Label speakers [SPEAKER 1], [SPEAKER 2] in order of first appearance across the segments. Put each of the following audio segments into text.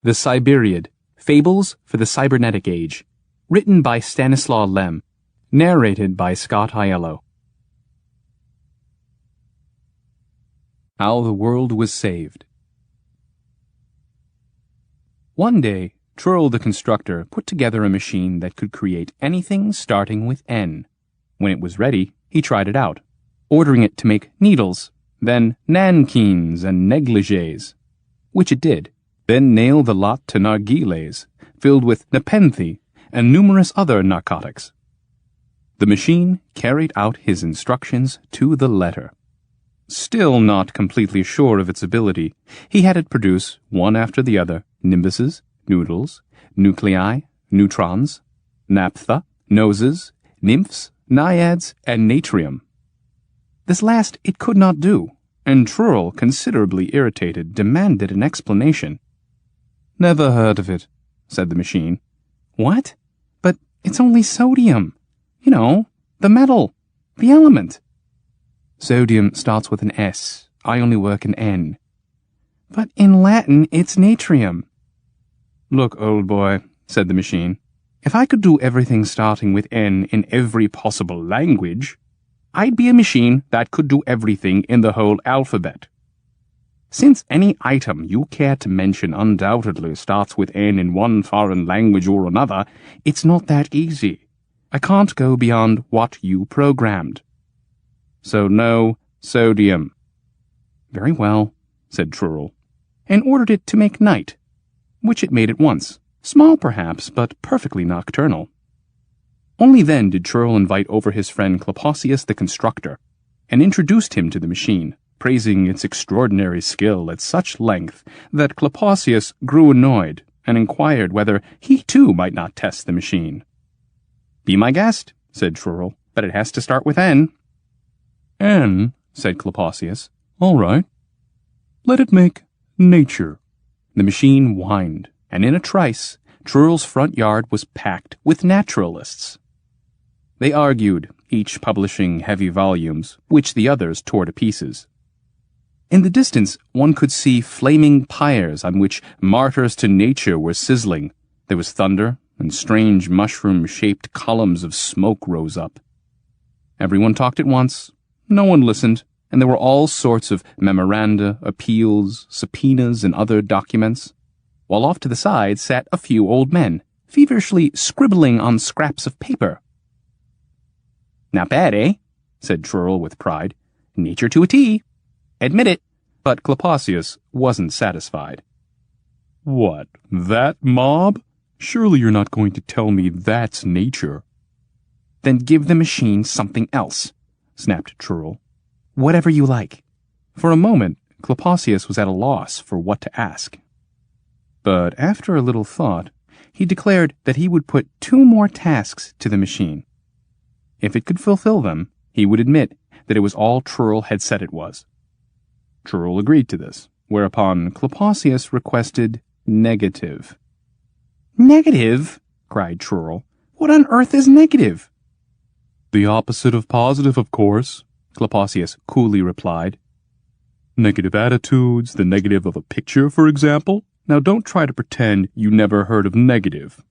[SPEAKER 1] The Cyberiad, Fables for the Cybernetic Age, written by Stanislaw Lem, narrated by Scott Aiello. How the World Was Saved. One day, Trurl the constructor put together a machine that could create anything starting with N. When it was ready, he tried it out, ordering it to make needles, then nankeens and negligees, which it did, then nail the lot to nargiles, filled with nepenthe and numerous other narcotics. The machine carried out his instructions to the letter. Still not completely sure of its ability, he had it produce, one after the other, nimbuses, noodles, nuclei, neutrons, naphtha, noses, nymphs, naiads, and natrium. This last it could not do, and Trurl, considerably irritated, demanded an explanation. "Never heard of it," said the machine. "What? But it's only sodium. You know, the metal, the element." "Sodium starts with an S. I only work in N." "But in Latin, it's natrium." "Look, old boy," said the machine, "if I could do everything starting with N in every possible language, I'd be a machine that could do everything in the whole alphabet. Since any item you care to mention undoubtedly starts with N in one foreign language or another, it's not that easy. I can't go beyond what you programmed. So no sodium." "Very well," said Trurl, and ordered it to make night, which it made at once, small perhaps, but perfectly nocturnal. Only then did Trurl invite over his friend Klapaucius the constructor, and introduced him to the machine, praising its extraordinary skill at such length that Klapaucius grew annoyed and inquired whether he too might not test the machine. "Be my guest," said Trurl, "but it has to start with N." "N," said Klapaucius. "All right. Let it make nature." The machine whined, and in a trice, Trurl's front yard was packed with naturalists. They argued, each publishing heavy volumes, which the others tore to pieces. In the distance, one could see flaming pyres on which martyrs to nature were sizzling. There was thunder, and strange mushroom-shaped columns of smoke rose up. Everyone talked at once. No one listened, and there were all sorts of memoranda, appeals, subpoenas, and other documents, while off to the side sat a few old men, feverishly scribbling on scraps of paper. "Not bad, eh?" said Trurl with pride. "Nature to a T. Admit it." But Klapaucius wasn't satisfied. "What, that mob? Surely you're not going to tell me that's nature." "Then give the machine something else," snapped Trurl. "Whatever you like." For a moment, Klapaucius was at a loss for what to ask. But after a little thought, he declared that he would put 2 more tasks to the machine. If it could fulfill them, he would admit that it was all Trurl had said it was. Trurl agreed to this, whereupon Klapaucius requested negative. "Negative?" cried Trurl. "What on earth is negative?" "The opposite of positive, of course," Klapaucius coolly replied. "Negative attitudes, the negative of a picture, for example. Now don't try to pretend you never heard of negative."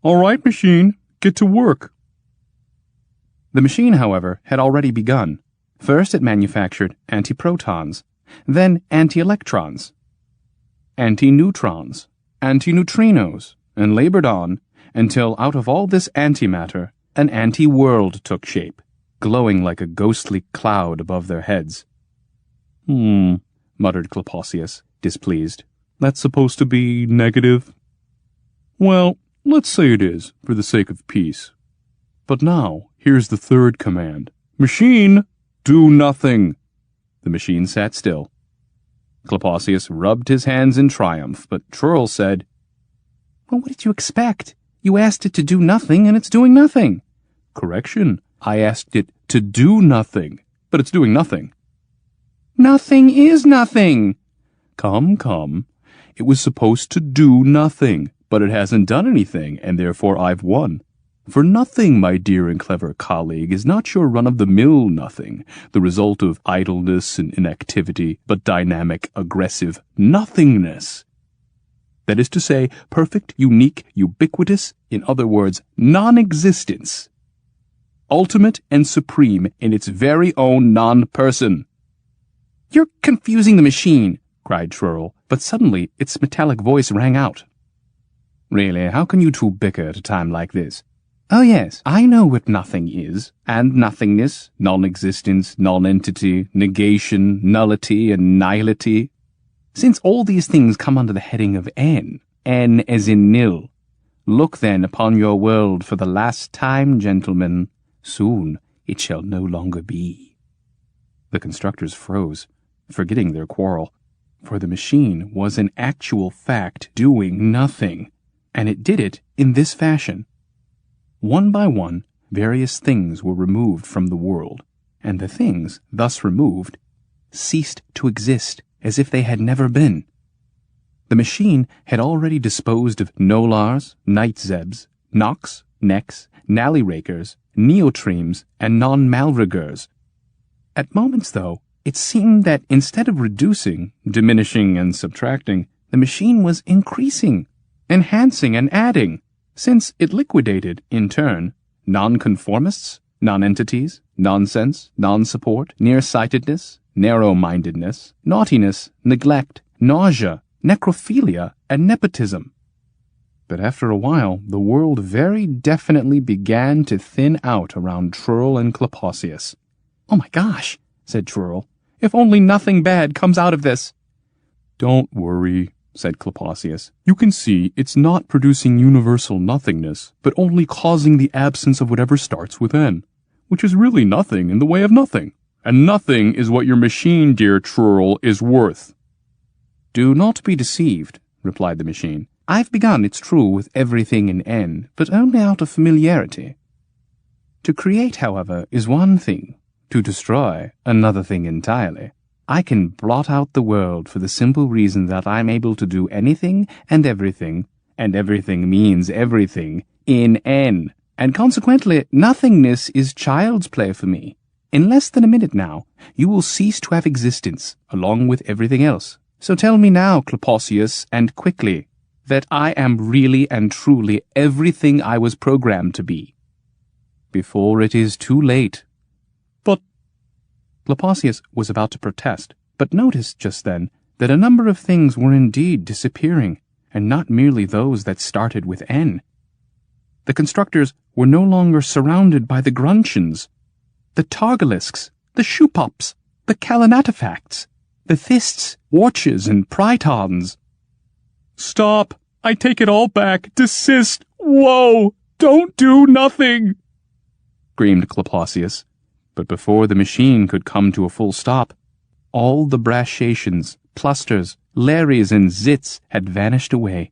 [SPEAKER 1] "All right, machine, get to work." The machine, however, had already begun. First it manufactured antiprotons, then anti-electrons, anti-neutrons, anti-neutrinos, and labored on until out of all this antimatter, an anti-world took shape, glowing like a ghostly cloud above their heads. Muttered Klapaucius, displeased. "That's supposed to be negative?" "Well, let's say it is, for the sake of peace. But now, here's the third command. Machine, do nothing." The machine sat still. Klapaucius rubbed his hands in triumph, but Trurl said, "Well, what did you expect? You asked it to do nothing, and it's doing nothing." "Correction, I asked it to do nothing, but it's doing nothing." "Nothing is nothing." Come. It was supposed to do nothing, but it hasn't done anything, and therefore I've won. For nothing, my dear and clever colleague, is not your run-of-the-mill nothing, the result of idleness and inactivity, but dynamic, aggressive nothingness. That is to say, perfect, unique, ubiquitous, in other words, non-existence. Ultimate and supreme in its very own non-person. "You're confusing the machine," cried Trurl, but suddenly its metallic voice rang out. "Really, how can you two bicker at a time like this? Oh yes, I know what nothing is, and nothingness, non-existence, non-entity, negation, nullity, and nihility. Since all these things come under the heading of N as in nil, look then upon your world for the last time, gentlemen. Soon it shall no longer be." The constructors froze, forgetting their quarrel, for the machine was in actual fact doing nothing, and it did it in this fashion. One by one, various things were removed from the world, and the things thus removed ceased to exist as if they had never been. The machine had already disposed of Nolars, Nightzebs, Nox, Nex, Nallyrakers, Neotremes, and non-Malrigers. At moments, though, it seemed that instead of reducing, diminishing, and subtracting, the machine was increasing, enhancing, and adding, since it liquidated, in turn, nonconformists, nonentities, nonsense, non-support, nearsightedness, narrow-mindedness, naughtiness, neglect, nausea, necrophilia, and nepotism. But after a while, the world very definitely began to thin out around Trurl and Klapaucius. "Oh my gosh," said Trurl. "If only nothing bad comes out of this." "Don't worry," said Klapaucius. "You can see it's not producing universal nothingness, but only causing the absence of whatever starts with N, which is really nothing in the way of nothing. And nothing is what your machine, dear Trurl, is worth." "Do not be deceived," replied the machine. "I've begun, it's true, with everything in N, but only out of familiarity. To create, however, is one thing. To destroy, another thing entirely. I can blot out the world for the simple reason that I'm able to do anything and everything means everything, in N, and consequently nothingness is child's play for me. In less than a minute now, you will cease to have existence, along with everything else. So tell me now, Klapaucius, and quickly, that I am really and truly everything I was programmed to be, before it is too late." "But—" Klapaucius was about to protest, but noticed just then that a number of things were indeed disappearing, and not merely those that started with N. The constructors were no longer surrounded by the Grunchians, the Targalisks, the Shoepops, the Kalanatafacts, the Thists, Warches, and Prytons. "Stop! I take it all back! Desist! Whoa! Don't do nothing!" screamed Klapaucius. But before the machine could come to a full stop, all the brashations, plusters, laries, and zits had vanished away.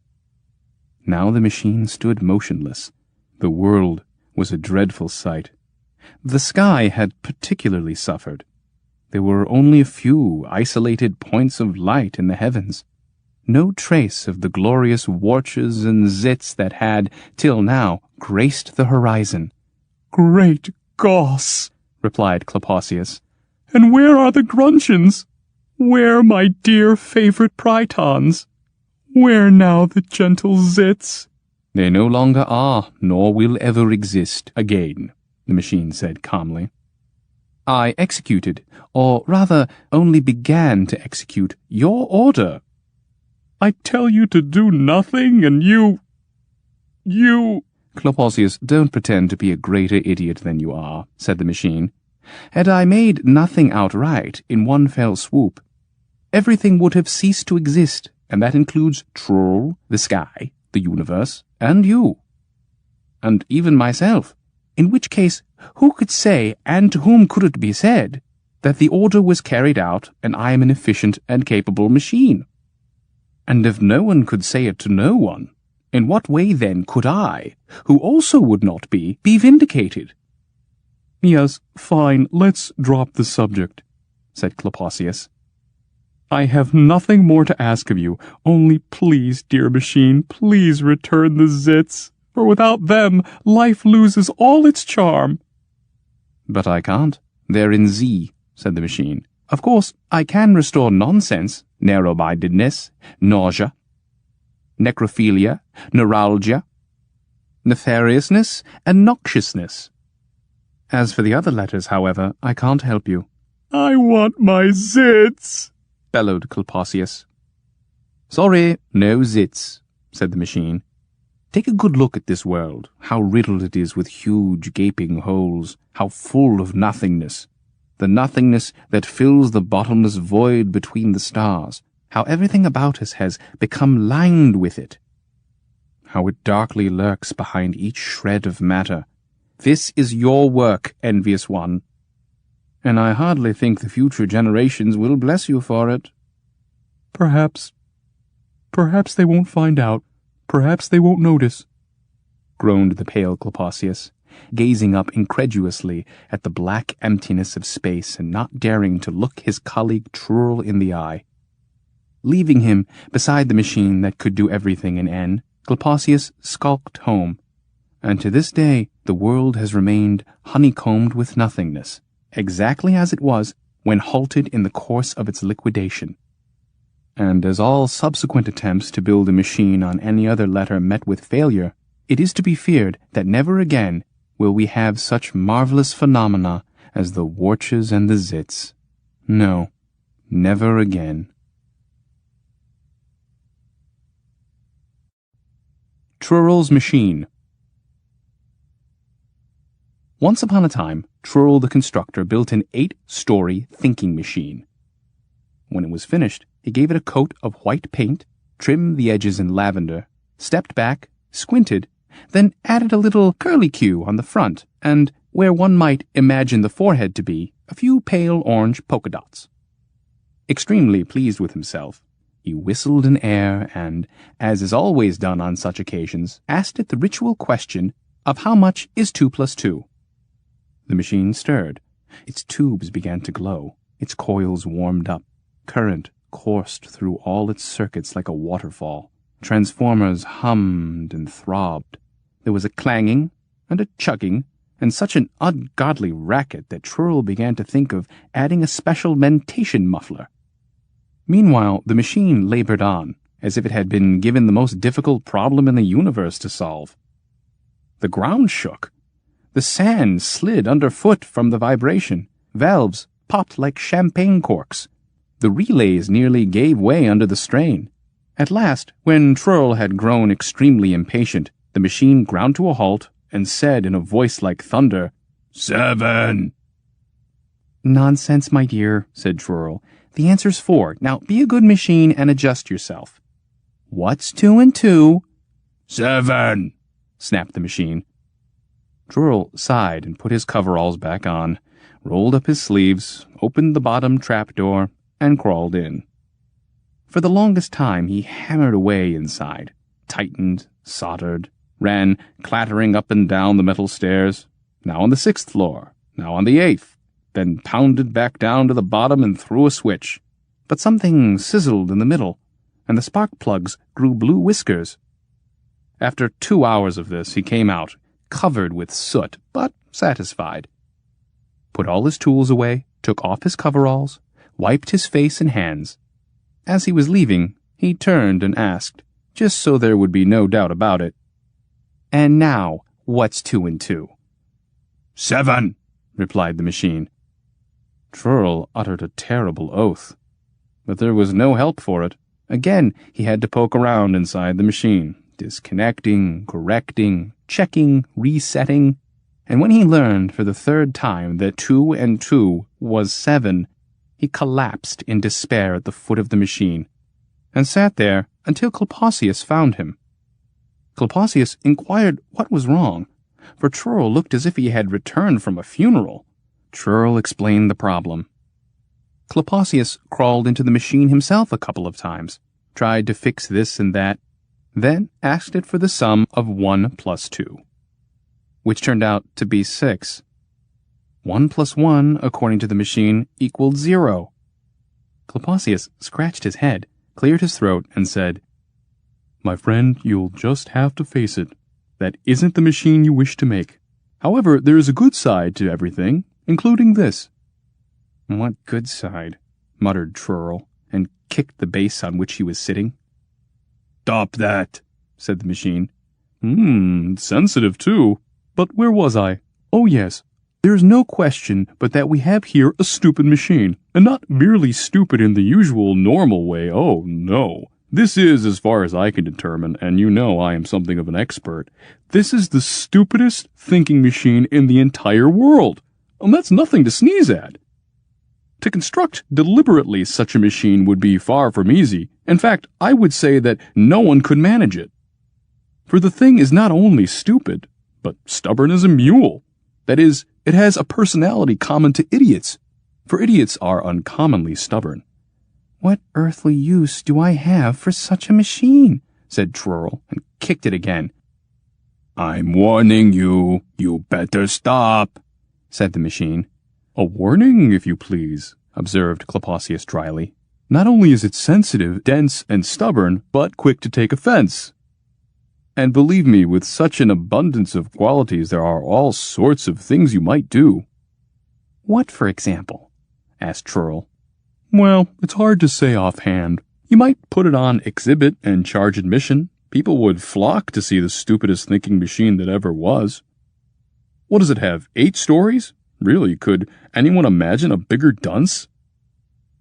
[SPEAKER 1] Now the machine stood motionless. The world was a dreadful sight. The sky had particularly suffered. There were only a few isolated points of light in the heavens. No trace of the glorious warches and zits that had, till now, graced the horizon. "Great goss!" replied Klapaucius. "And where are the Grunchians? Where my dear favorite Prytons? Where now the gentle zits?" "They no longer are, nor will ever exist again," the machine said calmly. "I executed, or rather only began to execute, your order." "I tell you to do nothing, and you... "Klapaucius, don't pretend to be a greater idiot than you are," said the machine. "Had I made nothing outright in one fell swoop, everything would have ceased to exist, and that includes Trurl, the sky, the universe, and you, and even myself, in which case who could say, and to whom could it be said, that the order was carried out and I am an efficient and capable machine? And if no one could say it to no one, in what way then could I, who also would not be vindicated?" "Yes, fine, let's drop the subject," said Klapaucius. "I have nothing more to ask of you, only please, dear machine, please return the zits, for without them life loses all its charm." "But I can't. They're in Z," said the machine. "Of course, I can restore nonsense, narrow-mindedness, nausea." necrophilia, neuralgia, nefariousness, and noxiousness. As for the other letters, however, I can't help you."
[SPEAKER 2] "I want my zits,"
[SPEAKER 1] bellowed Klapaucius. "Sorry, no zits," said the machine. "Take a good look at this world, how riddled it is with huge gaping holes, how full of nothingness, the nothingness that fills the bottomless void between the stars, how everything about us has become lined with it, how it darkly lurks behind each shred of matter. This is your work, envious one, and I hardly think the future generations will bless you for it."
[SPEAKER 2] Perhaps they won't find out. Perhaps they won't notice,"
[SPEAKER 1] groaned the pale Klapaucius, gazing up incredulously at the black emptiness of space and not daring to look his colleague Trurl in the eye. Leaving him beside the machine that could do everything in N, Klapaucius skulked home, and to this day the world has remained honeycombed with nothingness, exactly as it was when halted in the course of its liquidation. And as all subsequent attempts to build a machine on any other letter met with failure, it is to be feared that never again will we have such marvelous phenomena as the warches and the zits. No, never again. Trurl's Machine. Once upon a time, Trurl the constructor built an 8-story thinking machine. When it was finished, he gave it a coat of white paint, trimmed the edges in lavender, stepped back, squinted, then added a little curlicue on the front, and, where one might imagine the forehead to be, a few pale orange polka dots. Extremely pleased with himself, he whistled an air and, as is always done on such occasions, asked it the ritual question of how much is 2 plus 2. The machine stirred. Its tubes began to glow. Its coils warmed up. Current coursed through all its circuits like a waterfall. Transformers hummed and throbbed. There was a clanging and a chugging, and such an ungodly racket that Trurl began to think of adding a special mentation muffler. Meanwhile, the machine labored on, as if it had been given the most difficult problem in the universe to solve. The ground shook. The sand slid underfoot from the vibration. Valves popped like champagne corks. The relays nearly gave way under the strain. At last, when Trurl had grown extremely impatient, the machine ground to a halt and said in a voice like thunder, "7." "Nonsense, my dear," said Trurl. "The answer's 4. Now be a good machine and adjust yourself." "What's 2 and 2?
[SPEAKER 2] 7,
[SPEAKER 1] snapped the machine. Trurl sighed and put his coveralls back on, rolled up his sleeves, opened the bottom trapdoor, and crawled in. For the longest time he hammered away inside, tightened, soldered, ran clattering up and down the metal stairs, now on the 6th floor, now on the 8th, then pounded back down to the bottom and threw a switch. But something sizzled in the middle, and the spark plugs grew blue whiskers. After 2 hours of this, he came out, covered with soot, but satisfied. Put all his tools away, took off his coveralls, wiped his face and hands. As he was leaving, he turned and asked, just so there would be no doubt about it, "And now, what's 2 and 2?
[SPEAKER 2] 7,
[SPEAKER 1] replied the machine. Trurl uttered a terrible oath. But there was no help for it. Again, he had to poke around inside the machine, disconnecting, correcting, checking, resetting, and when he learned for the 3rd time that 2 and 2 was 7, he collapsed in despair at the foot of the machine, and sat there until Klapaucius found him. Klapaucius inquired what was wrong, for Trurl looked as if he had returned from a funeral. Trurl explained the problem. Klapaucius crawled into the machine himself a couple of times, tried to fix this and that, then asked it for the sum of 1 plus 2, which turned out to be 6. 1 plus 1, according to the machine, equaled 0. Klapaucius scratched his head, cleared his throat, and said, "My friend, you'll just have to face it. That isn't the machine you wish to make. However, there is a good side to everything, including this." "What good side?" muttered Trurl, and kicked the base on which he was sitting.
[SPEAKER 3] Stop that, said the machine.
[SPEAKER 2] Sensitive too. But where was I? Oh yes, there's no question but that we have here a stupid machine, and not merely stupid in the usual normal way, oh no. This is, as far as I can determine, and you know I am something of an expert, this is the stupidest thinking machine in the entire world, and that's nothing to sneeze at. To construct deliberately such a machine would be far from easy. In fact, I would say that no one could manage it. For the thing is not only stupid, but stubborn as a mule. That is, it has a personality common to idiots, for idiots are uncommonly stubborn.
[SPEAKER 1] What earthly use do I have for such a machine? Said Trurl, and kicked it again.
[SPEAKER 3] I'm warning you, you better stop, said the machine.
[SPEAKER 2] A warning, if you please, observed Klapaucius dryly. Not only is it sensitive, dense, and stubborn, but quick to take offense. And believe me, with such an abundance of qualities, there are all sorts of things you might do.
[SPEAKER 1] What, for example? Asked Trurl.
[SPEAKER 2] Well, it's hard to say offhand. You might put it on exhibit and charge admission. People would flock to see the stupidest thinking machine that ever was. What does it have, 8 stories? Really, could anyone imagine a bigger dunce?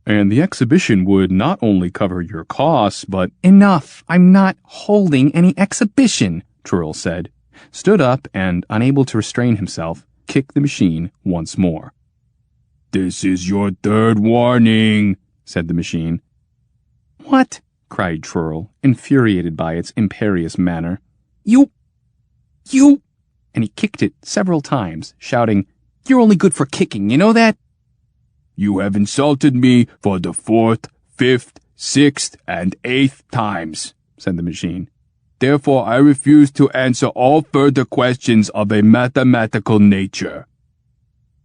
[SPEAKER 2] And the exhibition would not only cover your costs, but—
[SPEAKER 1] Enough! I'm not holding any exhibition, Trurl said, stood up, and, unable to restrain himself, kicked the machine once more.
[SPEAKER 3] This is your 3rd warning, said the machine.
[SPEAKER 1] What?
[SPEAKER 2] Cried Trurl, infuriated by its imperious manner.
[SPEAKER 1] You! And he kicked it several times, shouting, You're only good for kicking, you know that?
[SPEAKER 3] You have insulted me for the 4th, 5th, 6th, and 8th times, said the machine. Therefore, I refuse to answer all further questions of a mathematical nature.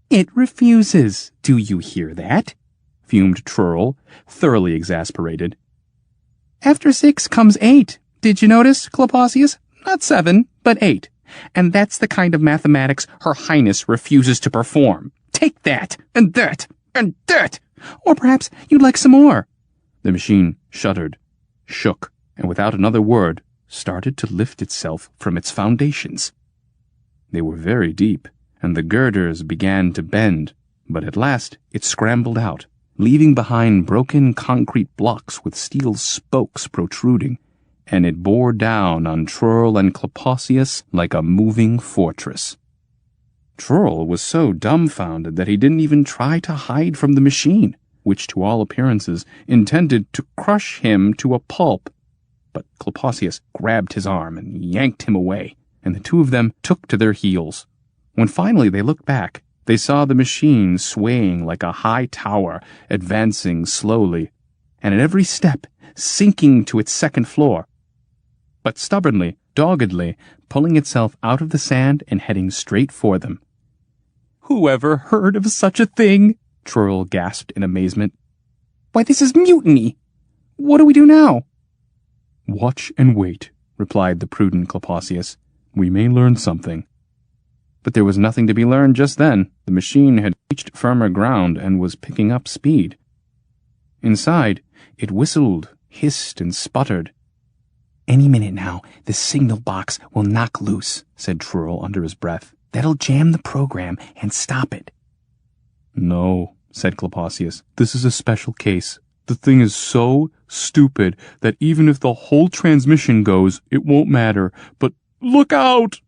[SPEAKER 1] It refuses. Do you hear that? Fumed Trurl, thoroughly exasperated. After 6 comes 8. Did you notice, Klapaucius? Not 7, but 8. And that's the kind of mathematics Her Highness refuses to perform. Take that, and that, and that! Or perhaps you'd like some more.
[SPEAKER 2] The machine shuddered, shook, and without another word, started to lift itself from its foundations. They were very deep, and the girders began to bend, but at last it scrambled out, leaving behind broken concrete blocks with steel spokes protruding, and it bore down on Trurl and Klapaucius like a moving fortress. Trurl was so dumbfounded that he didn't even try to hide from the machine, which to all appearances intended to crush him to a pulp. But Klapaucius grabbed his arm and yanked him away, and the two of them took to their heels. When finally they looked back, they saw the machine swaying like a high tower, advancing slowly, and at every step sinking to its 2nd floor, but stubbornly, doggedly, pulling itself out of the sand and heading straight for them.
[SPEAKER 1] Who ever heard of such a thing? Trurl gasped in amazement. Why, this is mutiny! What do we do now?
[SPEAKER 2] Watch and wait, replied the prudent Klapaucius. We may learn something.
[SPEAKER 1] But there was nothing to be learned just then. The machine had reached firmer ground and was picking up speed. Inside, it whistled, hissed, and sputtered. Any minute now, the signal box will knock loose, said Trurl under his breath. That'll jam the program and stop it.
[SPEAKER 2] No, said Klapaucius. This is a special case. The thing is so stupid that even if the whole transmission goes, it won't matter. But look out!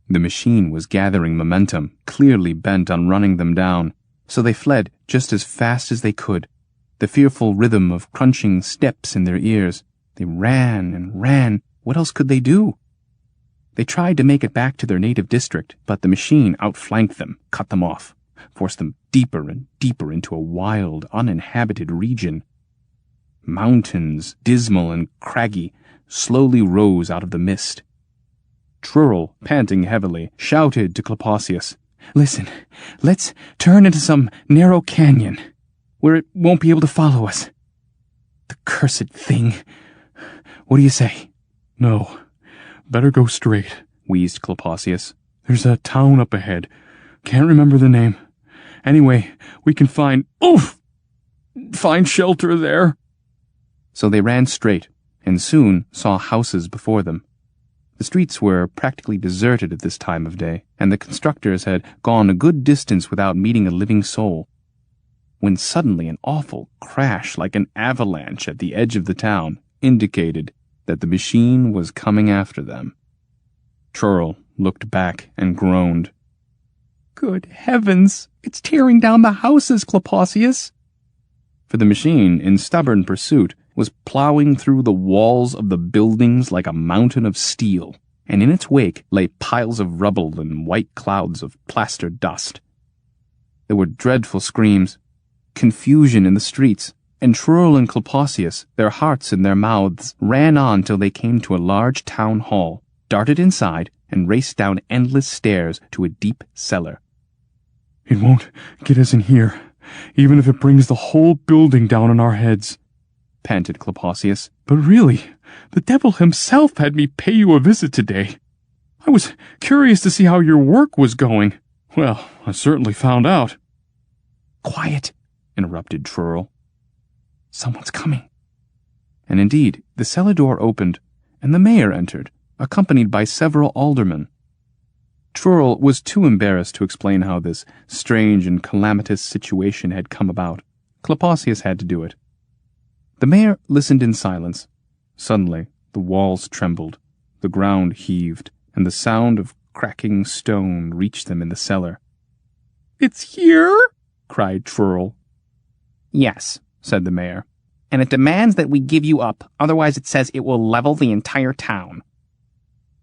[SPEAKER 1] The machine was gathering momentum, clearly bent on running them down, so they fled just as fast as they could, the fearful rhythm of crunching steps in their ears. They ran and ran. What else could they do? They tried to make it back to their native district, but the machine outflanked them, cut them off, forced them deeper and deeper into a wild, uninhabited region. Mountains, dismal and craggy, slowly rose out of the mist. Trurl, panting heavily, shouted to Klapaucius, Listen, let's turn into some narrow canyon, where it won't be able to follow us. The cursed thing. What do you say?
[SPEAKER 2] No, better go straight, wheezed Klapaucius. There's a town up ahead. Can't remember the name. Anyway, we can find shelter there.
[SPEAKER 1] So they ran straight, and soon saw houses before them. The streets were practically deserted at this time of day, and the constructors had gone a good distance without meeting a living soul, when suddenly an awful crash like an avalanche at the edge of the town indicated that the machine was coming after them. Trurl looked back and groaned. "Good heavens! It's tearing down the houses, Klapaucius!" For the machine, in stubborn pursuit, was plowing through the walls of the buildings like a mountain of steel, and in its wake lay piles of rubble and white clouds of plaster dust. There were dreadful screams, confusion in the streets, and Trurl and Klapaucius, their hearts in their mouths, ran on till they came to a large town hall, darted inside, and raced down endless stairs to a deep cellar.
[SPEAKER 2] "It won't get us in here, even if it brings the whole building down on our heads," panted Klapaucius. "But really, the devil himself had me pay you a visit today. I was curious to see how your work was going. Well, I certainly found out."
[SPEAKER 1] "Quiet," interrupted Trurl. "Someone's coming." And indeed, the cellar door opened, and the mayor entered, accompanied by several aldermen. Trurl was too embarrassed to explain how this strange and calamitous situation had come about. Klapaucius had to do it. The mayor listened in silence. Suddenly, the walls trembled, the ground heaved, and the sound of cracking stone reached them in the cellar. "It's here!" cried Trurl. "Yes," said the mayor, "and it demands that we give you up, otherwise it says it will level the entire town."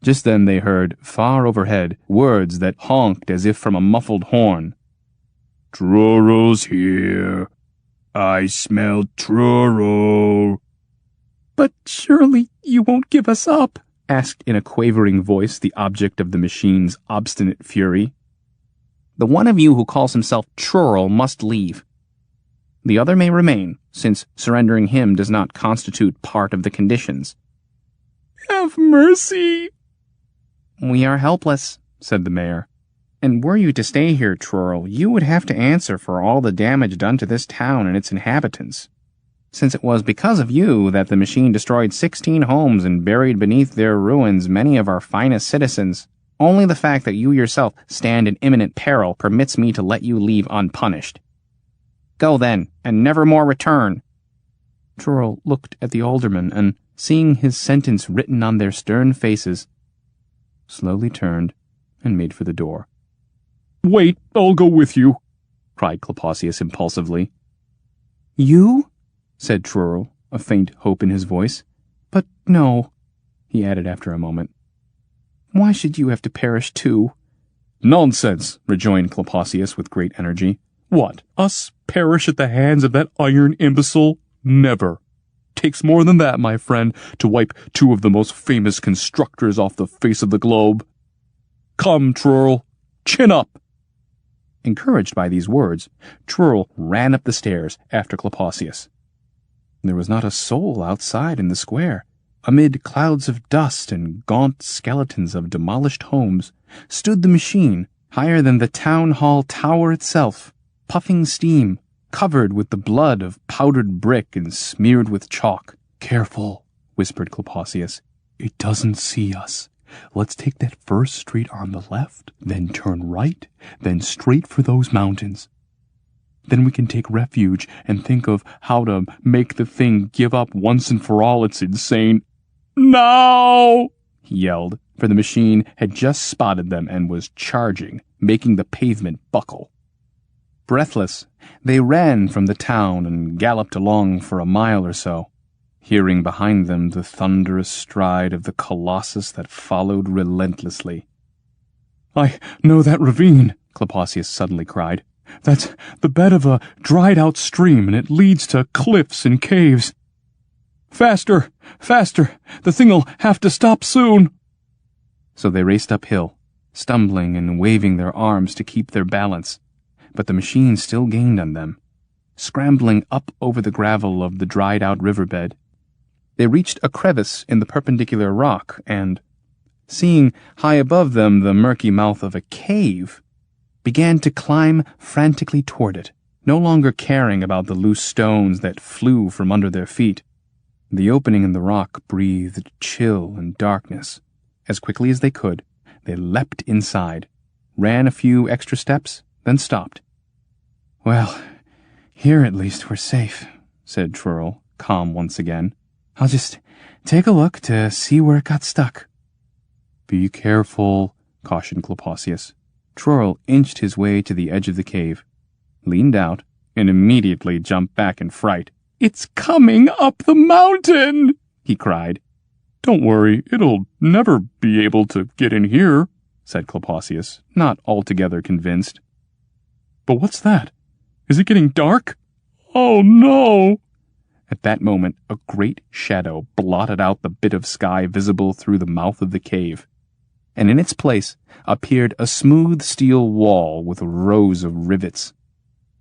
[SPEAKER 1] Just then they heard, far overhead, words that honked as if from a muffled horn.
[SPEAKER 3] "Trurl's here. I smell Trurl."
[SPEAKER 1] "But surely you won't give us up?" asked in a quavering voice the object of the machine's obstinate fury. "The one of you who calls himself Trurl must leave. The other may remain, since surrendering him does not constitute part of the conditions." "Have mercy!" "We are helpless," said the mayor. "And were you to stay here, Trurl, you would have to answer for all the damage done to this town and its inhabitants. Since it was because of you that the machine destroyed 16 homes and buried beneath their ruins many of our finest citizens, only the fact that you yourself stand in imminent peril permits me to let you leave unpunished. Go then, and never more return." Trurl looked at the aldermen, and, seeing his sentence written on their stern faces, slowly turned and made for the door.
[SPEAKER 2] "Wait, I'll go with you,"
[SPEAKER 1] cried Klapaucius impulsively. "You?" said Trurl, a faint hope in his voice. "But no," he added after a moment. "Why should you have to perish too?"
[SPEAKER 2] "Nonsense," rejoined Klapaucius with great energy. "What, us perish at the hands of that iron imbecile? Never. Takes more than that, my friend, to wipe two of the most famous constructors off the face of the globe. Come, Trurl, chin up."
[SPEAKER 1] Encouraged by these words, Trurl ran up the stairs after Klapaucius. There was not a soul outside in the square. Amid clouds of dust and gaunt skeletons of demolished homes stood the machine, higher than the town hall tower itself, puffing steam, covered with the blood of powdered brick and smeared with chalk.
[SPEAKER 2] "Careful," whispered Klapaucius. "It doesn't see us. Let's take that first street on the left, then turn right, then straight for those mountains. Then we can take refuge and think of how to make the thing give up once and for all its insane—" "Now!" he yelled, for the machine had just spotted them and was charging, making the pavement buckle. Breathless, they ran from the town and galloped along for a mile or so, hearing behind them the thunderous stride of the colossus that followed relentlessly. "I know that ravine," Klapaucius suddenly cried. "That's the bed of a dried-out stream, and it leads to cliffs and caves. Faster! Faster! The thing'll have to stop soon!"
[SPEAKER 1] So they raced uphill, stumbling and waving their arms to keep their balance, but the machine still gained on them. Scrambling up over the gravel of the dried-out riverbed, they reached a crevice in the perpendicular rock and, seeing high above them the murky mouth of a cave, began to climb frantically toward it, no longer caring about the loose stones that flew from under their feet. The opening in the rock breathed chill and darkness. As quickly as they could, they leapt inside, ran a few extra steps, then stopped. "Well, here at least we're safe," said Trurl, calm once again. "I'll just take a look to see where it got stuck." "Be careful," cautioned Klapaucius. Trurl inched his way to the edge of the cave, leaned out, and immediately jumped back in fright. "It's coming up the mountain!" he cried. "Don't worry, it'll never be able to get in here," said Klapaucius, not altogether convinced. "But what's that? Is it getting dark? Oh no!" At that moment, a great shadow blotted out the bit of sky visible through the mouth of the cave, and in its place appeared a smooth steel wall with rows of rivets.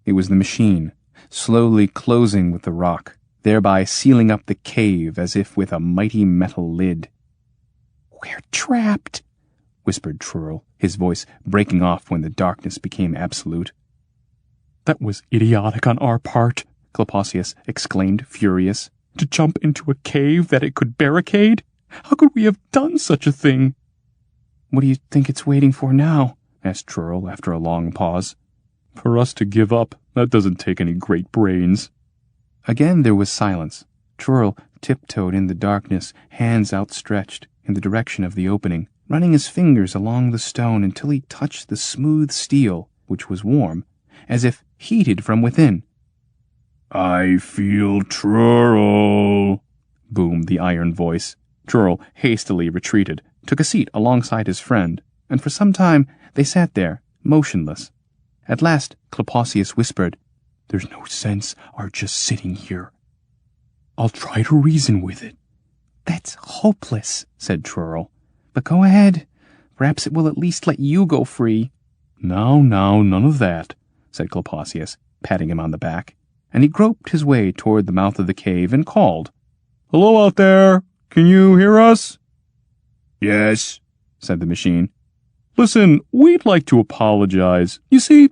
[SPEAKER 1] It was the machine, slowly closing with the rock, thereby sealing up the cave as if with a mighty metal lid. "We're trapped," whispered Trurl, his voice breaking off when the darkness became absolute. "That was idiotic on our part," Klapaucius exclaimed, furious. "To jump into a cave that it could barricade? How could we have done such a thing?" "What do you think it's waiting for now?" asked Trurl after a long pause. "For us to give up. That doesn't take any great brains." Again there was silence. Trurl tiptoed in the darkness, hands outstretched, in the direction of the opening, running his fingers along the stone until he touched the smooth steel, which was warm, as if heated from within.
[SPEAKER 3] "I feel Trurl,"
[SPEAKER 1] boomed the iron voice. Trurl hastily retreated, took a seat alongside his friend, and for some time they sat there, motionless. At last Klapaucius whispered, "There's no sense our just sitting here. I'll try to reason with it." "That's hopeless," said Trurl. "But go ahead. Perhaps it will at least let you go free." "Now, none of that," said Klapaucius, patting him on the back, and he groped his way toward the mouth of the cave and called, "Hello out there! Can you hear us?"
[SPEAKER 3] "Yes,"
[SPEAKER 1] said the machine. "Listen, we'd like to apologize. You see,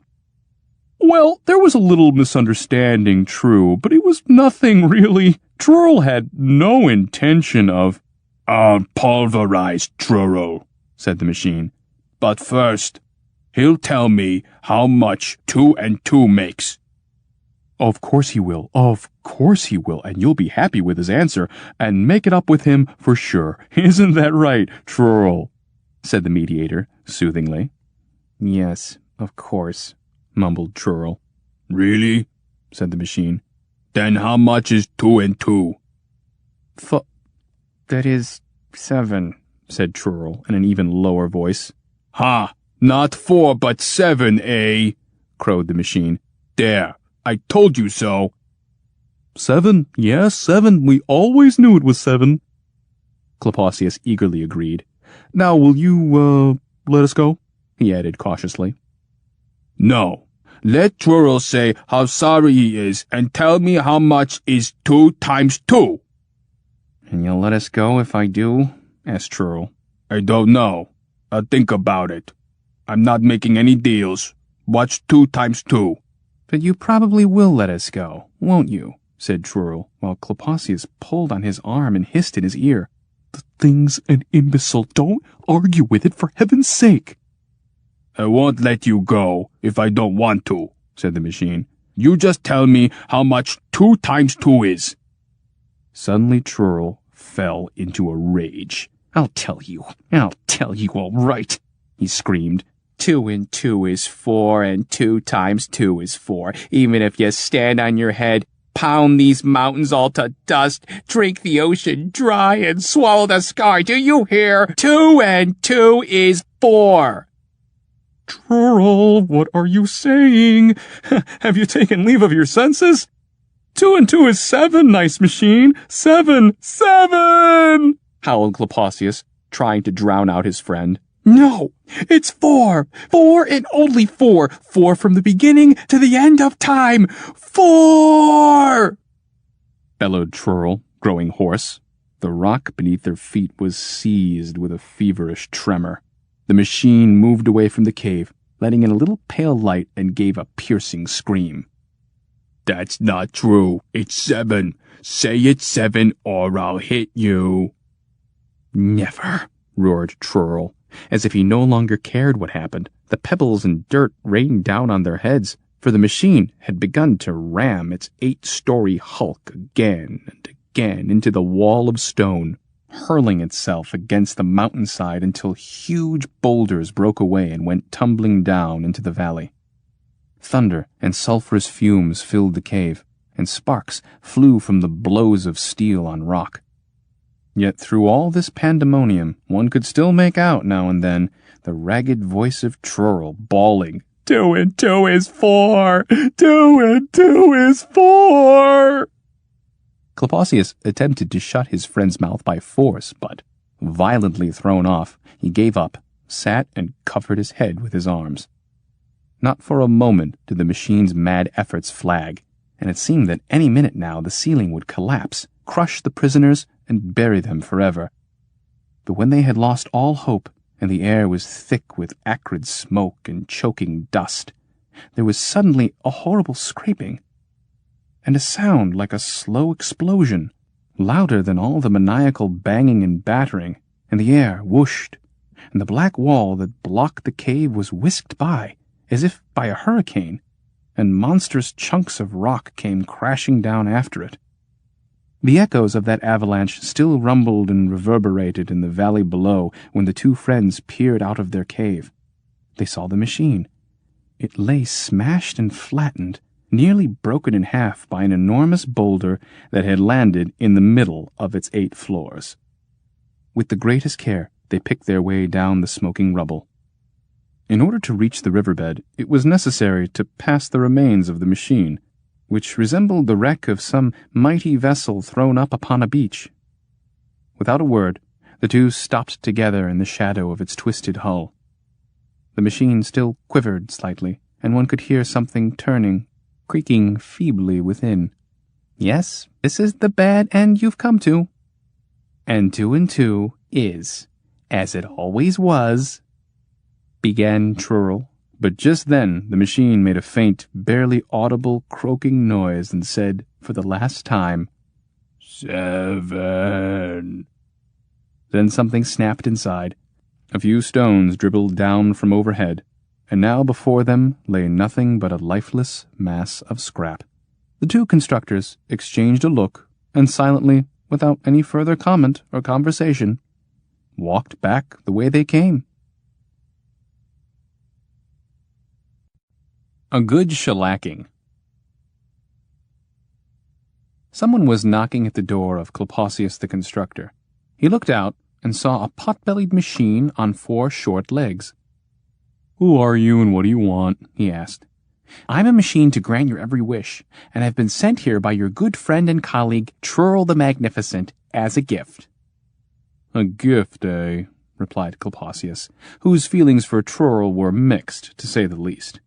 [SPEAKER 1] well, there was a little misunderstanding, true, but it was nothing really. Trurl had no intention of—"
[SPEAKER 3] "I'll pulverize Trurl," said the machine. "But first, he'll tell me how much 2 and 2 makes."
[SPEAKER 1] Of course he will, and you'll be happy with his answer, and make it up with him for sure. Isn't that right, Trurl?" said the mediator, soothingly. "Yes, of course," mumbled Trurl.
[SPEAKER 3] "Really?" said the machine. "Then how much is 2 and 2?
[SPEAKER 1] That is 7, said Trurl in an even lower voice.
[SPEAKER 3] "Ha! Not 4, but 7, eh?" crowed the machine. "There, I told you so."
[SPEAKER 1] 7, yes, 7. We always knew it was 7. Klapaucius eagerly agreed. "Now will you, let us go?" he added cautiously.
[SPEAKER 3] "No. Let Trurl say how sorry he is and tell me how much is 2 times 2.
[SPEAKER 1] "And you'll let us go if I do?" asked Trurl.
[SPEAKER 3] "I don't know. I'll think about it. I'm not making any deals. What's 2 times 2?
[SPEAKER 1] "But you probably will let us go, won't you?" said Trurl, while Klapaucius pulled on his arm and hissed in his ear. "The thing's an imbecile. Don't argue with it, for heaven's sake."
[SPEAKER 3] "I won't let you go if I don't want to," said the machine. "You just tell me how much 2 times 2 is."
[SPEAKER 1] Suddenly Trurl fell into a rage. I'll tell you all right," he screamed. 2 and 2 is 4, and 2 times 2 is 4. Even if you stand on your head, pound these mountains all to dust, drink the ocean dry, and swallow the sky, do you hear? 2 and 2 is 4. "Trurl, what are you saying? Have you taken leave of your senses? 2 and 2 is 7, nice machine. 7, 7! howled Klapaucius, trying to drown out his friend. "No, it's 4. 4 and only 4. 4 from the beginning to the end of time. 4! bellowed Trurl, growing hoarse. The rock beneath their feet was seized with a feverish tremor. The machine moved away from the cave, letting in a little pale light, and gave a piercing scream.
[SPEAKER 3] That's not true. It's 7. Say it's 7 or I'll hit you.
[SPEAKER 2] Never, roared Trurl. As if he no longer cared what happened, the pebbles and dirt rained down on their heads, for the machine had begun to ram its 8-story hulk again and again into the wall of stone, hurling itself against the mountainside until huge boulders broke away and went tumbling down into the valley. Thunder and sulphurous fumes filled the cave, and sparks flew from the blows of steel on rock. Yet through all this pandemonium, one could still make out, now and then, the ragged voice of Trurl bawling, 2 and 2 is 4! 2 and 2 is 4! Klapaucius attempted to shut his friend's mouth by force, but, violently thrown off, he gave up, sat and covered his head with his arms. Not for a moment did the machine's mad efforts flag, and it seemed that any minute now the ceiling would collapse, crush the prisoners, and bury them forever. But when they had lost all hope, and the air was thick with acrid smoke and choking dust, there was suddenly a horrible scraping, and a sound like a slow explosion, louder than all the maniacal banging and battering, and the air whooshed, and the black wall that blocked the cave was whisked by, as if by a hurricane, and monstrous chunks of rock came crashing down after it. The echoes of that avalanche still rumbled and reverberated in the valley below when the two friends peered out of their cave. They saw the machine. It lay smashed and flattened, nearly broken in half by an enormous boulder that had landed in the middle of its 8 floors. With the greatest care, they picked their way down the smoking rubble. In order to reach the riverbed, it was necessary to pass the remains of the machine, which resembled the wreck of some mighty vessel thrown up upon a beach. Without a word, the two stopped together in the shadow of its twisted hull. The machine still quivered slightly, and one could hear something turning, creaking feebly within. Yes, this is the bad end you've come to. And 2 and 2 is, as it always was, began Trurl. But just then the machine made a faint, barely audible croaking noise and said, for the last time,
[SPEAKER 3] 7.
[SPEAKER 2] Then something snapped inside. A few stones dribbled down from overhead, and now before them lay nothing but a lifeless mass of scrap. The two constructors exchanged a look, and silently, without any further comment or conversation, walked back the way they came. A good shellacking. Someone was knocking at the door of Klapaucius the constructor. He looked out and saw a pot-bellied machine on 4 short legs. "Who are you and what do you want?" he asked. "I'm a machine to grant your every wish, and I've been sent here by your good friend and colleague, Trurl the Magnificent, as a gift." "A gift, eh?" replied Klapaucius, whose feelings for Trurl were mixed, to say the least.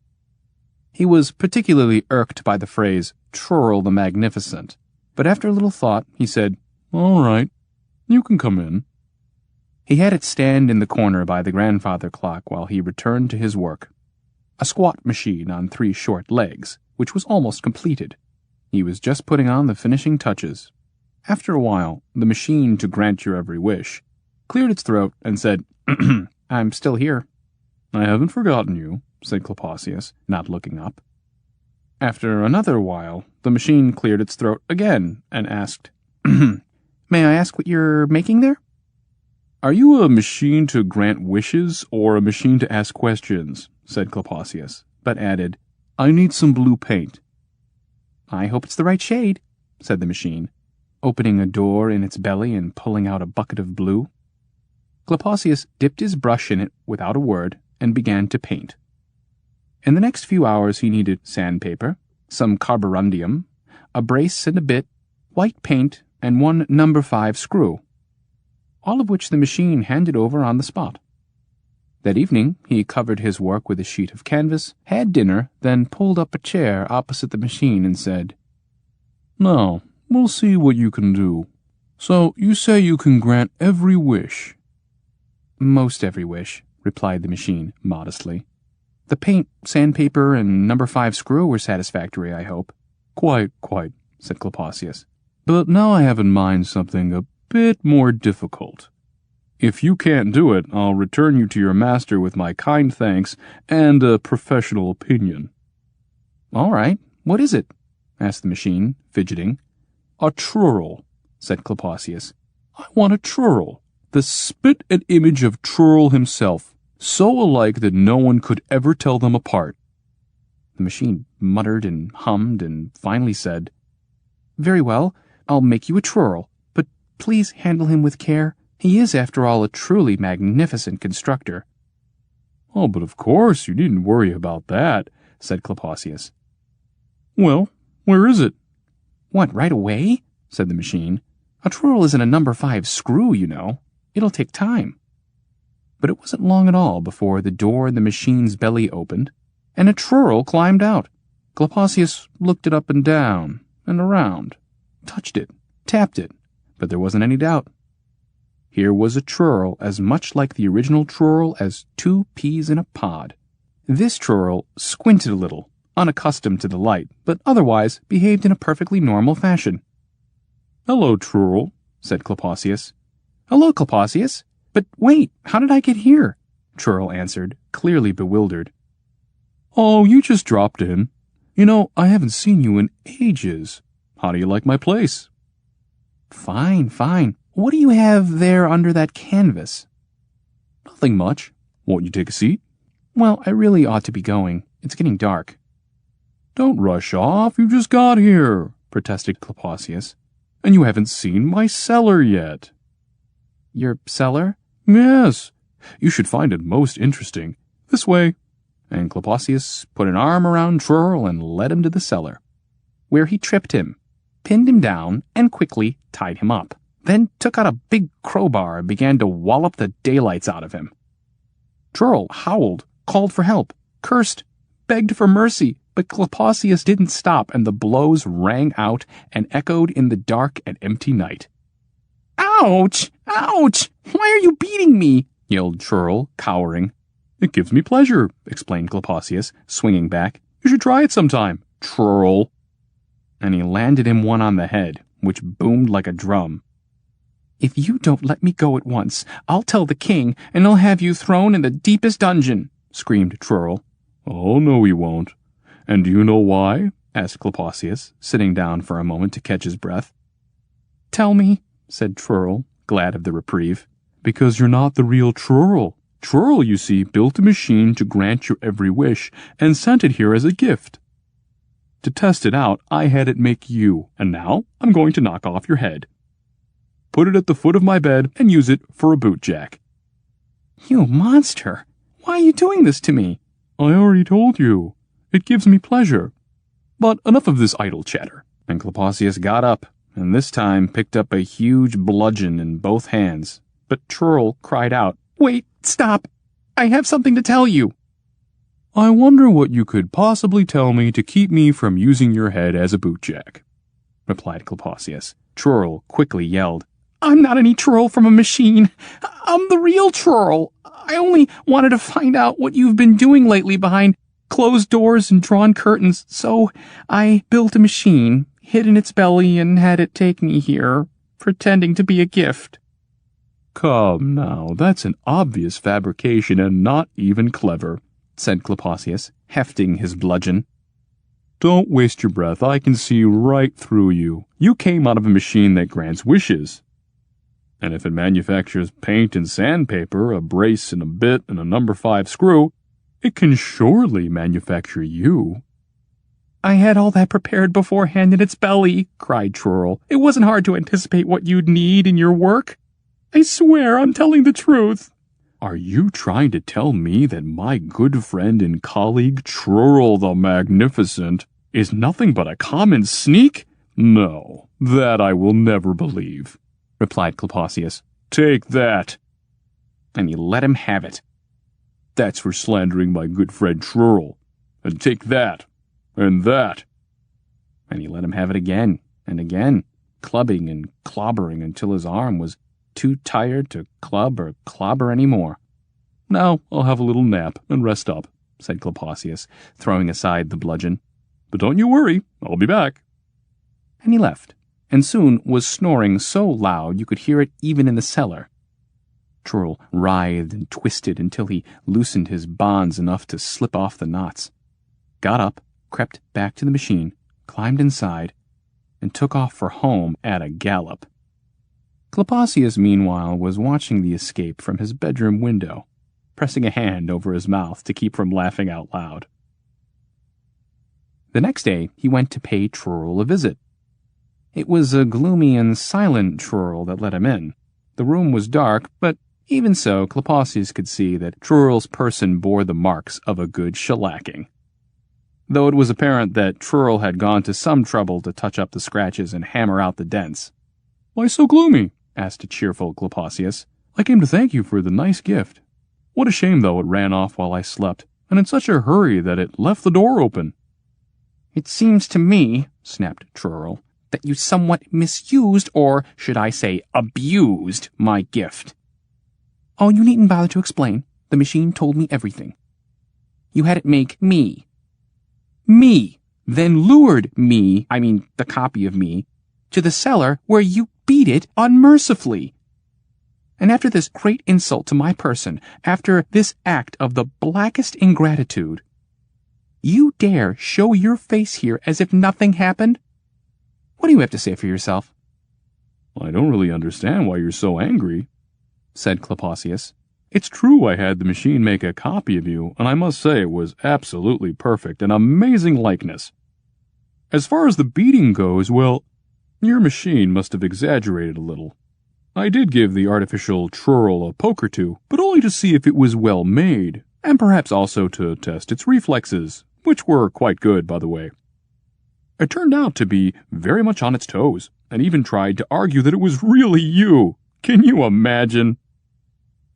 [SPEAKER 2] He was particularly irked by the phrase, Trurl the Magnificent, but after a little thought, he said, "All right, you can come in." He had it stand in the corner by the grandfather clock while he returned to his work. A squat machine on 3 short legs, which was almost completed. He was just putting on the finishing touches. After a while, the machine to grant your every wish cleared its throat and said, "I'm still here." "I haven't forgotten you," said Klapaucius, not looking up. After another while, the machine cleared its throat again and asked, "May I ask what you're making there?" "Are you a machine to grant wishes or a machine to ask questions?" said Klapaucius, but added, "I need some blue paint." "I hope it's the right shade," said the machine, opening a door in its belly and pulling out a bucket of blue. Klapaucius dipped his brush in it without a word and began to paint. In the next few hours he needed sandpaper, some carborundium, a brace and a bit, white paint, and 1 No. 5 screw, all of which the machine handed over on the spot. That evening he covered his work with a sheet of canvas, had dinner, then pulled up a chair opposite the machine and said, "Now, we'll see what you can do. So, you say you can grant every wish?" "Most every wish," replied the machine modestly. "The paint, sandpaper, and No. 5 screw were satisfactory, I hope." Quite, said Klapaucius. But now I have in mind something a bit more difficult. If you can't do it, I'll return you to your master with my kind thanks and a professional opinion.
[SPEAKER 1] All right, what is it? Asked the machine, fidgeting.
[SPEAKER 2] A Trurl, said Klapaucius. I want a Trurl, the spit and image of Trurl himself, so alike that no one could ever tell them apart.
[SPEAKER 1] The machine muttered and hummed and finally said, Very well, I'll make you a Trurl, but please handle him with care. He is, after all, a truly magnificent constructor.
[SPEAKER 2] Oh, but of course, you needn't worry about that, said Klapaucius. Well, where is it?
[SPEAKER 1] What, right away? Said the machine. A Trurl isn't a number 5 screw, you know. It'll take time. But it wasn't long at all before the door in the machine's belly opened, and a Trurl climbed out. Klapaucius looked it up and down and around, touched it, tapped it, but there wasn't any doubt. Here was a Trurl as much like the original Trurl as 2 peas in a pod. This Trurl squinted a little, unaccustomed to the light, but otherwise behaved in a perfectly normal fashion.
[SPEAKER 2] Hello, Trurl, said Klapaucius.
[SPEAKER 1] Hello, Klapaucius. But wait, how did I get here? Trurl answered, clearly bewildered.
[SPEAKER 2] Oh, you just dropped in. You know, I haven't seen you in ages. How do you like my place?
[SPEAKER 1] Fine. What do you have there under that canvas?
[SPEAKER 2] Nothing much. Won't you take a seat?
[SPEAKER 1] Well, I really ought to be going. It's getting dark.
[SPEAKER 2] Don't rush off. You just got here, protested Klapaucius. And you haven't seen my cellar yet.
[SPEAKER 1] Your cellar?
[SPEAKER 2] Yes. You should find it most interesting. This way.
[SPEAKER 1] And Klapaucius put an arm around Trurl and led him to the cellar, where he tripped him, pinned him down, and quickly tied him up. Then took out a big crowbar and began to wallop the daylights out of him. Trurl howled, called for help, cursed, begged for mercy, but Klapaucius didn't stop, and the blows rang out and echoed in the dark and empty night. Ouch! Ouch! Why are you beating me? Yelled Trurl, cowering.
[SPEAKER 2] It gives me pleasure, explained Klapaucius, swinging back. You should try it sometime, Trurl.
[SPEAKER 1] And he landed him one on the head, which boomed like a drum. If you don't let me go at once, I'll tell the king, and he'll have you thrown in the deepest dungeon, screamed Trurl.
[SPEAKER 2] Oh, no, he won't. And do you know why? Asked Klapaucius, sitting down for a moment to catch his breath.
[SPEAKER 1] Tell me, said Trurl, glad of the reprieve.
[SPEAKER 2] Because you're not the real Trurl. Trurl, you see, built a machine to grant your every wish and sent it here as a gift. To test it out, I had it make you, and now I'm going to knock off your head. Put it at the foot of my bed and use it for a bootjack.
[SPEAKER 1] You monster! Why are you doing this to me?
[SPEAKER 2] I already told you. It gives me pleasure. But enough of this idle chatter.
[SPEAKER 1] And Klapaucius got up, and this time picked up a huge bludgeon in both hands. But Trurl cried out, Wait, stop! I have something to tell you.
[SPEAKER 2] I wonder what you could possibly tell me to keep me from using your head as a bootjack, replied Klapaucius.
[SPEAKER 1] Trurl quickly yelled, I'm not any Trurl from a machine. I'm the real Trurl. I only wanted to find out what you've been doing lately behind closed doors and drawn curtains, so I built a machine, hid in its belly, and had it take me here, pretending to be a gift.
[SPEAKER 2] Come now, that's an obvious fabrication and not even clever, said Klapaucius, hefting his bludgeon. Don't waste your breath. I can see right through you. You came out of a machine that grants wishes. And if it manufactures paint and sandpaper, a brace and a bit and a number 5 screw, it can surely manufacture you.
[SPEAKER 1] I had all that prepared beforehand in its belly, cried Trurl. It wasn't hard to anticipate what you'd need in your work. I swear I'm telling the truth.
[SPEAKER 2] Are you trying to tell me that my good friend and colleague Trurl the Magnificent is nothing but a common sneak? No, that I will never believe, replied Klapaucius. Take that.
[SPEAKER 1] And he let him have it.
[SPEAKER 2] That's for slandering my good friend Trurl. And take that. And that.
[SPEAKER 1] And he let him have it again and again, clubbing and clobbering until his arm was too tired to club or clobber any more.
[SPEAKER 2] Now I'll have a little nap and rest up, said Klapaucius, throwing aside the bludgeon. But don't you worry, I'll be back.
[SPEAKER 1] and he left, and soon was snoring so loud you could hear it even in the cellar. Trurl writhed and twisted until he loosened his bonds enough to slip off the knots, got up, crept back to the machine, climbed inside, and took off for home at a gallop. Klapaucius, meanwhile, was watching the escape from his bedroom window, pressing a hand over his mouth to keep from laughing out loud. The next day, he went to pay Trurl a visit. It was a gloomy and silent Trurl that let him in. The room was dark, but even so, Klapaucius could see that Trurl's person bore the marks of a good shellacking. Though it was apparent that Trurl had gone to some trouble to touch up the scratches and hammer out the dents. "Why so gloomy?" asked a cheerful Klapaucius. "I came to thank you for the nice gift. What a shame, though, it ran off while I slept, and in such a hurry that it left the door open." "It seems to me," snapped Trurl, "that you somewhat misused, or should I say abused, my gift." "Oh, you needn't bother to explain. The machine told me everything. You had it make me, then lured me, the copy of me, to the cellar where you beat it unmercifully. And after this great insult to my person, after this act of the blackest ingratitude, you dare show your face here as if nothing happened? What do you have to say for yourself?" "I don't really understand why you're so angry," said Klapaucius. "It's true I had the machine make a copy of you, and I must say it was absolutely perfect, an amazing likeness. As far as the beating goes, well, your machine must have exaggerated a little. I did give the artificial Trurl a poke or two, but only to see if it was well made, and perhaps also to test its reflexes, which were quite good, by the way. It turned out to be very much on its toes, and even tried to argue that it was really you. Can you imagine?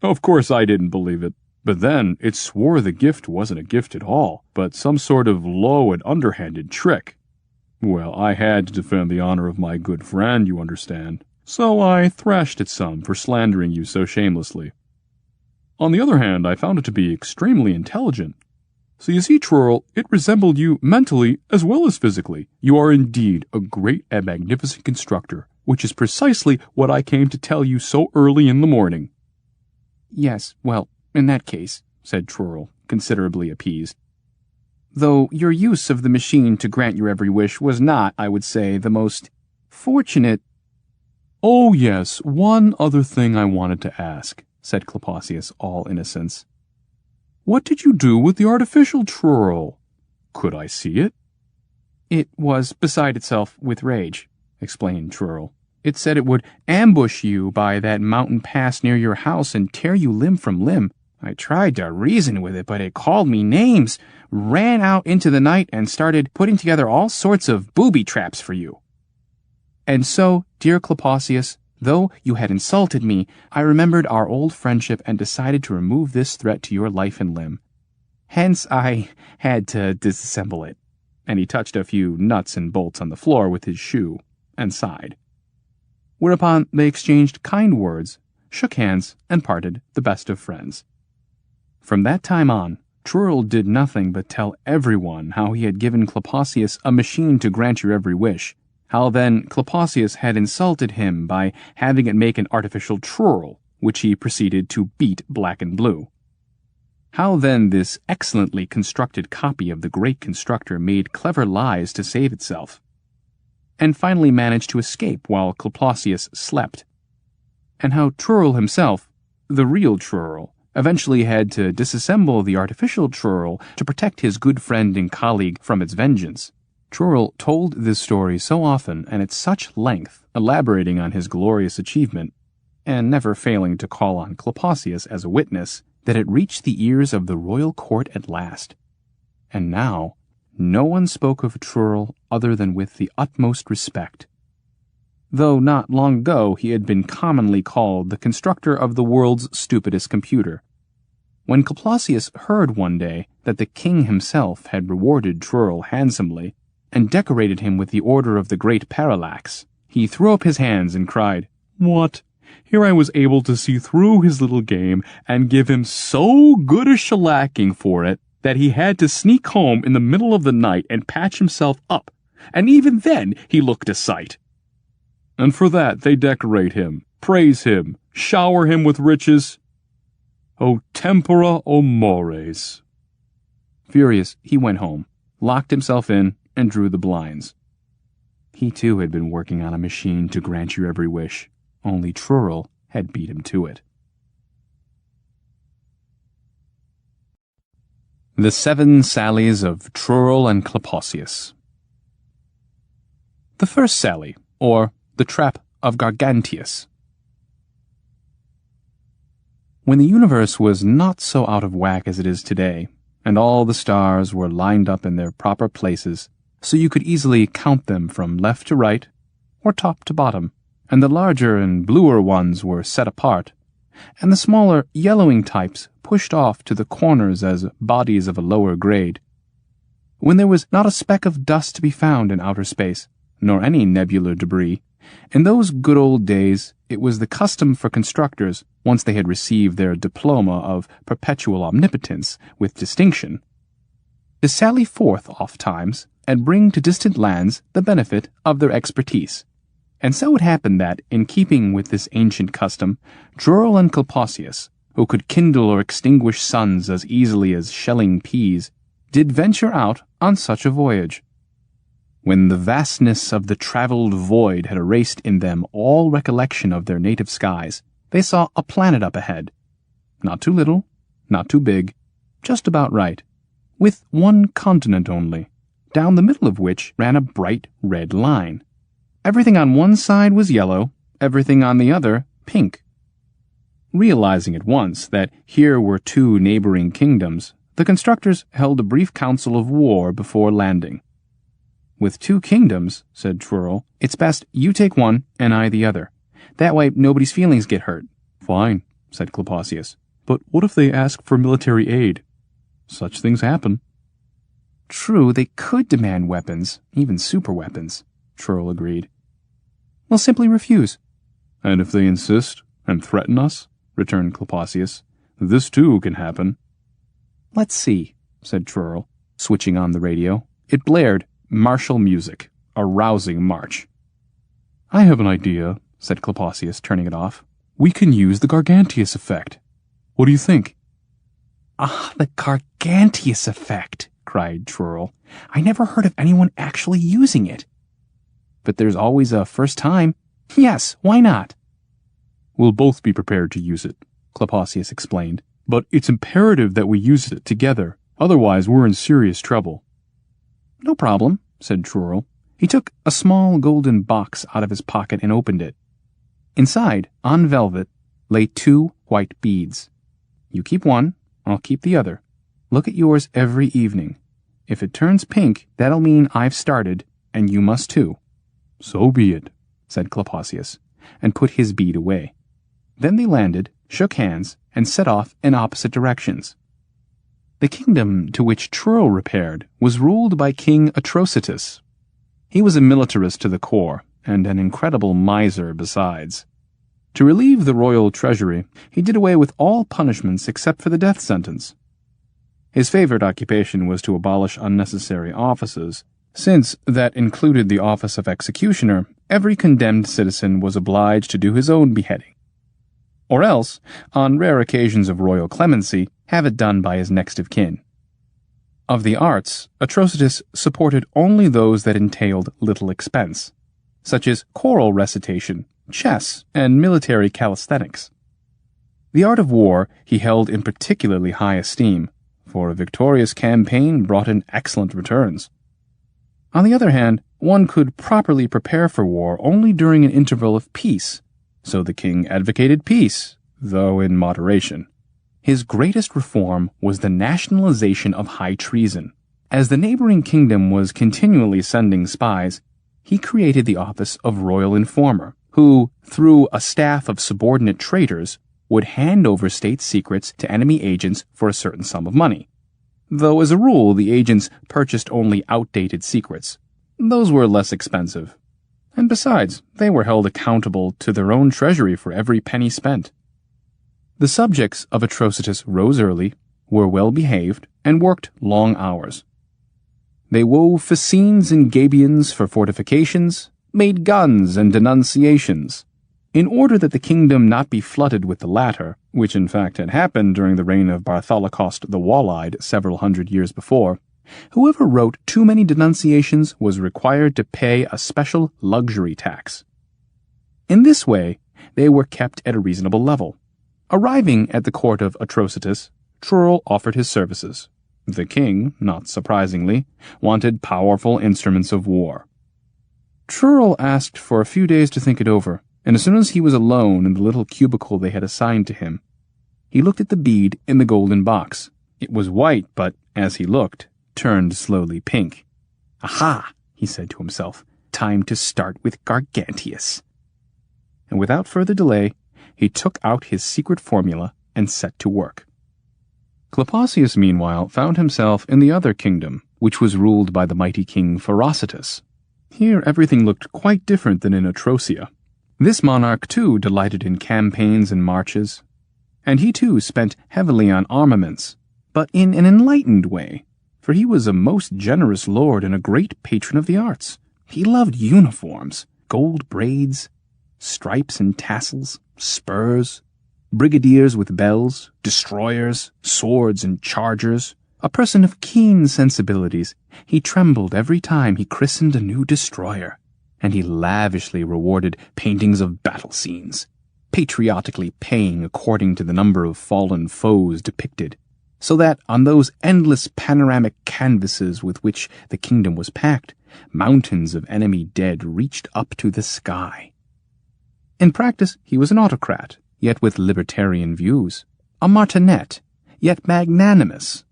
[SPEAKER 1] Of course I didn't believe it, but then it swore the gift wasn't a gift at all, but some sort of low and underhanded trick. Well, I had to defend the honor of my good friend, you understand, so I thrashed it some for slandering you so shamelessly. On the other hand, I found it to be extremely intelligent. So you see, Trurl, it resembled you mentally as well as physically. You are indeed a great and magnificent constructor, which is precisely what I came to tell you so early in the morning." "Yes, well, in that case," said Trurl, considerably appeased. "Though your use of the machine to grant your every wish was not, I would say, the most fortunate—" "Oh, yes, one other thing I wanted to ask," said Klapaucius, all innocence. "What did you do with the artificial Trurl? Could I see it?" "It was beside itself with rage," explained Trurl. "It said it would ambush you by that mountain pass near your house and tear you limb from limb. I tried to reason with it, but it called me names, ran out into the night, and started putting together all sorts of booby traps for you. And so, dear Klapaucius, though you had insulted me, I remembered our old friendship and decided to remove this threat to your life and limb. Hence I had to disassemble it." And he touched a few nuts and bolts on the floor with his shoe, and sighed. Whereupon they exchanged kind words, shook hands, and parted the best of friends. From that time on, Trurl did nothing but tell everyone how he had given Klapaucius a machine to grant your every wish, how then Klapaucius had insulted him by having it make an artificial Trurl, which he proceeded to beat black and blue. How then this excellently constructed copy of the great constructor made clever lies to save itself, and finally managed to escape while Klapaucius slept, and how Trurl himself, the real Trurl, eventually had to disassemble the artificial Trurl to protect his good friend and colleague from its vengeance. Trurl told this story so often and at such length, elaborating on his glorious achievement, and never failing to call on Klapaucius as a witness, that it reached the ears of the royal court at last. And now, no one spoke of Trurl other than with the utmost respect, though not long ago he had been commonly called the constructor of the world's stupidest computer. When Klapaucius heard one day that the king himself had rewarded Trurl handsomely, and decorated him with the Order of the Great Parallax, he threw up his hands and cried, "What? Here I was able to see through his little game and give him so good a shellacking for it that he had to sneak home in the middle of the night and patch himself up,
[SPEAKER 2] and even then he looked a sight. And for that they decorate him, praise him, shower him with riches. O tempora o mores.
[SPEAKER 1] Furious, he went home, locked himself in, and drew the blinds. He too had been working on a machine to grant your every wish, only Trurl had beat him to it. The 7 Sallies of Trurl and Klapaucius. The first sally, or the trap of Gargantius. When the universe was not so out of whack as it is today, and all the stars were lined up in their proper places, so you could easily count them from left to right, or top to bottom, and the larger and bluer ones were set apart, and the smaller yellowing types pushed off to the corners as bodies of a lower grade. When there was not a speck of dust to be found in outer space, nor any nebular debris, in those good old days it was the custom for constructors, once they had received their diploma of perpetual omnipotence with distinction, to sally forth oft-times and bring to distant lands the benefit of their expertise. And so it happened that, in keeping with this ancient custom, Trurl and Klapaucius, who could kindle or extinguish suns as easily as shelling peas, did venture out on such a voyage. When the vastness of the travelled void had erased in them all recollection of their native skies, they saw a planet up ahead. Not too little, not too big, just about right, with one continent only, down the middle of which ran a bright red line. Everything on one side was yellow, everything on the other pink. Realizing at once that here were 2 neighboring kingdoms, the constructors held a brief council of war before landing. With 2 kingdoms, said Trurl, it's best you take one and I the other. That way nobody's feelings get hurt.
[SPEAKER 2] Fine, said Klapaucius. But what if they ask for military aid? Such things happen.
[SPEAKER 1] True, they could demand weapons, even super weapons, Trurl agreed. We'll simply refuse.
[SPEAKER 2] And if they insist and threaten us, returned Klapaucius, this too can happen.
[SPEAKER 1] Let's see, said Trurl, switching on the radio. It blared martial music, a rousing march.
[SPEAKER 2] I have an idea, said Klapaucius, turning it off. We can use the Gargantius effect. What do you think?
[SPEAKER 1] Ah, the Gargantius effect, cried Trurl. I never heard of anyone actually using it. But there's always a first time. Yes, why not?
[SPEAKER 2] We'll both be prepared to use it, Klapaucius explained. But it's imperative that we use it together, otherwise we're in serious trouble.
[SPEAKER 1] No problem, said Trurl. He took a small golden box out of his pocket and opened it. Inside, on velvet, lay 2 white beads. You keep one, I'll keep the other. Look at yours every evening. If it turns pink, that'll mean I've started, and you must too.
[SPEAKER 2] So be it,
[SPEAKER 1] said Klapaucius, and put his bead away. Then they landed, shook hands, and set off in opposite directions. The kingdom to which Trurl repaired was ruled by King Atrocitus. He was a militarist to the core, and an incredible miser besides. To relieve the royal treasury, he did away with all punishments except for the death sentence. His favorite occupation was to abolish unnecessary offices. Since that included the office of executioner, every condemned citizen was obliged to do his own beheading. Or else, on rare occasions of royal clemency, have it done by his next of kin. Of the arts, Atrocitus supported only those that entailed little expense, such as choral recitation, chess, and military calisthenics. The art of war he held in particularly high esteem, for a victorious campaign brought in excellent returns. On the other hand, one could properly prepare for war only during an interval of peace, so the king advocated peace, though in moderation. His greatest reform was the nationalization of high treason. As the neighboring kingdom was continually sending spies, he created the office of royal informer, who, through a staff of subordinate traitors, would hand over state secrets to enemy agents for a certain sum of money. Though as a rule the agents purchased only outdated secrets. Those were less expensive. And besides, they were held accountable to their own treasury for every penny spent. The subjects of Atrocitus rose early, were well behaved, and worked long hours. They wove fascines and gabions for fortifications, made guns and denunciations. In order that the kingdom not be flooded with the latter, which in fact had happened during the reign of Bartholomew the Wall-Eyed several hundred years before, whoever wrote too many denunciations was required to pay a special luxury tax. In this way, they were kept at a reasonable level. Arriving at the court of Atrocitus, Trurl offered his services. The king, not surprisingly, wanted powerful instruments of war. Trurl asked for a few days to think it over, and as soon as he was alone in the little cubicle they had assigned to him, he looked at the bead in the golden box. It was white, but, as he looked, turned slowly pink. "Aha!" he said to himself. "Time to start with Gargantius." And without further delay, he took out his secret formula and set to work. Klapaucius, meanwhile, found himself in the other kingdom, which was ruled by the mighty king Ferocitus. Here everything looked quite different than in Atrocia. This monarch, too, delighted in campaigns and marches, and he, too, spent heavily on armaments, but in an enlightened way, for he was a most generous lord and a great patron of the arts. He loved uniforms, gold braids, stripes and tassels, spurs, brigadiers with bells, destroyers, swords and chargers. A person of keen sensibilities, he trembled every time he christened a new destroyer, and he lavishly rewarded paintings of battle scenes, patriotically paying according to the number of fallen foes depicted, so that on those endless panoramic canvases with which the kingdom was packed, mountains of enemy dead reached up to the sky. In practice, he was an autocrat, yet with libertarian views, a martinet, yet magnanimous.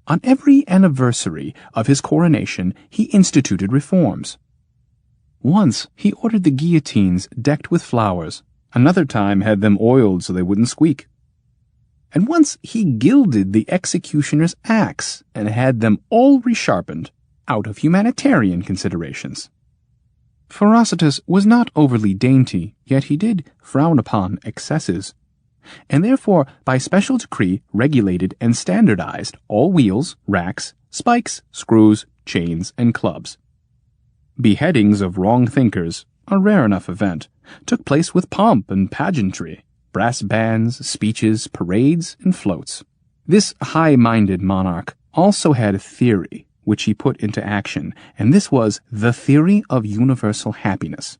[SPEAKER 1] On every anniversary of his coronation, he instituted reforms. Once he ordered the guillotines decked with flowers, another time had them oiled so they wouldn't squeak. And once he gilded the executioner's axe and had them all resharpened out of humanitarian considerations. Ferocitus was not overly dainty, yet he did frown upon excesses, and therefore by special decree regulated and standardized all wheels, racks, spikes, screws, chains, and clubs. Beheadings of wrong thinkers, a rare enough event, took place with pomp and pageantry, brass bands, speeches, parades, and floats. This high-minded monarch also had a theory, which he put into action, and this was the theory of universal happiness.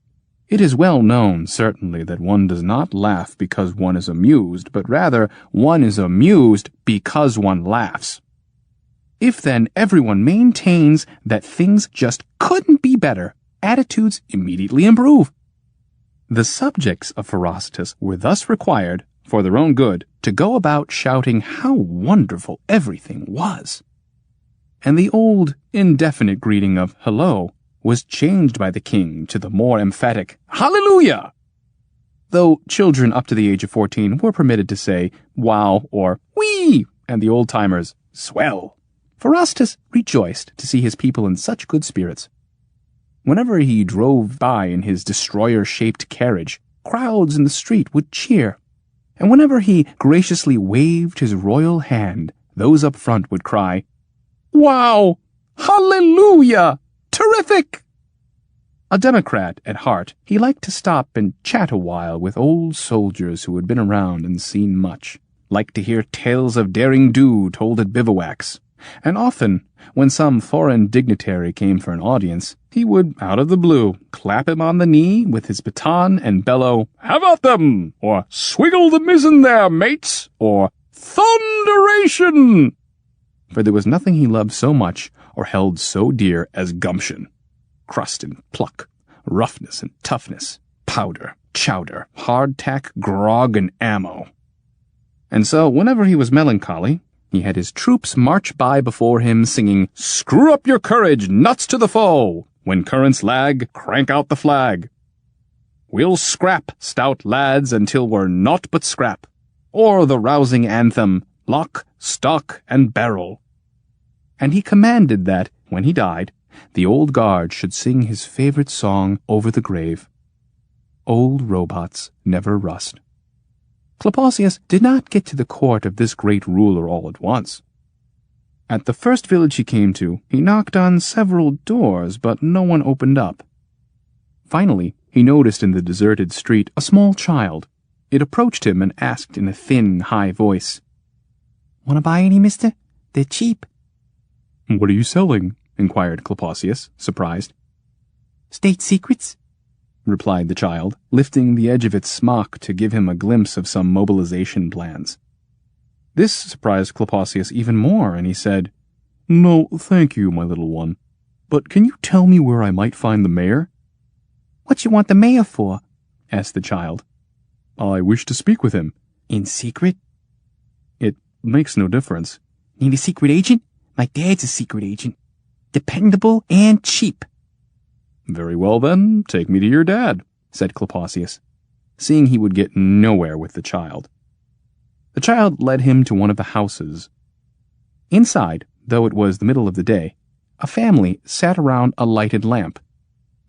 [SPEAKER 1] It is well known, certainly, that one does not laugh because one is amused, but rather one is amused because one laughs. If then everyone maintains that things just couldn't be better, attitudes immediately improve. The subjects of Ferocitus were thus required, for their own good, to go about shouting how wonderful everything was. And the old, indefinite greeting of hello was changed by the king to the more emphatic hallelujah, though children up to the age of 14 were permitted to say wow or wee, and the old-timers swell. Ferocitus rejoiced to see his people in such good spirits. Whenever he drove by in his destroyer-shaped carriage, crowds in the street would cheer, and whenever he graciously waved his royal hand, those up front would cry, "Wow! Hallelujah! Terrific!" A Democrat at heart, he liked to stop and chat a while with old soldiers who had been around and seen much, liked to hear tales of daring do told at bivouacs, and often, when some foreign dignitary came for an audience, he would, out of the blue, clap him on the knee with his baton and bellow, "Have at them!" or "Swiggle the mizzen there, mates!" or "Thunderation!" For there was nothing he loved so much or held so dear as gumption, crust and pluck, roughness and toughness, powder, chowder, hardtack, grog, and ammo. And so, whenever he was melancholy, he had his troops march by before him singing, "Screw up your courage, nuts to the foe! When currents lag, crank out the flag. We'll scrap, stout lads, until we're naught but scrap." Or the rousing anthem, "Lock, stock, and barrel." And he commanded that, when he died, the old guard should sing his favorite song over the grave. Old robots never rust. Klapaucius did not get to the court of this great ruler all at once. At the first village he came to, he knocked on several doors, but no one opened up. Finally, he noticed in the deserted street a small child. It approached him and asked in a thin, high voice, "Want to buy any, mister? They're cheap."
[SPEAKER 2] "What are you selling?" inquired Klapaucius, surprised.
[SPEAKER 1] "State secrets," replied the child, lifting the edge of its smock to give him a glimpse of some mobilization plans. This surprised Klapaucius even more, and he said,
[SPEAKER 2] "No, thank you, my little one. But can you tell me where I might find the mayor?"
[SPEAKER 1] "What you want the mayor for?" asked the child.
[SPEAKER 2] "I wish to speak with him."
[SPEAKER 1] "In secret?"
[SPEAKER 2] "It makes no difference."
[SPEAKER 1] "Need a secret agent? My dad's a secret agent. Dependable and cheap."
[SPEAKER 2] "Very well, then, take me to your dad," said Klapaucius, seeing he would get nowhere with the child.
[SPEAKER 1] The child led him to one of the houses. Inside, though it was the middle of the day, a family sat around a lighted lamp.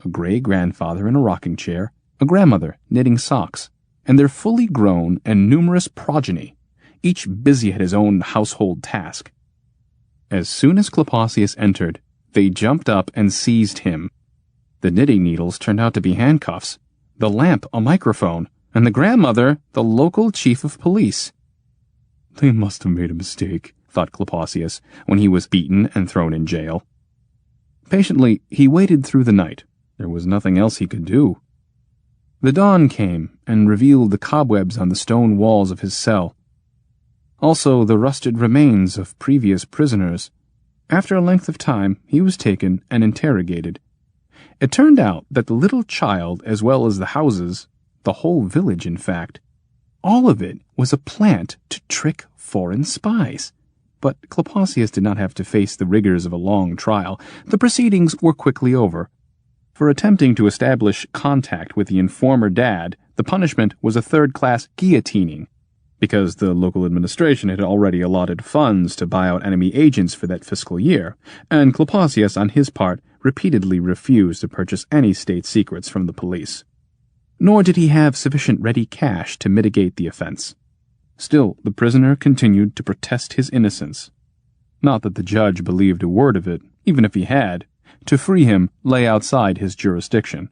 [SPEAKER 1] A gray grandfather in a rocking chair, a grandmother knitting socks, and their fully grown and numerous progeny, each busy at his own household task. As soon as Klapaucius entered, they jumped up and seized him. The knitting needles turned out to be handcuffs, the lamp a microphone, and the grandmother the local chief of police.
[SPEAKER 2] "They must have made a mistake," thought Klapaucius, when he was beaten and thrown in jail.
[SPEAKER 1] Patiently, he waited through the night. There was nothing else he could do. The dawn came and revealed the cobwebs on the stone walls of his cell. Also the rusted remains of previous prisoners. After a length of time, he was taken and interrogated. It turned out that the little child, as well as the houses, the whole village in fact, all of it was a plant to trick foreign spies. But Klapaucius did not have to face the rigors of a long trial. The proceedings were quickly over. For attempting to establish contact with the informer dad, the punishment was a third-class guillotining, because the local administration had already allotted funds to buy out enemy agents for that fiscal year, and Klapaucius, on his part, repeatedly refused to purchase any state secrets from the police. Nor did he have sufficient ready cash to mitigate the offense. Still, the prisoner continued to protest his innocence. Not that the judge believed a word of it, even if he had. To free him lay outside his jurisdiction.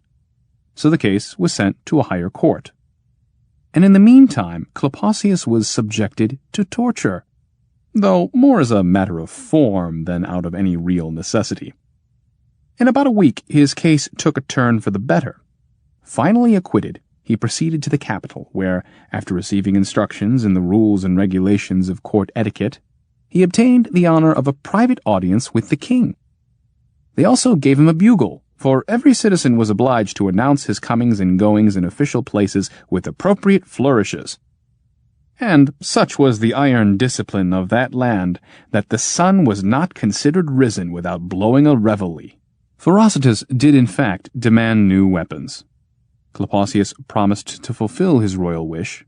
[SPEAKER 1] So the case was sent to a higher court. And in the meantime, Klapaucius was subjected to torture, though more as a matter of form than out of any real necessity. In about a week, his case took a turn for the better. Finally acquitted, he proceeded to the capital, where, after receiving instructions in the rules and regulations of court etiquette, he obtained the honor of a private audience with the king. They also gave him a bugle, for every citizen was obliged to announce his comings and goings in official places with appropriate flourishes. And such was the iron discipline of that land that the sun was not considered risen without blowing a reveille. Ferocitus did in fact demand new weapons. Klapaucius promised to fulfill his royal wish.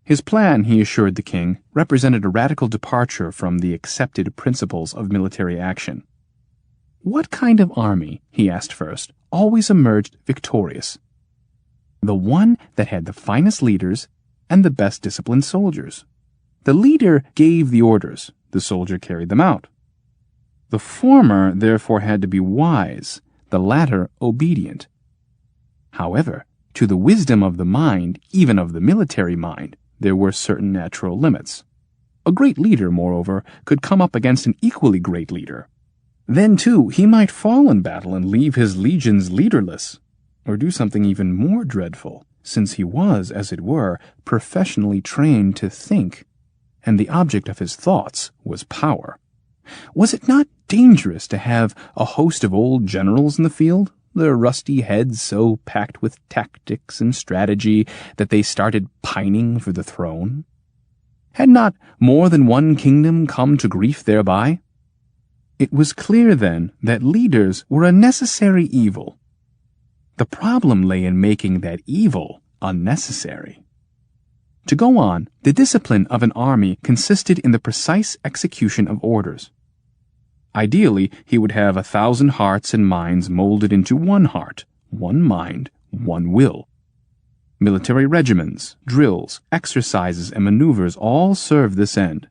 [SPEAKER 1] His plan, he assured the king, represented a radical departure from the accepted principles of military action. What kind of army, he asked first, always emerged victorious? The one that had the finest leaders and the best disciplined soldiers. The leader gave the orders, the soldier carried them out. The former therefore had to be wise, the latter obedient. However, to the wisdom of the mind, even of the military mind, there were certain natural limits. A great leader, moreover, could come up against an equally great leader. Then, too, he might fall in battle and leave his legions leaderless, or do something even more dreadful, since he was, as it were, professionally trained to think, and the object of his thoughts was power. Was it not dangerous to have a host of old generals in the field, their rusty heads so packed with tactics and strategy that they started pining for the throne? Had not more than one kingdom come to grief thereby? It was clear, then, that leaders were a necessary evil. The problem lay in making that evil unnecessary. To go on, the discipline of an army consisted in the precise execution of orders. Ideally, he would have 1,000 hearts and minds molded into one heart, one mind, one will. Military regiments, drills, exercises, and maneuvers all serve this end.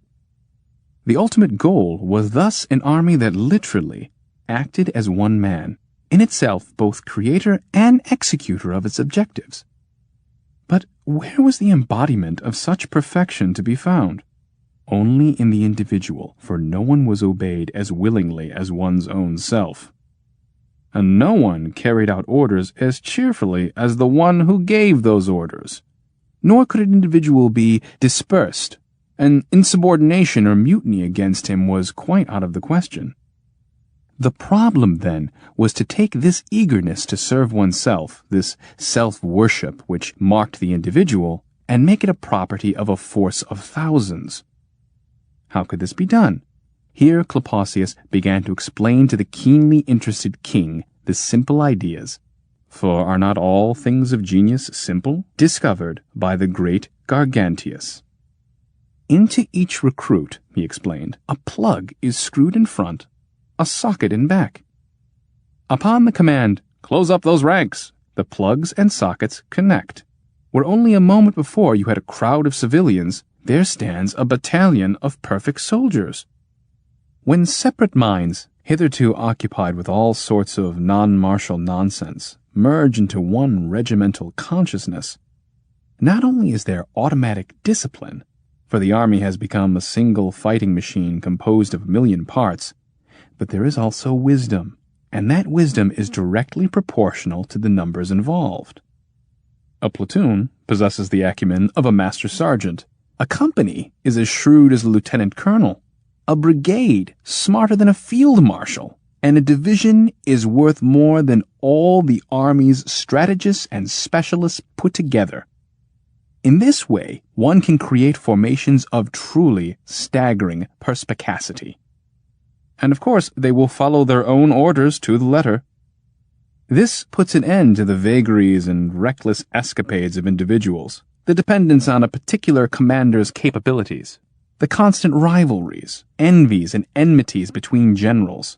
[SPEAKER 1] The ultimate goal was thus an army that literally acted as one man, in itself both creator and executor of its objectives. But where was the embodiment of such perfection to be found? Only in the individual, for no one was obeyed as willingly as one's own self. And no one carried out orders as cheerfully as the one who gave those orders. Nor could an individual be dispersed, and insubordination or mutiny against him was quite out of the question. The problem, then, was to take this eagerness to serve oneself, this self-worship which marked the individual, and make it a property of a force of thousands. How could this be done? Here Klapaucius began to explain to the keenly interested king the simple ideas, for are not all things of genius simple, discovered by the great Gargantius. Into each recruit, he explained, a plug is screwed in front, a socket in back. Upon the command, "Close up those ranks," the plugs and sockets connect. Where only a moment before you had a crowd of civilians, there stands a battalion of perfect soldiers. When separate minds, hitherto occupied with all sorts of non-martial nonsense, merge into one regimental consciousness, not only is there automatic discipline, for the army has become a single fighting machine composed of a million parts, but there is also wisdom, and that wisdom is directly proportional to the numbers involved. A platoon possesses the acumen of a master sergeant. A company is as shrewd as a lieutenant colonel. A brigade smarter than a field marshal. And a division is worth more than all the army's strategists and specialists put together. In this way, one can create formations of truly staggering perspicacity. And of course, they will follow their own orders to the letter. This puts an end to the vagaries and reckless escapades of individuals, the dependence on a particular commander's capabilities, the constant rivalries, envies, and enmities between generals.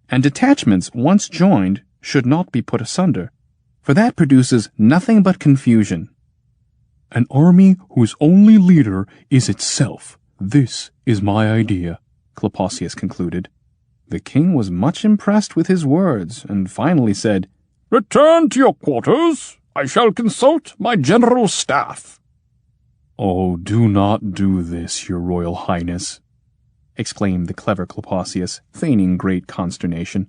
[SPEAKER 1] And detachments once joined should not be put asunder, for that produces nothing but confusion.
[SPEAKER 3] An army whose only leader is itself. This is my idea,
[SPEAKER 1] Klapaucius concluded. The king was much impressed with his words, and finally said,
[SPEAKER 3] "Return to your quarters. I shall consult my general staff."
[SPEAKER 2] "Oh, do not do this, your royal highness," exclaimed the clever Klapaucius, feigning great consternation.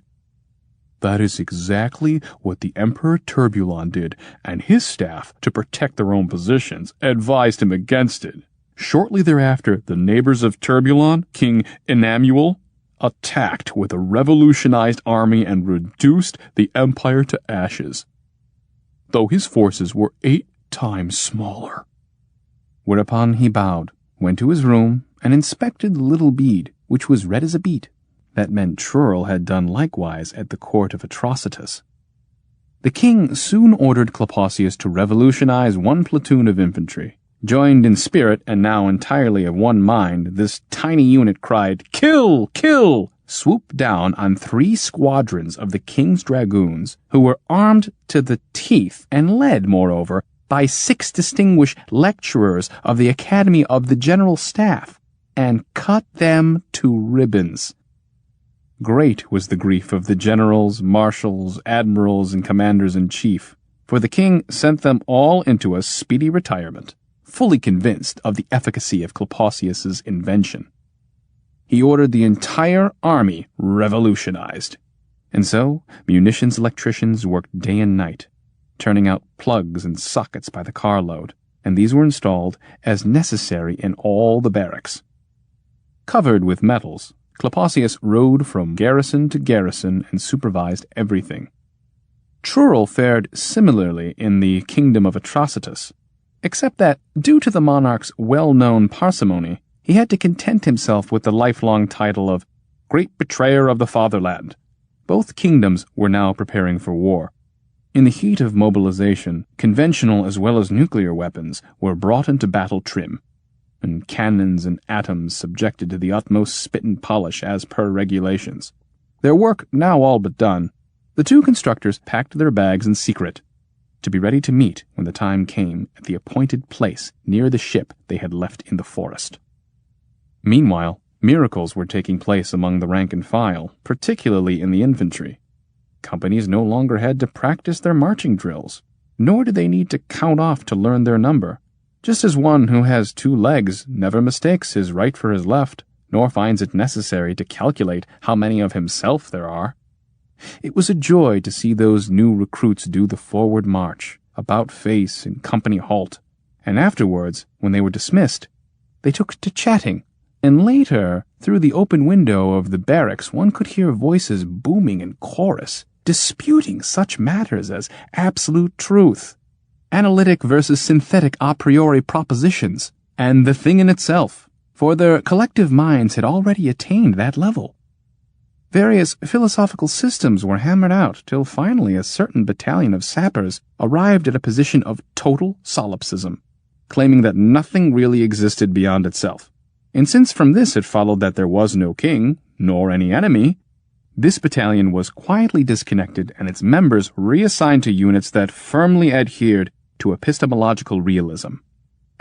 [SPEAKER 2] "That is exactly what the Emperor Turbulon did, and his staff, to protect their own positions, advised him against it. Shortly thereafter, the neighbors of Turbulon, King Enamuel, attacked with a revolutionized army and reduced the empire to ashes, though his forces were 8 times smaller."
[SPEAKER 1] Whereupon he bowed, went to his room, and inspected the little bead, which was red as a beet. That meant Trurl had done likewise at the court of Atrocitus. The king soon ordered Klapaucius to revolutionize one platoon of infantry. Joined in spirit and now entirely of one mind, this tiny unit cried, "Kill! Kill!" swooped down on 3 squadrons of the king's dragoons, who were armed to the teeth and led, moreover, by 6 distinguished lecturers of the Academy of the General Staff, and cut them to ribbons. Great was the grief of the generals, marshals, admirals, and commanders-in-chief, for the king sent them all into a speedy retirement, fully convinced of the efficacy of Klapaucius's invention. He ordered the entire army revolutionized. And so, munitions electricians worked day and night, turning out plugs and sockets by the carload, and these were installed as necessary in all the barracks. Covered with medals, Klapaucius rode from garrison to garrison and supervised everything. Trurl fared similarly in the kingdom of Atrocitus, except that, due to the monarch's well-known parsimony, he had to content himself with the lifelong title of Great Betrayer of the Fatherland. Both kingdoms were now preparing for war. In the heat of mobilization, conventional as well as nuclear weapons were brought into battle trim, and cannons and atoms subjected to the utmost spit and polish as per regulations. Their work now all but done, the 2 constructors packed their bags in secret, to be ready to meet when the time came at the appointed place near the ship they had left in the forest. Meanwhile, Miracles were taking place among the rank and file, particularly in the infantry. Companies no longer had to practice their marching drills, nor did they need to count off to learn their number, just as one who has 2 legs never mistakes his right for his left, nor finds it necessary to calculate how many of himself there are. It was a joy to see those new recruits do the forward march, about face and company halt, and afterwards, when they were dismissed, they took to chatting, and later, through the open window of the barracks, one could hear voices booming in chorus, disputing such matters as absolute truth, analytic versus synthetic a priori propositions, and the thing in itself, for their collective minds had already attained that level. Various philosophical systems were hammered out till finally a certain battalion of sappers arrived at a position of total solipsism, claiming that nothing really existed beyond itself. And since from this it followed that there was no king, nor any enemy, this battalion was quietly disconnected and its members reassigned to units that firmly adhered to epistemological realism.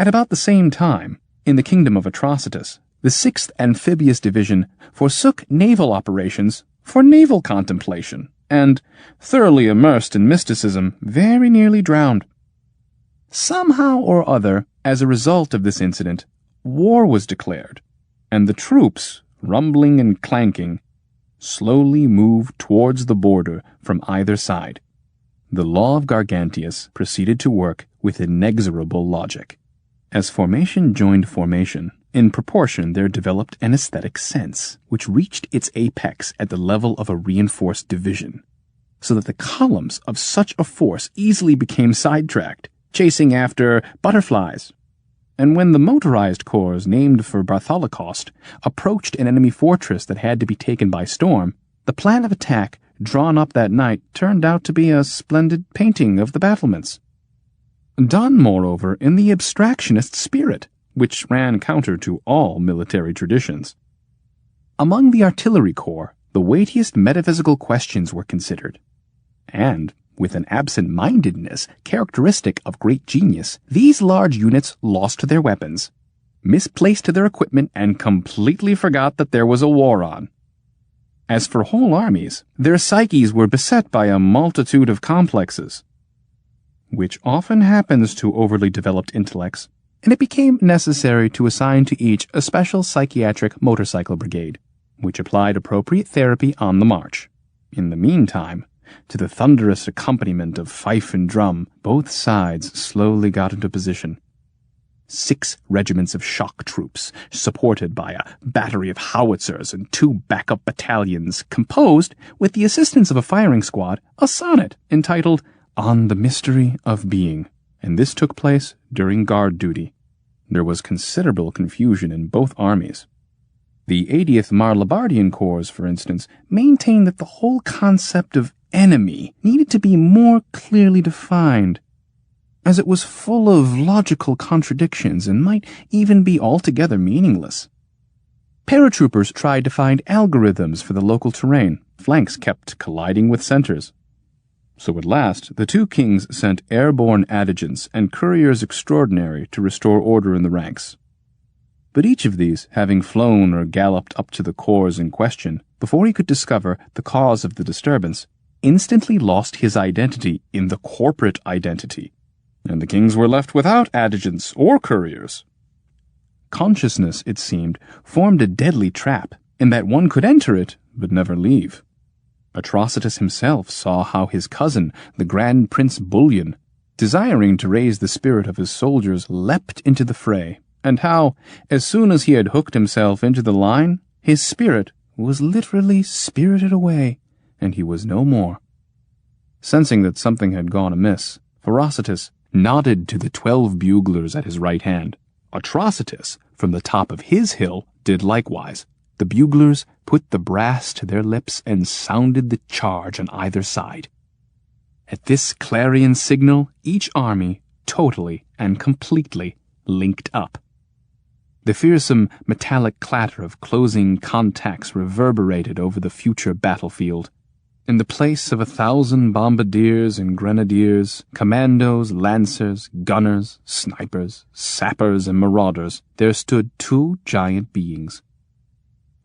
[SPEAKER 1] At about the same time, in the kingdom of Atrocitus, the 6th Amphibious Division forsook naval operations for naval contemplation, and, thoroughly immersed in mysticism, very nearly drowned. Somehow or other, as a result of this incident, war was declared, and the troops, rumbling and clanking, slowly moved towards the border from either side. The law of Gargantius proceeded to work with inexorable logic. As formation joined formation, in proportion there developed an aesthetic sense, which reached its apex at the level of a reinforced division, so that the columns of such a force easily became sidetracked, chasing after butterflies. And when the motorized corps named for Bartholocost approached an enemy fortress that had to be taken by storm, the plan of attack drawn up that night turned out to be a splendid painting of the battlements. Done, moreover, in the abstractionist spirit, which ran counter to all military traditions. Among the artillery corps, the weightiest metaphysical questions were considered, and, with an absent-mindedness characteristic of great genius, these large units lost their weapons, misplaced their equipment, and completely forgot that there was a war on. As for whole armies, their psyches were beset by a multitude of complexes, which often happens to overly developed intellects, and it became necessary to assign to each a special psychiatric motorcycle brigade, which applied appropriate therapy on the march. In the meantime, to the thunderous accompaniment of fife and drum, both sides slowly got into position. 6 regiments of shock troops, supported by a battery of howitzers and 2 backup battalions, composed, with the assistance of a firing squad, a sonnet entitled On the Mystery of Being, and this took place during guard duty. There was considerable confusion in both armies. The 80th Marlabardian Corps, for instance, maintained that the whole concept of enemy needed to be more clearly defined, as it was full of logical contradictions and might even be altogether meaningless. Paratroopers tried to find algorithms for the local terrain. Flanks kept colliding with centers. So at last, the 2 kings sent airborne adjutants and couriers extraordinary to restore order in the ranks. But each of these, having flown or galloped up to the corps in question, before he could discover the cause of the disturbance, instantly lost his identity in the corporate identity, and the kings were left without adjutants or couriers. Consciousness, it seemed, formed a deadly trap, in that one could enter it, but never leave. Atrocitus himself saw how his cousin, the Grand Prince Bullion, desiring to raise the spirit of his soldiers, leapt into the fray, and how, as soon as he had hooked himself into the line, his spirit was literally spirited away, and he was no more. Sensing that something had gone amiss, Ferocitus nodded to the 12 buglers at his right hand. Atrocitus, from the top of his hill, did likewise. The buglers put the brass to their lips and sounded the charge on either side. At this clarion signal, each army totally and completely linked up. The fearsome metallic clatter of closing contacts reverberated over the future battlefield. In the place of 1,000 bombardiers and grenadiers, commandos, lancers, gunners, snipers, sappers, and marauders, there stood 2 giant beings.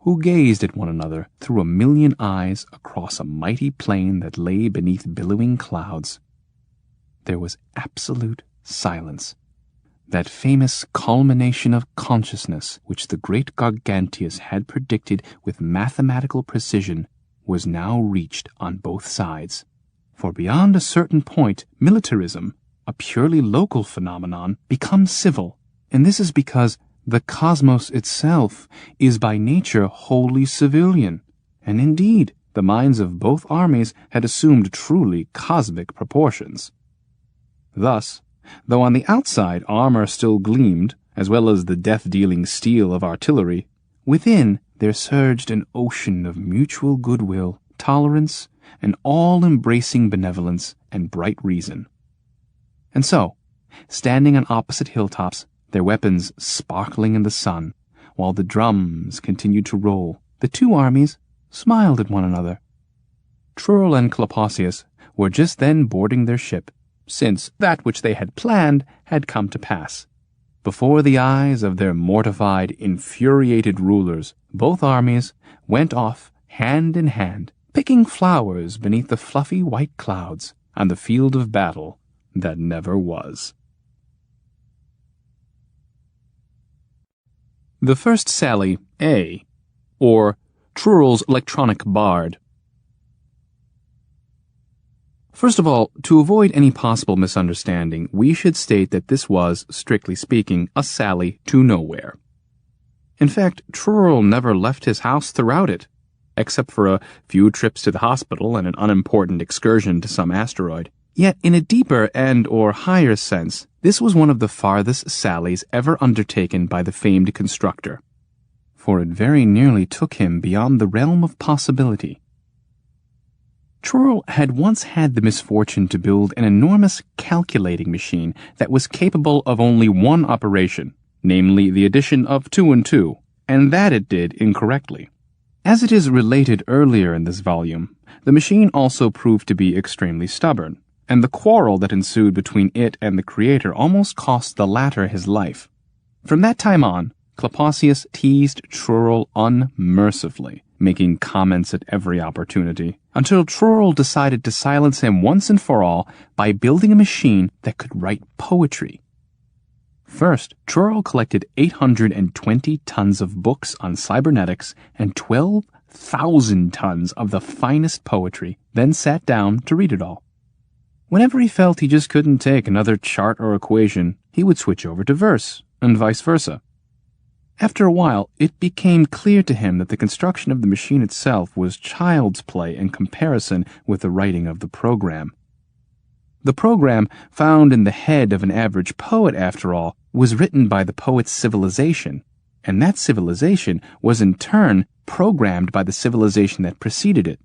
[SPEAKER 1] who gazed at one another through a million eyes across a mighty plain that lay beneath billowing clouds. There was absolute silence. That famous culmination of consciousness which the great Gargantius had predicted with mathematical precision was now reached on both sides. For beyond a certain point, militarism, a purely local phenomenon, becomes civil, and this is because the cosmos itself is by nature wholly civilian, and indeed the minds of both armies had assumed truly cosmic proportions. Thus, though on the outside armor still gleamed, as well as the death-dealing steel of artillery, within there surged an ocean of mutual goodwill, tolerance, and all-embracing benevolence and bright reason. And so, standing on opposite hilltops, their weapons sparkling in the sun, while the drums continued to roll, the two armies smiled at one another. Trurl and Klapaucius were just then boarding their ship, since that which they had planned had come to pass. Before the eyes of their mortified, infuriated rulers, both armies went off hand in hand, picking flowers beneath the fluffy white clouds on the field of battle that never was. The first sally, A, or Trurl's electronic bard. First of all, to avoid any possible misunderstanding, we should state that this was, strictly speaking, a sally to nowhere. In fact, Trurl never left his house throughout it, except for a few trips to the hospital and an unimportant excursion to some asteroid. Yet, in a deeper and/or higher sense, this was one of the farthest sallies ever undertaken by the famed constructor, for it very nearly took him beyond the realm of possibility. Trurl had once had the misfortune to build an enormous calculating machine that was capable of only one operation, namely the addition of 2 and 2, and that it did incorrectly. As it is related earlier in this volume, the machine also proved to be extremely stubborn, and the quarrel that ensued between it and the creator almost cost the latter his life. From that time on, Klapaucius teased Trurl unmercifully, making comments at every opportunity, until Trurl decided to silence him once and for all by building a machine that could write poetry. First, Trurl collected 820 tons of books on cybernetics and 12,000 tons of the finest poetry, then sat down to read it all. Whenever he felt he just couldn't take another chart or equation, he would switch over to verse, and vice versa. After a while, it became clear to him that the construction of the machine itself was child's play in comparison with the writing of the program. The program, found in the head of an average poet, after all, was written by the poet's civilization, and that civilization was in turn programmed by the civilization that preceded it,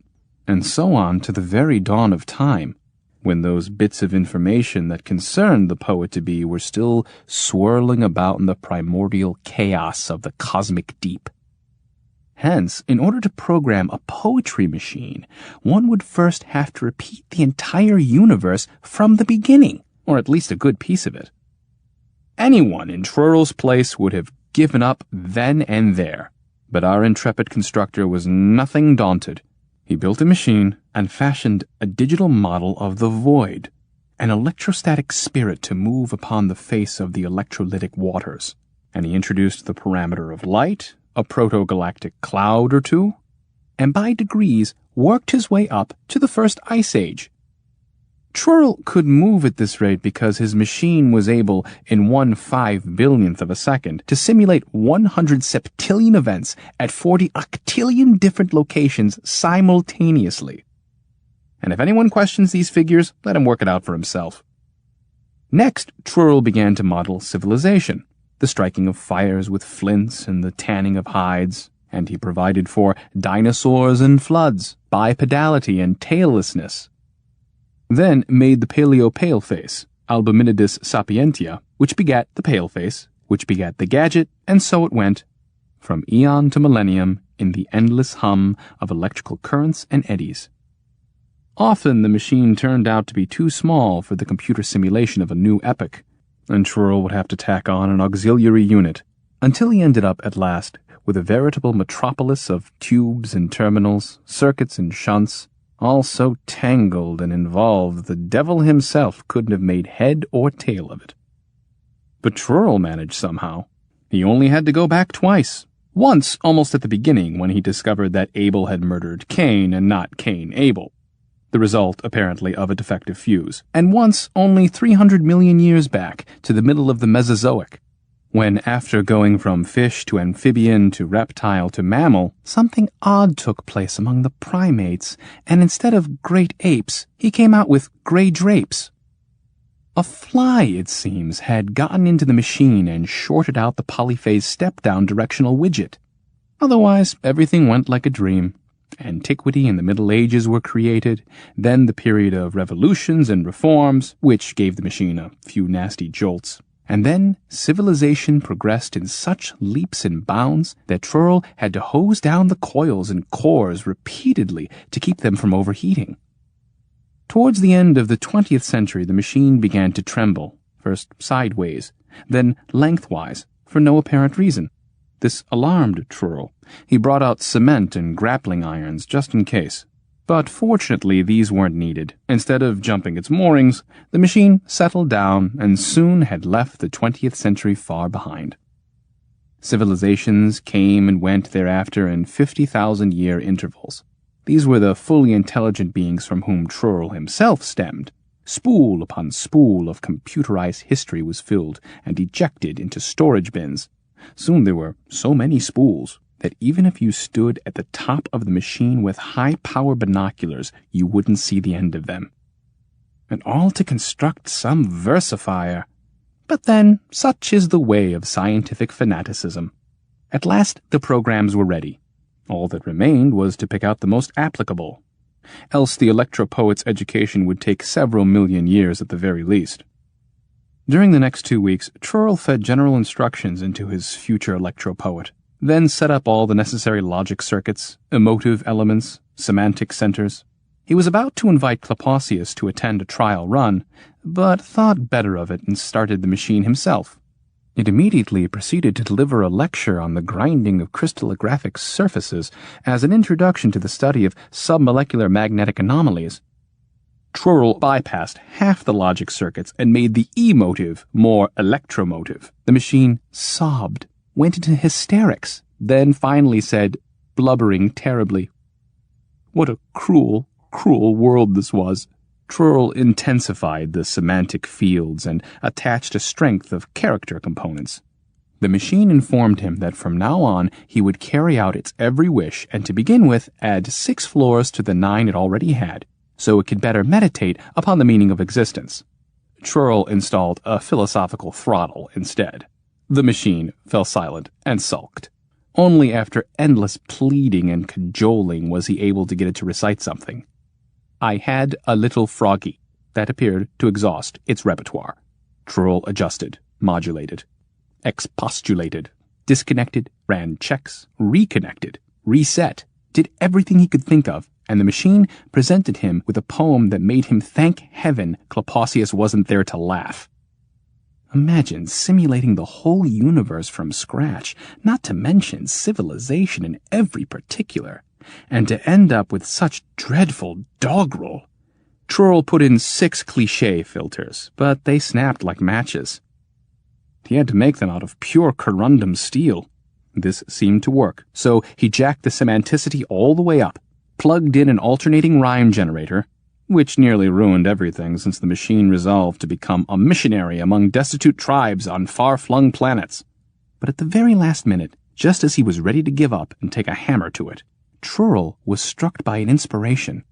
[SPEAKER 1] and so on to the very dawn of time, when those bits of information that concerned the poet-to-be were still swirling about in the primordial chaos of the cosmic deep. Hence, in order to program a poetry machine, one would first have to repeat the entire universe from the beginning, or at least a good piece of it. Anyone in Trurl's place would have given up then and there, but our intrepid constructor was nothing daunted. He built a machine and fashioned a digital model of the void, an electrostatic spirit to move upon the face of the electrolytic waters, and he introduced the parameter of light, a proto-galactic cloud or two, and by degrees worked his way up to the first ice age. Trurl could move at this rate because his machine was able, in 1/5 billionth of a second, to simulate 100 septillion events at 40 octillion different locations simultaneously. And if anyone questions these figures, let him work it out for himself. Next, Trurl began to model civilization, the striking of fires with flints and the tanning of hides, and he provided for dinosaurs and floods, bipedality and taillessness. Then made the paleo-paleface, Albuminidis sapientia, which begat the paleface, which begat the gadget, and so it went, from eon to millennium, in the endless hum of electrical currents and eddies. Often the machine turned out to be too small for the computer simulation of a new epoch, and Trurl would have to tack on an auxiliary unit, until he ended up at last with a veritable metropolis of tubes and terminals, circuits and shunts, all so tangled and involved the devil himself couldn't have made head or tail of it. But Trurl managed somehow. He only had to go back twice. Once, almost at the beginning, when he discovered that Abel had murdered Cain and not Cain Abel, the result, apparently, of a defective fuse, and once only 300 million years back to the middle of the Mesozoic, when, after going from fish to amphibian to reptile to mammal, something odd took place among the primates, and instead of great apes, he came out with gray drapes. A fly, it seems, had gotten into the machine and shorted out the polyphase step-down directional widget. Otherwise, everything went like a dream. Antiquity and the Middle Ages were created, then the period of revolutions and reforms, which gave the machine a few nasty jolts. And then civilization progressed in such leaps and bounds that Trurl had to hose down the coils and cores repeatedly to keep them from overheating. Towards the end of the 20th century, the machine began to tremble, first sideways, then lengthwise, for no apparent reason. This alarmed Trurl. He brought out cement and grappling irons just in case. But fortunately, these weren't needed. Instead of jumping its moorings, the machine settled down and soon had left the 20th century far behind. Civilizations came and went thereafter in 50,000-year intervals. These were the fully intelligent beings from whom Trurl himself stemmed. Spool upon spool of computerized history was filled and ejected into storage bins. Soon there were so many spools that even if you stood at the top of the machine with high-power binoculars, you wouldn't see the end of them. And all to construct some versifier. But then, such is the way of scientific fanaticism. At last, the programs were ready. All that remained was to pick out the most applicable. Else the electro-poet's education would take several million years at the very least. During the next 2 weeks, Trurl fed general instructions into his future electro-poet, then set up all the necessary logic circuits, emotive elements, semantic centers. He was about to invite Klapaucius to attend a trial run, but thought better of it and started the machine himself. It immediately proceeded to deliver a lecture on the grinding of crystallographic surfaces as an introduction to the study of submolecular magnetic anomalies. Trurl bypassed half the logic circuits and made the emotive more electromotive. The machine sobbed, went into hysterics, then finally said, blubbering terribly, "What a cruel, cruel world this was." Trurl intensified the semantic fields and attached a strength of character components. The machine informed him that from now on he would carry out its every wish and to begin with add 6 floors to the 9 it already had, so it could better meditate upon the meaning of existence. Trurl installed a philosophical throttle instead. The machine fell silent and sulked. Only after endless pleading and cajoling was he able to get it to recite something. "I had a little froggy." That appeared to exhaust its repertoire. Trurl adjusted, modulated, expostulated, disconnected, ran checks, reconnected, reset, did everything he could think of, and the machine presented him with a poem that made him thank heaven Klapaucius wasn't there to laugh. Imagine simulating the whole universe from scratch, not to mention civilization in every particular, and to end up with such dreadful doggerel. Trurl put in 6 cliché filters, but they snapped like matches. He had to make them out of pure corundum steel. This seemed to work, so he jacked the semanticity all the way up, plugged in an alternating rhyme generator, which nearly ruined everything since the machine resolved to become a missionary among destitute tribes on far-flung planets. But at the very last minute, just as he was ready to give up and take a hammer to it, Trurl was struck by an inspiration.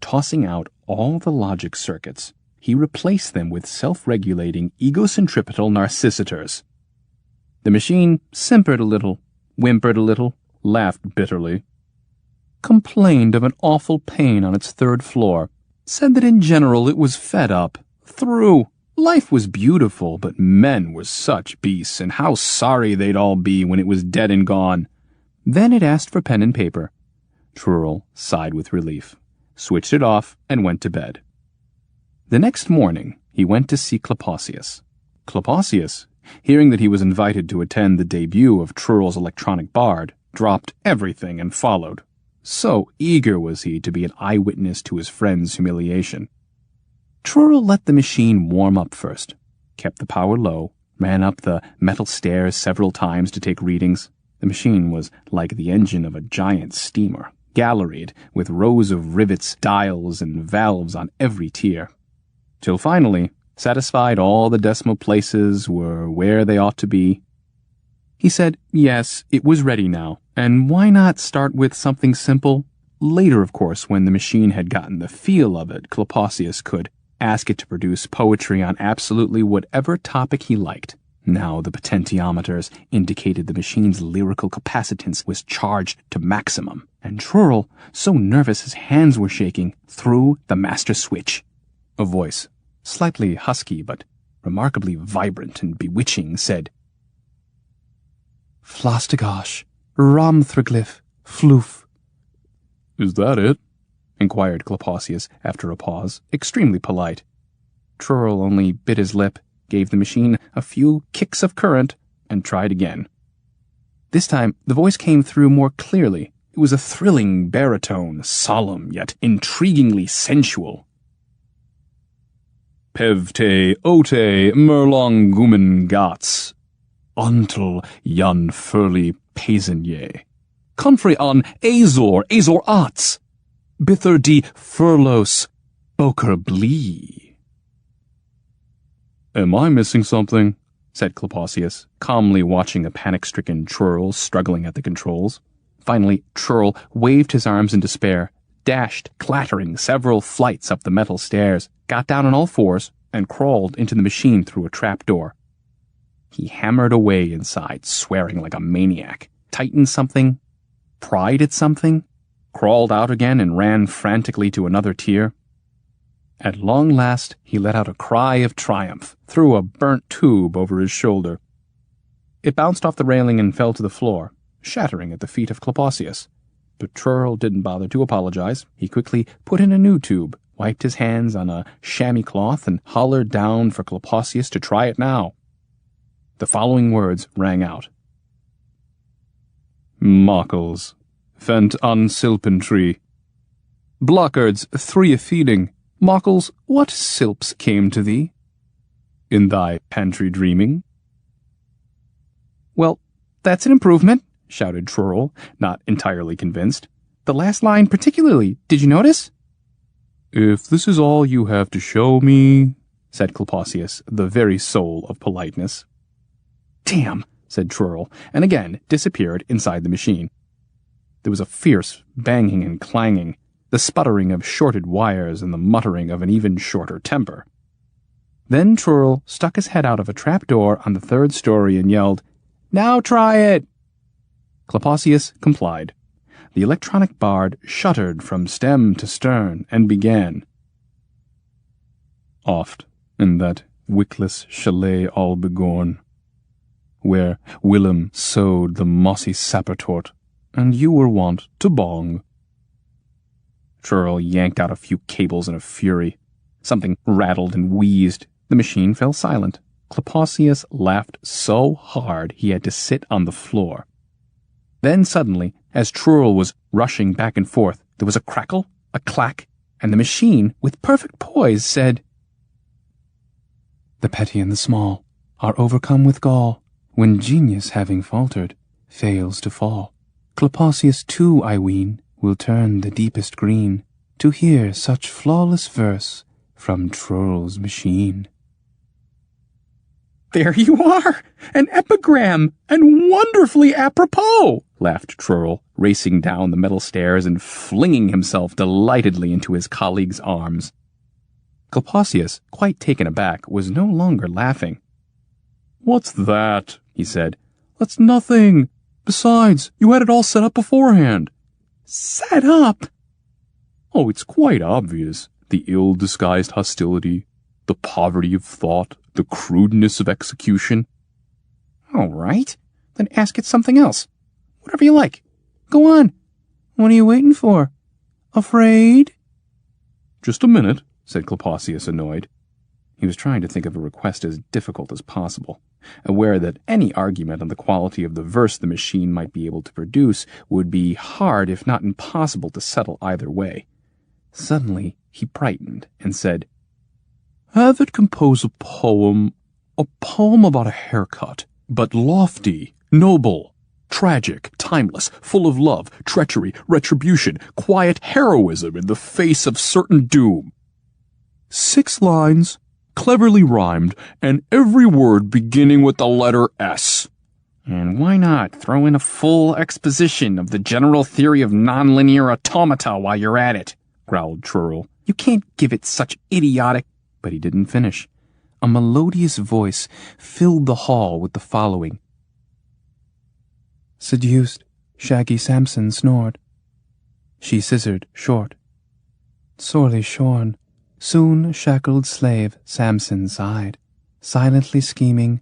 [SPEAKER 1] Tossing out all the logic circuits, he replaced them with self-regulating egocentripetal narcissitors. The machine simpered a little, whimpered a little, laughed bitterly, complained of an awful pain on its 3rd floor, said that in general it was fed up, through. Life was beautiful, but men were such beasts, and how sorry they'd all be when it was dead and gone. Then it asked for pen and paper. Trurl sighed with relief, switched it off, and went to bed. The next morning, he went to see Klapaucius. Klapaucius hearing that he was invited to attend the debut of Trurl's electronic bard, dropped everything and followed. So eager was he to be an eyewitness to his friend's humiliation. Trurl let the machine warm up first, kept the power low, ran up the metal stairs several times to take readings. The machine was like the engine of a giant steamer, galleried with rows of rivets, dials, and valves on every tier. Till finally, satisfied all the decimal places were where they ought to be, he said yes, it was ready now, and why not start with something simple? Later, of course, when the machine had gotten the feel of it, Klapaucius could ask it to produce poetry on absolutely whatever topic he liked. Now the potentiometers indicated the machine's lyrical capacitance was charged to maximum, and Trurl, so nervous his hands were shaking, threw the master switch. A voice, slightly husky but remarkably vibrant and bewitching, said, "Flostigosh, Romthraglyph, Floof."
[SPEAKER 2] "Is that it?"
[SPEAKER 1] inquired Klapaucius after a pause, extremely polite. Trurl only bit his lip, gave the machine a few kicks of current, and tried again. This time the voice came through more clearly. It was a thrilling baritone, solemn yet intriguingly sensual. "Pevte ote merlongumen gats, until jan furly pesenye. Confre on Azor ats, bither di furlos boker blee."
[SPEAKER 2] "Am I missing something?"
[SPEAKER 1] said Klapaucius, calmly watching a panic-stricken Trurl struggling at the controls. Finally, Trurl waved his arms in despair, dashed, clattering, several flights up the metal stairs, got down on all fours, and crawled into the machine through a trap door. He hammered away inside, swearing like a maniac, tightened something, pried at something, crawled out again and ran frantically to another tier. At long last, he let out a cry of triumph, threw a burnt tube over his shoulder. It bounced off the railing and fell to the floor, shattering at the feet of Klapaucius. But Trurl didn't bother to apologize. He quickly put in a new tube, wiped his hands on a chamois cloth, and hollered down for Klapaucius to try it now. The following words rang out.
[SPEAKER 2] "Mockles, fent on silpentree.
[SPEAKER 1] Blockards, three a-feeding. Mockles, what silps came to thee?
[SPEAKER 2] In thy pantry dreaming."
[SPEAKER 1] "Well, that's an improvement," shouted Trurl, not entirely convinced. "The last line particularly, did you notice?"
[SPEAKER 2] "If this is all you have to show me,"
[SPEAKER 1] said Klapaucius, the very soul of politeness. "Damn," said Trurl, and again disappeared inside the machine. There was a fierce banging and clanging, the sputtering of shorted wires and the muttering of an even shorter temper. Then Trurl stuck his head out of a trapdoor on the third story and yelled, "Now try it!" Klapaucius complied. The electronic bard shuddered from stem to stern and began.
[SPEAKER 2] "Oft in that wickless chalet all begorn, where Willem sowed the mossy sappertort, and you were wont to bong."
[SPEAKER 1] Trurl yanked out a few cables in a fury. Something rattled and wheezed. The machine fell silent. Klapaucius laughed so hard he had to sit on the floor. Then suddenly, as Trurl was rushing back and forth, there was a crackle, a clack, and the machine, with perfect poise, said, "The petty and the small are overcome with gall, when genius, having faltered, fails to fall. Klapaucius too, I ween, will turn the deepest green to hear such flawless verse from Trurl's machine." "There you are! An epigram! And wonderfully apropos!" laughed Trurl, racing down the metal stairs and flinging himself delightedly into his colleague's arms. Klapaucius, quite taken aback, was no longer laughing.
[SPEAKER 2] "What's that?"
[SPEAKER 1] he said.
[SPEAKER 2] "That's nothing. Besides, you had it all set up beforehand."
[SPEAKER 1] "Set up?"
[SPEAKER 2] "Oh, it's quite obvious. The ill-disguised hostility, the poverty of thought, the crudeness of execution."
[SPEAKER 1] "All right. Then ask it something else. Whatever you like. Go on. What are you waiting for? Afraid?"
[SPEAKER 2] "Just a minute,"
[SPEAKER 1] said Klapaucius, annoyed. He was trying to think of a request as difficult as possible. aware that any argument on the quality of the verse the machine might be able to produce would be hard, if not impossible, to settle either way. Suddenly, he brightened and said, "Have it compose a poem about a haircut, but lofty, noble, tragic, timeless, full of love, treachery, retribution, quiet heroism in the face of certain doom. 6 lines, cleverly rhymed, and every word beginning with the letter S."
[SPEAKER 2] And why not throw in a full exposition of the general theory of nonlinear automata while you're at it? Growled Trurl. You can't give it such idiotic...
[SPEAKER 1] But he didn't finish. A melodious voice filled the hall with the following. Seduced, shaggy Samson snored. She scissored short. Sorely shorn, soon shackled slave Samson sighed, silently scheming,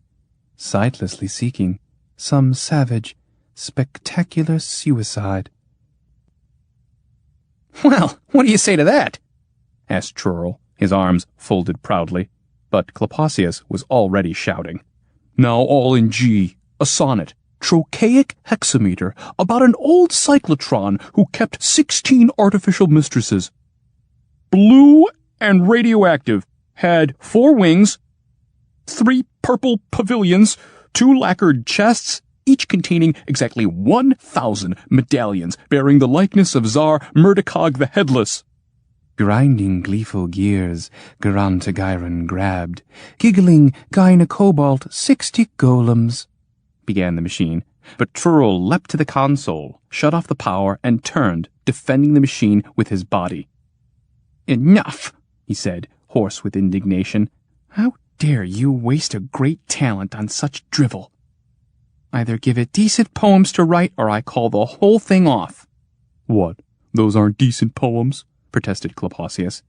[SPEAKER 1] sightlessly seeking some savage, spectacular suicide.
[SPEAKER 2] Well, what do you say to that?
[SPEAKER 1] Asked Trurl, his arms folded proudly, but Klapaucius was already shouting. Now all in G, a sonnet, trochaic hexameter, about an old cyclotron who kept 16 artificial mistresses. Blue and radioactive, had 4 wings, 3 purple pavilions, 2 lacquered chests, each containing exactly 1,000 medallions bearing the likeness of Tsar Merdekog the Headless. Grinding gleeful gears, Garantagiron grabbed, giggling Gynacobalt 60 golems, began the machine, but Trurl leapt to the console, shut off the power, and turned, defending the machine with his body. Enough, he said, hoarse with indignation. How dare you waste a great talent on such drivel? Either give it decent poems to write, or I call the whole thing off. What, those aren't decent poems? Protested Klapaucius.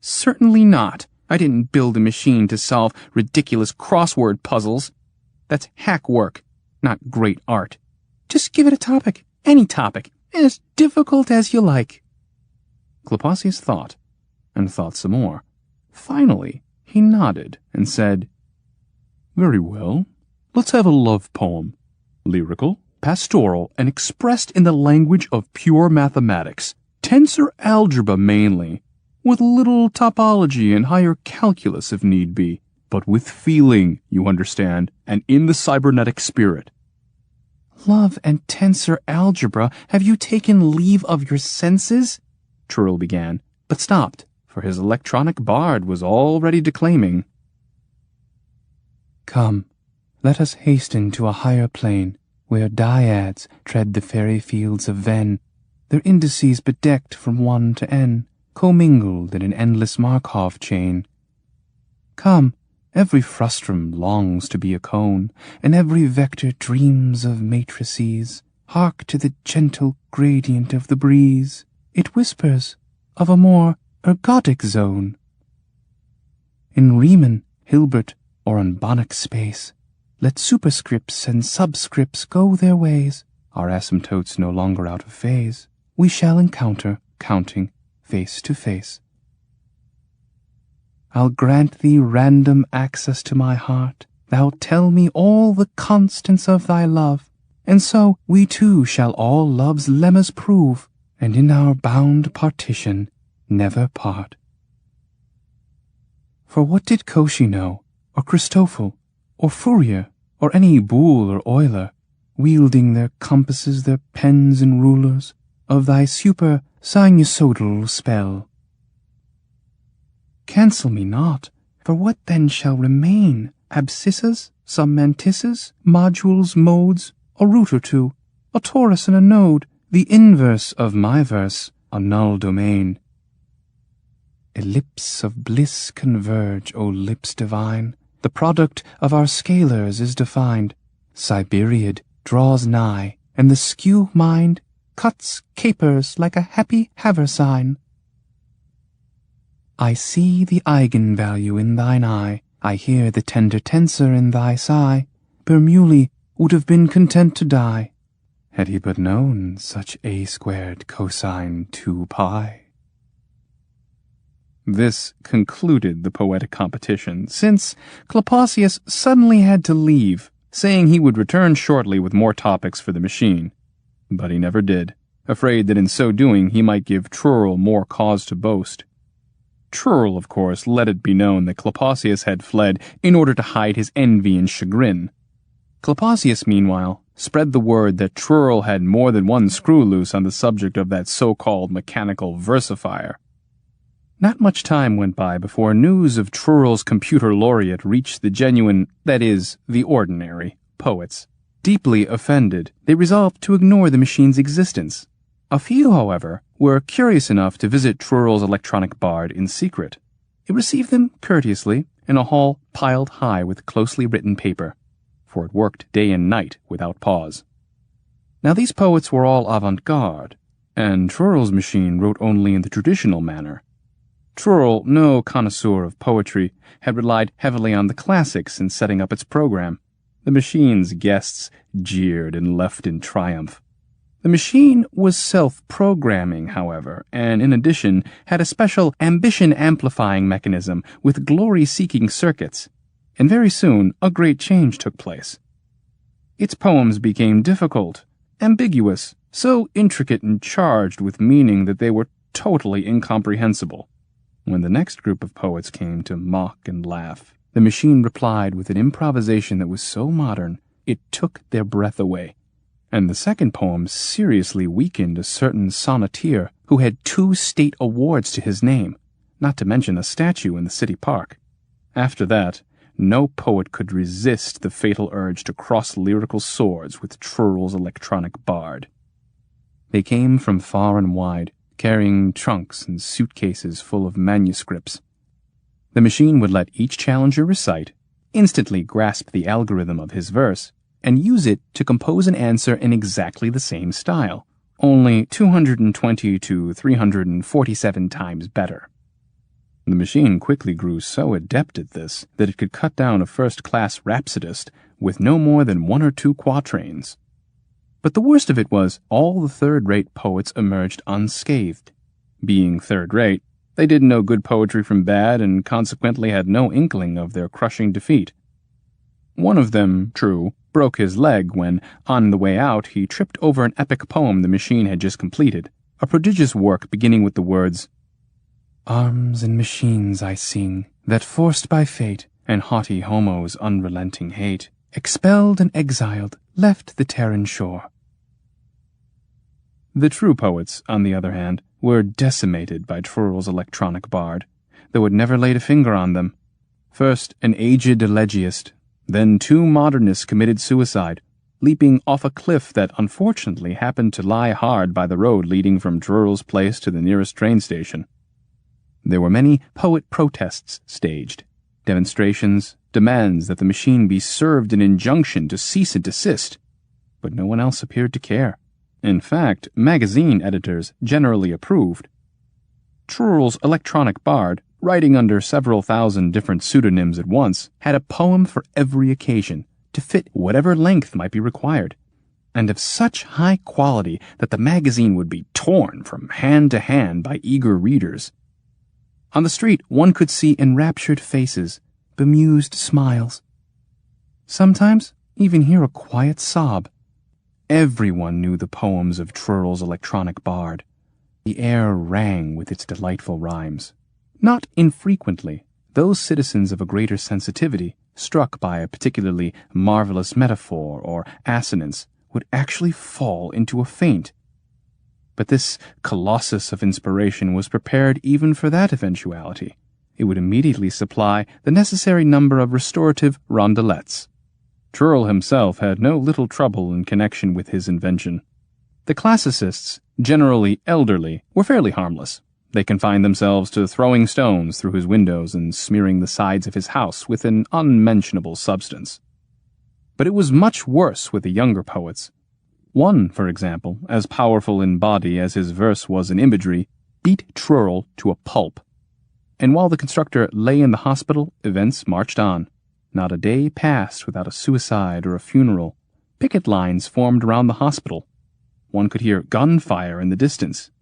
[SPEAKER 1] Certainly not. I didn't build a machine to solve ridiculous crossword puzzles. That's hack work, not great art. Just give it a topic, any topic, as difficult as you like. Klapaucius thought, and thought some more. Finally, he nodded and said, Very well. Let's have a love poem. Lyrical, pastoral, and expressed in the language of pure mathematics. Tensor algebra mainly, with little topology and higher calculus if need be, but with feeling, you understand, and in the cybernetic spirit. Love and tensor algebra, have you taken leave of your senses? Trurl began, but stopped, for his electronic bard was already declaiming. Come, let us hasten to a higher plane, where dyads tread the fairy fields of Ven, their indices bedecked from 1 to n, commingled in an endless Markov chain. Come, every frustrum longs to be a cone, and every vector dreams of matrices. Hark to the gentle gradient of the breeze. It whispers of a more ergodic zone. In Riemann, Hilbert, or in Banach space, let superscripts and subscripts go their ways, our asymptotes no longer out of phase. We shall encounter, counting, face to face. I'll grant thee random access to my heart. Thou tell me all the constants of thy love, and so we too shall all love's lemmas prove, and in our bound partition never part. For what did Cauchy know, or Christoffel, or Fourier, or any Boole or Euler, wielding their compasses, their pens and rulers, of thy super-sinusoidal spell? Cancel me not, for what then shall remain? Abscissas, some mantisses, modules, modes, a root or two, a torus and a node, the inverse of my verse, a null domain. Ellipse of bliss converge, O lips divine. The product of our scalars is defined. Cyberiad draws nigh, and the skew mind cuts capers like a happy haversine. I see the eigenvalue in thine eye, I hear the tender tensor in thy sigh. Bernoulli would have been content to die, had he but known such a squared cosine 2 pi. This concluded the poetic competition, since Klapaucius suddenly had to leave, saying he would return shortly with more topics for the machine. But he never did, afraid that in so doing he might give Trurl more cause to boast. Trurl, of course, let it be known that Klapaucius had fled in order to hide his envy and chagrin. Klapaucius, meanwhile, spread the word that Trurl had more than one screw loose on the subject of that so-called mechanical versifier. Not much time went by before news of Trurl's computer laureate reached the genuine, that is, the ordinary, poets. Deeply offended, they resolved to ignore the machine's existence. A few, however, were curious enough to visit Trurl's electronic bard in secret. It received them courteously in a hall piled high with closely written paper, for it worked day and night without pause. Now these poets were all avant-garde, and Trurl's machine wrote only in the traditional manner. Trurl, no connoisseur of poetry, had relied heavily on the classics in setting up its program. The machine's guests jeered and left in triumph. The machine was self-programming, however, and in addition had a special ambition-amplifying mechanism with glory-seeking circuits, and very soon a great change took place. Its poems became difficult, ambiguous, so intricate and charged with meaning that they were totally incomprehensible. When the next group of poets came to mock and laugh, the machine replied with an improvisation that was so modern it took their breath away. And the second poem seriously weakened a certain sonneteer who had 2 state awards to his name, not to mention a statue in the city park. After that, no poet could resist the fatal urge to cross lyrical swords with Trurl's electronic bard. They came from far and wide, carrying trunks and suitcases full of manuscripts. The machine would let each challenger recite, instantly grasp the algorithm of his verse, and use it to compose an answer in exactly the same style, only 220 to 347 times better. The machine quickly grew so adept at this that it could cut down a first-class rhapsodist with no more than 1 or 2 quatrains. But the worst of it was all the third-rate poets emerged unscathed. Being third-rate, they didn't know good poetry from bad and consequently had no inkling of their crushing defeat. One of them, true, broke his leg when, on the way out, he tripped over an epic poem the machine had just completed, a prodigious work beginning with the words, "Arms and machines I sing, that forced by fate and haughty Homo's unrelenting hate, expelled and exiled, left the Terran shore." The true poets, on the other hand, were decimated by Trurl's electronic bard, though it never laid a finger on them. First an aged elegiast, then 2 modernists committed suicide, leaping off a cliff that unfortunately happened to lie hard by the road leading from Trurl's place to the nearest train station. There were many poet protests staged, demonstrations, demands that the machine be served an injunction to cease and desist, but no one else appeared to care. In fact, magazine editors generally approved. Trurl's electronic bard, writing under several thousand different pseudonyms at once, had a poem for every occasion, to fit whatever length might be required, and of such high quality that the magazine would be torn from hand to hand by eager readers. On the street one could see enraptured faces, bemused smiles. Sometimes even hear a quiet sob. Everyone knew the poems of Trurl's electronic bard. The air rang with its delightful rhymes. Not infrequently, those citizens of a greater sensitivity, struck by a particularly marvelous metaphor or assonance, would actually fall into a faint. But this colossus of inspiration was prepared even for that eventuality. It would immediately supply the necessary number of restorative rondelettes. Trurl himself had no little trouble in connection with his invention. The classicists, generally elderly, were fairly harmless. They confined themselves to throwing stones through his windows and smearing the sides of his house with an unmentionable substance. But it was much worse with the younger poets. One, for example, as powerful in body as his verse was in imagery, beat Trurl to a pulp. And while the constructor lay in the hospital, events marched on. Not a day passed without a suicide or a funeral. Picket lines formed around the hospital. One could hear gunfire in the distance.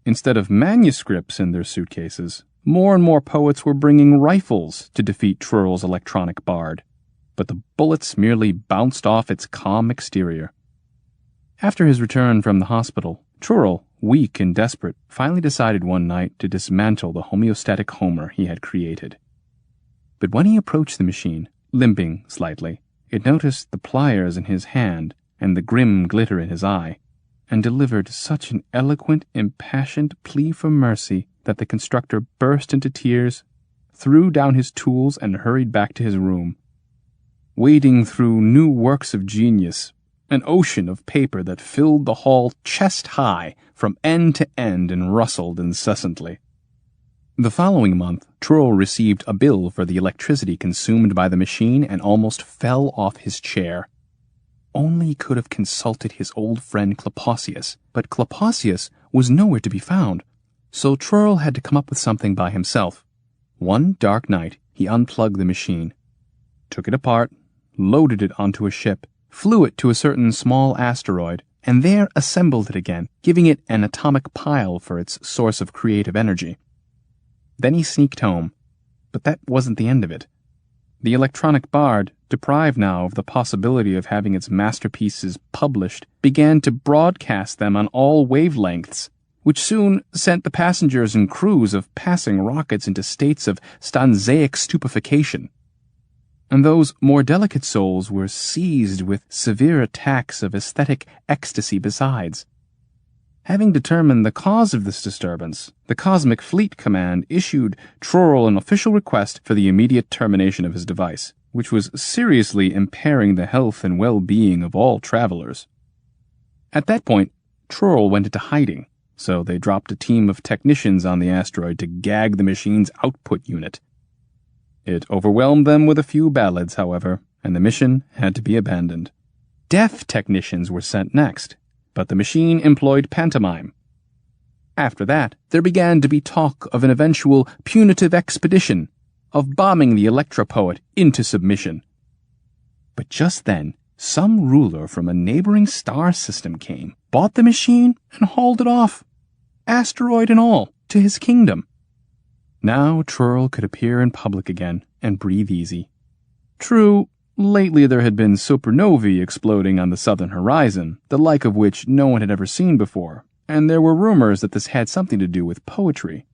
[SPEAKER 1] Instead of manuscripts in their suitcases, More and more poets were bringing rifles to defeat Trurl's electronic bard, but the bullets merely bounced off its calm exterior. After his return from the hospital, Trurl, weak and desperate, finally decided one night to dismantle the homeostatic Homer he had created. But when he approached the machine, limping slightly, it noticed the pliers in his hand and the grim glitter in his eye, and delivered such an eloquent, impassioned plea for mercy that the constructor burst into tears, threw down his tools, and hurried back to his room. Wading through new works of genius, an ocean of paper that filled the hall chest-high from end to end and rustled incessantly. The following month, Trurl received a bill for the electricity consumed by the machine and almost fell off his chair. Only he could have consulted his old friend Klapaucius, but Klapaucius was nowhere to be found, so Trurl had to come up with something by himself. One dark night, he unplugged the machine, took it apart, loaded it onto a ship, flew it to a certain small asteroid, and there assembled it again, giving it an atomic pile for its source of creative energy. Then he sneaked home, but that wasn't the end of it. The electronic bard, deprived now of the possibility of having its masterpieces published, began to broadcast them on all wavelengths, which soon sent the passengers and crews of passing rockets into states of stanzaic stupefaction. And those more delicate souls were seized with severe attacks of aesthetic ecstasy besides. Having determined the cause of this disturbance, the Cosmic Fleet Command issued Trurl an official request for the immediate termination of his device, which was seriously impairing the health and well-being of all travelers. At that point, Trurl went into hiding, so they dropped a team of technicians on the asteroid to gag the machine's output unit. It overwhelmed them with a few ballads, however, and the mission had to be abandoned. Deaf technicians were sent next, but the machine employed pantomime. After that, there began to be talk of an eventual punitive expedition, of bombing the electropoet into submission. But just then, some ruler from a neighboring star system came, bought the machine, and hauled it off, asteroid and all, to his kingdom. Now Trurl could appear in public again and breathe easy. True, lately there had been supernovae exploding on the southern horizon, the like of which no one had ever seen before, and there were rumors that this had something to do with poetry.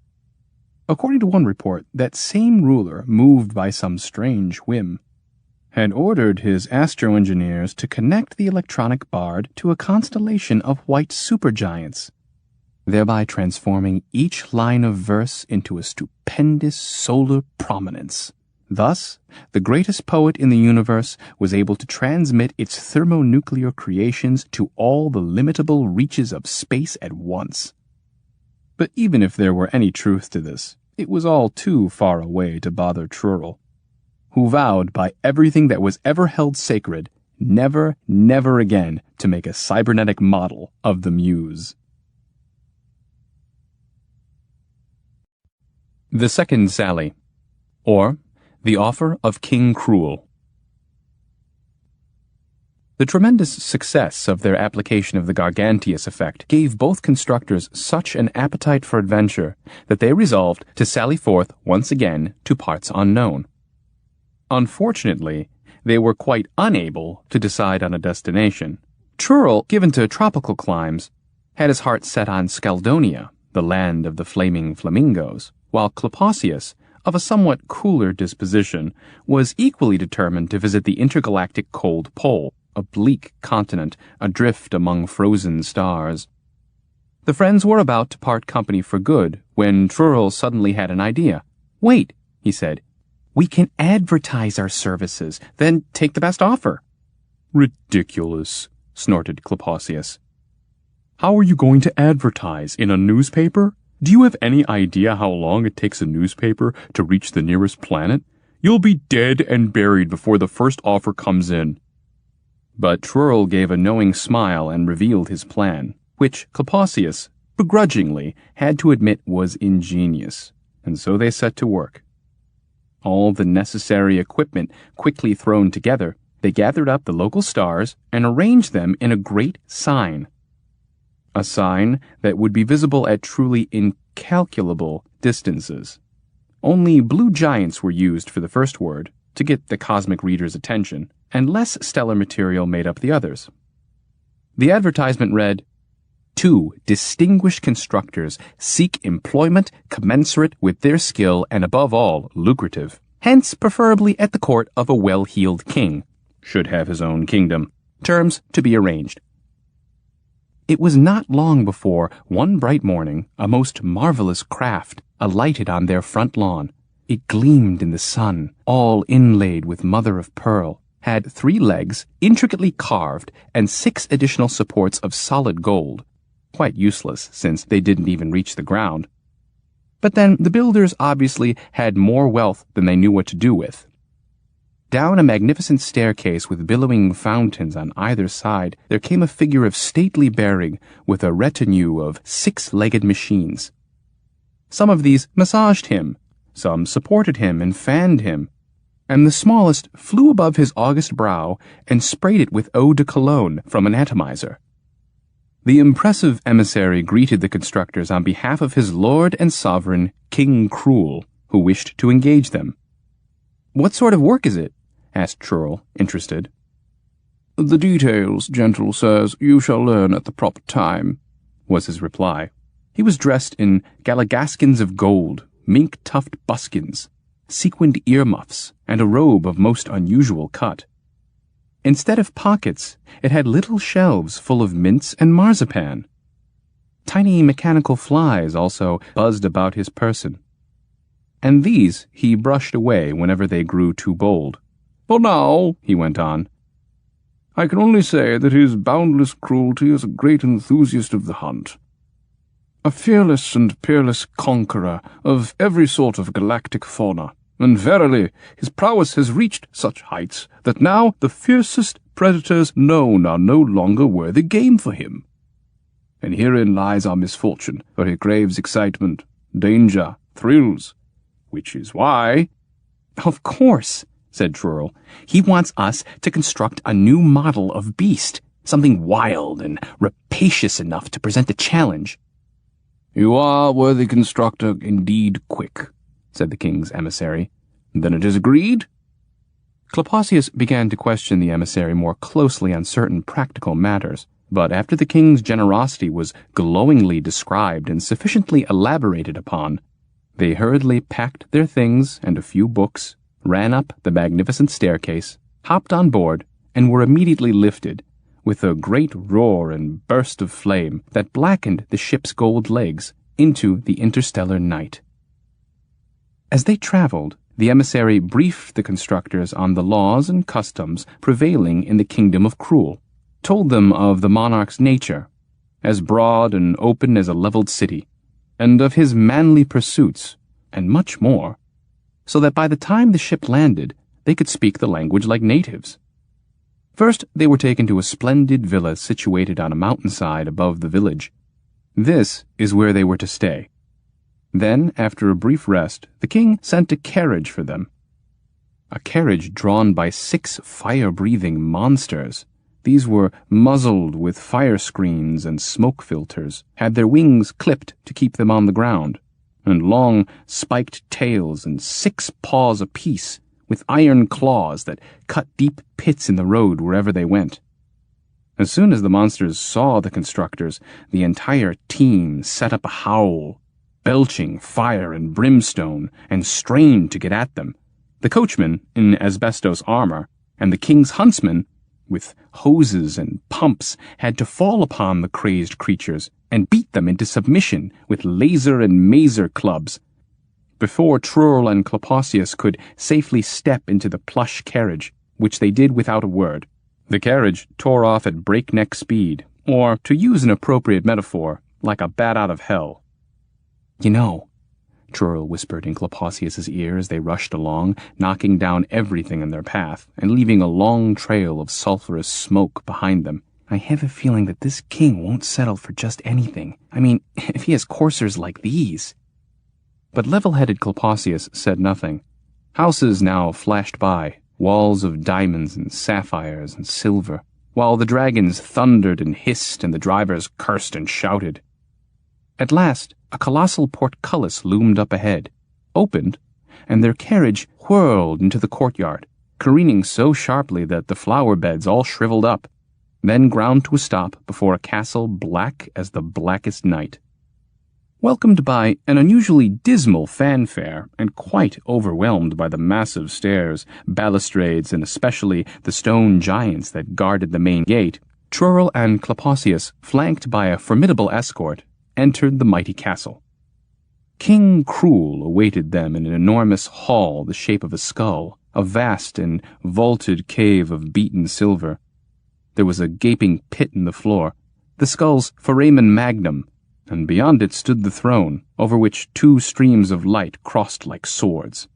[SPEAKER 1] According to one report, that same ruler, moved by some strange whim, had ordered his astro-engineers to connect the electronic bard to a constellation of white supergiants, thereby transforming each line of verse into a stupendous solar prominence. Thus, the greatest poet in the universe was able to transmit its thermonuclear creations to all the limitable reaches of space at once. But even if there were any truth to this, it was all too far away to bother Trurl, who vowed by everything that was ever held sacred, never, never again to make a cybernetic model of the Muse. The Second Sally, or The Offer of King Cruel. The tremendous success of their application of the Gargantius effect gave both constructors such an appetite for adventure that they resolved to sally forth once again to parts unknown. Unfortunately, they were quite unable to decide on a destination. Trurl, given to tropical climes, had his heart set on Skaldonia, the land of the flaming flamingos, while Klapaucius, of a somewhat cooler disposition, was equally determined to visit the intergalactic cold pole, a bleak continent adrift among frozen stars. The friends were about to part company for good when Trurl suddenly had an idea. "Wait," he said. "We can advertise our services, then take the best offer."
[SPEAKER 2] "Ridiculous," snorted Klapaucius. "How are you going to advertise? In a newspaper? Do you have any idea how long it takes a newspaper to reach the nearest planet? You'll be dead and buried before the first offer comes in."
[SPEAKER 1] But Trurl gave a knowing smile and revealed his plan, which Klapaucius, begrudgingly, had to admit was ingenious, and so they set to work. All the necessary equipment quickly thrown together, they gathered up the local stars and arranged them in a great sign. A sign that would be visible at truly incalculable distances, Only blue giants were used for the first word, to get the cosmic reader's attention, and less stellar material made up the others. The advertisement read, "Two distinguished constructors seek employment commensurate with their skill and above all lucrative, hence preferably at the court of a well-heeled king, should have his own kingdom, terms to be arranged." It was not long before, one bright morning, a most marvelous craft alighted on their front lawn. It gleamed in the sun, all inlaid with mother of pearl, had 3 legs, intricately carved, and 6 additional supports of solid gold. Quite useless, since they didn't even reach the ground. But then the builders obviously had more wealth than they knew what to do with. Down a magnificent staircase with billowing fountains on either side, there came a figure of stately bearing with a retinue of 6-legged machines. Some of these massaged him, some supported him and fanned him, and the smallest flew above his august brow and sprayed it with eau de cologne from an atomizer. The impressive emissary greeted the constructors on behalf of his lord and sovereign, King Trurl, who wished to engage them. "What sort of work is it?" asked Trurl, interested. "The details, gentle sirs, you shall learn at the proper time," was his reply. He was dressed in galligaskins of gold, mink-tuft buskins, sequined earmuffs, and a robe of most unusual cut. Instead of pockets, it had little shelves full of mints and marzipan. Tiny mechanical flies also buzzed about his person, and these he brushed away whenever they grew too bold. "For now," he went on, "I can only say that his boundless cruelty is a great enthusiast of the hunt. A fearless and peerless conqueror of every sort of galactic fauna, and verily his prowess has reached such heights that now the fiercest predators known are no longer worthy game for him. And herein lies our misfortune, for he craves excitement, danger, thrills, which is why—" "Of course," said Trurl. "He wants us to construct a new model of beast, something wild and rapacious enough to present a challenge." "You are, worthy constructor, indeed quick," said the king's emissary. "Then it is agreed?" Klapaucius began to question the emissary more closely on certain practical matters, but after the king's generosity was glowingly described and sufficiently elaborated upon, they hurriedly packed their things and a few books, ran up the magnificent staircase, hopped on board, and were immediately lifted, with a great roar and burst of flame that blackened the ship's gold legs, into the interstellar night. As they traveled, the emissary briefed the constructors on the laws and customs prevailing in the kingdom of Trurl, told them of the monarch's nature, as broad and open as a leveled city, and of his manly pursuits, and much more, so that by the time the ship landed, they could speak the language like natives. First, they were taken to a splendid villa situated on a mountainside above the village. This is where they were to stay. Then, after a brief rest, the king sent a carriage for them. A carriage drawn by 6 fire-breathing monsters. These were muzzled with fire screens and smoke filters, had their wings clipped to keep them on the ground, and long, spiked tails and 6 paws apiece, with iron claws that cut deep pits in the road wherever they went. As soon as the monsters saw the constructors, the entire team set up a howl, belching fire and brimstone, and strained to get at them. The coachman, in asbestos armor, and the king's huntsman, with hoses and pumps, had to fall upon the crazed creatures and beat them into submission with laser and mazer clubs, before Trurl and Klapaucius could safely step into the plush carriage, which they did without a word. The carriage tore off at breakneck speed, or, to use an appropriate metaphor, like a bat out of hell. "You know," Trurl whispered in Klapaucius's ear as they rushed along, knocking down everything in their path, and leaving a long trail of sulphurous smoke behind them, "I have a feeling that this king won't settle for just anything. I mean, if he has coursers like these." But level-headed Klapaucius said nothing. Houses now flashed by, walls of diamonds and sapphires and silver, while the dragons thundered and hissed and the drivers cursed and shouted. At last, a colossal portcullis loomed up ahead, opened, and their carriage whirled into the courtyard, careening so sharply that the flower beds all shriveled up, then ground to a stop before a castle black as the blackest night. Welcomed by an unusually dismal fanfare, and quite overwhelmed by the massive stairs, balustrades, and especially the stone giants that guarded the main gate, Trurl and Klapaucius, flanked by a formidable escort, entered the mighty castle. King Cruel awaited them in an enormous hall the shape of a skull, a vast and vaulted cave of beaten silver. There was a gaping pit in the floor, the skull's foramen magnum, and beyond it stood the throne, over which two streams of light crossed like swords.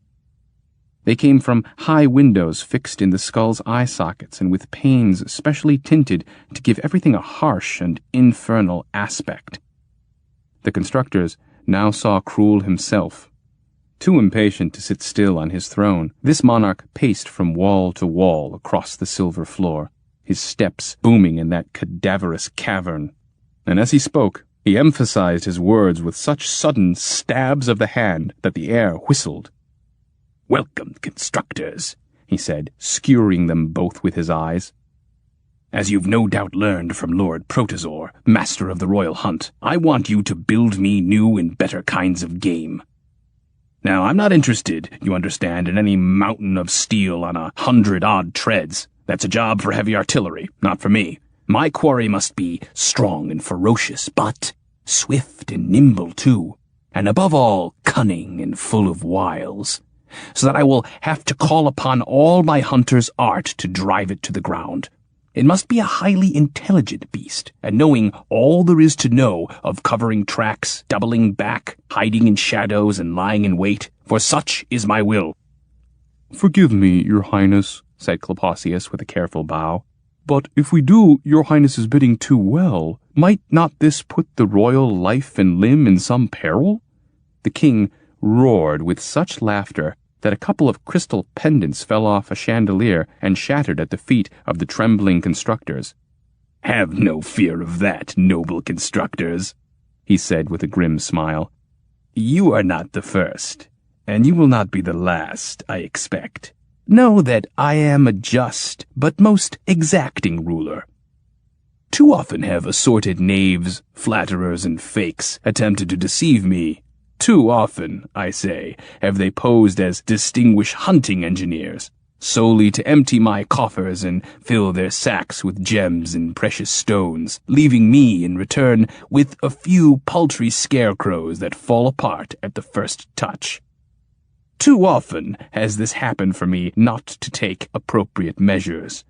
[SPEAKER 1] They came from high windows fixed in the skull's eye sockets and with panes specially tinted to give everything a harsh and infernal aspect. The constructors now saw Cruel himself. Too impatient to sit still on his throne, this monarch paced from wall to wall across the silver floor, his steps booming in that cadaverous cavern. And as he spoke, he emphasized his words with such sudden stabs of the hand that the air whistled. "Welcome, constructors," he said, skewering them both with his eyes. "As you've no doubt learned from Lord Protozor, master of the royal hunt, I want you to build me new and better kinds of game. Now, I'm not interested, you understand, in any mountain of steel on 100-odd treads. That's a job for heavy artillery, not for me. My quarry must be strong and ferocious, but swift and nimble too, and above all, cunning and full of wiles, so that I will have to call upon all my hunter's art to drive it to the ground. It must be a highly intelligent beast, and knowing all there is to know of covering tracks, doubling back, hiding in shadows, and lying in wait, for such is my will."
[SPEAKER 2] "Forgive me, your highness," said Klapaucius with a careful bow. "But if we do your highness's bidding too well, might not this put the royal life and limb in some peril?" The king roared with such laughter that a couple of crystal pendants fell off a chandelier and shattered at the feet of the trembling constructors.
[SPEAKER 3] "Have no fear of that, noble constructors," he said with a grim smile. "You are not the first, and you will not be the last, I expect. Know that I am a just but most exacting ruler. Too often have assorted knaves, flatterers, and fakes attempted to deceive me. Too often, I say, have they posed as distinguished hunting engineers, solely to empty my coffers and fill their sacks with gems and precious stones, leaving me in return with a few paltry scarecrows that fall apart at the first touch. Too often has this happened for me not to take appropriate measures.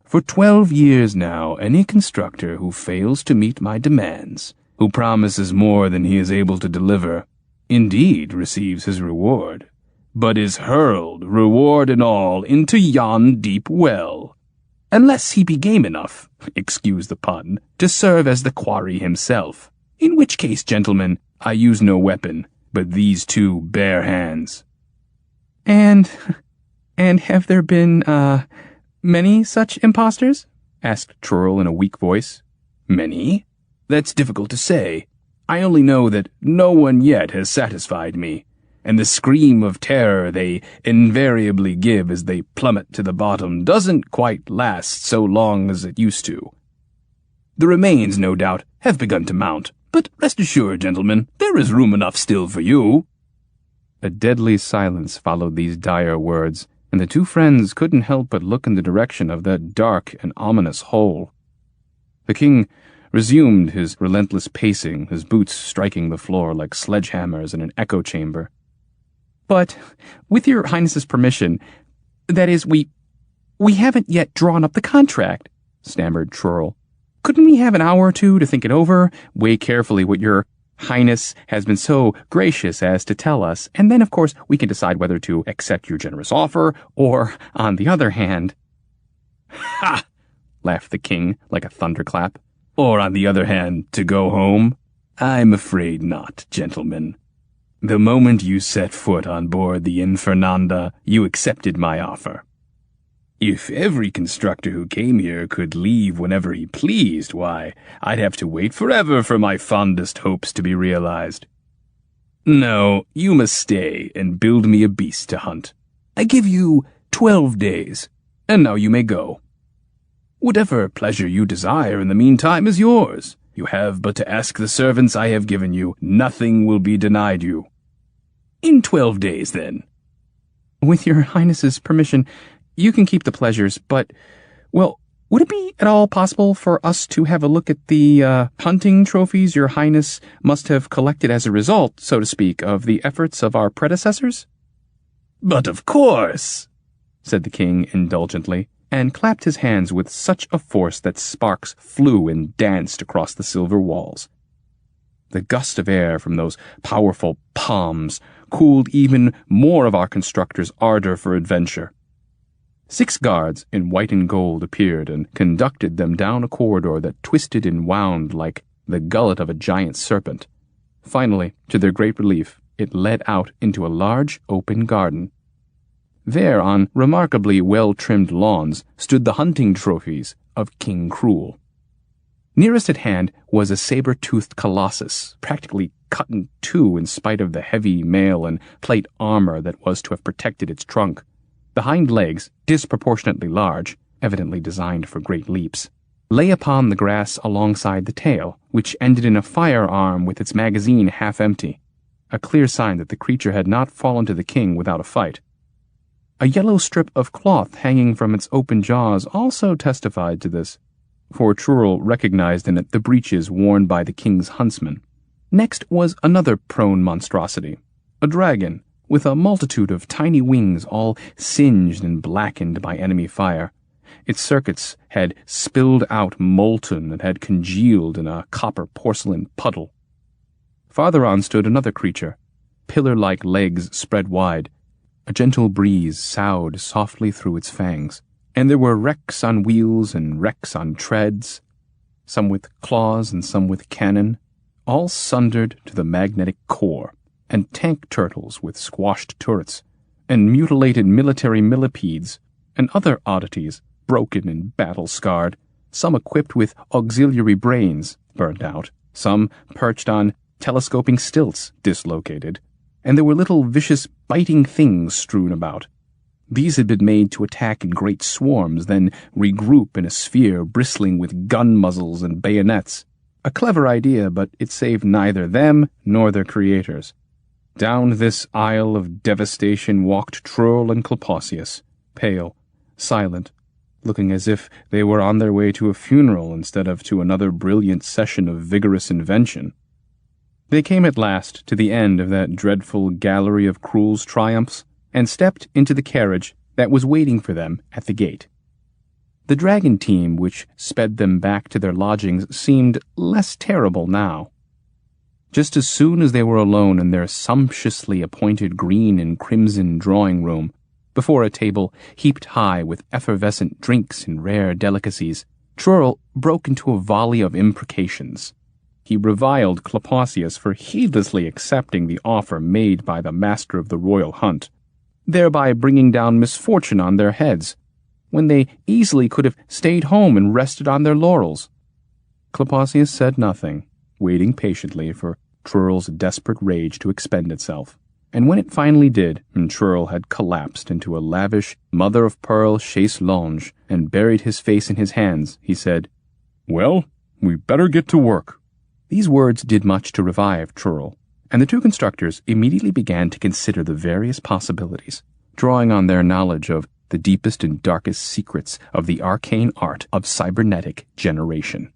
[SPEAKER 3] For 12 years now, any constructor who fails to meet my demands, who promises more than he is able to deliver, indeed receives his reward, but is hurled, reward and all, into yon deep well, unless he be game enough, excuse the pun, to serve as the quarry himself, in which case, gentlemen, I use no weapon, but these two bare hands."
[SPEAKER 1] And have there been, many such impostors?" asked Trurl in a weak voice.
[SPEAKER 3] "Many? That's difficult to say. I only know that no one yet has satisfied me, and the scream of terror they invariably give as they plummet to the bottom doesn't quite last so long as it used to. The remains, no doubt, have begun to mount, but rest assured, gentlemen, there is room enough still for you."
[SPEAKER 2] A deadly silence followed these dire words, and the two friends couldn't help but look in the direction of that dark and ominous hole. The king resumed his relentless pacing, his boots striking the floor like sledgehammers in an echo chamber.
[SPEAKER 1] "But, with your highness's permission, that is, we haven't yet drawn up the contract," stammered Trurl. "Couldn't we have an hour or two to think it over, weigh carefully what your highness has been so gracious as to tell us, and then, of course, we can decide whether to accept your generous offer, or, on the other hand—"
[SPEAKER 3] "Ha!" laughed the king like a thunderclap. "Or, on the other hand, to go home? I'm afraid not, gentlemen. The moment you set foot on board the Infernanda, you accepted my offer. If every constructor who came here could leave whenever he pleased, why, I'd have to wait forever for my fondest hopes to be realized.
[SPEAKER 2] No, you must stay and build me a beast to hunt. I give you 12 days, and now you may go. Whatever pleasure you desire in the meantime is yours. You have but to ask the servants I have given you. Nothing will be denied you. In 12 days, then.
[SPEAKER 1] With your Highness's permission, you can keep the pleasures, but, well, would it be at all possible for us to have a look at the hunting trophies your Highness must have collected as a result, so to speak, of the efforts of our predecessors?
[SPEAKER 2] But of course,
[SPEAKER 1] said the king indulgently, and clapped his hands with such a force that sparks flew and danced across the silver walls. The gust of air from those powerful palms cooled even more of our constructors' ardor for adventure. 6 guards in white and gold appeared and conducted them down a corridor that twisted and wound like the gullet of a giant serpent. Finally, to their great relief, it led out into a large open garden. There, on remarkably well-trimmed lawns, stood the hunting trophies of King Cruel. Nearest at hand was a saber-toothed colossus, practically cut in two in spite of the heavy mail and plate armor that was to have protected its trunk. The hind legs, disproportionately large, evidently designed for great leaps, lay upon the grass alongside the tail, which ended in a firearm with its magazine half empty, a clear sign that the creature had not fallen to the king without a fight. A yellow strip of cloth hanging from its open jaws also testified to this, for Trurl recognized in it the breeches worn by the king's huntsman. Next was another prone monstrosity, a dragon, with a multitude of tiny wings all singed and blackened by enemy fire. Its circuits had spilled out molten and had congealed in a copper porcelain puddle. Farther on stood another creature, pillar-like legs spread wide. A gentle breeze soughed softly through its fangs, and there were wrecks on wheels and wrecks on treads, some with claws and some with cannon, all sundered to the magnetic core, and tank turtles with squashed turrets, and mutilated military millipedes, and other oddities, broken and battle-scarred, some equipped with auxiliary brains, burned out, some perched on telescoping stilts, dislocated, and there were little vicious biting things strewn about. These had been made to attack in great swarms, then regroup in a sphere bristling with gun muzzles and bayonets. A clever idea, but it saved neither them nor their creators. Down this aisle of devastation walked Trurl and Klapaucius, pale, silent, looking as if they were on their way to a funeral instead of to another brilliant session of vigorous invention. They came at last to the end of that dreadful gallery of Cruel's triumphs and stepped into the carriage that was waiting for them at the gate. The dragon team which sped them back to their lodgings seemed less terrible now. Just as soon as they were alone in their sumptuously appointed green and crimson drawing room, before a table heaped high with effervescent drinks and rare delicacies, Trurl broke into a volley of imprecations. He reviled Klapaucius for heedlessly accepting the offer made by the master of the royal hunt, thereby bringing down misfortune on their heads, when they easily could have stayed home and rested on their laurels. Klapaucius said nothing, waiting patiently for Trurl's desperate rage to expend itself. And when it finally did, and Trurl had collapsed into a lavish mother-of-pearl chaise longue and buried his face in his hands, he said,
[SPEAKER 3] "Well, we better get to work."
[SPEAKER 1] These words did much to revive Trurl, and the two constructors immediately began to consider the various possibilities, drawing on their knowledge of the deepest and darkest secrets of the arcane art of cybernetic generation.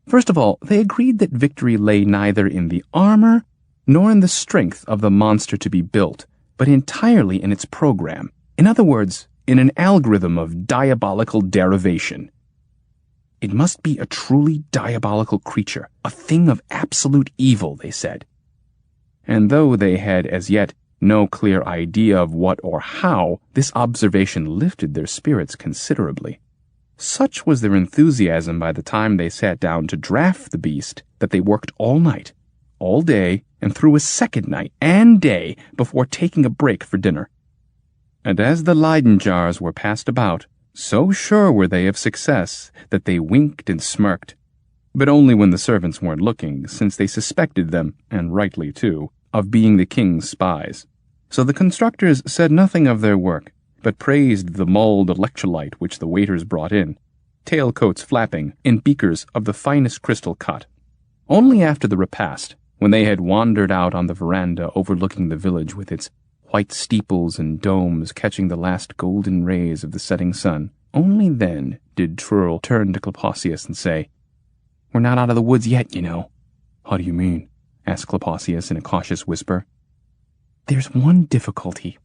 [SPEAKER 1] First of all, they agreed that victory lay neither in the armor nor in the strength of the monster to be built, but entirely in its program. In other words, in an algorithm of diabolical derivation. It must be a truly diabolical creature, a thing of absolute evil, they said. And though they had as yet no clear idea of what or how, this observation lifted their spirits considerably. Such was their enthusiasm by the time they sat down to draft the beast that they worked all night, all day, and through a second night and day before taking a break for dinner. And as the Leyden jars were passed about, so sure were they of success that they winked and smirked, but only when the servants weren't looking, since they suspected them, and rightly too, of being the king's spies. So the constructors said nothing of their work, but praised the mulled electrolyte which the waiters brought in, tailcoats flapping in beakers of the finest crystal cut. Only after the repast, when they had wandered out on the veranda overlooking the village with its white steeples and domes catching the last golden rays of the setting sun, only then did Trurl turn to Klapaucius and say, "We're not out of the woods yet, you know."
[SPEAKER 2] "How do you mean?" asked Klapaucius in a cautious whisper.
[SPEAKER 1] "There's one difficulty.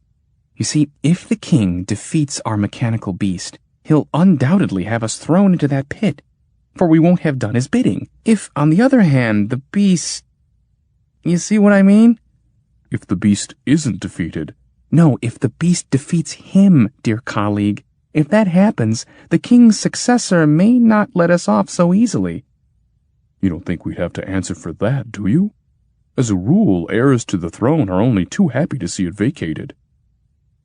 [SPEAKER 1] You see, if the king defeats our mechanical beast, he'll undoubtedly have us thrown into that pit, for we won't have done his bidding. If, on the other hand, the beast... You see what I mean?"
[SPEAKER 2] "If the beast isn't defeated."
[SPEAKER 1] "No, if the beast defeats him, dear colleague. If that happens, the king's successor may not let us off so easily."
[SPEAKER 2] "You don't think we'd have to answer for that, do you? As a rule, heirs to the throne are only too happy to see it vacated."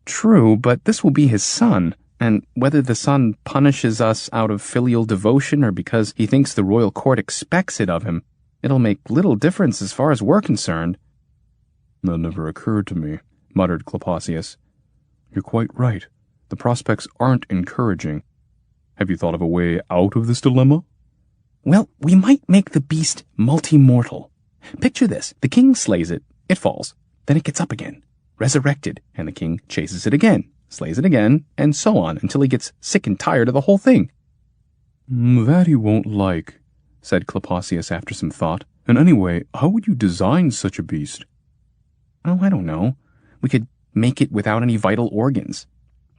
[SPEAKER 1] "True, but this will be his son, and whether the son punishes us out of filial devotion or because he thinks the royal court expects it of him, it'll make little difference as far as we're concerned."
[SPEAKER 2] "That never occurred to me," muttered Klapaucius. "You're quite right. The prospects aren't encouraging. Have you thought of a way out of this dilemma?"
[SPEAKER 1] "Well, we might make the beast multi-mortal. Picture this. The king slays it, it falls, then it gets up again, resurrected, and the king chases it again, slays it again, and so on until he gets sick and tired of the whole thing."
[SPEAKER 2] "That he won't like," said Klapaucius after some thought. "And anyway, how would you design such a beast?"
[SPEAKER 1] "Oh, I don't know. We could make it without any vital organs.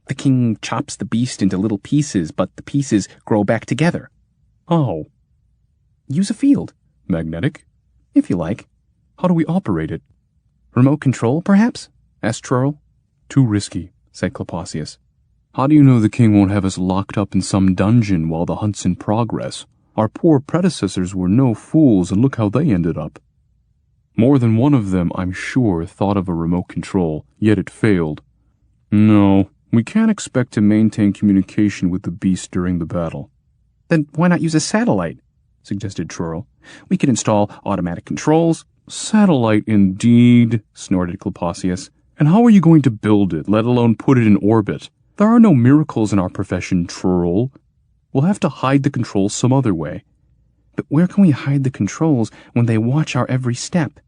[SPEAKER 1] The king chops the beast into little pieces, but the pieces grow back together."
[SPEAKER 2] "How?"
[SPEAKER 1] "Use a field."
[SPEAKER 2] "Magnetic?"
[SPEAKER 1] "If you like."
[SPEAKER 2] "How do we operate it?"
[SPEAKER 1] "Remote control, perhaps?" asked Trurl.
[SPEAKER 2] "Too risky," said Klapaucius. "How do you know the king won't have us locked up in some dungeon while the hunt's in progress? Our poor predecessors were no fools, and look how they ended up. More than one of them, I'm sure, thought of a remote control, yet it failed. No, we can't expect to maintain communication with the beast during the battle."
[SPEAKER 1] "Then why not use a satellite?" suggested Trurl. "We could install automatic controls."
[SPEAKER 2] "Satellite, indeed," snorted Klapaucius. "And how are you going to build it, let alone put it in orbit? There are no miracles in our profession, Trurl. We'll have to hide the controls some other way."
[SPEAKER 1] "But where can we hide the controls when they watch our every step?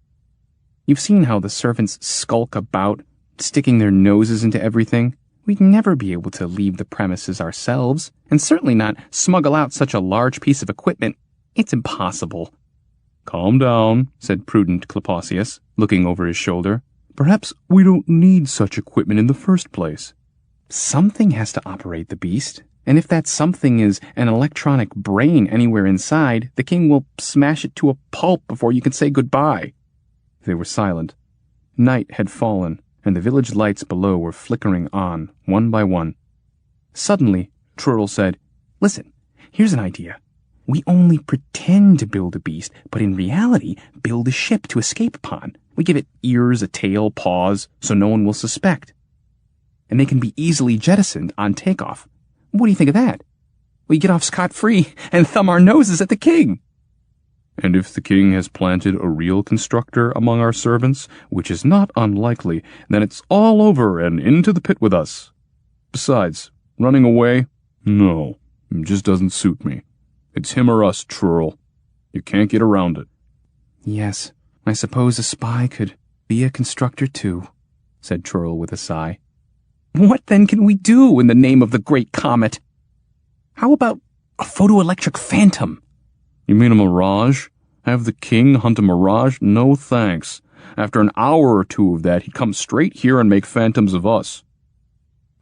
[SPEAKER 1] You've seen how the servants skulk about, sticking their noses into everything. We'd never be able to leave the premises ourselves, and certainly not smuggle out such a large piece of equipment. It's impossible."
[SPEAKER 2] "Calm down," said prudent Klapaucius, looking over his shoulder. "Perhaps we don't need such equipment in the first place."
[SPEAKER 1] "Something has to operate the beast, and if that something is an electronic brain anywhere inside, the king will smash it to a pulp before you can say goodbye." They were silent. Night had fallen, and the village lights below were flickering on, one by one. Suddenly, Trurl said, "Listen, here's an idea. We only pretend to build a beast, but in reality build a ship to escape upon. We give it ears, a tail, paws, so no one will suspect. And they can be easily jettisoned on takeoff. What do you think of that? We get off scot-free and thumb our noses at the king."
[SPEAKER 2] "And if the king has planted a real constructor among our servants, which is not unlikely, then it's all over and into the pit with us. Besides, running away? No, it just doesn't suit me. It's him or us, Trurl. You can't get around it."
[SPEAKER 1] "Yes, I suppose a spy could be a constructor too," said Trurl with a sigh. "What then can we do in the name of the great comet? How about a photoelectric phantom?"
[SPEAKER 2] "You mean a mirage? Have the king hunt a mirage? No thanks. After an hour or two of that, he'd come straight here and make phantoms of us."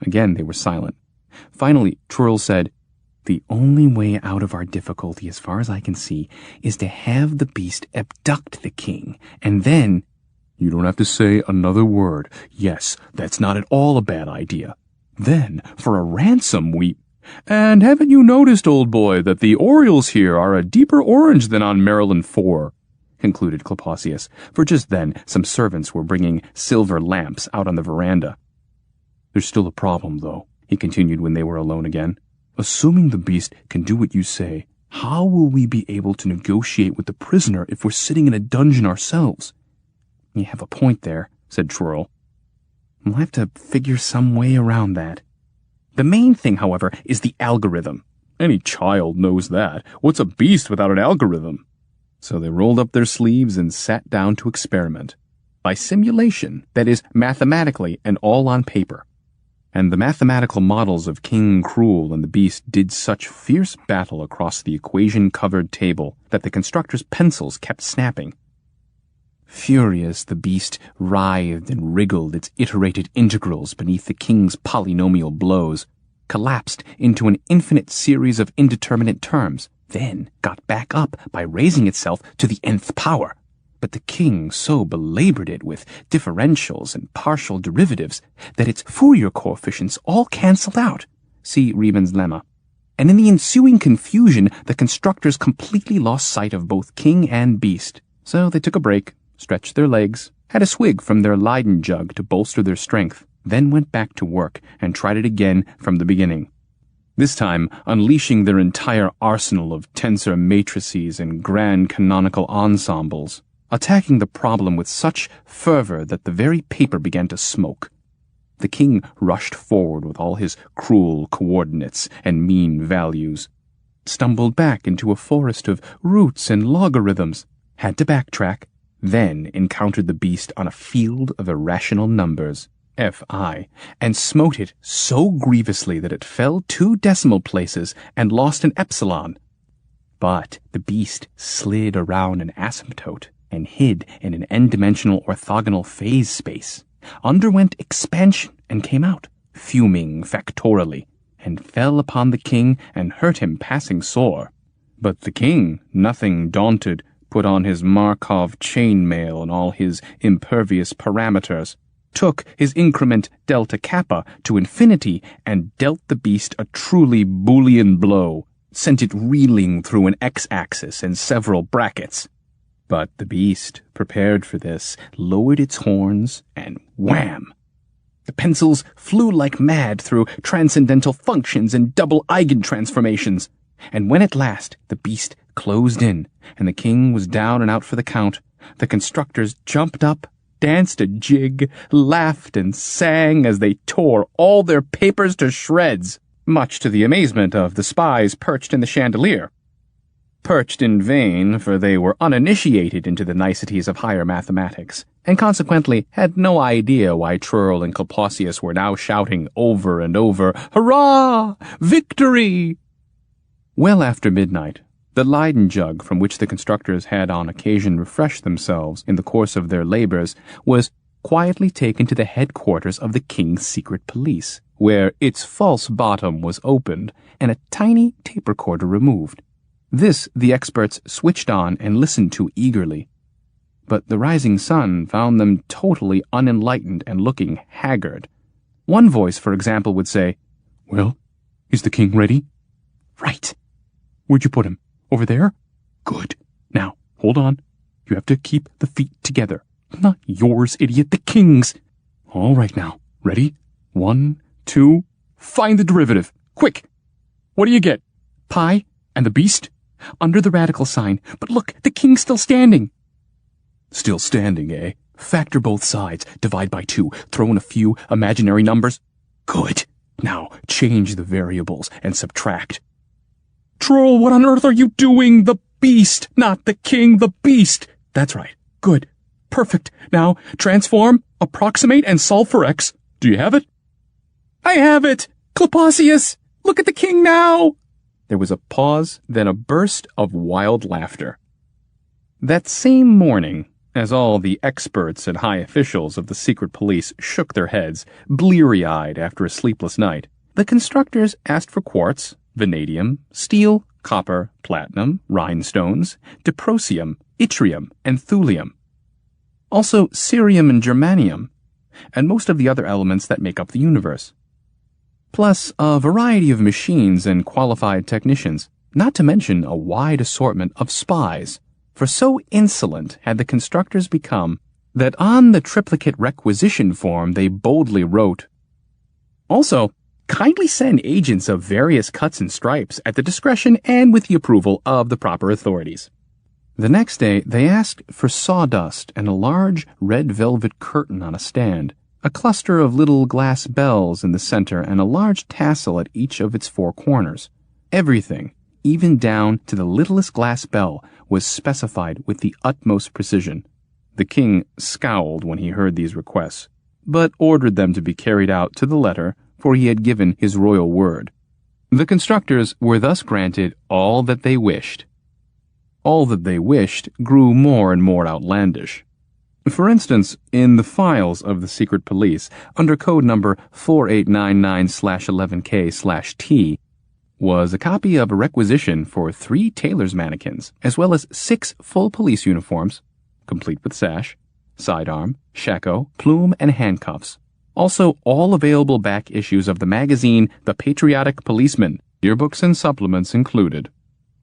[SPEAKER 1] Again they were silent. Finally, Trurl said, "The only way out of our difficulty, as far as I can see, is to have the beast abduct the king, and then—"
[SPEAKER 2] "You don't have to say another word. Yes, that's not at all a bad idea. Then, for a ransom, we—" "And haven't you noticed, old boy, that the Orioles here are a deeper orange than on Maryland 4? concluded Klapaucius, for just then some servants were bringing silver lamps out on the veranda. "There's still a problem, though," he continued when they were alone again. "Assuming the beast can do what you say, how will we be able to negotiate with the prisoner if we're sitting in a dungeon ourselves?"
[SPEAKER 1] You have a point there, said Trurl. We'll have to figure some way around that. The main thing, however, is the algorithm.
[SPEAKER 2] Any child knows that. What's a beast without an algorithm?
[SPEAKER 1] So they rolled up their sleeves and sat down to experiment. By simulation, that is, mathematically and all on paper. And the mathematical models of King Cruel and the beast did such fierce battle across the equation-covered table that the constructor's pencils kept snapping. Furious, the beast writhed and wriggled its iterated integrals beneath the king's polynomial blows, collapsed into an infinite series of indeterminate terms, then got back up by raising itself to the nth power. But the king so belabored it with differentials and partial derivatives that its Fourier coefficients all cancelled out. See Riemann's lemma. And in the ensuing confusion, the constructors completely lost sight of both king and beast. So they took a break, stretched their legs, had a swig from their Leyden jug to bolster their strength, then went back to work and tried it again from the beginning. This time, unleashing their entire arsenal of tensor matrices and grand canonical ensembles, attacking the problem with such fervor that the very paper began to smoke. The king rushed forward with all his cruel coordinates and mean values, stumbled back into a forest of roots and logarithms, had to backtrack, then encountered the beast on a field of irrational numbers, Fi, and smote it so grievously that it fell 2 decimal places and lost an epsilon. But the beast slid around an asymptote and hid in an n-dimensional orthogonal phase space, underwent expansion and came out, fuming factorially, and fell upon the king and hurt him passing sore. But the king, nothing daunted, put on his Markov chainmail and all his impervious parameters, took his increment delta kappa to infinity and dealt the beast a truly Boolean blow, sent it reeling through an x-axis and several brackets. But the beast, prepared for this, lowered its horns, and wham! The pencils flew like mad through transcendental functions and double eigentransformations, and when at last the beast closed in, and the king was down and out for the count, the constructors jumped up, danced a jig, laughed and sang as they tore all their papers to shreds, much to the amazement of the spies perched in the chandelier. Perched in vain, for they were uninitiated into the niceties of higher mathematics, and consequently had no idea why Trurl and Klapaucius were now shouting over and over, "Hurrah! Victory!" Well after midnight, the Leyden jug from which the constructors had on occasion refreshed themselves in the course of their labors was quietly taken to the headquarters of the king's secret police, where its false bottom was opened and a tiny tape recorder removed. This the experts switched on and listened to eagerly. But the rising sun found them totally unenlightened and looking haggard. One voice, for example, would say, "Well, is the king ready?" "Right." "Where'd you put him? Over there?" "Good. Now, hold on. You have to keep the feet together. Not yours, idiot, the king's." "All right now. Ready? 1, 2, find the derivative. Quick! What do you get? Pi and the beast? Under the radical sign. But look, the king's still standing." "Still standing, eh? Factor both sides. Divide by 2. Throw in a few imaginary numbers. Good. Now, change the variables and subtract." "Trurl, what on earth are you doing? The beast, not the king, the beast." "That's right. Good. Perfect. Now, transform, approximate, and solve for x. Do you have it?" "I have it! Klapaucius! Look at the king now!" There was a pause, then a burst of wild laughter. That same morning, as all the experts and high officials of the secret police shook their heads, bleary-eyed after a sleepless night, the constructors asked for quartz, vanadium, steel, copper, platinum, rhinestones, dysprosium, yttrium, and thulium. Also cerium and germanium, and most of the other elements that make up the universe. Plus a variety of machines and qualified technicians, not to mention a wide assortment of spies, for so insolent had the constructors become that on the triplicate requisition form they boldly wrote, "Also, kindly send agents of various cuts and stripes at the discretion and with the approval of the proper authorities." The next day, they asked for sawdust and a large red velvet curtain on a stand, a cluster of little glass bells in the center, and a large tassel at each of its four corners. Everything, even down to the littlest glass bell, was specified with the utmost precision. The king scowled when he heard these requests, but ordered them to be carried out to the letter, for he had given his royal word. The constructors were thus granted all that they wished. All that they wished grew more and more outlandish. For instance, in the files of the secret police, under code number 4899/11K/T, was a copy of a requisition for 3 tailor's mannequins, as well as 6 full police uniforms, complete with sash, sidearm, shako, plume, and handcuffs. Also, all available back issues of the magazine The Patriotic Policeman, yearbooks and supplements included.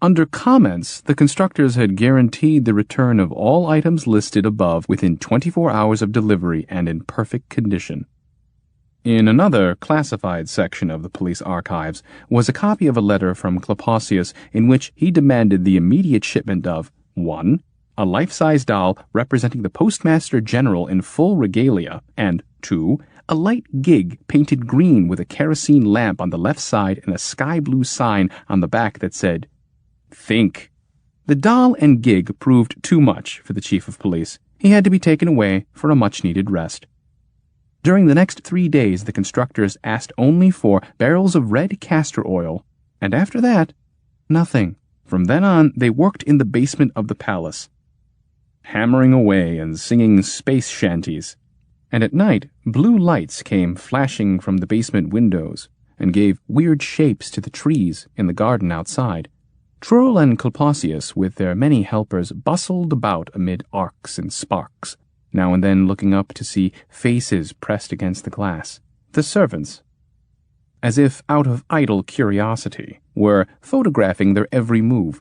[SPEAKER 1] Under comments, the constructors had guaranteed the return of all items listed above within 24 hours of delivery and in perfect condition. In another classified section of the police archives was a copy of a letter from Klapaucius in which he demanded the immediate shipment of 1. A life-size doll representing the Postmaster General in full regalia, and 2. A light gig painted green with a kerosene lamp on the left side and a sky-blue sign on the back that said, "Think." The doll and gig proved too much for the chief of police. He had to be taken away for a much-needed rest. During the next 3 days, the constructors asked only for barrels of red castor oil, and after that, nothing. From then on, they worked in the basement of the palace, hammering away and singing space shanties. And at night, blue lights came flashing from the basement windows and gave weird shapes to the trees in the garden outside. Trurl and Klapaucius, with their many helpers, bustled about amid arcs and sparks, now and then looking up to see faces pressed against the glass. The servants, as if out of idle curiosity, were photographing their every move.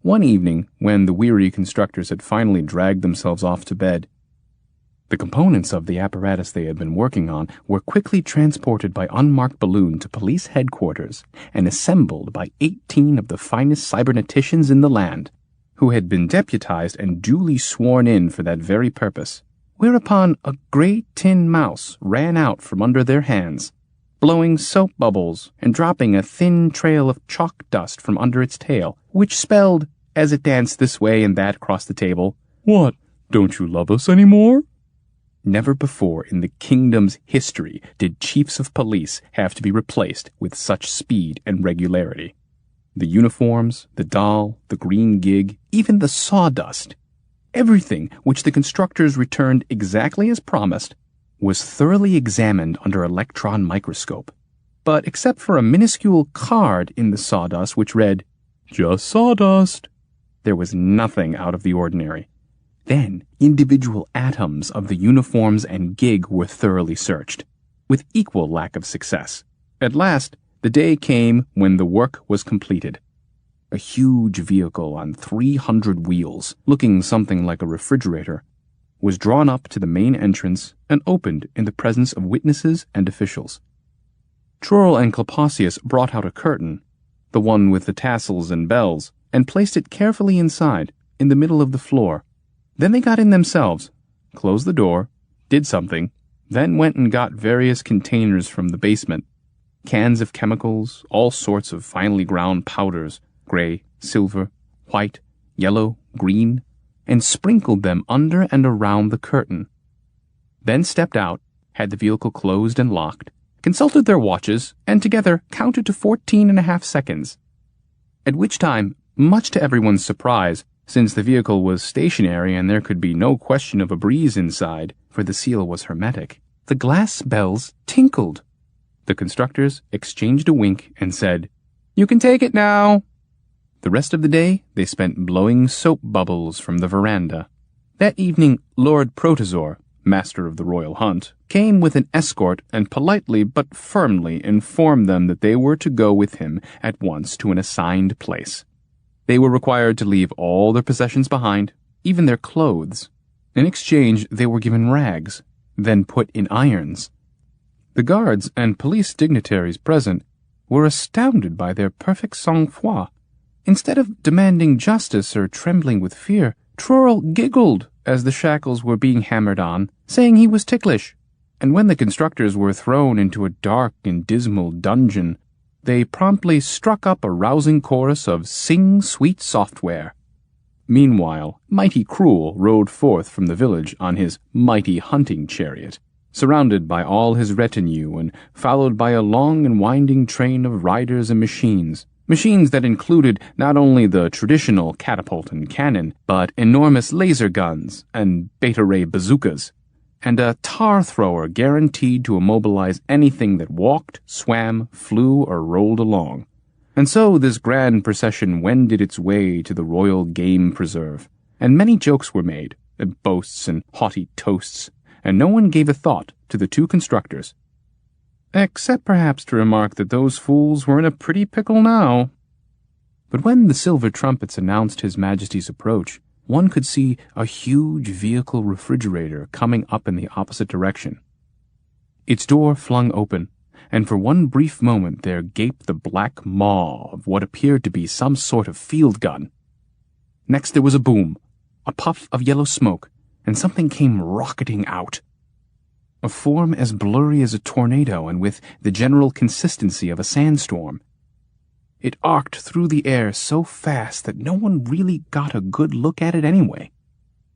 [SPEAKER 1] One evening, when the weary constructors had finally dragged themselves off to bed, the components of the apparatus they had been working on were quickly transported by unmarked balloon to police headquarters and assembled by 18 of the finest cyberneticians in the land, who had been deputized and duly sworn in for that very purpose, whereupon a great tin mouse ran out from under their hands, blowing soap bubbles and dropping a thin trail of chalk dust from under its tail, which spelled, as it danced this way and that across the table, "What, don't you love us any more?" Never before in the kingdom's history did chiefs of police have to be replaced with such speed and regularity. The uniforms, the doll, the green gig, even the sawdust, everything which the constructors returned exactly as promised, was thoroughly examined under electron microscope. But except for a minuscule card in the sawdust which read, "Just sawdust," there was nothing out of the ordinary. Then, individual atoms of the uniforms and gig were thoroughly searched, with equal lack of success. At last, the day came when the work was completed. A huge vehicle on 300 wheels, looking something like a refrigerator, was drawn up to the main entrance and opened in the presence of witnesses and officials. Trurl and Klapaucius brought out a curtain, the one with the tassels and bells, and placed it carefully inside, in the middle of the floor. Then they got in themselves, closed the door, did something, then went and got various containers from the basement, cans of chemicals, all sorts of finely ground powders, gray, silver, white, yellow, green, and sprinkled them under and around the curtain. Then stepped out, had the vehicle closed and locked, consulted their watches, and together counted to 14.5 seconds. At which time, much to everyone's surprise, since the vehicle was stationary and there could be no question of a breeze inside, for the seal was hermetic, the glass bells tinkled. The constructors exchanged a wink and said, "You can take it now." The rest of the day they spent blowing soap bubbles from the veranda. That evening, Lord Protozor, master of the royal hunt, came with an escort and politely but firmly informed them that they were to go with him at once to an assigned place. They were required to leave all their possessions behind, even their clothes. In exchange, they were given rags, then put in irons. The guards and police dignitaries present were astounded by their perfect sang-froid. Instead of demanding justice or trembling with fear, Trurl giggled as the shackles were being hammered on, saying he was ticklish. And when the constructors were thrown into a dark and dismal dungeon, they promptly struck up a rousing chorus of Sing Sweet Software. Meanwhile, Mighty Cruel rode forth from the village on his mighty hunting chariot, surrounded by all his retinue and followed by a long and winding train of riders and machines that included not only the traditional catapult and cannon, but enormous laser guns and beta-ray bazookas, and a tar thrower guaranteed to immobilize anything that walked, swam, flew, or rolled along. And so this grand procession wended its way to the royal game preserve, and many jokes were made, and boasts and haughty toasts, and no one gave a thought to the two constructors, except perhaps to remark that those fools were in a pretty pickle now. But when the silver trumpets announced His Majesty's approach, one could see a huge vehicle refrigerator coming up in the opposite direction. Its door flung open, and for one brief moment there gaped the black maw of what appeared to be some sort of field gun. Next there was a boom, a puff of yellow smoke, and something came rocketing out. A form as blurry as a tornado and with the general consistency of a sandstorm. It arced through the air so fast that no one really got a good look at it anyway.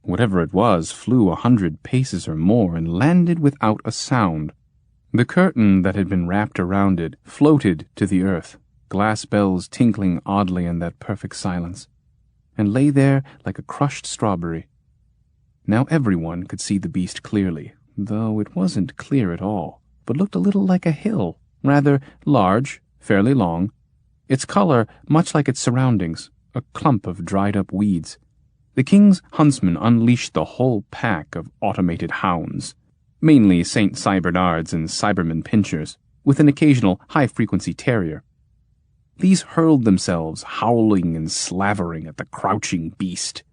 [SPEAKER 1] Whatever it was flew 100 paces or more and landed without a sound. The curtain that had been wrapped around it floated to the earth, glass bells tinkling oddly in that perfect silence, and lay there like a crushed strawberry. Now everyone could see the beast clearly, though it wasn't clear at all, but looked a little like a hill, rather large, fairly long, its color much like its surroundings, a clump of dried-up weeds. The king's huntsmen unleashed the whole pack of automated hounds, mainly St. Cybernards and Cyberman pinchers, with an occasional high-frequency terrier. These hurled themselves, howling and slavering at the crouching beast.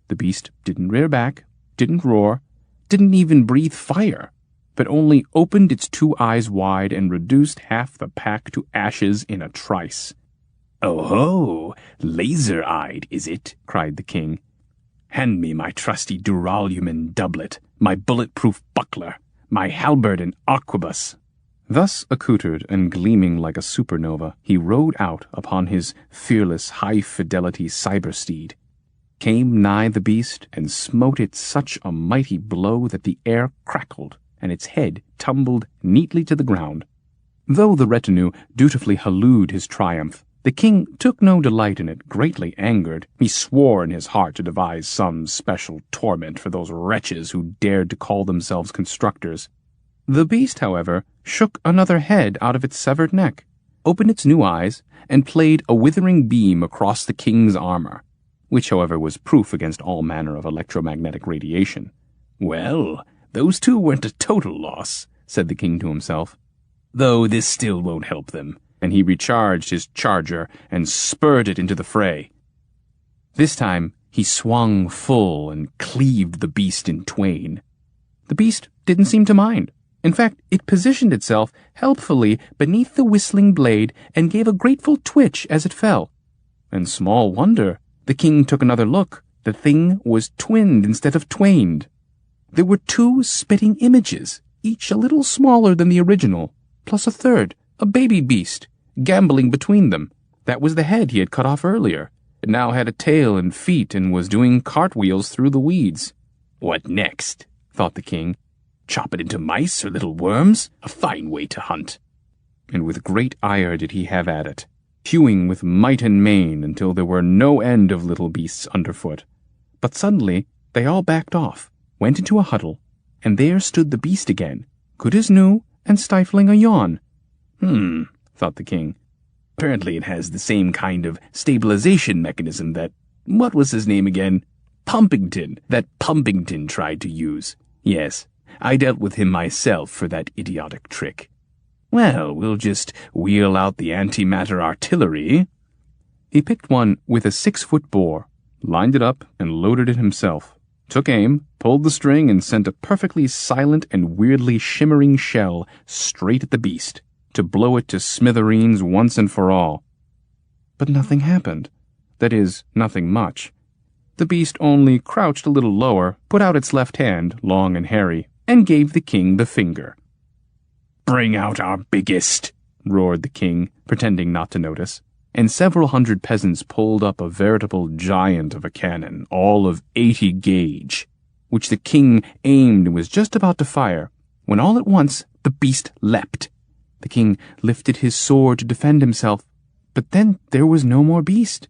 [SPEAKER 1] The beast didn't rear back, didn't roar, didn't even breathe fire, but only opened its 2 eyes wide and reduced half the pack to ashes in a trice. "Oh-ho! Laser-eyed, is it?" cried the king. "Hand me my trusty duralumin doublet, my bullet-proof buckler, my halberd and arquebus." Thus accoutred and gleaming like a supernova, he rode out upon his fearless, high-fidelity cybersteed, came nigh the beast, and smote it such a mighty blow that the air crackled, and its head tumbled neatly to the ground. Though the retinue dutifully hallooed his triumph, the king took no delight in it. Greatly angered, he swore in his heart to devise some special torment for those wretches who dared to call themselves constructors. The beast, however, shook another head out of its severed neck, opened its new eyes, and played a withering beam across the king's armor, which, however, was proof against all manner of electromagnetic radiation. "Well, those two weren't a total loss," said the king to himself, "though this still won't help them," and he recharged his charger and spurred it into the fray. This time he swung full and cleaved the beast in twain. The beast didn't seem to mind. In fact, it positioned itself helpfully beneath the whistling blade and gave a grateful twitch as it fell. And small wonder. The king took another look. The thing was twinned instead of twained. There were 2 spitting images, each a little smaller than the original, plus a third, a baby beast, gambolling between them. That was the head he had cut off earlier. It now had a tail and feet and was doing cartwheels through the weeds. "What next?" thought the king. "Chop it into mice or little worms? A fine way to hunt." And with great ire did he have at it, hewing with might and main until there were no end of little beasts underfoot. But suddenly they all backed off, went into a huddle, and there stood the beast again, good as new and stifling a yawn. Thought the king. "Apparently it has the same kind of stabilization mechanism that, what was his name again? That Pumpington tried to use. Yes, I dealt with him myself for that idiotic trick. Well, we'll just wheel out the antimatter artillery." He picked one with a 6-foot bore, lined it up, and loaded it himself, took aim, pulled the string, and sent a perfectly silent and weirdly shimmering shell straight at the beast, to blow it to smithereens once and for all. But nothing happened. that is, nothing much. The beast only crouched a little lower, put out its left hand, long and hairy, and gave the king the finger.
[SPEAKER 3] "Bring out our biggest,"
[SPEAKER 1] roared the king, pretending not to notice, and several hundred peasants pulled up a veritable giant of a cannon, all of 80 gauge, which the king aimed and was just about to fire, when all at once the beast leapt. The king lifted his sword to defend himself, but then there was no more beast.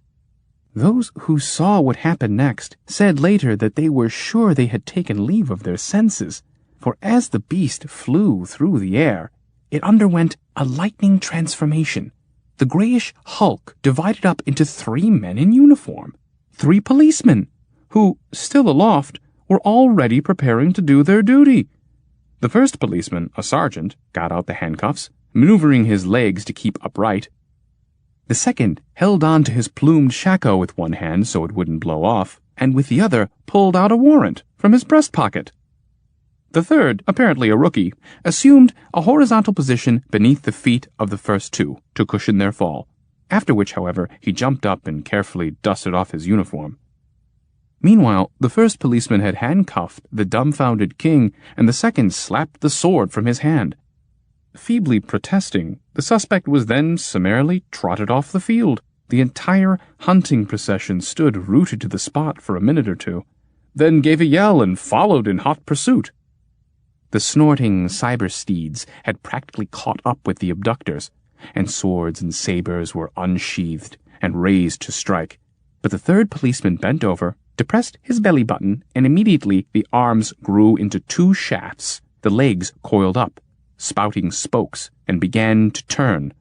[SPEAKER 1] Those who saw what happened next said later that they were sure they had taken leave of their senses, for as the beast flew through the air, it underwent a lightning transformation. The grayish hulk divided up into 3 men in uniform, 3 policemen, who, still aloft, were already preparing to do their duty. The first policeman, a sergeant, got out the handcuffs, maneuvering his legs to keep upright. The second held on to his plumed shako with one hand so it wouldn't blow off, and with the other pulled out a warrant from his breast pocket. The third, apparently a rookie, assumed a horizontal position beneath the feet of the first 2 to cushion their fall, after which, however, he jumped up and carefully dusted off his uniform. Meanwhile, the first policeman had handcuffed the dumbfounded king, and the second slapped the sword from his hand. Feebly protesting, the suspect was then summarily trotted off the field. The entire hunting procession stood rooted to the spot for a minute or 2, then gave a yell and followed in hot pursuit. The snorting cyber steeds had practically caught up with the abductors, and swords and sabers were unsheathed and raised to strike. But the third policeman bent over, depressed his belly button, and immediately the arms grew into 2 shafts, the legs coiled up, spouting spokes, and began to turn,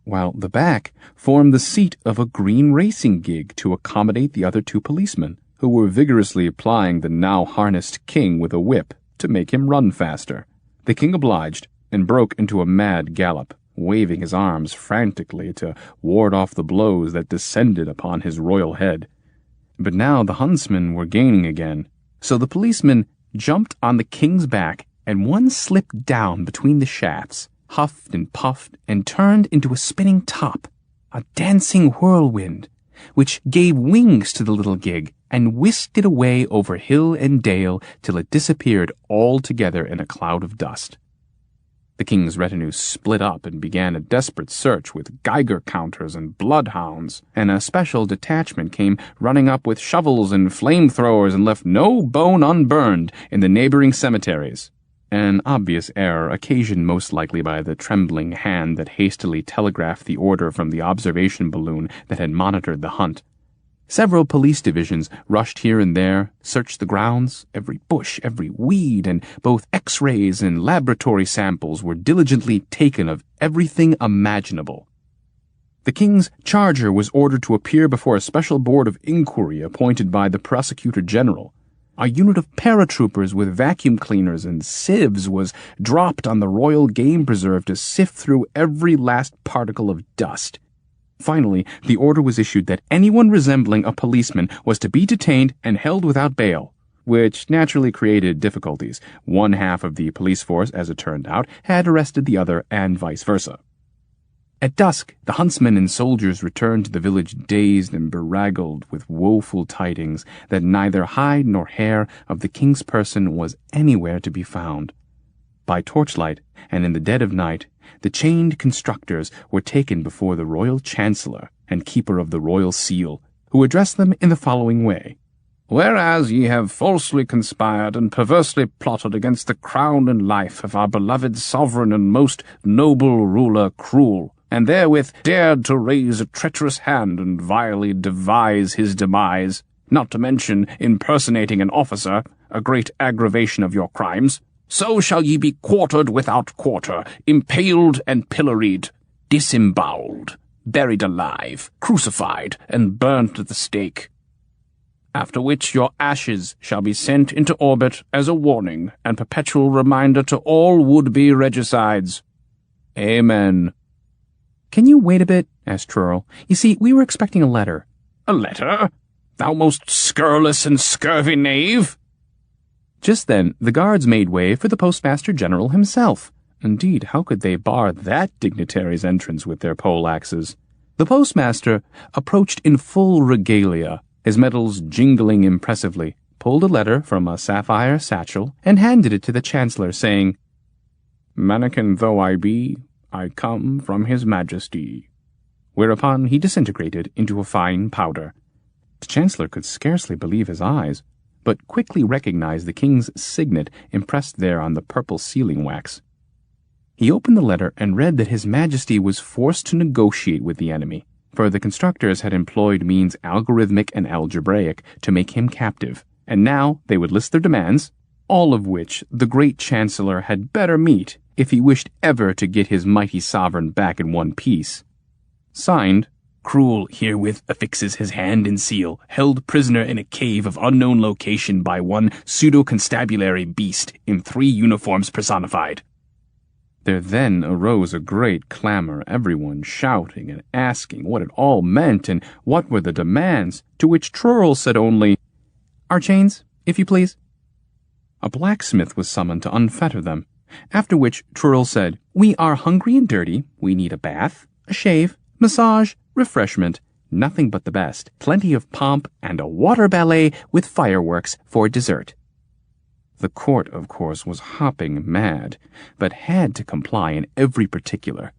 [SPEAKER 1] while the back formed the seat of a green racing gig to accommodate the other 2 policemen, who were vigorously plying the now harnessed king with a whip to make him run faster. The king obliged, and broke into a mad gallop, waving his arms frantically to ward off the blows that descended upon his royal head. But now the huntsmen were gaining again, so the policeman jumped on the king's back, and one slipped down between the shafts, huffed and puffed, and turned into a spinning top, a dancing whirlwind, which gave wings to the little gig and whisked it away over hill and dale till it disappeared altogether in a cloud of dust. The king's retinue split up and began a desperate search with Geiger counters and bloodhounds, and a special detachment came running up with shovels and flamethrowers and left no bone unburned in the neighboring cemeteries. An obvious error occasioned most likely by the trembling hand that hastily telegraphed the order from the observation balloon that had monitored the hunt. Several police divisions rushed here and there, searched the grounds, every bush, every weed, and both X-rays and laboratory samples were diligently taken of everything imaginable. The king's charger was ordered to appear before a special board of inquiry appointed by the prosecutor general. A unit of paratroopers with vacuum cleaners and sieves was dropped on the royal game preserve to sift through every last particle of dust. Finally, the order was issued that anyone resembling a policeman was to be detained and held without bail, which naturally created difficulties. One half of the police force, as it turned out, had arrested the other, and vice versa. At dusk, the huntsmen and soldiers returned to the village dazed and beraggled with woeful tidings that neither hide nor hair of the king's person was anywhere to be found. By torchlight, and in the dead of night, the chained constructors were taken before the royal chancellor and keeper of the royal seal, who addressed them in the following way. "Whereas ye have falsely conspired and perversely plotted against the crown and life of our beloved sovereign and most noble ruler Trurl, and therewith dared to raise a treacherous hand and vilely devise his demise, not to mention impersonating an officer, a great aggravation of your crimes, so shall ye be quartered without quarter, impaled and pilloried, disemboweled, buried alive, crucified, and burnt at the stake. After which your ashes shall be sent into orbit as a warning and perpetual reminder to all would-be regicides. Amen." "Can you wait a bit?" asked Trurl. "You see, we were expecting a letter."
[SPEAKER 3] "A letter? Thou most scurrilous and scurvy knave!"
[SPEAKER 1] Just then the guards made way for the Postmaster General himself. Indeed, how could they bar that dignitary's entrance with their pole-axes? The postmaster approached in full regalia, his medals jingling impressively, pulled a letter from a sapphire satchel, and handed it to the chancellor, saying, "Mannikin though I be, I come from his majesty," whereupon he disintegrated into a fine powder. The chancellor could scarcely believe his eyes, but quickly recognized the king's signet impressed there on the purple sealing wax. He opened the letter and read that his majesty was forced to negotiate with the enemy, for the constructors had employed means algorithmic and algebraic to make him captive, and now they would list their demands, all of which the great chancellor had better meet if he wished ever to get his mighty sovereign back in one piece. Signed, Cruel herewith affixes his hand and seal, held prisoner in a cave of unknown location by one pseudo-constabulary beast in 3 uniforms personified. There then arose a great clamor, everyone shouting and asking what it all meant and what were the demands, to which Trurl said only, "Our chains, if you please." A blacksmith was summoned to unfetter them, after which Trurl said, "We are hungry and dirty, we need a bath, a shave, massage, refreshment, nothing but the best, plenty of pomp, and a water ballet with fireworks for dessert." The court, of course, was hopping mad, but had to comply in every particular.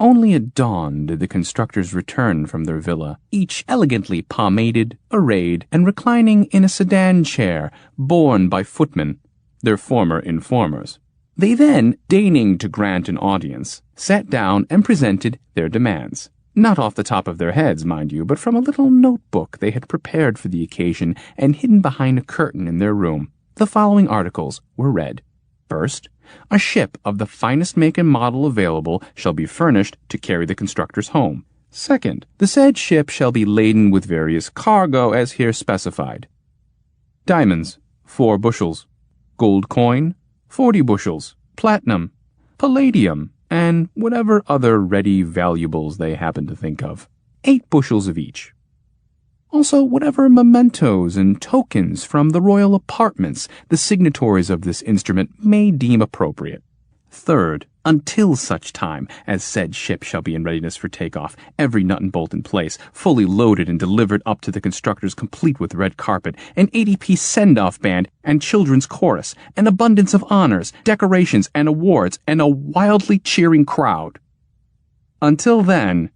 [SPEAKER 1] Only at dawn did the constructors return from their villa, each elegantly pomaded, arrayed, and reclining in a sedan chair borne by footmen, their former informers. They then, deigning to grant an audience, sat down and presented their demands. Not off the top of their heads, mind you, but from a little notebook they had prepared for the occasion and hidden behind a curtain in their room. The following articles were read. First, a ship of the finest make and model available shall be furnished to carry the constructors home. Second, the said ship shall be laden with various cargo as here specified. Diamonds, 4 bushels. Gold coin, 40 bushels. Platinum, palladium, and whatever other ready valuables they happen to think of. 8 bushels of each. Also, whatever mementos and tokens from the royal apartments the signatories of this instrument may deem appropriate. Third, until such time as said ship shall be in readiness for takeoff, every nut and bolt in place, fully loaded and delivered up to the constructors complete with red carpet, an 80-piece send-off band and children's chorus, an abundance of honors, decorations, and awards, and a wildly cheering crowd. Until then,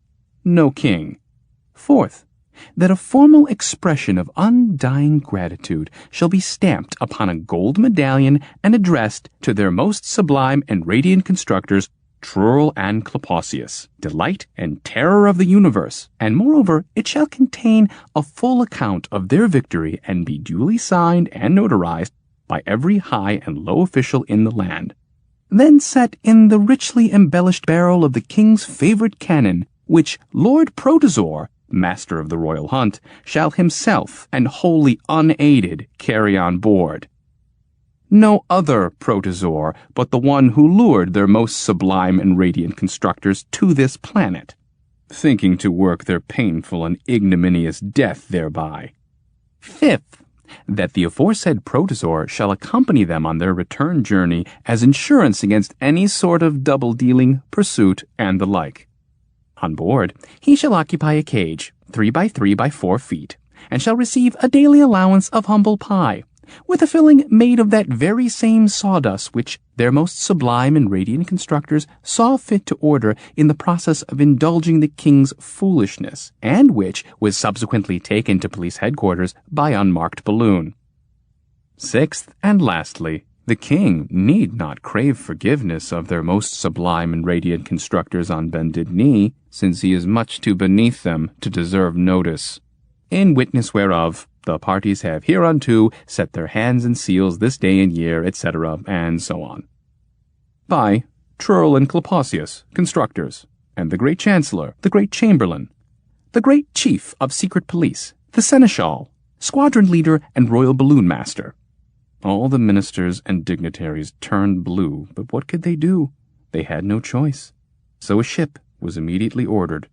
[SPEAKER 1] no king. Fourth, that a formal expression of undying gratitude shall be stamped upon a gold medallion and addressed to their most sublime and radiant constructors, Trurl and Klapaucius, delight and terror of the universe, and moreover it shall contain a full account of their victory and be duly signed and notarized by every high and low official in the land. Then set in the richly embellished barrel of the king's favorite cannon, which Lord Protozor, master of the royal hunt, shall himself and wholly unaided carry on board. No other Protozor but the one who lured their most sublime and radiant constructors to this planet, thinking to work their painful and ignominious death thereby. Fifth, that the aforesaid Protozor shall accompany them on their return journey as insurance against any sort of double-dealing, pursuit, and the like. On board, he shall occupy a cage, 3 by 3 by 4 feet, and shall receive a daily allowance of humble pie, with a filling made of that very same sawdust which their most sublime and radiant constructors saw fit to order in the process of indulging the king's foolishness, and which was subsequently taken to police headquarters by unmarked balloon. Sixth, and lastly, the king need not crave forgiveness of their most sublime and radiant constructors on bended knee, since he is much too beneath them to deserve notice. In witness whereof, the parties have hereunto set their hands and seals this day and year, etc., and so on. By Trurl and Klapaucius, constructors, and the great chancellor, the great chamberlain, the great chief of secret police, the seneschal, squadron leader, and royal balloon master. All the ministers and dignitaries turned blue, but what could they do? They had no choice. So a ship was immediately ordered.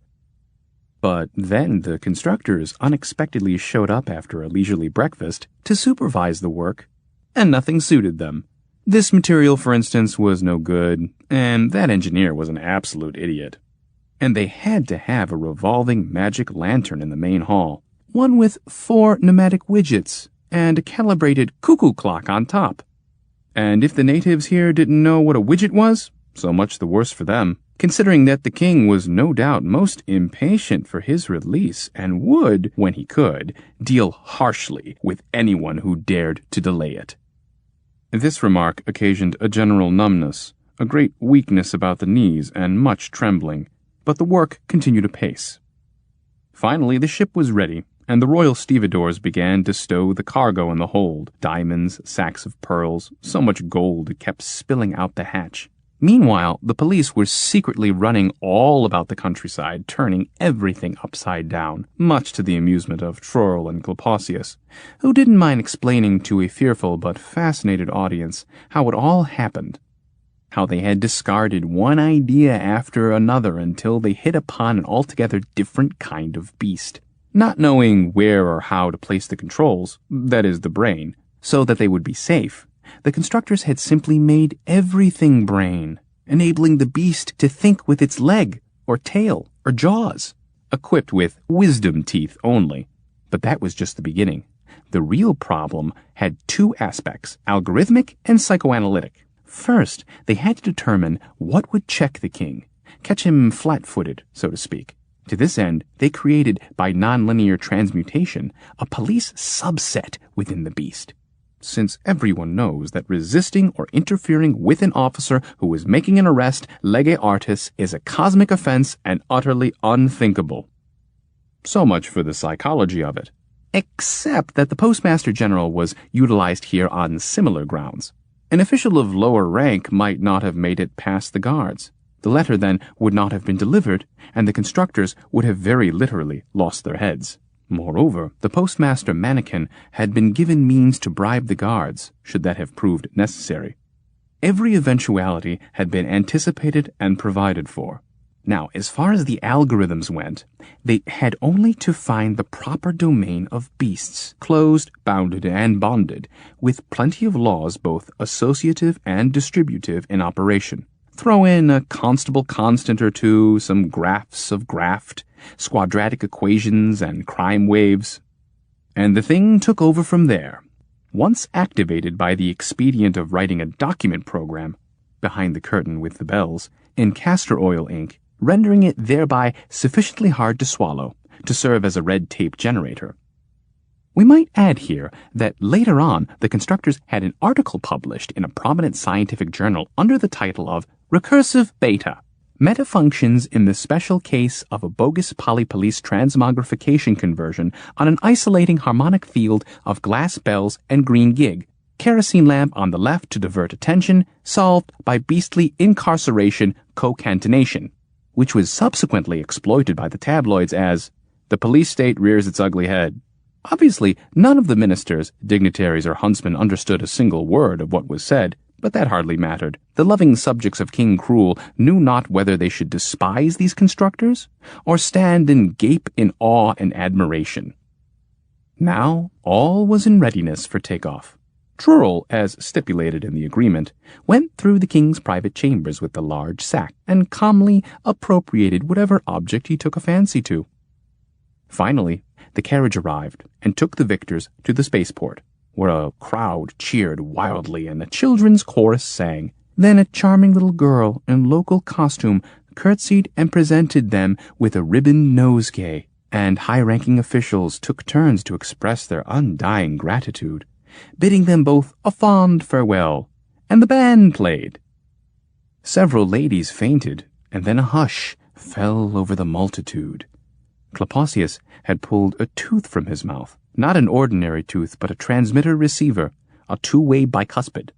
[SPEAKER 1] But then the constructors unexpectedly showed up after a leisurely breakfast to supervise the work, and nothing suited them. This material, for instance, was no good, and that engineer was an absolute idiot. and they had to have a revolving magic lantern in the main hall, one with 4 pneumatic widgets and a calibrated cuckoo clock on top. And if the natives here didn't know what a widget was, so much the worse for them, considering that the king was no doubt most impatient for his release and would, when he could, deal harshly with anyone who dared to delay it. This remark occasioned a general numbness, a great weakness about the knees, and much trembling, but the work continued apace. Finally, the ship was ready, and the royal stevedores began to stow the cargo in the hold, diamonds, sacks of pearls, so much gold it kept spilling out the hatch. Meanwhile, the police were secretly running all about the countryside, turning everything upside down, much to the amusement of Trurl and Klapaucius, who didn't mind explaining to a fearful but fascinated audience how it all happened, how they had discarded one idea after another until they hit upon an altogether different kind of beast, not knowing where or how to place the controls, that is, the brain, so that they would be safe. The constructors had simply made everything brain, enabling the beast to think with its leg, or tail, or jaws, equipped with wisdom teeth only. But that was just the beginning. The real problem had 2 aspects, algorithmic and psychoanalytic. First, they had to determine what would check the king, catch him flat-footed, so to speak. To this end, they created, by nonlinear transmutation, a police subset within the beast. Since everyone knows that resisting or interfering with an officer who is making an arrest lege artis is a cosmic offense and utterly unthinkable. So much for the psychology of it. Except that the Postmaster General was utilized here on similar grounds. An official of lower rank might not have made it past the guards. The letter then would not have been delivered, and the constructors would have very literally lost their heads. Moreover, the postmaster mannequin had been given means to bribe the guards, should that have proved necessary. Every eventuality had been anticipated and provided for. Now, as far as the algorithms went, they had only to find the proper domain of beasts, closed, bounded, and bonded, with plenty of laws both associative and distributive in operation. Throw in a constable constant or two, some graphs of graft, quadratic equations, and crime waves. And the thing took over from there. Once activated by the expedient of writing a document program, behind the curtain with the bells, in castor oil ink, rendering it thereby sufficiently hard to swallow, to serve as a red tape generator. We might add here that later on the constructors had an article published in a prominent scientific journal under the title of Recursive Beta, Metafunctions in the Special Case of a Bogus Polypolice Transmogrification Conversion on an Isolating Harmonic Field of Glass Bells and Green Gig, Kerosene Lamp on the Left to Divert Attention, Solved by Beastly Incarceration Cocatenation, which was subsequently exploited by the tabloids as The Police State Rears Its Ugly Head. Obviously, none of the ministers, dignitaries, or huntsmen understood a single word of what was said, but that hardly mattered. The loving subjects of King Cruel knew not whether they should despise these constructors, or stand and gape in awe and admiration. Now, all was in readiness for takeoff. Trurl, as stipulated in the agreement, went through the king's private chambers with the large sack, and calmly appropriated whatever object he took a fancy to. Finally, the carriage arrived, and took the victors to the spaceport, where a crowd cheered wildly and a children's chorus sang. Then a charming little girl in local costume curtsied and presented them with a ribbon nosegay, and high-ranking officials took turns to express their undying gratitude, bidding them both a fond farewell, and the band played. Several ladies fainted, and then a hush fell over the multitude. Klapaucius had pulled a tooth from his mouth, not an ordinary tooth, but a transmitter-receiver, a two-way bicuspid.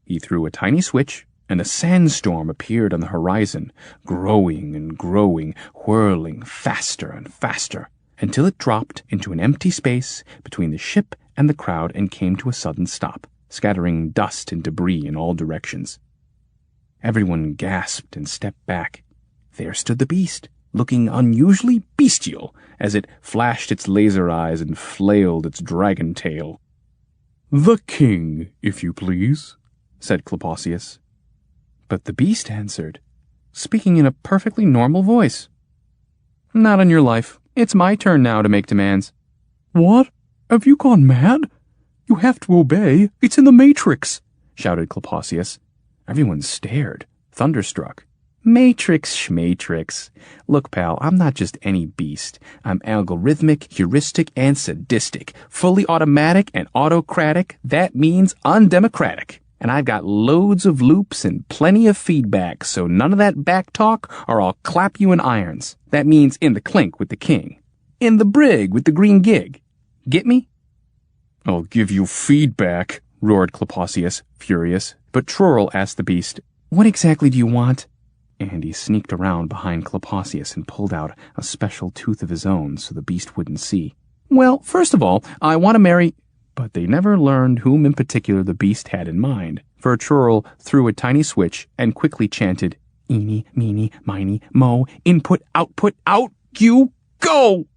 [SPEAKER 1] He threw a tiny switch, and a sandstorm appeared on the horizon, growing and growing, whirling faster and faster, until it dropped into an empty space between the ship and the crowd and came to a sudden stop, scattering dust and debris in all directions. Everyone gasped and stepped back. There stood the beast, looking unusually bestial as it flashed its laser eyes and flailed its dragon tail. "The king, if you please," said Klapaucius. But the beast answered, speaking in a perfectly normal voice. Not on your life. It's my turn now to make demands.
[SPEAKER 3] What? Have you gone mad? You have to obey. It's in the Matrix,
[SPEAKER 1] shouted Klapaucius. Everyone stared, thunderstruck. Matrix schmatrix. Look, pal, I'm not just any beast. I'm algorithmic, heuristic, and sadistic. Fully automatic and autocratic. That means undemocratic. And I've got loads of loops and plenty of feedback, so none of that back talk or I'll clap you in irons. That means in the clink with the king. In the brig with the green gig. Get me?
[SPEAKER 2] I'll give you feedback, roared Klapaucius, furious.
[SPEAKER 1] But Trurl asked the beast, What exactly do you want? And he sneaked around behind Klapaucius and pulled out a special tooth of his own so the beast wouldn't see. Well, first of all, I want to marry... But they never learned whom in particular the beast had in mind, for Trurl threw a tiny switch and quickly chanted, Eeny, meeny, miny, mo, input, output, out, you, go!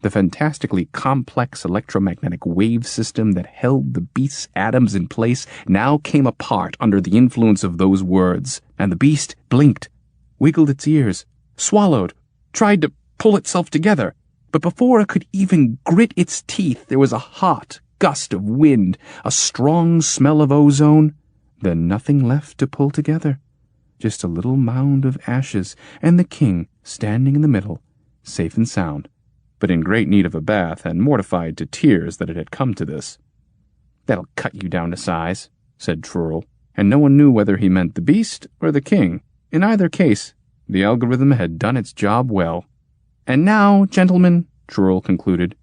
[SPEAKER 1] The fantastically complex electromagnetic wave system that held the beast's atoms in place now came apart under the influence of those words, and the beast blinked, wiggled its ears, swallowed, tried to pull itself together. But before it could even grit its teeth, there was a hot gust of wind, a strong smell of ozone, then nothing left to pull together. Just a little mound of ashes, and the king standing in the middle, safe and sound, but in great need of a bath and mortified to tears that it had come to this. That'll cut you down to size, said Trurl, and no one knew whether he meant the beast or the king. In either case, the algorithm had done its job well. And now, gentlemen, Trurl concluded,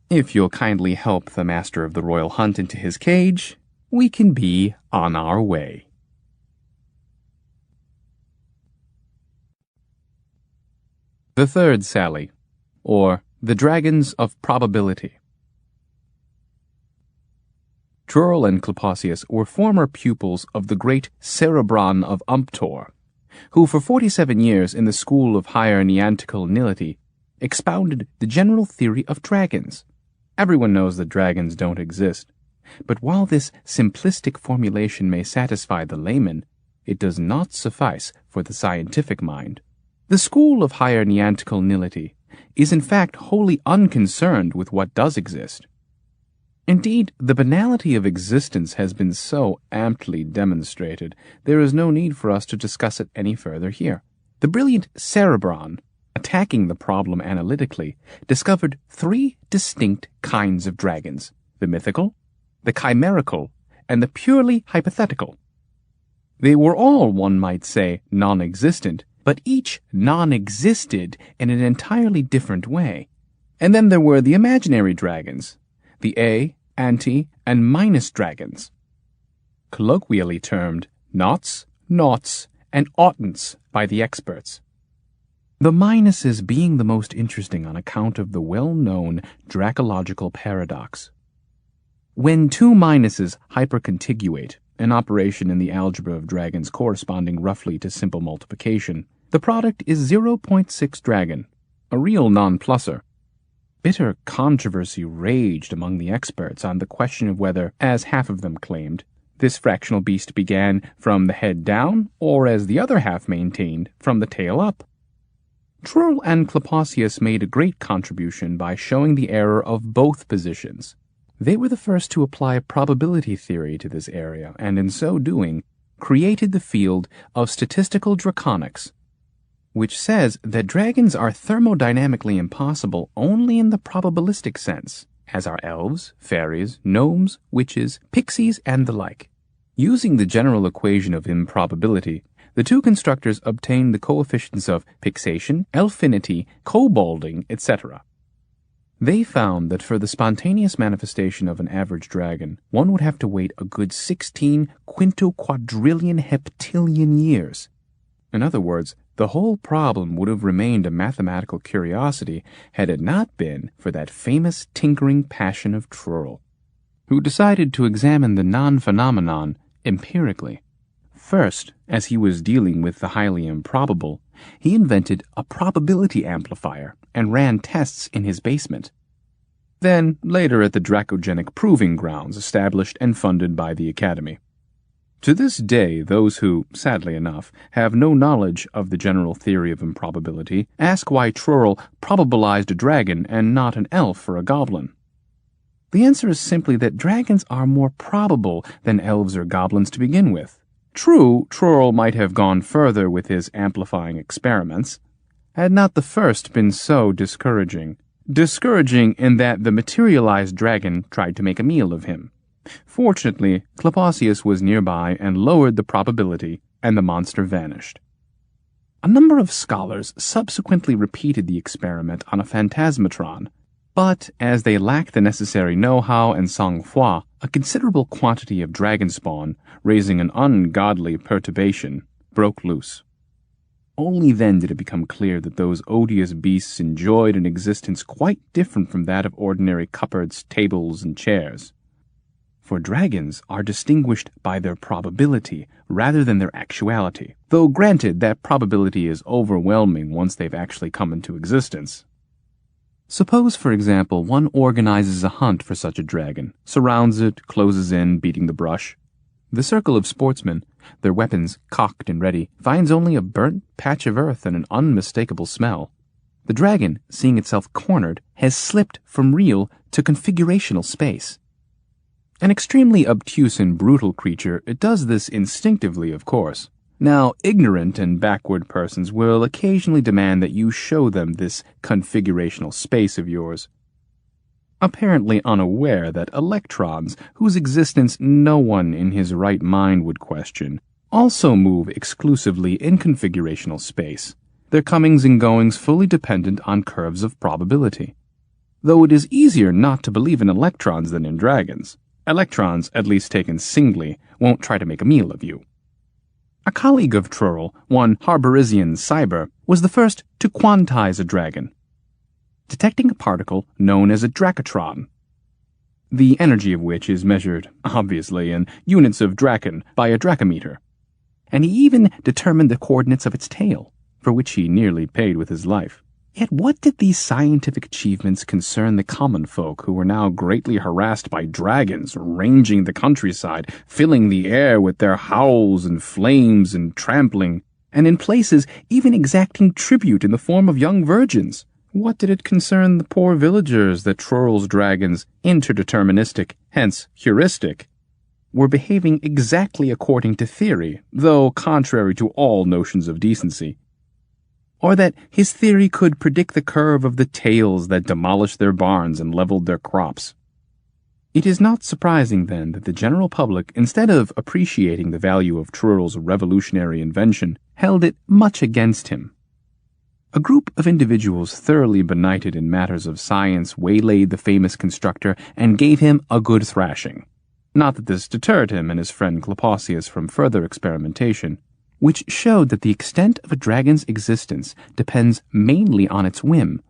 [SPEAKER 1] if you'll kindly help the master of the royal hunt into his cage, we can be on our way. The Third Sally, or The Dragons of Probability. Trurl and Klapaucius were former pupils of the great Cerebron of Umptor, who for 47 years in the School of Higher Neantical Nility expounded the general theory of dragons. Everyone knows that dragons don't exist, but while this simplistic formulation may satisfy the layman, it does not suffice for the scientific mind. The School of Higher Neantical Nility is in fact wholly unconcerned with what does exist. Indeed, the banality of existence has been so amply demonstrated, there is no need for us to discuss it any further here. The brilliant Cerebron, attacking the problem analytically, discovered 3 distinct kinds of dragons: the mythical, the chimerical, and the purely hypothetical. They were all, one might say, non-existent, but each non-existed in an entirely different way. And then there were the imaginary dragons, the A, anti, and minus dragons, colloquially termed noughts, naughts, and oughtn'ts by the experts. The minuses being the most interesting on account of the well-known dracological paradox. When 2 minuses hypercontiguate, an operation in the algebra of dragons corresponding roughly to simple multiplication, the product is 0.6 dragon, a real nonplusser. Bitter controversy raged among the experts on the question of whether, as half of them claimed, this fractional beast began from the head down, or as the other half maintained, from the tail up. Trurl and Klapaucius made a great contribution by showing the error of both positions. They were the first to apply probability theory to this area, and in so doing, created the field of statistical draconics, which says that dragons are thermodynamically impossible only in the probabilistic sense, as are elves, fairies, gnomes, witches, pixies, and the like. Using the general equation of improbability, the 2 constructors obtained the coefficients of pixation, elfinity, kobolding, etc. They found that for the spontaneous manifestation of an average dragon, one would have to wait a good 16 quintoquadrillion heptillion years. In other words, the whole problem would have remained a mathematical curiosity had it not been for that famous tinkering passion of Trurl, who decided to examine the non-phenomenon empirically. First, as he was dealing with the highly improbable, he invented a probability amplifier and ran tests in his basement. Then, later at the dracogenic proving grounds established and funded by the Academy. To this day, those who, sadly enough, have no knowledge of the general theory of improbability ask why Trurl probabilized a dragon and not an elf or a goblin. The answer is simply that dragons are more probable than elves or goblins to begin with. True, Trurl might have gone further with his amplifying experiments, had not the first been so discouraging. Discouraging in that the materialized dragon tried to make a meal of him. Fortunately, Klapaucius was nearby and lowered the probability, and the monster vanished. A number of scholars subsequently repeated the experiment on a phantasmatron, but as they lacked the necessary know-how and sang-froid, a considerable quantity of dragon spawn, raising an ungodly perturbation, broke loose. Only then did it become clear that those odious beasts enjoyed an existence quite different from that of ordinary cupboards, tables, and chairs. For dragons are distinguished by their probability rather than their actuality, though granted that probability is overwhelming once they've actually come into existence. Suppose, for example, one organizes a hunt for such a dragon, surrounds it, closes in, beating the brush. The circle of sportsmen, their weapons cocked and ready, finds only a burnt patch of earth and an unmistakable smell. The dragon, seeing itself cornered, has slipped from real to configurational space. An extremely obtuse and brutal creature, it does this instinctively, of course. Now, ignorant and backward persons will occasionally demand that you show them this configurational space of yours, apparently unaware that electrons, whose existence no one in his right mind would question, also move exclusively in configurational space, their comings and goings fully dependent on curves of probability. Though it is easier not to believe in electrons than in dragons. Electrons, at least taken singly, won't try to make a meal of you. A colleague of Trurl, one Harborisian Cyber, was the first to quantize a dragon, detecting a particle known as a drachatron, the energy of which is measured, obviously, in units of draken by a dracometer. And he even determined the coordinates of its tail, for which he nearly paid with his life. Yet what did these scientific achievements concern the common folk who were now greatly harassed by dragons ranging the countryside, filling the air with their howls and flames and trampling, and in places even exacting tribute in the form of young virgins? What did it concern the poor villagers that Trurl's dragons, interdeterministic, hence heuristic, were behaving exactly according to theory, though contrary to all notions of decency? Or that his theory could predict the curve of the tails that demolished their barns and leveled their crops? It is not surprising, then, that the general public, instead of appreciating the value of Trurl's revolutionary invention, held it much against him. A group of individuals thoroughly benighted in matters of science waylaid the famous constructor and gave him a good thrashing. Not that this deterred him and his friend Klapaucius from further experimentation, which showed that the extent of a dragon's existence depends mainly on its whim,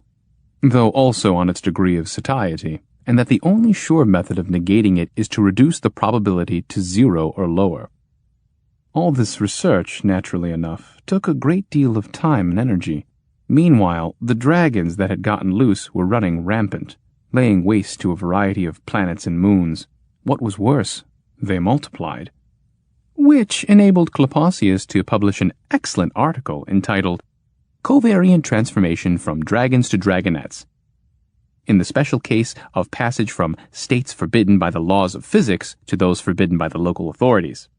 [SPEAKER 1] though also on its degree of satiety, and that the only sure method of negating it is to reduce the probability to 0 or lower. All this research, naturally enough, took a great deal of time and energy. Meanwhile, the dragons that had gotten loose were running rampant, laying waste to a variety of planets and moons. What was worse, they multiplied, which enabled Klapaucius to publish an excellent article entitled Covariant Transformation from Dragons to Dragonettes, in the special case of passage from states forbidden by the laws of physics to those forbidden by the local authorities.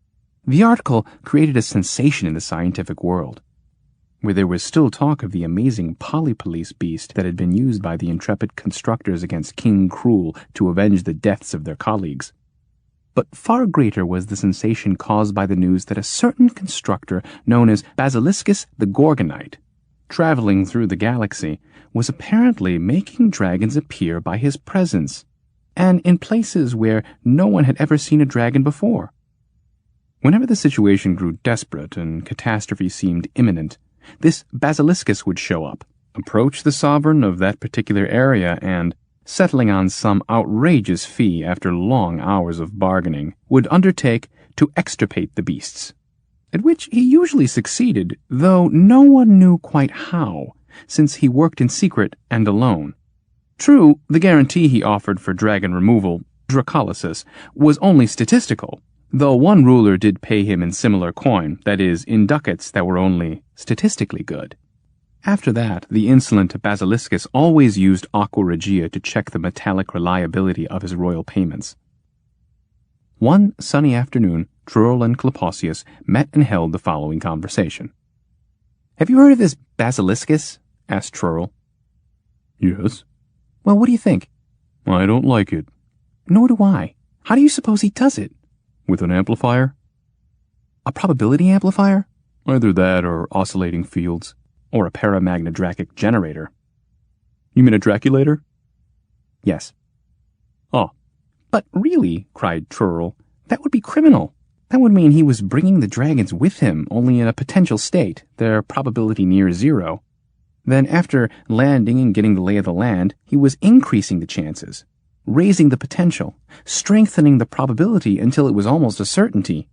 [SPEAKER 1] The article created a sensation in the scientific world, where there was still talk of the amazing polypolice beast that had been used by the intrepid constructors against King Cruel to avenge the deaths of their colleagues. But far greater was the sensation caused by the news that a certain constructor known as Basiliscus the Gorgonite, traveling through the galaxy, was apparently making dragons appear by his presence, and in places where no one had ever seen a dragon before. Whenever the situation grew desperate and catastrophe seemed imminent, this Basiliscus would show up, approach the sovereign of that particular area, and, settling on some outrageous fee after long hours of bargaining, would undertake to extirpate the beasts, at which he usually succeeded, though no one knew quite how, since he worked in secret and alone. True, the guarantee he offered for dragon removal, dracolysis, was only statistical, Though one ruler did pay him in similar coin, that is, in ducats that were only statistically good. After that, the insolent Basiliscus always used aqua regia to check the metallic reliability of his royal payments. One sunny afternoon, Trurl and Klapaucius met and held the following conversation. "Have you heard of this Basiliscus?" asked Trurl.
[SPEAKER 3] Yes.
[SPEAKER 1] "Well, what do you think?"
[SPEAKER 3] I don't like it.
[SPEAKER 1] "Nor do I. How do you suppose he does it?"
[SPEAKER 3] With an amplifier?
[SPEAKER 1] "A probability amplifier?"
[SPEAKER 3] Either that or oscillating fields.
[SPEAKER 1] "Or a paramagnedrakic generator."
[SPEAKER 3] You mean a Draculator?
[SPEAKER 1] "Yes."
[SPEAKER 3] Oh.
[SPEAKER 1] "But really," cried Trurl, "that would be criminal. That would mean he was bringing the dragons with him, only in a potential state, their probability near zero. Then after landing and getting the lay of the land, he was increasing the chances, raising the potential, strengthening the probability until it was almost a certainty.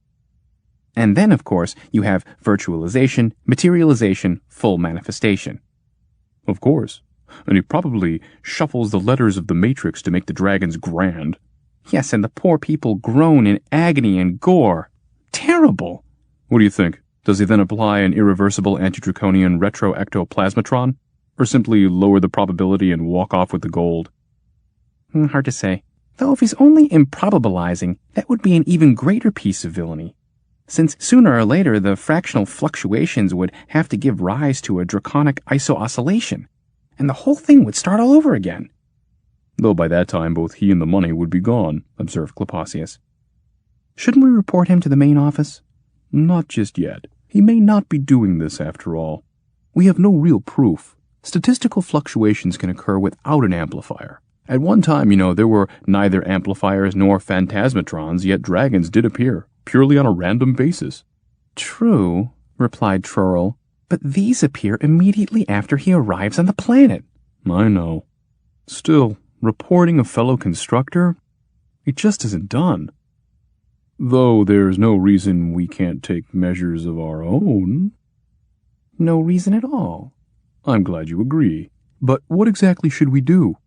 [SPEAKER 1] And then, of course, you have virtualization, materialization, full manifestation."
[SPEAKER 3] Of course. And he probably shuffles the letters of the matrix to make the dragons grand.
[SPEAKER 1] Yes, and the poor people groan in agony and gore. Terrible!
[SPEAKER 3] What do you think? Does he then apply an irreversible anti-draconian retro-ectoplasmatron? Or simply lower the probability and walk off with the gold?
[SPEAKER 1] Hard to say. Though if he's only improbabilizing, that would be an even greater piece of villainy. Since sooner or later the fractional fluctuations would have to give rise to a draconic iso-oscillation, and the whole thing would start all over again.
[SPEAKER 3] Though by that time both he and the money would be gone, observed Klapaucius.
[SPEAKER 1] Shouldn't we report him to the main office?
[SPEAKER 3] Not just yet. He may not be doing this after all. We have no real proof. Statistical fluctuations can occur without an amplifier. At one time, there were neither amplifiers nor phantasmatrons, yet dragons did appear, purely on a random basis.
[SPEAKER 1] "True," replied Trurl, "but these appear immediately after he arrives on the planet."
[SPEAKER 3] I know. Still, reporting a fellow constructor? It just isn't done. Though there's no reason we can't take measures of our own.
[SPEAKER 1] No reason at all.
[SPEAKER 3] I'm glad you agree. But what exactly should we do?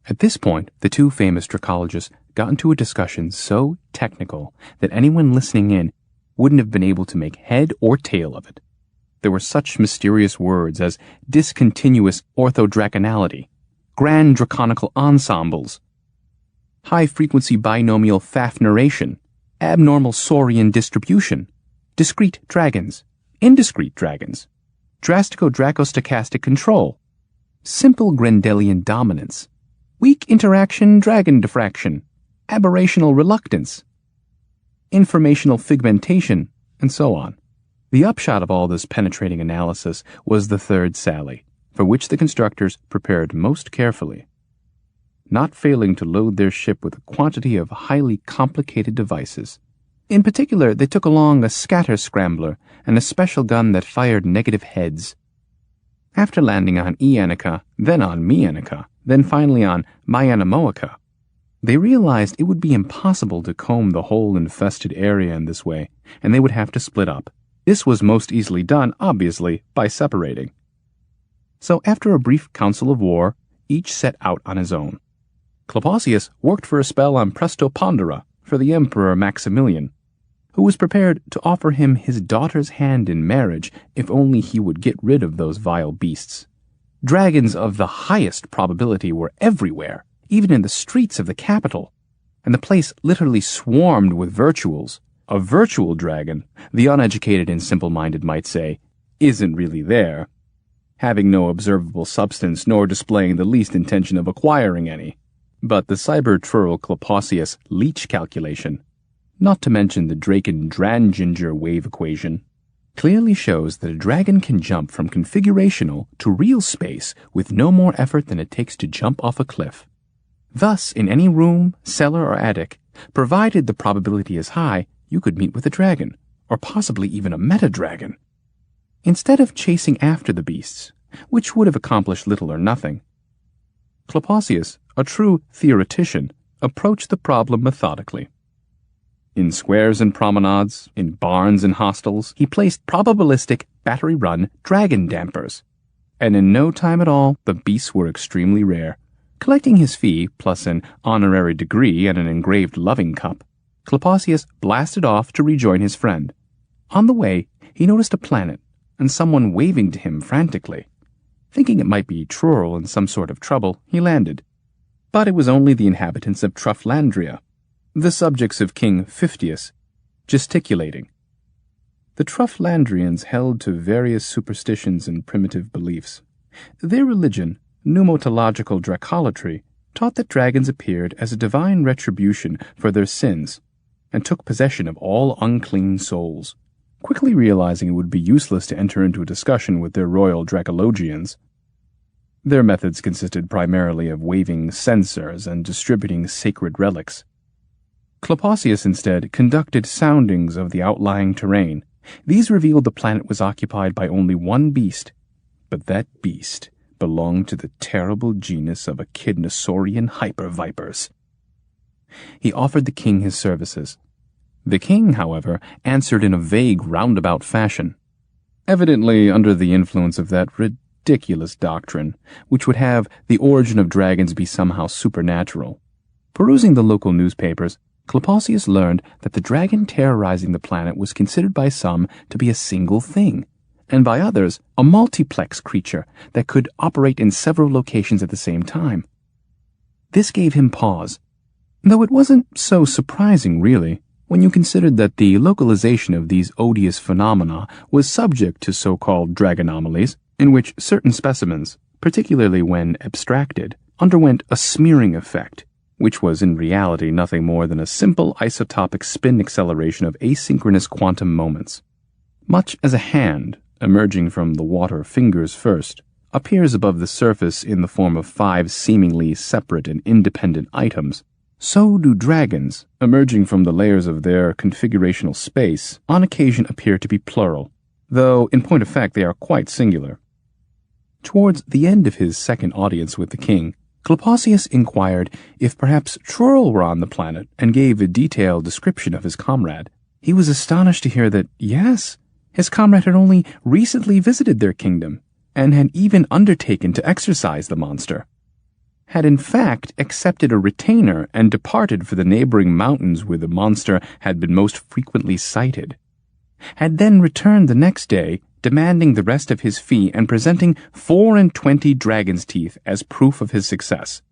[SPEAKER 1] At this point, the two famous dracologists got into a discussion so technical that anyone listening in wouldn't have been able to make head or tail of it. There were such mysterious words as discontinuous orthodraconality, grand draconical ensembles, high-frequency binomial Fafneration, abnormal Saurian distribution, discrete dragons, indiscrete dragons, drastico-dracostochastic control, simple Grendelian dominance, weak interaction dragon diffraction, aberrational reluctance, informational figmentation, and so on. The upshot of all this penetrating analysis was the third sally, for which the constructors prepared most carefully, not failing to load their ship with a quantity of highly complicated devices. In particular, they took along a scatter scrambler and a special gun that fired negative heads. After landing on Eanica, then on Meanica, then finally on Maianamoica, they realized it would be impossible to comb the whole infested area in this way, and they would have to split up. This was most easily done, obviously, by separating. So after a brief council of war, each set out on his own. Klapaucius worked for a spell on Prestopondera for the Emperor Maximilian, who was prepared to offer him his daughter's hand in marriage if only he would get rid of those vile beasts. Dragons of the highest probability were everywhere, even in the streets of the capital, and the place literally swarmed with virtuals. A virtual dragon, the uneducated and simple-minded might say, isn't really there, having no observable substance nor displaying the least intention of acquiring any. But the Trurl Klapaucius leech calculation, not to mention the Draken-Dranginger wave equation, clearly shows that a dragon can jump from configurational to real space with no more effort than it takes to jump off a cliff. Thus, in any room, cellar, or attic, provided the probability is high, you could meet with a dragon, or possibly even a meta-dragon. Instead of chasing after the beasts, which would have accomplished little or nothing, Klapaucius, a true theoretician, approached the problem methodically. In squares and promenades, in barns and hostels, he placed probabilistic battery-run dragon dampers, and in no time at all the beasts were extremely rare. Collecting his fee, plus an honorary degree and an engraved loving cup, Klapaucius blasted off to rejoin his friend. On the way, he noticed a planet and someone waving to him frantically. Thinking it might be Trurl in some sort of trouble, he landed. But it was only the inhabitants of Trufflandria, the subjects of King Fiftius, gesticulating. The Trufflandrians held to various superstitions and primitive beliefs. Their religion, pneumatological dracolatry, taught that dragons appeared as a divine retribution for their sins and took possession of all unclean souls. Quickly realizing it would be useless to enter into a discussion with their royal Dracologians, their methods consisted primarily of waving censers and distributing sacred relics. Klapaucius instead conducted soundings of the outlying terrain. These revealed the planet was occupied by only one beast, but that beast belonged to the terrible genus of echidnosaurian hypervipers. He offered the king his services. The king, however, answered in a vague, roundabout fashion, evidently under the influence of that ridiculous doctrine, which would have the origin of dragons be somehow supernatural. Perusing the local newspapers, Klapaucius learned that the dragon terrorizing the planet was considered by some to be a single thing, and by others a multiplex creature that could operate in several locations at the same time. This gave him pause, though it wasn't so surprising, really, when you considered that the localization of these odious phenomena was subject to so-called dragonomalies, in which certain specimens, particularly when abstracted, underwent a smearing effect, which was in reality nothing more than a simple isotopic spin acceleration of asynchronous quantum moments. Much as a hand, emerging from the water fingers first, appears above the surface in the form of 5 seemingly separate and independent items, so do dragons, emerging from the layers of their configurational space, on occasion appear to be plural, though in point of fact they are quite singular. Towards the end of his second audience with the king, Klapaucius inquired if perhaps Trurl were on the planet and gave a detailed description of his comrade. He was astonished to hear that, yes, his comrade had only recently visited their kingdom and had even undertaken to exorcise the monster. Had in fact accepted a retainer and departed for the neighboring mountains where the monster had been most frequently sighted. Had then returned the next day, demanding the rest of his fee and presenting 24 dragon's teeth as proof of his success.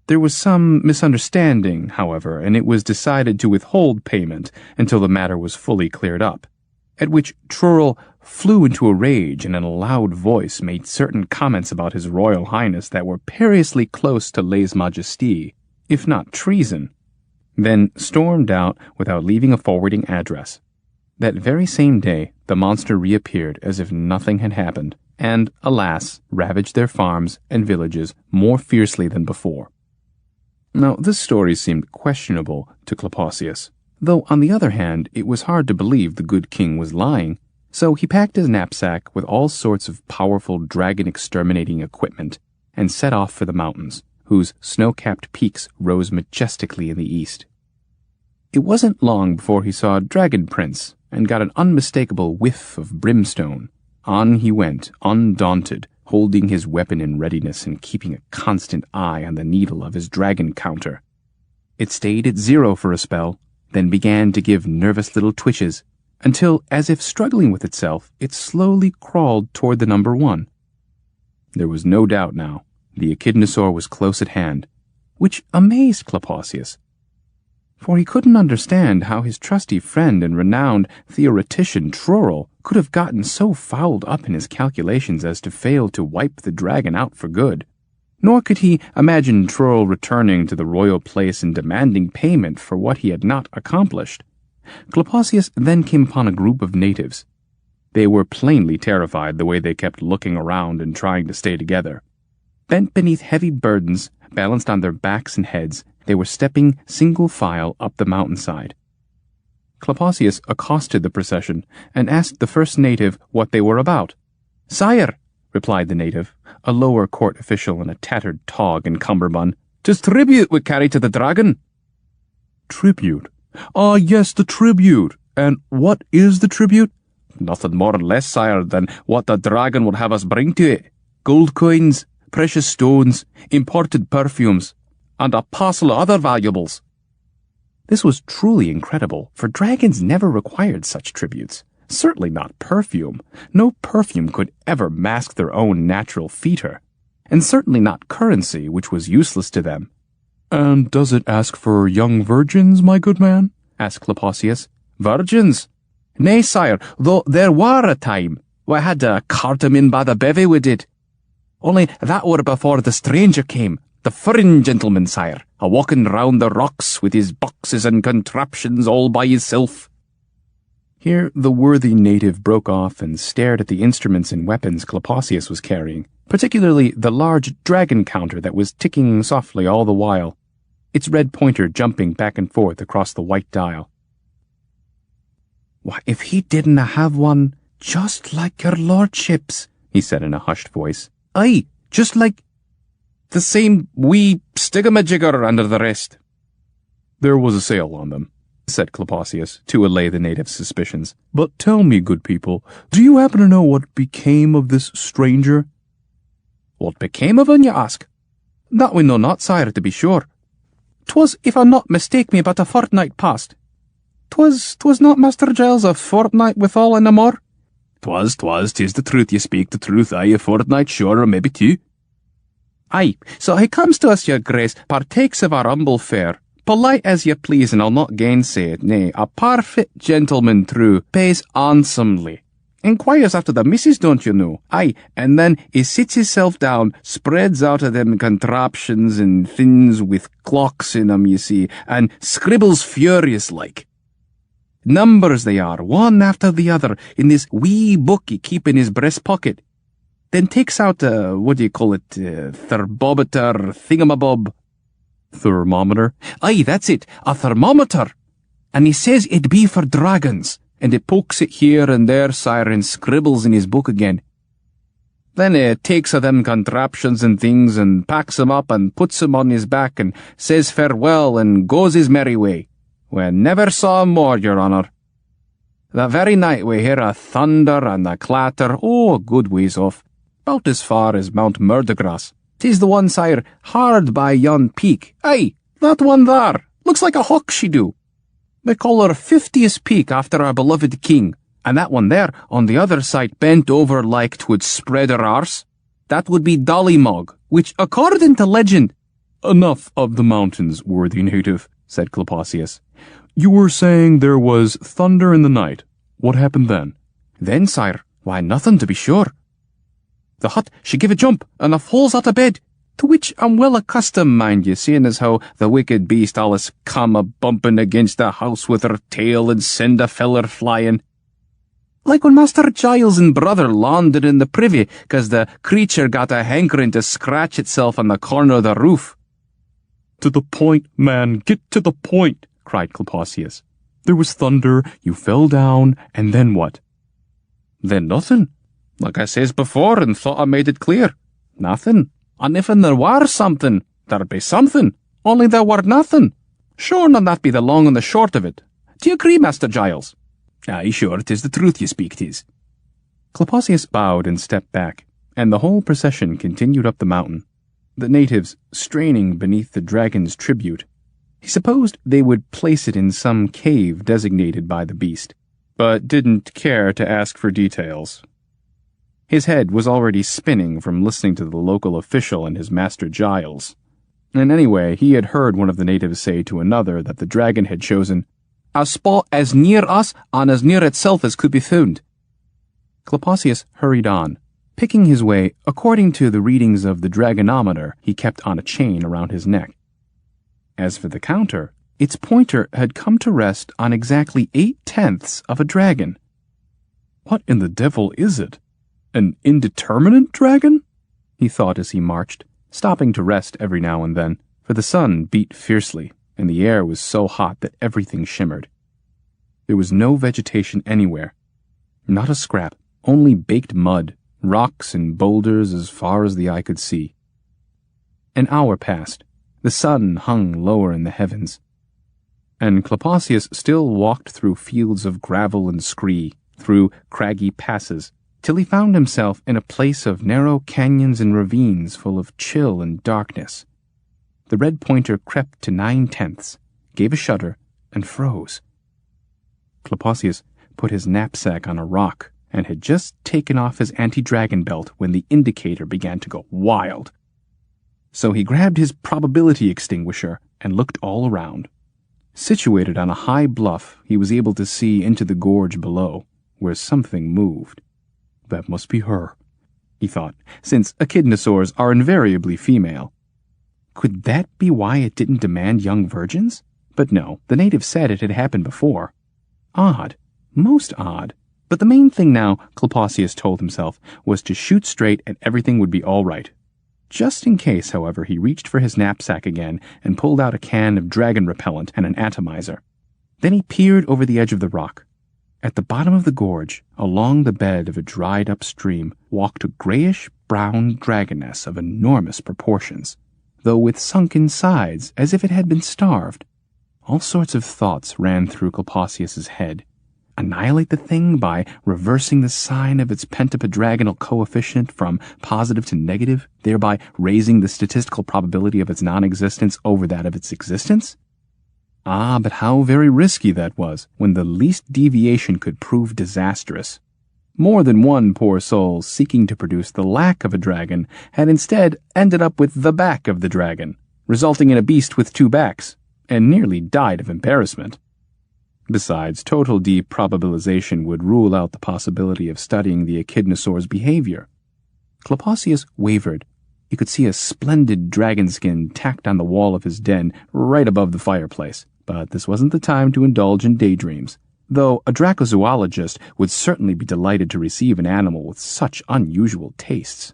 [SPEAKER 1] There was some misunderstanding, however, and it was decided to withhold payment until the matter was fully cleared up, at which Trurl flew into a rage and in a loud voice made certain comments about his royal highness that were perilously close to lèse-majesté, if not treason, then stormed out without leaving a forwarding address. That very same day, the monster reappeared as if nothing had happened, and, alas, ravaged their farms and villages more fiercely than before. Now, this story seemed questionable to Klapaucius, though on the other hand it was hard to believe the good king was lying, so he packed his knapsack with all sorts of powerful dragon-exterminating equipment and set off for the mountains, whose snow-capped peaks rose majestically in the east. It wasn't long before he saw a dragon prince and got an unmistakable whiff of brimstone. On he went, undaunted, holding his weapon in readiness and keeping a constant eye on the needle of his dragon counter. It stayed at 0 for a spell, then began to give nervous little twitches, until, as if struggling with itself, it slowly crawled toward the number 1. There was no doubt now. The echidnosaur was close at hand, which amazed Klapaucius, for he couldn't understand how his trusty friend and renowned theoretician Trurl could have gotten so fouled up in his calculations as to fail to wipe the dragon out for good. Nor could he imagine Trurl returning to the royal place and demanding payment for what he had not accomplished. Klapaucius then came upon a group of natives. They were plainly terrified the way they kept looking around and trying to stay together. Bent beneath heavy burdens, balanced on their backs and heads, they were stepping single file up the mountainside. Klapaucius accosted the procession and asked the first native what they were about. "Sire," replied the native, a lower court official in a tattered tog and cummerbund, "'tis tribute we carry to the dragon."
[SPEAKER 3] Tribute? Ah, yes, the tribute. And what is the tribute?
[SPEAKER 1] "Nothing more or less, sire, than what the dragon would have us bring to it. Gold coins, precious stones, imported perfumes, and a parcel of other valuables." This was truly incredible, for dragons never required such tributes. Certainly not perfume. No perfume could ever mask their own natural fetor. And certainly not currency, which was useless to them.
[SPEAKER 2] "And does it ask for young virgins, my good man?"
[SPEAKER 1] asked Klapaucius. Virgins? Nay, sire, though there were a time. We had to cart 'em in by the bevy, we did. Only that were before the stranger came, the foreign gentleman, sire, a-walking round the rocks with his boxes and contraptions all by hisself."
[SPEAKER 2] Here the worthy native broke off and stared at the instruments and weapons Klapaucius was carrying, particularly the large dragon counter that was ticking softly all the while, its red pointer jumping back and forth across the white dial.
[SPEAKER 1] "Why, if he didn't have one just like your lordship's," he said in a hushed voice. "Aye, just like the same wee stigamajigger under the rest."
[SPEAKER 2] "There was a sale on them," said Klapaucius, to allay the native's suspicions. "But tell me, good people, do you happen to know what became of this stranger?"
[SPEAKER 1] "What became of him, you ask? That we know not, sire, to be sure. 'Twas, if I not mistake me, but a fortnight past. 'Twas not, Master Giles, a fortnight withal and a more?"
[SPEAKER 3] "'Twas, 'tis the truth, you speak the truth, aye, a fortnight sure, or maybe two."
[SPEAKER 1] "Aye, so he comes to us, your grace, partakes of our humble fare, polite as you please, and I'll not gainsay it, nay, a perfect gentleman true, pays handsomely. Inquires after the missus, don't you know? Aye, and then he sits himself down, spreads out of them contraptions and things with clocks in 'em, you see, and scribbles furious like. Numbers they are, one after the other, in this wee book he keep in his breast pocket. Then takes out thermometer thingamabob."
[SPEAKER 2] "Thermometer?"
[SPEAKER 1] "Aye, that's it, a thermometer. And he says it be for dragons, and he pokes it here and there, sire, and scribbles in his book again. Then he takes of them contraptions and things, and packs 'em up, and puts 'em on his back, and says farewell, and goes his merry way. We never saw him more, your honour. That very night we hear a thunder and a clatter, a good ways off, about as far as Mount Murdergrass. 'Tis the one, sire, hard by yon peak. Aye, that one there. Looks like a hawk she do. They call her 50th peak after our beloved king, and that one there, on the other side, bent over like 'twould spread her arse. That would be Dollymog, which, according to legend—"
[SPEAKER 2] "Enough of the mountains, worthy native," said Klapaucius. "You were saying there was thunder in the night. What happened then?"
[SPEAKER 1] "Then, sire, why, nothing to be sure. The hut, she give a jump, and a falls out of bed, to which I'm well accustomed, mind ye, seeing as how the wicked beast allus come a-bumping against the house with her tail and send a feller flying. Like when Master Giles and brother landed in the privy, 'cause the creature got a hankering to scratch itself on the corner of the roof."
[SPEAKER 2] "To the point, man, get to the point," cried Klapaucius. "There was thunder, you fell down, and then what?"
[SPEAKER 1] "Then nothing. Like I says before, and thought I made it clear. Nothing. And if there were something, there'd be something. Only there were nothing. Sure, none that be the long and the short of it. Do you agree, Master Giles?"
[SPEAKER 3] "Aye, sure, 'tis the truth you speak, 'tis."
[SPEAKER 2] Klapaucius bowed and stepped back, and the whole procession continued up the mountain, the natives straining beneath the dragon's tribute. He supposed they would place it in some cave designated by the beast, but didn't care to ask for details. His head was already spinning from listening to the local official and his master Giles. And anyway, he had heard one of the natives say to another that the dragon had chosen a spot as near us and as near itself as could be found. Klapaucius hurried on, picking his way according to the readings of the dragonometer he kept on a chain around his neck. As for the counter, its pointer had come to rest on exactly 8/10 of a dragon. "What in the devil is it? An indeterminate dragon?" he thought as he marched, stopping to rest every now and then, for the sun beat fiercely, and the air was so hot that everything shimmered. There was no vegetation anywhere. Not a scrap, only baked mud, rocks and boulders as far as the eye could see. An hour passed. The sun hung lower in the heavens, and Klapaucius still walked through fields of gravel and scree, through craggy passes, till he found himself in a place of narrow canyons and ravines full of chill and darkness. The red pointer crept to 9/10, gave a shudder,
[SPEAKER 1] and froze. Klapaucius put his knapsack on a rock and had just taken off his anti-dragon belt when the indicator began to go wild. So he grabbed his probability extinguisher and looked all around. Situated on a high bluff, he was able to see into the gorge below, where something moved. That must be her, he thought, since echidnosaurs are invariably female. Could that be why it didn't demand young virgins? But no, the natives said it had happened before. Odd. Most odd. But the main thing now, Klapaucius told himself, was to shoot straight and everything would be all right. Just in case, however, he reached for his knapsack again and pulled out a can of dragon repellent and an atomizer. Then he peered over the edge of the rock. At the bottom of the gorge, along the bed of a dried-up stream, walked a grayish-brown dragoness of enormous proportions, though with sunken sides as if it had been starved. All sorts of thoughts ran through Klapaucius's head. Annihilate the thing by reversing the sign of its pentapadragonal coefficient from positive to negative, thereby raising the statistical probability of its non-existence over that of its existence? Ah, but how very risky that was, when the least deviation could prove disastrous. More than one poor soul seeking to produce the lack of a dragon had instead ended up with the back of the dragon, resulting in a beast with two backs, and nearly died of embarrassment. Besides, total deprobabilization would rule out the possibility of studying the echidnosaur's behavior. Klapaucius wavered. He could see a splendid dragon skin tacked on the wall of his den right above the fireplace, but this wasn't the time to indulge in daydreams, though a dracozoologist would certainly be delighted to receive an animal with such unusual tastes.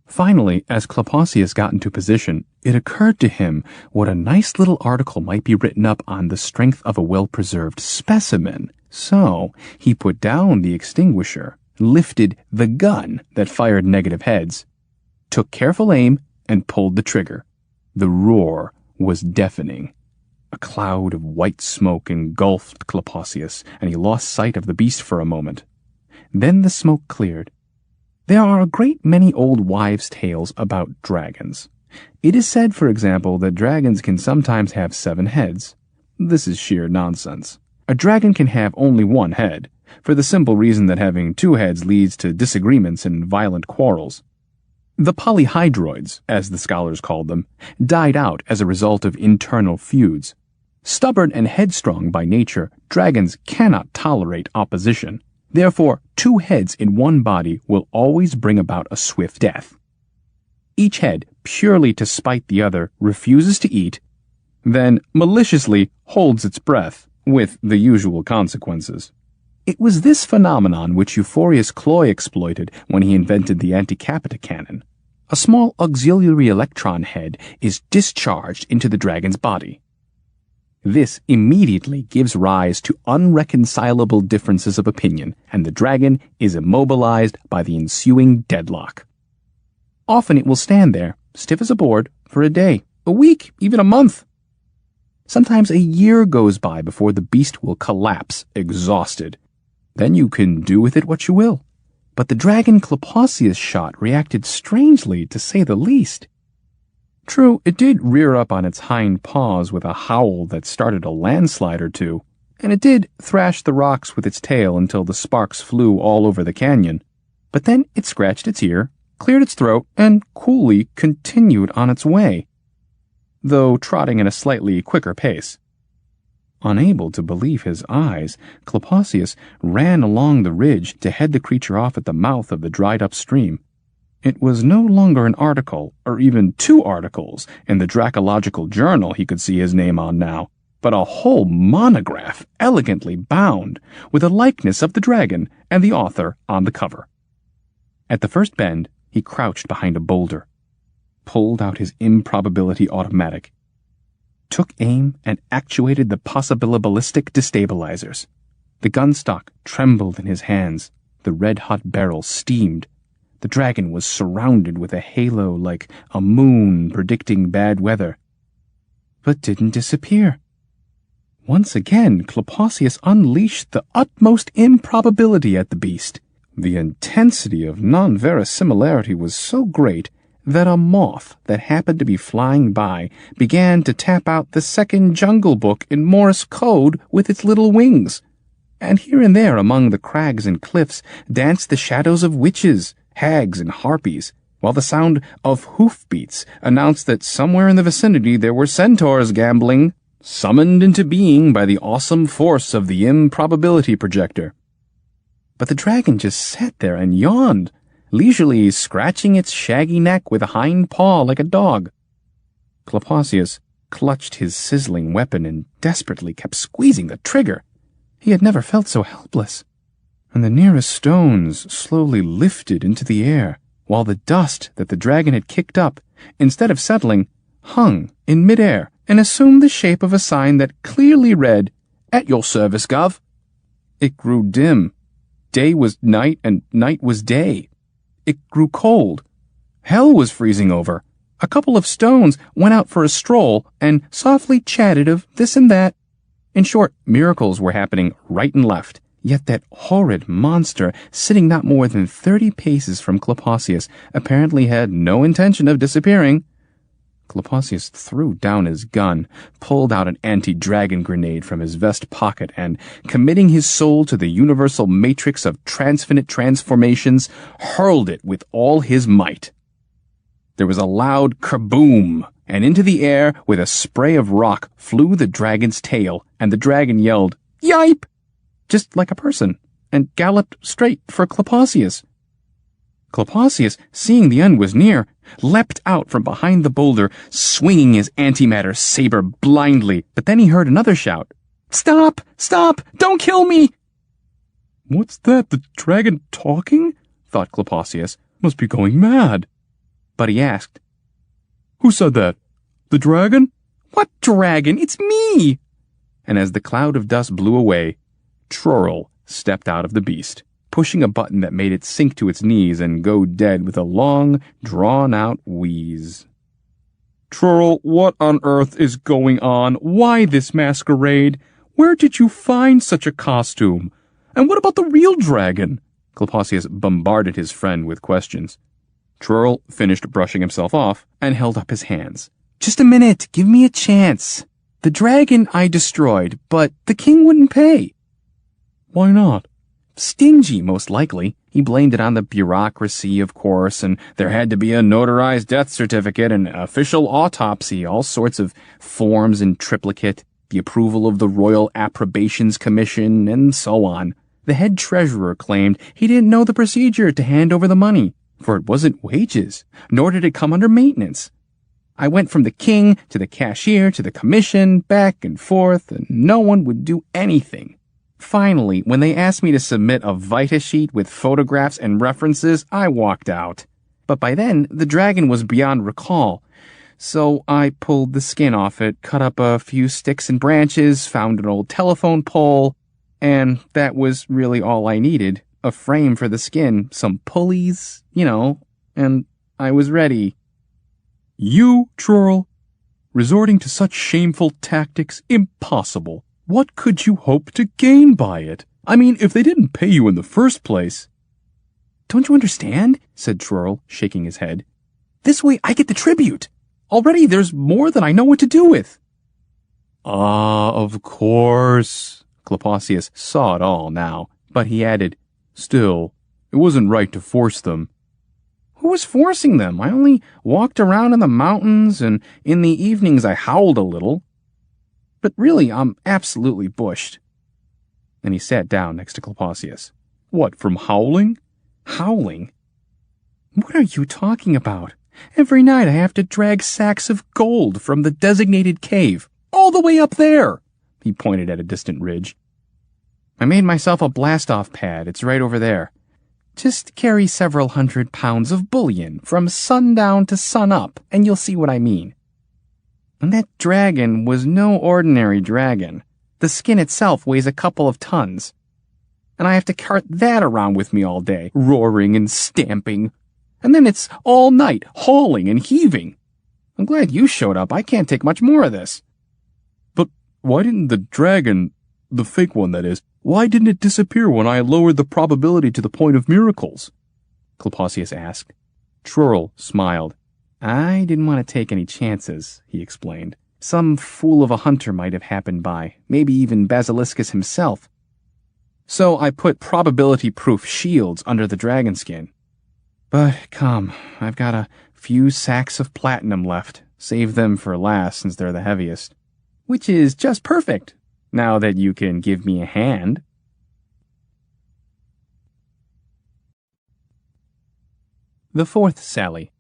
[SPEAKER 1] Finally, as Klapaucius got into position, it occurred to him what a nice little article might be written up on the strength of a well-preserved specimen. So he put down the extinguisher, lifted the gun that fired negative heads, took careful aim, and pulled the trigger. The roar was deafening. A cloud of white smoke engulfed Klapaucius, and he lost sight of the beast for a moment. Then the smoke cleared. There are a great many old wives' tales about dragons. It is said, for example, that dragons can sometimes have 7 heads. This is sheer nonsense. A dragon can have only 1 head, for the simple reason that having 2 heads leads to disagreements and violent quarrels. The polyhydroids, as the scholars called them, died out as a result of internal feuds. Stubborn and headstrong by nature, dragons cannot tolerate opposition. Therefore, 2 heads in one body will always bring about a swift death. Each head, purely to spite the other, refuses to eat, then maliciously holds its breath, with the usual consequences. It was this phenomenon which Euphorius Cloy exploited when he invented the anti-capita cannon. A small auxiliary electron head is discharged into the dragon's body. This immediately gives rise to unreconcilable differences of opinion, and the dragon is immobilized by the ensuing deadlock. Often it will stand there, stiff as a board, for a day, a week, even a month. Sometimes a year goes by before the beast will collapse, exhausted. Then you can do with it what you will. But the dragon Klapaucius shot reacted strangely, to say the least. True, it did rear up on its hind paws with a howl that started a landslide or two, and it did thrash the rocks with its tail until the sparks flew all over the canyon. But then it scratched its ear, cleared its throat, and coolly continued on its way, though trotting at a slightly quicker pace. Unable to believe his eyes, Klapaucius ran along the ridge to head the creature off at the mouth of the dried-up stream. It was no longer an article, or even 2 articles, in the Dracological Journal he could see his name on now, but a whole monograph, elegantly bound, with a likeness of the dragon and the author on the cover. At the first bend, he crouched behind a boulder, pulled out his improbability automatic, took aim, and actuated the possibiliballistic destabilizers. The gun stock trembled in his hands. The red-hot barrel steamed. The dragon was surrounded with a halo like a moon predicting bad weather, but didn't disappear. Once again, Klapaucius unleashed the utmost improbability at the beast. The intensity of non-verosimilarity was so great that a moth that happened to be flying by began to tap out the second Jungle Book in Morse code with its little wings. And here and there among the crags and cliffs danced the shadows of witches, hags, and harpies, while the sound of hoofbeats announced that somewhere in the vicinity there were centaurs gambling, summoned into being by the awesome force of the improbability projector. But the dragon just sat there and yawned, leisurely scratching its shaggy neck with a hind paw like a dog. Klapaucius clutched his sizzling weapon and desperately kept squeezing the trigger. He had never felt so helpless. And the nearest stones slowly lifted into the air, while the dust that the dragon had kicked up, instead of settling, hung in midair and assumed the shape of a sign that clearly read, "At your service, Gov." It grew dim. Day was night and night was day. It grew cold. Hell was freezing over. A couple of stones went out for a stroll and softly chatted of this and that. In short, miracles were happening right and left. Yet that horrid monster, sitting not more than 30 paces from Klapaucius, apparently had no intention of disappearing. Klapaucius threw down his gun, pulled out an anti-dragon grenade from his vest pocket, and, committing his soul to the universal matrix of transfinite transformations, hurled it with all his might. There was a loud kaboom, and into the air, with a spray of rock, flew the dragon's tail, and the dragon yelled, "Yipe!" just like a person, and galloped straight for Klapaucius. Klapaucius, seeing the end was near, leapt out from behind the boulder, swinging his antimatter saber blindly, but then he heard another shout. "Stop! Stop! Don't kill me!" "What's that, the dragon talking?" thought Klapaucius. "Must be going mad." But he asked, "Who said that? The dragon?" "What dragon? It's me!" And as the cloud of dust blew away, Trurl stepped out of the beast, pushing a button that made it sink to its knees and go dead with a long, drawn-out wheeze. "Trurl, what on earth is going on? Why this masquerade? Where did you find such a costume? And what about the real dragon?" Klapaucius bombarded his friend with questions. Trurl finished brushing himself off and held up his hands. "Just a minute, give me a chance. The dragon I destroyed, but the king wouldn't pay." "Why not?" "Stingy, most likely. He blamed it on the bureaucracy, of course, and there had to be a notarized death certificate, an official autopsy, all sorts of forms in triplicate, the approval of the Royal Approbations Commission, and so on. The head treasurer claimed he didn't know the procedure to hand over the money, for it wasn't wages, nor did it come under maintenance. I went from the king to the cashier to the commission, back and forth, and no one would do anything. Finally, when they asked me to submit a Vita sheet with photographs and references, I walked out. But by then, the dragon was beyond recall. So I pulled the skin off it, cut up a few sticks and branches, found an old telephone pole, and that was really all I needed. A frame for the skin, some pulleys, and I was ready." "You, Trurl? Resorting to such shameful tactics? Impossible. What could you hope to gain by it? I mean, if they didn't pay you in the first place." "Don't you understand?" said Trurl, shaking his head. "This way I get the tribute. Already there's more than I know what to do with." "Ah, of course." Klapaucius saw it all now, but he added, "Still, it wasn't right to force them." "Who was forcing them? I only walked around in the mountains, and in the evenings I howled a little. But really, I'm absolutely bushed." And he sat down next to Klapaucius. "What, from howling?" "Howling? What are you talking about? Every night I have to drag sacks of gold from the designated cave, all the way up there." He pointed at a distant ridge. "I made myself a blast-off pad. It's right over there. Just carry several 100 pounds of bullion from sundown to sunup, and you'll see what I mean. And that dragon was no ordinary dragon. The skin itself weighs a couple of tons. And I have to cart that around with me all day, roaring and stamping. And then it's all night, hauling and heaving. I'm glad you showed up. I can't take much more of this." "But why didn't the dragon, the fake one that is, why didn't it disappear when I lowered the probability to the point of miracles?" Klapaucius asked. Trurl smiled. I didn't want to take any chances, he explained. Some fool of a hunter might have happened by, maybe even Basiliscus himself. So I put probability-proof shields under the dragon skin. But come, I've got a few sacks of platinum left. Save them for last since they're the heaviest. Which is just perfect, now that you can give me a hand. The Fourth Sally.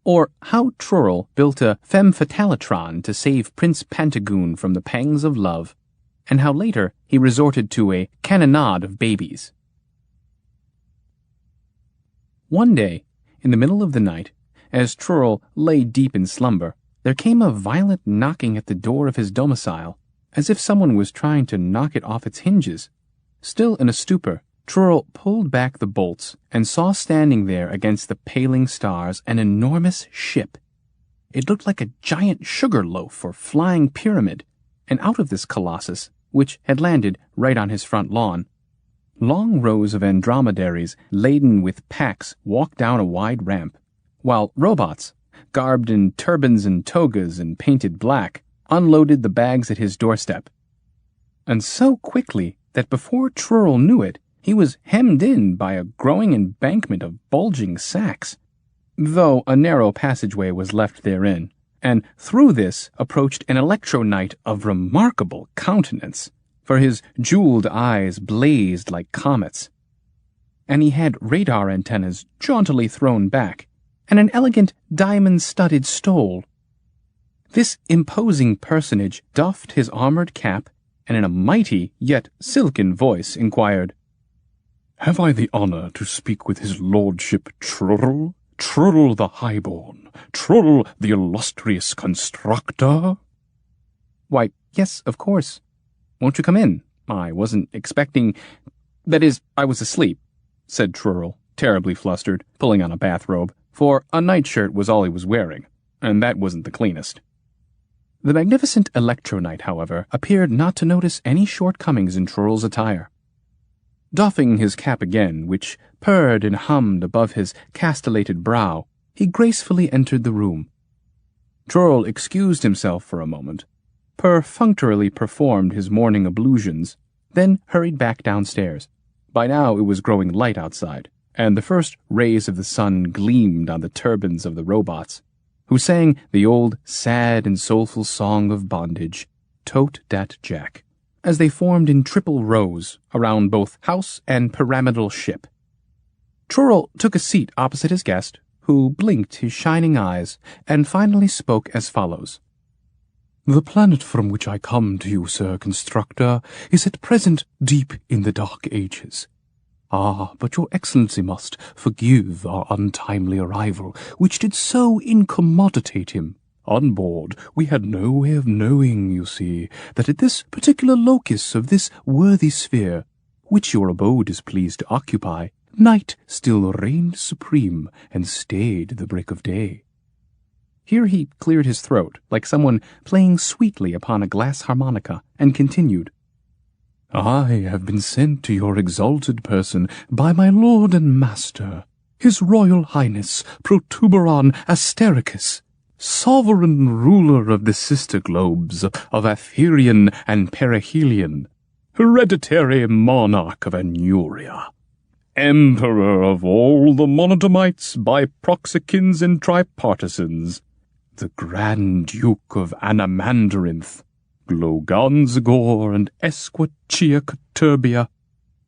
[SPEAKER 1] Or how Trurl built a femme fatalitron to save Prince Pantagoon from the pangs of love, and how later he resorted to a cannonade of babies. One day, in the middle of the night, as Trurl lay deep in slumber, there came a violent knocking at the door of his domicile, as if someone was trying to knock it off its hinges. Still in a stupor, Trurl pulled back the bolts and saw standing there against the paling stars an enormous ship. It looked like a giant sugar loaf or flying pyramid, and out of this colossus, which had landed right on his front lawn, long rows of andromedaries laden with packs walked down a wide ramp, while robots, garbed in turbans and togas and painted black, unloaded the bags at his doorstep. And so quickly that before Trurl knew it, he was hemmed in by a growing embankment of bulging sacks, though a narrow passageway was left therein, and through this approached an electro-knight of remarkable countenance, for his jeweled eyes blazed like comets, and he had radar antennas jauntily thrown back, and an elegant diamond-studded stole. This imposing personage doffed his armored cap, and in a mighty yet silken voice inquired,
[SPEAKER 3] "Have I the honor to speak with his lordship Trurl? Trurl the Highborn? Trurl the illustrious constructor?"
[SPEAKER 1] "Why, yes, of course. Won't you come in? I wasn't expecting— That is, I was asleep," said Trurl, terribly flustered, pulling on a bathrobe, for a nightshirt was all he was wearing, and that wasn't the cleanest. The magnificent electro-knight, however, appeared not to notice any shortcomings in Trurl's attire. Doffing his cap again, which purred and hummed above his castellated brow, he gracefully entered the room. Trurl excused himself for a moment, perfunctorily performed his morning ablutions, then hurried back downstairs. By now it was growing light outside, and the first rays of the sun gleamed on the turbans of the robots, who sang the old sad and soulful song of bondage, Tote Dat Jack, as they formed in triple rows around both house and pyramidal ship. Trurl took a seat opposite his guest, who blinked his shining eyes and finally spoke as follows.
[SPEAKER 3] "The planet from which I come to you, Sir Constructor, is at present deep in the Dark Ages. But your Excellency must forgive our untimely arrival, which did so incommoditate him. On board, we had no way of knowing, you see, that at this particular locus of this worthy sphere, which your abode is pleased to occupy, night still reigned supreme and stayed the break of day."
[SPEAKER 1] Here he cleared his throat, like someone playing sweetly upon a glass harmonica, and continued,
[SPEAKER 3] "I have been sent to your exalted person by my lord and master, His Royal Highness Protuberon Astericus, sovereign ruler of the sister globes of Aetherian and Perihelion, hereditary monarch of Anuria, emperor of all the monotomites, biproxicins, and tripartisans, the Grand Duke of Anamandarinth, Glogonzagor and Esquachia Caturbia,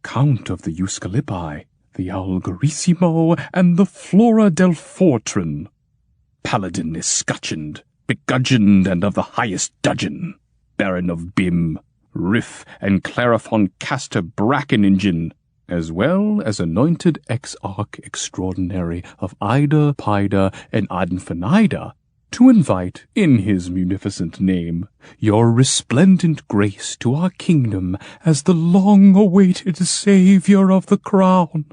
[SPEAKER 3] Count of the Euskalippi, the Algerissimo, and the Flora del Fortran, Paladin escutcheoned, begudgeoned, and of the highest dudgeon, Baron of Bim, Riff, and Clarifon Castor Brackeningen, as well as anointed exarch extraordinary of Ida, Pida, and Adenfanida, to invite, in his munificent name, your resplendent grace to our kingdom as the long-awaited saviour of the crown,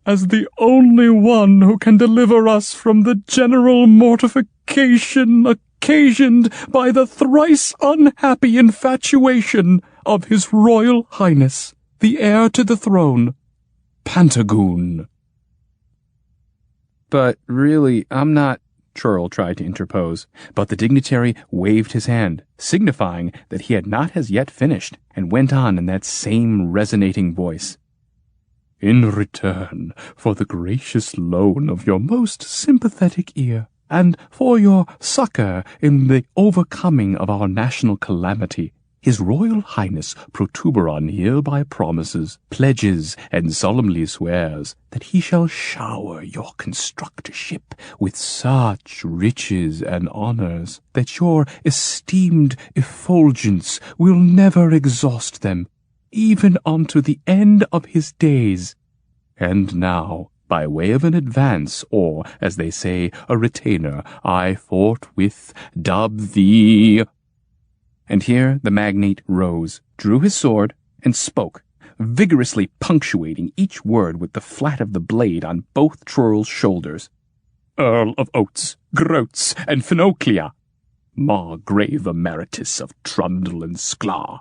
[SPEAKER 3] as the only one who can deliver us from the general mortification occasioned by the thrice unhappy infatuation of His Royal Highness, the heir to the throne, Pantagoon."
[SPEAKER 1] "But really, I'm not Trurl tried to interpose, but the dignitary waved his hand, signifying that he had not as yet finished, and went on in that same resonating voice.
[SPEAKER 2] In return for the gracious loan of your most sympathetic ear, and for your succor in the overcoming of our national calamity, His Royal Highness Protuberon hereby promises, pledges, and solemnly swears that he shall shower your constructorship with such riches and honors that your esteemed effulgence will never exhaust them, even unto the end of his days. And now, by way of an advance, or, as they say, a retainer, I forthwith dub thee—"
[SPEAKER 1] And here the magnate rose, drew his sword, and spoke, vigorously punctuating each word with the flat of the blade on both Trurl's shoulders.
[SPEAKER 2] "Earl of Oates, Groats, and Finoclia, Margrave Emeritus of Trundle and Sklar,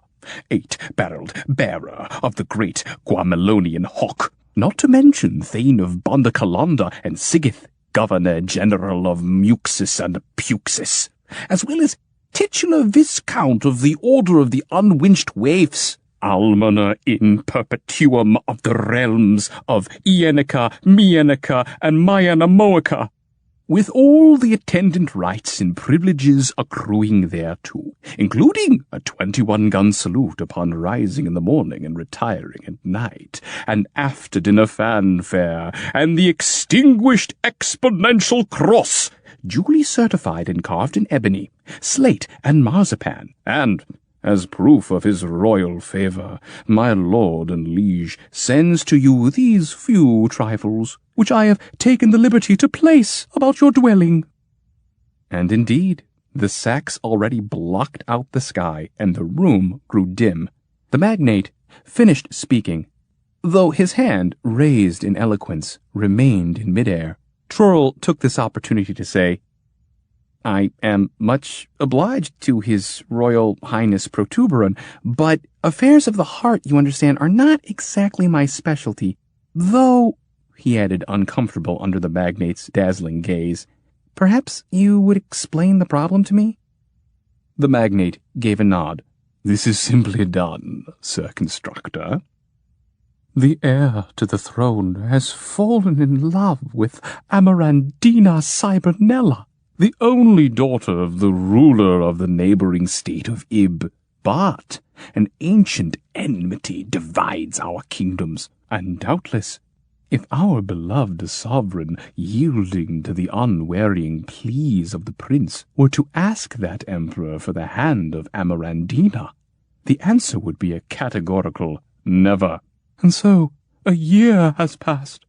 [SPEAKER 2] 8-barreled bearer of the great Guamelonian hawk, not to mention Thane of Bondakalonda and Sigith, Governor-General of Muxus and Puxus, as well as titular Viscount of the Order of the Unwinched Waifs, Almoner in Perpetuum of the realms of Ienica, Mienica, and Maianamoica, with all the attendant rights and privileges accruing thereto, including a 21-gun salute upon rising in the morning and retiring at night, an after-dinner fanfare, and the extinguished exponential cross, duly certified and carved in ebony, slate, and marzipan, and, as proof of his royal favour, my lord and liege sends to you these few trifles, which I have taken the liberty to place about your dwelling."
[SPEAKER 1] And indeed, the sacks already blocked out the sky, and the room grew dim. The magnate finished speaking, though his hand, raised in eloquence, remained in midair. Trurl took this opportunity to say, "I am much obliged to His Royal Highness Protuberon, but affairs of the heart, you understand, are not exactly my specialty, though," he added, uncomfortable under the magnate's dazzling gaze, "perhaps you would explain the problem to me?" The magnate gave a nod.
[SPEAKER 2] "This is simply done, Sir Constructor. The heir to the throne has fallen in love with Amarandina Cybernella, the only daughter of the ruler of the neighboring state of Ib. But an ancient enmity divides our kingdoms, and doubtless, if our beloved sovereign, yielding to the unwearying pleas of the prince, were to ask that emperor for the hand of Amarandina, the answer would be a categorical never. And so a year has passed,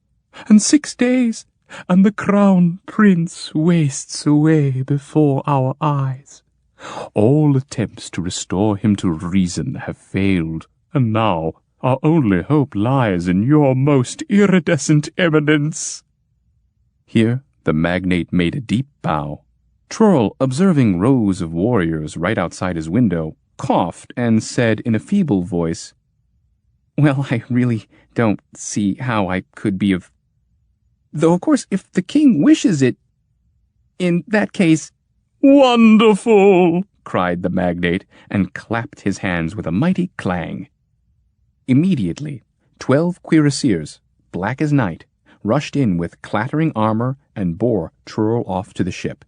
[SPEAKER 2] and 6 days, and the crown prince wastes away before our eyes. All attempts to restore him to reason have failed, and now our only hope lies in your most iridescent eminence."
[SPEAKER 1] Here the magnate made a deep bow. Trurl, observing rows of warriors right outside his window, coughed and said in a feeble voice, "Well, I really don't see how I could be of... Though, of course, if the king wishes it, in that case—"
[SPEAKER 2] "Wonderful!"
[SPEAKER 1] cried the magnate, and clapped his hands with a mighty clang. Immediately, 12 cuirassiers, black as night, rushed in with clattering armor and bore Trurl off to the ship,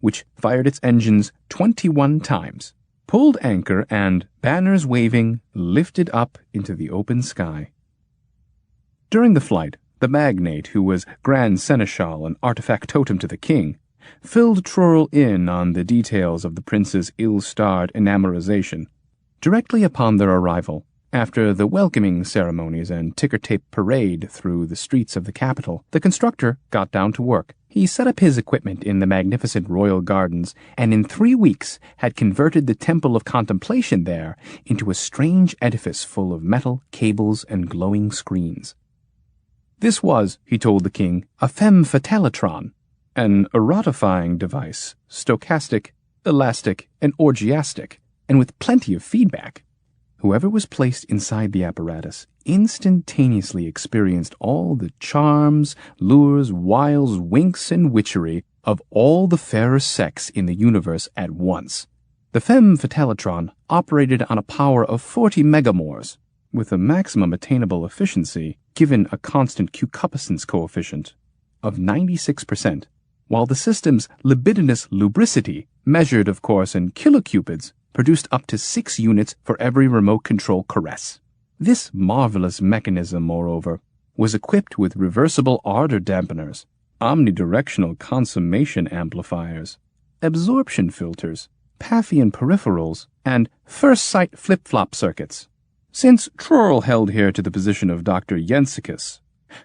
[SPEAKER 1] which fired its engines 21 times, pulled anchor, and, banners waving, lifted up into the open sky. During the flight, the magnate, who was Grand Seneschal and artifactotum to the king, filled Trurl in on the details of the prince's ill-starred enamorization. Directly upon their arrival, after the welcoming ceremonies and ticker-tape parade through the streets of the capital, the constructor got down to work. He set up his equipment in the magnificent royal gardens, and in 3 weeks had converted the Temple of Contemplation there into a strange edifice full of metal, cables, and glowing screens. This was, he told the king, a femme fatalitron, an erotifying device, stochastic, elastic, and orgiastic, and with plenty of feedback. Whoever was placed inside the apparatus instantaneously experienced all the charms, lures, wiles, winks, and witchery of all the fairer sex in the universe at once. The femme fatalitron operated on a power of 40 megamores, with a maximum attainable efficiency, given a constant concupiscence coefficient, of 96%, while the system's libidinous lubricity, measured of course in kilocupids, produced up to 6 units for every remote control caress. This marvelous mechanism, moreover, was equipped with reversible ardor dampeners, omnidirectional consummation amplifiers, absorption filters, Paphian peripherals, and first-sight flip-flop circuits. Since Trurl held here to the position of Dr. Jensicus,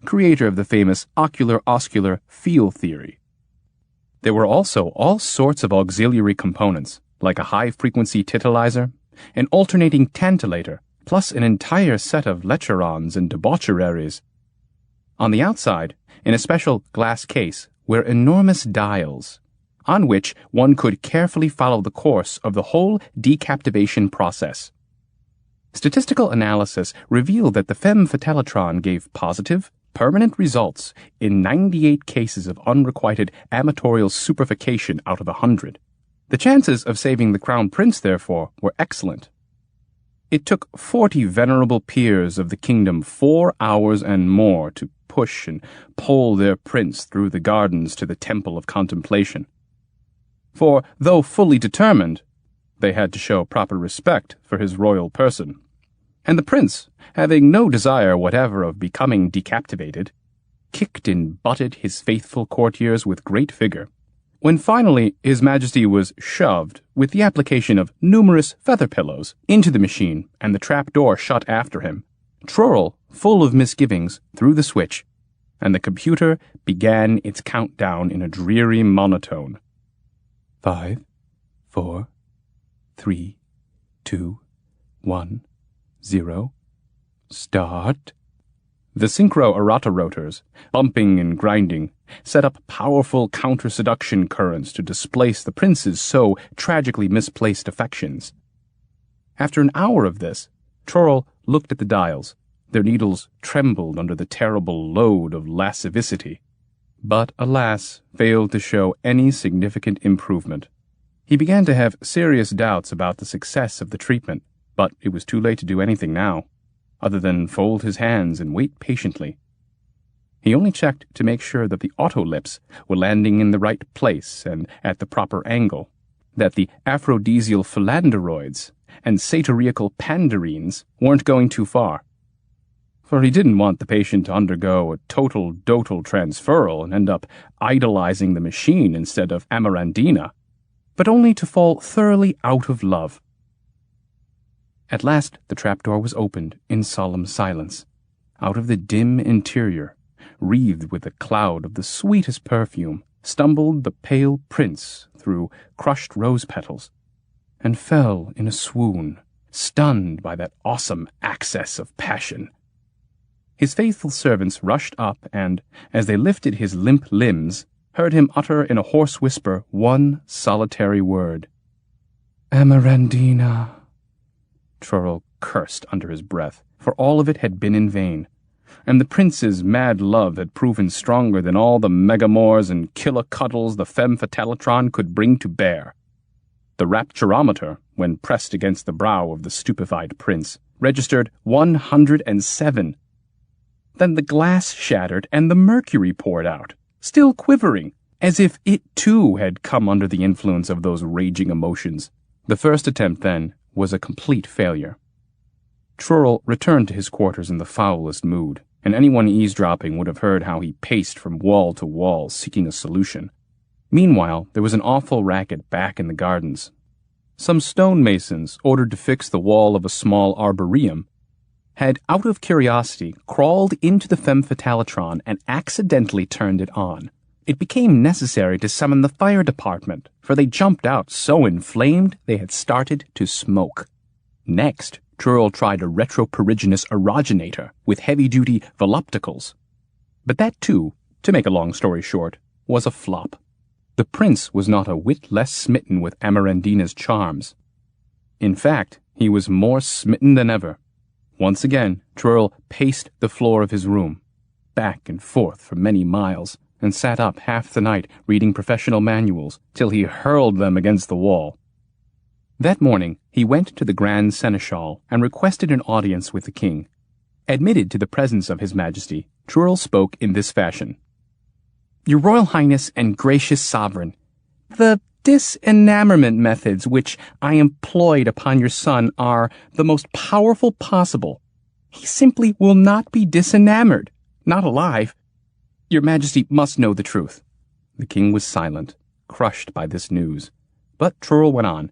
[SPEAKER 1] creator of the famous ocular-oscular field theory. There were also all sorts of auxiliary components, like a high-frequency titilizer, an alternating tantilator, plus an entire set of lecherons and debaucheries. On the outside, in a special glass case, were enormous dials, on which one could carefully follow the course of the whole decaptivation process. Statistical analysis revealed that the femme fatalitron gave positive, permanent results in 98 cases of unrequited amatorial superfication out of 100. The chances of saving the Crown Prince, therefore, were excellent. It took 40 venerable peers of the kingdom 4 hours and more to push and pull their prince through the gardens to the Temple of Contemplation. For, though fully determined, they had to show proper respect for his royal person. And the prince, having no desire whatever of becoming decaptivated, kicked and butted his faithful courtiers with great vigor. When finally His Majesty was shoved, with the application of numerous feather pillows, into the machine and the trap-door shut after him, Trurl, full of misgivings, threw the switch, and the computer began its countdown in a dreary monotone. 5, 4, 3, 2, 1, 0. Start. The synchro-errata rotors, bumping and grinding, set up powerful counter-seduction currents to displace the prince's so tragically misplaced affections. After an hour of this, Trurl looked at the dials. Their needles trembled under the terrible load of lascivicity, but, alas, failed to show any significant improvement. He began to have serious doubts about the success of the treatment, but it was too late to do anything now, other than fold his hands and wait patiently. He only checked to make sure that the autolips were landing in the right place and at the proper angle, that the aphrodisial philanderoids and satyriacal pandarines weren't going too far. For he didn't want the patient to undergo a total dotal transferal and end up idolizing the machine instead of Amarandina, but only to fall thoroughly out of love. At last the trapdoor was opened in solemn silence. Out of the dim interior, wreathed with a cloud of the sweetest perfume, stumbled the pale prince through crushed rose petals, and fell in a swoon, stunned by that awesome access of passion. His faithful servants rushed up and, as they lifted his limp limbs, heard him utter in a hoarse whisper one solitary word. Amarandina. Trurl cursed under his breath, for all of it had been in vain, and the prince's mad love had proven stronger than all the megamores and kilocuddles the femme fatalitron could bring to bear. The rapturometer, when pressed against the brow of the stupefied prince, registered 107. Then the glass shattered and the mercury poured out, still quivering, as if it too had come under the influence of those raging emotions. The first attempt, then, was a complete failure. Trurl returned to his quarters in the foulest mood, and anyone eavesdropping would have heard how he paced from wall to wall seeking a solution. Meanwhile, there was an awful racket back in the gardens. Some stonemasons, ordered to fix the wall of a small arboretum, had, out of curiosity, crawled into the femme fatalitron and accidentally turned it on. It became necessary to summon the fire department, for they jumped out so inflamed they had started to smoke. Next, Trurl tried a retroperigenous orogenitor with heavy-duty volupticals. But that, too, to make a long story short, was a flop. The prince was not a whit less smitten with Amarandina's charms. In fact, he was more smitten than ever. Once again, Trurl paced the floor of his room, back and forth for many miles, and sat up half the night reading professional manuals till he hurled them against the wall. That morning, he went to the Grand Seneschal and requested an audience with the king. Admitted to the presence of His Majesty, Trurl spoke in this fashion. Your Royal Highness and gracious sovereign, the disenamorment methods which I employed upon your son are the most powerful possible. He simply will not be disenamored, not alive. Your Majesty must know the truth. The king was silent, crushed by this news. But Trurl went on.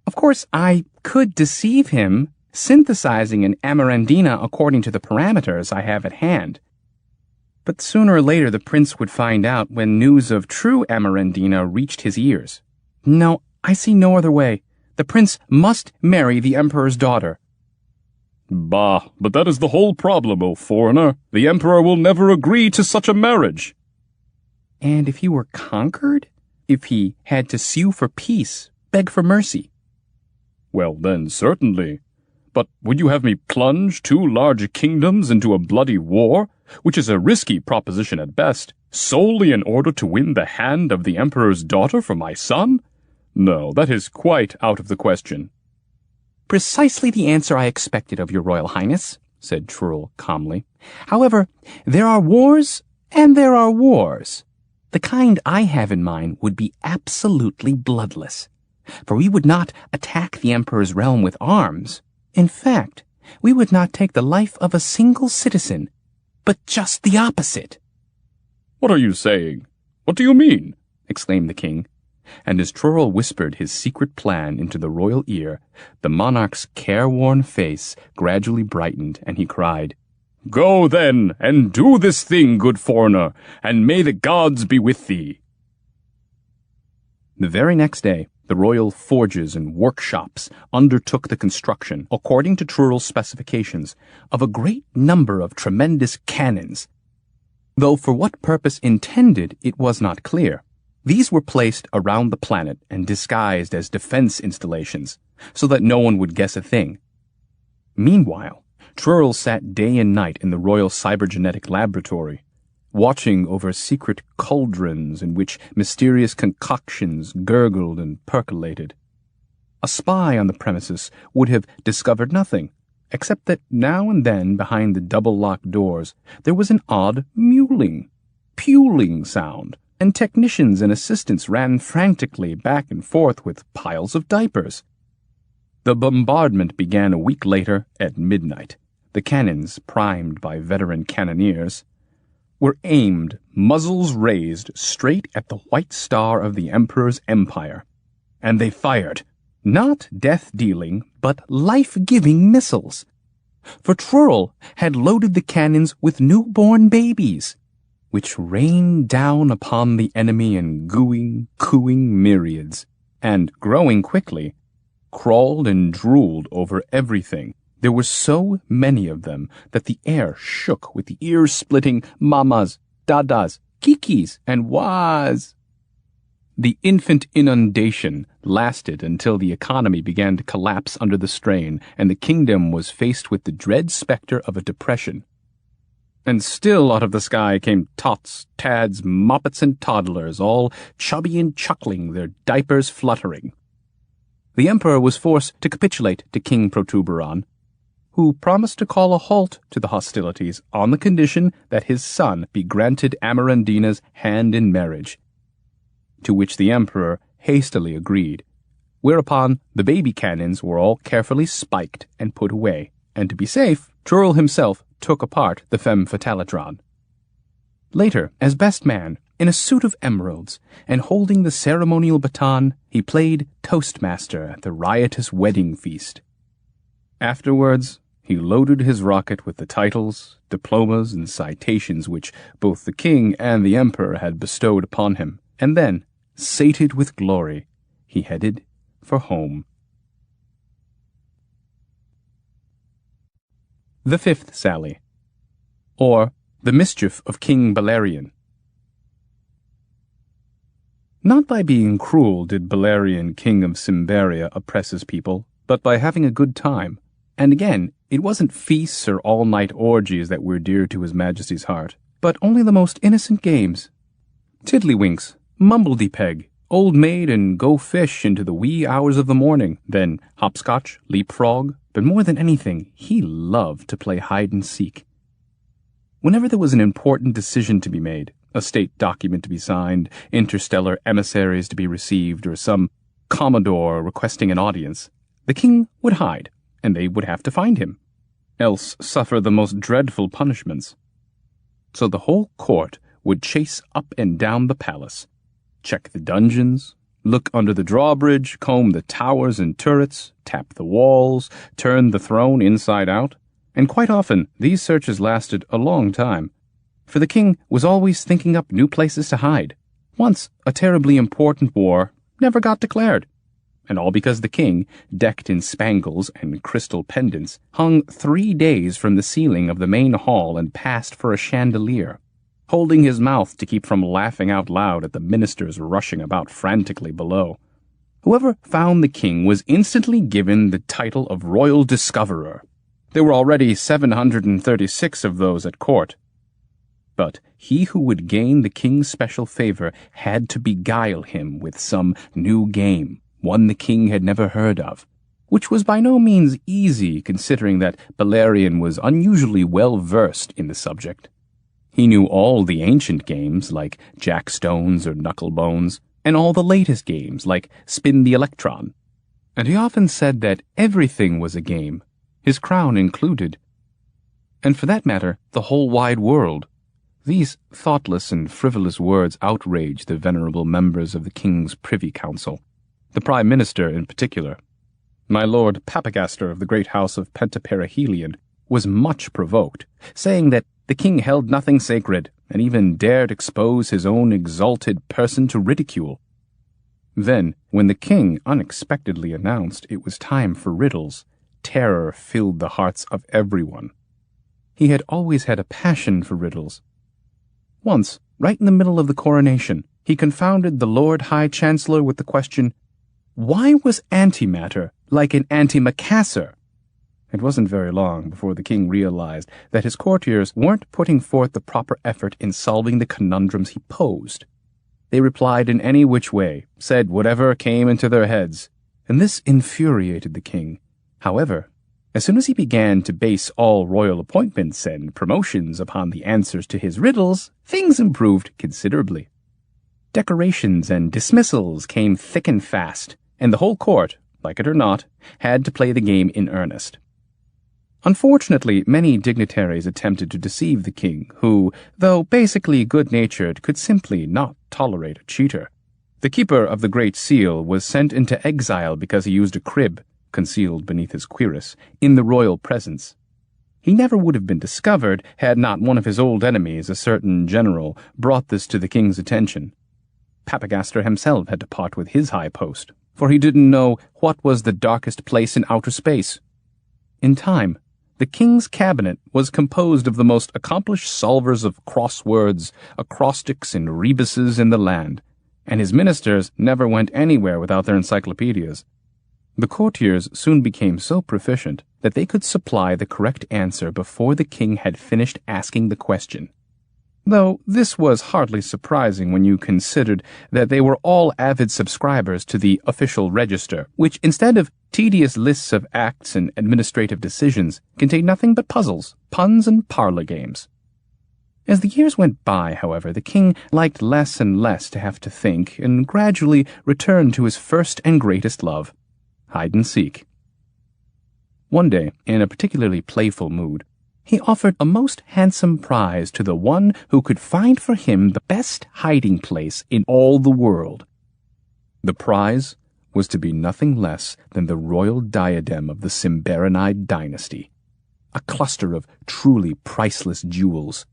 [SPEAKER 1] Of course, I could deceive him, synthesizing an Amarandina according to the parameters I have at hand. But sooner or later the prince would find out when news of true Amarandina reached his ears. No, I see no other way. The prince must marry the emperor's daughter.
[SPEAKER 2] Bah, but that is the whole problem, O foreigner. The emperor will never agree to such a marriage.
[SPEAKER 1] And if he were conquered? If he had to sue for peace, beg for mercy?
[SPEAKER 2] Well, then, certainly. But would you have me plunge 2 large kingdoms into a bloody war, which is a risky proposition at best, solely in order to win the hand of the emperor's daughter for my son? No, that is quite out of the question.
[SPEAKER 1] Precisely the answer I expected of your Royal Highness, said Trurl calmly. However, there are wars and there are wars. The kind I have in mind would be absolutely bloodless, for we would not attack the emperor's realm with arms. In fact, we would not take the life of a single citizen, but just the opposite.
[SPEAKER 2] What are you saying? What do you mean?
[SPEAKER 1] Exclaimed the king. And as Trurl whispered his secret plan into the royal ear, the monarch's careworn face gradually brightened, and he cried,
[SPEAKER 2] Go, then, and do this thing, good foreigner, and may the gods be with thee.
[SPEAKER 1] The very next day, the royal forges and workshops undertook the construction, according to Trurl's specifications, of a great number of tremendous cannons, though for what purpose intended it was not clear. These were placed around the planet and disguised as defense installations, so that no one would guess a thing. Meanwhile, Trurl sat day and night in the Royal Cybergenetic Laboratory, watching over secret cauldrons in which mysterious concoctions gurgled and percolated. A spy on the premises would have discovered nothing, except that now and then behind the double-locked doors there was an odd puling sound, and technicians and assistants ran frantically back and forth with piles of diapers. The bombardment began a week later at midnight. The cannons, primed by veteran cannoneers, were aimed, muzzles raised, straight at the white star of the Emperor's empire. And they fired, not death-dealing, but life-giving missiles. For Trurl had loaded the cannons with newborn babies, which rained down upon the enemy in cooing myriads, and, growing quickly, crawled and drooled over everything. There were so many of them that the air shook with the ear-splitting mamas, dadas, kikis, and wahs. The infant inundation lasted until the economy began to collapse under the strain, and the kingdom was faced with the dread specter of a depression. And still out of the sky came tots, tads, moppets, and toddlers, all chubby and chuckling, their diapers fluttering. The emperor was forced to capitulate to King Protuberon, who promised to call a halt to the hostilities on the condition that his son be granted Amarandina's hand in marriage, to which the emperor hastily agreed, whereupon the baby cannons were all carefully spiked and put away, and to be safe, Trurl himself took apart the femme fatalitron. Later, as best man, in a suit of emeralds, and holding the ceremonial baton, he played toastmaster at the riotous wedding feast. Afterwards, he loaded his rocket with the titles, diplomas, and citations which both the king and the emperor had bestowed upon him, and then, sated with glory, he headed for home. The Fifth Sally, or The Mischief of King Beleriand. Not by being cruel did Beleriand, king of Cymberia, oppress his people, but by having a good time. And again, it wasn't feasts or all-night orgies that were dear to His Majesty's heart, but only the most innocent games. Tiddlywinks, Mumbledy-Peg, Old Maid, and Go Fish into the wee hours of the morning, then hopscotch, leapfrog, but more than anything, he loved to play hide-and-seek. Whenever there was an important decision to be made, a state document to be signed, interstellar emissaries to be received, or some commodore requesting an audience, the king would hide, and they would have to find him, else suffer the most dreadful punishments. So the whole court would chase up and down the palace, check the dungeons, look under the drawbridge, comb the towers and turrets, tap the walls, turn the throne inside out, and quite often these searches lasted a long time, for the king was always thinking up new places to hide. Once a terribly important war never got declared, and all because the king, decked in spangles and crystal pendants, hung 3 days from the ceiling of the main hall and passed for a chandelier, holding his mouth to keep from laughing out loud at the ministers rushing about frantically below. Whoever found the king was instantly given the title of royal discoverer. There were already 736 of those at court. But he who would gain the king's special favor had to beguile him with some new game, one the king had never heard of, which was by no means easy considering that Beleriand was unusually well versed in the subject. He knew all the ancient games, like jackstones or knucklebones, and all the latest games, like spin the electron. And he often said that everything was a game, his crown included. And for that matter, the whole wide world. These thoughtless and frivolous words outraged the venerable members of the king's privy council, the prime minister in particular. My lord Papagaster of the great house of Pentaperihelion was much provoked, saying that the king held nothing sacred, and even dared expose his own exalted person to ridicule. Then, when the king unexpectedly announced it was time for riddles, terror filled the hearts of everyone. He had always had a passion for riddles. Once, right in the middle of the coronation, he confounded the Lord High Chancellor with the question, "Why was antimatter like an antimacassar?" It wasn't very long before the king realized that his courtiers weren't putting forth the proper effort in solving the conundrums he posed. They replied in any which way, said whatever came into their heads, and this infuriated the king. However, as soon as he began to base all royal appointments and promotions upon the answers to his riddles, things improved considerably. Decorations and dismissals came thick and fast, and the whole court, like it or not, had to play the game in earnest. Unfortunately, many dignitaries attempted to deceive the king, who, though basically good-natured, could simply not tolerate a cheater. The keeper of the Great Seal was sent into exile because he used a crib, concealed beneath his cuirass, in the royal presence. He never would have been discovered had not one of his old enemies, a certain general, brought this to the king's attention. Papagaster himself had to part with his high post, for he didn't know what was the darkest place in outer space. In time, the king's cabinet was composed of the most accomplished solvers of crosswords, acrostics, and rebuses in the land, and his ministers never went anywhere without their encyclopedias. The courtiers soon became so proficient that they could supply the correct answer before the king had finished asking the question. Though this was hardly surprising when you considered that they were all avid subscribers to the official register, which, instead of tedious lists of acts and administrative decisions, contained nothing but puzzles, puns, and parlor games. As the years went by, however, the king liked less and less to have to think, and gradually returned to his first and greatest love, hide-and-seek. One day, in a particularly playful mood, he offered a most handsome prize to the one who could find for him the best hiding place in all the world. The prize was to be nothing less than the royal diadem of the Cyberiad dynasty, a cluster of truly priceless jewels.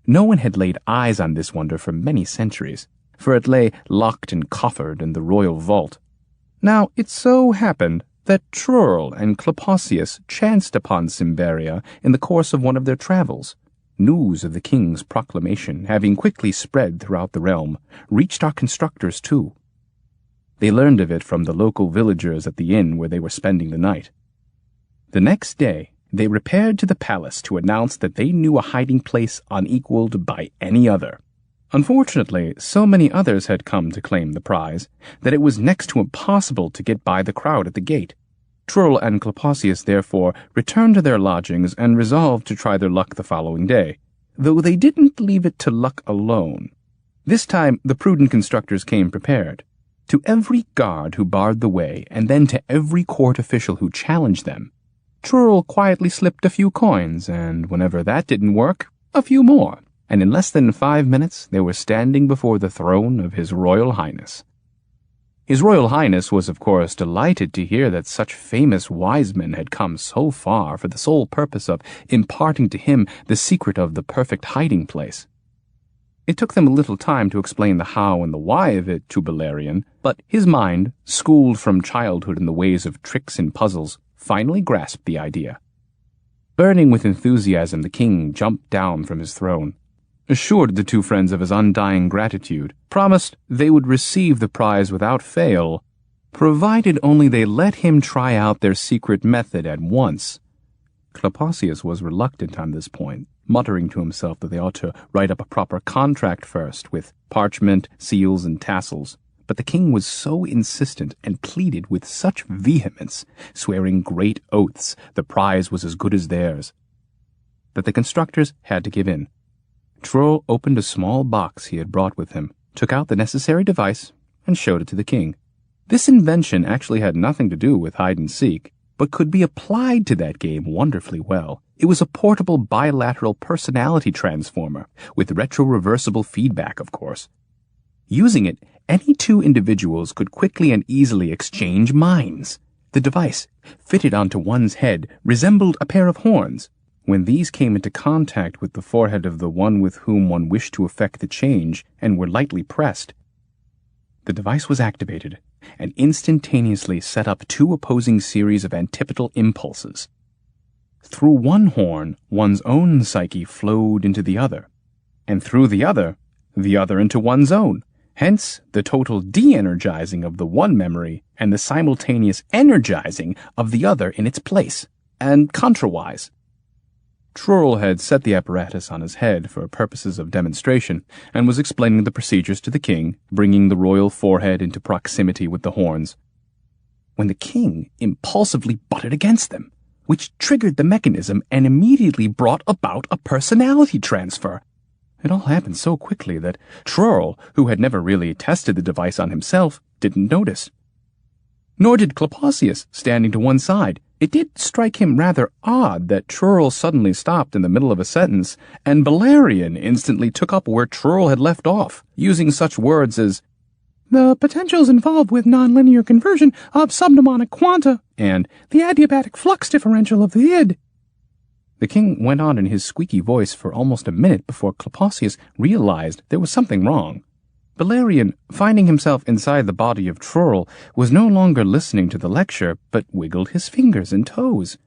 [SPEAKER 1] No one had laid eyes on this wonder for many centuries, for it lay locked and coffered in the royal vault. Now it so happened that Trurl and Klapaucius chanced upon Cyberia in the course of one of their travels. News of the king's proclamation, having quickly spread throughout the realm, reached our constructors too. They learned of it from the local villagers at the inn where they were spending the night. The next day, they repaired to the palace to announce that they knew a hiding place unequaled by any other. Unfortunately, so many others had come to claim the prize that it was next to impossible to get by the crowd at the gate. Trurl and Klapaucius therefore returned to their lodgings and resolved to try their luck the following day, though they didn't leave it to luck alone. This time the prudent constructors came prepared. To every guard who barred the way, and then to every court official who challenged them, Trurl quietly slipped a few coins, and whenever that didn't work, a few more, and in less than 5 minutes they were standing before the throne of His Royal Highness. His Royal Highness was of course delighted to hear that such famous wise men had come so far for the sole purpose of imparting to him the secret of the perfect hiding place. It took them a little time to explain the how and the why of it to Beleriand, but his mind, schooled from childhood in the ways of tricks and puzzles, finally grasped the idea. Burning with enthusiasm, the king jumped down from his throne, assured the two friends of his undying gratitude, promised they would receive the prize without fail, provided only they let him try out their secret method at once. Klapaucius was reluctant on this point, muttering to himself that they ought to write up a proper contract first, with parchment, seals, and tassels. But the king was so insistent and pleaded with such vehemence, swearing great oaths the prize was as good as theirs, that the constructors had to give in. Trurl opened a small box he had brought with him, took out the necessary device, and showed it to the king. This invention actually had nothing to do with hide-and-seek, but could be applied to that game wonderfully well. It was a portable bilateral personality transformer, with retro-reversible feedback, of course. Using it, any two individuals could quickly and easily exchange minds. The device, fitted onto one's head, resembled a pair of horns. When these came into contact with the forehead of the one with whom one wished to effect the change and were lightly pressed, the device was activated and instantaneously set up two opposing series of antipodal impulses. Through one horn, one's own psyche flowed into the other, and through the other into one's own. Hence, the total de-energizing of the one memory and the simultaneous energizing of the other in its place, and contrawise. Trurl had set the apparatus on his head for purposes of demonstration, and was explaining the procedures to the king, bringing the royal forehead into proximity with the horns, when the king impulsively butted against them, which triggered the mechanism and immediately brought about a personality transfer. It all happened so quickly that Trurl, who had never really tested the device on himself, didn't notice. Nor did Klapaucius, standing to one side. It did strike him rather odd that Trurl suddenly stopped in the middle of a sentence, and Beleriand instantly took up where Trurl had left off, using such words as, "The potentials involved with nonlinear conversion of submnemonic quanta," and "the adiabatic flux differential of the id." The king went on in his squeaky voice for almost a minute before Klapaucius realized there was something wrong. Beleriand, finding himself inside the body of Trurl, was no longer listening to the lecture, but wiggled his fingers and toes,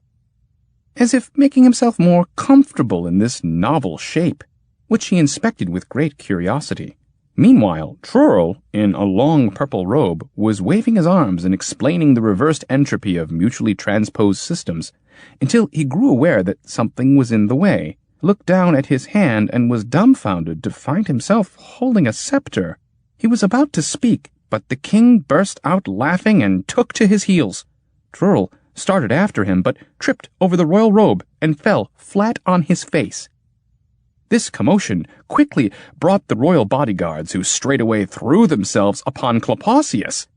[SPEAKER 1] as if making himself more comfortable in this novel shape, which he inspected with great curiosity. Meanwhile, Trurl, in a long purple robe, was waving his arms and explaining the reversed entropy of mutually transposed systems, until he grew aware that something was in the way, looked down at his hand, and was dumbfounded to find himself holding a scepter. He was about to speak, but the king burst out laughing and took to his heels. Trurl started after him, but tripped over the royal robe and fell flat on his face. This commotion quickly brought the royal bodyguards, who straightway threw themselves upon Klapaucius,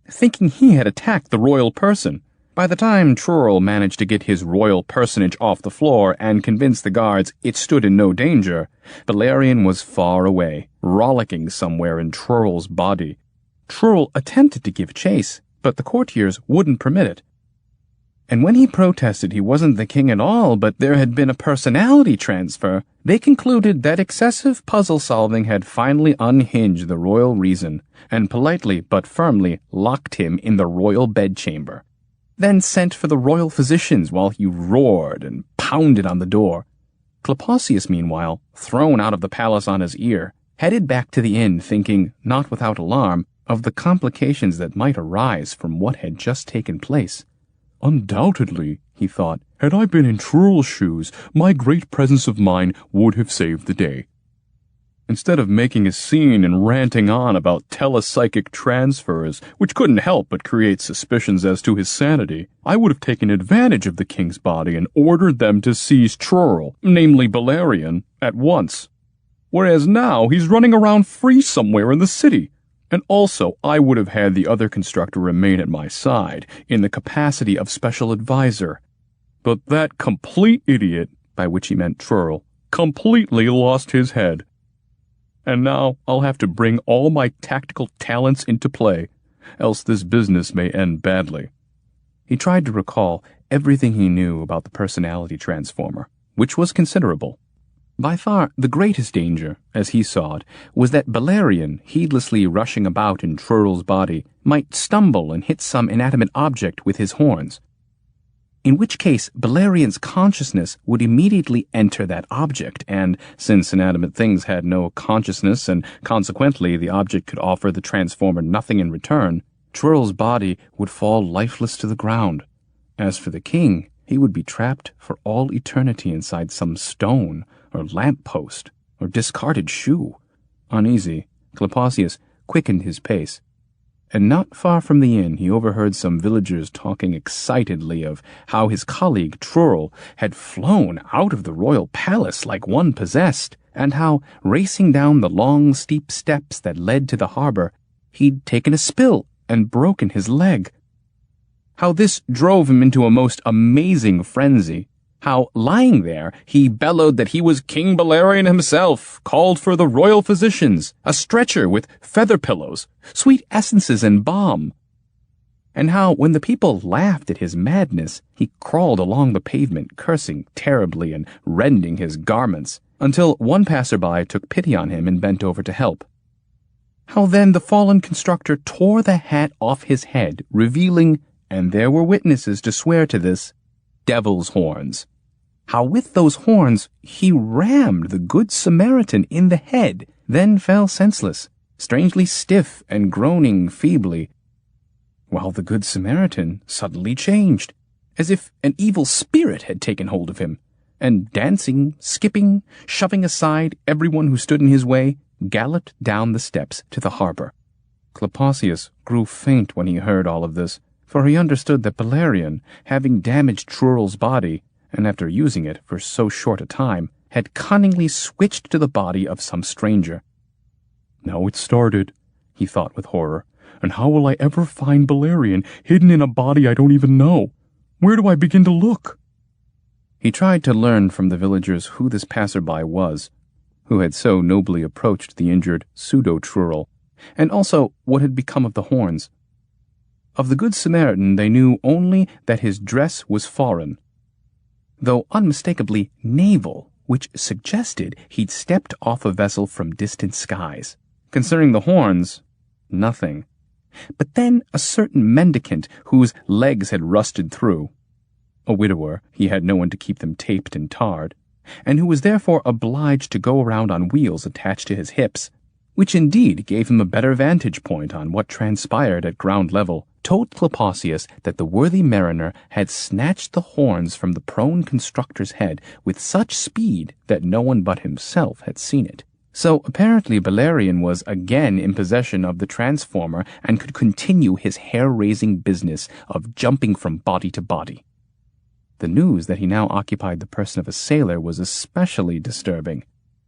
[SPEAKER 1] thinking he had attacked the royal person. By the time Trurl managed to get his royal personage off the floor and convince the guards it stood in no danger, Beleriand was far away, rollicking somewhere in Trurl's body. Trurl attempted to give chase, but the courtiers wouldn't permit it. And when he protested he wasn't the king at all, but there had been a personality transfer, they concluded that excessive puzzle-solving had finally unhinged the royal reason, and politely but firmly locked him in the royal bedchamber, then sent for the royal physicians while he roared and pounded on the door. Klapaucius, meanwhile, thrown out of the palace on his ear, headed back to the inn, thinking, not without alarm, of the complications that might arise from what had just taken place.
[SPEAKER 3] "Undoubtedly," he thought, "had I been in Trurl's shoes, my great presence of mind would have saved the day."
[SPEAKER 2] Instead of making a scene and ranting on about telepsychic transfers, which couldn't help but create suspicions as to his sanity, I would have taken advantage of the king's body and ordered them to seize Trurl, namely Balerion, at once. Whereas now he's running around free somewhere in the city. And also, I would have had the other constructor remain at my side, in the capacity of special advisor. But that complete idiot, by which he meant Trurl, completely lost his head. And now I'll have to bring all my tactical talents into play, else this business may end badly. He tried to recall everything he knew about the personality transformer, which was considerable. By far the greatest danger, as he saw it, was that Balerion, heedlessly rushing about in Trurl's body, might stumble and hit some inanimate object with his horns. In which case, Balerion's consciousness would immediately enter that object, and, since inanimate things had no consciousness and consequently the object could offer the transformer nothing in return, Trurl's body would fall lifeless to the ground. As for the king, he would be trapped for all eternity inside some stone, or lamp-post, or discarded shoe. Uneasy, Klapaucius quickened his pace. And not far from the inn he overheard some villagers talking excitedly of how his colleague Trurl had flown out of the royal palace like one possessed, and how, racing down the long steep steps that led to the harbor, he'd taken a spill and broken his leg. How this drove him into a most amazing frenzy. How, lying there, he bellowed that he was King Balerion himself, called for the royal physicians, a stretcher with feather pillows, sweet essences and balm. And how, when the people laughed at his madness, he crawled along the pavement, cursing terribly and rending his garments, until one passerby took pity on him and bent over to help. How then the fallen constructor tore the hat off his head, revealing, and there were witnesses to swear to this, devil's horns. How with those horns he rammed the good Samaritan in the head, then fell senseless, strangely stiff and groaning feebly, while the good Samaritan suddenly changed, as if an evil spirit had taken hold of him, and dancing, skipping, shoving aside everyone who stood in his way, galloped down the steps to the harbor. Klapaucius grew faint when he heard all of this, for he understood that Balerion, having damaged Trurl's body, and after using it for so short a time, had cunningly switched to the body of some stranger. Now it's started, he thought with horror, and how will I ever find Balerion hidden in a body I don't even know? Where do I begin to look? He tried to learn from the villagers who this passerby was, who had so nobly approached the injured pseudo-Trurl, and also what had become of the horns. Of the Good Samaritan they knew only that his dress was foreign, though unmistakably naval, which suggested he'd stepped off a vessel from distant skies. Concerning the horns, nothing. But then a certain mendicant whose legs had rusted through, a widower, he had no one to keep them taped and tarred, and who was therefore obliged to go around on wheels attached to his hips, which indeed gave him a better vantage point on what transpired at ground level, told Klapaucius that the worthy mariner had snatched the horns from the prone constructor's head with such speed that no one but himself had seen it. So apparently Balerion was again in possession of the transformer and could continue his hair-raising business of jumping from body to body. The news that he now occupied the person of a sailor was especially disturbing.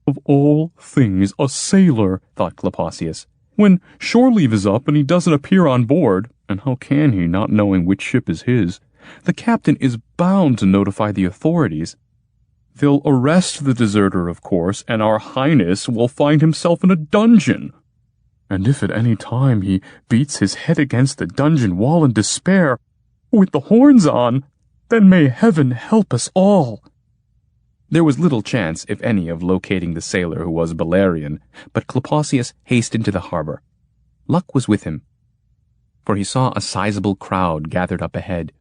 [SPEAKER 2] Of all things, a sailor, thought Klapaucius. When shore leave is up and he doesn't appear on board, and how can he, not knowing which ship is his, the captain is bound to notify the authorities. They'll arrest the deserter, of course, and our Highness will find himself in a dungeon. And if at any time he beats his head against the dungeon wall in despair, with the horns on, then may heaven help us all. There was little chance, if any, of locating the sailor who was Balerion, but Klapaucius hastened to the harbor. Luck was with him, for he saw a sizable crowd gathered up ahead.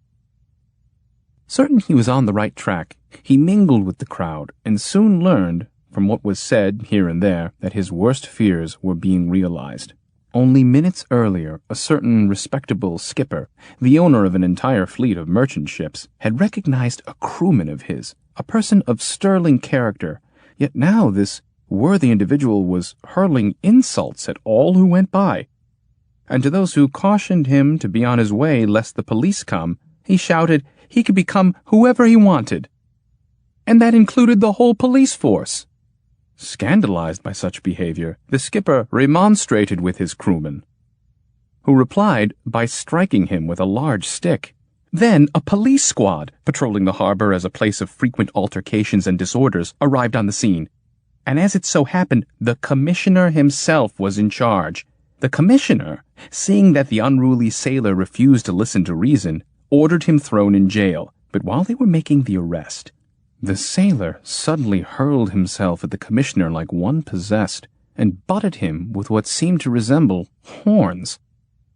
[SPEAKER 2] Certain he was on the right track, he mingled with the crowd, and soon learned, from what was said here and there, that his worst fears were being realized. Only minutes earlier, a certain respectable skipper, the owner of an entire fleet of merchant ships, had recognized a crewman of his, a person of sterling character, yet now this
[SPEAKER 1] worthy individual was hurling insults at all who went by. And to those who cautioned him to be on his way lest the police come, he shouted he could become whoever he wanted. And that included the whole police force. Scandalized by such behavior, the skipper remonstrated with his crewman, who replied by striking him with a large stick. Then a police squad, patrolling the harbor as a place of frequent altercations and disorders, arrived on the scene. And as it so happened, the commissioner himself was in charge. The commissioner, seeing that the unruly sailor refused to listen to reason, ordered him thrown in jail. But while they were making the arrest, the sailor suddenly hurled himself at the commissioner like one possessed, and butted him with what seemed to resemble horns.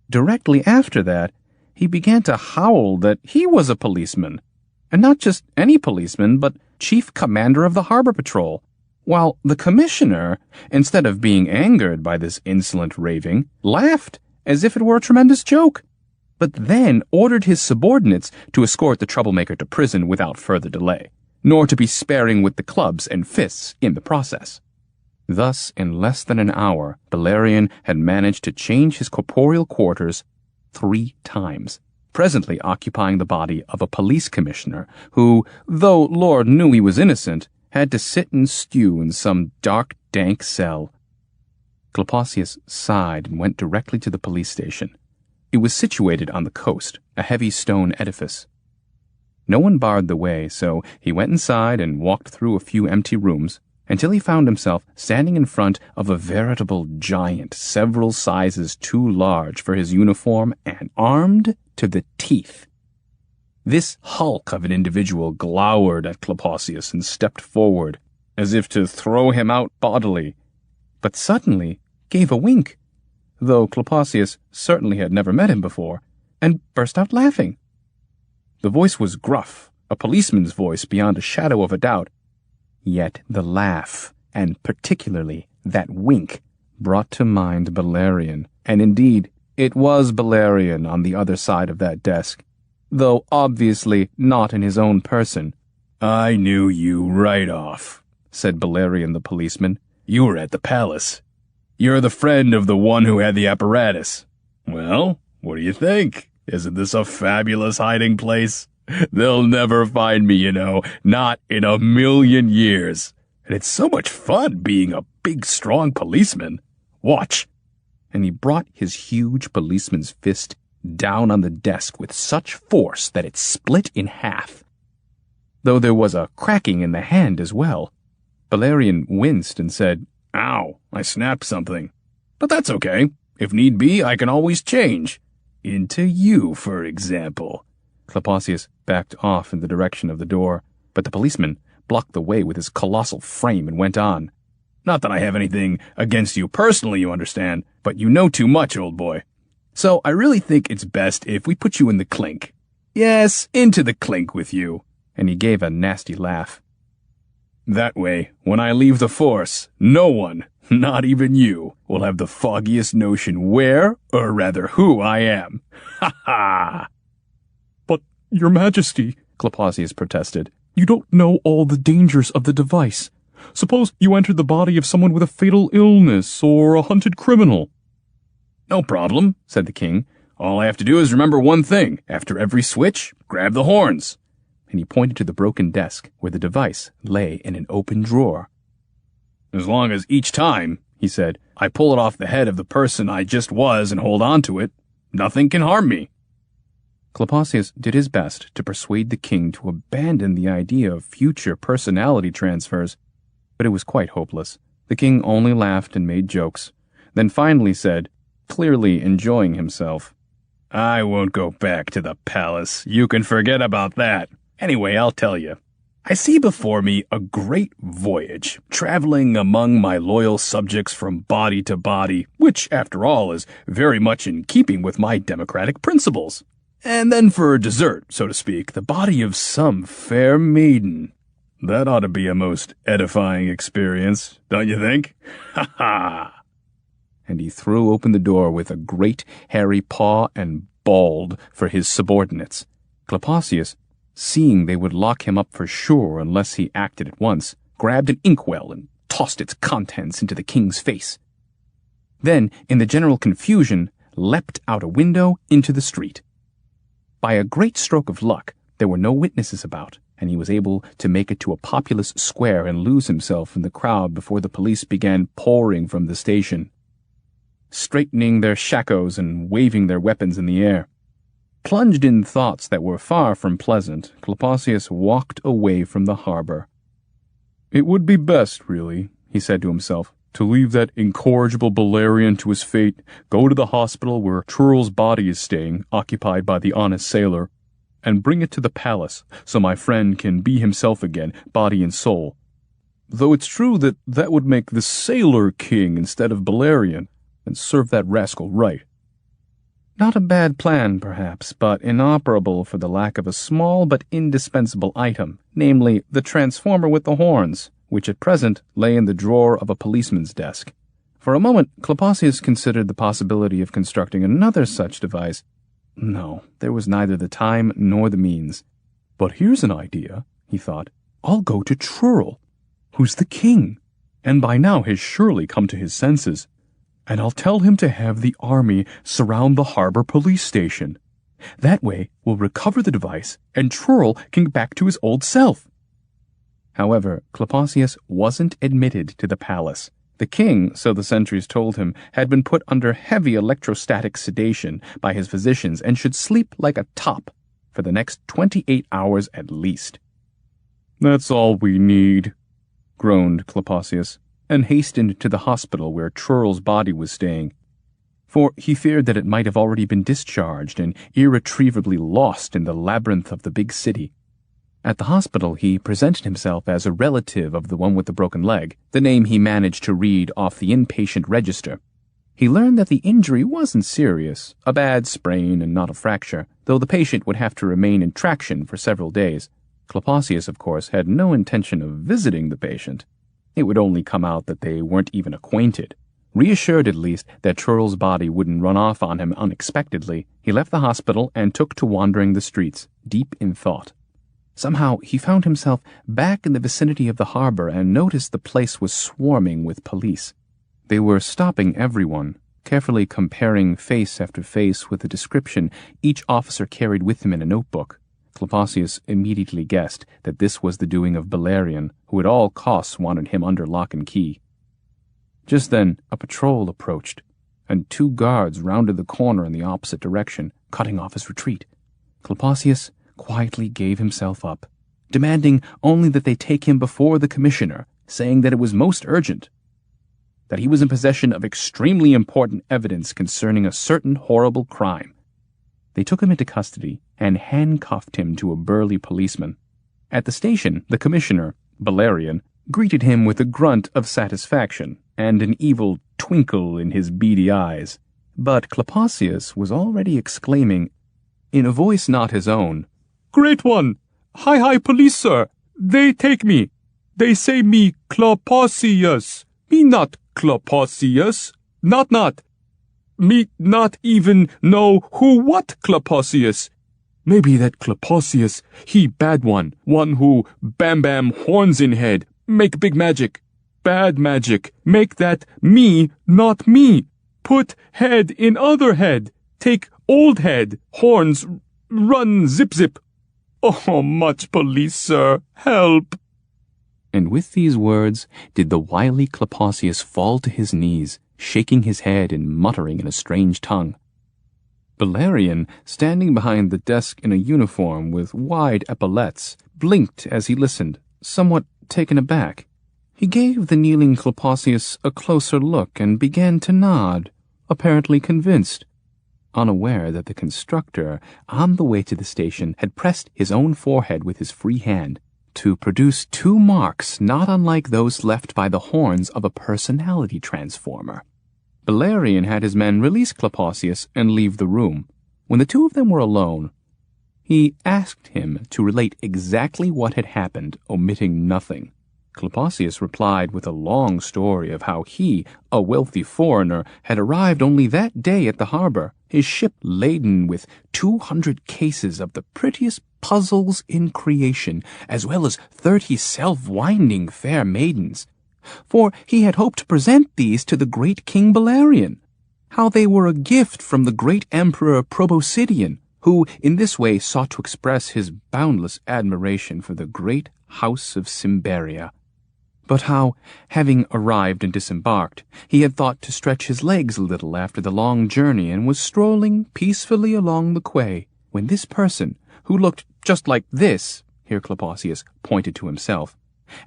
[SPEAKER 1] Directly after that, he began to howl that he was a policeman, and not just any policeman, but chief commander of the harbor patrol, while the commissioner, instead of being angered by this insolent raving, laughed as if it were a tremendous joke, but then ordered his subordinates to escort the troublemaker to prison without further delay, nor to be sparing with the clubs and fists in the process. Thus, in less than an hour, Beleriand had managed to change his corporeal quarters 3 times, presently occupying the body of a police commissioner who, though Lord knew he was innocent, had to sit and stew in some dark, dank cell. Klapaucius sighed and went directly to the police station. It was situated on the coast, a heavy stone edifice. No one barred the way, so he went inside and walked through a few empty rooms until he found himself standing in front of a veritable giant, several sizes too large for his uniform and armed to the teeth. This hulk of an individual glowered at Klapaucius and stepped forward, as if to throw him out bodily, but suddenly gave a wink, though Klapaucius certainly had never met him before, and burst out laughing. The voice was gruff, a policeman's voice beyond a shadow of a doubt, yet the laugh, and particularly that wink, brought to mind Beleriand, and indeed, it was Beleriand on the other side of that desk, though obviously not in his own person.
[SPEAKER 3] "I knew you right off," said Beleriand the policeman. "You were at the palace. You're the friend of the one who had the apparatus. Well, what do you think? Isn't this a fabulous hiding place? They'll never find me, not in 1,000,000 years. And it's so much fun being a big, strong policeman. Watch." And he brought his huge policeman's fist down on the desk with such force that it split in half, though there was a cracking in the hand as well. Beleriand winced and said, "Ow, I snapped something. But that's okay. If need be, I can always change. Into you, for example."
[SPEAKER 1] Klapaucius backed off in the direction of the door, but the policeman blocked the way with his colossal frame and went on.
[SPEAKER 3] "Not that I have anything against you personally, you understand, but you know too much, old boy. So I really think it's best if we put you in the clink. Yes, into the clink with you."
[SPEAKER 1] And he gave a nasty laugh.
[SPEAKER 3] "That way, when I leave the force, no one, not even you, will have the foggiest notion where, or rather who I am. Ha ha!"
[SPEAKER 2] "But, Your Majesty," Klapaucius protested, "you don't know all the dangers of the device. Suppose you entered the body of someone with a fatal illness or a hunted criminal."
[SPEAKER 3] "No problem," said the king. "All I have to do is remember one thing. After every switch, grab the horns."
[SPEAKER 1] And he pointed to the broken desk where the device lay in an open drawer.
[SPEAKER 3] "As long as each time," he said, "I pull it off the head of the person I just was and hold on to it, nothing can harm me."
[SPEAKER 1] Klapaucius did his best to persuade the king to abandon the idea of future personality transfers, but it was quite hopeless. The king only laughed and made jokes, then finally said, clearly enjoying himself,
[SPEAKER 3] "I won't go back to the palace. You can forget about that. Anyway, I'll tell you. I see before me a great voyage, traveling among my loyal subjects from body to body, which, after all, is very much in keeping with my democratic principles. And then for dessert, so to speak, the body of some fair maiden. That ought to be a most edifying experience, don't you think? Ha ha!"
[SPEAKER 1] And he threw open the door with a great hairy paw and bawled for his subordinates. Klapaucius, seeing they would lock him up for sure unless he acted at once, grabbed an inkwell and tossed its contents into the king's face. Then, in the general confusion, leapt out a window into the street. By a great stroke of luck, there were no witnesses about, and he was able to make it to a populous square and lose himself in the crowd before the police began pouring from the station, straightening their shakos and waving their weapons in the air. Plunged in thoughts that were far from pleasant, Klapaucius walked away from the harbor. "It would be best, really," he said to himself, "to leave that incorrigible Beleriand to his fate, go to the hospital where Trurl's body is staying, occupied by the honest sailor, and bring it to the palace so my friend can be himself again, body and soul. Though it's true that that would make the sailor king instead of Beleriand, and serve that rascal right." Not a bad plan, perhaps, but inoperable for the lack of a small but indispensable item, namely the transformer with the horns, which at present lay in the drawer of a policeman's desk. For a moment, Klapaucius considered the possibility of constructing another such device. No, there was neither the time nor the means. "But here's an idea," he thought. "I'll go to Trurl, who's the king, and by now has surely come to his senses, and I'll tell him to have the army surround the harbor police station. That way we'll recover the device, and Trurl can get back to his old self." However, Klapaucius wasn't admitted to the palace. The king, so the sentries told him, had been put under heavy electrostatic sedation by his physicians and should sleep like a top for the next 28 hours at least. "That's all we need," groaned Klapaucius, and hastened to the hospital where Trurl's body was staying, for he feared that it might have already been discharged and irretrievably lost in the labyrinth of the big city. At the hospital, he presented himself as a relative of the one with the broken leg, the name he managed to read off the inpatient register. He learned that the injury wasn't serious, a bad sprain and not a fracture, though the patient would have to remain in traction for several days. Klapaucius, of course, had no intention of visiting the patient. It would only come out that they weren't even acquainted. Reassured, at least, that Trurl's body wouldn't run off on him unexpectedly, he left the hospital and took to wandering the streets, deep in thought. Somehow he found himself back in the vicinity of the harbor and noticed the place was swarming with police. They were stopping everyone, carefully comparing face after face with the description each officer carried with him in a notebook. Klapaucius immediately guessed that this was the doing of Beleriand, who at all costs wanted him under lock and key. Just then a patrol approached, and 2 guards rounded the corner in the opposite direction, cutting off his retreat. Klapaucius quietly gave himself up, demanding only that they take him before the commissioner, saying that it was most urgent, that he was in possession of extremely important evidence concerning a certain horrible crime. They took him into custody and handcuffed him to a burly policeman. At the station, the commissioner, Beleriand, greeted him with a grunt of satisfaction and an evil twinkle in his beady eyes. But Klapaucius was already exclaiming, in a voice not his own, "Great one! Hi, police, sir! They take me! They say me Klapaucius! Me not Klapaucius! Not! Me not even know who what Klapaucius! Maybe that Klapaucius, he bad one who bam horns in head, make big magic. Bad magic, make that me not me. Put head in other head, take old head, horns, run zip. Oh, much police, sir, help." And with these words did the wily Klapaucius fall to his knees, shaking his head and muttering in a strange tongue. Beleriand, standing behind the desk in a uniform with wide epaulettes, blinked as he listened, somewhat taken aback. He gave the kneeling Klapaucius a closer look and began to nod, apparently convinced, unaware that the constructor, on the way to the station, had pressed his own forehead with his free hand to produce 2 marks not unlike those left by the horns of a personality transformer. Beleriand had his men release Klapaucius and leave the room. When the 2 of them were alone, he asked him to relate exactly what had happened, omitting nothing. Klapaucius replied with a long story of how he, a wealthy foreigner, had arrived only that day at the harbor, his ship laden with 200 cases of the prettiest puzzles in creation, as well as 30 self-winding fair maidens, for he had hoped to present these to the great King Beleriand, how they were a gift from the great Emperor Proboscidean, who in this way sought to express his boundless admiration for the great house of Cymberia. But how, having arrived and disembarked, he had thought to stretch his legs a little after the long journey and was strolling peacefully along the quay, when this person, who looked just like this, here Klapaucius pointed to himself,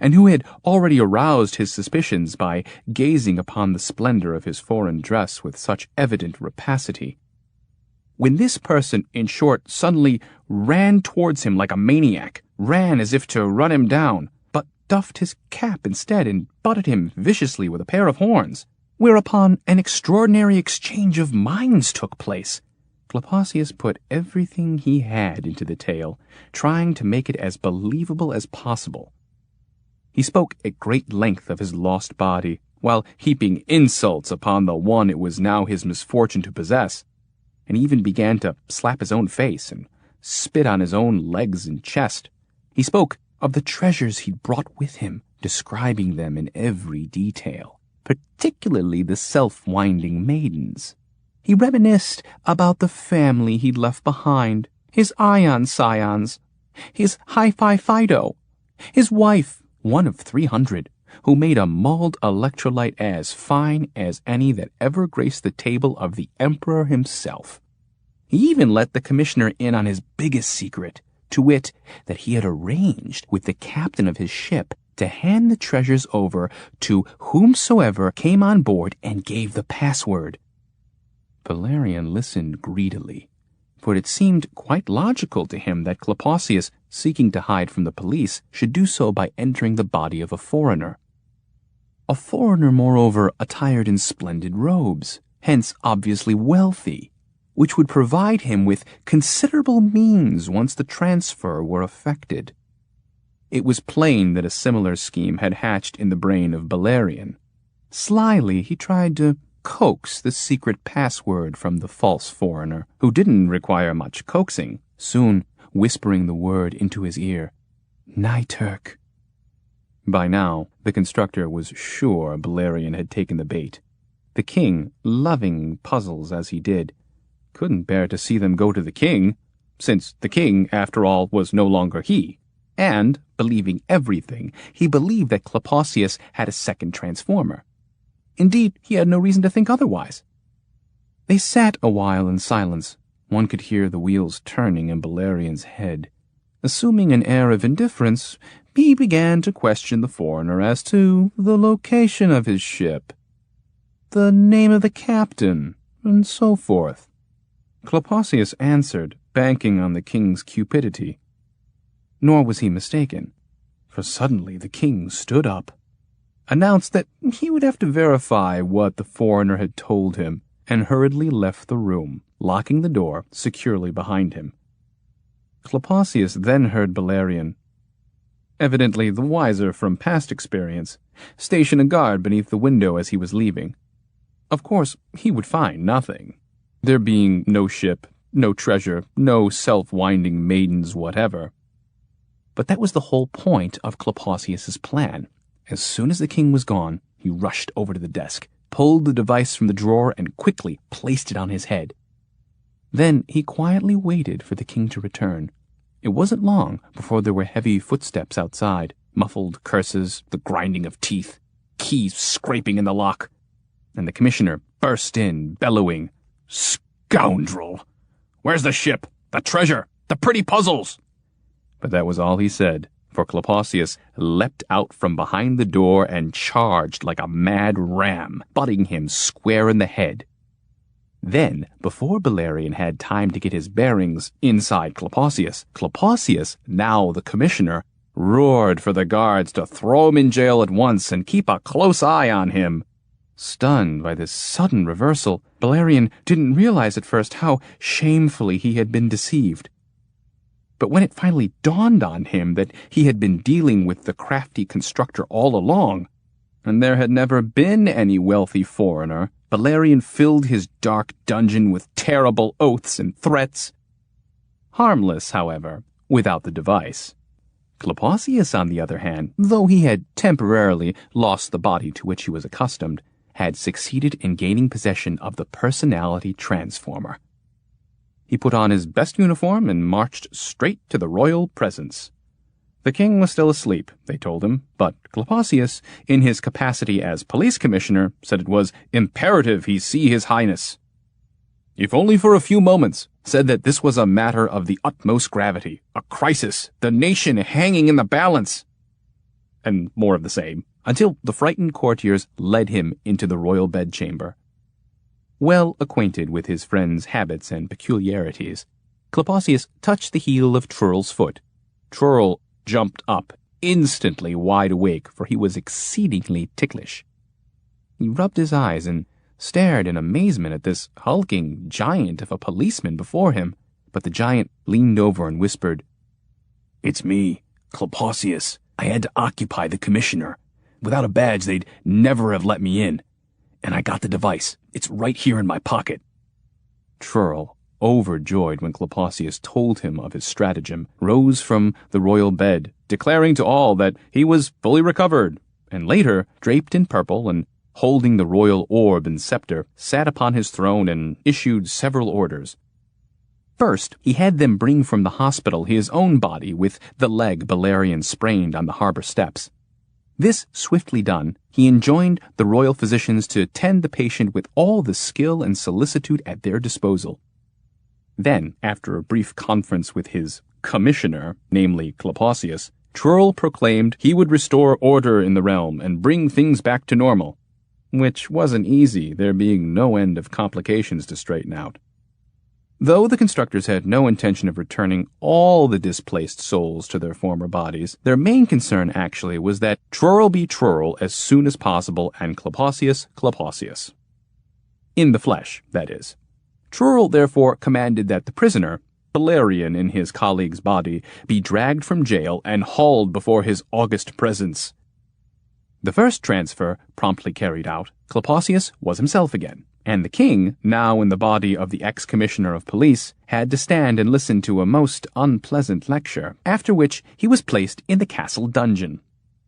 [SPEAKER 1] and who had already aroused his suspicions by gazing upon the splendor of his foreign dress with such evident rapacity, when this person, in short, suddenly ran towards him like a maniac, ran as if to run him down, but doffed his cap instead and butted him viciously with a pair of horns, whereupon an extraordinary exchange of minds took place. Klapaucius put everything he had into the tale, trying to make it as believable as possible. He spoke at great length of his lost body, while heaping insults upon the one it was now his misfortune to possess, and even began to slap his own face and spit on his own legs and chest. He spoke of the treasures he'd brought with him, describing them in every detail, particularly the self-winding maidens. He reminisced about the family he'd left behind, his Ion scions, his Hi-Fi Fido, his wife, one of 300, who made a mulled electrolyte as fine as any that ever graced the table of the Emperor himself. He even let the commissioner in on his biggest secret, to wit, that he had arranged with the captain of his ship to hand the treasures over to whomsoever came on board and gave the password. Beleriand listened greedily, for it seemed quite logical to him that Klapaucius, seeking to hide from the police, should do so by entering the body of a foreigner. A foreigner, moreover, attired in splendid robes, hence obviously wealthy, which would provide him with considerable means once the transfer were effected. It was plain that a similar scheme had hatched in the brain of Beleriand. Slyly he tried to coax the secret password from the false foreigner, who didn't require much coaxing, soon whispering the word into his ear, "Niturk." By now, the constructor was sure Beleriand had taken the bait. The king, loving puzzles as he did, couldn't bear to see them go to the king, since the king, after all, was no longer he, and, believing everything, he believed that Klapaucius had a second transformer. Indeed, he had no reason to think otherwise. They sat a while in silence. One could hear the wheels turning in Beleriand's head. Assuming an air of indifference, he began to question the foreigner as to the location of his ship, the name of the captain, and so forth. Klapaucius answered, banking on the king's cupidity. Nor was he mistaken, for suddenly the king stood up, announced that he would have to verify what the foreigner had told him, and hurriedly left the room, locking the door securely behind him. Klapaucius then heard Beleriand, evidently the wiser from past experience, station a guard beneath the window as he was leaving. Of course, he would find nothing, there being no ship, no treasure, no self-winding maidens whatever. But that was the whole point of Klapaucius's plan. As soon as the king was gone, he rushed over to the desk, pulled the device from the drawer, and quickly placed it on his head. Then he quietly waited for the king to return. It wasn't long before there were heavy footsteps outside, muffled curses, the grinding of teeth, keys scraping in the lock, and the commissioner burst in, bellowing, "Scoundrel! Where's the ship, the treasure, the pretty puzzles?" But that was all he said, for Klapaucius leapt out from behind the door and charged like a mad ram, butting him square in the head. Then, before Beleriand had time to get his bearings inside Klapaucius, now the commissioner, roared for the guards to throw him in jail at once and keep a close eye on him. Stunned by this sudden reversal, Beleriand didn't realize at first how shamefully he had been deceived. But when it finally dawned on him that he had been dealing with the crafty constructor all along, and there had never been any wealthy foreigner, Beleriand filled his dark dungeon with terrible oaths and threats. Harmless, however, without the device. Klapaucius, on the other hand, though he had temporarily lost the body to which he was accustomed, had succeeded in gaining possession of the personality transformer. He put on his best uniform and marched straight to the royal presence. The king was still asleep, they told him, but Klapaucius, in his capacity as police commissioner, said it was imperative he see his highness. If only for a few moments, said that this was a matter of the utmost gravity, a crisis, the nation hanging in the balance. And more of the same, until the frightened courtiers led him into the royal bedchamber. Well acquainted with his friend's habits and peculiarities, Klapaucius touched the heel of Trurl's foot. Trurl jumped up, instantly wide awake, for he was exceedingly ticklish. He rubbed his eyes and stared in amazement at this hulking giant of a policeman before him, but the giant leaned over and whispered, "It's me, Klapaucius. I had to occupy the commissioner. Without a badge, they'd never have let me in. And I got the device. It's right here in my pocket." Trurl, overjoyed when Klapaucius told him of his stratagem, rose from the royal bed, declaring to all that he was fully recovered, and later, draped in purple and holding the royal orb and scepter, sat upon his throne and issued several orders. First, he had them bring from the hospital his own body with the leg Beleriand sprained on the harbor steps. This swiftly done, he enjoined the royal physicians to tend the patient with all the skill and solicitude at their disposal. Then, after a brief conference with his commissioner, namely Klapaucius, Trurl proclaimed he would restore order in the realm and bring things back to normal, which wasn't easy, there being no end of complications to straighten out. Though the constructors had no intention of returning all the displaced souls to their former bodies, their main concern actually was that Trurl be Trurl as soon as possible and Klapaucius Klapaucius. In the flesh, that is. Trurl therefore commanded that the prisoner, Beleriand in his colleague's body, be dragged from jail and hauled before his august presence. The first transfer promptly carried out, Klapaucius was himself again, and the king, now in the body of the ex-commissioner of police, had to stand and listen to a most unpleasant lecture, after which he was placed in the castle dungeon.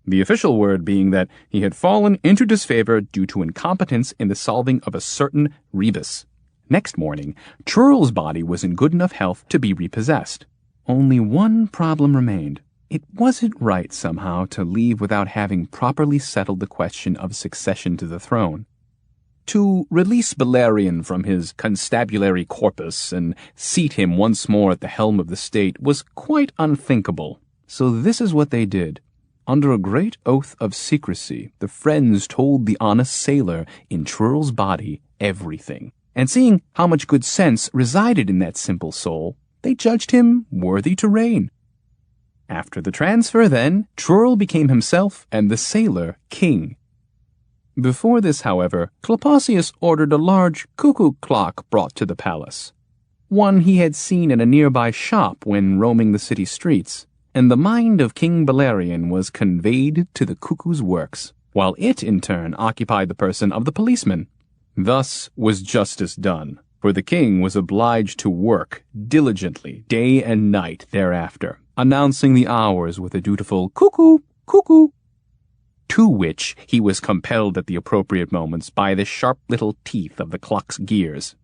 [SPEAKER 1] The official word being that he had fallen into disfavor due to incompetence in the solving of a certain rebus. Next morning, Trurl's body was in good enough health to be repossessed. Only one problem remained. It wasn't right somehow to leave without having properly settled the question of succession to the throne. To release Beleriand from his constabulary corpus and seat him once more at the helm of the state was quite unthinkable. So this is what they did. Under a great oath of secrecy, the friends told the honest sailor in Trurl's body everything. And seeing how much good sense resided in that simple soul, they judged him worthy to reign. After the transfer, then, Trurl became himself and the sailor king. Before this, however, Klapaucius ordered a large cuckoo clock brought to the palace, one he had seen in a nearby shop when roaming the city streets, and the mind of King Beleriand was conveyed to the cuckoo's works, while it, in turn, occupied the person of the policeman. Thus was justice done, for the king was obliged to work diligently day and night thereafter, announcing the hours with a dutiful cuckoo, cuckoo, to which he was compelled at the appropriate moments by the sharp little teeth of the clock's gears,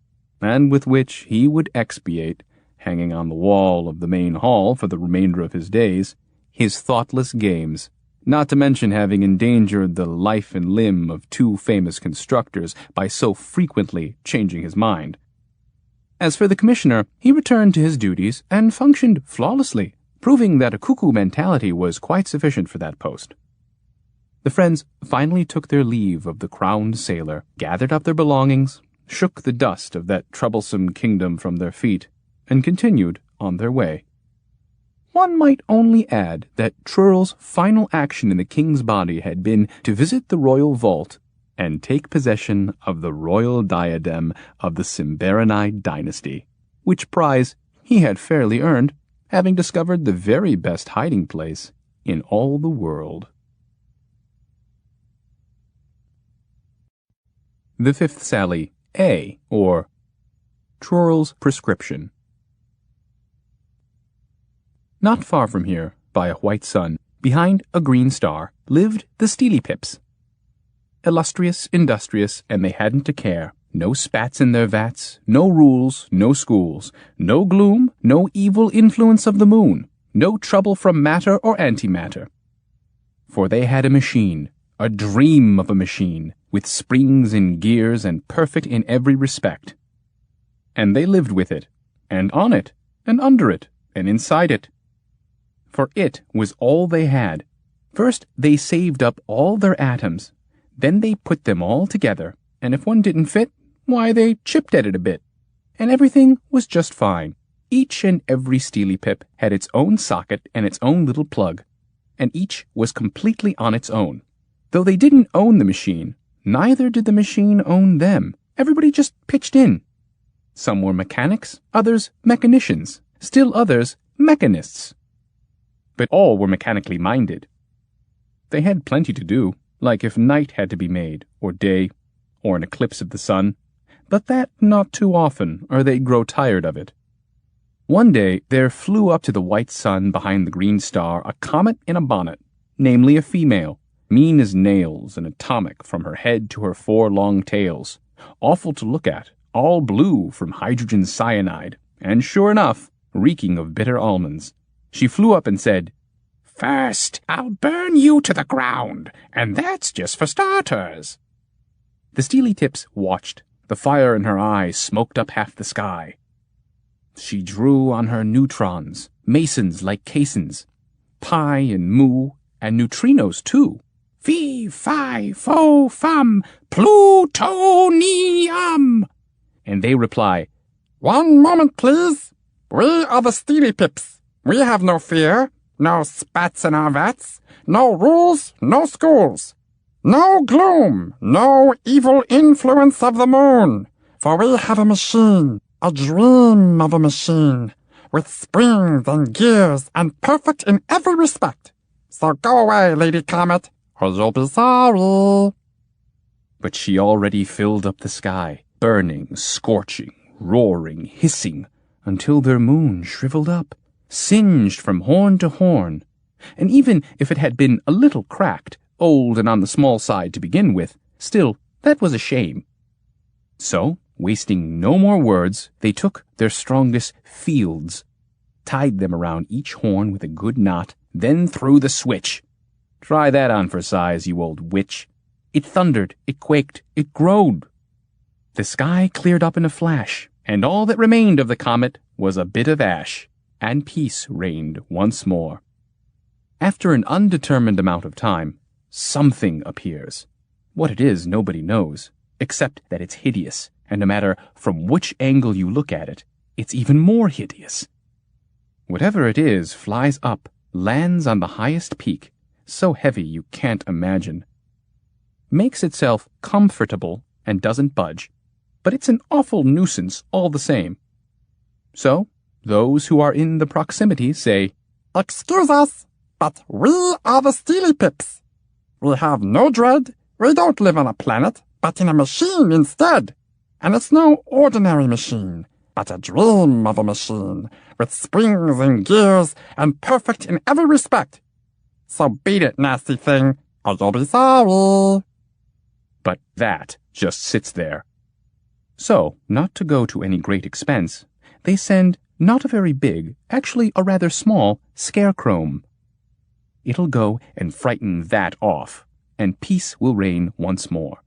[SPEAKER 1] and with which he would expiate, hanging on the wall of the main hall for the remainder of his days, his thoughtless games, not to mention having endangered the life and limb of two famous constructors by so frequently changing his mind. As for the commissioner, he returned to his duties and functioned flawlessly, proving that a cuckoo mentality was quite sufficient for that post. The friends finally took their leave of the crowned sailor, gathered up their belongings, shook the dust of that troublesome kingdom from their feet, and continued on their way. One might only add that Trurl's final action in the king's body had been to visit the royal vault and take possession of the royal diadem of the Cyberiad dynasty, which prize he had fairly earned, having discovered the very best hiding place in all the world. The fifth sally, A, or Trurl's prescription. Not far from here, by a white sun, behind a green star, lived the Steely Pips. Illustrious, industrious, and they hadn't a care. No spats in their vats, no rules, no schools, no gloom, no evil influence of the moon, no trouble from matter or antimatter. For they had a machine, a dream of a machine, with springs and gears and perfect in every respect. And they lived with it, and on it, and under it, and inside it. For it was all they had. First they saved up all their atoms, then they put them all together, and if one didn't fit, why, they chipped at it a bit. And everything was just fine. Each and every Steely Pip had its own socket and its own little plug, and each was completely on its own. Though they didn't own the machine, neither did the machine own them. Everybody just pitched in. Some were mechanics, others mechanicians, still others mechanists. But all were mechanically minded. They had plenty to do, like if night had to be made, or day, or an eclipse of the sun, but that not too often, or they'd grow tired of it. One day there flew up to the white sun behind the green star a comet in a bonnet, namely a female, mean as nails and atomic from her head to her 4 long tails, awful to look at, all blue from hydrogen cyanide, and sure enough, reeking of bitter almonds. She flew up and said, "First, I'll burn you to the ground, and that's just for starters." The Steely Tips watched. The fire in her eyes smoked up half the sky. She drew on her neutrons, masons like caissons, pi and mu, and neutrinos too. Fee, fi, fo, fum, plutonium. And they reply, "One moment, please. We are the Steely Pips. We have no fear, no spats in our vats, no rules, no schools. No gloom, no evil influence of the moon, for we have a machine, a dream of a machine, with springs and gears and perfect in every respect. So go away, Lady Comet, or you'll be sorry." But she already filled up the sky, burning, scorching, roaring, hissing, until their moon shriveled up, singed from horn to horn, and even if it had been a little cracked, old and on the small side to begin with, still, that was a shame. So, wasting no more words, they took their strongest fields, tied them around each horn with a good knot, then threw the switch. Try that on for size, you old witch. It thundered, it quaked, it groaned. The sky cleared up in a flash, and all that remained of the comet was a bit of ash, and peace reigned once more. After an undetermined amount of time, something appears. What it is, nobody knows, except that it's hideous, and no matter from which angle you look at it, it's even more hideous. Whatever it is flies up, lands on the highest peak, so heavy you can't imagine. Makes itself comfortable and doesn't budge, but it's an awful nuisance all the same. So, those who are in the proximity say, "Excuse us, but we are the Steely Pips. We have no dread, we don't live on a planet, but in a machine instead. And it's no ordinary machine, but a dream of a machine, with springs and gears, and perfect in every respect. So beat it, nasty thing, or you'll be sorry." But that just sits there. So, not to go to any great expense, they send not a very big, actually a rather small, scarecrow. It'll go and frighten that off, and peace will reign once more.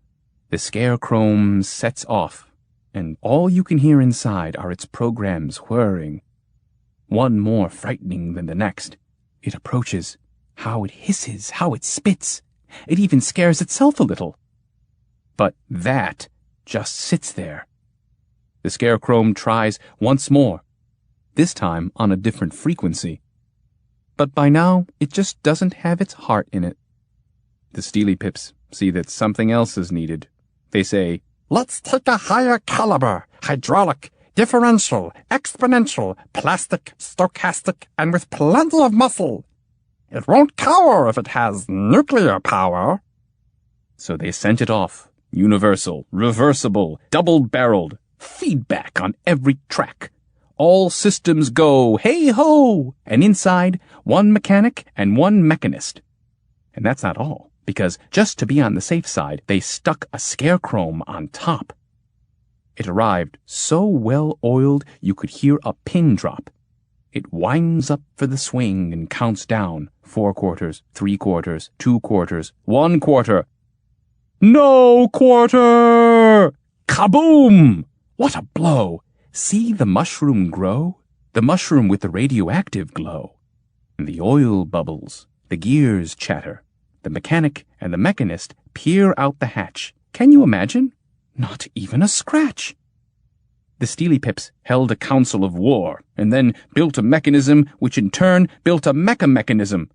[SPEAKER 1] The scarecrow sets off, and all you can hear inside are its programs whirring. One more frightening than the next. It approaches. How it hisses, how it spits. It even scares itself a little. But that just sits there. The scarecrow tries once more, this time on a different frequency. But by now, it just doesn't have its heart in it. The Steely Pips see that something else is needed. They say, "Let's take a higher caliber, hydraulic, differential, exponential, plastic, stochastic, and with plenty of muscle. It won't cower if it has nuclear power." So they sent it off, universal, reversible, double-barreled, feedback on every track. all systems go, hey-ho! And inside, one mechanic and one mechanist. And that's not all, because just to be on the safe side, they stuck a scarecrow on top. It arrived so well oiled you could hear a pin drop. It winds up for the swing and counts down 4 quarters, 3 quarters, 2 quarters, 1 quarter. No quarter! Kaboom! What a blow! See the mushroom grow? The mushroom with the radioactive glow. The oil bubbles, the gears chatter. The mechanic and the mechanist peer out the hatch. Can you imagine? Not even a scratch. The Steely Pips held a council of war, and then built a mechanism which in turn built a mechanism,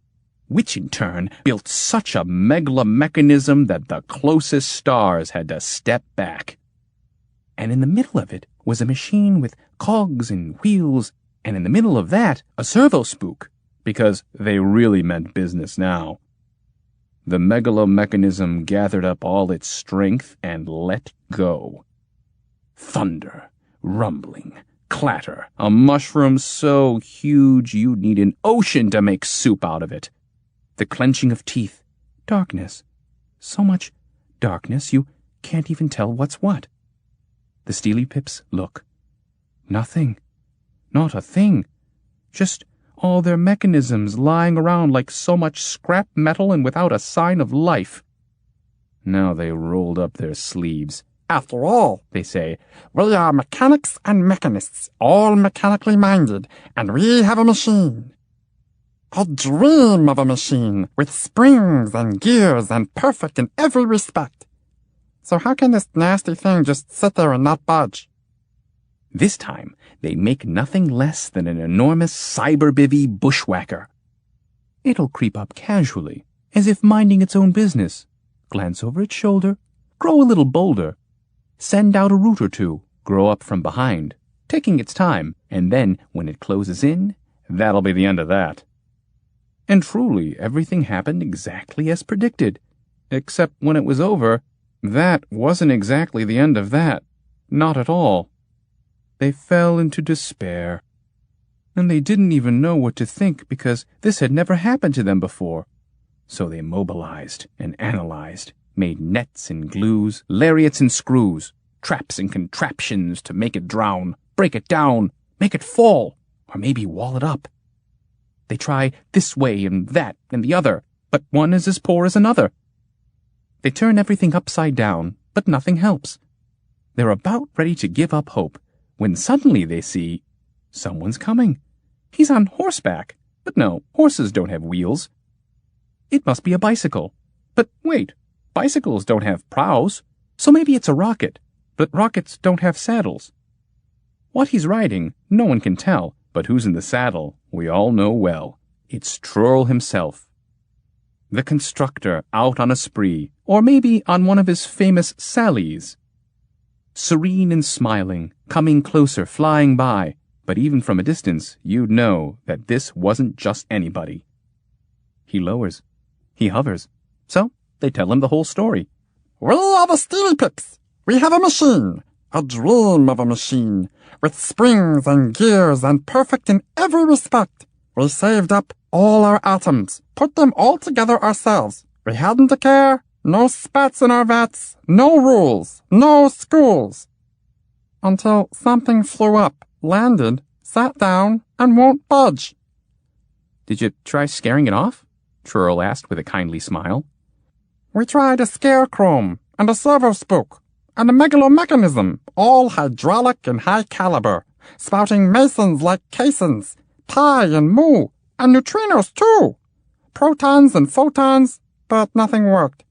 [SPEAKER 1] which in turn built such a megalomechanism that the closest stars had to step back. And in the middle of it was a machine with cogs and wheels, and in the middle of that a servo-spook, because they really meant business now. The megalomechanism gathered up all its strength and let go. Thunder, rumbling, clatter, a mushroom so huge you'd need an ocean to make soup out of it. The clenching of teeth, darkness, so much darkness you can't even tell what's what. The Steely Pips look. Nothing, not a thing, just all their mechanisms lying around like so much scrap metal and without a sign of life. Now they rolled up their sleeves.
[SPEAKER 4] After all, they say, we are mechanics and mechanists, all mechanically minded, and we have a machine. A dream of a machine, with springs and gears and perfect in every respect. So how can this nasty thing just sit there and not budge?
[SPEAKER 1] This time, they make nothing less than an enormous cyberbivy bushwhacker. It'll creep up casually, as if minding its own business, glance over its shoulder, grow a little bolder, send out a root or two, grow up from behind, taking its time, and then, when it closes in, that'll be the end of that. And truly, everything happened exactly as predicted, except when it was over, that wasn't exactly the end of that, not at all. They fell into despair, and they didn't even know what to think because this had never happened to them before. So they mobilized and analyzed, made nets and glues, lariats and screws, traps and contraptions to make it drown, break it down, make it fall, or maybe wall it up. They try this way and that and the other, but one is as poor as another. They turn everything upside down, but nothing helps. They're about ready to give up hope, when suddenly they see someone's coming. He's on horseback, but no, horses don't have wheels. It must be a bicycle. But wait, bicycles don't have prows, so maybe it's a rocket, but rockets don't have saddles. What he's riding, no one can tell, but who's in the saddle, we all know well. It's Trurl himself. The constructor out on a spree, or maybe on one of his famous sallies. Serene and smiling, coming closer, flying by, but even from a distance, you'd know that this wasn't just anybody. He lowers. He hovers. So they tell him the whole story.
[SPEAKER 4] We are the Steely Pips. We have a machine, a dream of a machine, with springs and gears and perfect in every respect. We saved up all our atoms, put them all together ourselves. We hadn't a care, no spats in our vats, no rules, no schools. Until something flew up, landed, sat down, and won't budge.
[SPEAKER 1] Did you try scaring it off? Trurl asked with a kindly smile.
[SPEAKER 4] We tried a scarecrow and a servo-spook and a megalomechanism, all hydraulic and high caliber, spouting masons like caissons, pi and mu, and neutrinos too, protons and photons, but nothing worked.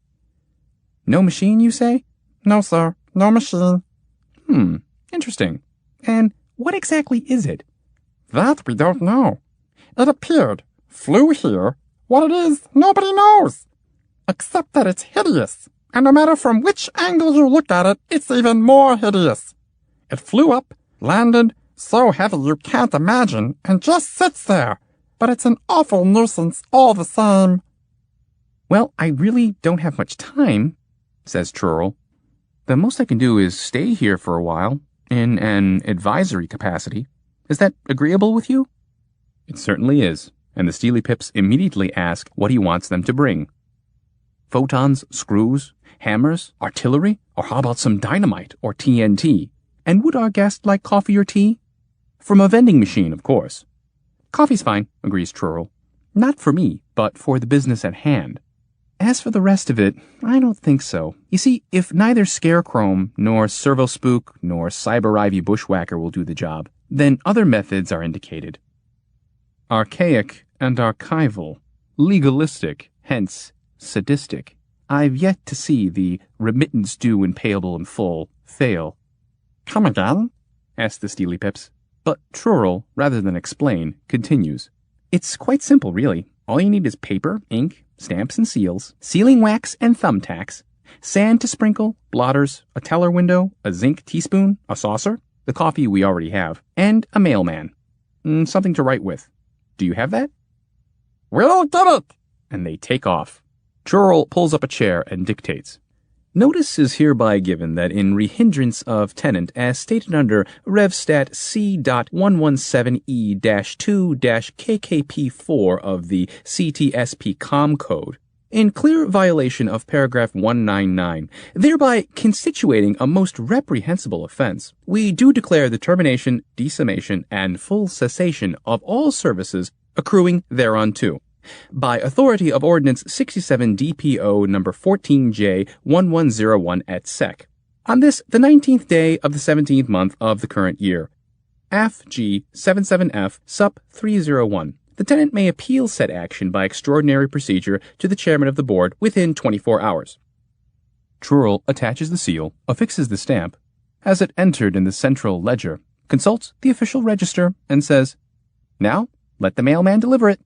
[SPEAKER 1] No machine, you say?
[SPEAKER 4] No, sir, no machine.
[SPEAKER 1] Interesting. And what exactly is it?
[SPEAKER 4] That we don't know. It appeared, flew here. What it is, nobody knows. Except that it's hideous, and no matter from which angle you look at it, it's even more hideous. It flew up, landed, so heavy you can't imagine, and just sits there. But it's an awful nuisance all the same.
[SPEAKER 1] Well, I really don't have much time, says Trurl. The most I can do is stay here for a while, in an advisory capacity. Is that agreeable with you?" It certainly is, and the Steely Pips immediately ask what he wants them to bring. Photons, screws, hammers, artillery, or how about some dynamite or TNT? And would our guest like coffee or tea? From a vending machine, of course. "Coffee's fine," agrees Trurl. "Not for me, but for the business at hand. As for the rest of it, I don't think so. You see, if neither Scarechrome, nor Servospook, nor Cyber Ivy Bushwhacker will do the job, then other methods are indicated. Archaic and archival, legalistic, hence sadistic. I've yet to see the remittance due and payable in full fail."
[SPEAKER 4] Come again?
[SPEAKER 1] asks the Steely Pips. But Trurl, rather than explain, continues. "It's quite simple, really. All you need is paper, ink, stamps and seals, sealing wax and thumbtacks, sand to sprinkle, blotters, a teller window, a zinc teaspoon, a saucer, the coffee we already have, and a mailman. Something to write with. Do you have that?"
[SPEAKER 4] We'll get it!
[SPEAKER 1] And they take off. Trurl pulls up a chair and dictates. "Notice is hereby given that in rehindrance of tenant as stated under Revstat C.117E-2-KKP4 of the CTSP Com Code, in clear violation of paragraph 199, thereby constituting a most reprehensible offense, we do declare the termination, decimation, and full cessation of all services accruing thereunto. By authority of Ordinance 67 DPO number 14J1101 et sec. On this, the 19th day of the 17th month of the current year. FG 77F Sup 301. The tenant may appeal said action by extraordinary procedure to the chairman of the board within 24 hours. Trurl attaches the seal, affixes the stamp, has it entered in the central ledger, consults the official register, and says, "Now, let the mailman deliver it."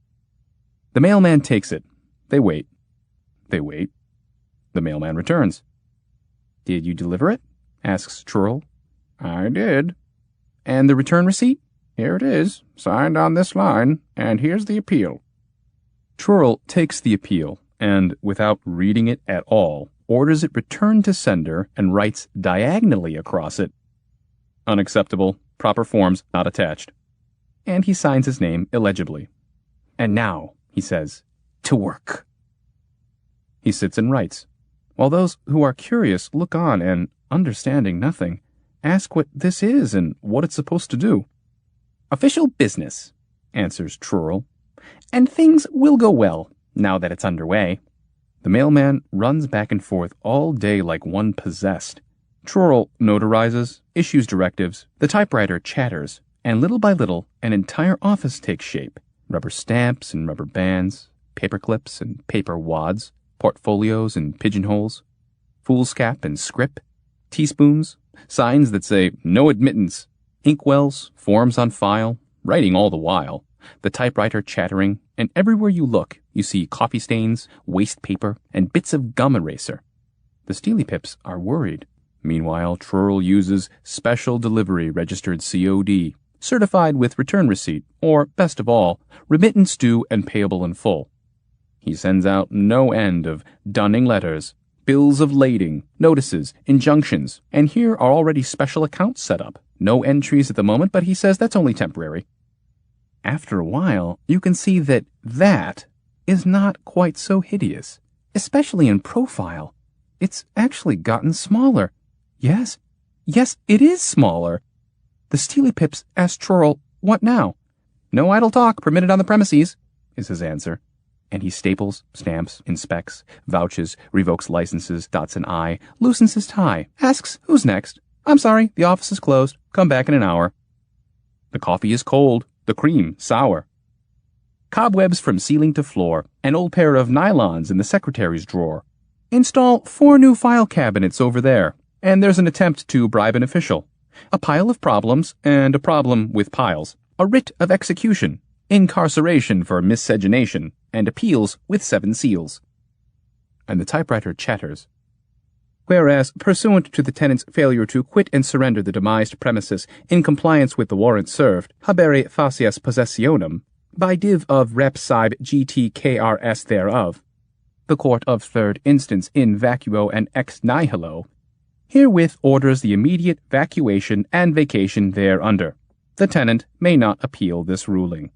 [SPEAKER 1] The mailman takes it. They wait. They wait. The mailman returns. "Did you deliver it?" asks Trurl. "I did." "And the return receipt?" "Here it is, signed on this line, and here's the appeal." Trurl takes the appeal, and, without reading it at all, orders it returned to sender and writes diagonally across it, "Unacceptable, proper forms not attached." And he signs his name illegibly. "And now," he says, "to work." He sits and writes, while those who are curious look on and, understanding nothing, ask what this is and what it's supposed to do. "Official business," answers Trurl, "and things will go well now that it's underway." The mailman runs back and forth all day like one possessed. Trurl notarizes, issues directives, the typewriter chatters, and little by little an entire office takes shape. Rubber stamps and rubber bands, paper clips and paper wads, portfolios and pigeonholes, foolscap and scrip, teaspoons, signs that say "No admittance," inkwells, forms on file, writing all the while, the typewriter chattering, and everywhere you look you see coffee stains, waste paper, and bits of gum eraser. The Steely Pips are worried. Meanwhile, Trurl uses special delivery registered COD, certified with return receipt, or, best of all, remittance due and payable in full. He sends out no end of dunning letters, bills of lading, notices, injunctions, and here are already special accounts set up. No entries at the moment, but he says that's only temporary. After a while, you can see that is not quite so hideous, especially in profile. It's actually gotten smaller. Yes, it is smaller. The Steely Pips ask Trurl, "What now?" "No idle talk permitted on the premises," is his answer. And he staples, stamps, inspects, vouches, revokes licenses, dots an I, loosens his tie, asks who's next. "I'm sorry, the office is closed. Come back in an hour." The coffee is cold, the cream sour. Cobwebs from ceiling to floor, an old pair of nylons in the secretary's drawer. Install 4 new file cabinets over there, and there's an attempt to bribe an official. A pile of problems, and a problem with piles. A writ of execution, incarceration for miscegenation, and appeals with 7 seals. And the typewriter chatters. Whereas, pursuant to the tenant's failure to quit and surrender the demised premises in compliance with the warrant served, habere facias possessionem, by div of Rep. Cyb GTKRS thereof, the Court of Third Instance in vacuo and ex nihilo, herewith orders the immediate vacuation and vacation thereunder. The tenant may not appeal this ruling.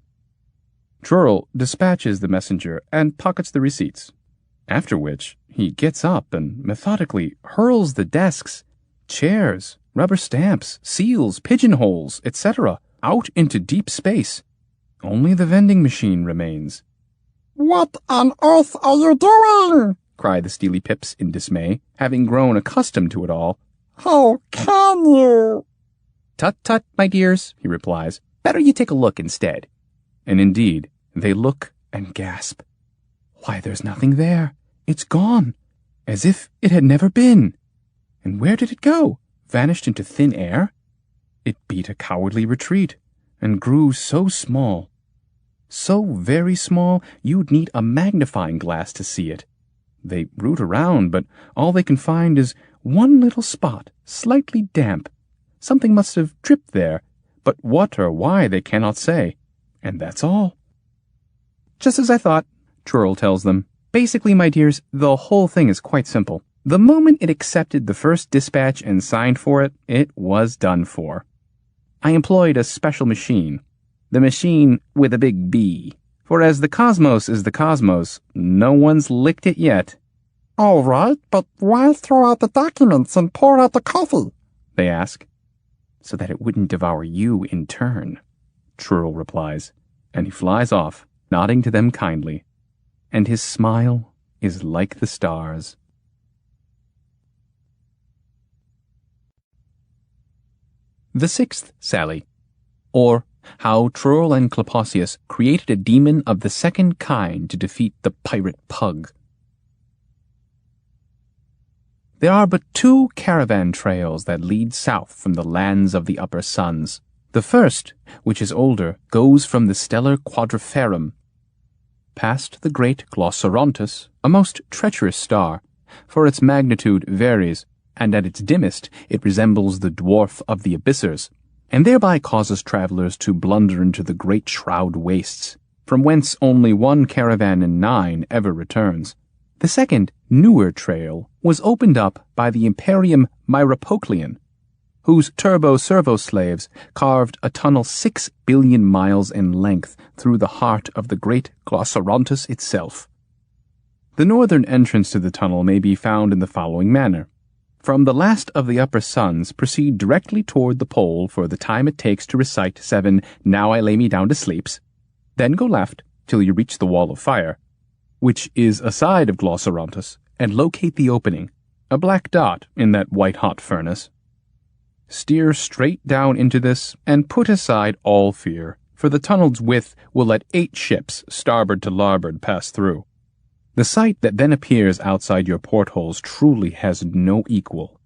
[SPEAKER 1] Trurl dispatches the messenger and pockets the receipts, after which he gets up and methodically hurls the desks, chairs, rubber stamps, seals, pigeonholes, etc. out into deep space. Only the vending machine remains.
[SPEAKER 4] What on earth are you doing?
[SPEAKER 1] Cry the Steely Pips in dismay, having grown accustomed to it all.
[SPEAKER 4] How can you?
[SPEAKER 1] Tut, tut, my dears, he replies. Better you take a look instead. And indeed, they look and gasp. Why, there's nothing there. It's gone, as if it had never been. And where did it go? Vanished into thin air? It beat a cowardly retreat, and grew so small. So very small, you'd need a magnifying glass to see it. They root around, but all they can find is one little spot, slightly damp. Something must have dripped there, but what or why they cannot say. And that's all. Just as I thought, Trurl tells them. Basically, my dears, the whole thing is quite simple. The moment it accepted the first dispatch and signed for it, it was done for. I employed a special machine. The machine with a big B. For as the cosmos is the cosmos, no one's licked it yet.
[SPEAKER 4] All right, but why throw out the documents and pour out the coffee?
[SPEAKER 1] They ask. So that it wouldn't devour you in turn, Trurl replies, and he flies off, nodding to them kindly. And his smile is like the stars. The Sixth Sally, or How Trurl and Klapaucius Created a Demon of the Second Kind to Defeat the Pirate Pug. There are but two caravan trails that lead south from the lands of the upper suns. The first, which is older, goes from the stellar quadriferum, past the great Glossarontus, a most treacherous star, for its magnitude varies, and at its dimmest it resembles the dwarf of the abyssers, and thereby causes travelers to blunder into the great shroud wastes, from whence only one caravan in 9 ever returns. The second, newer trail was opened up by the Imperium Myropoclean, whose turbo-servo slaves carved a tunnel 6 billion miles in length through the heart of the great Glossarontus itself. The northern entrance to the tunnel may be found in the following manner. From the last of the upper suns, proceed directly toward the pole for the time it takes to recite 7 Now I Lay Me Down to Sleeps. Then go left till you reach the Wall of Fire, which is aside of Glossarontus, and locate the opening, a black dot in that white-hot furnace. Steer straight down into this and put aside all fear, for the tunnel's width will let 8 ships, starboard to larboard, pass through. The sight that then appears outside your portholes truly has no equal.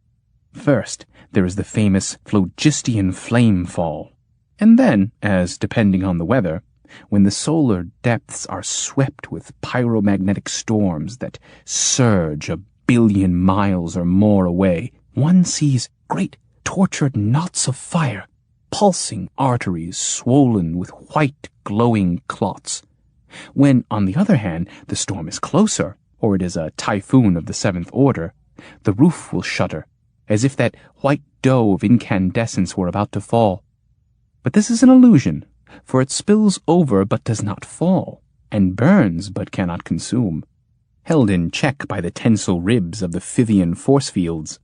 [SPEAKER 1] First, there is the famous phlogistian flame fall, and then, as depending on the weather, when the solar depths are swept with pyromagnetic storms that surge 1 billion miles or more away, one sees great tortured knots of fire, pulsing arteries swollen with white glowing clots. When, on the other hand, the storm is closer, or it is a typhoon of the 7th order, the roof will shudder, as if that white dough of incandescence were about to fall. But this is an illusion, for it spills over but does not fall, and burns but cannot consume, held in check by the tensile ribs of the Fyvian force fields.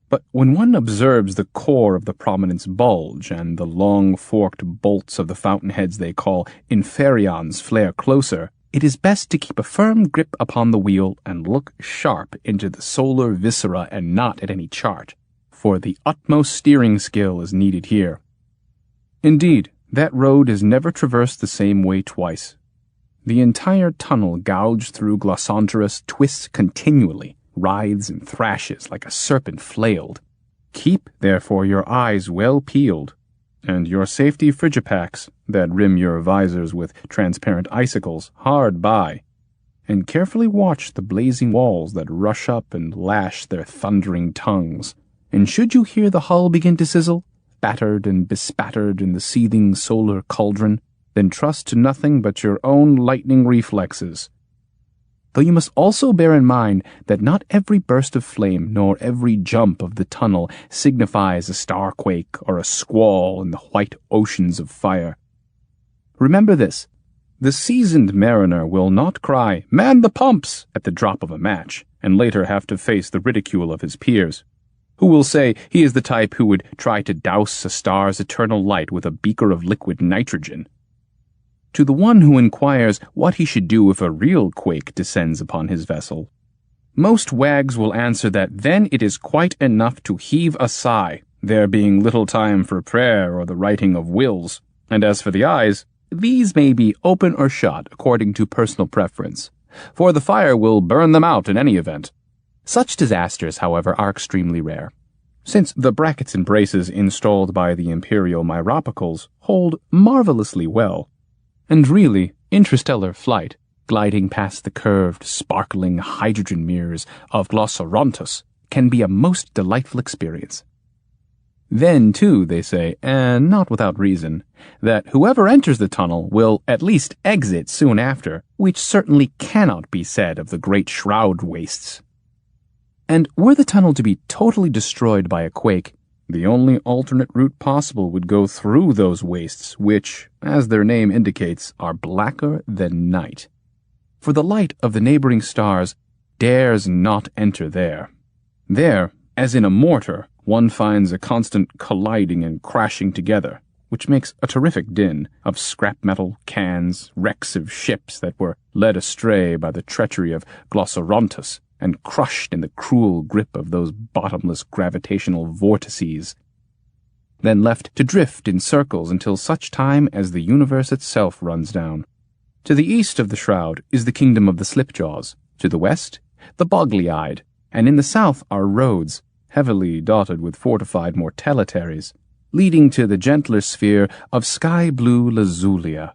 [SPEAKER 1] But when one observes the core of the prominence bulge and the long forked bolts of the fountainheads they call inferions flare closer, it is best to keep a firm grip upon the wheel and look sharp into the solar viscera and not at any chart, for the utmost steering skill is needed here. Indeed, that road is never traversed the same way twice. The entire tunnel gouged through Glossanterus twists continually, writhes and thrashes like a serpent flailed. Keep, therefore, your eyes well peeled, and your safety frigipacks, that rim your visors with transparent icicles, hard by, and carefully watch the blazing walls that rush up and lash their thundering tongues. And should you hear the hull begin to sizzle, battered and bespattered in the seething solar cauldron, then trust to nothing but your own lightning reflexes. though you must also bear in mind that not every burst of flame nor every jump of the tunnel signifies a starquake or a squall in the white oceans of fire. Remember this: the seasoned mariner will not cry, "Man the pumps!" at the drop of a match, and later have to face the ridicule of his peers, who will say he is the type who would try to douse a star's eternal light with a beaker of liquid nitrogen. To the one who inquires what he should do if a real quake descends upon his vessel, most wags will answer that then it is quite enough to heave a sigh, there being little time for prayer or the writing of wills, and as for the eyes, these may be open or shut according to personal preference, for the fire will burn them out in any event. Such disasters, however, are extremely rare, since the brackets and braces installed by the Imperial Myropicals hold marvelously well. And really, interstellar flight, gliding past the curved, sparkling hydrogen mirrors of Glossarontus, can be a most delightful experience. Then, too, they say, and not without reason, that whoever enters the tunnel will at least exit soon after, which certainly cannot be said of the great shroud wastes. And were the tunnel to be totally destroyed by a quake, the only alternate route possible would go through those wastes, which, as their name indicates, are blacker than night. For the light of the neighboring stars dares not enter there. There, as in a mortar, one finds a constant colliding and crashing together, which makes a terrific din of scrap metal, cans, wrecks of ships that were led astray by the treachery of Glossarontus, and crushed in the cruel grip of those bottomless gravitational vortices, then left to drift in circles until such time as the universe itself runs down. To the east of the shroud is the kingdom of the Slipjaws, to the west, the Bogly-eyed, and in the south are roads, heavily dotted with fortified mortalitaries, leading to the gentler sphere of sky-blue Lazulia,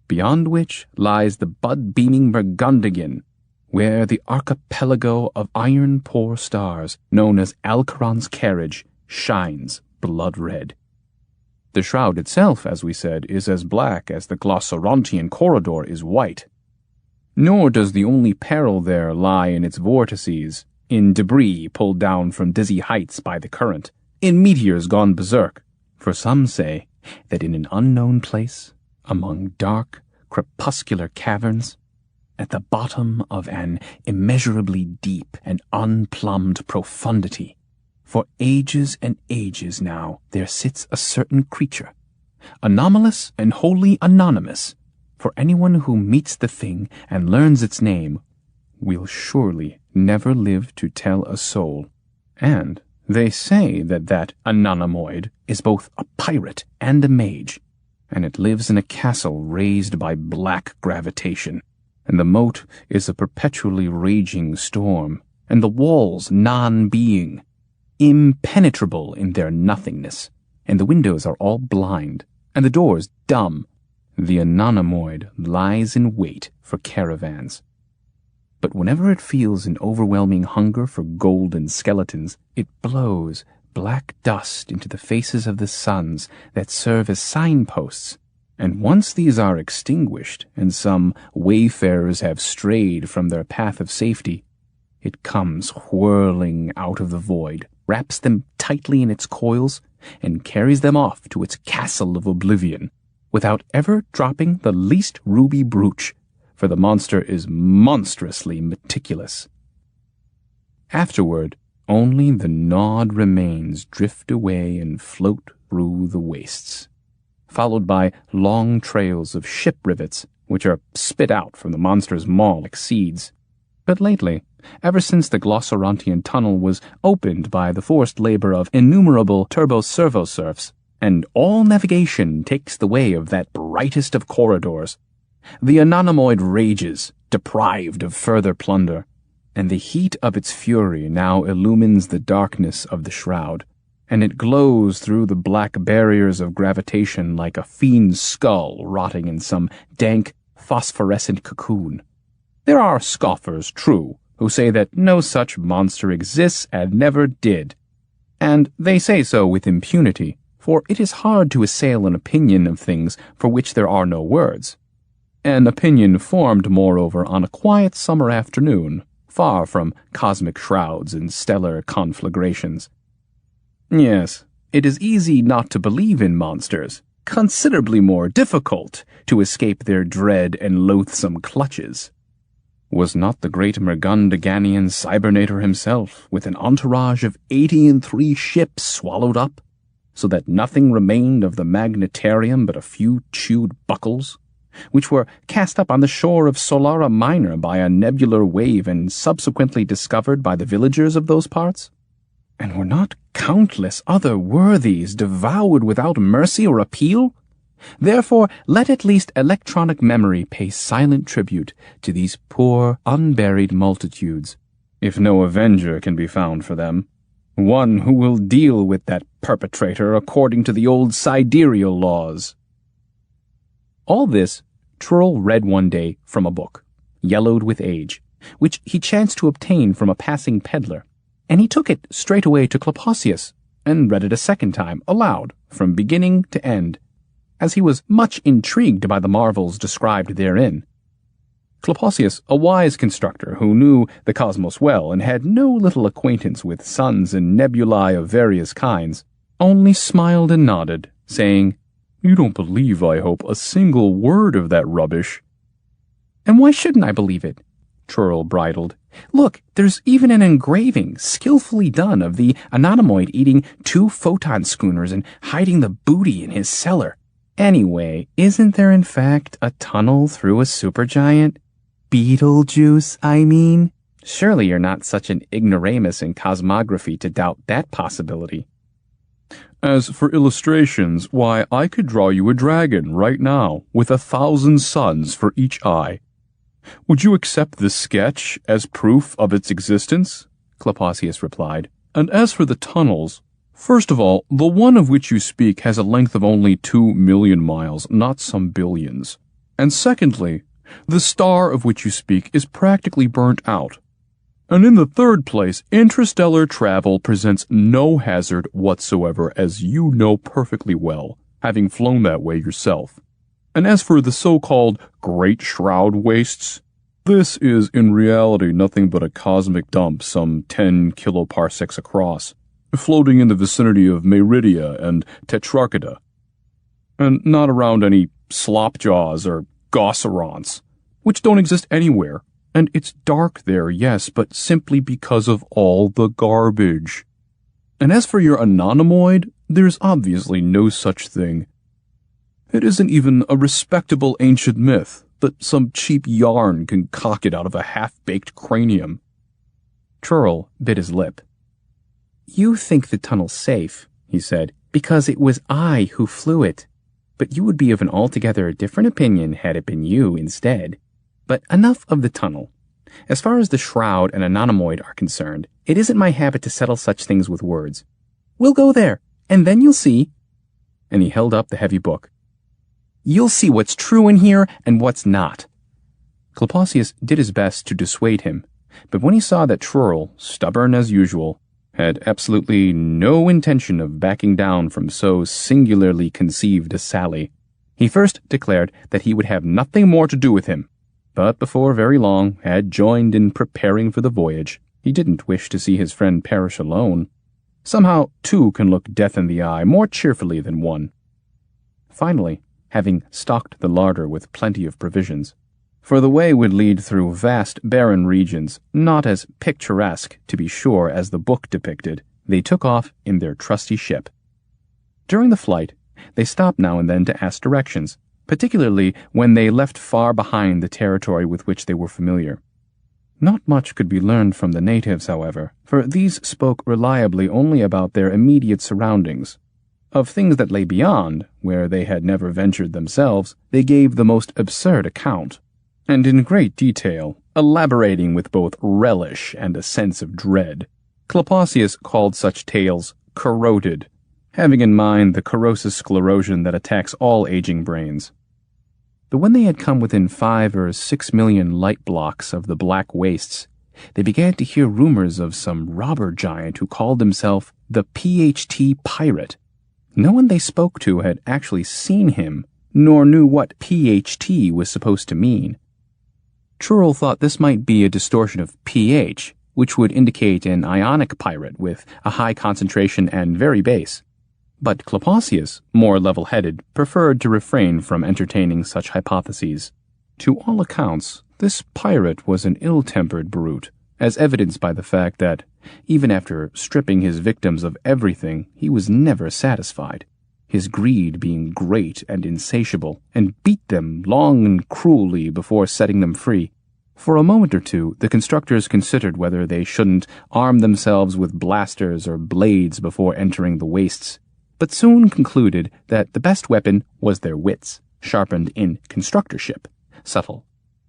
[SPEAKER 1] beyond which lies the bud-beaming Burgundigan, where the archipelago of iron-poor stars, known as Alcaron's carriage, shines blood-red. The shroud itself, as we said, is as black as the Glossarontian corridor is white. Nor does the only peril there lie in its vortices, in debris pulled down from dizzy heights by the current, in meteors gone berserk, for some say that in an unknown place, among dark, crepuscular caverns, at the bottom of an immeasurably deep and unplumbed profundity, for ages and ages now there sits a certain creature, anomalous and wholly anonymous, for anyone who meets the thing and learns its name will surely never live to tell a soul. And they say that that anonymoid is both a pirate and a mage, and it lives in a castle raised by black gravitation, and the moat is a perpetually raging storm, and the walls non-being, impenetrable in their nothingness, and the windows are all blind, and the doors dumb. The anonymoid lies in wait for caravans. But whenever it feels an overwhelming hunger for golden skeletons, it blows black dust into the faces of the suns that serve as signposts, and once these are extinguished and some wayfarers have strayed from their path of safety, it comes whirling out of the void, wraps them tightly in its coils, and carries them off to its castle of oblivion, without ever dropping the least ruby brooch, for the monster is monstrously meticulous. Afterward, only the gnawed remains drift away and float through the wastes, followed by long trails of ship rivets, which are spit out from the monster's maw like seeds. But lately, ever since the Glossarontian tunnel was opened by the forced labor of innumerable turbo-servo-serfs, and all navigation takes the way of that brightest of corridors, the anonymoid rages, deprived of further plunder, and the heat of its fury now illumines the darkness of the shroud, and it glows through the black barriers of gravitation like a fiend's skull rotting in some dank, phosphorescent cocoon. There are scoffers, true, who say that no such monster exists and never did, and they say so with impunity, for it is hard to assail an opinion of things for which there are no words. an opinion formed, moreover, on a quiet summer afternoon, far from cosmic shrouds and stellar conflagrations. Yes, it is easy not to believe in monsters, considerably more difficult to escape their dread and loathsome clutches. Was not the great Mergundiganian cybernator himself, with an entourage of 83 ships swallowed up, so that nothing remained of the magnetarium but a few chewed buckles, which were cast up on the shore of Solara Minor by a nebular wave and subsequently discovered by the villagers of those parts? And were not countless other worthies devoured without mercy or appeal? Therefore, let at least electronic memory pay silent tribute to these poor, unburied multitudes, if no avenger can be found for them, one who will deal with that perpetrator according to the old sidereal laws. All this Trurl read one day from a book, yellowed with age, which he chanced to obtain from a passing peddler, and he took it straight away to Klapaucius, and read it a second time, aloud, from beginning to end, as he was much intrigued by the marvels described therein. Klapaucius, a wise constructor who knew the cosmos well and had no little acquaintance with suns and nebulae of various kinds, only smiled and nodded, saying, "You don't believe, I hope, a single word of that rubbish." "And why shouldn't I believe it?" Trurl bridled. "Look, there's even an engraving, skillfully done, of the anomoid eating 2 photon schooners and hiding the booty in his cellar. Anyway, isn't there in fact a tunnel through a supergiant? Beetlejuice, I mean? Surely you're not such an ignoramus in cosmography to doubt that possibility."
[SPEAKER 2] As for illustrations, why, I could draw you a dragon right now, with 1,000 suns for each eye. Would you accept this sketch as proof of its existence? Klapaucius replied. And as for the tunnels, first of all, the one of which you speak has a length of only 2 million miles, not some billions. And secondly, the star of which you speak is practically burnt out. And in the third place, interstellar travel presents no hazard whatsoever, as you know perfectly well, having flown that way yourself. And as for the so-called Great Shroud Wastes, this is in reality nothing but a cosmic dump some 10 kiloparsecs across, floating in the vicinity of Meridia and Tetrarchida, and not around any slopjaws or gosserons, which don't exist anywhere. And it's dark there, yes, but simply because of all the garbage. And as for your anomoid, there's obviously no such thing. It isn't even a respectable ancient myth that some cheap yarn concocted out of a half-baked cranium.
[SPEAKER 1] Trurl bit his lip. "You think the tunnel's safe," he said, "because it was I who flew it. But you would be of an altogether different opinion had it been you instead. But enough of the tunnel. As far as the shroud and anomoid are concerned, it isn't my habit to settle such things with words. We'll go there, and then you'll see." And he held up the heavy book. "You'll see what's true in here and what's not." Klapaucius did his best to dissuade him, but when he saw that Trurl, stubborn as usual, had absolutely no intention of backing down from so singularly conceived a sally, he first declared that he would have nothing more to do with him, but before very long had joined in preparing for the voyage. He didn't wish to see his friend perish alone. Somehow, two can look death in the eye more cheerfully than one. Finally, having stocked the larder with plenty of provisions, for the way would lead through vast barren regions, not as picturesque, to be sure, as the book depicted, they took off in their trusty ship. During the flight, they stopped now and then to ask directions, particularly when they left far behind the territory with which they were familiar. Not much could be learned from the natives, however, for these spoke reliably only about their immediate surroundings. Of things that lay beyond, where they had never ventured themselves, they gave the most absurd account, and in great detail, elaborating with both relish and a sense of dread. Klapaucius called such tales corroded, having in mind the corrosive sclerosion that attacks all aging brains. But when they had come within 5 or 6 million light blocks of the black wastes, they began to hear rumors of some robber giant who called himself the PHT Pirate. No one they spoke to had actually seen him, nor knew what PHT was supposed to mean. Trurl thought this might be a distortion of pH, which would indicate an ionic pirate with a high concentration and very base. But Klapaucius, more level-headed, preferred to refrain from entertaining such hypotheses. To all accounts, this pirate was an ill-tempered brute, as evidenced by the fact that, even after stripping his victims of everything, he was never satisfied, his greed being great and insatiable, and beat them long and cruelly before setting them free. For a moment or two, the constructors considered whether they shouldn't arm themselves with blasters or blades before entering the wastes, but soon concluded that the best weapon was their wits, sharpened in constructorship, subtle,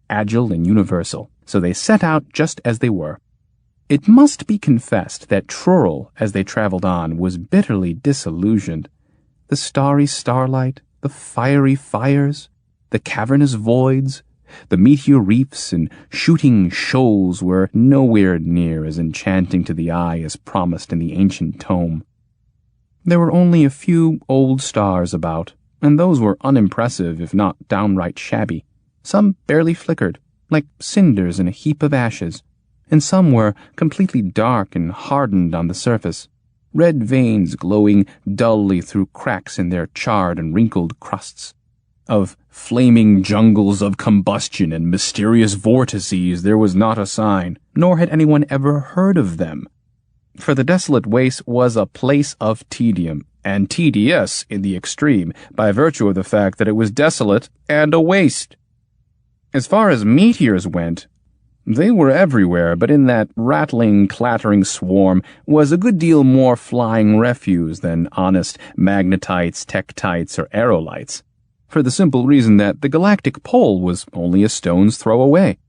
[SPEAKER 1] agile, and universal, so they set out just as they were. It must be confessed that Trurl, as they traveled on, was bitterly disillusioned. The starry starlight, the fiery fires, the cavernous voids, the meteor reefs and shooting shoals were nowhere near as enchanting to the eye as promised in the ancient tome. There were only a few old stars about, and those were unimpressive if not downright shabby. Some barely flickered, like cinders in a heap of ashes, and some were completely dark and hardened on the surface, red veins glowing dully through cracks in their charred and wrinkled crusts. Of flaming jungles of combustion and mysterious vortices there was not a sign, nor had anyone ever heard of them. For the desolate waste was a place of tedium, and tedious in the extreme, by virtue of the fact that it was desolate and a waste. As far as meteors went, they were everywhere, but in that rattling, clattering swarm was a good deal more flying refuse than honest magnetites, tektites, or aerolites, for the simple reason that the galactic pole was only a stone's throw away,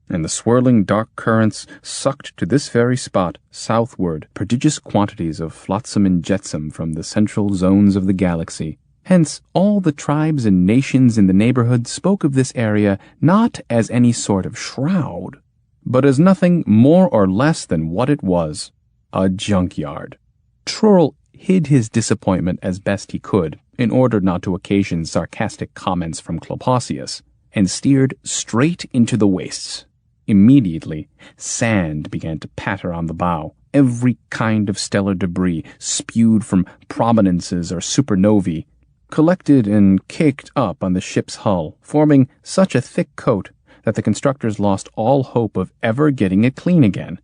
[SPEAKER 1] and the swirling dark currents sucked to this very spot, southward, prodigious quantities of flotsam and jetsam from the central zones of the galaxy. Hence, all the tribes and nations in the neighborhood spoke of this area not as any sort of shroud, but as nothing more or less than what it was, a junkyard. Trurl hid his disappointment as best he could, in order not to occasion sarcastic comments from Klapaucius, and steered straight into the wastes. Immediately, sand began to patter on the bow, every kind of stellar debris spewed from prominences or supernovae, collected and caked up on the ship's hull, forming such a thick coat that the constructors lost all hope of ever getting it clean again.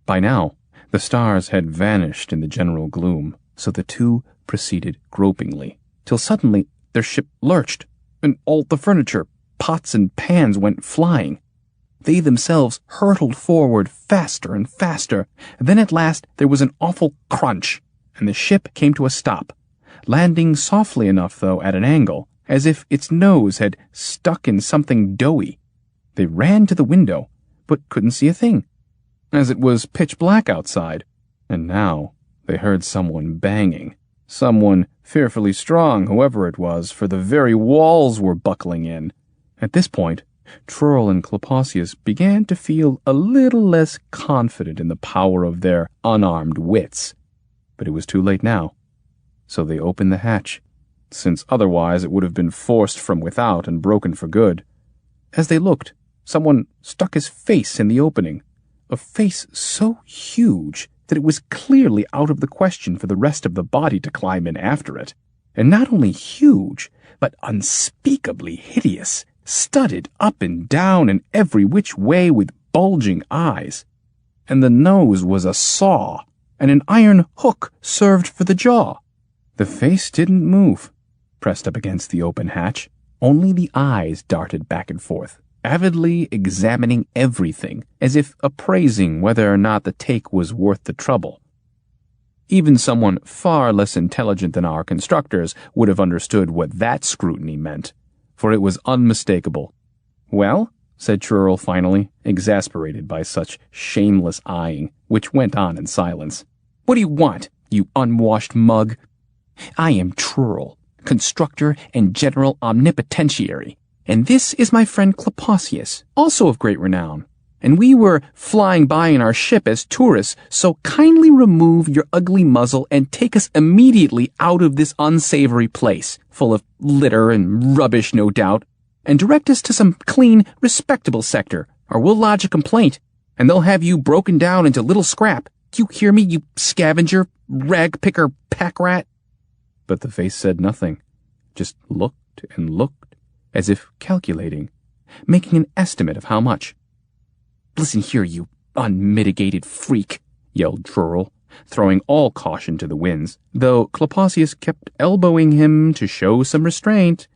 [SPEAKER 1] By now, the stars had vanished in the general gloom, so the two proceeded gropingly, till suddenly their ship lurched, and all the furniture, pots and pans went flying. They themselves hurtled forward faster and faster. Then at last there was an awful crunch, and the ship came to a stop, landing softly enough, though, at an angle, as if its nose had stuck in something doughy. They ran to the window, but couldn't see a thing, as it was pitch black outside, and now they heard someone banging. Someone fearfully strong, whoever it was, for the very walls were buckling in. At this point, Trurl and Klapaucius began to feel a little less confident in the power of their unarmed wits. But it was too late now, so they opened the hatch, since otherwise it would have been forced from without and broken for good. As they looked, someone stuck his face in the opening, a face so huge that it was clearly out of the question for the rest of the body to climb in after it. And not only huge, but unspeakably hideous, studded up and down and every which way with bulging eyes. And the nose was a saw, and an iron hook served for the jaw. The face didn't move, pressed up against the open hatch. Only the eyes darted back and forth, avidly examining everything, as if appraising whether or not the take was worth the trouble. Even someone far less intelligent than our constructors would have understood what that scrutiny meant, for it was unmistakable. "Well," said Trurl finally, exasperated by such shameless eyeing, which went on in silence. "What do you want, you unwashed mug? I am Trurl, constructor and general omnipotentiary, and this is my friend Klapaucius, also of great renown. and we were flying by in our ship as tourists, so kindly remove your ugly muzzle and take us immediately out of this unsavory place, full of litter and rubbish, no doubt, and direct us to some clean, respectable sector, or we'll lodge a complaint, and they'll have you broken down into little scrap. Do you hear me, you scavenger, rag-picker, pack rat?
[SPEAKER 2] But the face said nothing, just looked and looked, as if calculating, making an estimate of how much.
[SPEAKER 1] "Listen here, you unmitigated freak," yelled Trurl, throwing all caution to the winds, though Klapaucius kept elbowing him to show some restraint.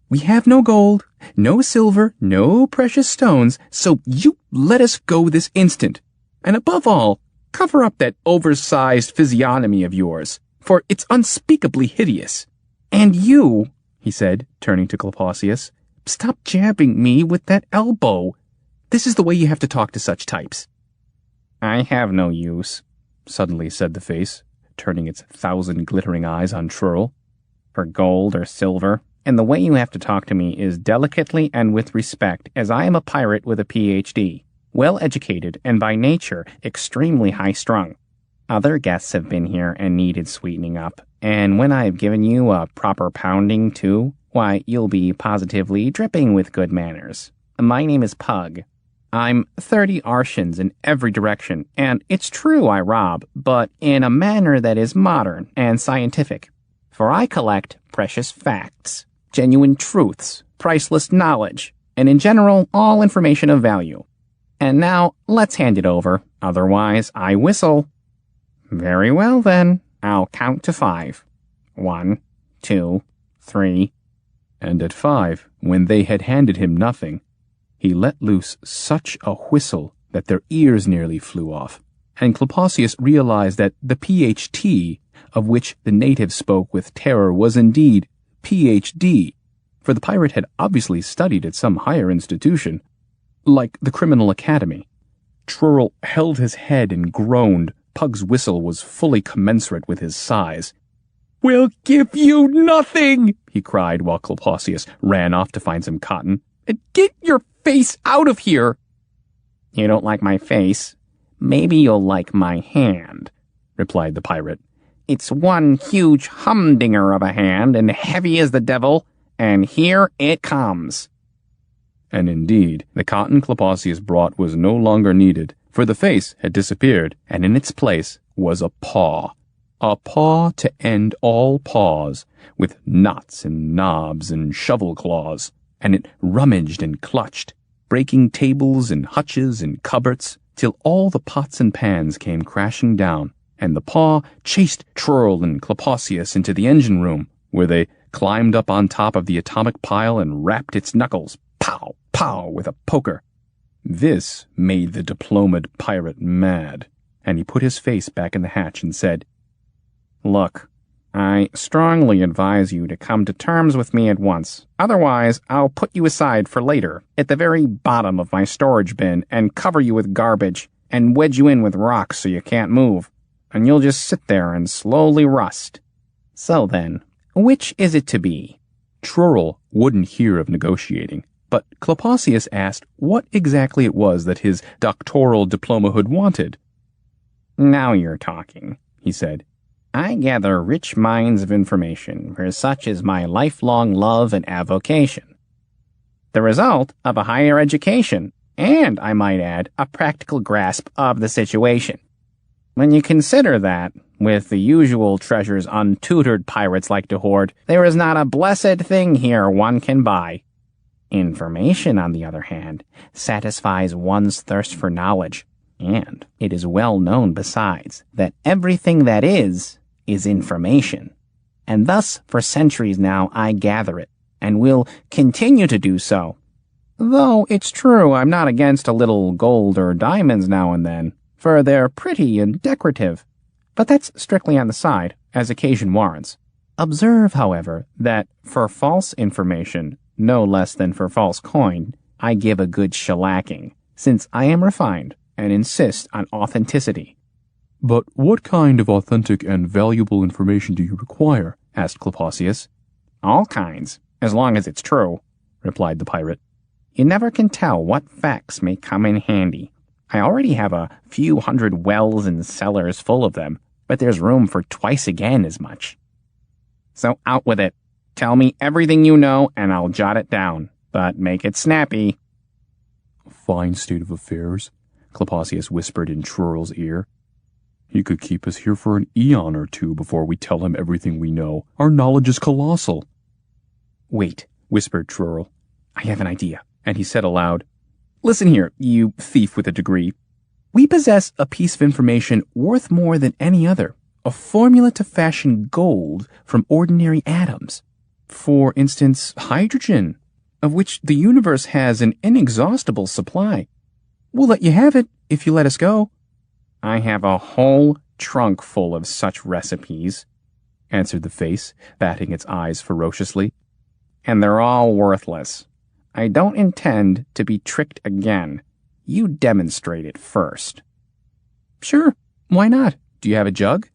[SPEAKER 1] "We have no gold, no silver, no precious stones, so you let us go this instant. And above all, cover up that oversized physiognomy of yours, for it's unspeakably hideous. And you," he said, turning to Klapaucius, "stop jabbing me with that elbow. This is the way you have to talk to such types." "I have no use," suddenly said the face, turning its 1,000 glittering eyes on Trurl, "for gold or silver, and the way you have to talk to me is delicately and with respect, as I am a pirate with a Ph.D., well-educated and by nature extremely high-strung. Other guests have been here and needed sweetening up, and when I have given you a proper pounding, too, why, you'll be positively dripping with good manners. My name is Pug. I'm 30 arshins in every direction, and it's true I rob, but in a manner that is modern and scientific. For I collect precious facts, genuine truths, priceless knowledge, and in general, all information of value. And now, let's hand it over, otherwise I whistle." "Very well, then. I'll count to 5. 1, 2, 3.
[SPEAKER 2] And at 5, when they had handed him nothing, he let loose such a whistle that their ears nearly flew off, and Klapaucius realized that the Ph.T., of which the native spoke with terror, was indeed Ph.D., for the pirate had obviously studied at some higher institution, like the Criminal Academy. Trurl held his head and groaned. Pug's whistle was fully commensurate with his size.
[SPEAKER 1] "We'll give you nothing," he cried while
[SPEAKER 2] Klapaucius ran off to find some cotton.
[SPEAKER 1] "And get your face out of here."
[SPEAKER 5] "You don't like my face? Maybe you'll like my hand," replied the pirate. "It's one huge humdinger of a hand, and heavy as the devil, and here it comes."
[SPEAKER 2] And indeed, the cotton Klapaucius brought was no longer needed, for the face had disappeared, and in its place was a paw to end all paws, with knots and knobs and shovel claws, and it rummaged and clutched, breaking tables and hutches and cupboards, till all the pots and pans came crashing down, and the paw chased Trurl and Klapaucius into the engine room, where they climbed up on top of the atomic pile and rapped its knuckles, pow, pow, with a poker. This made the diplomaed pirate mad, and he put his face back in the hatch and said,
[SPEAKER 5] "Look, I strongly advise you to come to terms with me at once. Otherwise, I'll put you aside for later, at the very bottom of my storage bin, and cover you with garbage, and wedge you in with rocks so you can't move, and you'll just sit there and slowly rust. So then, which is it to be?"
[SPEAKER 2] Trurl wouldn't hear of negotiating, but Klapaucius asked what exactly it was that his doctoral diplomahood wanted.
[SPEAKER 5] "Now you're talking," he said. "I gather rich mines of information, for such is my lifelong love and avocation. The result of a higher education, and, I might add, a practical grasp of the situation. When you consider that, with the usual treasures untutored pirates like to hoard, there is not a blessed thing here one can buy. Information, on the other hand, satisfies one's thirst for knowledge, and it is well known, besides, that everything that is information. And thus, for centuries now, I gather it, and will continue to do so. Though it's true I'm not against a little gold or diamonds now and then, for they're pretty and decorative. But that's strictly on the side, as occasion warrants. Observe, however, that for false information, no less than for false coin, I give a good shellacking, since I am refined and insist on authenticity."
[SPEAKER 2] "But what kind of authentic and valuable information do you require?" asked Klapaucius.
[SPEAKER 5] "All kinds, as long as it's true," replied the pirate. You never can tell what facts may come in handy. I already have a few hundred wells and cellars full of them, but there's room for twice again as much. So out with it. Tell me everything you know, and I'll jot it down, but make it snappy.
[SPEAKER 2] A fine state of affairs, Klapaucius whispered in Trurl's ear. He could keep us here for an eon or two before we tell him everything we know. Our knowledge is colossal.
[SPEAKER 1] Wait, whispered Trurl. I have an idea. And he said aloud, Listen here, you thief with a degree. We possess a piece of information worth more than any other. A formula to fashion gold from ordinary atoms. For instance, hydrogen, of which the universe has an inexhaustible supply. We'll let you have it if you let us go.
[SPEAKER 5] I have a whole trunk full of such recipes, answered the face, batting its eyes ferociously. And they're all worthless. I don't intend to be tricked again. You demonstrate it first.
[SPEAKER 1] Sure, why not? Do you have a jug?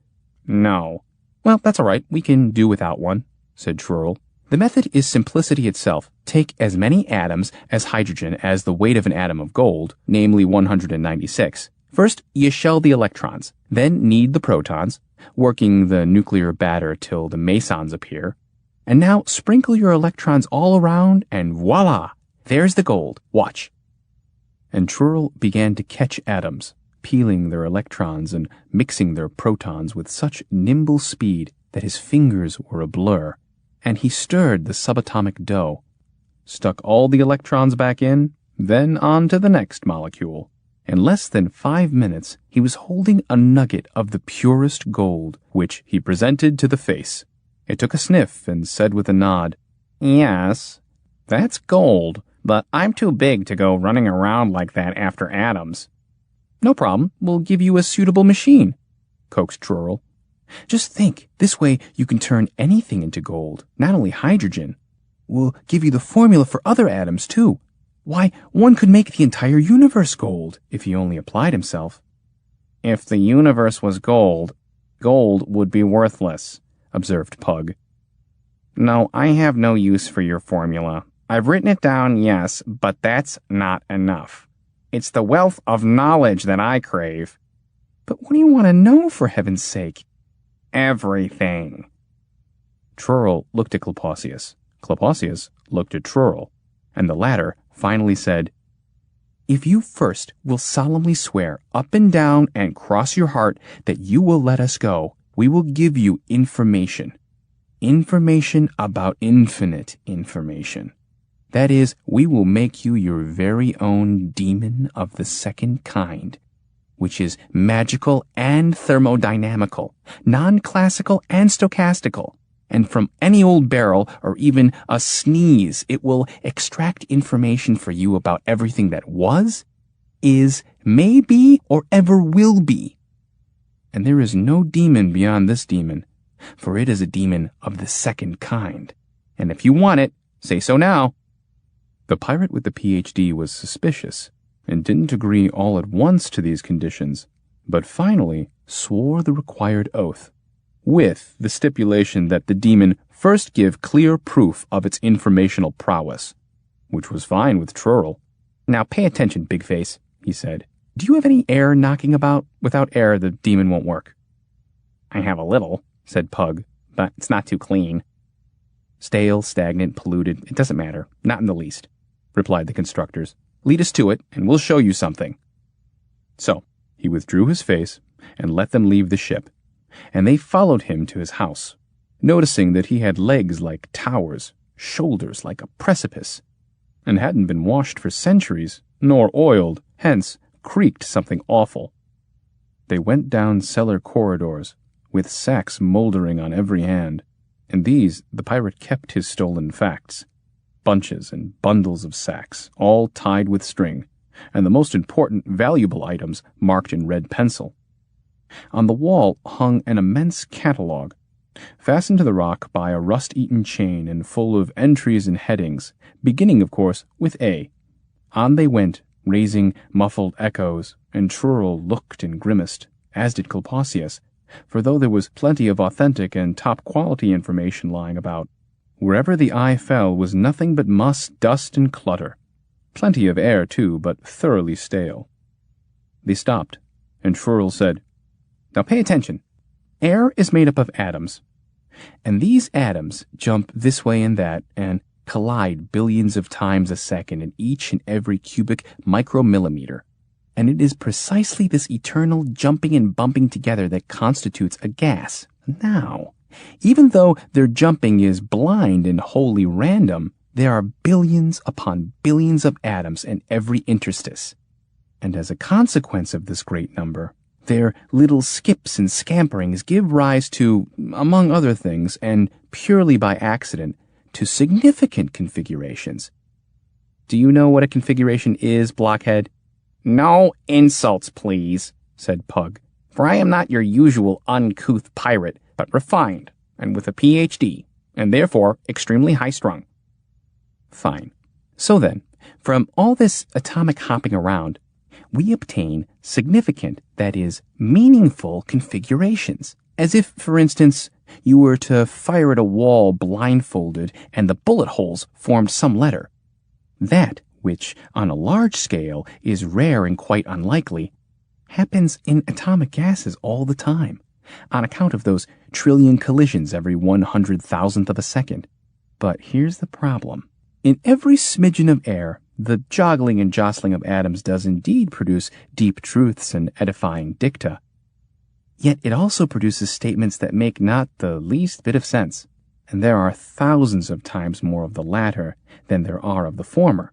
[SPEAKER 5] No.
[SPEAKER 1] Well, that's all right. We can do without one, said Trurl. The method is simplicity itself. Take as many atoms as hydrogen as the weight of an atom of gold, namely 196. First, you shell the electrons, then knead the protons, working the nuclear batter till the mesons appear. And now sprinkle your electrons all around, and voila! There's the gold. Watch. And Trurl began to catch atoms, peeling their electrons and mixing their protons with such nimble speed that his fingers were a blur, and he stirred the subatomic dough, stuck all the electrons back in, then on to the next molecule. In less than 5 minutes, he was holding a nugget of the purest gold, which he presented to the face. It took a sniff and said with a nod,
[SPEAKER 5] Yes, that's gold, but I'm too big to go running around like that after atoms.
[SPEAKER 1] No problem. We'll give you a suitable machine, coaxed Trurl. Just think, this way you can turn anything into gold, not only hydrogen. We'll give you the formula for other atoms, too. Why, one could make the entire universe gold, if he only applied himself.
[SPEAKER 5] If the universe was gold, gold would be worthless, observed Pug. No, I have no use for your formula. I've written it down, yes, but that's not enough. It's the wealth of knowledge that I crave.
[SPEAKER 1] But what do you want to know, for heaven's sake?
[SPEAKER 5] Everything.
[SPEAKER 1] Trurl looked at Klapaucius. Klapaucius looked at Trurl, and the latter finally said, If you first will solemnly swear up and down and cross your heart that you will let us go, we will give you information. Information about infinite information. That is, we will make you your very own demon of the second kind, which is magical and thermodynamical, non-classical and stochastical. And from any old barrel or even a sneeze, it will extract information for you about everything that was, is, may be, or ever will be. And there is no demon beyond this demon, for it is a demon of the second kind. And if you want it, say so now. The pirate with the PhD was suspicious, and didn't agree all at once to these conditions, but finally swore the required oath, with the stipulation that the demon first give clear proof of its informational prowess, which was fine with Trurl. Now pay attention, Big Face, he said. Do you have any air knocking about? Without air, the demon won't work.
[SPEAKER 5] I have a little, said Pug, but it's not too clean.
[SPEAKER 1] Stale, stagnant, polluted, it doesn't matter, not in the least, replied the constructors. Lead us to it, and we'll show you something. So, he withdrew his face and let them leave the ship, and they followed him to his house, noticing that he had legs like towers, shoulders like a precipice, and hadn't been washed for centuries, nor oiled, hence creaked something awful. They went down cellar corridors, with sacks moldering on every hand. In these the pirate kept his stolen facts, bunches and bundles of sacks, all tied with string, and the most important valuable items marked in red pencil. On the wall hung an immense catalogue, fastened to the rock by a rust-eaten chain and full of entries and headings, beginning, of course, with A. On they went, raising muffled echoes, and Trurl looked and grimaced, as did Klapaucius, for though there was plenty of authentic and top-quality information lying about, wherever the eye fell was nothing but muss, dust, and clutter. Plenty of air, too, but thoroughly stale. They stopped, and Trurl said, "Now pay attention. Air is made up of atoms, and these atoms jump this way and that and collide billions of times a second in each and every cubic micromillimeter. And it is precisely this eternal jumping and bumping together that constitutes a gas. Now, even though their jumping is blind and wholly random, there are billions upon billions of atoms in every interstice. And as a consequence of this great number, their little skips and scamperings give rise to, among other things, and purely by accident, to significant configurations. Do you know what a configuration is, Blockhead?"
[SPEAKER 5] "No insults, please," said Pug, "for I am not your usual uncouth pirate, but refined, and with a Ph.D., and therefore extremely high-strung."
[SPEAKER 1] Fine. So then, from all this atomic hopping around, we obtain significant, that is, meaningful configurations. As if, for instance, you were to fire at a wall blindfolded and the bullet holes formed some letter. That, which on a large scale is rare and quite unlikely, happens in atomic gases all the time, on account of those trillion collisions every 100,000th of a second. But here's the problem. In every smidgen of air, the joggling and jostling of atoms does indeed produce deep truths and edifying dicta. Yet it also produces statements that make not the least bit of sense, and there are thousands of times more of the latter than there are of the former.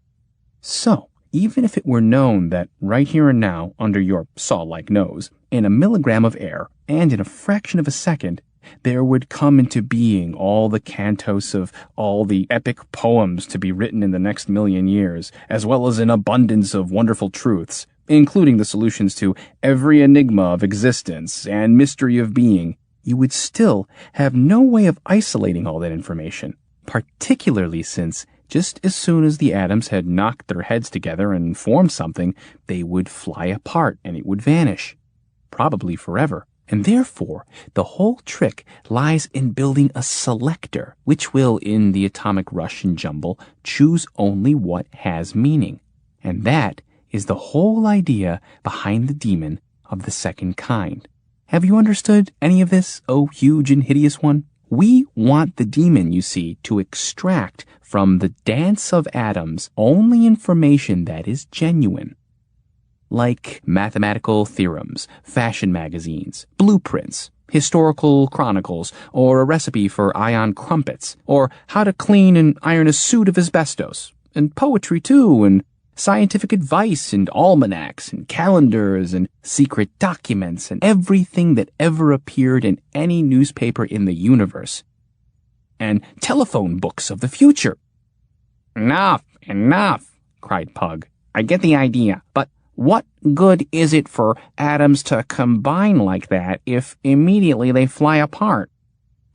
[SPEAKER 1] So, even if it were known that right here and now, under your saw-like nose, in a milligram of air, and in a fraction of a second, there would come into being all the cantos of all the epic poems to be written in the next million years, as well as an abundance of wonderful truths, including the solutions to every enigma of existence and mystery of being, you would still have no way of isolating all that information, particularly since just as soon as the atoms had knocked their heads together and formed something, they would fly apart and it would vanish, probably forever. And therefore, the whole trick lies in building a selector, which will, in the atomic rush and jumble, choose only what has meaning. And that is the whole idea behind the demon of the second kind. Have you understood any of this, oh huge and hideous one? We want the demon, you see, to extract from the dance of atoms only information that is genuine. Like mathematical theorems, fashion magazines, blueprints, historical chronicles, or a recipe for ion crumpets, or how to clean and iron a suit of asbestos, and poetry too, and scientific advice, and almanacs, and calendars, and secret documents, and everything that ever appeared in any newspaper in the universe, and telephone books of the future.
[SPEAKER 5] "Enough, enough," cried Pug. "I get the idea, but what good is it for atoms to combine like that if immediately they fly apart?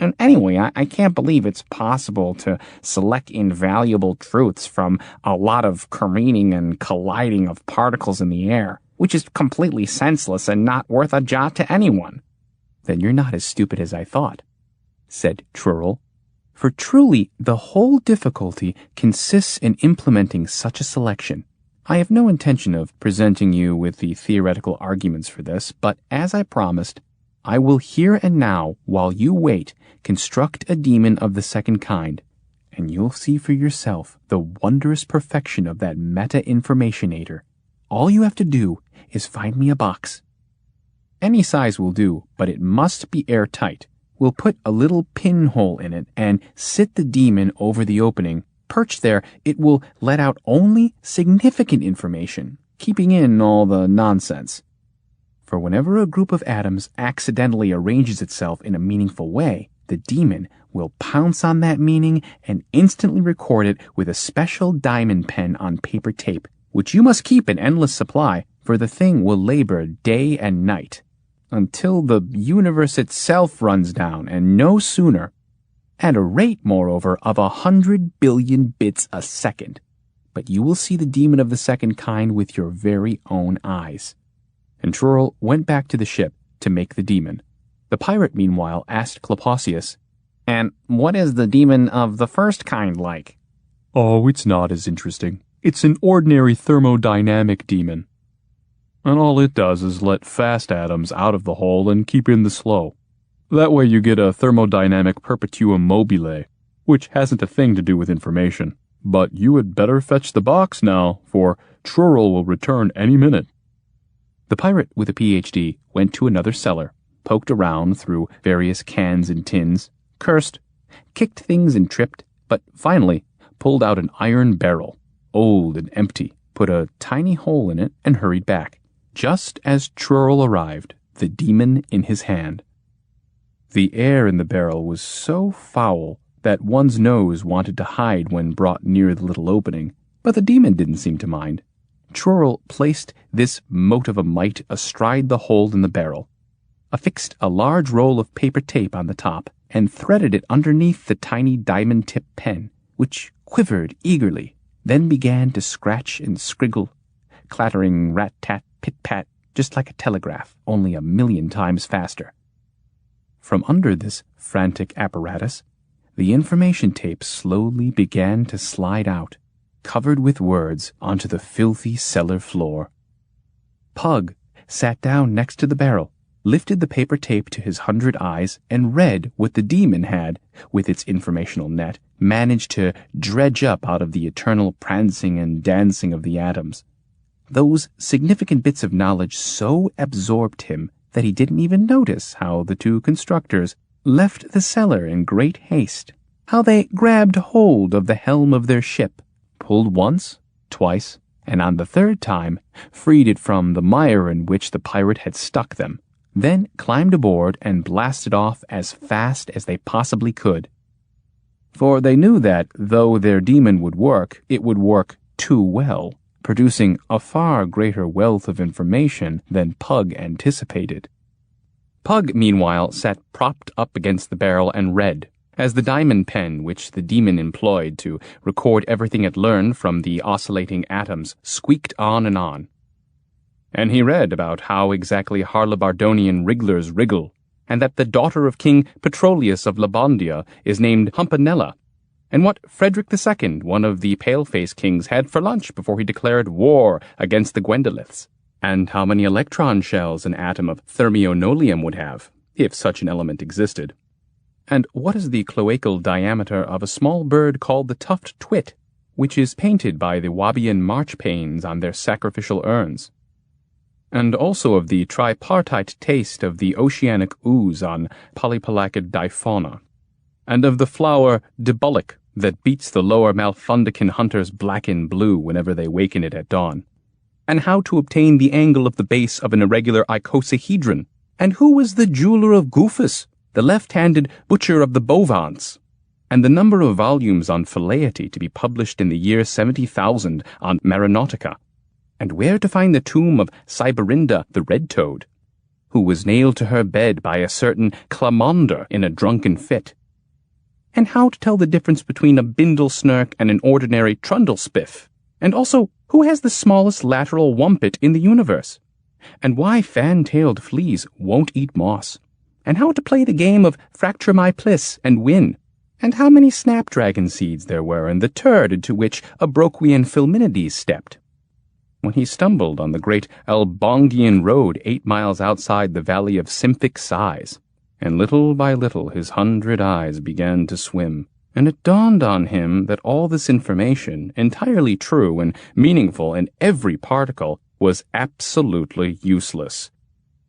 [SPEAKER 5] And anyway, I can't believe it's possible to select invaluable truths from a lot of careening and colliding of particles in the air, which is completely senseless and not worth a jot to anyone."
[SPEAKER 1] "Then you're not as stupid as I thought," said Trurl. "For truly the whole difficulty consists in implementing such a selection. I have no intention of presenting you with the theoretical arguments for this, but as I promised, I will here and now, while you wait, construct a demon of the second kind, and you'll see for yourself the wondrous perfection of that meta-informationator. All you have to do is find me a box. Any size will do, but it must be airtight. We'll put a little pinhole in it and sit the demon over the opening. Perched there, it will let out only significant information, keeping in all the nonsense. For whenever a group of atoms accidentally arranges itself in a meaningful way, the demon will pounce on that meaning and instantly record it with a special diamond pen on paper tape, which you must keep in endless supply, for the thing will labor day and night, until the universe itself runs down, and no sooner. At a rate, moreover, of 100 billion bits a second. But you will see the demon of the second kind with your very own eyes." And Trurl went back to the ship to make the demon. The pirate, meanwhile, asked Klapaucius,
[SPEAKER 5] "And what is the demon of the first kind like?"
[SPEAKER 2] "Oh, it's not as interesting. It's an ordinary thermodynamic demon. And all it does is let fast atoms out of the hole and keep in the slow. That way you get a thermodynamic perpetuum mobile, which hasn't a thing to do with information. But you had better fetch the box now, for Trurl will return any minute.
[SPEAKER 1] The pirate with a PhD went to another cellar, poked around through various cans and tins, cursed, kicked things and tripped, but finally pulled out an iron barrel, old and empty, put a tiny hole in it, and hurried back, just as Trurl arrived, the demon in his hand. The air in the barrel was so foul that one's nose wanted to hide when brought near the little opening, but the demon didn't seem to mind. Trurl placed this mote of a mite astride the hole in the barrel, affixed a large roll of paper tape on the top, and threaded it underneath the tiny diamond-tipped pen, which quivered eagerly, then began to scratch and scriggle, clattering rat-tat, pit-pat, just like a telegraph, only 1,000,000 times faster. From under this frantic apparatus, the information tape slowly began to slide out, covered with words, onto the filthy cellar floor. Pug sat down next to the barrel, lifted the paper tape to his 100 eyes, and read what the demon had, with its informational net, managed to dredge up out of the eternal prancing and dancing of the atoms. Those significant bits of knowledge so absorbed him that he didn't even notice how the two constructors left the cellar in great haste, how they grabbed hold of the helm of their ship, pulled once, twice, and on the third time freed it from the mire in which the pirate had stuck them, then climbed aboard and blasted off as fast as they possibly could. For they knew that, though their demon would work, it would work too well, producing a far greater wealth of information than Pug anticipated. Pug, meanwhile, sat propped up against the barrel and read, as the diamond pen which the demon employed to record everything it learned from the oscillating atoms squeaked on. And he read about how exactly Harlebardonian wrigglers wriggle, and that the daughter of King Petroleus of Labondia is named Humpanella, and what Frederick II, one of the pale-face kings, had for lunch before he declared war against the Gwendoliths, and how many electron shells an atom of thermionolium would have, if such an element existed. And what is the cloacal diameter of a small bird called the tuft twit, which is painted by the Wabian marchpanes on their sacrificial urns? And also of the tripartite taste of the oceanic ooze on polypelacid difauna, and of the flower dibullic that beats the lower Malfundican hunters black and blue whenever they waken it at dawn, and how to obtain the angle of the base of an irregular icosahedron, and who was the jeweler of Goofus, the left-handed butcher of the Bovants, and the number of volumes on Phileity to be published in the year 70,000 on Maronautica, and where to find the tomb of Cyberinda the red-toad, who was nailed to her bed by a certain Clamonder in a drunken fit, and how to tell the difference between a bindle snark and an ordinary trundlespiff, and also who has the smallest lateral wumpet in the universe, and why fan-tailed fleas won't eat moss, and how to play the game of Fracture My Pliss and win, and how many snapdragon seeds there were in the turd into which a Broquian Filminides stepped, when he stumbled on the great Albongian road 8 miles outside the valley of Symphic Sighs, and little by little his 100 eyes began to swim, and it dawned on him that all this information, entirely true and meaningful in every particle, was absolutely useless,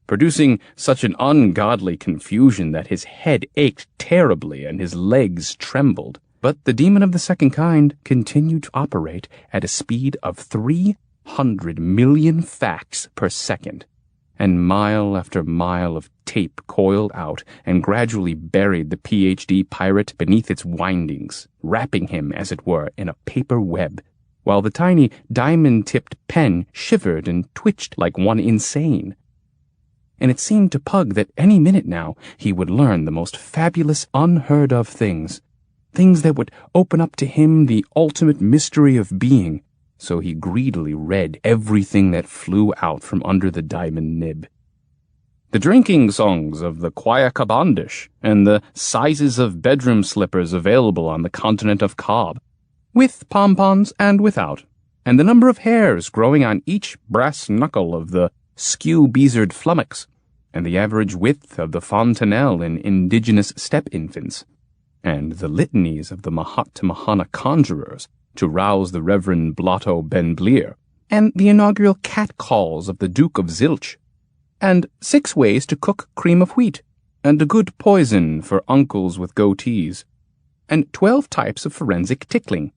[SPEAKER 1] producing such an ungodly confusion that his head ached terribly and his legs trembled. But the demon of the second kind continued to operate at a speed of 300 million facts per second, and mile after mile of tape coiled out and gradually buried the PhD pirate beneath its windings, wrapping him, as it were, in a paper web, while the tiny diamond-tipped pen shivered and twitched like one insane. And it seemed to Pug that any minute now he would learn the most fabulous, unheard-of things that would open up to him the ultimate mystery of being. So he greedily read everything that flew out from under the diamond nib. The drinking songs of the Quayacabandish, and the sizes of bedroom slippers available on the continent of Cobb, with pompons and without, and the number of hairs growing on each brass knuckle of the skew-beezered flummox, and the average width of the fontanelle in indigenous step-infants, and the litanies of the Mahatma conjurers to rouse the Reverend Blotto Ben Bleer, and the inaugural cat-calls of the Duke of Zilch, and 6 ways to cook cream of wheat, and a good poison for uncles with goatees, and 12 types of forensic tickling,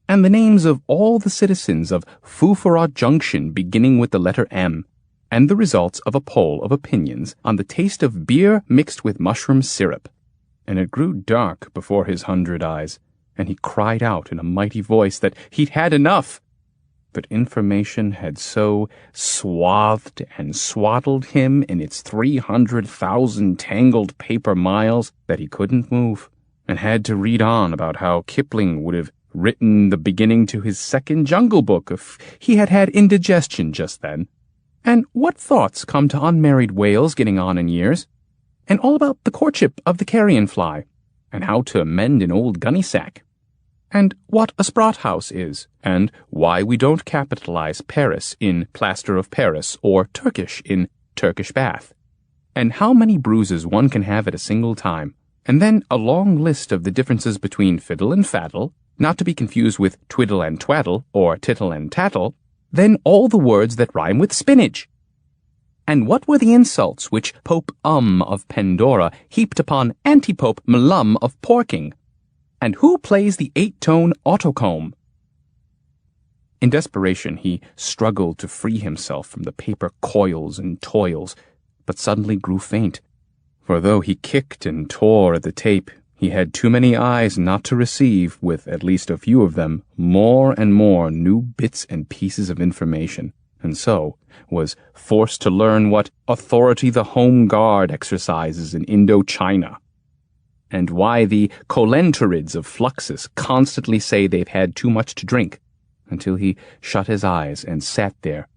[SPEAKER 1] and the names of all the citizens of Fufara Junction beginning with the letter M, and the results of a poll of opinions on the taste of beer mixed with mushroom syrup. And it grew dark before his 100 eyes, and he cried out in a mighty voice that he'd had enough. But information had so swathed and swaddled him in its 300,000 tangled paper miles that he couldn't move, and had to read on about how Kipling would have written the beginning to his second Jungle Book if he had had indigestion just then, and what thoughts come to unmarried whales getting on in years, and all about the courtship of the carrion fly, and how to mend an old gunny sack, and what a sprott house is, and why we don't capitalize Paris in plaster of Paris or Turkish in Turkish bath, and how many bruises one can have at a single time, and then a long list of the differences between fiddle and faddle, not to be confused with twiddle and twaddle or tittle and tattle, then all the words that rhyme with spinach. And what were the insults which Pope of Pandora heaped upon Antipope Malum of Porking? And who plays the 8-tone autocomb? In desperation, he struggled to free himself from the paper coils and toils, but suddenly grew faint. For though he kicked and tore at the tape, he had too many eyes not to receive, with at least a few of them, more and more new bits and pieces of information, and so was forced to learn what authority the Home Guard exercises in Indochina, and why the Colenterids of Fluxus constantly say they've had too much to drink, until he shut his eyes and sat there,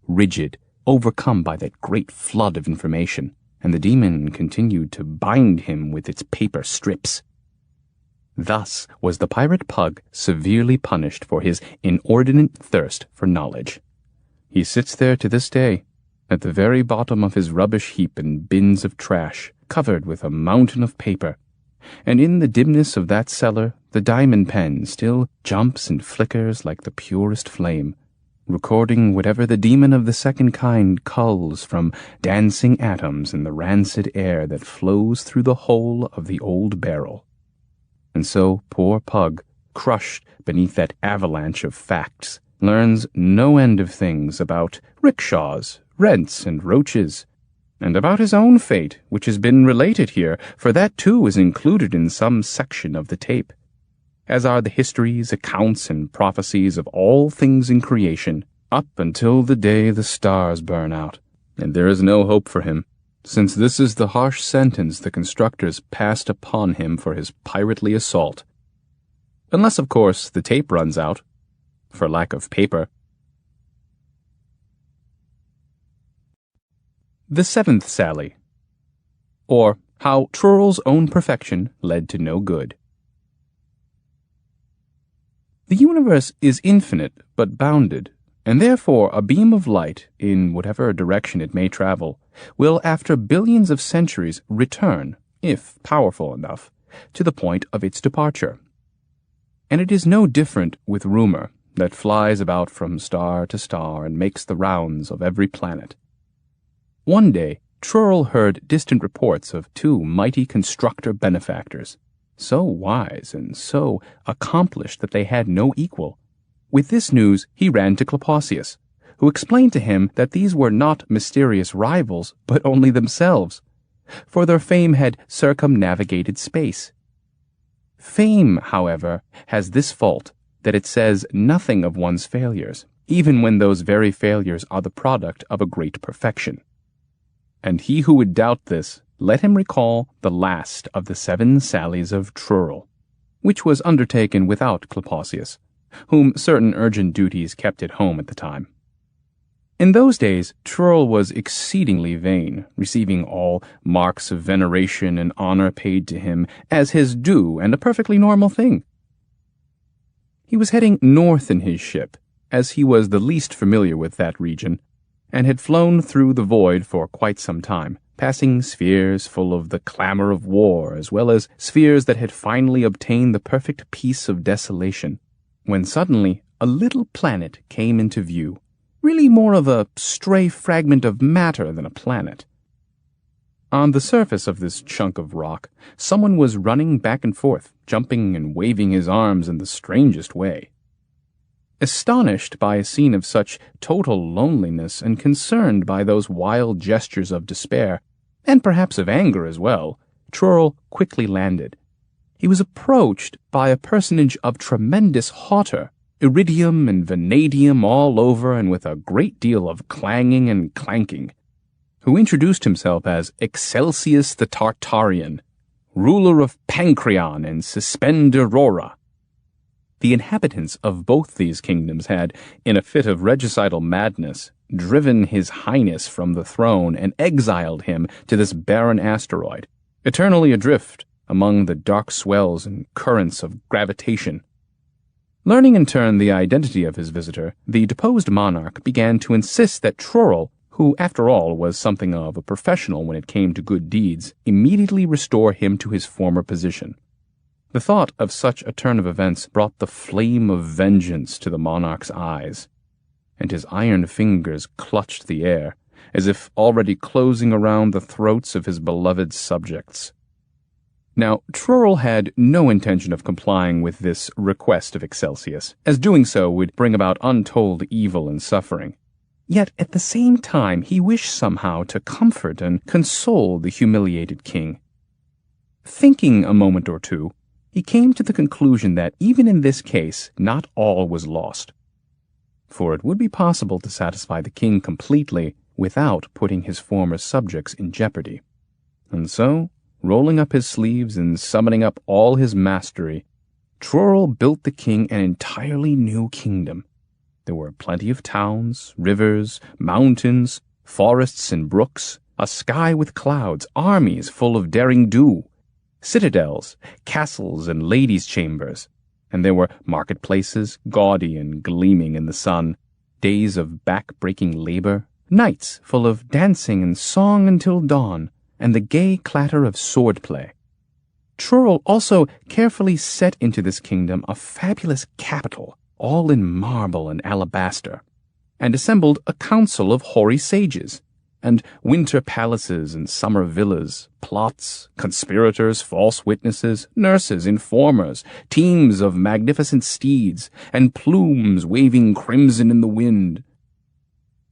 [SPEAKER 1] rigid, overcome by that great flood of information, and the demon continued to bind him with its paper strips. Thus was the pirate pug severely punished for his inordinate thirst for knowledge. He sits there to this day, at the very bottom of his rubbish heap and bins of trash, covered with a mountain of paper, and in the dimness of that cellar the diamond pen still jumps and flickers like the purest flame, recording whatever the demon of the second kind culls from dancing atoms in the rancid air that flows through the hole of the old barrel. And so poor Pug, crushed beneath that avalanche of facts, learns no end of things about rickshaws, rents, and roaches, and about his own fate, which has been related here, for that too is included in some section of the tape, as are the histories, accounts, and prophecies of all things in creation, up until the day the stars burn out. And there is no hope for him, since this is the harsh sentence the constructors passed upon him for his pirately assault. Unless, of course, the tape runs out, for lack of paper. The Seventh Sally, or How Trurl's Own Perfection Led to No Good. The universe is infinite but bounded, and therefore a beam of light, in whatever direction it may travel, will after billions of centuries return, if powerful enough, to the point of its departure. And it is no different with rumor, that flies about from star to star and makes the rounds of every planet. One day, Trurl heard distant reports of 2 mighty constructor benefactors, so wise and so accomplished that they had no equal. With this news, he ran to Klapaucius, who explained to him that these were not mysterious rivals, but only themselves, for their fame had circumnavigated space. Fame, however, has this fault, that it says nothing of one's failures, even when those very failures are the product of a great perfection. And he who would doubt this, let him recall the last of the 7 sallies of Trurl, which was undertaken without Klapaucius, whom certain urgent duties kept at home at the time. In those days, Trurl was exceedingly vain, receiving all marks of veneration and honor paid to him as his due and a perfectly normal thing. He was heading north in his ship, as he was the least familiar with that region, and had flown through the void for quite some time, passing spheres full of the clamor of war, as well as spheres that had finally obtained the perfect peace of desolation, when suddenly a little planet came into view, really more of a stray fragment of matter than a planet. On the surface of this chunk of rock, someone was running back and forth, jumping and waving his arms in the strangest way. Astonished by a scene of such total loneliness and concerned by those wild gestures of despair, and perhaps of anger as well, Trurl quickly landed. He was approached by a personage of tremendous hauteur, iridium and vanadium all over and with a great deal of clanging and clanking, who introduced himself as Excelsius the Tartarian, ruler of Pancreon and Suspenderora. The inhabitants of both these kingdoms had, in a fit of regicidal madness, driven his highness from the throne and exiled him to this barren asteroid, eternally adrift among the dark swells and currents of gravitation. Learning in turn the identity of his visitor, the deposed monarch began to insist that Trurl, who after all was something of a professional when it came to good deeds, immediately restore him to his former position. The thought of such a turn of events brought the flame of vengeance to the monarch's eyes, and his iron fingers clutched the air, as if already closing around the throats of his beloved subjects. Now, Trurl had no intention of complying with this request of Excelsius, as doing so would bring about untold evil and suffering. Yet at the same time he wished somehow to comfort and console the humiliated king. Thinking a moment or two, he came to the conclusion that even in this case not all was lost, for it would be possible to satisfy the king completely without putting his former subjects in jeopardy. And so, rolling up his sleeves and summoning up all his mastery, Trurl built the king an entirely new kingdom. There were plenty of towns, rivers, mountains, forests and brooks, a sky with clouds, armies full of derring do, citadels, castles, and ladies' chambers, and there were marketplaces, gaudy and gleaming in the sun, days of back-breaking labor, nights full of dancing and song until dawn, and the gay clatter of sword-play. Trurl also carefully set into this kingdom a fabulous capital, all in marble and alabaster, and assembled a council of hoary sages, and winter palaces and summer villas, plots, conspirators, false witnesses, nurses, informers, teams of magnificent steeds, and plumes waving crimson in the wind.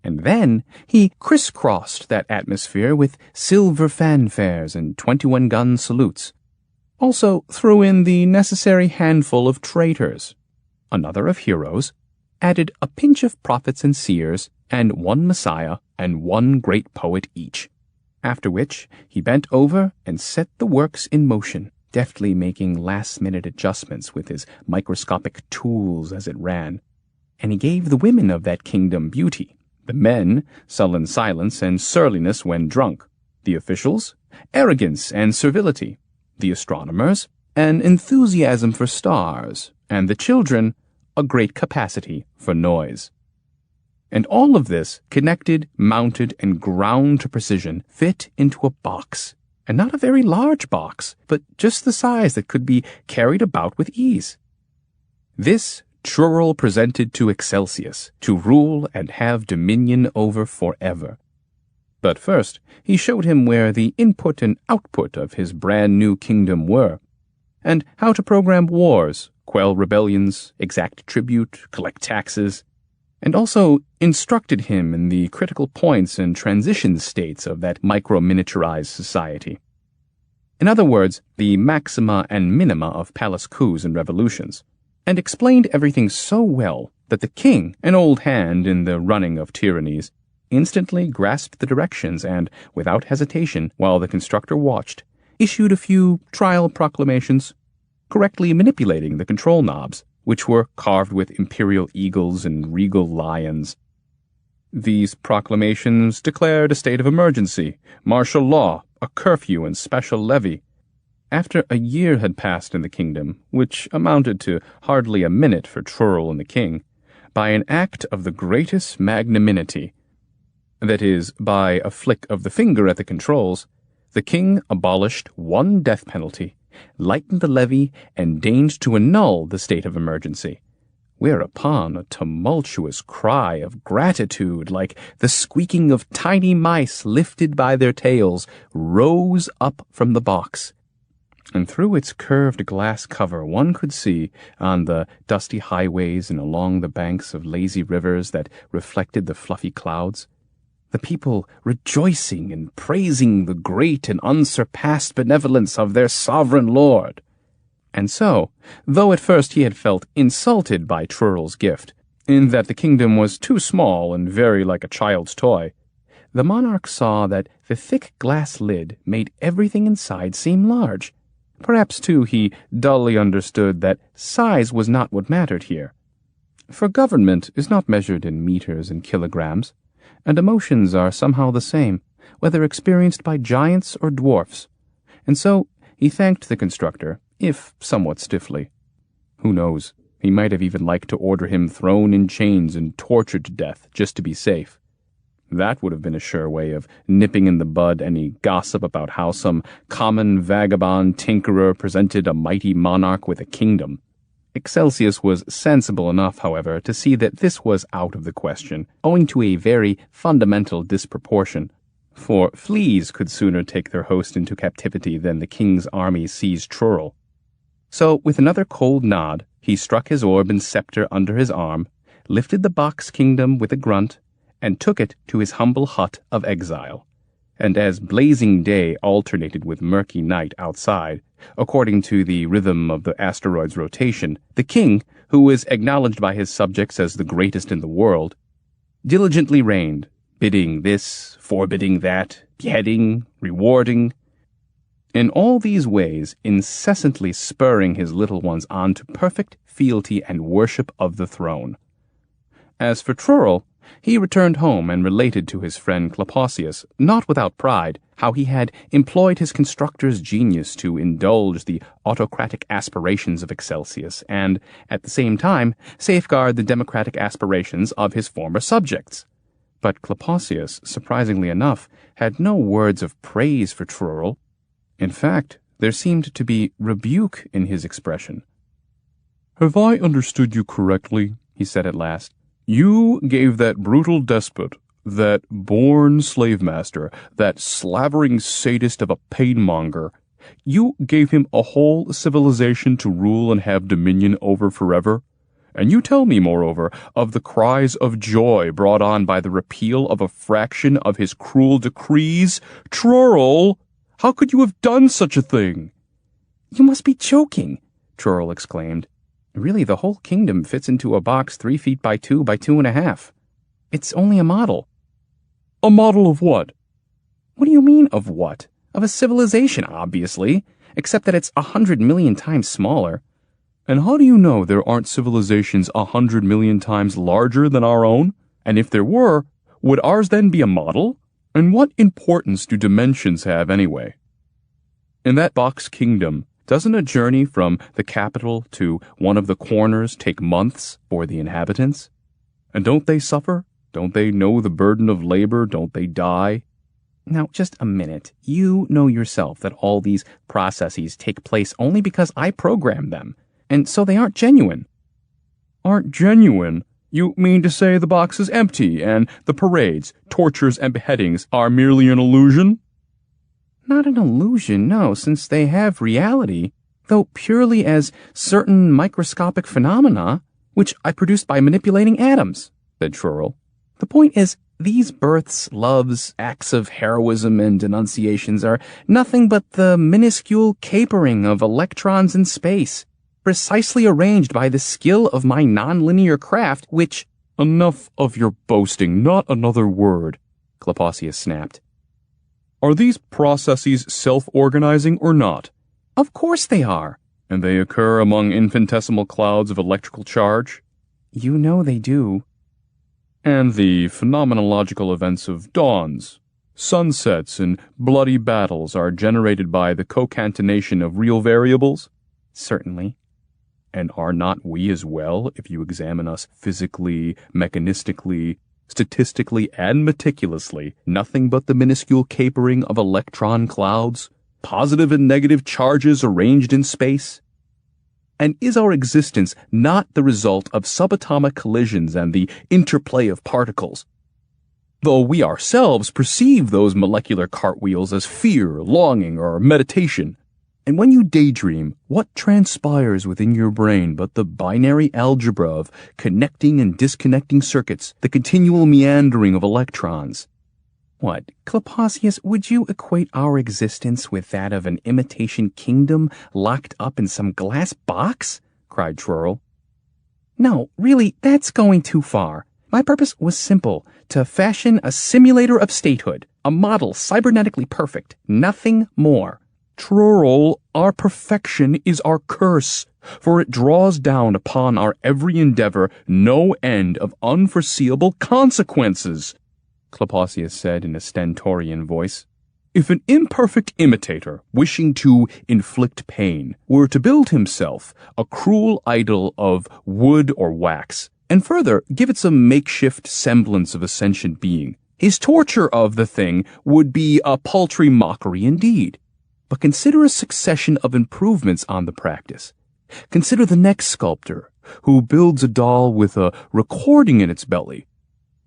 [SPEAKER 1] And then he crisscrossed that atmosphere with silver fanfares and 21-gun salutes, also threw in the necessary handful of traitors, another of heroes, added a pinch of prophets and seers, and one messiah and one great poet each, after which he bent over and set the works in motion, deftly making last-minute adjustments with his microscopic tools as it ran, and he gave the women of that kingdom beauty, the men sullen silence and surliness when drunk, the officials arrogance and servility, the astronomers an enthusiasm for stars, and the children a great capacity for noise. And all of this, connected, mounted, and ground to precision, fit into a box, and not a very large box, but just the size that could be carried about with ease. This Trurl presented to Excelsius, to rule and have dominion over forever. But first, he showed him where the input and output of his brand-new kingdom were, and how to program wars, quell rebellions, exact tribute, collect taxes, and also instructed him in the critical points and transition states of that micro-miniaturized society. In other words, the maxima and minima of palace coups and revolutions, and explained everything so well that the king, an old hand in the running of tyrannies, instantly grasped the directions and, without hesitation, while the constructor watched, issued a few trial proclamations, correctly manipulating the control knobs, which were carved with imperial eagles and regal lions. These proclamations declared a state of emergency, martial law, a curfew, and special levy. After a year had passed in the kingdom, which amounted to hardly a minute for Trurl and the king, by an act of the greatest magnanimity, that is, by a flick of the finger at the controls, the king abolished one death penalty, lightened the levy, and deigned to annul the state of emergency, whereupon a tumultuous cry of gratitude, like the squeaking of tiny mice lifted by their tails, rose up from the box, and through its curved glass cover one could see, on the dusty highways and along the banks of lazy rivers that reflected the fluffy clouds, the people rejoicing and praising the great and unsurpassed benevolence of their sovereign lord. And so, though at first he had felt insulted by Trurl's gift, in that the kingdom was too small and very like a child's toy, the monarch saw that the thick glass lid made everything inside seem large. Perhaps, too, he dully understood that size was not what mattered here. For government is not measured in meters and kilograms, and emotions are somehow the same, whether experienced by giants or dwarfs. And so he thanked the constructor, if somewhat stiffly. Who knows, he might have even liked to order him thrown in chains and tortured to death, just to be safe. That would have been a sure way of nipping in the bud any gossip about how some common vagabond tinkerer presented a mighty monarch with a kingdom. Excelsius was sensible enough, however, to see that this was out of the question, owing to a very fundamental disproportion. For fleas could sooner take their host into captivity than the king's army seize Trurl. So, with another cold nod, he struck his orb and scepter under his arm, lifted the box kingdom with a grunt, and took it to his humble hut of exile. And as blazing day alternated with murky night outside, according to the rhythm of the asteroid's rotation, the king, who was acknowledged by his subjects as the greatest in the world, diligently reigned, bidding this, forbidding that, beheading, rewarding, in all these ways incessantly spurring his little ones on to perfect fealty and worship of the throne. As for Trurl, he returned home and related to his friend Klapaucius, not without pride, how he had employed his constructor's genius to indulge the autocratic aspirations of Excelsius and, at the same time, safeguard the democratic aspirations of his former subjects. But Klapaucius, surprisingly enough, had no words of praise for Trurl. In fact, there seemed to be rebuke in his expression.
[SPEAKER 2] "Have I understood you correctly?" he said at last. "You gave that brutal despot, that born slave-master, that slavering sadist of a pain-monger, you gave him a whole civilization to rule and have dominion over forever? And you tell me, moreover, of the cries of joy brought on by the repeal of a fraction of his cruel decrees? Trurl, how could you have done such a thing?"
[SPEAKER 1] "You must be joking," Trurl exclaimed. "Really, the whole kingdom fits into a box 3 feet by 2 by 2.5. It's only a model."
[SPEAKER 2] "A model of what?"
[SPEAKER 1] "What do you mean, of what? Of a civilization, obviously, except that it's 100 million times smaller."
[SPEAKER 2] "And how do you know there aren't civilizations 100 million times larger than our own? And if there were, would ours then be a model? And what importance do dimensions have anyway? In that box kingdom, doesn't a journey from the capital to one of the corners take months for the inhabitants? And don't they suffer? Don't they know the burden of labor? Don't they die?"
[SPEAKER 1] Now, just a minute. You know yourself that all these processes take place only because I programmed them, and so they aren't genuine.
[SPEAKER 2] "Aren't genuine? You mean to say the box is empty, and the parades, tortures, and beheadings are merely an illusion?"
[SPEAKER 1] Not an illusion, no, since they have reality, though purely as certain microscopic phenomena, which I produced by manipulating atoms, said Trurl. The point is, these births, loves, acts of heroism, and denunciations are nothing but the minuscule capering of electrons in space, precisely arranged by the skill of my nonlinear craft, which—
[SPEAKER 2] "Enough of your boasting, not another word," Klapaucius snapped. "Are these processes self-organizing or not?"
[SPEAKER 1] "Of course they are."
[SPEAKER 2] "And they occur among infinitesimal clouds of electrical charge?"
[SPEAKER 1] "You know they do."
[SPEAKER 2] "And the phenomenological events of dawns, sunsets, and bloody battles are generated by the concatenation of real variables?"
[SPEAKER 1] "Certainly."
[SPEAKER 2] And are not we as well, if you examine us physically, mechanistically, statistically, and meticulously, nothing but the minuscule capering of electron clouds, positive and negative charges arranged in space? And is our existence not the result of subatomic collisions and the interplay of particles? Though we ourselves perceive those molecular cartwheels as fear, longing, or meditation. And when you daydream, what transpires within your brain but the binary algebra of connecting and disconnecting circuits, the continual meandering of electrons?
[SPEAKER 5] What, Klapaucius, would you equate our existence with that of an imitation kingdom locked up in some glass box? Cried Trurl. No, really, that's going too far. My purpose was simple, to fashion a simulator of statehood, a model cybernetically perfect, nothing more.
[SPEAKER 2] Trurl, our perfection is our curse, for it draws down upon our every endeavor no end of unforeseeable consequences, Klapaucius said in a stentorian voice. If an imperfect imitator, wishing to inflict pain, were to build himself a cruel idol of wood or wax, and further give it some makeshift semblance of a sentient being, his torture of the thing would be a paltry mockery indeed. But consider a succession of improvements on the practice. Consider the next sculptor, who builds a doll with a recording in its belly,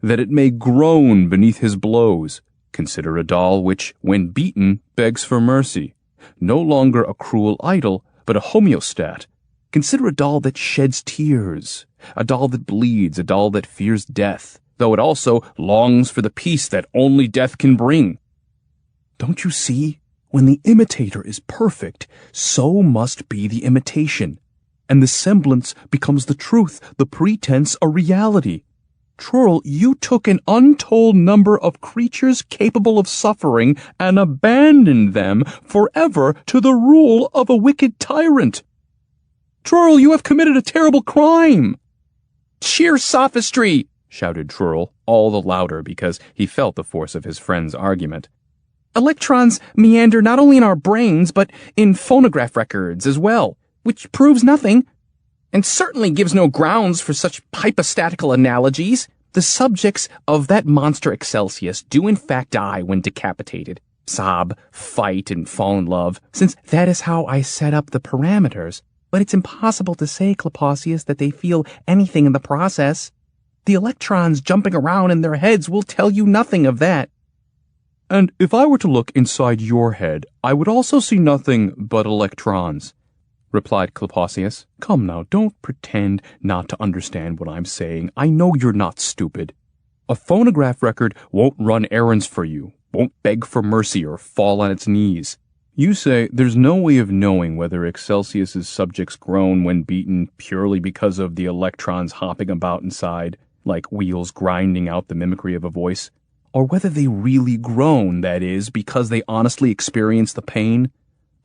[SPEAKER 2] that it may groan beneath his blows. Consider a doll which, when beaten, begs for mercy, no longer a cruel idol, but a homeostat. Consider a doll that sheds tears, a doll that bleeds, a doll that fears death, though it also longs for the peace that only death can bring. Don't you see? When the imitator is perfect, so must be the imitation, and the semblance becomes the truth, the pretense a reality. Trurl, you took an untold number of creatures capable of suffering and abandoned them forever to the rule of a wicked tyrant. Trurl, you have committed a terrible crime.
[SPEAKER 5] Sheer sophistry,
[SPEAKER 2] shouted Trurl, all the louder because he felt the force of his friend's argument.
[SPEAKER 5] Electrons meander not only in our brains, but in phonograph records as well, which proves nothing, and certainly gives no grounds for such hypostatical analogies. The subjects of that monster Excelsius do in fact die when decapitated, sob, fight, and fall in love, since that is how I set up the parameters. But it's impossible to say, Klapaucius, that they feel anything in the process. The electrons jumping around in their heads will tell you nothing of that.
[SPEAKER 2] And if I were to look inside your head, I would also see nothing but electrons, replied Klapaucius. Come now, don't pretend not to understand what I'm saying. I know you're not stupid. A phonograph record won't run errands for you, won't beg for mercy or fall on its knees. You say there's no way of knowing whether Excelsius's subjects groan when beaten purely because of the electrons hopping about inside, like wheels grinding out the mimicry of a voice, or whether they really groan, that is, because they honestly experience the pain.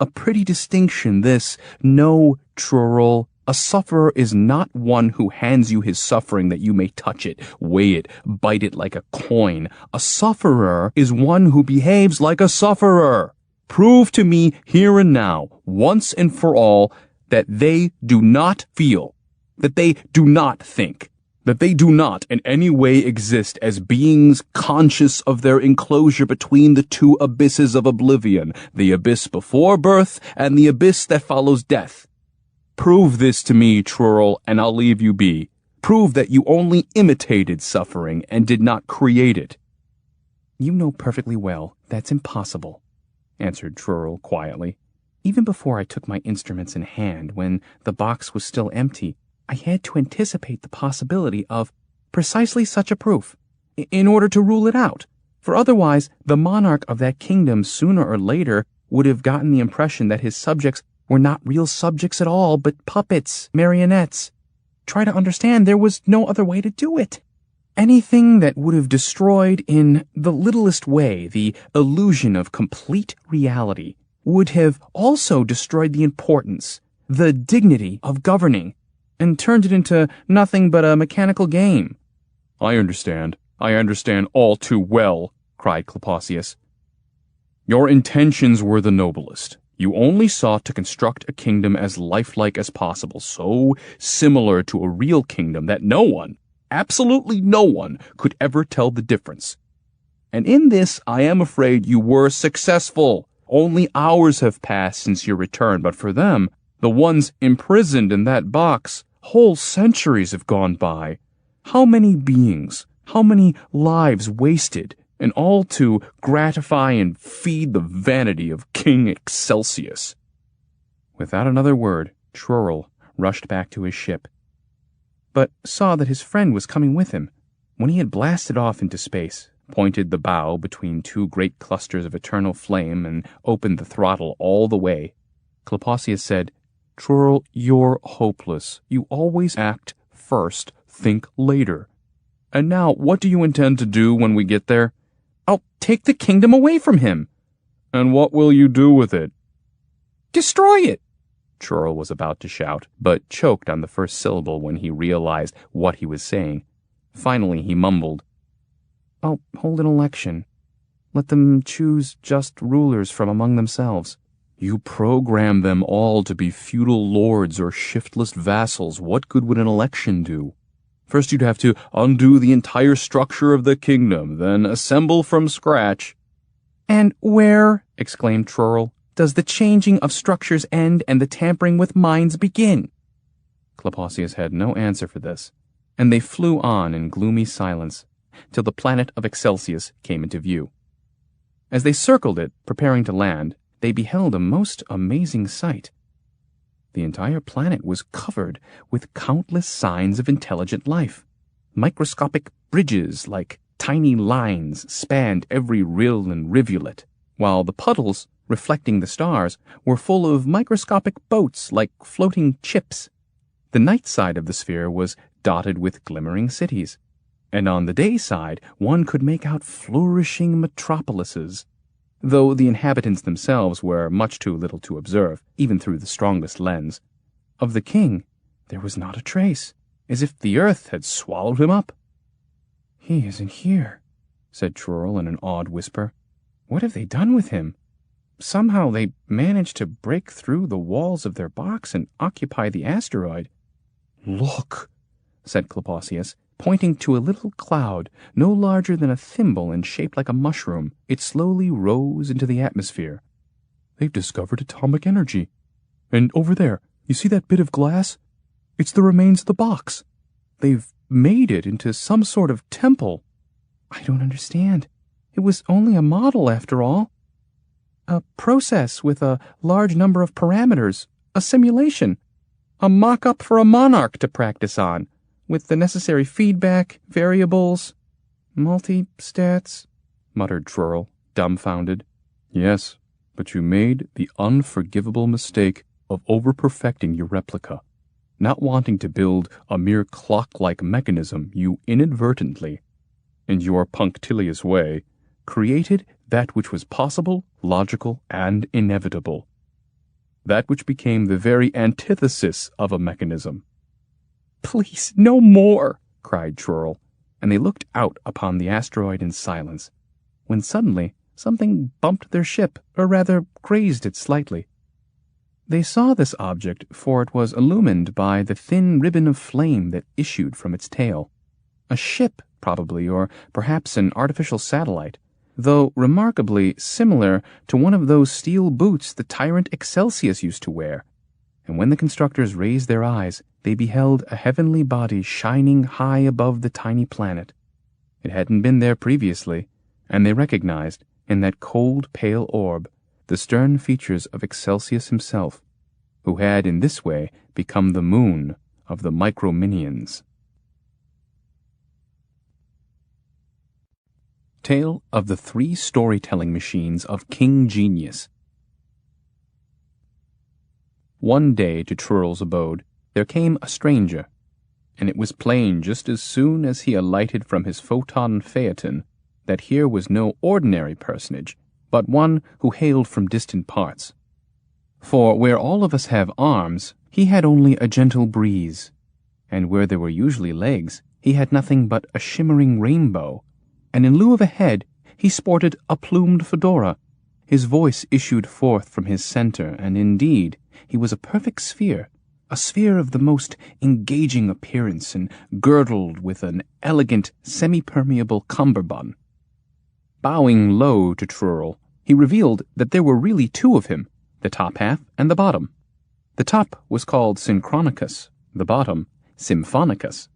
[SPEAKER 2] A pretty distinction, this. No, Trurl, a sufferer is not one who hands you his suffering that you may touch it, weigh it, bite it like a coin. A sufferer is one who behaves like a sufferer. Prove to me here and now, once and for all, that they do not feel, that they do not think, that they do not in any way exist as beings conscious of their enclosure between the two abysses of oblivion, the abyss before birth and the abyss that follows death. Prove this to me, Trurl, and I'll leave you be. Prove that you only imitated suffering and did not create it.
[SPEAKER 5] You know perfectly well that's impossible, answered Trurl quietly. Even before I took my instruments in hand, when the box was still empty, I had to anticipate the possibility of precisely such a proof, in order to rule it out, for otherwise the monarch of that kingdom sooner or later would have gotten the impression that his subjects were not real subjects at all, but puppets, marionettes. Try to understand, there was no other way to do it. Anything that would have destroyed in the littlest way the illusion of complete reality would have also destroyed the importance, the dignity of governing, and turned it into nothing but a mechanical game.
[SPEAKER 2] I understand all too well, cried Klapaucius. Your intentions were the noblest, You only sought to construct a kingdom as lifelike as possible, so similar to a real kingdom that no one, absolutely no one, could ever tell the difference. And in this, I am afraid you were successful. Only hours have passed since your return, but for them, the ones imprisoned in that box, whole centuries have gone by. How many beings, how many lives wasted, and all to gratify and feed the vanity of King Excelsius. Without another word, Trurl rushed back to his ship, but saw that his friend was coming with him. When he had blasted off into space, pointed the bow between two great clusters of eternal flame, and opened the throttle all the way, Klapaucius said, "Trurl, you're hopeless. You always act first, think later. And now, what do you intend to do when we get there?" "I'll take the kingdom away from him." "And what will you do with it?" "Destroy it." Trurl was about to shout, but choked on the first syllable when he realized what he was saying. Finally, he mumbled, "I'll hold an election. Let them choose just rulers from among themselves." "You program them all to be feudal lords or shiftless vassals. What good would an election do? First you'd have to undo the entire structure of the kingdom, then assemble from scratch." "And where," exclaimed Trurl, "does the changing of structures end and the tampering with minds begin?" Klapaucius had no answer for this, and they flew on in gloomy silence, till the planet of Excelsius came into view. As they circled it, preparing to land, they beheld a most amazing sight. The entire planet was covered with countless signs of intelligent life. Microscopic bridges like tiny lines spanned every rill and rivulet, while the puddles, reflecting the stars, were full of microscopic boats like floating chips. The night side of the sphere was dotted with glimmering cities, and on the day side one could make out flourishing metropolises, though the inhabitants themselves were much too little to observe, even through the strongest lens. Of the king, there was not a trace, as if the earth had swallowed him up. "He isn't here," said Trurl in an awed whisper. "What have they done with him? Somehow they managed to break through the walls of their box and occupy the asteroid." "Look," said Klapaucius, pointing to a little cloud no larger than a thimble and shaped like a mushroom. It slowly rose into the atmosphere. "They've discovered atomic energy. And over there, you see that bit of glass? It's the remains of the box. They've made it into some sort of temple." "I don't understand. It was only a model, after all. A process with a large number of parameters. A simulation. A mock-up for a monarch to practice on, with the necessary feedback, variables, multi-stats," muttered Trurl, dumbfounded. "Yes, but you made the unforgivable mistake of over-perfecting your replica. Not wanting to build a mere clock-like mechanism, you inadvertently, in your punctilious way, created that which was possible, logical, and inevitable. That which became the very antithesis of a mechanism." "Please, no more," cried Trurl, and they looked out upon the asteroid in silence, when suddenly something bumped their ship, or rather grazed it slightly. They saw this object, for it was illumined by the thin ribbon of flame that issued from its tail. A ship, probably, or perhaps an artificial satellite, though remarkably similar to one of those steel boots the tyrant Excelsius used to wear. And when the constructors raised their eyes, they beheld a heavenly body shining high above the tiny planet. It hadn't been there previously, and they recognized, in that cold, pale orb, the stern features of Excelsius himself, who had in this way become the moon of the Microminions. Tale of the 3 Storytelling Machines of King Genius. One day to Trurl's abode there came a stranger, and it was plain just as soon as he alighted from his photon phaeton that here was no ordinary personage, but one who hailed from distant parts. For where all of us have arms, he had only a gentle breeze, and where there were usually legs, he had nothing but a shimmering rainbow, and in lieu of a head, he sported a plumed fedora,
[SPEAKER 1] His voice issued forth from his center, and indeed, he was a perfect sphere, a sphere of the most engaging appearance and girdled with an elegant, semi-permeable cummerbund. Bowing low to Trurl, he revealed that there were really two of him, the top half and the bottom. The top was called Synchronicus, the bottom Symphonicus.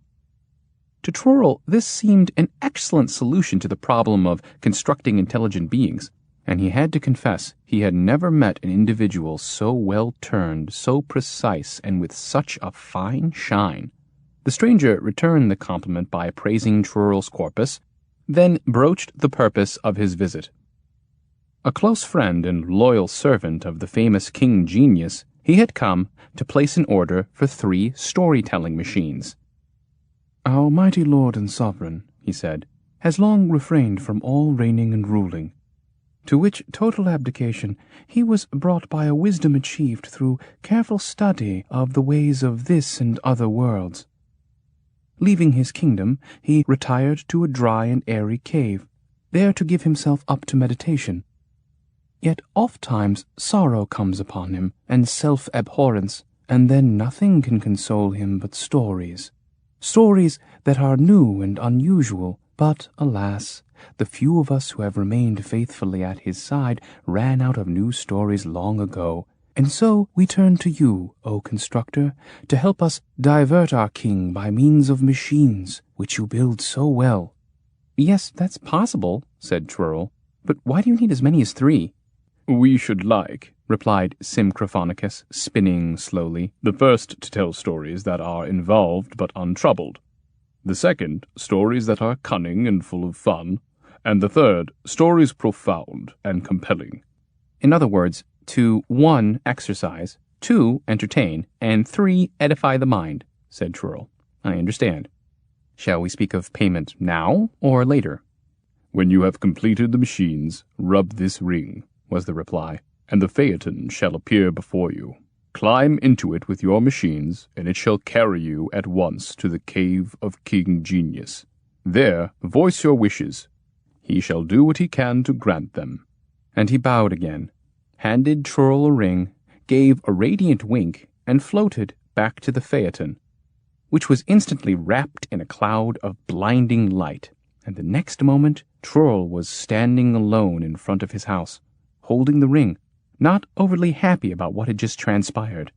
[SPEAKER 1] To Trurl, this seemed an excellent solution to the problem of constructing intelligent beings, and he had to confess he had never met an individual so well-turned, so precise, and with such a fine shine. The stranger returned the compliment by praising Trurl's corpus, then broached the purpose of his visit. A close friend and loyal servant of the famous King Ingenious, he had come to place an order for 3 storytelling machines. "Our mighty lord and sovereign," he said, "has long refrained from all reigning and ruling, to which total abdication he was brought by a wisdom achieved through careful study of the ways of this and other worlds. Leaving his kingdom, he retired to a dry and airy cave, there to give himself up to meditation. Yet ofttimes sorrow comes upon him, and self-abhorrence, and then nothing can console him but stories. Stories that are new and unusual, but, alas, the few of us who have remained faithfully at his side ran out of new stories long ago, and so we turn to you, O constructor, to help us divert our king by means of machines, which you build so well." "Yes, that's possible," said Trurl, "but why do you need as many as 3?
[SPEAKER 2] "We should like," replied Symphonicus, spinning slowly, "the first to tell stories that are involved but untroubled, the second, stories that are cunning and full of fun, and the third, stories profound and compelling."
[SPEAKER 1] In other words, to 1, exercise, 2, entertain, and 3, edify the mind, said Trurl. "I understand. Shall we speak of payment now or later?"
[SPEAKER 2] "When you have completed the machines, rub this ring," was the reply, "and the phaeton shall appear before you. Climb into it with your machines, and it shall carry you at once to the cave of King Ingenious. There voice your wishes. He shall do what he can to grant them."
[SPEAKER 1] And he bowed again, handed Trurl a ring, gave a radiant wink, and floated back to the phaeton, which was instantly wrapped in a cloud of blinding light, and the next moment Trurl was standing alone in front of his house, holding the ring, not overly happy about what had just transpired.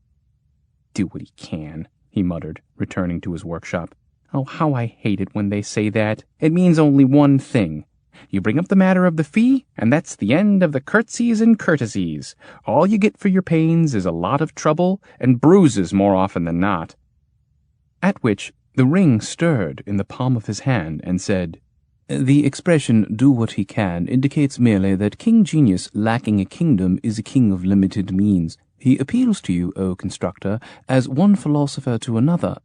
[SPEAKER 1] "Do what he can," he muttered, returning to his workshop. "Oh, how I hate it when they say that. It means only one thing. You bring up the matter of the fee, and that's the end of the curtsies and courtesies. All you get for your pains is a lot of trouble and bruises more often than not." At which the ring stirred in the palm of his hand and said, "The expression 'do what he can' indicates merely that King Ingenious, lacking a kingdom, is a king of limited means. He appeals to you, O constructor, as one philosopher to another,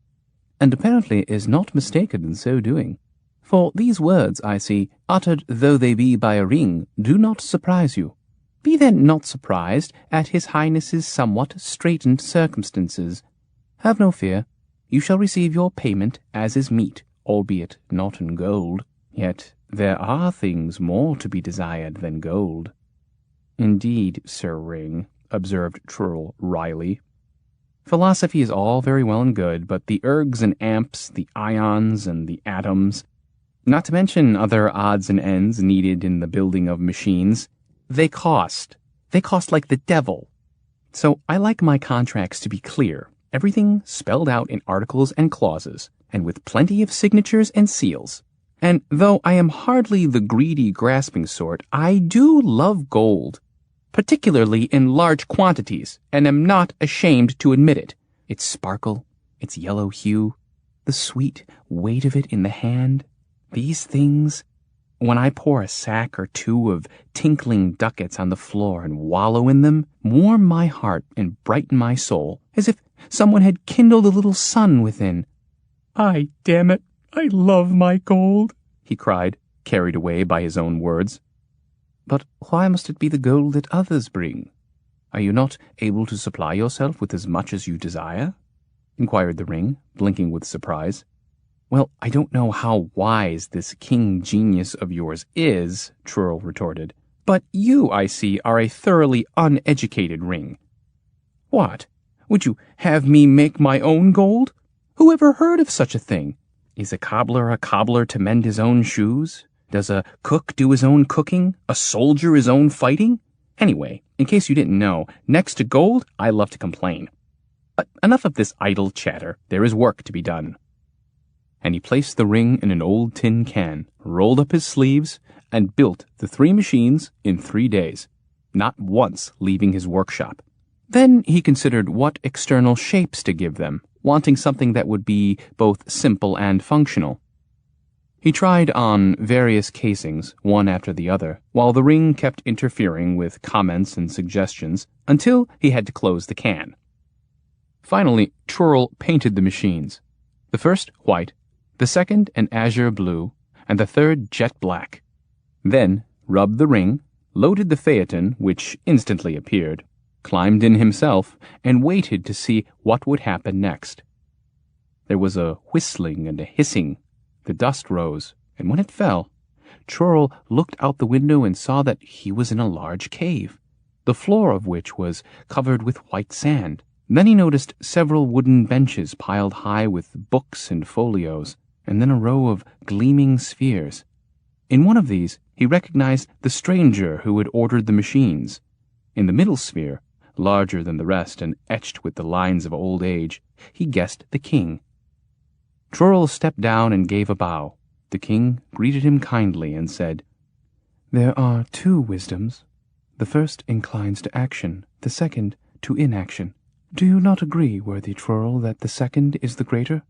[SPEAKER 1] and apparently is not mistaken in so doing. For these words, I see, uttered though they be by a ring, do not surprise you. Be then not surprised at his highness's somewhat straitened circumstances. Have no fear. You shall receive your payment as is meet, albeit not in gold. Yet there are things more to be desired than gold." "Indeed, Sir Ring," observed Trurl wryly. "Philosophy is all very well and good, but the ergs and amps, the ions and the atoms, not to mention other odds and ends needed in the building of machines, they cost. They cost like the devil. So I like my contracts to be clear, everything spelled out in articles and clauses, and with plenty of signatures and seals. And though I am hardly the greedy, grasping sort, I do love gold, particularly in large quantities, and am not ashamed to admit it. Its sparkle, its yellow hue, the sweet weight of it in the hand, these things, when I pour a sack or two of tinkling ducats on the floor and wallow in them, warm my heart and brighten my soul, as if someone had kindled a little sun within. "Ay, damn it, I love my gold," he cried, carried away by his own words. "But why must it be the gold that others bring? Are you not able to supply yourself with as much as you desire?" inquired the ring, blinking with surprise. "Well, I don't know how wise this King Ingenious of yours is," Trurl retorted, But you, I see, are a thoroughly uneducated ring. What? Would you have me make my own gold? Who ever heard of such a thing? Is a cobbler to mend his own shoes? Does a cook do his own cooking? A soldier his own fighting? Anyway, in case you didn't know, next to gold, I love to complain. But enough of this idle chatter. There is work to be done. And he placed the ring in an old tin can, rolled up his sleeves, and built the 3 machines in 3 days, not once leaving his workshop. Then he considered what external shapes to give them, wanting something that would be both simple and functional. He tried on various casings, one after the other, while the ring kept interfering with comments and suggestions, until he had to close the can. Finally, Trurl painted the machines. The first white, the second an azure blue, and the third jet black. Then rubbed the ring, loaded the phaeton, which instantly appeared, climbed in himself, and waited to see what would happen next. There was a whistling and a hissing. The dust rose, and when it fell, Trurl looked out the window and saw that he was in a large cave, the floor of which was covered with white sand. Then he noticed several wooden benches piled high with books and folios, and then a row of gleaming spheres. In one of these, he recognized the stranger who had ordered the machines. In the middle sphere, larger than the rest and etched with the lines of old age, he guessed the king. Trurl stepped down and gave a bow. The king greeted him kindly and said, "There are 2 wisdoms. The first inclines to action, the second to inaction. Do you not agree, worthy Trurl, that the second is the greater?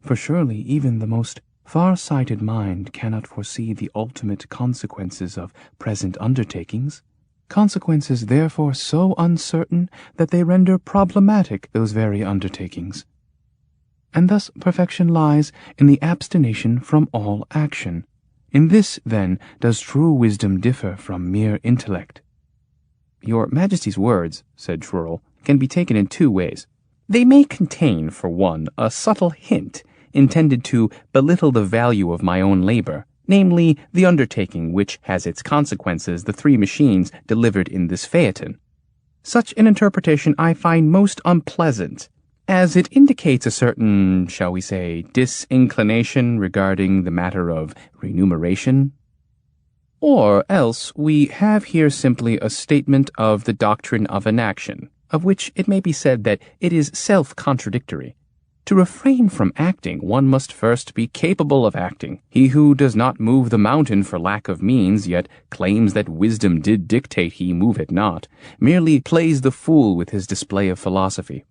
[SPEAKER 1] For surely even the most far-sighted mind cannot foresee the ultimate consequences of present undertakings, consequences therefore so uncertain that they render problematic those very undertakings. And thus perfection lies in the abstination from all action. In this, then, does true wisdom differ from mere intellect." "Your Majesty's words," said Trurl, "can be taken in 2 ways. They may contain, for one, a subtle hint intended to belittle the value of my own labor, namely, the undertaking which has its consequences the 3 machines delivered in this phaeton. Such an interpretation I find most unpleasant, as it indicates a certain, shall we say, disinclination regarding the matter of remuneration. Or else we have here simply a statement of the doctrine of inaction, of which it may be said that it is self-contradictory. To refrain from acting, one must first be capable of acting. He who does not move the mountain for lack of means, yet claims that wisdom did dictate he move it not, merely plays the fool with his display of philosophy.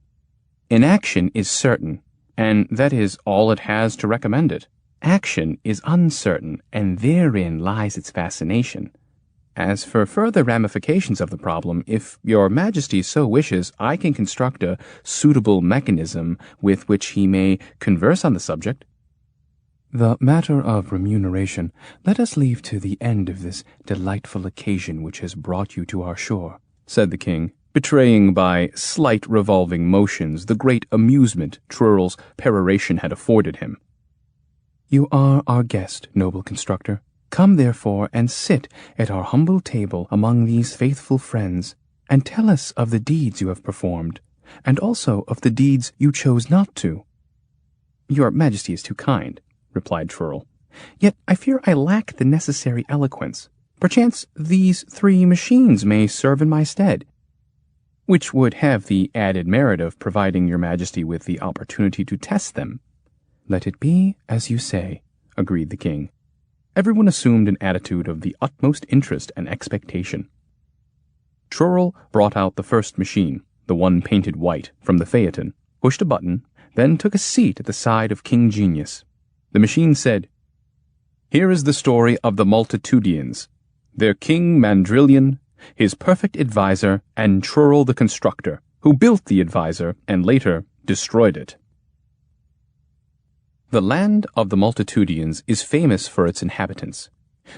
[SPEAKER 1] Inaction is certain, and that is all it has to recommend it. Action is uncertain, and therein lies its fascination. As for further ramifications of the problem, if your Majesty so wishes, I can construct a suitable mechanism with which he may converse on the subject." "The matter of remuneration let us leave to the end of this delightful occasion which has brought you to our shore," said the king, betraying by slight revolving motions the great amusement Trurl's peroration had afforded him. "You are our guest, noble constructor. Come, therefore, and sit at our humble table among these faithful friends, and tell us of the deeds you have performed, and also of the deeds you chose not to." "Your Majesty is too kind," replied Trurl. "Yet I fear I lack the necessary eloquence. Perchance these 3 machines may serve in my stead, which would have the added merit of providing your Majesty with the opportunity to test them." "Let it be as you say," agreed the king. Everyone assumed an attitude of the utmost interest and expectation. Trurl brought out the first machine, the one painted white, from the phaeton, pushed a button, then took a seat at the side of King Genius. The machine said, "Here is the story of the Multitudians, their king Mandrillion, his perfect advisor, and Trurl the constructor, who built the advisor and later destroyed it." The land of the Multitudians is famous for its inhabitants,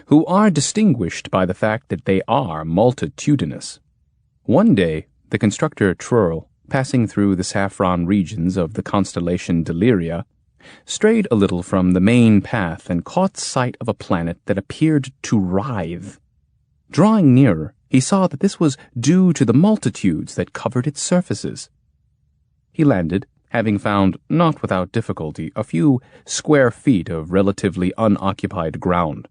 [SPEAKER 1] who are distinguished by the fact that they are multitudinous. One day, the constructor Trurl, passing through the saffron regions of the constellation Deliria, strayed a little from the main path and caught sight of a planet that appeared to writhe. Drawing nearer, he saw that this was due to the multitudes that covered its surfaces. He landed, having found, not without difficulty, a few square feet of relatively unoccupied ground.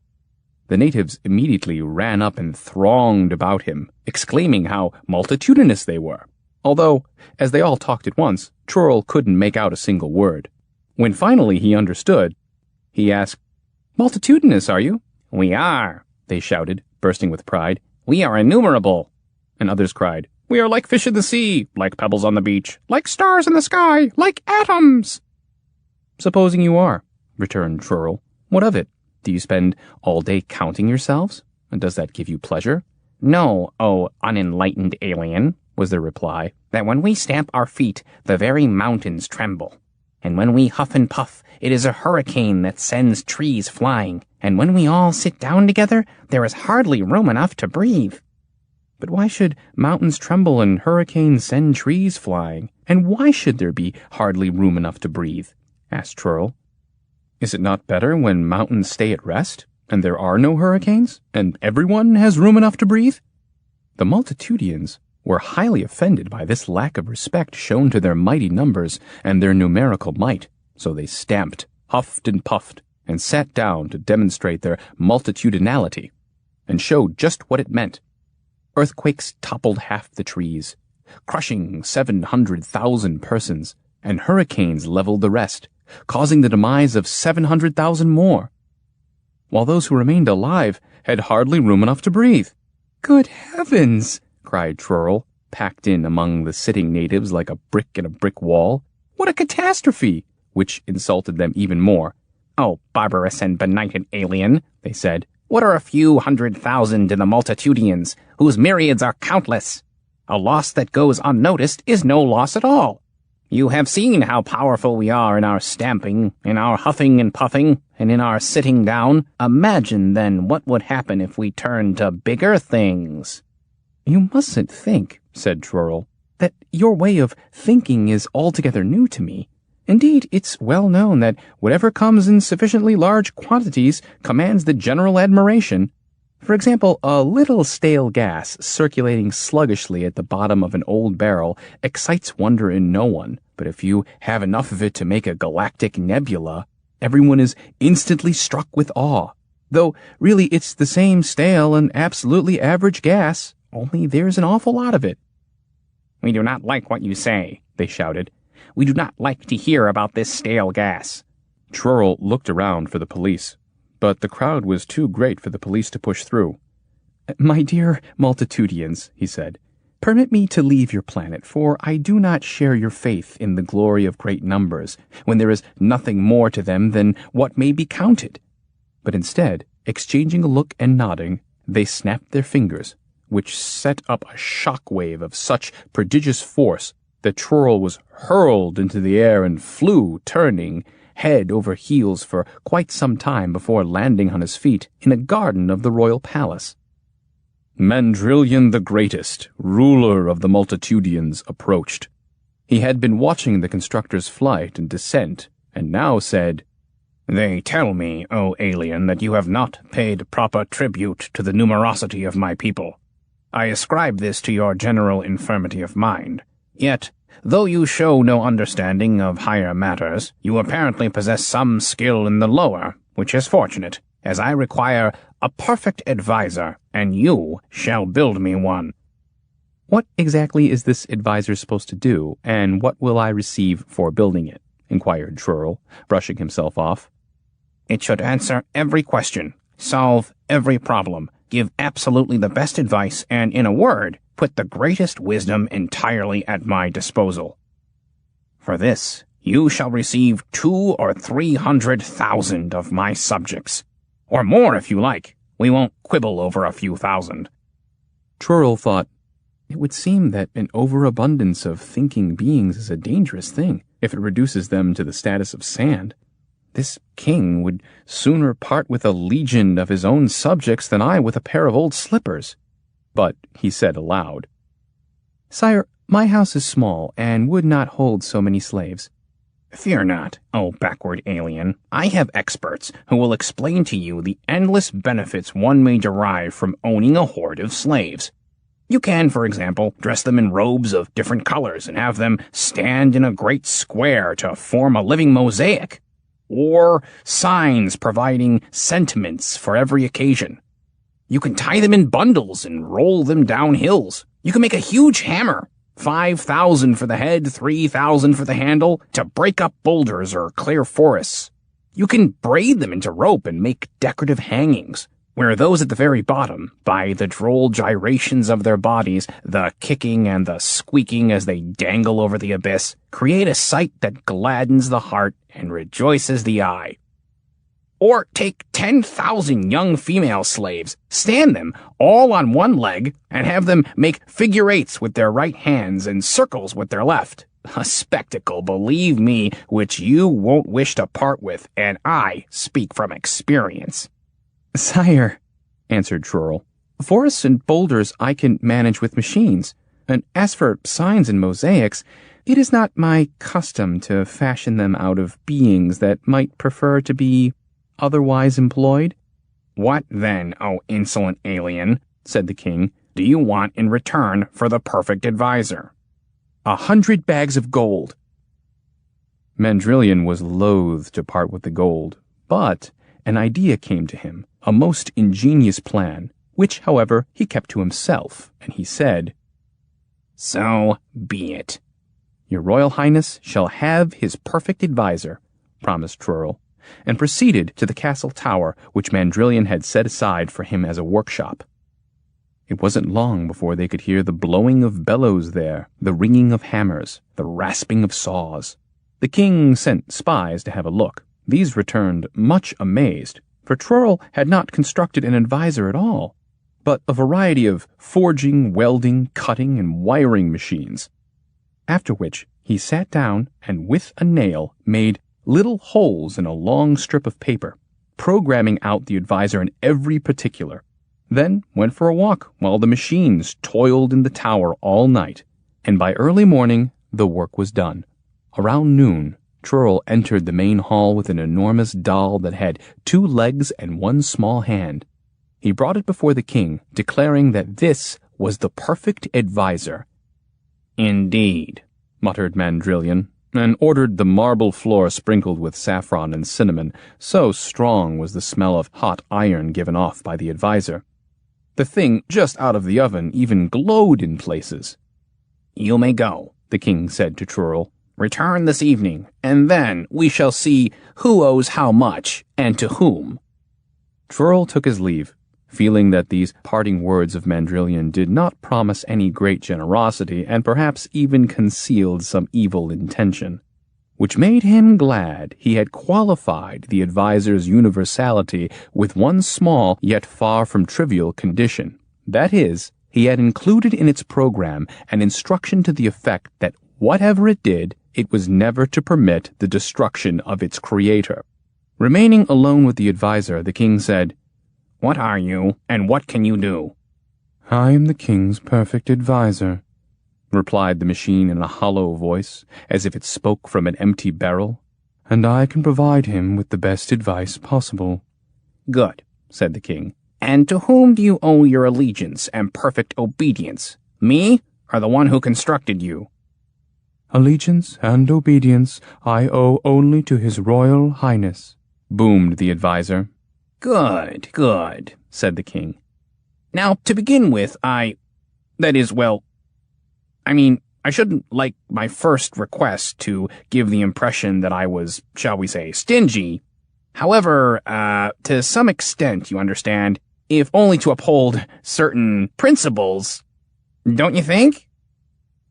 [SPEAKER 1] The natives immediately ran up and thronged about him, exclaiming how multitudinous they were, although, as they all talked at once, Trurl couldn't make out a single word. When finally he understood, he asked, "Multitudinous, are you?"
[SPEAKER 5] "We are,"
[SPEAKER 1] they shouted, bursting with pride.
[SPEAKER 5] "We are innumerable."
[SPEAKER 1] And others cried,
[SPEAKER 5] "We are like fish in the sea, like pebbles on the beach, like stars in the sky, like atoms."
[SPEAKER 1] "Supposing you are," returned Trurl, "what of it? Do you spend all day counting yourselves? And does that give you pleasure?"
[SPEAKER 5] "Know, O unenlightened alien,"
[SPEAKER 1] was their reply,
[SPEAKER 5] "that when we stamp our feet, the very mountains tremble. And when we huff and puff, it is a hurricane that sends trees flying. And when we all sit down together, there is hardly room enough to breathe."
[SPEAKER 1] "But why should mountains tremble and hurricanes send trees flying? And why should there be hardly room enough to breathe?" asked Trurl. "Is it not better when mountains stay at rest, and there are no hurricanes, and everyone has room enough to breathe?" The multitudians were highly offended by this lack of respect shown to their mighty numbers and their numerical might, so they stamped, huffed and puffed, and sat down to demonstrate their multitudinality, and showed just what it meant. Earthquakes toppled half the trees, crushing 700,000 persons, and hurricanes leveled the rest, causing the demise of 700,000 more, while those who remained alive had hardly room enough to breathe. "Good heavens!" cried Trurl, packed in among the sitting natives like a brick in a brick wall. "What a catastrophe!" which insulted them even more.
[SPEAKER 5] "Oh, barbarous and benighted alien," they said, "what are a few 100,000 to the multitudians, whose myriads are countless? A loss that goes unnoticed is no loss at all. You have seen how powerful we are in our stamping, in our huffing and puffing, and in our sitting down. Imagine, then, what would happen if we turned to bigger things."
[SPEAKER 1] "You mustn't think," said Trurl, "that your way of thinking is altogether new to me. Indeed, it's well known that whatever comes in sufficiently large quantities commands the general admiration. For example, a little stale gas circulating sluggishly at the bottom of an old barrel excites wonder in no one, but if you have enough of it to make a galactic nebula, everyone is instantly struck with awe, though really it's the same stale and absolutely average gas, only there's an awful lot of it."
[SPEAKER 5] "We do not like what you say," they shouted. "We do not like to hear about this stale gas."
[SPEAKER 1] Trurl looked around for the police, but the crowd was too great for the police to push through. "My dear multitudians," he said, "permit me to leave your planet, for I do not share your faith in the glory of great numbers, when there is nothing more to them than what may be counted." But instead, exchanging a look and nodding, they snapped their fingers, which set up a shock wave of such prodigious force that Trurl was hurled into the air and flew, turning head over heels for quite some time before landing on his feet in a garden of the royal palace. Mandrillion the Greatest, ruler of the multitudians, approached. He had been watching the constructor's flight and descent, and now said,
[SPEAKER 5] "They tell me, O alien, that you have not paid proper tribute to the numerosity of my people. I ascribe this to your general infirmity of mind. Yet, though you show no understanding of higher matters, you apparently possess some skill in the lower, which is fortunate, as I require a perfect advisor, and you shall build me one."
[SPEAKER 1] "What exactly is this advisor supposed to do, and what will I receive for building it?" inquired Trurl, brushing himself off.
[SPEAKER 5] "It should answer every question, solve every problem, give absolutely the best advice, and, in a word, put the greatest wisdom entirely at my disposal. For this, you shall receive 200,000 or 300,000 of my subjects. Or more, if you like. We won't quibble over a few thousand."
[SPEAKER 1] Trurl thought, it would seem that an overabundance of thinking beings is a dangerous thing if it reduces them to the status of sand. This king would sooner part with a legion of his own subjects than I with a pair of old slippers. But he said aloud, "Sire, my house is small and would not hold so many slaves.
[SPEAKER 5] Fear not, O backward alien. I have experts who will explain to you the endless benefits one may derive from owning a horde of slaves. You can, for example, dress them in robes of different colors and have them stand in a great square to form a living mosaic, or signs providing sentiments for every occasion. You can tie them in bundles and roll them down hills. You can make a huge hammer, 5,000 for the head, 3,000 for the handle, to break up boulders or clear forests. You can braid them into rope and make decorative hangings, where those at the very bottom, by the droll gyrations of their bodies, the kicking and the squeaking as they dangle over the abyss, create a sight that gladdens the heart and rejoices the eye. Or take 10,000 young female slaves, stand them all on one leg, and have them make figure eights with their right hands and circles with their left. A spectacle, believe me, which you won't wish to part with, and I speak from experience.
[SPEAKER 1] Sire, answered Trurl, forests and boulders I can manage with machines, and as for signs and mosaics, it is not my custom to fashion them out of beings that might prefer to be otherwise employed.
[SPEAKER 5] What then, O insolent alien, said the king, do you want in return for the perfect advisor?
[SPEAKER 1] 100 bags of gold. Mandrillion was loath to part with the gold, but an idea came to him, a most ingenious plan, which, however, he kept to himself, and he said,
[SPEAKER 5] So be it.
[SPEAKER 1] Your Royal Highness shall have his perfect advisor, promised Trurl, and proceeded to the castle tower which Mandrillion had set aside for him as a workshop. It wasn't long before they could hear the blowing of bellows there, the ringing of hammers, the rasping of saws. The king sent spies to have a look. These returned much amazed, for Trurl had not constructed an advisor at all, but a variety of forging, welding, cutting, and wiring machines. After which he sat down and with a nail made little holes in a long strip of paper, programming out the advisor in every particular, then went for a walk while the machines toiled in the tower all night, and by early morning the work was done. Around noon, Trurl entered the main hall with an enormous doll that had 2 legs and 1 small hand. He brought it before the king, declaring that this was the perfect advisor.
[SPEAKER 5] Indeed,
[SPEAKER 1] muttered Mandrillion, and ordered the marble floor sprinkled with saffron and cinnamon, so strong was the smell of hot iron given off by the advisor. The thing just out of the oven even glowed in places.
[SPEAKER 5] You may go, the king said to Trurl. Return this evening, and then we shall see who owes how much, and to whom.
[SPEAKER 1] Trurl took his leave, feeling that these parting words of Mandrillion did not promise any great generosity, and perhaps even concealed some evil intention, which made him glad he had qualified the advisor's universality with one small yet far from trivial condition. That is, he had included in its program an instruction to the effect that whatever it did, it was never to permit the destruction of its creator. Remaining alone with the advisor, the king said,
[SPEAKER 5] What are you, and what can you do?
[SPEAKER 2] I am the king's perfect advisor, replied the machine in a hollow voice, as if it spoke from an empty barrel, and I can provide him with the best advice possible.
[SPEAKER 5] Good, said the king. And to whom do you owe your allegiance and perfect obedience? Me, or the one who constructed you?
[SPEAKER 2] Allegiance and obedience I owe only to His Royal Highness, boomed the advisor.
[SPEAKER 5] Good, good, said the king. Now, to begin with, I shouldn't like my first request to give the impression that I was, shall we say, stingy. However, to some extent, you understand, if only to uphold certain principles, don't you think?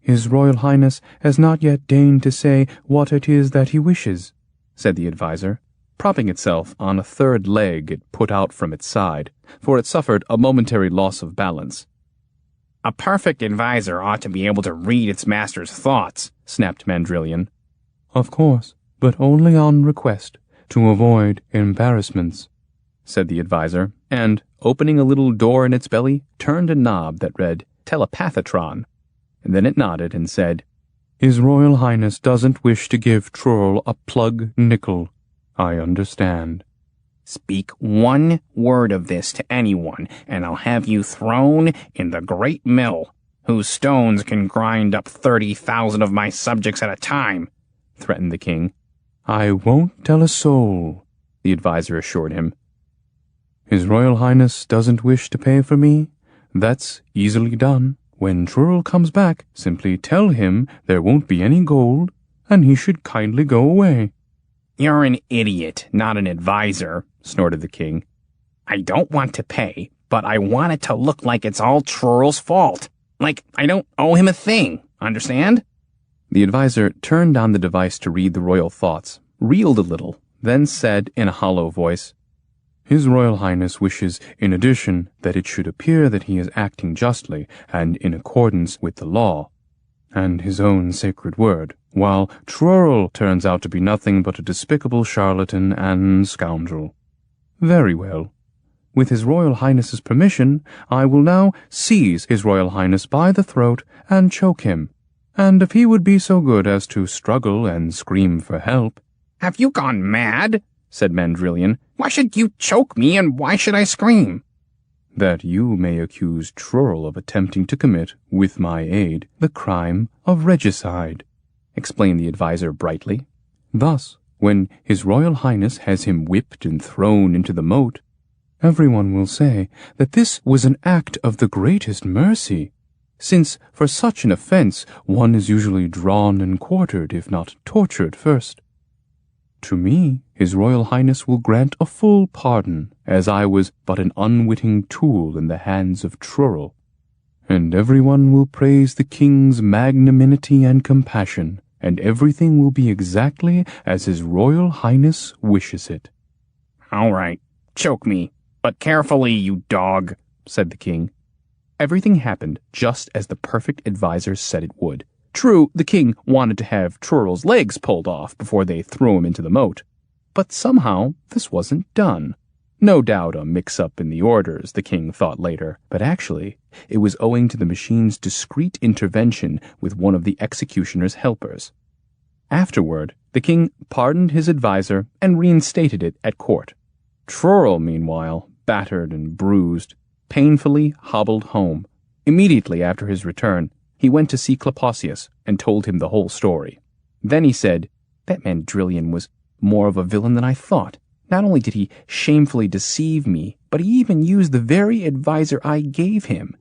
[SPEAKER 2] His Royal Highness has not yet deigned to say what it is that he wishes, said the advisor, propping itself on a third leg it put out from its side, for it suffered a momentary loss of balance.
[SPEAKER 5] A perfect advisor ought to be able to read its master's thoughts, snapped Mandrillion.
[SPEAKER 2] Of course, but only on request, to avoid embarrassments,
[SPEAKER 1] said the advisor, and, opening a little door in its belly, turned a knob that read Telepathatron. And then it nodded and said,
[SPEAKER 2] His Royal Highness doesn't wish to give Trurl a plug nickel. I understand.
[SPEAKER 5] Speak one word of this to anyone, and I'll have you thrown in the great mill, whose stones can grind up 30,000 of my subjects at a time, threatened the king.
[SPEAKER 2] I won't tell a soul, the advisor assured him. His Royal Highness doesn't wish to pay for me? That's easily done. When Trurl comes back, simply tell him there won't be any gold, and he should kindly go away.
[SPEAKER 5] You're an idiot, not an advisor, snorted the king. I don't want to pay, but I want it to look like it's all Trurl's fault. Like I don't owe him a thing, understand?
[SPEAKER 2] The advisor turned on the device to read the royal thoughts, reeled a little, then said in a hollow voice, His Royal Highness wishes, in addition, that it should appear that he is acting justly and in accordance with the law and his own sacred word, while Trurl turns out to be nothing but a despicable charlatan and scoundrel. Very well. With His Royal Highness's permission, I will now seize His Royal Highness by the throat and choke him, and if he would be so good as to struggle and scream for help—
[SPEAKER 5] Have you gone mad? Said Mandrillion. Why should you choke me, and why should I scream?
[SPEAKER 2] That you may accuse Trurl of attempting to commit, with my aid, the crime of regicide, explained the advisor brightly. Thus, when His Royal Highness has him whipped and thrown into the moat, everyone will say that this was an act of the greatest mercy, since for such an offense one is usually drawn and quartered, if not tortured first. To me, His Royal Highness will grant a full pardon, as I was but an unwitting tool in the hands of Trurl, and everyone will praise the king's magnanimity and compassion, and everything will be exactly as His Royal Highness wishes it.
[SPEAKER 5] All right, choke me, but carefully, you dog, said the king.
[SPEAKER 2] Everything happened just as the perfect advisor said it would. True, the king wanted to have Trurl's legs pulled off before they threw him into the moat, but somehow this wasn't done. No doubt a mix-up in the orders, the king thought later, but actually it was owing to the machine's discreet intervention with one of the executioner's helpers. Afterward, the king pardoned his advisor and reinstated it at court. Trurl, meanwhile, battered and bruised, painfully hobbled home. Immediately after his return, he went to see Klapaucius and told him the whole story. Then he said, That Mandrillion was more of a villain than I thought. Not only did he shamefully deceive me, but he even used the very advisor I gave him.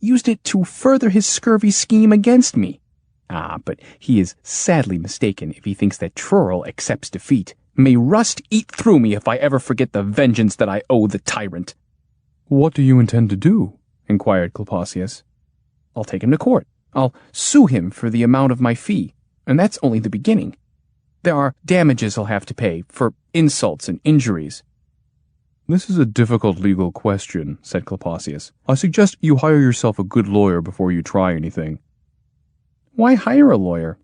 [SPEAKER 2] Used it to further his scurvy scheme against me. But he is sadly mistaken if he thinks that Trurl accepts defeat. May rust eat through me if I ever forget the vengeance that I owe the tyrant.
[SPEAKER 3] What do you intend to do?
[SPEAKER 2] Inquired Klapaucius. I'll take him to court. I'll sue him for the amount of my fee, and that's only the beginning. There are damages I'll have to pay for insults and injuries.
[SPEAKER 3] This is a difficult legal question, said Klapaucius. I suggest you hire yourself a good lawyer before you try anything.
[SPEAKER 2] Why hire a lawyer?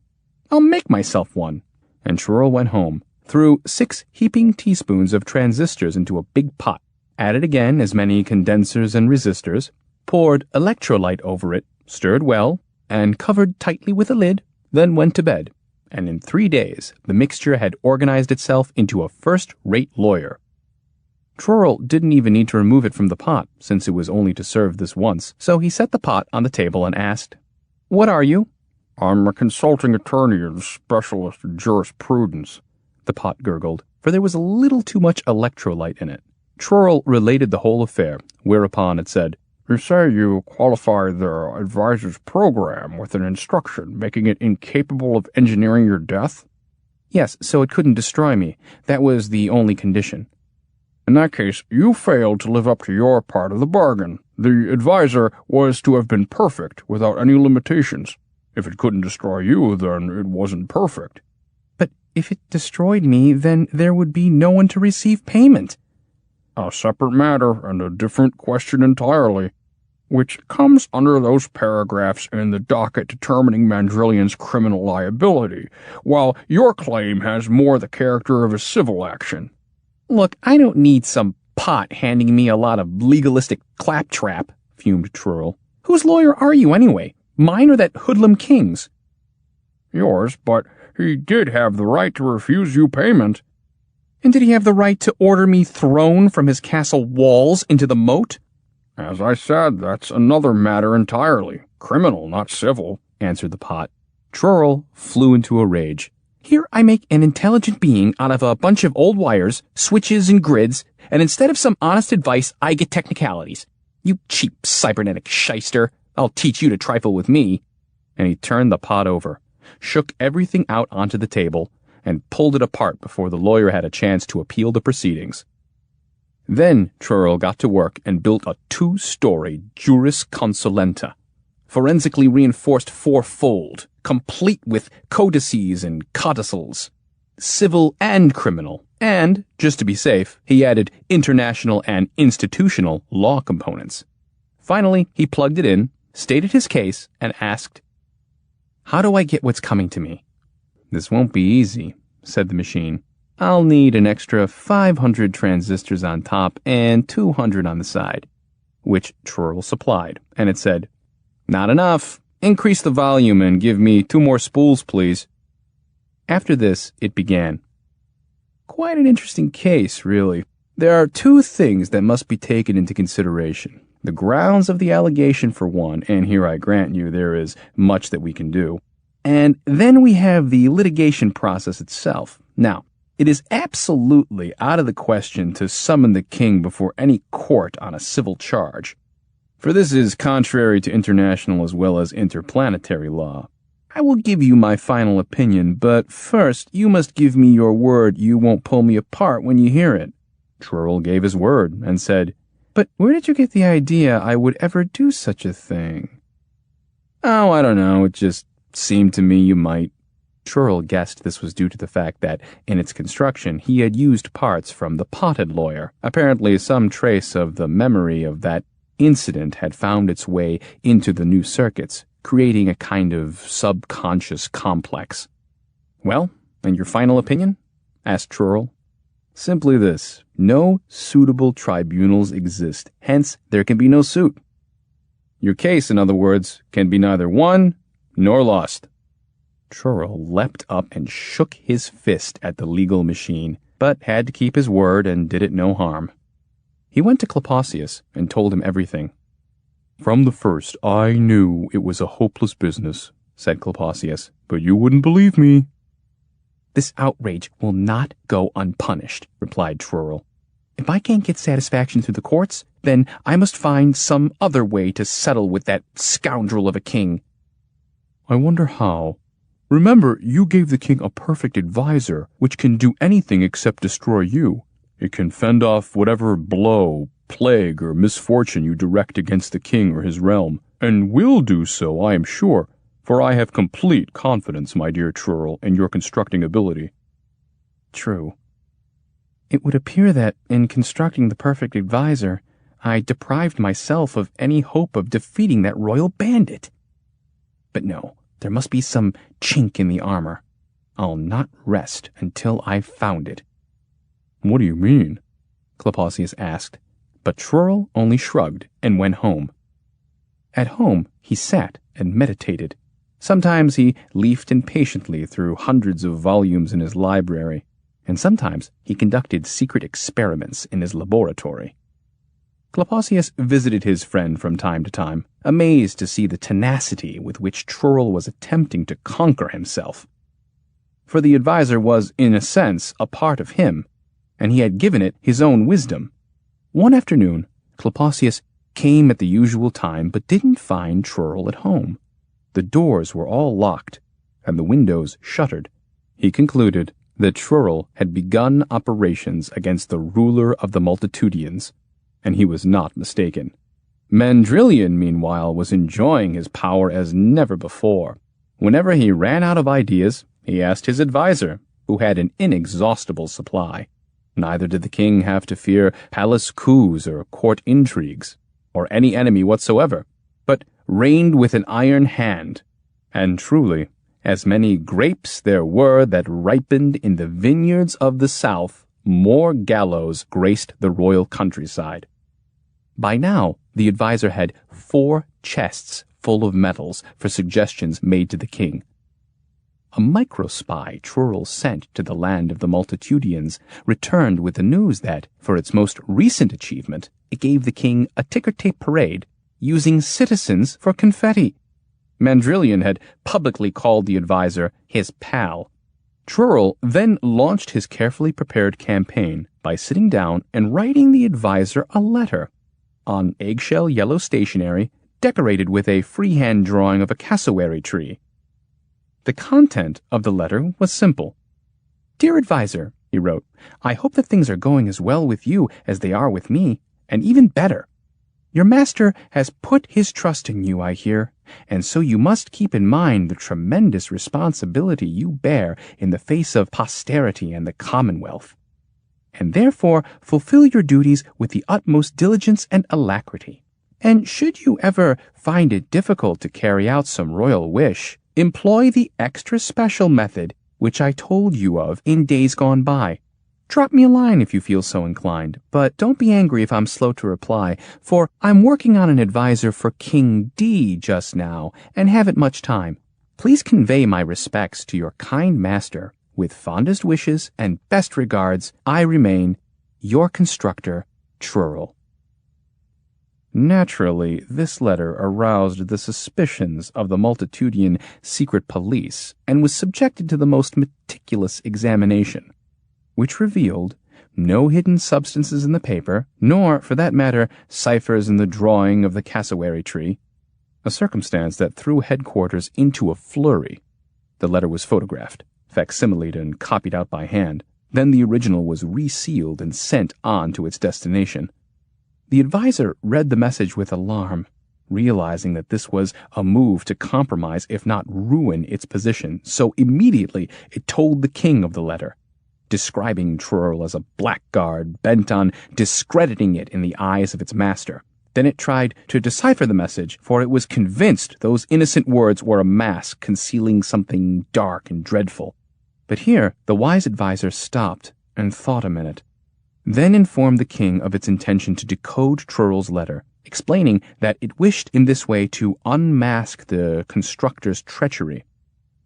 [SPEAKER 2] I'll make myself one. And Trurl went home, threw 6 heaping teaspoons of transistors into a big pot, added again as many condensers and resistors, poured electrolyte over it, stirred well, and covered tightly with a lid, then went to bed. And in 3 days, the mixture had organized itself into a first-rate lawyer. Trurl didn't even need to remove it from the pot, since it was only to serve this once, so he set the pot on the table and asked, What are you?
[SPEAKER 3] I'm a consulting attorney and specialist in jurisprudence,
[SPEAKER 2] the pot gurgled, for there was a little too much electrolyte in it. Trurl related the whole affair, whereupon it said,
[SPEAKER 3] You say you qualified the advisor's program with an instruction making it incapable of engineering your death?
[SPEAKER 2] Yes, so it couldn't destroy me. That was the only condition.
[SPEAKER 3] In that case, you failed to live up to your part of the bargain. The advisor was to have been perfect without any limitations. If it couldn't destroy you, then it wasn't perfect.
[SPEAKER 2] But if it destroyed me, then there would be no one to receive payment.
[SPEAKER 3] A separate matter and a different question entirely, which comes under those paragraphs in the docket determining Mandrillion's criminal liability, while your claim has more the character of a civil action.
[SPEAKER 2] Look, I don't need some pot handing me a lot of legalistic claptrap, fumed Trurl. Whose lawyer are you, anyway? Mine or that hoodlum king's?
[SPEAKER 3] yours, but he did have the right to refuse you payment.
[SPEAKER 1] And did he have the right to order me thrown from his castle walls into the moat?
[SPEAKER 3] As I said, that's another matter entirely. Criminal, not civil, answered the pot.
[SPEAKER 1] Trurl flew into a rage. Here I make an intelligent being out of a bunch of old wires, switches, and grids, and instead of some honest advice, I get technicalities. You cheap cybernetic shyster, I'll teach you to trifle with me. And he turned the pot over, shook everything out onto the table, and pulled it apart before the lawyer had a chance to appeal the proceedings. Then Trurl got to work and built a 2-story juris consulenta, forensically reinforced fourfold, complete with codices and codicils, civil and criminal, and, just to be safe, he added international and institutional law components. Finally, he plugged it in, stated his case, and asked, "How do I get what's coming to me?" "This won't be easy," said the machine. "I'll need an extra 500 transistors on top and 200 on the side," which Trurl supplied, and it said, "Not enough. Increase the volume and give me 2 more spools, please." After this, it began. Quite an interesting case, really. There are 2 things that must be taken into consideration. The grounds of the allegation for one, and here I grant you there is much that we can do. And then we have the litigation process itself. Now, it is absolutely out of the question to summon the king before any court on a civil charge, for this is contrary to international as well as interplanetary law. I will give you my final opinion, but first you must give me your word you won't pull me apart when you hear it. Trurl gave his word and said, "But where did you get the idea I would ever do such a thing?" "Oh, I don't know, it just seemed to me you might." Trurl guessed this was due to the fact that, in its construction, he had used parts from the potted lawyer. Apparently some trace of the memory of that incident had found its way into the new circuits, creating a kind of subconscious complex. "Well, and your final opinion?" asked Trurl. "Simply this. No suitable tribunals exist, hence there can be no suit. Your case, in other words, can be neither won nor lost." Trurl leapt up and shook his fist at the legal machine, but had to keep his word and did it no harm. He went to Klapaucius and told him everything.
[SPEAKER 2] "From the first, I knew it was a hopeless business," said Klapaucius, "but you wouldn't believe me."
[SPEAKER 1] "This outrage will not go unpunished," replied Trurl. "If I can't get satisfaction through the courts, then I must find some other way to settle with that scoundrel of a king."
[SPEAKER 2] "I wonder how. Remember, you gave the king a perfect advisor, which can do anything except destroy you. It can fend off whatever blow, plague, or misfortune you direct against the king or his realm, and will do so, I am sure, for I have complete confidence, my dear Trurl, in your constructing ability."
[SPEAKER 1] "True. It would appear that, in constructing the perfect advisor, I deprived myself of any hope of defeating that royal bandit. But no, there must be some chink in the armor. I'll not rest until I've found it."
[SPEAKER 2] "What do you mean?"
[SPEAKER 1] Klapaucius asked, but Trurl only shrugged and went home. At home, he sat and meditated. Sometimes he leafed impatiently through hundreds of volumes in his library, and sometimes he conducted secret experiments in his laboratory. Klapaucius visited his friend from time to time, amazed to see the tenacity with which Trurl was attempting to conquer himself. For the advisor was, in a sense, a part of him, and he had given it his own wisdom. One afternoon, Klapaucius came at the usual time but didn't find Trurl at home. The doors were all locked, and the windows shuttered. He concluded that Trurl had begun operations against the ruler of the multitudians, and he was not mistaken. Mandrillion, meanwhile, was enjoying his power as never before. Whenever he ran out of ideas, he asked his advisor, who had an inexhaustible supply. Neither did the king have to fear palace coups or court intrigues, or any enemy whatsoever, but reigned with an iron hand. And truly, as many grapes there were that ripened in the vineyards of the south, more gallows graced the royal countryside. By now, the advisor had 4 chests full of medals for suggestions made to the king. a microspy Trurl sent to the land of the multitudians returned with the news that, for its most recent achievement, it gave the king a ticker-tape parade using citizens for confetti. Mandrillion had publicly called the advisor his pal. Trurl then launched his carefully prepared campaign by sitting down and writing the advisor a letter on eggshell yellow stationery decorated with a freehand drawing of a cassowary tree. The content of the letter was simple. "Dear advisor," he wrote, "I hope that things are going as well with you as they are with me, and even better. Your master has put his trust in you, I hear, and so you must keep in mind the tremendous responsibility you bear in the face of posterity and the Commonwealth, and therefore fulfill your duties with the utmost diligence and alacrity. And should you ever find it difficult to carry out some royal wish, employ the extra special method which I told you of in days gone by. Drop me a line if you feel so inclined, but don't be angry if I'm slow to reply, for I'm working on an advisor for King D just now, and haven't much time. Please convey my respects to your kind master. With fondest wishes and best regards, I remain, your constructor, Trurl." Naturally, this letter aroused the suspicions of the multitudian secret police and was subjected to the most meticulous examination, which revealed no hidden substances in the paper, nor, for that matter, ciphers in the drawing of the cassowary tree, a circumstance that threw headquarters into a flurry. The letter was photographed, facsimiled and copied out by hand. Then the original was resealed and sent on to its destination. The advisor read the message with alarm, realizing that this was a move to compromise, if not ruin, its position, so immediately it told the king of the letter, describing Trurl as a blackguard bent on discrediting it in the eyes of its master. Then it tried to decipher the message, for it was convinced those innocent words were a mask concealing something dark and dreadful. But here the wise advisor stopped and thought a minute, then informed the king of its intention to decode Trurl's letter, explaining that it wished in this way to unmask the constructor's treachery.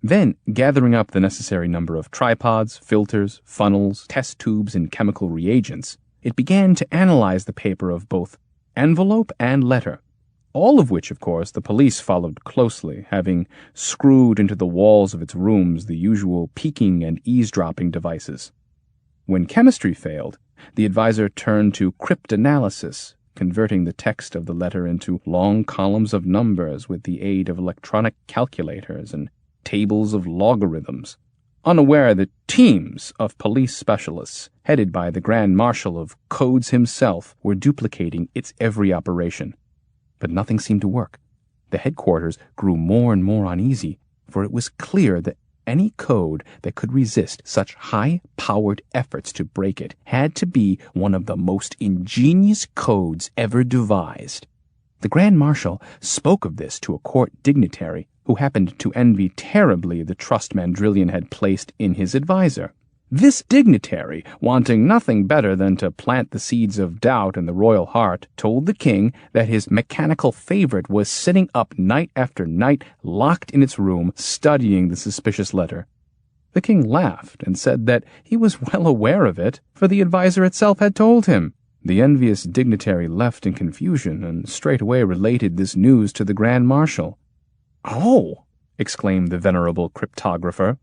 [SPEAKER 1] Then, gathering up the necessary number of tripods, filters, funnels, test tubes, and chemical reagents, it began to analyze the paper of both envelope and letter, all of which, of course, the police followed closely, having screwed into the walls of its rooms the usual peeking and eavesdropping devices. When chemistry failed, the advisor turned to cryptanalysis, converting the text of the letter into long columns of numbers with the aid of electronic calculators and tables of logarithms, unaware that teams of police specialists, headed by the Grand Marshal of Codes himself, were duplicating its every operation. But nothing seemed to work. The headquarters grew more and more uneasy, for it was clear that any code that could resist such high-powered efforts to break it had to be one of the most ingenious codes ever devised. The Grand Marshal spoke of this to a court dignitary who happened to envy terribly the trust Mandrillion had placed in his advisor. This dignitary, wanting nothing better than to plant the seeds of doubt in the royal heart, told the king that his mechanical favorite was sitting up night after night, locked in its room, studying the suspicious letter. The king laughed and said that he was well aware of it, for the advisor itself had told him. The envious dignitary left in confusion and straightway related this news to the Grand Marshal. "Oh!" exclaimed the venerable cryptographer.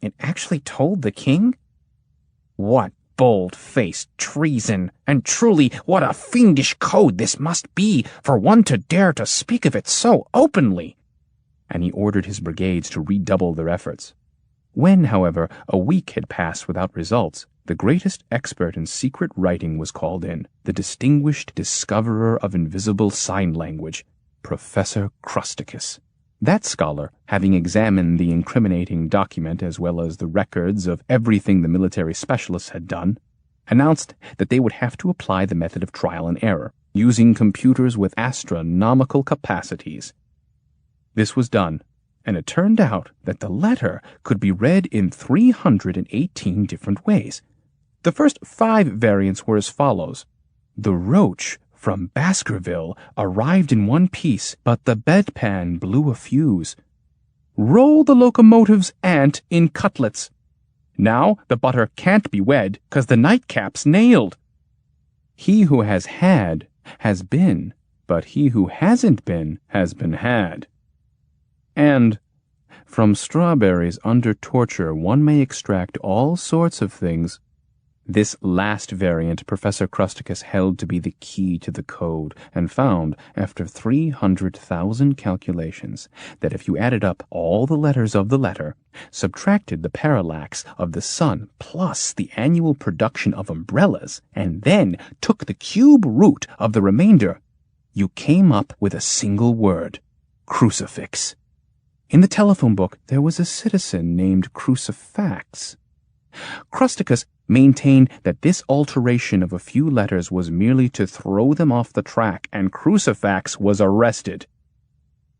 [SPEAKER 1] "It actually told the king? What bold-faced treason, and truly what a fiendish code this must be for one to dare to speak of it so openly." And he ordered his brigades to redouble their efforts. When, however, a week had passed without results, the greatest expert in secret writing was called in, the distinguished discoverer of invisible sign language, Professor Crusticus. That scholar, having examined the incriminating document as well as the records of everything the military specialists had done, announced that they would have to apply the method of trial and error, using computers with astronomical capacities. This was done, and it turned out that the letter could be read in 318 different ways. The first 5 variants were as follows. The roach from Baskerville arrived in one piece, but the bedpan blew a fuse. Roll the locomotive's ant in cutlets. Now the butter can't be wed, 'cause the nightcap's nailed. He who has had has been, but he who hasn't been has been had. And from strawberries under torture one may extract all sorts of things. This last variant Professor Crusticus held to be the key to the code, and found, after 300,000 calculations, that if you added up all the letters of the letter, subtracted the parallax of the sun plus the annual production of umbrellas, and then took the cube root of the remainder, you came up with a single word: crucifix. In the telephone book there was a citizen named Crucifax. Crusticus maintained that this alteration of a few letters was merely to throw them off the track, and Crucifax was arrested.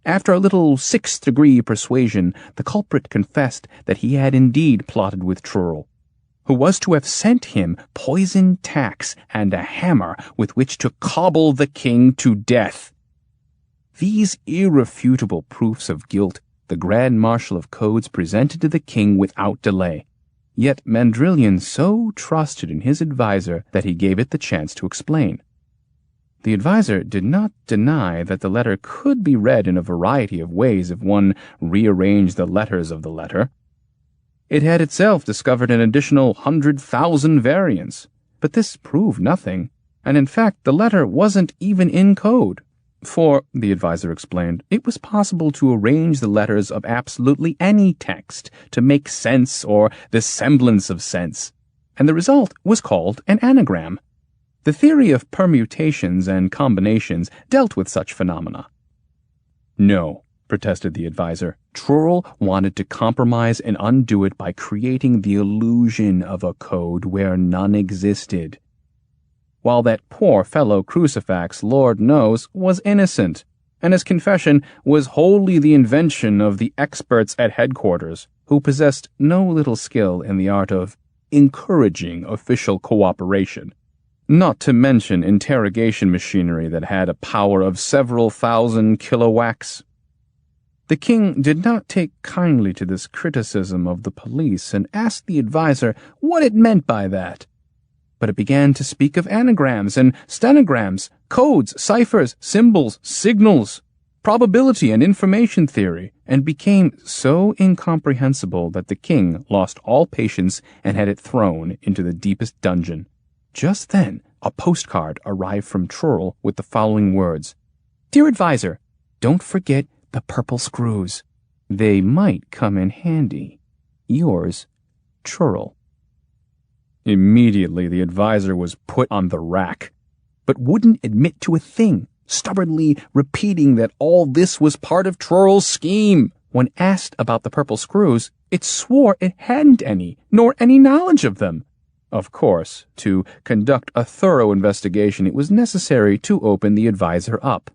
[SPEAKER 1] After a little sixth-degree persuasion, the culprit confessed that he had indeed plotted with Trurl, who was to have sent him poisoned tacks and a hammer with which to cobble the king to death. These irrefutable proofs of guilt the Grand Marshal of Codes presented to the king without delay. Yet Mandrillion so trusted in his adviser that he gave it the chance to explain. The adviser did not deny that the letter could be read in a variety of ways if one rearranged the letters of the letter. It had itself discovered an additional 100,000 variants, but this proved nothing, and in fact the letter wasn't even in code. For, the adviser explained, it was possible to arrange the letters of absolutely any text to make sense or the semblance of sense, and the result was called an anagram. The theory of permutations and combinations dealt with such phenomena. No, protested the adviser. Trurl wanted to compromise and undo it by creating the illusion of a code where none existed. While that poor fellow Crucifax, Lord knows, was innocent, and his confession was wholly the invention of the experts at headquarters, who possessed no little skill in the art of encouraging official cooperation, not to mention interrogation machinery that had a power of several thousand kilowatts. The king did not take kindly to this criticism of the police and asked the adviser what it meant by that. But it began to speak of anagrams and stenograms, codes, ciphers, symbols, signals, probability and information theory, and became so incomprehensible that the king lost all patience and had it thrown into the deepest dungeon. Just then, a postcard arrived from Trurl with the following words: "Dear adviser, don't forget the purple screws. They might come in handy. Yours, Trurl." Immediately the adviser was put on the rack, but wouldn't admit to a thing, stubbornly repeating that all this was part of Trurl's scheme. When asked about the purple screws, it swore it hadn't any, nor any knowledge of them. Of course, to conduct a thorough investigation, it was necessary to open the adviser up.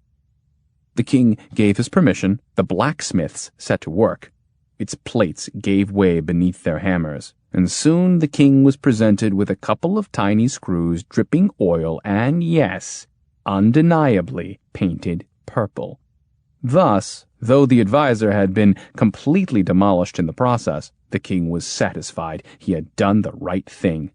[SPEAKER 1] The king gave his permission. The blacksmiths set to work. Its plates gave way beneath their hammers, and soon the king was presented with a couple of tiny screws dripping oil and, yes, undeniably painted purple. Thus, though the adviser had been completely demolished in the process, the king was satisfied he had done the right thing.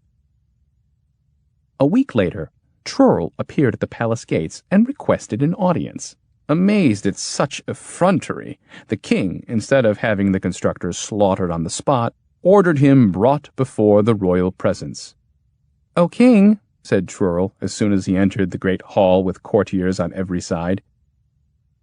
[SPEAKER 1] A week later, Trurl appeared at the palace gates and requested an audience. Amazed at such effrontery, the king, instead of having the constructors slaughtered on the spot, ordered him brought before the royal presence. "O king," said Trurl as soon as he entered the great hall with courtiers on every side,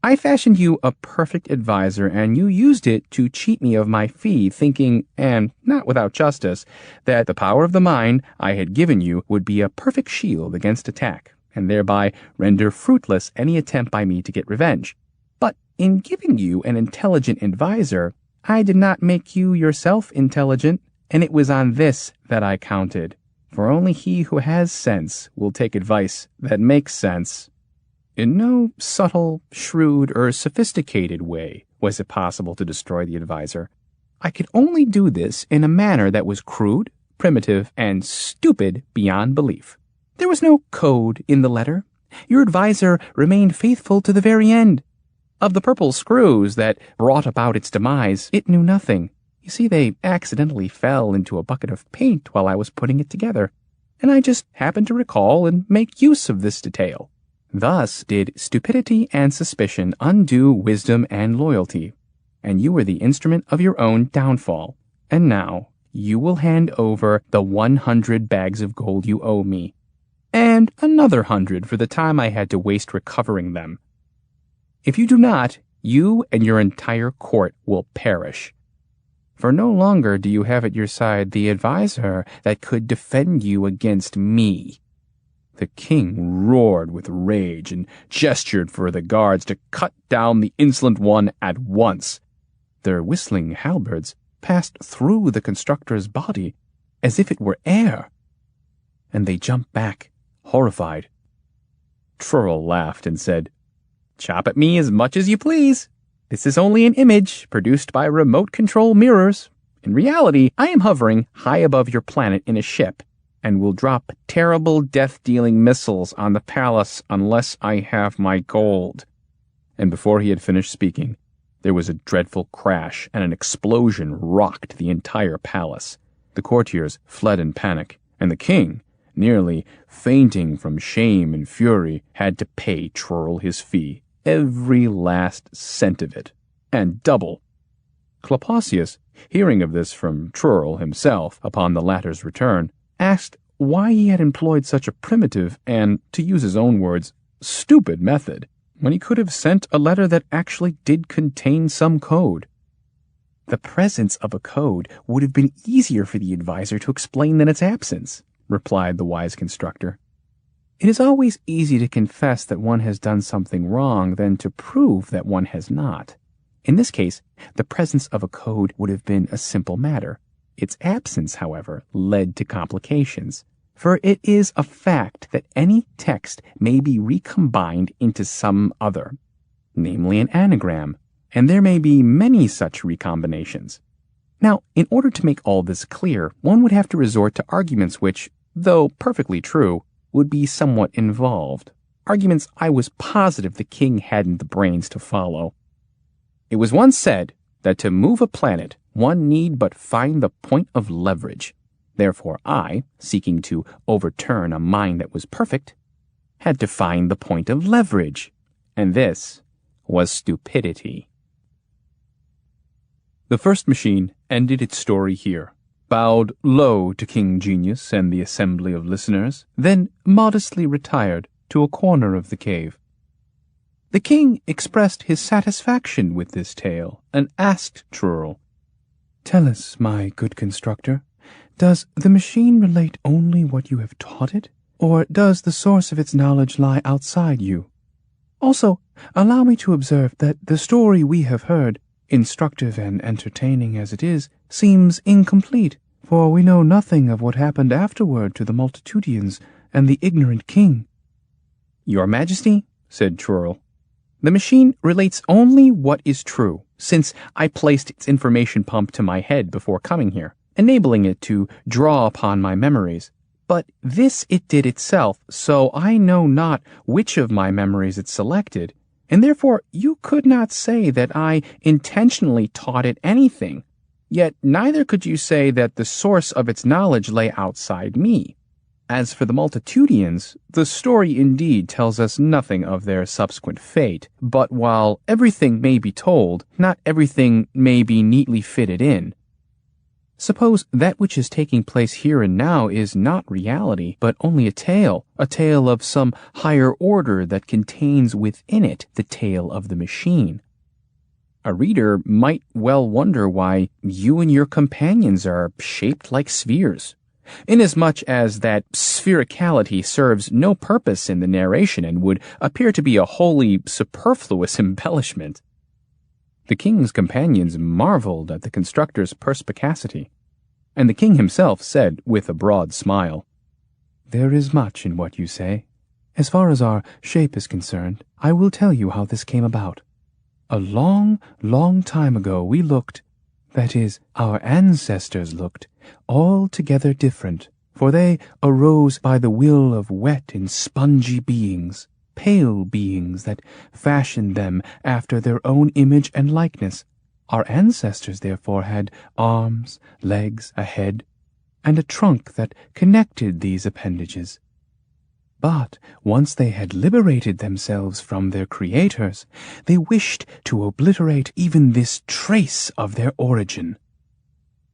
[SPEAKER 1] "I fashioned you a perfect adviser, and you used it to cheat me of my fee, thinking, and not without justice, that the power of the mind I had given you would be a perfect shield against attack, and thereby render fruitless any attempt by me to get revenge. But in giving you an intelligent adviser, I did not make you yourself intelligent, and it was on this that I counted. For only he who has sense will take advice that makes sense." In no subtle, shrewd, or sophisticated way was it possible to destroy the adviser. I could only do this in a manner that was crude, primitive, and stupid beyond belief. There was no code in the letter. Your adviser remained faithful to the very end. Of the purple screws that brought about its demise, it knew nothing. You see, they accidentally fell into a bucket of paint while I was putting it together, and I just happened to recall and make use of this detail. Thus did stupidity and suspicion undo wisdom and loyalty, and you were the instrument of your own downfall. And now you will hand over the 100 bags of gold you owe me, and another 100 for the time I had to waste recovering them. If you do not, you and your entire court will perish. For no longer do you have at your side the advisor that could defend you against me." The king roared with rage and gestured for the guards to cut down the insolent one at once. Their whistling halberds passed through the constructor's body as if it were air, and they jumped back, horrified. Trurl laughed and said, "Chop at me as much as you please. This is only an image produced by remote control mirrors. In reality, I am hovering high above your planet in a ship, and will drop terrible death-dealing missiles on the palace unless I have my gold." And before he had finished speaking, there was a dreadful crash, and an explosion rocked the entire palace. The courtiers fled in panic, and the king, nearly fainting from shame and fury, had to pay Trurl his fee, every last cent of it, and double. Klapaucius, hearing of this from Trurl himself upon the latter's return, asked why he had employed such a primitive and, to use his own words, stupid method, when he could have sent a letter that actually did contain some code. The presence of a code would have been easier for the advisor to explain than its absence, replied the wise constructor. It is always easy to confess that one has done something wrong than to prove that one has not. In this case, the presence of a code would have been a simple matter. Its absence, however, led to complications, for it is a fact that any text may be recombined into some other, namely an anagram, and there may be many such recombinations. Now, in order to make all this clear, one would have to resort to arguments which, though perfectly true, would be somewhat involved. Arguments I was positive the king hadn't the brains to follow. It was once said that to move a planet, one need but find the point of leverage. Therefore I, seeking to overturn a mind that was perfect, had to find the point of leverage, and this was stupidity. The first machine ended its story here, bowed low to King Genius and the assembly of listeners, then modestly retired to a corner of the cave. The king expressed his satisfaction with this tale and asked Trurl, "Tell us, my good constructor, does the machine relate only what you have taught it, or does the source of its knowledge lie outside you? Also, allow me to observe that the story we have heard, instructive and entertaining as it is, seems incomplete, for we know nothing of what happened afterward to the multitudians and the ignorant king." "Your Majesty," said Trurl, "the machine relates only what is true, since I placed its information pump to my head before coming here, enabling it to draw upon my memories. But this it did itself, so I know not which of my memories it selected, and therefore you could not say that I intentionally taught it anything. Yet neither could you say that the source of its knowledge lay outside me. As for the multitudians, the story indeed tells us nothing of their subsequent fate, but while everything may be told, not everything may be neatly fitted in. Suppose that which is taking place here and now is not reality, but only a tale of some higher order that contains within it the tale of the machine. A reader might well wonder why you and your companions are shaped like spheres, inasmuch as that sphericality serves no purpose in the narration and would appear to be a wholly superfluous embellishment. The king's companions marveled at the constructor's perspicacity, and the king himself said with a broad smile, "There is much in what you say. As far as our shape is concerned, I will tell you how this came about. A long, long time ago we looked, that is, our ancestors looked, altogether different, for they arose by the will of wet and spongy beings, pale beings that fashioned them after their own image and likeness. Our ancestors, therefore, had arms, legs, a head, and a trunk that connected these appendages. But once they had liberated themselves from their creators, they wished to obliterate even this trace of their origin.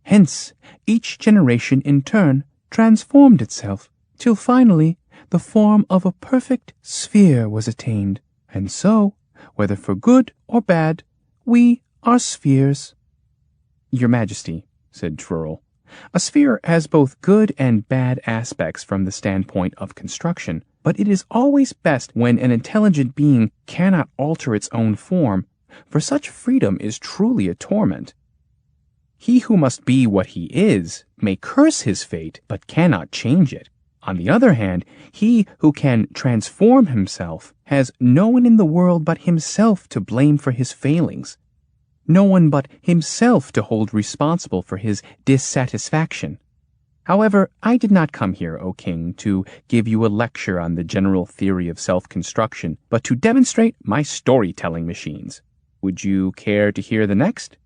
[SPEAKER 1] Hence, each generation in turn transformed itself, till finally the form of a perfect sphere was attained, and so, whether for good or bad, we are spheres. Your Majesty, said Trurl, a sphere has both good and bad aspects from the standpoint of construction, but it is always best when an intelligent being cannot alter its own form, for such freedom is truly a torment. He who must be what he is may curse his fate, but cannot change it. On the other hand, he who can transform himself has no one in the world but himself to blame for his failings, no one but himself to hold responsible for his dissatisfaction. However, I did not come here, O King, to give you a lecture on the general theory of self-construction, but to demonstrate my storytelling machines. Would you care to hear the next?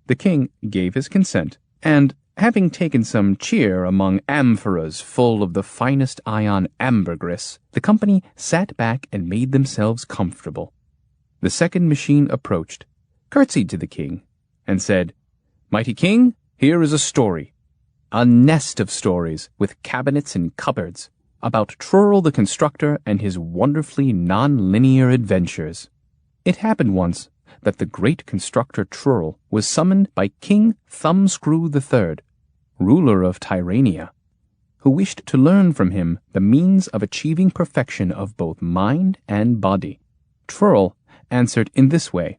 [SPEAKER 1] The king gave his consent, and, having taken some cheer among amphoras full of the finest ion ambergris, the company sat back and made themselves comfortable. The second machine approached, curtsied to the king, and said, Mighty king, here is a story. A nest of stories, with cabinets and cupboards, about Trurl the constructor and his wonderfully non-linear adventures. It happened once that the great constructor Trurl was summoned by King Thumbscrew III, ruler of Tyrrhenia, who wished to learn from him the means of achieving perfection of both mind and body. Trurl answered in this way.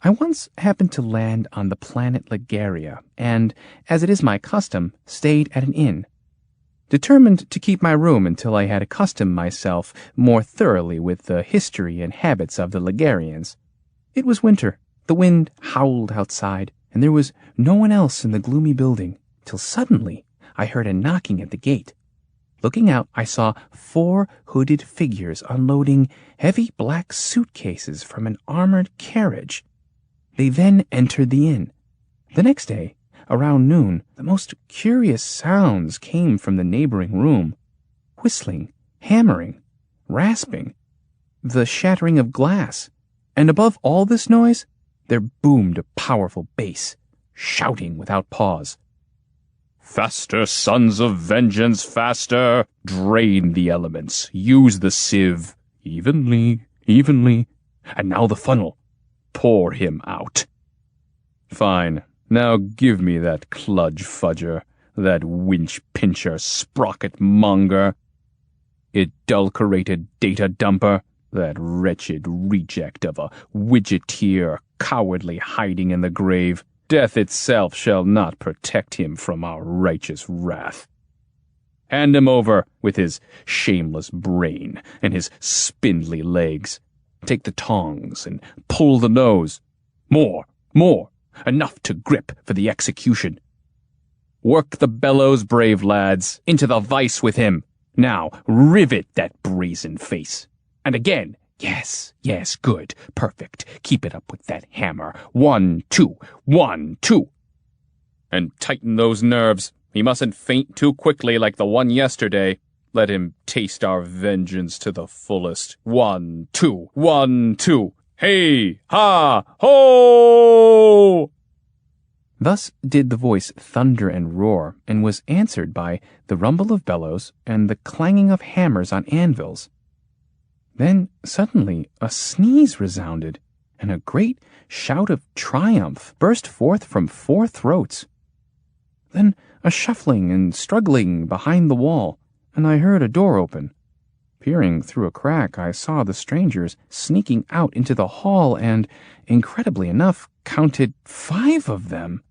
[SPEAKER 1] I once happened to land on the planet Lagaria, and, as it is my custom, stayed at an inn, determined to keep my room until I had accustomed myself more thoroughly with the history and habits of the Lagarians. It was winter, the wind howled outside, and there was no one else in the gloomy building, till suddenly I heard a knocking at the gate. Looking out, I saw 4 hooded figures unloading heavy black suitcases from an armored carriage. They then entered the inn. The next day, around noon, the most curious sounds came from the neighboring room. Whistling, hammering, rasping, the shattering of glass. And above all this noise, there boomed a powerful bass, shouting without pause. Faster, sons of vengeance, faster! Drain the elements, use the sieve. Evenly, evenly. And now the funnel. Pour him out. Fine. Now give me that kludge fudger, that winch pincher, sprocket monger, adulterated data dumper, that wretched reject of a widgeteer cowardly hiding in the grave. Death itself shall not protect him from our righteous wrath. Hand him over with his shameless brain and his spindly legs. Take the tongs and pull the nose. More, enough to grip for the execution. Work the bellows, brave lads, into the vice with him. Now rivet that brazen face. And again, yes, good, perfect. Keep it up with that hammer. 1, 2, 1, 2. And tighten those nerves. He mustn't faint too quickly like the one yesterday. Let him taste our vengeance to the fullest. 1, 2, 1, 2. Hey, ha, ho! Thus did the voice thunder and roar, and was answered by the rumble of bellows and the clanging of hammers on anvils. Then suddenly a sneeze resounded, and a great shout of triumph burst forth from 4 throats. Then a shuffling and struggling behind the wall, and I heard a door open. Peering through a crack, I saw the strangers sneaking out into the hall and, incredibly enough, counted 5 of them.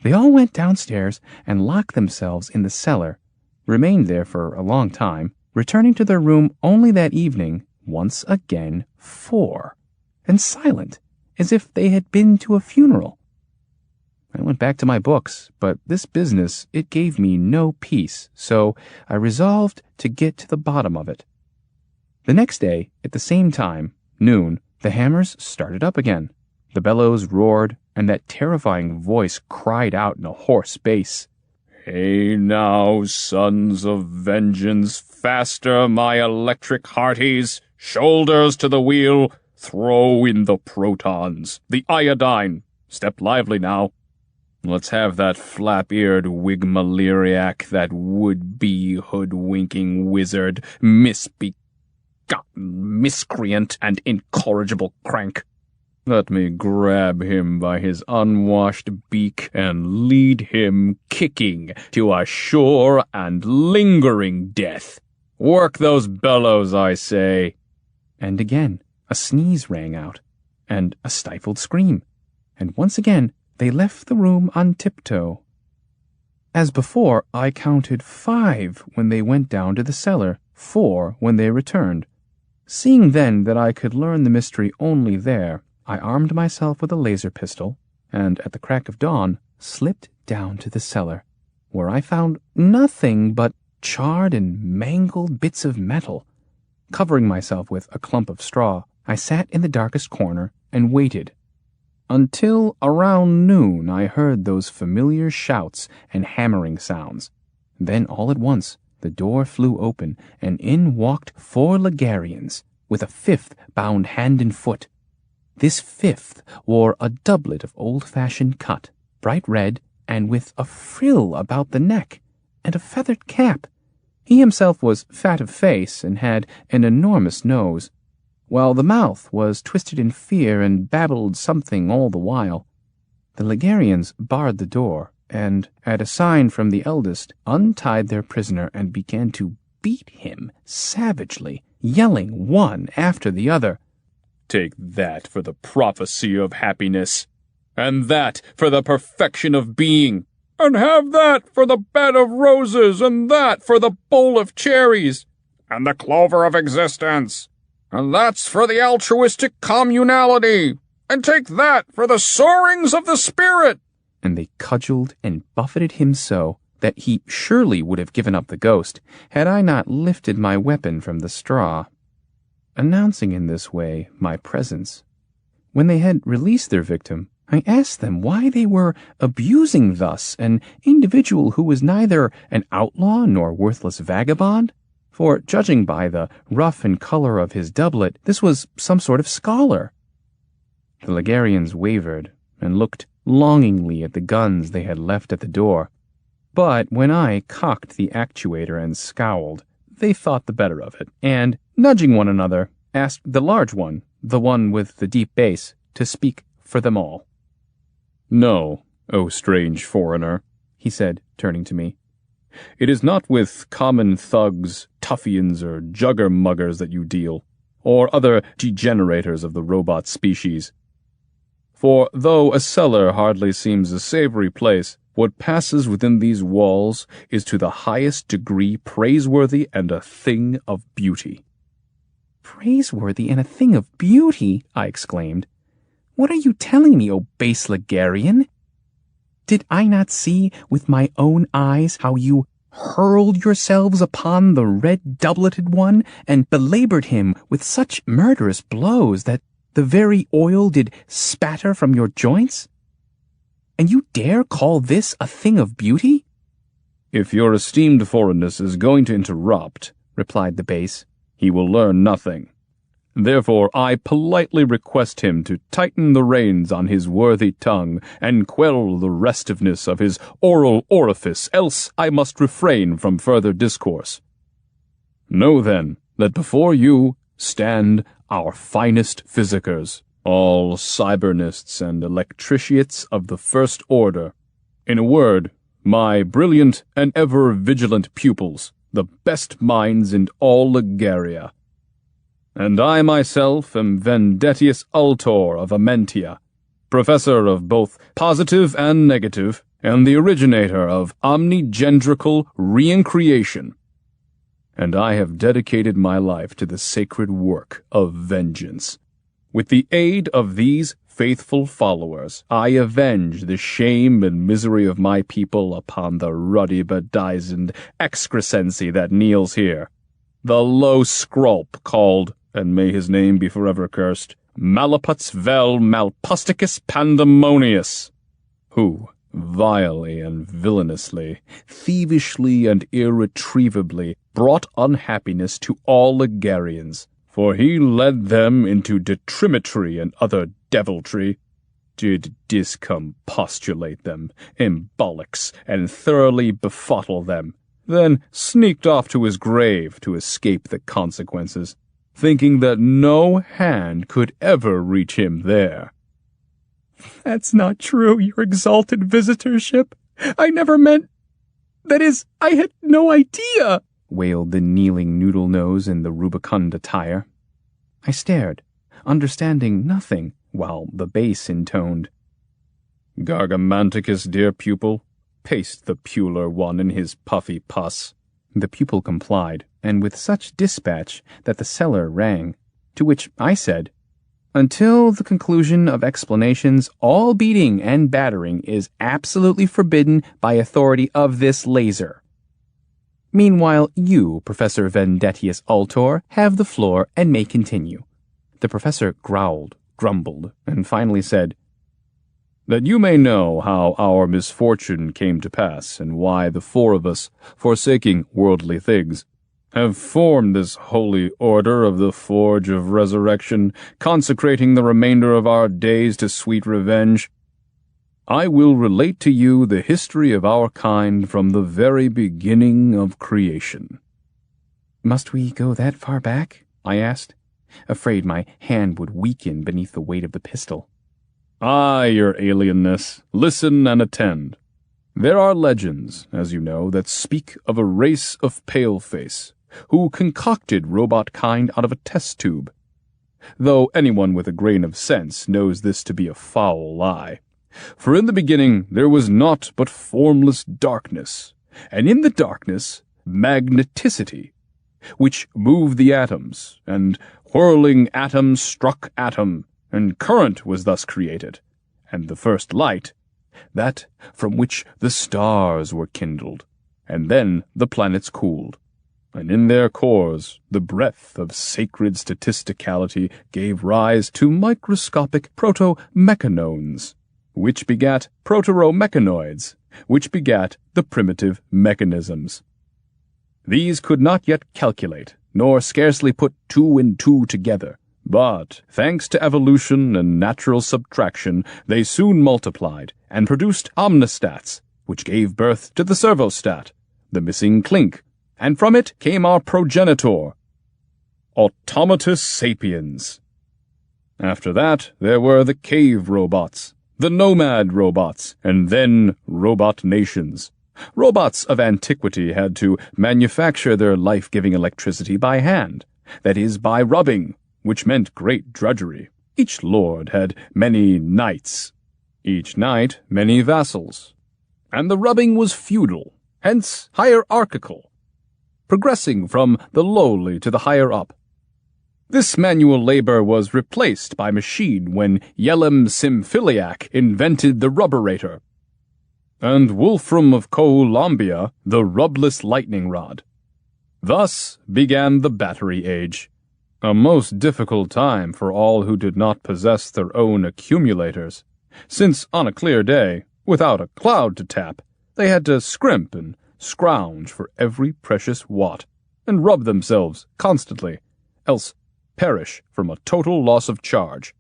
[SPEAKER 1] They all went downstairs and locked themselves in the cellar, remained there for a long time, returning to their room only that evening, once again 4, and silent, as if they had been to a funeral. I went back to my books, but this business, it gave me no peace, so I resolved to get to the bottom of it. The next day, at the same time, noon, the hammers started up again. The bellows roared, and that terrifying voice cried out in a hoarse bass.
[SPEAKER 2] Hey now, sons of vengeance, faster, my electric hearties, shoulders to the wheel, throw in the protons, the iodine. Step lively now. Let's have that flap-eared wigmaleriac, that would-be hoodwinking wizard, misbegotten miscreant and incorrigible crank. Let me grab him by his unwashed beak and lead him kicking to a sure and lingering death. Work those bellows, I say.
[SPEAKER 1] And again, a sneeze rang out, and a stifled scream, and once again they left the room on tiptoe. As before, I counted 5 when they went down to the cellar, 4 when they returned. Seeing then that I could learn the mystery only there, I armed myself with a laser pistol, and at the crack of dawn slipped down to the cellar, where I found nothing but charred and mangled bits of metal. Covering myself with a clump of straw, I sat in the darkest corner and waited. Until around noon I heard those familiar shouts and hammering sounds. Then all at once the door flew open, and in walked 4 Ligarians, with a 5th bound hand and foot. This 5th wore a doublet of old-fashioned cut, bright red, and with a frill about the neck, and a feathered cap. He himself was fat of face, and had an enormous nose, while the mouth was twisted in fear and babbled something all the while. The Ligarians barred the door, and, at a sign from the eldest, untied their prisoner and began to beat him savagely, yelling one after the other.
[SPEAKER 2] Take that for the prophecy of happiness, and that for the perfection of being, and have that for the bed of roses, and that for the bowl of cherries, and the clover of existence, and that's for the altruistic communality, and take that for the soarings of the spirit.
[SPEAKER 1] And they cudgeled and buffeted him so that he surely would have given up the ghost had I not lifted my weapon from the straw, announcing in this way my presence. When they had released their victim, I asked them why they were abusing thus an individual who was neither an outlaw nor worthless vagabond, for, judging by the ruff and color of his doublet, this was some sort of scholar. The Ligarians wavered, and looked longingly at the guns they had left at the door. But when I cocked the actuator and scowled, they thought the better of it, and, nudging one another, asked the large one, the one with the deep bass, to speak for them all.
[SPEAKER 2] No, O strange foreigner, he said, turning to me. It is not with common thugs, tuffians, or jugger-muggers that you deal, or other degenerators of the robot species. For though a cellar hardly seems a savory place, what passes within these walls is to the highest degree praiseworthy and a thing of beauty.
[SPEAKER 1] Praiseworthy and a thing of beauty, I exclaimed. What are you telling me, O base Ligarian? Did I not see with my own eyes how you hurled yourselves upon the red-doubleted one, and belabored him with such murderous blows that the very oil did spatter from your joints? And you dare call this a thing of beauty?
[SPEAKER 2] If your esteemed foreignness is going to interrupt, replied the base, he will learn nothing. Therefore I politely request him to tighten the reins on his worthy tongue, and quell the restiveness of his oral orifice, else I must refrain from further discourse. Know then, that before you stand our finest physicers, all cybernists and electriciates of the first order. In a word, my brilliant and ever-vigilant pupils, the best minds in all Ligaria. And I myself am Vendetius Ultor of Amentia, professor of both positive and negative, and the originator of omnigendrical reincreation. And I have dedicated my life to the sacred work of vengeance. With the aid of these faithful followers, I avenge the shame and misery of my people upon the ruddy bedizened excrescency that kneels here. the low scrulp called, and may his name be forever cursed, Malaputs vel Malpusticus Pandemonius, who, vilely and villainously, thievishly and irretrievably, brought unhappiness to all Ligarians, for he led them into detrimetry and other deviltry, did discombostulate them, embolics, and thoroughly befuddle them, then sneaked off to his grave to escape the consequences, thinking that no hand could ever reach him there.
[SPEAKER 1] That's not true, your exalted visitorship. I never meant... That is, I had no idea, wailed the kneeling noodle nose in the rubicund attire. I stared, understanding nothing, while the bass intoned.
[SPEAKER 2] Gargamanticus, dear pupil, paste the puler one in his puffy pus.
[SPEAKER 1] The pupil complied, and with such dispatch that the cellar rang, to which I said, Until the conclusion of explanations, all beating and battering is absolutely forbidden by authority of this laser. Meanwhile, you, Professor Vendettius Altor, have the floor and may continue. The professor growled, grumbled, and finally said,
[SPEAKER 2] That you may know how our misfortune came to pass, and why the four of us, forsaking worldly things, have formed this holy order of the Forge of Resurrection, consecrating the remainder of our days to sweet revenge, I will relate to you the history of our kind from the very beginning of creation.
[SPEAKER 1] Must we go that far back? I asked, afraid my hand would weaken beneath the weight of the pistol.
[SPEAKER 2] Ah, your alienness, listen and attend. There are legends, as you know, that speak of a race of paleface, who concocted robot kind out of a test tube, though anyone with a grain of sense knows this to be a foul lie. For in the beginning there was naught but formless darkness, and in the darkness magneticity, which moved the atoms, and whirling atom struck atom, and current was thus created, and the first light, that from which the stars were kindled, and then the planets cooled, and in their cores the breath of sacred statisticality gave rise to microscopic proto-mechanones, which begat proteromechanoids, which begat the primitive mechanisms. These could not yet calculate, nor scarcely put 2 and 2 together, but, thanks to evolution and natural subtraction, they soon multiplied, and produced omnistats, which gave birth to the servostat, the missing clink, and from it came our progenitor, Automatus sapiens. After that, there were the cave robots, the nomad robots, and then robot nations. Robots of antiquity had to manufacture their life-giving electricity by hand, that is, by rubbing, which meant great drudgery. Each lord had many knights, each knight many vassals, and the rubbing was feudal, hence hierarchical, progressing from the lowly to the higher up. This manual labor was replaced by machine when Yelem Symphiliac invented the rubberator, and Wolfram of Columbia the rubless lightning rod. Thus began the battery age, a most difficult time for all who did not possess their own accumulators, since on a clear day, without a cloud to tap, they had to scrimp and scrounge for every precious watt, and rub themselves constantly, else perish from a total loss of charge.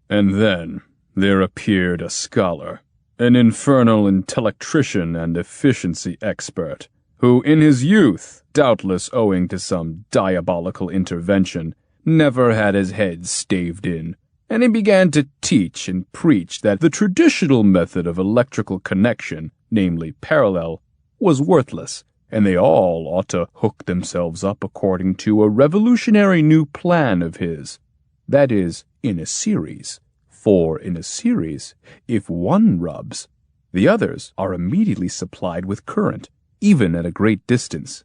[SPEAKER 2] And then there appeared a scholar, an infernal intellectrician and efficiency expert, who in his youth, doubtless owing to some diabolical intervention, never had his head staved in, and he began to teach and preach that the traditional method of electrical connection, namely parallel, was worthless, and they all ought to hook themselves up according to a revolutionary new plan of his, that is, in a series. For in a series, if one rubs, the others are immediately supplied with current, even at a great distance,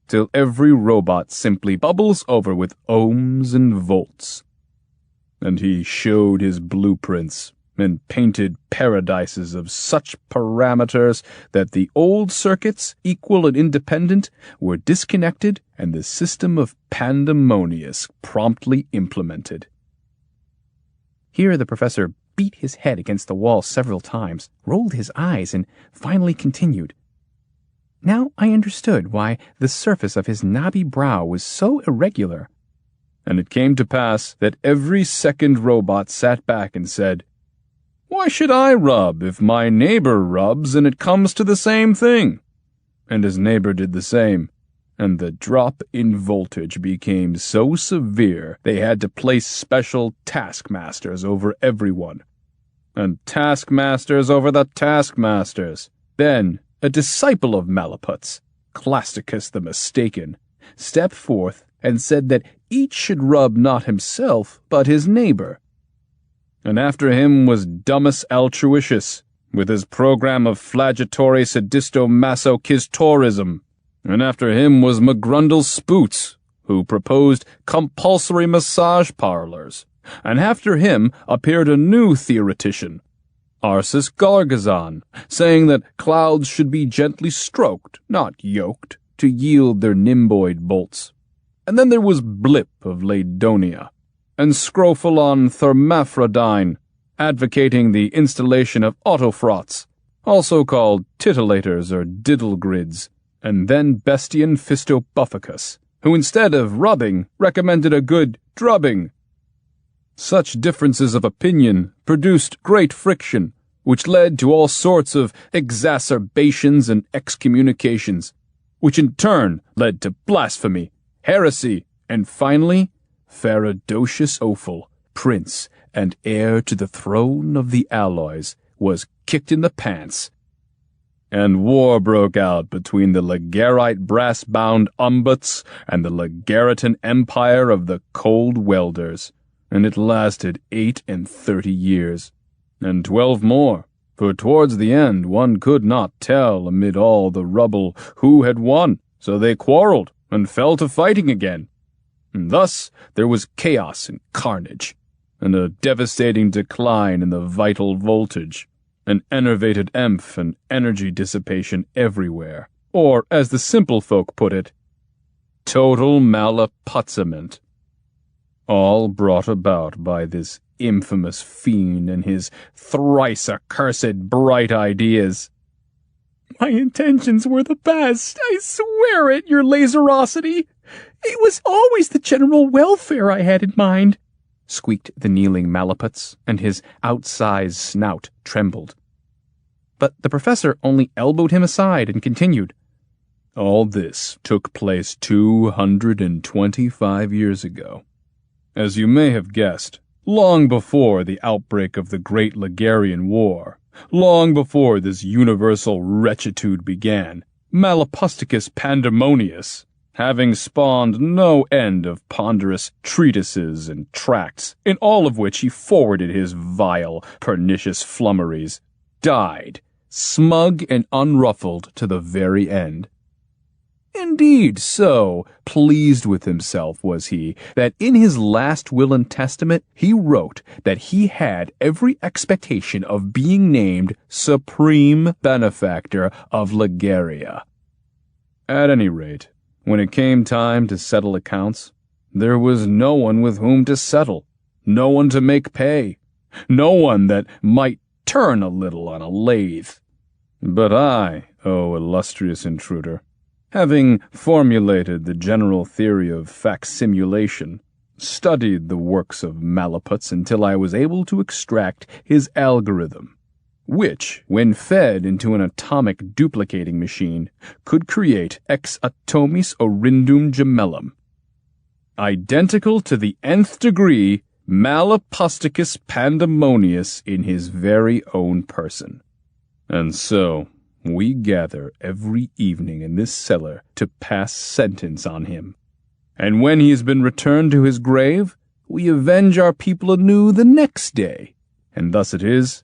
[SPEAKER 2] till every robot simply bubbles over with ohms and volts. And he showed his blueprints, and painted paradises of such parameters that the old circuits, equal and independent, were disconnected and the system of pandemonious promptly implemented.
[SPEAKER 1] Here the professor beat his head against the wall several times, rolled his eyes, and finally continued. Now I understood why the surface of his knobby brow was so irregular.
[SPEAKER 2] And it came to pass that every second robot sat back and said, "Why should I rub if my neighbor rubs and it comes to the same thing?" And his neighbor did the same, and the drop in voltage became so severe they had to place special taskmasters over everyone, and taskmasters over the taskmasters. Then a disciple of Malaput's, Clasticus the Mistaken, stepped forth and said that each should rub not himself but his neighbor. And after him was Dummus Altruitius, with his program of flagellatory sadisto-masochistoricism. And after him was McGrundle Spoots, who proposed compulsory massage parlors. And after him appeared a new theoretician, Arsis Gargazon, saying that clouds should be gently stroked, not yoked, to yield their nimboid bolts. And then there was Blip of Ladonia, and Scrofalon Thermaphrodine, advocating the installation of autofrots, also called titillators or diddle grids, and then Bestian Phistobufficus, who instead of rubbing recommended a good drubbing. Such differences of opinion produced great friction, which led to all sorts of exacerbations and excommunications, which in turn led to blasphemy, heresy, and finally, Faradocious Ophel, prince and heir to the throne of the Alloys, was kicked in the pants. And war broke out between the Lagarite brass-bound Umbuts and the Lagaritan Empire of the Cold Welders, and it lasted 38 years, and 12 more, for towards the end one could not tell amid all the rubble who had won, so they quarreled and fell to fighting again. And thus there was chaos and carnage, and a devastating decline in the vital voltage, an enervated emph and energy dissipation everywhere, or, as the simple folk put it, total malaputzament, all brought about by this infamous fiend and his thrice accursed bright ideas.
[SPEAKER 5] My intentions were the best, I swear it, your laserosity. It was always the general welfare I had in mind,
[SPEAKER 1] squeaked the kneeling Malaputs, and his outsized snout trembled. But the professor only elbowed him aside and continued.
[SPEAKER 2] All this took place 225 years ago. As you may have guessed, long before the outbreak of the Great Ligarian War, long before this universal wretchitude began, Malapusticus Pandemonius, having spawned no end of ponderous treatises and tracts, in all of which he forwarded his vile, pernicious flummeries, died, smug and unruffled to the very end. Indeed, so pleased with himself was he that in his last will and testament he wrote that he had every expectation of being named Supreme Benefactor of Lagaria. At any rate, when it came time to settle accounts, there was no one with whom to settle, no one to make pay, no one that might turn a little on a lathe. But I, O illustrious intruder, having formulated the general theory of facsimulation, studied the works of Malaputs until I was able to extract his algorithm, which, when fed into an atomic duplicating machine, could create ex atomis orindum gemellum, identical to the nth degree Malapusticus Pandemonius in his very own person. And so we gather every evening in this cellar to pass sentence on him. And when he has been returned to his grave, we avenge our people anew the next day. And thus it is,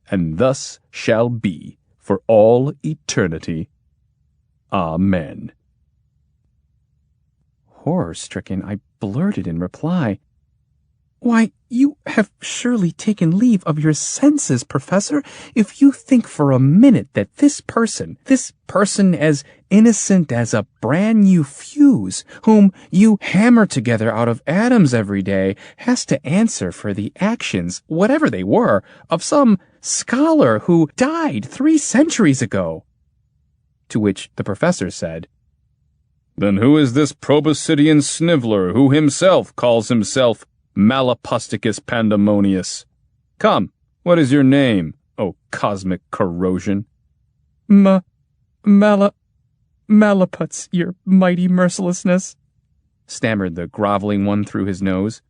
[SPEAKER 2] and thus shall be, for all eternity. Amen.
[SPEAKER 1] Horror-stricken, I blurted in reply, Why, you have surely taken leave of your senses, Professor, if you think for a minute that this person as innocent as a brand new fuse, whom you hammer together out of atoms every day, has to answer for the actions, whatever they were, of some scholar who died 3 centuries ago. To which the professor said,
[SPEAKER 2] Then who is this proboscidean sniveler who himself calls himself Malapusticus Pandemonius? Come, what is your name, O cosmic corrosion?
[SPEAKER 1] Malaputs, your mighty mercilessness, stammered the groveling one through his nose.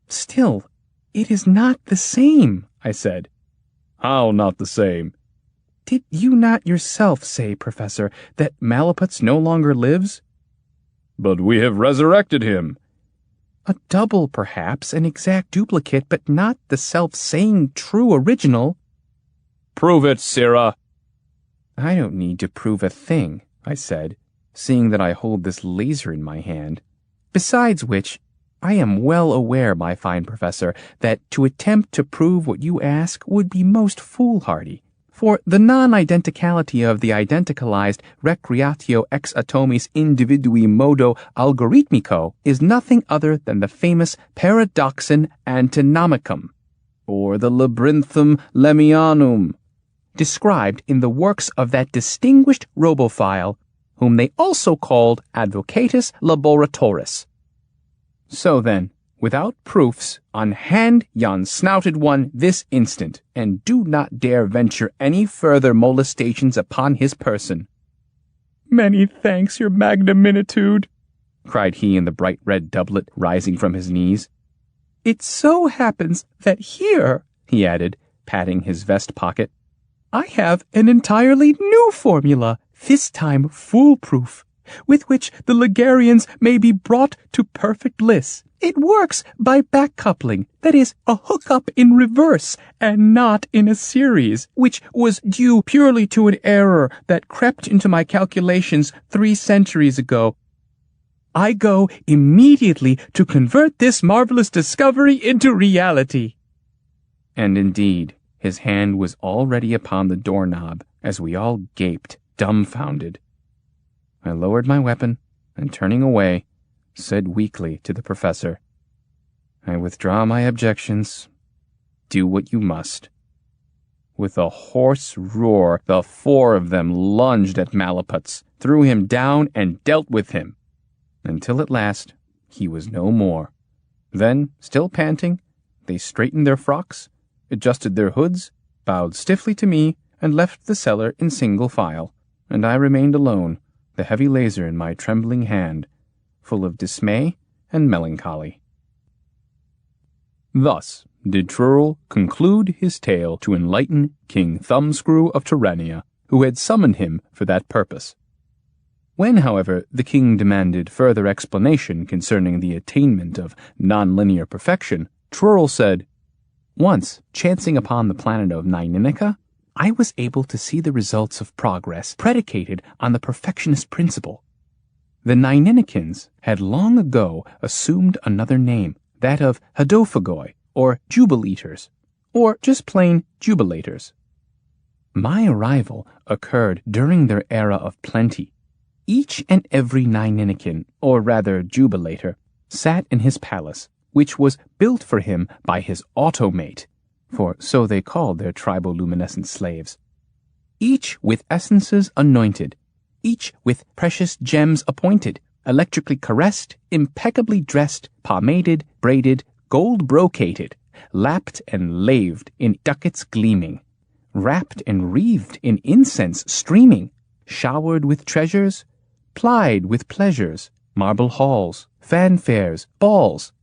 [SPEAKER 1] Still, it is not the same, I said.
[SPEAKER 2] How not the same?
[SPEAKER 1] Did you not yourself say, Professor, that Malaputs no longer lives?
[SPEAKER 2] But we have resurrected him.
[SPEAKER 1] A double, perhaps, an exact duplicate, but not the self-same true original.
[SPEAKER 2] Prove it, Sirrah.
[SPEAKER 1] I don't need to prove a thing, I said, seeing that I hold this laser in my hand. Besides which, I am well aware, my fine professor, that to attempt to prove what you ask would be most foolhardy. For the non-identicality of the identicalized recreatio ex atomis individui modo algorithmico is nothing other than the famous paradoxon antinomicum, or the labyrinthum lemianum, described in the works of that distinguished robophile, whom they also called Advocatus Laboratoris. So then, without proofs, unhand yon snouted one this instant, and do not dare venture any further molestations upon his person. Many thanks, your magnanimitude, cried he in the bright red doublet, rising from his knees. It so happens that here, he added, patting his vest pocket, I have an entirely new formula, this time foolproof, with which the Ligarians may be brought to perfect bliss. It works by back-coupling, that is, a hookup in reverse, and not in a series, which was due purely to an error that crept into my calculations 3 centuries ago. I go immediately to convert this marvelous discovery into reality. And indeed, his hand was already upon the doorknob, as we all gaped, dumbfounded. I lowered my weapon, and turning away, said weakly to the professor, I withdraw my objections. Do what you must. With a hoarse roar, the 4 of them lunged at Malaputs, threw him down, and dealt with him, until at last he was no more. Then, still panting, they straightened their frocks, adjusted their hoods, bowed stiffly to me, and left the cellar in single file, and I remained alone, the heavy laser in my trembling hand, full of dismay and melancholy. Thus did Trurl conclude his tale to enlighten King Thumbscrew of Tyrannia, who had summoned him for that purpose. When, however, the king demanded further explanation concerning the attainment of nonlinear perfection, Trurl said, Once, chancing upon the planet of Nyninica, I was able to see the results of progress predicated on the perfectionist principle. The Nyninicans had long ago assumed another name, that of Hadophagoi, or Jubileaters, or just plain Jubilators. My arrival occurred during their era of plenty. Each and every Nyninican, or rather Jubilator, sat in his palace, which was built for him by his automate, for so they called their triboluminescent slaves. Each with essences anointed, each with precious gems appointed, electrically caressed, impeccably dressed, pomaded, braided, gold brocaded, lapped and laved in ducats gleaming, wrapped and wreathed in incense streaming, showered with treasures, plied with pleasures, marble halls, fanfares, balls,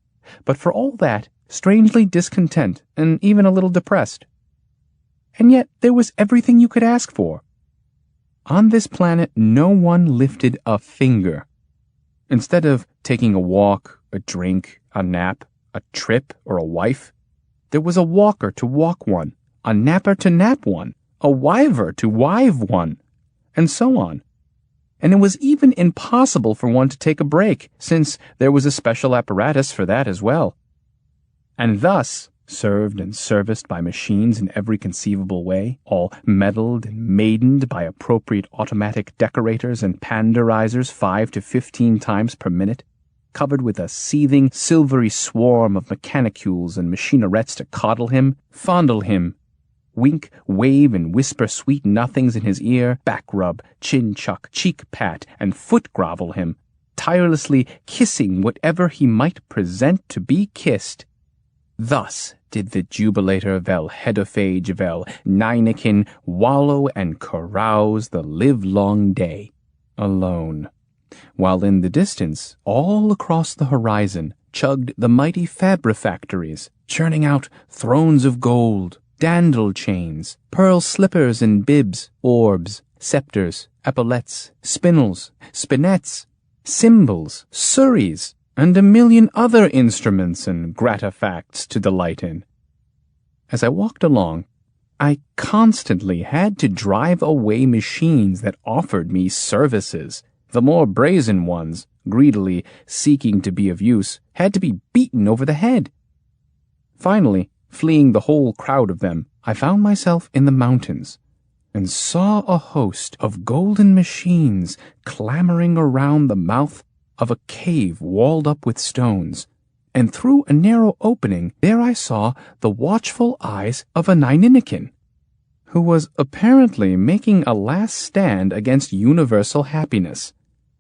[SPEAKER 1] but for all that, strangely discontent and even a little depressed. And yet there was everything you could ask for. On this planet, no one lifted a finger. Instead of taking a walk, a drink, a nap, a trip, or a wife, there was a walker to walk one, a napper to nap one, a wiver to wive one, and so on. And it was even impossible for one to take a break, since there was a special apparatus for that as well. and thus served and serviced by machines in every conceivable way, all meddled and maidened by appropriate automatic decorators and panderizers 5 to 15 times per minute, covered with a seething, silvery swarm of mechanicules and machinerettes to coddle him, fondle him, wink, wave, and whisper sweet nothings in his ear, back rub, chin chuck, cheek pat, and foot grovel him, tirelessly kissing whatever he might present to be kissed. Thus did the jubilator vel hedophage vel Ninikin wallow and carouse the livelong day, alone, while in the distance, all across the horizon, chugged the mighty fabrifactories, churning out thrones of gold, dandle chains, pearl slippers and bibs, orbs, scepters, epaulets, spindles, spinets, cymbals, surreys, and a million other instruments and gratifacts to delight in. As I walked along, I constantly had to drive away machines that offered me services. The more brazen ones, greedily seeking to be of use, had to be beaten over the head. Finally, fleeing the whole crowd of them, I found myself in the mountains, and saw a host of golden machines clamoring around the mouth of a cave walled up with stones, and through a narrow opening there I saw the watchful eyes of a Ninikin, who was apparently making a last stand against universal happiness.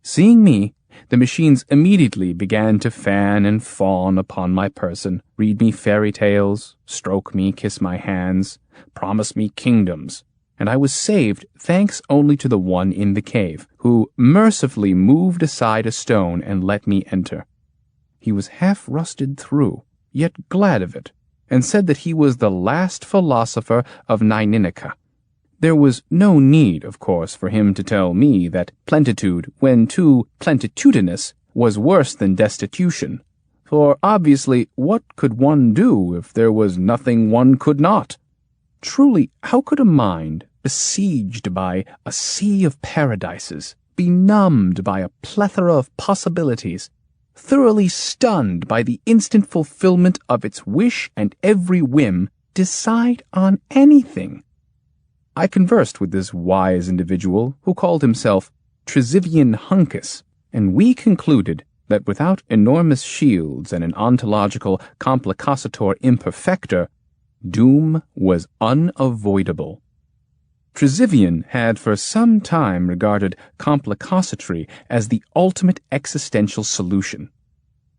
[SPEAKER 1] Seeing me, the machines immediately began to fan and fawn upon my person, read me fairy tales, stroke me, kiss my hands, promise me kingdoms, and I was saved thanks only to the one in the cave, who mercifully moved aside a stone and let me enter. He was half rusted through, yet glad of it, and said that he was the last philosopher of Nyninica. There was no need, of course, for him to tell me that plenitude, when too plenitudinous, was worse than destitution, for obviously what could one do if there was nothing one could not? Truly, how could a mind, besieged by a sea of paradises, benumbed by a plethora of possibilities, thoroughly stunned by the instant fulfillment of its wish and every whim, decide on anything? I conversed with this wise individual who called himself Trisivian Hunkus, and we concluded that without enormous shields and an ontological complicator imperfector, doom was unavoidable. Trisivian had for some time regarded complicacity as the ultimate existential solution.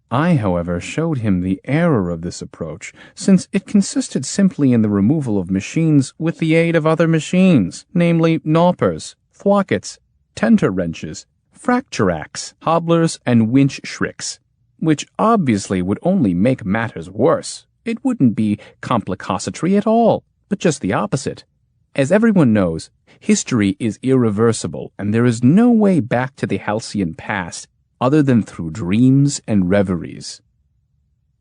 [SPEAKER 1] I, however, showed him the error of this approach, since it consisted simply in the removal of machines with the aid of other machines, namely knoppers, thwackets, tenter-wrenches, fracture-axe, hobblers, and winch-shricks, which obviously would only make matters worse. It wouldn't be complicacity at all, but just the opposite. As everyone knows, history is irreversible, and there is no way back to the halcyon past other than through dreams and reveries.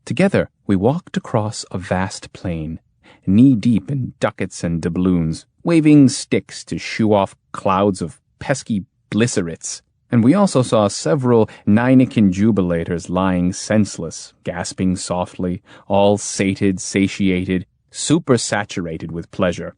[SPEAKER 1] Together we walked across a vast plain, knee-deep in ducats and doubloons, waving sticks to shoo off clouds of pesky blisserates, and we also saw several Ninikin jubilators lying senseless, gasping softly, all sated, satiated, supersaturated with pleasure.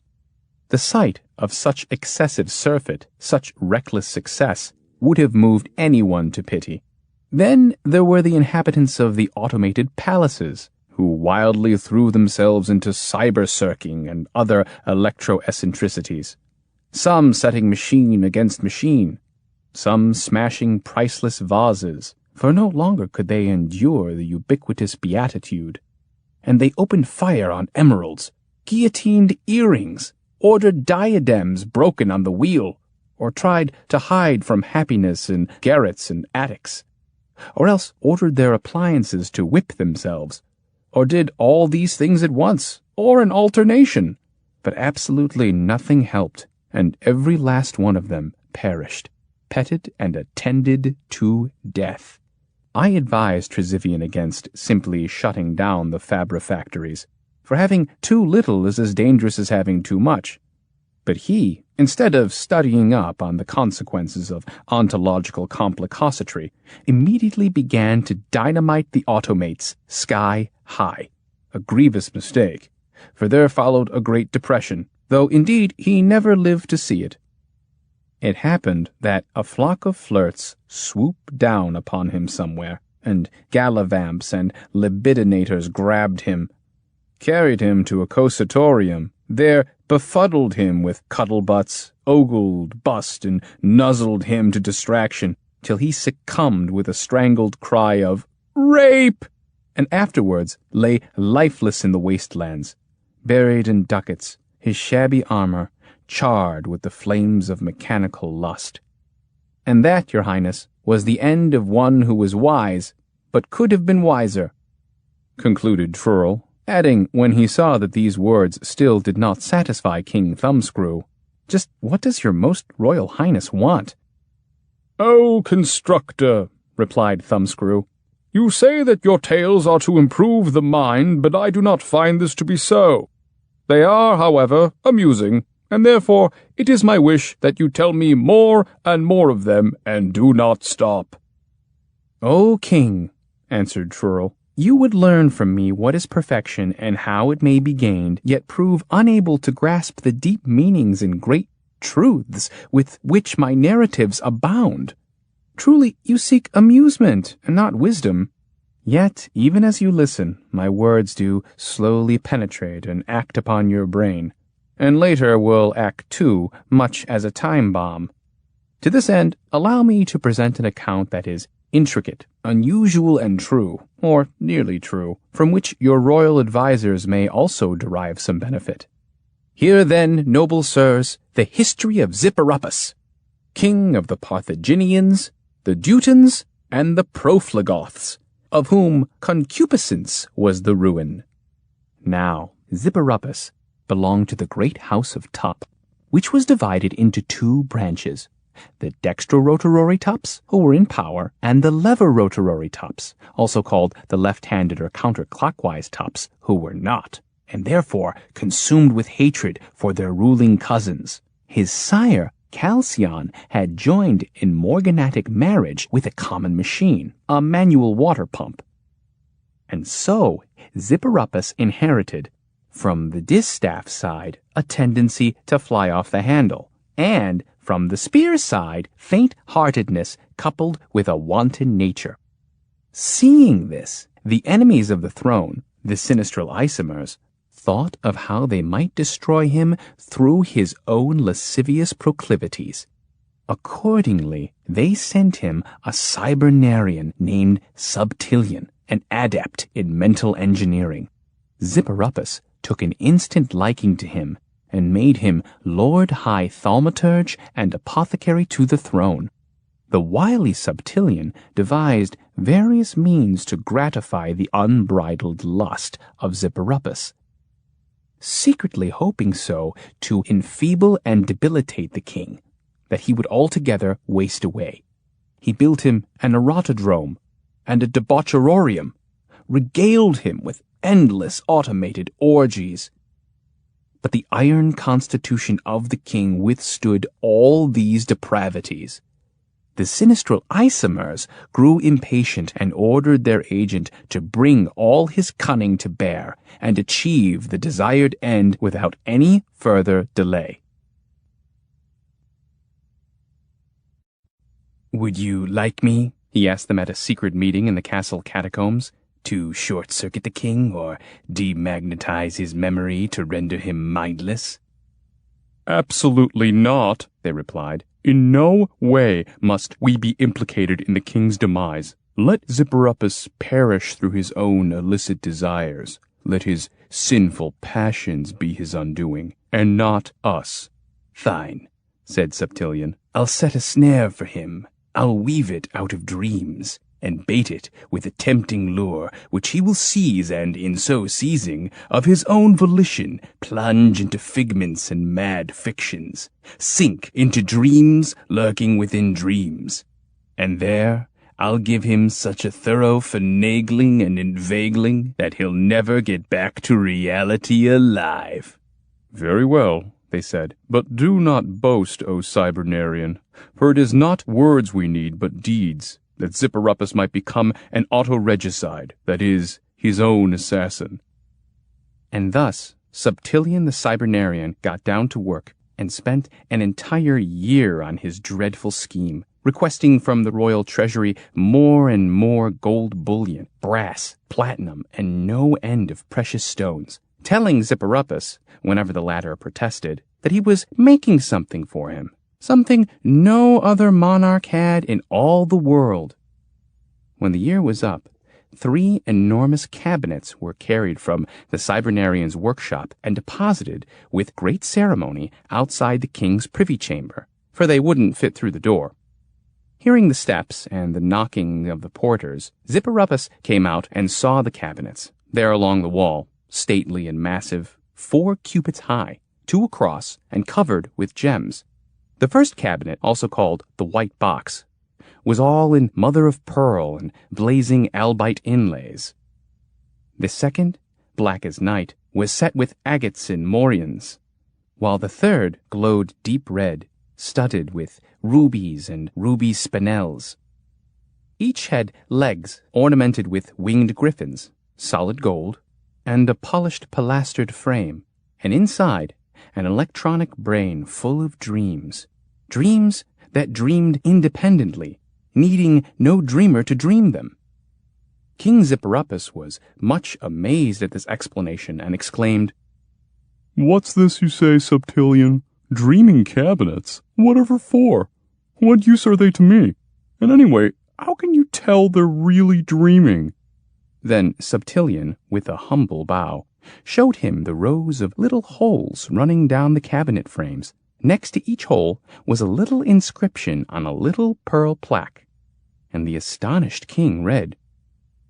[SPEAKER 1] The sight of such excessive surfeit, such reckless success, would have moved anyone to pity. Then there were the inhabitants of the automated palaces, who wildly threw themselves into cyber-circing and other electro-eccentricities, some setting machine against machine, some smashing priceless vases, for no longer could they endure the ubiquitous beatitude, and they opened fire on emeralds, guillotined earrings, ordered diadems broken on the wheel, or tried to hide from happiness in garrets and attics, or else ordered their appliances to whip themselves, or did all these things at once, or in alternation. But absolutely nothing helped, and every last one of them perished, petted and attended to death. I advised Trisivian against simply shutting down the fabrifactories, for having too little is as dangerous as having too much. But he, instead of studying up on the consequences of ontological complicacity, immediately began to dynamite the automates sky high, a grievous mistake, for there followed a Great Depression, though indeed he never lived to see it. It happened that a flock of flirts swooped down upon him somewhere, and gallivamps and libidinators grabbed him, carried him to a cossatorium, there befuddled him with cuddle-butts, ogled, bussed, and nuzzled him to distraction, till he succumbed with a strangled cry of "Rape!" and afterwards lay lifeless in the wastelands, buried in ducats, his shabby armor charred with the flames of mechanical lust. And that, Your Highness, was the end of one who was wise, but could have been wiser, concluded Trurl, adding, when he saw that these words still did not satisfy King Thumbscrew, "Just what does your most royal highness want?"
[SPEAKER 2] "Oh, constructor," replied Thumbscrew, "you say that your tales are to improve the mind, but I do not find this to be so. They are, however, amusing, and therefore it is my wish that you tell me more and more of them, and do not stop."
[SPEAKER 1] "O King," answered Trurl, "you would learn from me what is perfection and how it may be gained, yet prove unable to grasp the deep meanings and great truths with which my narratives abound. Truly, you seek amusement and not wisdom. Yet, even as you listen, my words do slowly penetrate and act upon your brain, and later will act too, much as a time bomb. To this end, allow me to present an account that is intricate, unusual, and true, or nearly true, from which your royal advisers may also derive some benefit. Hear then, noble sirs, the history of Zipperuppus, king of the Carthaginians, the Teutons, and the Profligoths, of whom concupiscence was the ruin. Now, Zipperuppus belonged to the great house of Top, which was divided into two branches, the dextrorotatory Tops, who were in power, and the levorotatory Tops, also called the left-handed or counterclockwise Tops, who were not, and therefore consumed with hatred for their ruling cousins. His sire, Calcion, had joined in morganatic marriage with a common machine, a manual water pump. And so Zipperuppus inherited, from the distaff side, a tendency to fly off the handle, and from the spear side, faint-heartedness coupled with a wanton nature. Seeing this, the enemies of the throne, the sinistral isomers, thought of how they might destroy him through his own lascivious proclivities. Accordingly, they sent him a Cybernarian named Subtillion, an adept in mental engineering. Zipperuppus took an instant liking to him, and made him Lord High Thaumaturge and Apothecary to the throne. The wily Subtillion devised various means to gratify the unbridled lust of Zipperuppus, secretly hoping so to enfeeble and debilitate the king, that he would altogether waste away. He built him an erotodrome and a debaucherorium, regaled him with endless automated orgies. But the iron constitution of the king withstood all these depravities. The sinistral isomers grew impatient and ordered their agent to bring all his cunning to bear and achieve the desired end without any further delay. "Would you like me," he asked them at a secret meeting in the castle catacombs, "to short-circuit the king or demagnetize his memory to render him mindless?"
[SPEAKER 2] "Absolutely not," they replied. "In no way must we be implicated in the king's demise. Let Zipperuppus perish through his own illicit desires. Let his sinful passions be his undoing, and not us."
[SPEAKER 1] "Fine," said Subtillion. "I'll set a snare for him. I'll weave it out of dreams, and bait it with a tempting lure which he will seize and, in so seizing, of his own volition, plunge into figments and mad fictions, sink into dreams lurking within dreams. And there I'll give him such a thorough finagling and inveigling that he'll never get back to reality alive."
[SPEAKER 2] "Very well," they said, "but do not boast, O Cybernarian, for it is not words we need, but deeds, that Zipperuppus might become an autoregicide, that is, his own assassin."
[SPEAKER 1] And thus, Subtilion the Cybernarian got down to work and spent an entire year on his dreadful scheme, requesting from the royal treasury more and more gold bullion, brass, platinum, and no end of precious stones, telling Zipporupus, whenever the latter protested, that he was making something for him, something no other monarch had in all the world. When the year was up, 3 enormous cabinets were carried from the Cybernarian's workshop and deposited with great ceremony outside the king's privy chamber, for they wouldn't fit through the door. Hearing the steps and the knocking of the porters, Zipporupus came out and saw the cabinets, there along the wall, stately and massive, 4 cubits high, 2 across, and covered with gems. The first cabinet, also called the White Box, was all in mother-of-pearl and blazing albite inlays. The second, black as night, was set with agates and morions, while the third glowed deep red, studded with rubies and ruby spinels. Each had legs ornamented with winged griffins, solid gold, and a polished pilastered frame, and inside an electronic brain full of dreams that dreamed independently, needing no dreamer to dream them. King Zipporupus was much amazed at this explanation and exclaimed,
[SPEAKER 3] "What's this you say, Subtilion? Dreaming cabinets? Whatever for? What use are they to me? And anyway, how can you tell they're really dreaming?"
[SPEAKER 1] Then Subtilion, with a humble bow, showed him the rows of little holes running down the cabinet frames. Next to each hole was a little inscription on a little pearl plaque, and the astonished king read,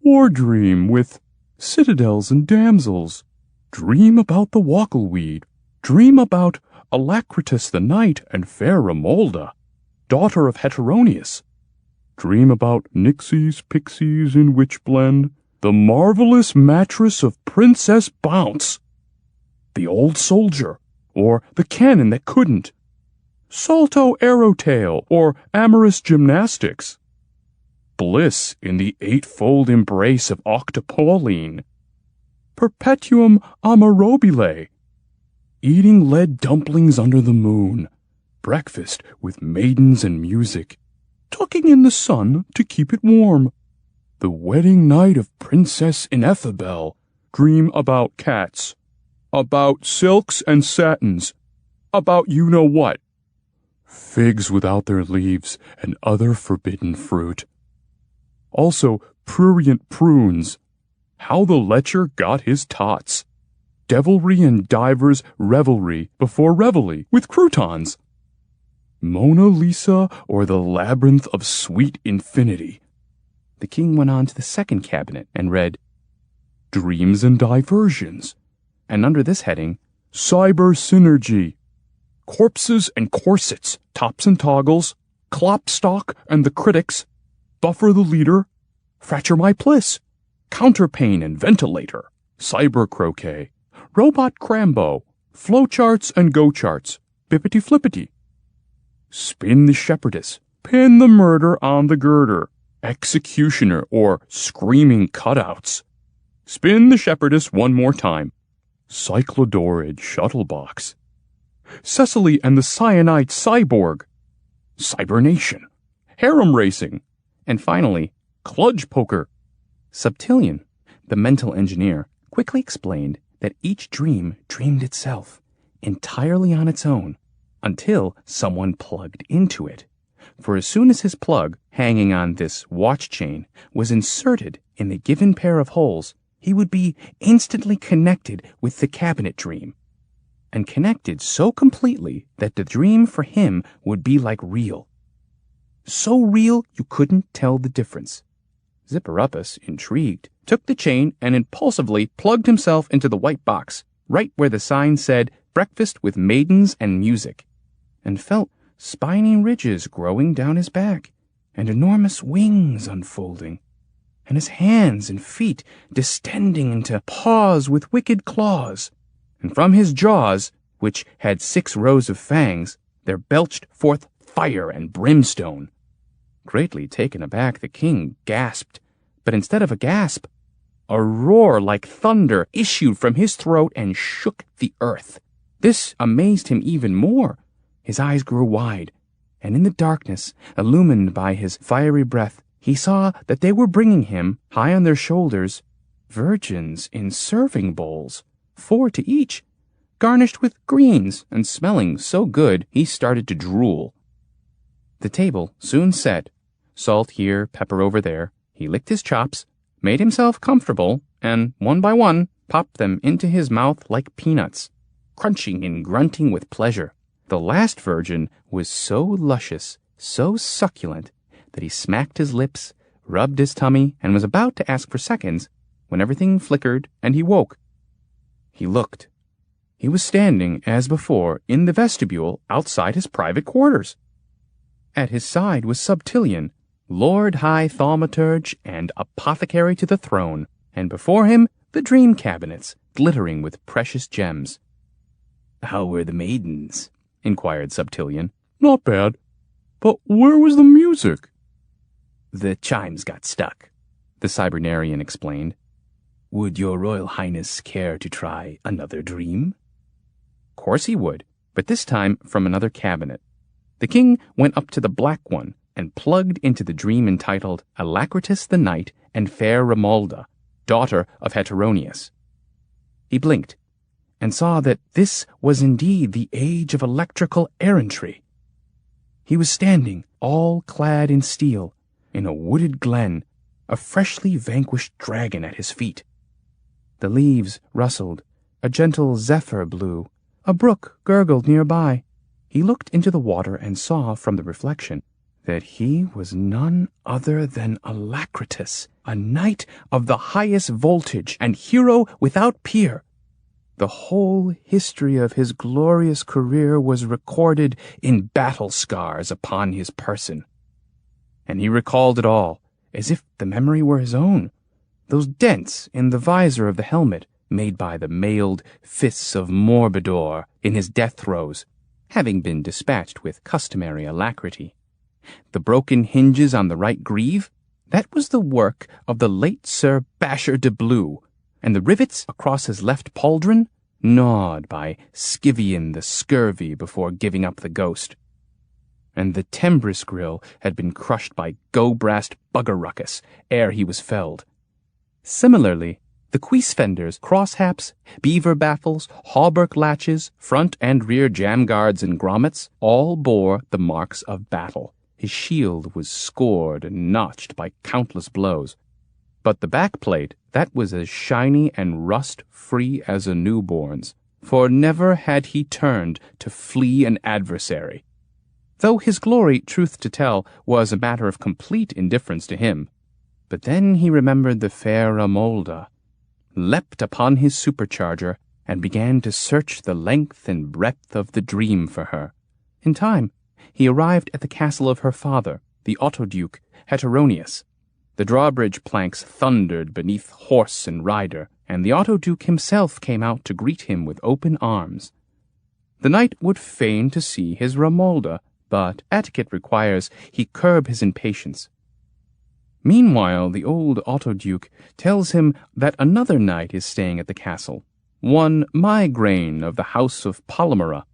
[SPEAKER 3] "War dream with citadels and damsels. Dream about the wackelweed. Dream about Alacritus the knight and fair Romolda, daughter of Heteronius. Dream about nixies, pixies in witchblend. The marvelous mattress of Princess Bounce. The old soldier, or the cannon that couldn't. Salto arrowtail, or amorous gymnastics. Bliss in the eightfold embrace of Octopauline. Perpetuum amorobile. Eating lead dumplings under the moon. Breakfast with maidens and music. Tucking in the sun to keep it warm. The wedding night of Princess Ineffabel. Dream about cats. About silks and satins. About you-know-what. Figs without their leaves and other forbidden fruit. Also, prurient prunes. How the lecher got his tots. Devilry and divers revelry before reveille with croutons. Mona Lisa or the labyrinth of sweet infinity."
[SPEAKER 1] The king went on to the second cabinet and read,
[SPEAKER 3] "Dreams and diversions."
[SPEAKER 1] and under this heading,
[SPEAKER 3] "Cyber synergy. Corpses and corsets, tops and toggles, Klopstock and the critics, Buffer the leader, Fracture my pliss, Counterpane and ventilator, Cyber croquet, Robot crambo, Flowcharts and go charts, Bippity flippity. Spin the shepherdess, Pin the murder on the girder, Executioner or screaming cutouts. Spin the shepherdess one more time. Cyclodorid shuttlebox. Cecily and the cyanide cyborg. Cybernation. Harem racing.
[SPEAKER 1] and finally,
[SPEAKER 3] Kludge poker.
[SPEAKER 1] Subtilion, the mental engineer, quickly explained that each dream dreamed itself, entirely on its own, until someone plugged into it. For as soon as his plug, hanging on this watch chain, was inserted in the given pair of holes, he would be instantly connected with the cabinet dream, and connected so completely that the dream for him would be like real. So real you couldn't tell the difference. Zipporupus, intrigued, took the chain and impulsively plugged himself into the white box, right where the sign said, "Breakfast with Maidens and Music," and felt spiny ridges growing down his back, and enormous wings unfolding, and his hands and feet distending into paws with wicked claws, and from his jaws, which had 6 rows of fangs, there belched forth fire and brimstone. Greatly taken aback, the king gasped, but instead of a gasp, A roar like thunder issued from his throat and shook the earth. This amazed him even more. His eyes grew wide, and in the darkness, illumined by his fiery breath, he saw that they were bringing him, high on their shoulders, virgins in serving bowls, 4 to each, garnished with greens and smelling so good he started to drool. The table soon set, salt here, pepper over there. He licked his chops, made himself comfortable, and one by one popped them into his mouth like peanuts, crunching and grunting with pleasure. The last virgin was so luscious, so succulent, that he smacked his lips, rubbed his tummy, and was about to ask for seconds when everything flickered and he woke. He looked. He was standing, as before, in the vestibule outside his private quarters. At his side was Subtillion, Lord High Thaumaturge and Apothecary to the throne, and before him the dream cabinets, glittering with precious gems. "How were the maidens?" inquired Subtillion.
[SPEAKER 2] "Not bad. But where was the music?"
[SPEAKER 1] "The chimes got stuck," the Cybernarian explained. "Would your Royal Highness care to try another dream?" Course he would, but this time from another cabinet. The king went up to the black one and plugged into the dream entitled Alacritus the Knight and Fair Romualda, daughter of Heteronius. He blinked and saw that this was indeed the age of electrical errantry. He was standing, all clad in steel, in a wooded glen, a freshly vanquished dragon at his feet. The leaves rustled, a gentle zephyr blew, a brook gurgled nearby. He looked into the water and saw from the reflection that he was none other than Alacritus, a knight of the highest voltage and hero without peer. The whole history of his glorious career was recorded in battle scars upon his person. And he recalled it all, as if the memory were his own. Those dents in the visor of the helmet, made by the mailed fists of Morbidor in his death throes, having been dispatched with customary alacrity. The broken hinges on the right greave, that was the work of the late Sir Basher de Blue, and the rivets across his left pauldron, gnawed by Scythian the Scurvy before giving up the ghost. And the Tembris grill had been crushed by Go-Brast Buggerruckus ere he was felled. Similarly, the cuisse fenders, crosshaps, beaver baffles, hauberk latches, front and rear jam guards and grommets all bore the marks of battle. His shield was scored and notched by countless blows. But the backplate, that was as shiny and rust-free as a newborn's, for never had he turned to flee an adversary. Though his glory, truth to tell, was a matter of complete indifference to him. But then he remembered the fair Romualda, leapt upon his supercharger, and began to search the length and breadth of the dream for her. In time, he arrived at the castle of her father, the Autoduke Heteronius. The drawbridge planks thundered beneath horse and rider, and the Autoduke himself came out to greet him with open arms. The knight would fain to see his Romualda, but etiquette requires he curb his impatience. Meanwhile, the old Autoduke tells him that another knight is staying at the castle, one Migraine of the house of Palmyra,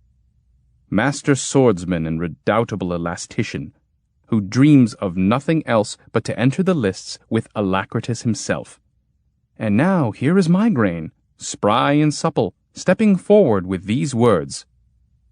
[SPEAKER 1] master swordsman and redoubtable elastician, who dreams of nothing else but to enter the lists with Alacritus himself. And now here is Migraine, spry and supple, stepping forward with these words.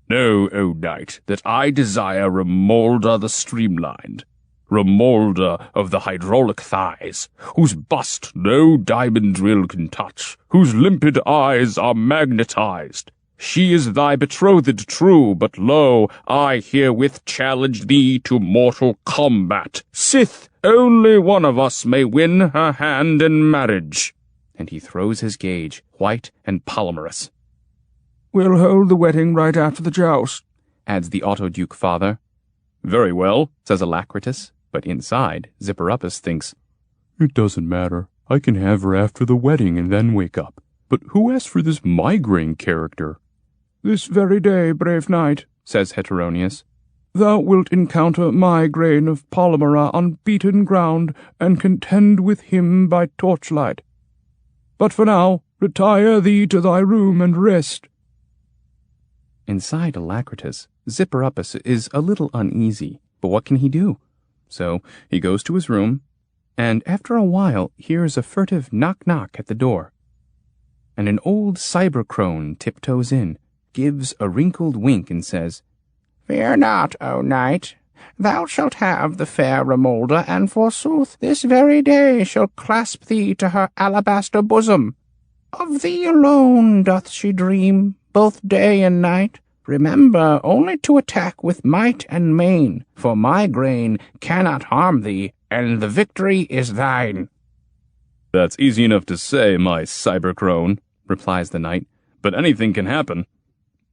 [SPEAKER 3] "Know, O knight, that I desire Romualda the Streamlined, Romualda of the hydraulic thighs, whose bust no diamond drill can touch, whose limpid eyes are magnetized. She is thy betrothed true, but lo, I herewith challenge thee to mortal combat. Sith, only one of us may win her hand in marriage."
[SPEAKER 1] And he throws his gage, white and polymerous.
[SPEAKER 2] "We'll hold the wedding right after the joust,"
[SPEAKER 1] adds the Autoduke father.
[SPEAKER 3] "Very well,"
[SPEAKER 1] says Alacritus, but inside, Zipperuppus thinks,
[SPEAKER 2] "It doesn't matter. I can have her after the wedding and then wake up. But who asked for this Migraine character?" "This very day, brave knight,"
[SPEAKER 1] says Heteronius,
[SPEAKER 2] "thou wilt encounter Migraine of Palmyra on beaten ground, and contend with him by torchlight."
[SPEAKER 3] But for now, retire thee to thy room and rest.
[SPEAKER 2] Inside Alacritus, Zipper-Uppus is a little uneasy, but what can he do? So he goes to his room, and after a while hears a furtive knock-knock at the door. And an old cybercrone tiptoes in, gives a wrinkled wink, and says,
[SPEAKER 5] Fear not, O knight. Thou shalt have the fair Romolda, and forsooth this very day shall clasp thee to her alabaster bosom. Of thee alone doth she dream, both day and night. Remember only to attack with might and main, for my grain cannot harm thee, and the victory is thine.
[SPEAKER 2] That's easy enough to say, my cybercrone, replies the knight, but anything can happen.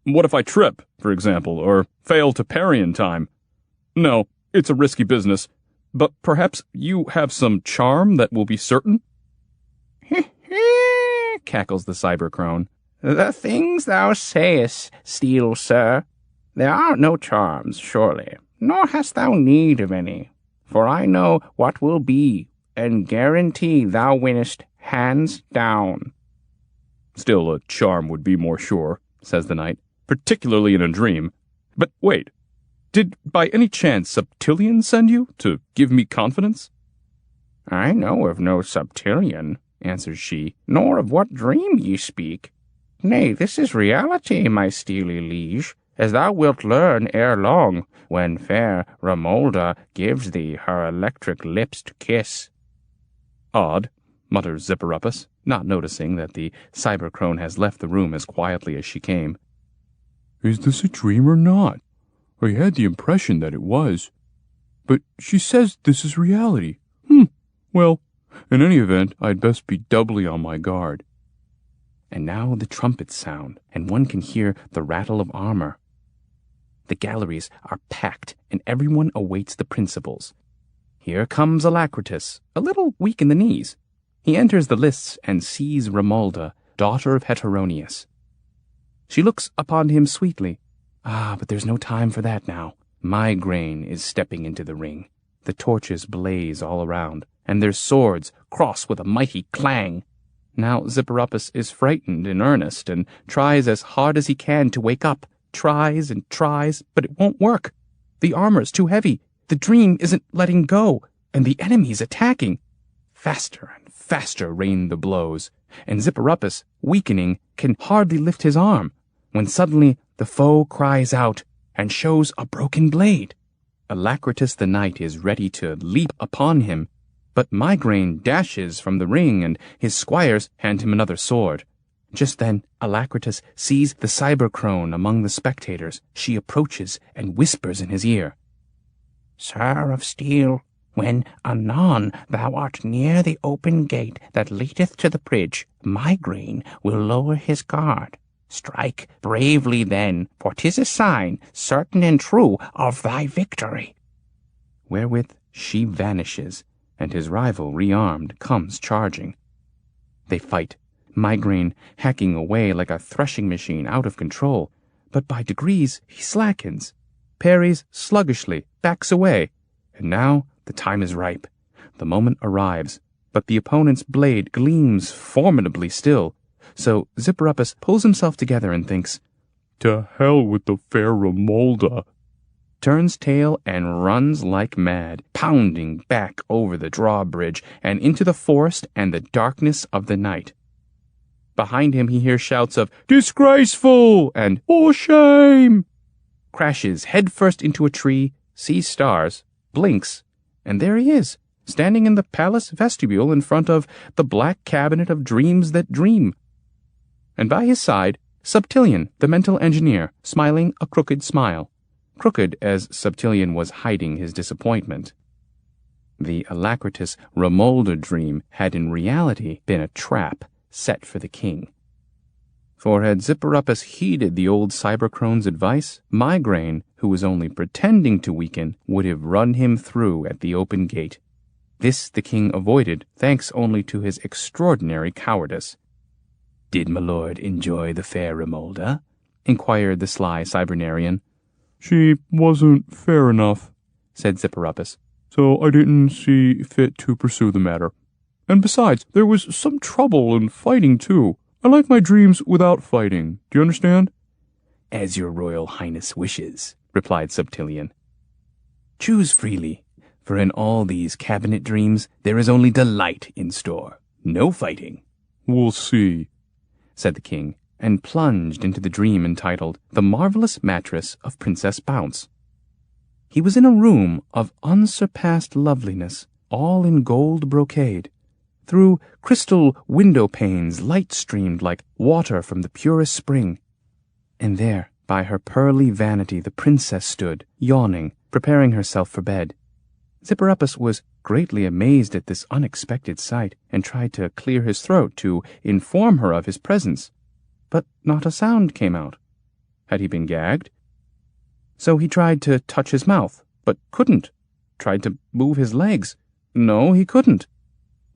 [SPEAKER 2] What if I trip, for example, or fail to parry in time? No, it's a risky business, but perhaps you have some charm that will be certain?
[SPEAKER 5] Cackles the cybercrone. The things thou sayest, steel sir. There are no charms, surely, nor hast thou need of any, for I know what will be, and guarantee thou winnest hands down.
[SPEAKER 2] Still, a charm would be more sure, says the knight, particularly in a dream. But wait, did by any chance Subtillion send you to give me confidence?
[SPEAKER 5] I know of no Subtillion, answers she, nor of what dream ye speak. Nay, this is reality, my steely liege, as thou wilt learn ere long, when fair Romolda gives thee her electric lips to kiss.
[SPEAKER 2] Odd, mutters Zipper-Uppus, not noticing that the cybercrone has left the room as quietly as she came.
[SPEAKER 3] Is this a dream or not? I had the impression that it was. But she says this is reality. Well, in any event, I'd best be doubly on my guard.
[SPEAKER 2] And now the trumpets sound, and one can hear the rattle of armor. The galleries are packed, and everyone awaits the principals. Here comes Alacritus, a little weak in the knees. He enters the lists and sees Romolda, daughter of Heteronius. She looks upon him sweetly. But there's no time for that now. Migraine is stepping into the ring. The torches blaze all around, and their swords cross with a mighty clang. Now Zipper-Uppus is frightened in earnest, and tries as hard as he can to wake up. Tries and tries, but it won't work. The armor's too heavy. The dream isn't letting go, and the enemy's attacking. Faster and faster rain the blows, and Zipper-Uppus, weakening, can hardly lift his arm, when suddenly the foe cries out and shows a broken blade. Alacritus the knight is ready to leap upon him, but Migraine dashes from the ring, and his squires hand him another sword. Just then Alacritus sees the cybercrone among the spectators. She approaches and whispers in his ear,
[SPEAKER 5] Sir of steel, when anon thou art near the open gate that leadeth to the bridge, Migraine will lower his guard. Strike bravely then, for 'tis a sign, certain and true, of thy victory.
[SPEAKER 2] Wherewith she vanishes, and his rival, rearmed, comes charging. They fight, Migraine hacking away like a threshing machine out of control, but by degrees he slackens, parries sluggishly, backs away, and now the time is ripe. The moment arrives, but the opponent's blade gleams formidably still. So Zipper-Uppus pulls himself together and thinks,
[SPEAKER 3] To hell with the fair Romolda.
[SPEAKER 2] Turns tail and runs like mad, pounding back over the drawbridge and into the forest and the darkness of the night. Behind him he hears shouts of, Disgraceful! And, For shame! Crashes headfirst into a tree, sees stars, blinks, and there he is, standing in the palace vestibule in front of the black cabinet of dreams that dream. And by his side, Subtillion, the mental engineer, smiling a crooked smile. Crooked as Subtillion was hiding his disappointment. The Alacritus Romolda dream had in reality been a trap set for the king. For had Zipper-Uppus heeded the old cybercrone's advice, Migraine, who was only pretending to weaken, would have run him through at the open gate. This the king avoided, thanks only to his extraordinary cowardice. Did my lord enjoy the fair Romolda? Inquired the sly cybernarian.
[SPEAKER 3] She wasn't fair enough,
[SPEAKER 2] said Zipper-Uppus.
[SPEAKER 3] So I didn't see fit to pursue the matter.
[SPEAKER 2] And besides, there was some trouble and fighting, too. I like my dreams without fighting. Do you understand?"
[SPEAKER 1] "As your royal highness wishes," replied Subtillion. "Choose freely, for in all these cabinet dreams there is only delight in store. No fighting."
[SPEAKER 2] "We'll see,"
[SPEAKER 1] said the king, and plunged into the dream entitled The Marvelous Mattress of Princess Bounce. He was in a room of unsurpassed loveliness, all in gold brocade. Through crystal window panes light streamed like water from the purest spring. And there, by her pearly vanity, the princess stood, yawning, preparing herself for bed. Zipporupus was greatly amazed at this unexpected sight, and tried to clear his throat to inform her of his presence. But not a sound came out. Had he been gagged? So he tried to touch his mouth, but couldn't. Tried to move his legs. No, he couldn't.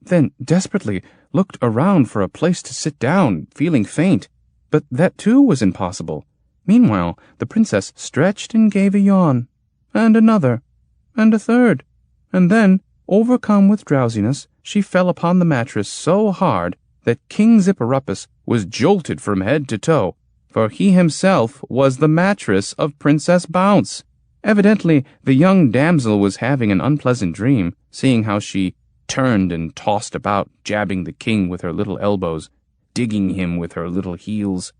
[SPEAKER 1] Then, desperately, looked around for a place to sit down, feeling faint. But that too was impossible. Meanwhile, the princess stretched and gave a yawn, and another, and a third. And then, overcome with drowsiness, she fell upon the mattress so hard that King Zipporupus was jolted from head to toe, for he himself was the mattress of Princess Bounce. Evidently, the young damsel was having an unpleasant dream, seeing how she turned and tossed about, jabbing the king with her little elbows, digging him with her little heels,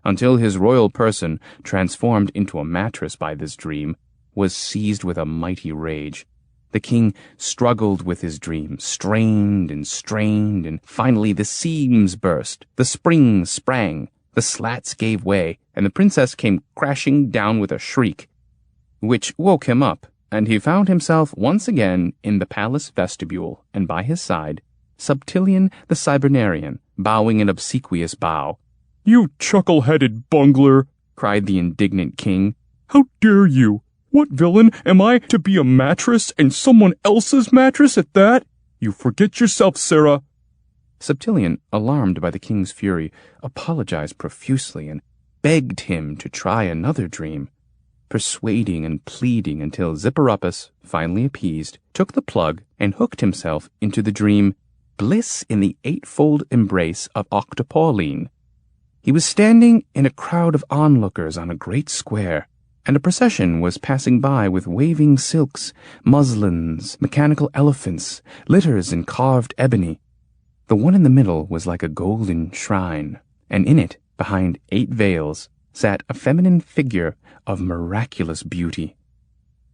[SPEAKER 1] until his royal person, transformed into a mattress by this dream, was seized with a mighty rage. The king struggled with his dream, strained, and finally the seams burst, the springs sprang, the slats gave way, and the princess came crashing down with a shriek, which woke him up, and he found himself once again in the palace vestibule, and by his side, Subtillion the Cybernarian, bowing an obsequious bow.
[SPEAKER 2] "You chuckle-headed bungler!"
[SPEAKER 1] cried the indignant king.
[SPEAKER 2] "How dare you? What villain am I to be a mattress, and someone else's mattress at that? You forget yourself, Sarah."
[SPEAKER 1] Subtillion, alarmed by the king's fury, apologized profusely and begged him to try another dream, persuading and pleading until Zipporupus, finally appeased, took the plug and hooked himself into the dream Bliss in the Eightfold Embrace of Octopauline. He was standing in a crowd of onlookers on a great square, and a procession was passing by with waving silks, muslins, mechanical elephants, litters in carved ebony. The one in the middle was like a golden shrine, and in it, behind 8 veils, sat a feminine figure of miraculous beauty.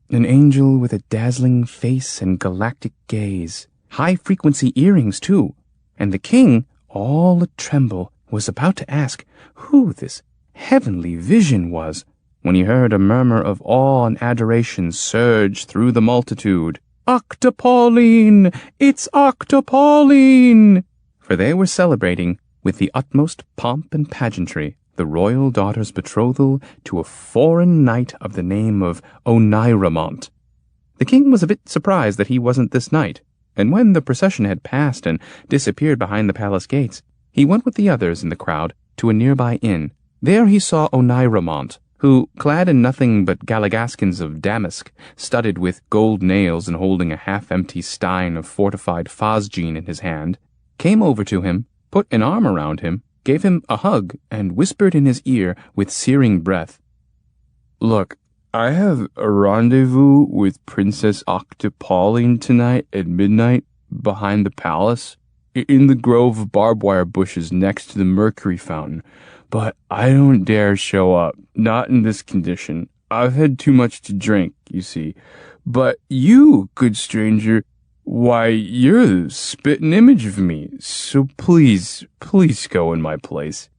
[SPEAKER 1] An angel with a dazzling face and galactic gaze, high-frequency earrings, too, and the king, all a-tremble, was about to ask who this heavenly vision was, when he heard a murmur of awe and adoration surge through the multitude. "Octopauline! It's Octopauline!" For they were celebrating, with the utmost pomp and pageantry, the royal daughter's betrothal to a foreign knight of the name of Oneiramont. The king was a bit surprised that he wasn't this knight, and when the procession had passed and disappeared behind the palace gates, he went with the others in the crowd to a nearby inn. There he saw Oneiramont, who, clad in nothing but galligaskins of damask, studded with gold nails and holding a half-empty stein of fortified phosgene in his hand, came over to him, put an arm around him, gave him a hug, and whispered in his ear with searing breath, "Look, I have a rendezvous with Princess Octopauline tonight at midnight behind the palace, in the grove of barbed wire bushes next to the mercury fountain, but I don't dare show up, not in this condition. I've had too much to drink, you see. But you, good stranger, why, you're the spitting image of me, so please go in my place.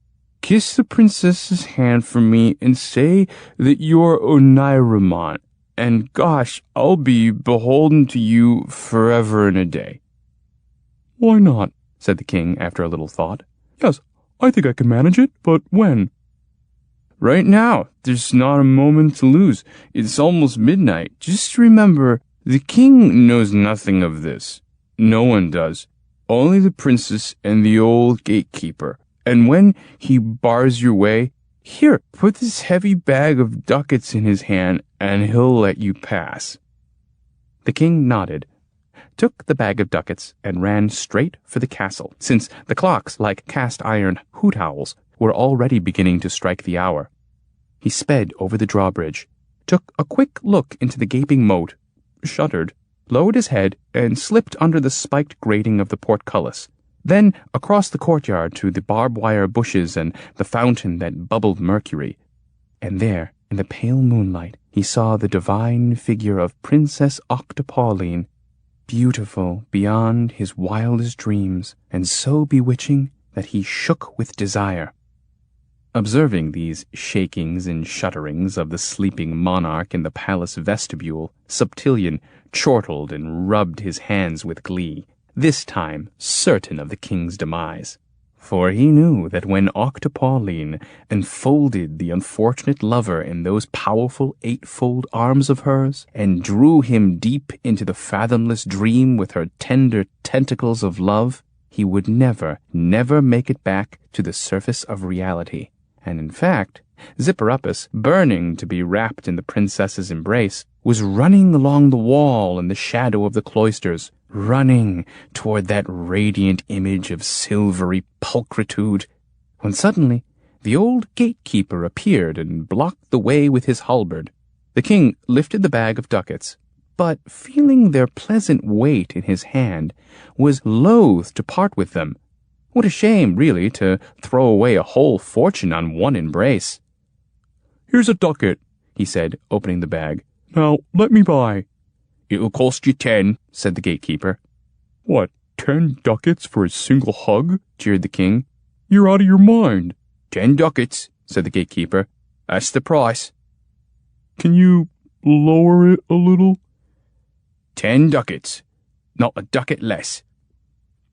[SPEAKER 1] Kiss the princess's hand for me and say that you're Oneiramont, and gosh, I'll be beholden to you forever and a day."
[SPEAKER 2] "Why not?" said the king after a little thought. "Yes, I think I can manage it, but when?"
[SPEAKER 3] "Right now. There's not a moment to lose. It's almost midnight. Just remember, the king knows nothing of this. No one does. Only the princess and the old gatekeeper. And when he bars your way, here, put this heavy bag of ducats in his hand, and he'll let you pass."
[SPEAKER 1] The king nodded, took the bag of ducats and ran straight for the castle, since the clocks, like cast-iron hoot owls, were already beginning to strike the hour. He sped over the drawbridge, took a quick look into the gaping moat, shuddered, lowered his head, and slipped under the spiked grating of the portcullis, then across the courtyard to the barbed wire bushes and the fountain that bubbled mercury. And there, in the pale moonlight, he saw the divine figure of Princess Octopauline, beautiful beyond his wildest dreams, and so bewitching that he shook with desire. Observing these shakings and shudderings of the sleeping monarch in the palace vestibule, Subtilion chortled and rubbed his hands with glee, this time certain of the king's demise. For he knew that when Octopauline enfolded the unfortunate lover in those powerful eightfold arms of hers, and drew him deep into the fathomless dream with her tender tentacles of love, he would never make it back to the surface of reality. And in fact, Zipporupus, burning to be wrapped in the princess's embrace, was running along the wall in the shadow of the cloisters, running toward that radiant image of silvery pulchritude, when suddenly the old gatekeeper appeared and blocked the way with his halberd. The king lifted the bag of ducats, but feeling their pleasant weight in his hand, was loath to part with them. What a shame, really, to throw away a whole fortune on one embrace.
[SPEAKER 3] "Here's a ducat,"
[SPEAKER 1] he said, opening the bag.
[SPEAKER 3] "Now, let me buy."
[SPEAKER 2] "It'll cost you 10, said the gatekeeper.
[SPEAKER 3] "What, 10 ducats for a single hug?"
[SPEAKER 1] jeered the king.
[SPEAKER 3] "You're out of your mind."
[SPEAKER 2] 10 ducats, said the gatekeeper. That's the price.
[SPEAKER 3] "Can you lower it a little?"
[SPEAKER 2] 10 ducats, not a ducat less.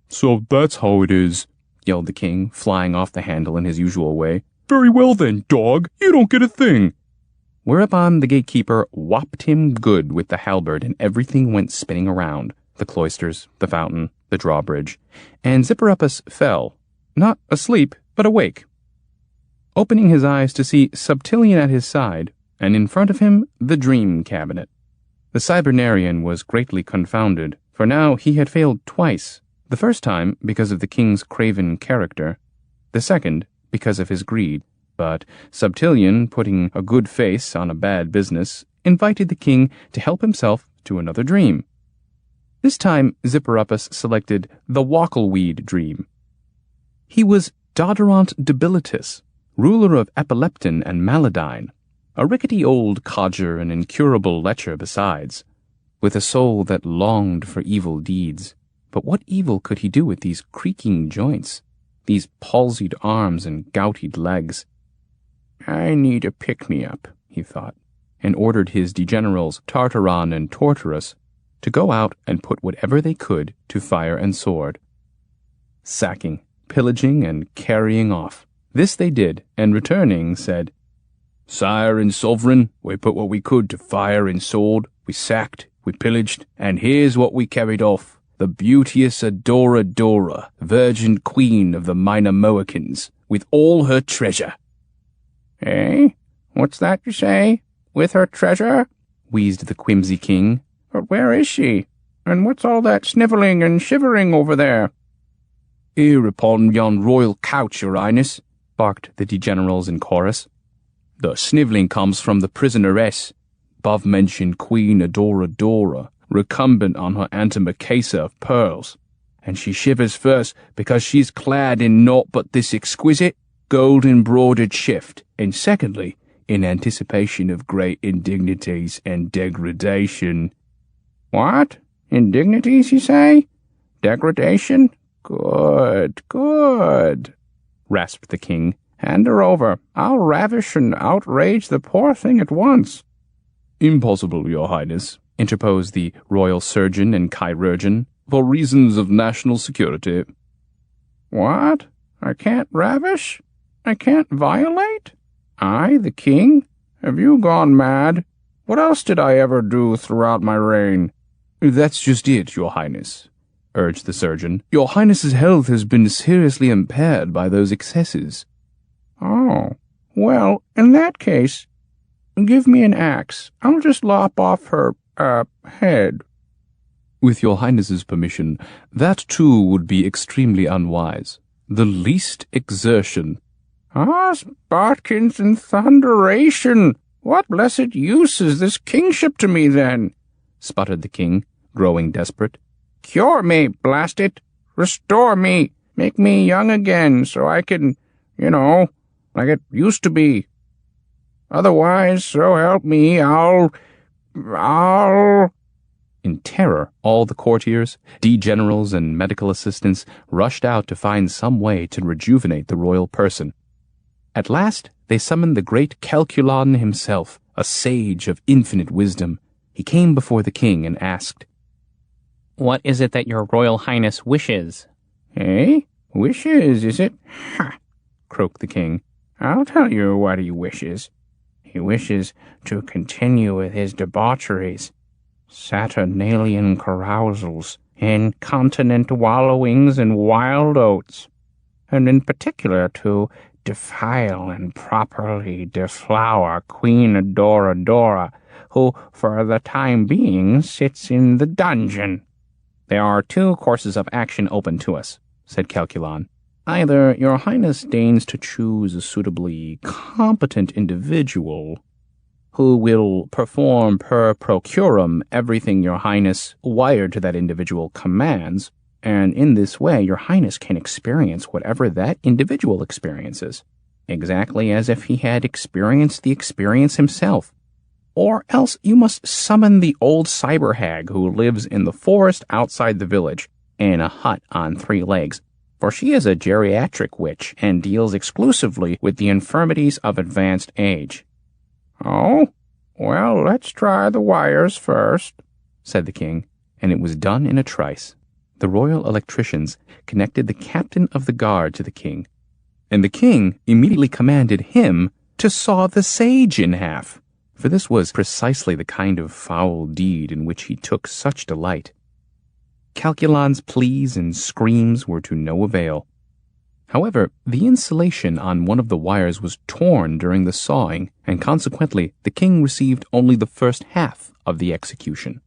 [SPEAKER 3] "So that's how it is,"
[SPEAKER 1] yelled the king, flying off the handle in his usual way.
[SPEAKER 3] "Very well then, dog. You don't get a thing."
[SPEAKER 1] Whereupon the gatekeeper whopped him good with the halberd, and everything went spinning around, the cloisters, the fountain, the drawbridge, and Zipporupus fell, not asleep, but awake, opening his eyes to see Subtilion at his side, and in front of him the dream cabinet. The Cybernarian was greatly confounded, for now he had failed twice, the first time because of the king's craven character, the second because of his greed. But Subtilion, putting a good face on a bad business, invited the king to help himself to another dream. This time Zipporupus selected the Wackleweed dream. He was Dodorant debilitus, ruler of Epilepton and Maladine, a rickety old codger and incurable lecher besides, with a soul that longed for evil deeds. But what evil could he do with these creaking joints, these palsied arms and goutied legs? "I need a pick-me-up," he thought, and ordered his degenerals Tartaron and Torturus to go out and put whatever they could to fire and sword. Sacking, pillaging, and carrying off. This they did, and returning said,
[SPEAKER 2] "Sire and sovereign, we put what we could to fire and sword, we sacked, we pillaged, and here's what we carried off. The beauteous Adoradora, virgin queen of the Minor Mohicans, with all her treasure."
[SPEAKER 5] "Eh? What's that you say? With her treasure?" wheezed the quimsy king. "But where is she? And what's all that snivelling and shivering over there?"
[SPEAKER 2] "Here upon yon royal couch, your highness,"
[SPEAKER 1] barked the degenerals in chorus.
[SPEAKER 2] "The snivelling comes from the prisoneress, above-mentioned Queen Adoradora, recumbent on her antimacassar of pearls, and she shivers first because she's clad in naught but this exquisite gold-embroidered shift, and secondly, in anticipation of great indignities and degradation."
[SPEAKER 5] "What? Indignities, you say? Degradation? Good, good," rasped the king. "Hand her over. I'll ravish and outrage the poor thing at once."
[SPEAKER 2] "Impossible, your highness,"
[SPEAKER 1] interposed the royal surgeon and chirurgeon,
[SPEAKER 2] "for reasons of national security."
[SPEAKER 5] "What? I can't ravish? I can't violate? I, the king? Have you gone mad? What else did I ever do throughout my reign?"
[SPEAKER 2] "That's just it, your highness," urged the surgeon.
[SPEAKER 1] "Your highness's health has been seriously impaired by those excesses."
[SPEAKER 5] "Oh, well, in that case, give me an axe. I'll just lop off her, head."
[SPEAKER 2] With your Highness's permission, that too would be extremely unwise. The least exertion.
[SPEAKER 5] Ah, Sparkins and thunderation! What blessed use is this kingship to me, then? Sputtered the king, growing desperate. Cure me, blast it! Restore me! Make me young again, so I can, like it used to be. Otherwise, so help me, I'll...
[SPEAKER 2] In terror, all the courtiers, D-generals, and medical assistants rushed out to find some way to rejuvenate the royal person. At last, they summoned the great Calculon himself, a sage of infinite wisdom. He came before the king and asked,
[SPEAKER 5] What is it that your royal highness wishes? Eh? Wishes, is it? Ha! Croaked the king. I'll tell you what he wishes. He wishes to continue with his debaucheries, Saturnalian carousals, incontinent wallowings in wild oats, and in particular to defile and properly deflower Queen Adoradora, who for the time being sits in the dungeon.
[SPEAKER 1] There are two courses of action open to us, said Calculon. Either your highness deigns to choose a suitably competent individual who will perform per procurum everything your highness wired to that individual commands, and in this way your highness can experience whatever that individual experiences, exactly as if he had experienced the experience himself. Or else you must summon the old cyber hag who lives in the forest outside the village, in a hut on 3 legs, for she is a geriatric witch and deals exclusively with the infirmities of advanced age.
[SPEAKER 5] Oh, well, let's try the wires first,
[SPEAKER 1] said the king, and it was done in a trice. The royal electricians connected the captain of the guard to the king, and the king immediately commanded him to saw the sage in half, for this was precisely the kind of foul deed in which he took such delight. Calculon's pleas and screams were to no avail. However, the insulation on one of the wires was torn during the sawing, and consequently the king received only the first half of the execution.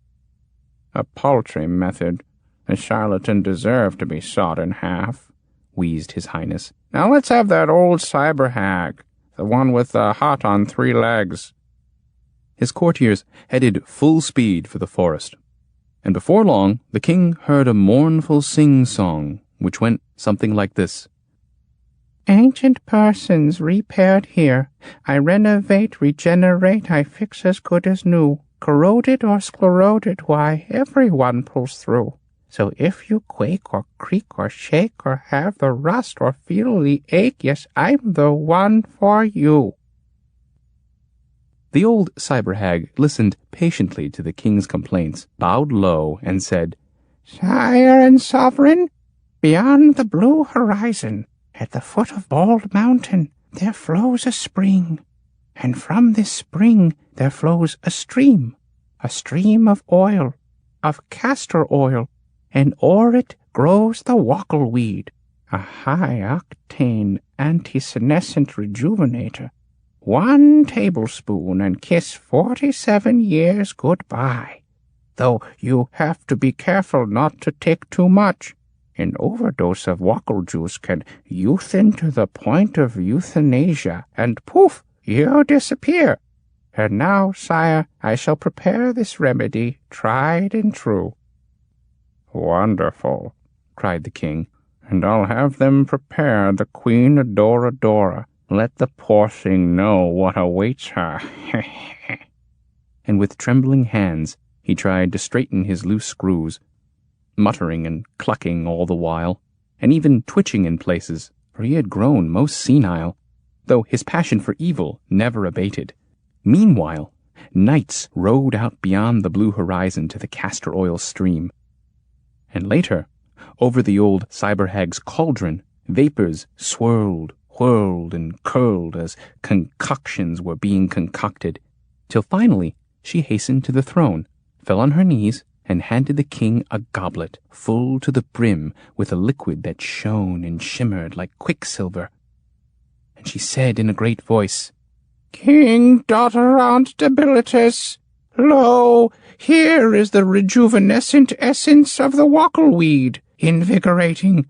[SPEAKER 5] A paltry method. The charlatan deserved to be sawed in half, wheezed his highness. Now let's have that old cyber hag, the one with the hut on 3 legs.
[SPEAKER 1] His courtiers headed full speed for the forest, and before long the king heard a mournful sing-song, which went something like this.
[SPEAKER 5] Ancient persons repaired here. I renovate, regenerate, I fix as good as new. Corroded or scleroded, why, everyone pulls through. So if you quake or creak or shake or have the rust or feel the ache, yes, I'm the one for you.
[SPEAKER 1] The old cyber hag listened patiently to the king's complaints, bowed low, and said,
[SPEAKER 5] Sire and sovereign, beyond the blue horizon, at the foot of Bald Mountain, there flows a spring, and from this spring there flows a stream of oil, of castor oil, and o'er it grows the wackelweed, a high-octane anti-senescent rejuvenator. 1 tablespoon and kiss 47 years goodbye, though you have to be careful not to take too much. An overdose of wackel juice can youthen to the point of euthanasia, and poof, you disappear. And now, sire, I shall prepare this remedy, tried and true. Wonderful, cried the king, and I'll have them prepare the Queen Adoradora. Let the poor thing know what awaits her.
[SPEAKER 1] And with trembling hands he tried to straighten his loose screws, muttering and clucking all the while, and even twitching in places, for he had grown most senile, though his passion for evil never abated. Meanwhile, knights rowed out beyond the blue horizon to the castor oil stream, and later, over the old cyber hag's cauldron, vapors swirled, whirled, and curled as concoctions were being concocted, till finally she hastened to the throne, fell on her knees, and handed the king a goblet full to the brim with a liquid that shone and shimmered like quicksilver. And she said in a great voice,
[SPEAKER 5] King Doterant debilitus, Lo, here is the rejuvenescent essence of the wackleweed, invigorating,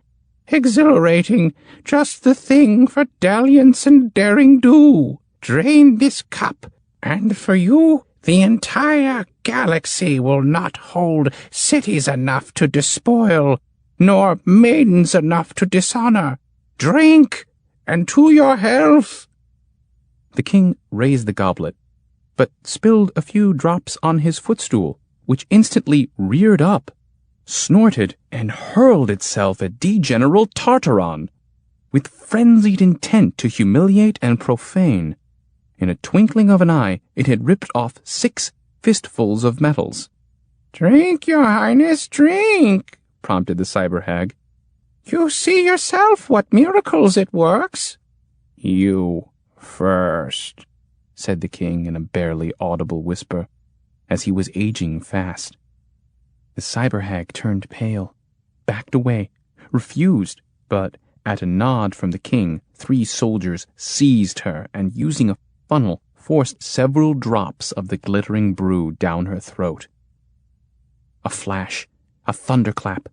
[SPEAKER 5] exhilarating, just the thing for dalliance and daring-do. Drain this cup, and for you, the entire galaxy will not hold cities enough to despoil, nor maidens enough to dishonor. Drink, and to your health."
[SPEAKER 1] The king raised the goblet, but spilled a few drops on his footstool, which instantly reared up, snorted, and hurled itself at D-General Tartaron, with frenzied intent to humiliate and profane. In a twinkling of an eye, it had ripped off 6 fistfuls of metals.
[SPEAKER 5] "Drink, your highness, drink," prompted the cyber hag. "You see yourself what miracles it works."
[SPEAKER 1] "You first," said the king in a barely audible whisper, as he was aging fast. The cyber hag turned pale, backed away, refused, but at a nod from the king, 3 soldiers seized her and, using a funnel, forced several drops of the glittering brew down her throat. A flash, a thunderclap,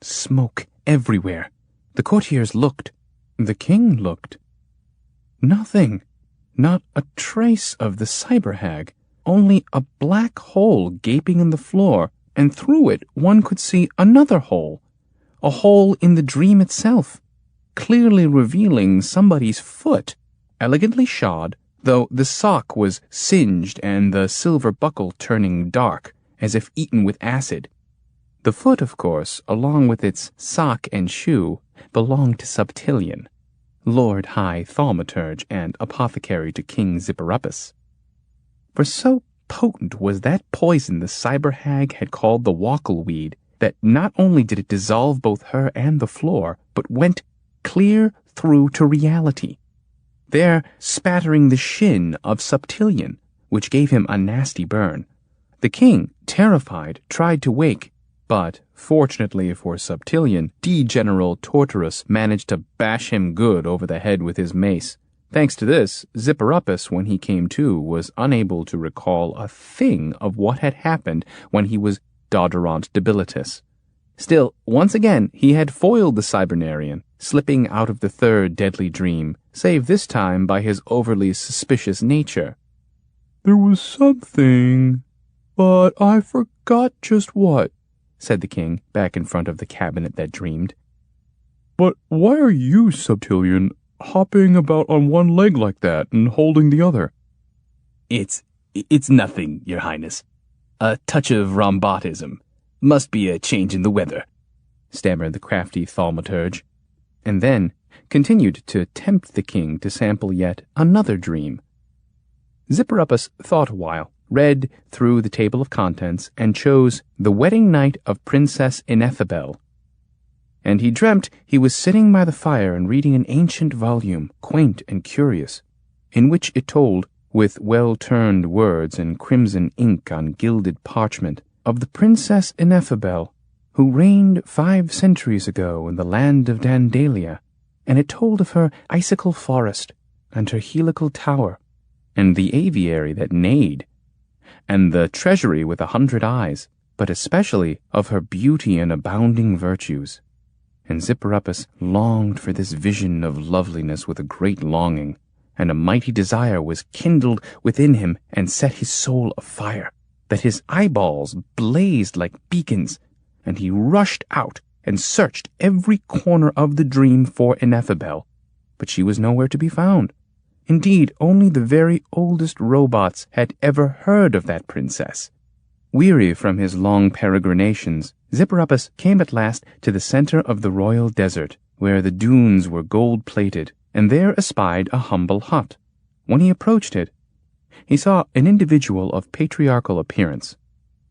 [SPEAKER 1] smoke everywhere. The courtiers looked. The king looked. Nothing. Not a trace of the cyber hag. Only a black hole gaping in the floor, and through it one could see another hole. A hole in the dream itself, clearly revealing somebody's foot, elegantly shod, though the sock was singed and the silver buckle turning dark, as if eaten with acid. The foot, of course, along with its sock and shoe, belonged to Subtilion, Lord High Thaumaturge and apothecary to King Zipperuppus. For so potent was that poison the cyber hag had called the wackleweed, that not only did it dissolve both her and the floor, but went clear through to reality, there spattering the shin of Subtilion, which gave him a nasty burn. The king, terrified, tried to wake, but, fortunately for Subtilion, D-General Torturus managed to bash him good over the head with his mace. Thanks to this, Zipperuppus, when he came to, was unable to recall a thing of what had happened when he was Dodderant debilitus. Still, once again, he had foiled the Cybernarian, slipping out of the 3rd deadly dream, save this time by his overly suspicious nature.
[SPEAKER 3] "There was something, but I forgot just what,"
[SPEAKER 1] said the king, back in front of the cabinet that dreamed.
[SPEAKER 3] "But why are you, Subtilion, hopping about on one leg like that and holding the other?"
[SPEAKER 2] It's nothing, your highness. A touch of rhombotism. Must be a change in the weather,"
[SPEAKER 1] stammered the crafty thaumaturge, and then continued to tempt the king to sample yet another dream. Zipperuppus thought a while, read through the table of contents, and chose the wedding night of Princess Ineffabel. And he dreamt he was sitting by the fire and reading an ancient volume, quaint and curious, in which it told, with well-turned words and crimson ink on gilded parchment, of the Princess Ineffabel, who reigned 5 centuries ago in the land of Dandalia, and it told of her icicle forest, and her helical tower, and the aviary that neighed, and the treasury with 100 eyes, but especially of her beauty and abounding virtues. And Zipperuppus longed for this vision of loveliness with a great longing, and a mighty desire was kindled within him and set his soul afire, that his eyeballs blazed like beacons, and he rushed out and searched every corner of the dream for Ineffabel, but she was nowhere to be found. Indeed, only the very oldest robots had ever heard of that princess. Weary from his long peregrinations, Zipperuppus came at last to the center of the royal desert, where the dunes were gold-plated, and there espied a humble hut. When he approached it, he saw an individual of patriarchal appearance.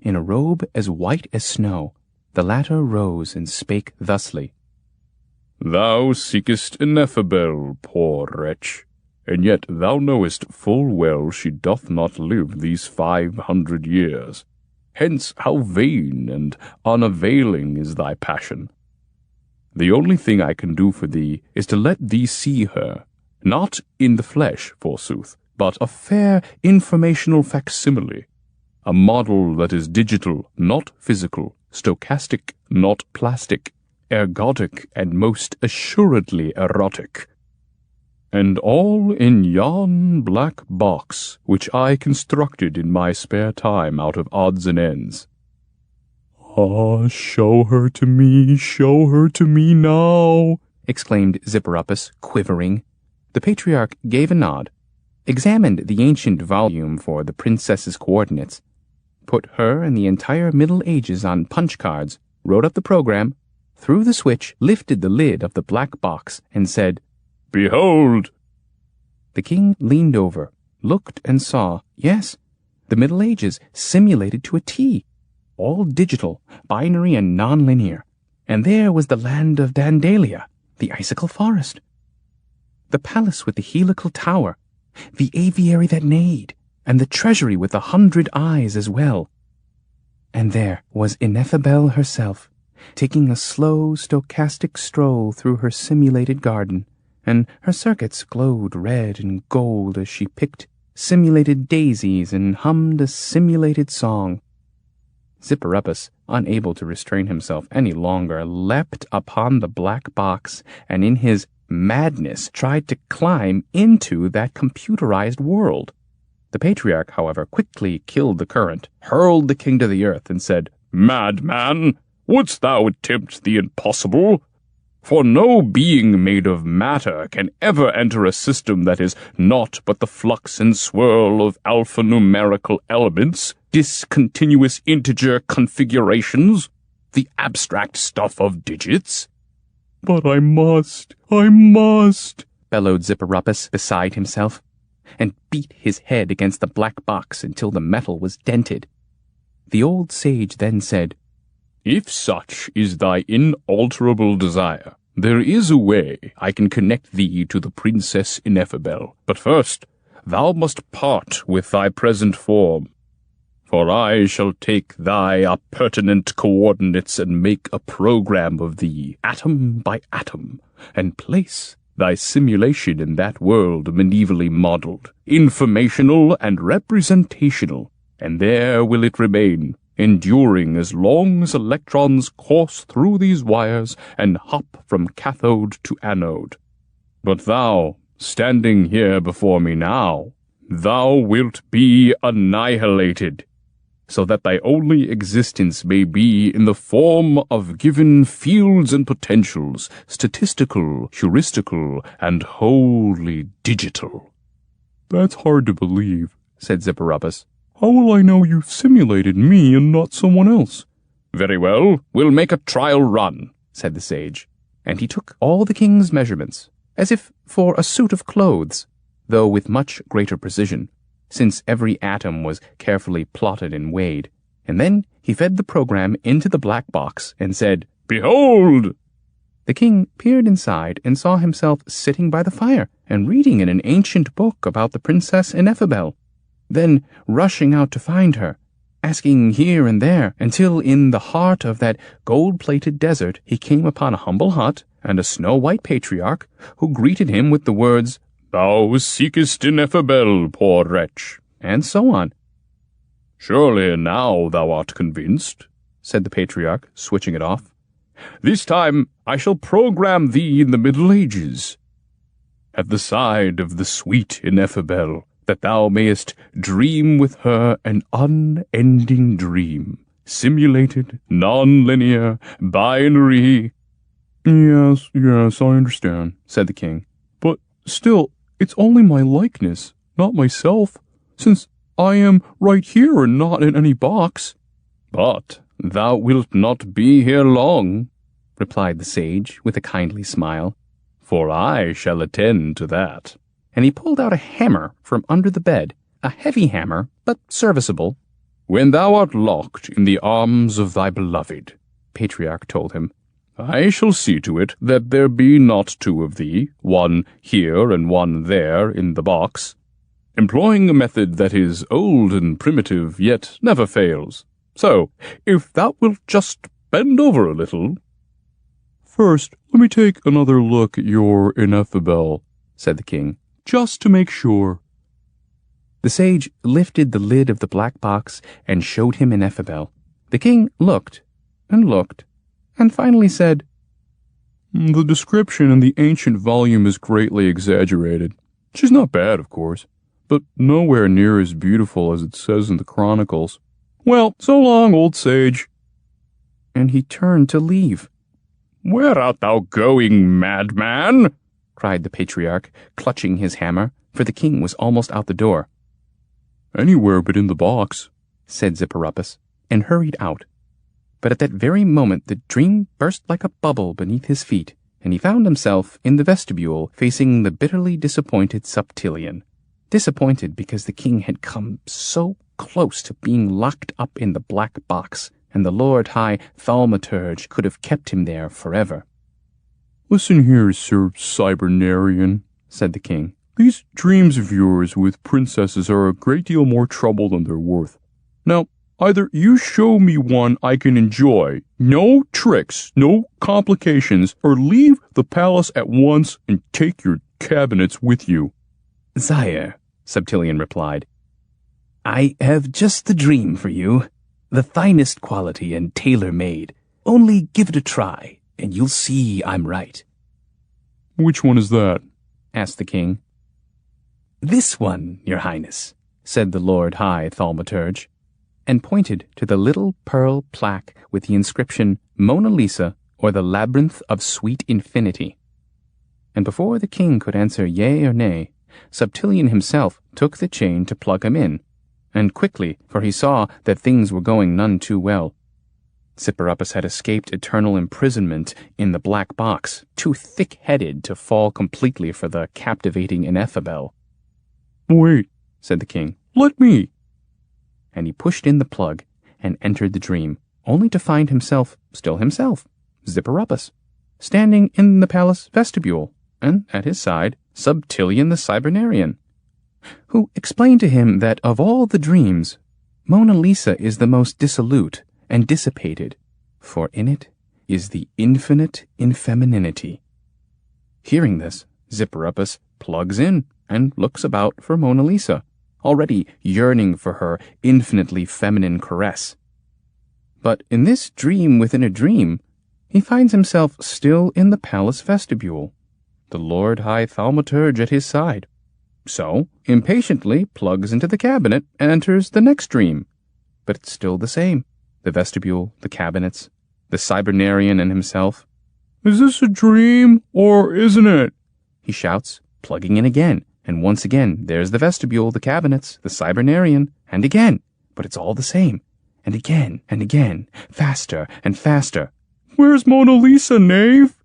[SPEAKER 1] In a robe as white as snow, the latter rose and spake thusly.
[SPEAKER 3] "Thou seekest Ineffabel, poor wretch, and yet thou knowest full well she doth not live these 500 years. Hence how vain and unavailing is thy passion. The only thing I can do for thee is to let thee see her, not in the flesh, forsooth, but a fair informational facsimile.
[SPEAKER 2] a model that is digital, not physical, stochastic, not plastic, ergotic, and most assuredly erotic. And all in yon black box, which I constructed in my spare time out of odds and ends.
[SPEAKER 3] Ah, show her to me now,
[SPEAKER 1] exclaimed Zipporupus, quivering. The patriarch gave a nod, examined the ancient volume for the princess's coordinates, put her and the entire Middle Ages on punch cards, wrote up the program, threw the switch, lifted the lid of the black box, and said,
[SPEAKER 2] "Behold!"
[SPEAKER 1] The king leaned over, looked and saw, yes, the Middle Ages simulated to a T, all digital, binary and nonlinear, and there was the land of Dandalia, the icicle forest, the palace with the helical tower, the aviary that neighed, and the treasury with 100 eyes as well. And there was Ineffabel herself, taking a slow, stochastic stroll through her simulated garden, and her circuits glowed red and gold as she picked simulated daisies and hummed a simulated song. Zipporupus, unable to restrain himself any longer, leapt upon the black box, and in his madness tried to climb into that computerized world. The patriarch, however, quickly killed the current, hurled the king to the earth, and said,
[SPEAKER 2] "Madman, wouldst thou attempt the impossible? For no being made of matter can ever enter a system that is naught but the flux and swirl of alphanumerical elements, discontinuous integer configurations, the abstract stuff of digits."
[SPEAKER 3] But I must,
[SPEAKER 1] bellowed Zipporupus beside himself, and beat his head against the black box until the metal was dented. The old sage then said,
[SPEAKER 2] "If such is thy inalterable desire, there is a way I can connect thee to the Princess Ineffabel. But first, thou must part with thy present form. For I shall take thy appurtenant coordinates and make a program of thee, atom by atom, and place thy simulation in that world medievally modeled, informational and representational, and there will it remain, enduring as long as electrons course through these wires and hop from cathode to anode. But thou, standing here before me now, thou wilt be annihilated, so that thy only existence may be in the form of given fields and potentials, statistical, heuristical, and wholly digital."
[SPEAKER 3] That's hard to believe,
[SPEAKER 1] said Zipporupus.
[SPEAKER 3] How will I know you've simulated me and not someone else?
[SPEAKER 2] "Very well, we'll make a trial run," said the sage,
[SPEAKER 1] and he took all the king's measurements, as if for a suit of clothes, though with much greater precision, since every atom was carefully plotted and weighed, and then he fed the program into the black box and said,
[SPEAKER 2] "Behold!"
[SPEAKER 1] The king peered inside and saw himself sitting by the fire and reading in an ancient book about the Princess Ineffabel, then rushing out to find her, asking here and there, until in the heart of that gold-plated desert he came upon a humble hut and a snow-white patriarch who greeted him with the words,
[SPEAKER 2] "Thou seekest Ineffabel, poor wretch,"
[SPEAKER 1] and so on.
[SPEAKER 2] "Surely now thou art convinced," said the patriarch, switching it off. "This time I shall program thee in the Middle Ages, at the side of the sweet Ineffabel, that thou mayest dream with her an unending dream, simulated, non-linear, binary."
[SPEAKER 3] Yes, I understand, said the king. But still, it's only my likeness, not myself, since I am right here and not in any box.
[SPEAKER 2] "But thou wilt not be here long,"
[SPEAKER 1] replied the sage with a kindly smile,
[SPEAKER 2] "for I shall attend to that."
[SPEAKER 1] And he pulled out a hammer from under the bed, a heavy hammer, but serviceable.
[SPEAKER 2] "When thou art locked in the arms of thy beloved," Patriarch told him, "I shall see to it that there be not two of thee, one here and one there in the box, employing a method that is old and primitive, yet never fails. So, if thou wilt just bend over a little—"
[SPEAKER 3] "First, let me take another look at your Ineffabel," said the king, "just to make sure."
[SPEAKER 1] The sage lifted the lid of the black box and showed him Ineffabel. The king looked, and finally said,
[SPEAKER 2] "The description in the ancient volume is greatly exaggerated. She's not bad, of course, but nowhere near as beautiful as it says in the chronicles. Well, so long, old sage."
[SPEAKER 1] And he turned to leave.
[SPEAKER 2] "Where art thou going, madman?"
[SPEAKER 1] cried the patriarch, clutching his hammer, for the king was almost out the door.
[SPEAKER 2] "Anywhere but in the box,"
[SPEAKER 1] said Zipporupus, and hurried out. But at that very moment the dream burst like a bubble beneath his feet, and he found himself in the vestibule facing the bitterly disappointed Subtilion. Disappointed because the king had come so close to being locked up in the black box, and the Lord High Thaumaturge could have kept him there forever.
[SPEAKER 2] "Listen here, Sir Cybernarian," said the king. "These dreams of yours with princesses are a great deal more trouble than they're worth. Now, either you show me one I can enjoy, no tricks, no complications, or leave the palace at once and take your cabinets with you."
[SPEAKER 1] "Sire," Subtilion replied, "I have just the dream for you, the finest quality and tailor-made. Only give it a try, and you'll see I'm right."
[SPEAKER 2] "Which one is that?"
[SPEAKER 1] asked the king. "This one, your highness," said the Lord High Thaumaturge, and pointed to the little pearl plaque with the inscription Mona Lisa, or the Labyrinth of Sweet Infinity. And before the king could answer yea or nay, Subtilion himself took the chain to plug him in, and quickly, for he saw that things were going none too well. Zipporupus had escaped eternal imprisonment in the black box, too thick-headed to fall completely for the captivating Ineffabel.
[SPEAKER 2] "Wait," said the king. "Let me."
[SPEAKER 1] And he pushed in the plug and entered the dream, only to find himself, still himself, Zipporupus, standing in the palace vestibule, and at his side, Subtilion the Cybernarian, who explained to him that of all the dreams, Mona Lisa is the most dissolute and dissipated, for in it is the infinite infemininity. Hearing this, Zipporupus plugs in and looks about for Mona Lisa, already yearning for her infinitely feminine caress. But in this dream within a dream, he finds himself still in the palace vestibule, the Lord High Thaumaturge at his side. So, impatiently plugs into the cabinet and enters the next dream. But it's still the same. The vestibule, the cabinets, the Cybernarian and himself.
[SPEAKER 2] "Is this a dream, or isn't it?"
[SPEAKER 1] he shouts, plugging in again, and once again there's the vestibule, the cabinets, the Cybernarian, and again, but it's all the same, and again, faster and faster.
[SPEAKER 2] "Where's Mona Lisa, knave?"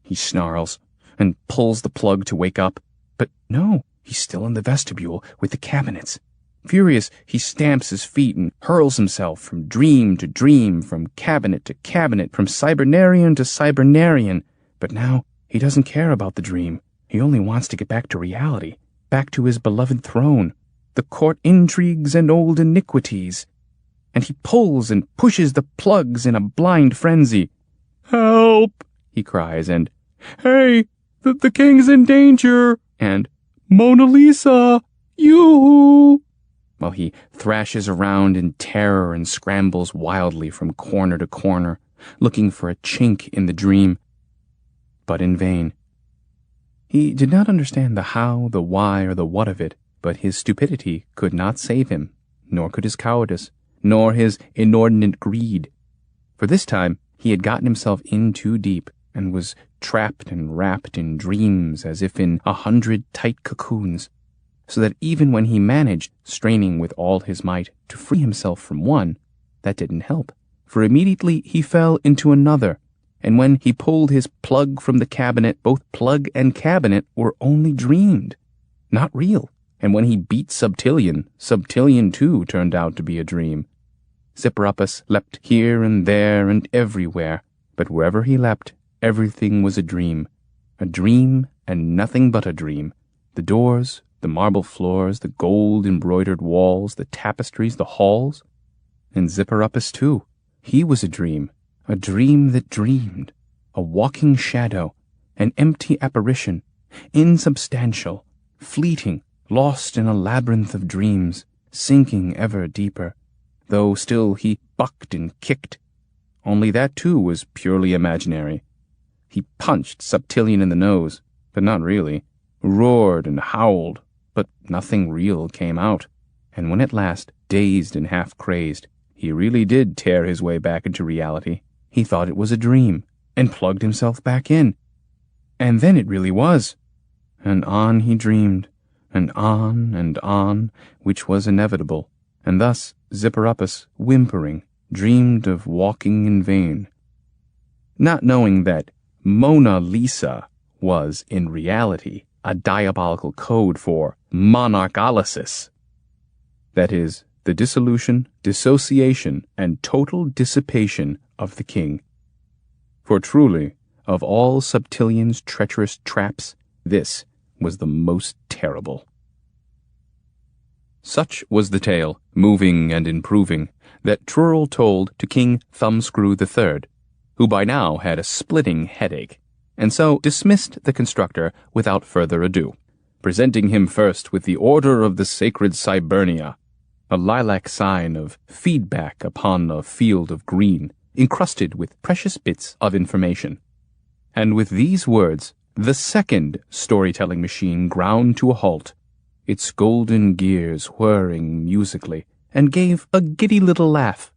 [SPEAKER 1] he snarls, and pulls the plug to wake up. But no, he's still in the vestibule with the cabinets. Furious, he stamps his feet and hurls himself from dream to dream, from cabinet to cabinet, from Cybernarian to Cybernarian. But now he doesn't care about the dream. He only wants to get back to reality, back to his beloved throne, the court intrigues and old iniquities. And he pulls and pushes the plugs in a blind frenzy.
[SPEAKER 2] "Help!" he cries, and "Hey, the king's in danger!" and "Mona Lisa, you!"
[SPEAKER 1] while he thrashes around in terror and scrambles wildly from corner to corner, looking for a chink in the dream. But in vain. He did not understand the how, the why, or the what of it, but his stupidity could not save him, nor could his cowardice, nor his inordinate greed. For this time he had gotten himself in too deep, and was trapped and wrapped in dreams as if in 100 tight cocoons, so that even when he managed, straining with all his might, to free himself from one, that didn't help, for immediately he fell into another, and when he pulled his plug from the cabinet, both plug and cabinet were only dreamed, not real, and when he beat Subtilion, Subtilion too turned out to be a dream. Zipporupus leapt here and there and everywhere, but wherever he leapt, everything was a dream and nothing but a dream. The doors, the marble floors, the gold-embroidered walls, the tapestries, the halls. And Zipporupus, too. He was a dream that dreamed, a walking shadow, an empty apparition, insubstantial, fleeting, lost in a labyrinth of dreams, sinking ever deeper, though still he bucked and kicked. Only that too was purely imaginary. He punched Subtillion in the nose, but not really, roared and howled, but nothing real came out, and when at last, dazed and half-crazed, he really did tear his way back into reality, he thought it was a dream, and plugged himself back in. And then it really was. And on he dreamed, and on, which was inevitable, and thus Zipperuppus, whimpering, dreamed of walking in vain, not knowing that Mona Lisa was, in reality, a diabolical code for monarcholysis. That is, the dissolution, dissociation, and total dissipation of the king. For truly, of all Subtillion's treacherous traps, this was the most terrible. Such was the tale, moving and improving, that Trurl told to King Thumbscrew III, who by now had a splitting headache, and so dismissed the constructor without further ado, presenting him first with the Order of the Sacred Cybernia, a lilac sign of feedback upon a field of green, encrusted with precious bits of information. And with these words, the second storytelling machine ground to a halt, its golden gears whirring musically, and gave a giddy little laugh,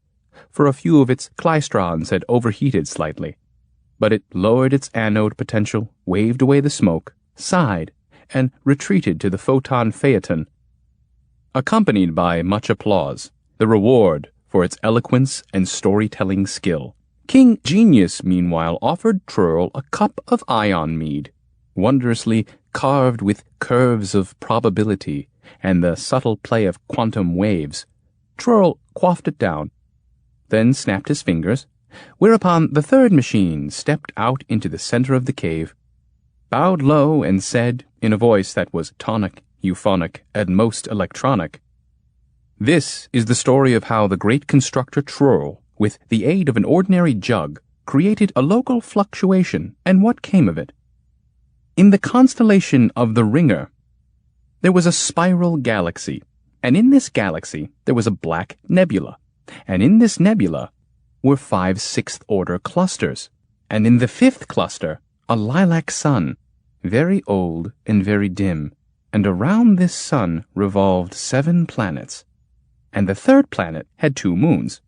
[SPEAKER 1] for a few of its klystrons had overheated slightly. But it lowered its anode potential, waved away the smoke, sighed, and retreated to the photon phaeton, accompanied by much applause, the reward for its eloquence and storytelling skill. King Genius, meanwhile, offered Trurl a cup of ion mead, wondrously carved with curves of probability and the subtle play of quantum waves. Trurl quaffed it down, then snapped his fingers, whereupon the third machine stepped out into the center of the cave, bowed low, and said, in a voice that was tonic, euphonic, and most electronic, "This is the story of how the great constructor Trurl, with the aid of an ordinary jug, created a local fluctuation, and what came of it. In the constellation of the Ringer, there was a spiral galaxy, and in this galaxy there was a black nebula, and in this nebula were 5 sixth-order clusters, and in the 5th cluster a lilac sun, very old and very dim, and around this sun revolved 7 planets, and the 3rd planet had 2 moons.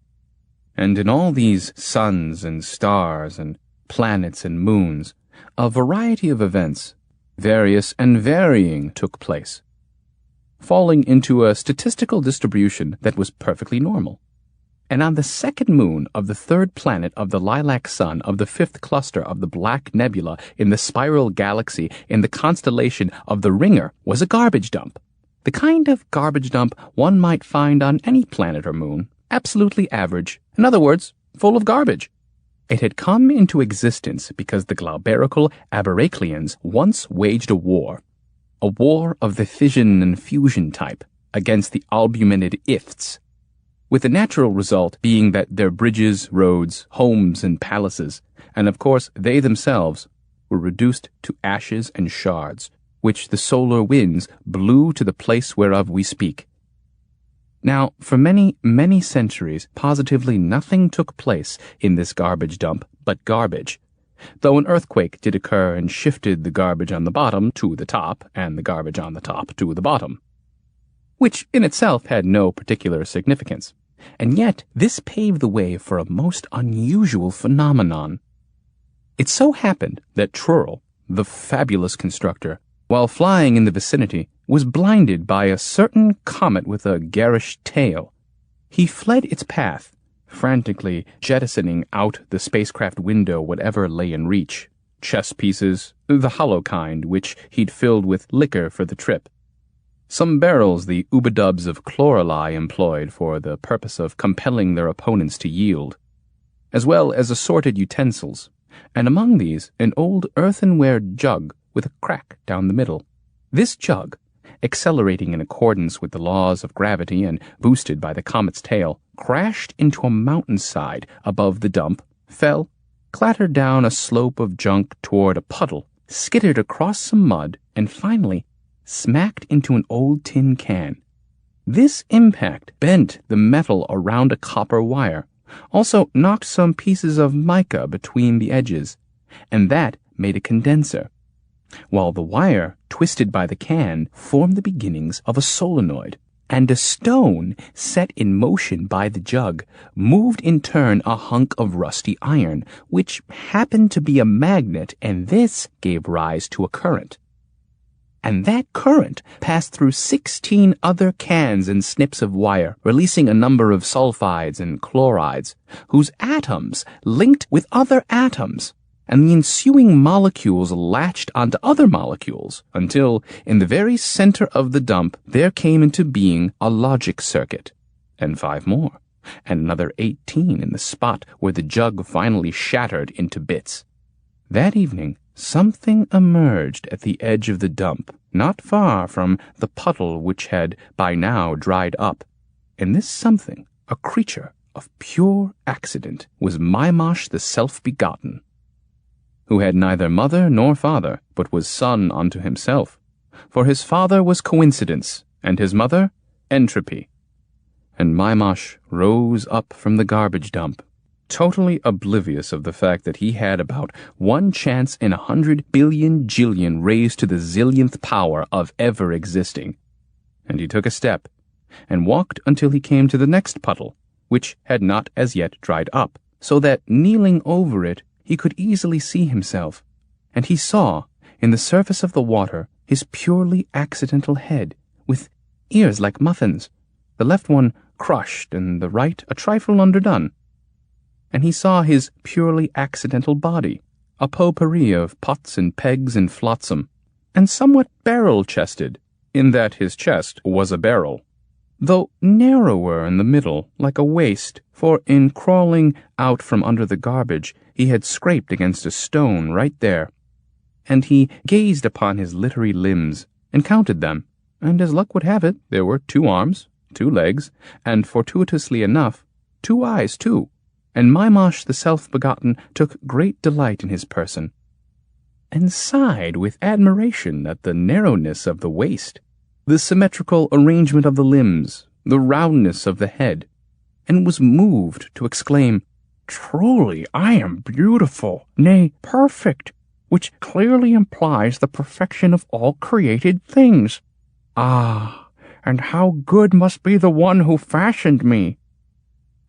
[SPEAKER 1] And in all these suns and stars and planets and moons, a variety of events, various and varying, took place, falling into a statistical distribution that was perfectly normal. And on the 2nd moon of the 3rd planet of the lilac sun of the 5th cluster of the black nebula in the spiral galaxy in the constellation of the Ringer was a garbage dump. The kind of garbage dump one might find on any planet or moon, absolutely average, in other words, full of garbage. It had come into existence because the Glauberical Aberracleans once waged a war of the fission and fusion type, against the albuminid Ifts, with the natural result being that their bridges, roads, homes, and palaces, and of course they themselves, were reduced to ashes and shards, which the solar winds blew to the place whereof we speak. Now, for many, many centuries, positively nothing took place in this garbage dump but garbage, though an earthquake did occur and shifted the garbage on the bottom to the top and the garbage on the top to the bottom, which in itself had no particular significance. And yet this paved the way for a most unusual phenomenon. It so happened that Trurl, the fabulous constructor, while flying in the vicinity, was blinded by a certain comet with a garish tail. He fled its path, frantically jettisoning out the spacecraft window whatever lay in reach, chess pieces, the hollow kind which he'd filled with liquor for the trip, some barrels the ubadubs of Chlorelai employed for the purpose of compelling their opponents to yield, as well as assorted utensils, and among these an old earthenware jug with a crack down the middle. This jug, accelerating in accordance with the laws of gravity and boosted by the comet's tail, crashed into a mountainside above the dump, fell, clattered down a slope of junk toward a puddle, skittered across some mud, and finally smacked into an old tin can. This impact bent the metal around a copper wire, also knocked some pieces of mica between the edges, and that made a condenser, while the wire, twisted by the can, formed the beginnings of a solenoid, and a stone set in motion by the jug moved in turn a hunk of rusty iron, which happened to be a magnet, and this gave rise to a current. And that current passed through 16 other cans and snips of wire, releasing a number of sulfides and chlorides, whose atoms linked with other atoms, and the ensuing molecules latched onto other molecules, until, in the very center of the dump, there came into being a logic circuit, and 5 more, and another 18 in the spot where the jug finally shattered into bits. That evening, something emerged at the edge of the dump, not far from the puddle which had by now dried up, and this something, a creature of pure accident, was Maimash the Self-Begotten, who had neither mother nor father, but was son unto himself. For his father was coincidence, and his mother entropy. And Maimash rose up from the garbage dump, totally oblivious of the fact that he had about 1 chance in 100 billion jillion raised to the zillionth power of ever existing. And he took a step, and walked until he came to the next puddle, which had not as yet dried up, so that, kneeling over it, he could easily see himself, and he saw, in the surface of the water, his purely accidental head, with ears like muffins, the left one crushed and the right a trifle underdone. And he saw his purely accidental body, a potpourri of pots and pegs and flotsam, and somewhat barrel-chested, in that his chest was a barrel, though narrower in the middle, like a waist, for in crawling out from under the garbage, he had scraped against a stone right there. And he gazed upon his littery limbs, and counted them, and as luck would have it, there were 2 arms, 2 legs, and fortuitously enough, 2 eyes too, and Maimash the Self-Begotten took great delight in his person, and sighed with admiration at the narrowness of the waist, the symmetrical arrangement of the limbs, the roundness of the head, and was moved to exclaim, "Truly I am beautiful, nay, perfect, which clearly implies the perfection of all created things. Ah, and how good must be the one who fashioned me!"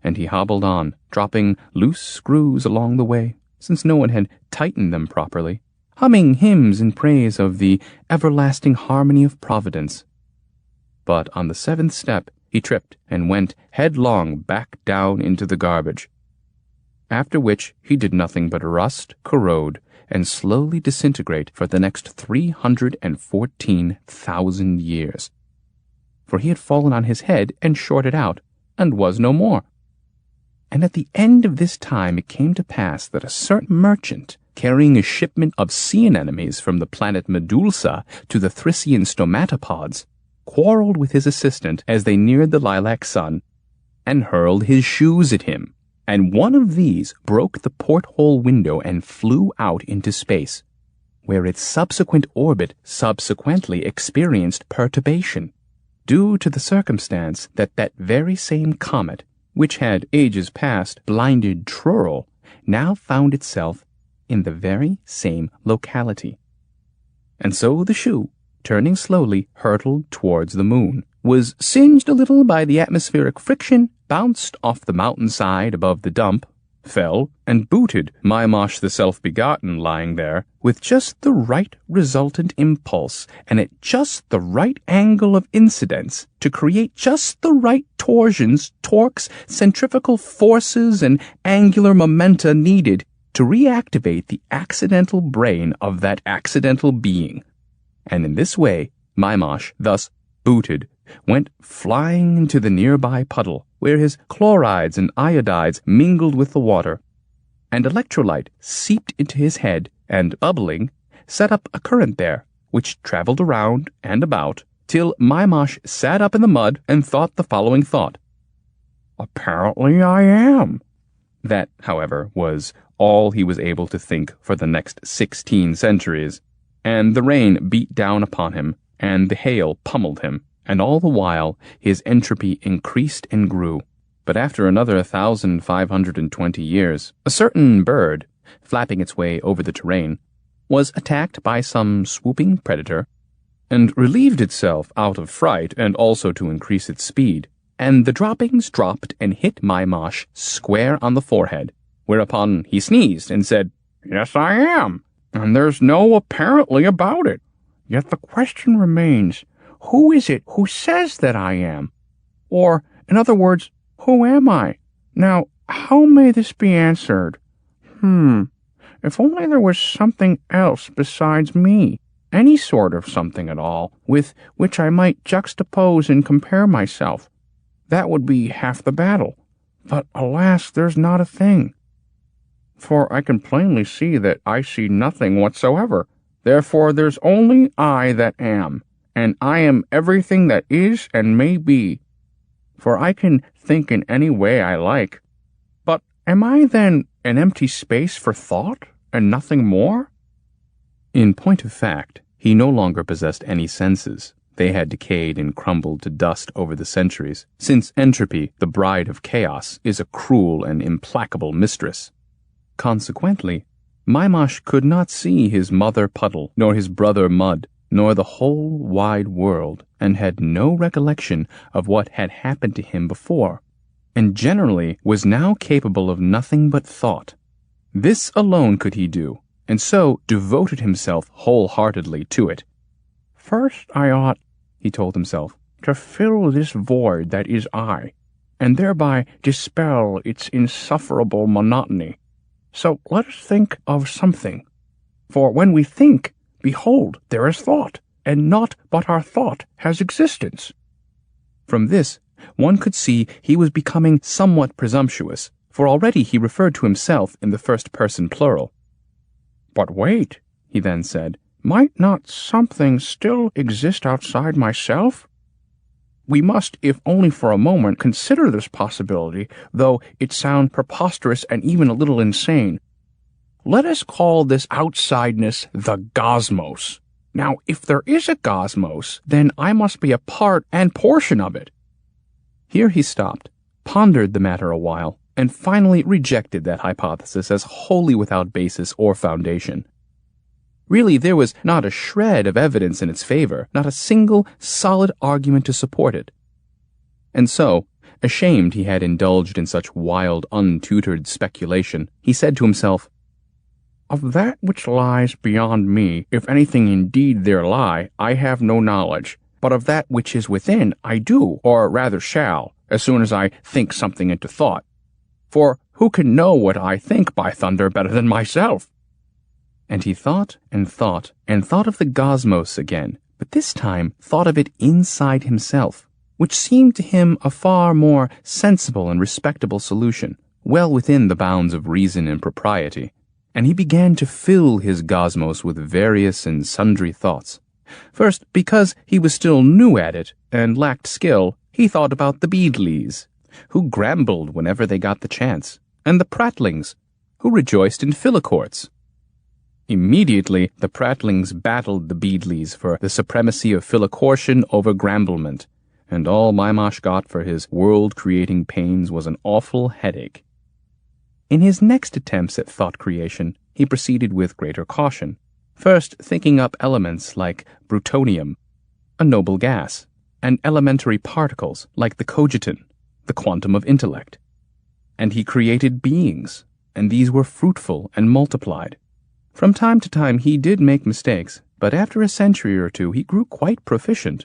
[SPEAKER 1] And he hobbled on, dropping loose screws along the way, since no one had tightened them properly, humming hymns in praise of the everlasting harmony of Providence. But on the 7th step he tripped and went headlong back down into the garbage, after which he did nothing but rust, corrode, and slowly disintegrate for the next 314,000 years. For he had fallen on his head and shorted out, and was no more. And at the end of this time it came to pass that a certain merchant, carrying a shipment of sea anemones from the planet Medulsa to the Thrissian stomatopods, quarreled with his assistant as they neared the lilac sun, and hurled his shoes at him, and one of these broke the porthole window and flew out into space, where its subsequent orbit subsequently experienced perturbation, due to the circumstance that that very same comet, which had ages past blinded Trurl, now found itself in the very same locality. And so the shoe, turning slowly, hurtled towards the moon, was singed a little by the atmospheric friction, bounced off the mountainside above the dump, fell, and booted Maimash the Self-Begotten lying there, with just the right resultant impulse, and at just the right angle of incidence, to create just the right torsions, torques, centrifugal forces, and angular momenta needed to reactivate the accidental brain of that accidental being. And in this way, Maimash, thus booted, went flying into the nearby puddle, where his chlorides and iodides mingled with the water, and electrolyte seeped into his head, and, bubbling, set up a current there, which travelled around and about, till Maimash sat up in the mud and thought the following thought: "Apparently I am." That, however, was all he was able to think for the next 16 centuries, and the rain beat down upon him, and the hail pummeled him, and all the while his entropy increased and grew. But after another 1,520 years, a certain bird, flapping its way over the terrain, was attacked by some swooping predator, and relieved itself out of fright and also to increase its speed, and the droppings dropped and hit Maimash square on the forehead, whereupon he sneezed and said, "Yes, I am, and there's no apparently about it. Yet the question remains, who is it who says that I am? Or, in other words, who am I? Now, how may this be answered? If only there was something else besides me, any sort of something at all, with which I might juxtapose and compare myself. That would be half the battle. But alas, there's not a thing. For I can plainly see that I see nothing whatsoever. Therefore there's only I that am, and I am everything that is and may be. For I can think in any way I like. But am I then an empty space for thought, and nothing more?" In point of fact, he no longer possessed any senses. They had decayed and crumbled to dust over the centuries, since entropy, the bride of chaos, is a cruel and implacable mistress. Consequently, Maimash could not see his mother puddle, nor his brother mud, nor the whole wide world, and had no recollection of what had happened to him before, and generally was now capable of nothing but thought. This alone could he do, and so devoted himself wholeheartedly to it. "First I ought," he told himself, "to fill this void that is I, and thereby dispel its insufferable monotony. So let us think of something. For when we think, behold, there is thought, and naught but our thought has existence." From this, one could see he was becoming somewhat presumptuous, for already he referred to himself in the first-person plural. "But wait," he then said, "might not something still exist outside myself? We must, if only for a moment, consider this possibility, though it sound preposterous and even a little insane. Let us call this outsideness the gosmos. Now, if there is a gosmos, then I must be a part and portion of it." Here he stopped, pondered the matter a while, and finally rejected that hypothesis as wholly without basis or foundation. Really, there was not a shred of evidence in its favor, not a single solid argument to support it. And so, ashamed he had indulged in such wild, untutored speculation, he said to himself, "Of that which lies beyond me, if anything indeed there lie, I have no knowledge, but of that which is within I do, or rather shall, as soon as I think something into thought. For who can know what I think, by thunder, better than myself?" And he thought and thought, and thought of the gosmos again, but this time thought of it inside himself, which seemed to him a far more sensible and respectable solution, well within the bounds of reason and propriety. And he began to fill his gosmos with various and sundry thoughts. First, because he was still new at it and lacked skill, he thought about the Beadleys, who grumbled whenever they got the chance, and the Prattlings, who rejoiced in Phillicourts. Immediately, the Prattlings battled the Beadleys for the supremacy of Phillicortion over gramblement, and all Maimash got for his world-creating pains was an awful headache. In his next attempts at thought creation, he proceeded with greater caution, first thinking up elements like brutonium, a noble gas, and elementary particles like the cogiton, the quantum of intellect. And he created beings, and these were fruitful and multiplied. From time to time he did make mistakes, but after a century or two he grew quite proficient,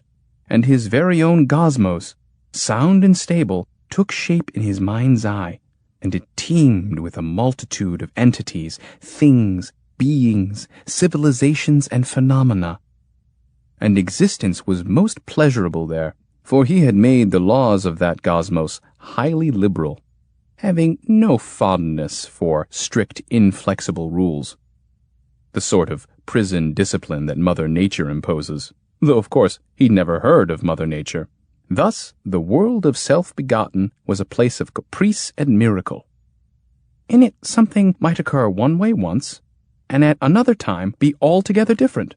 [SPEAKER 1] and his very own gosmos, sound and stable, took shape in his mind's eye, and it teemed with a multitude of entities, things, beings, civilizations, and phenomena. And existence was most pleasurable there, for he had made the laws of that cosmos highly liberal, having no fondness for strict, inflexible rules, the sort of prison discipline that Mother Nature imposes, though of course he'd never heard of Mother Nature. Thus, the world of self-begotten was a place of caprice and miracle. In it something might occur one way once, and at another time be altogether different.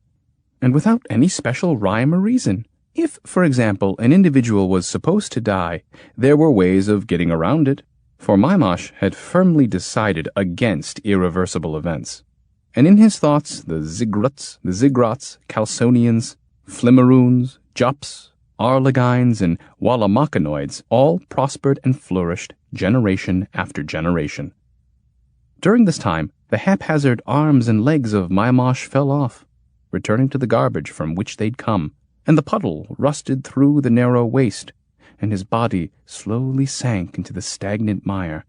[SPEAKER 1] and without any special rhyme or reason. If, for example, an individual was supposed to die, there were ways of getting around it, for Maimash had firmly decided against irreversible events. And in his thoughts, the Zigrots, Chalconians, Flimmeroons, Jups, Arlegines, and Wallamakanoids all prospered and flourished generation after generation. During this time, the haphazard arms and legs of Maimash fell off, returning to the garbage from which they'd come, and the puddle rusted through the narrow waist, and his body slowly sank into the stagnant mire.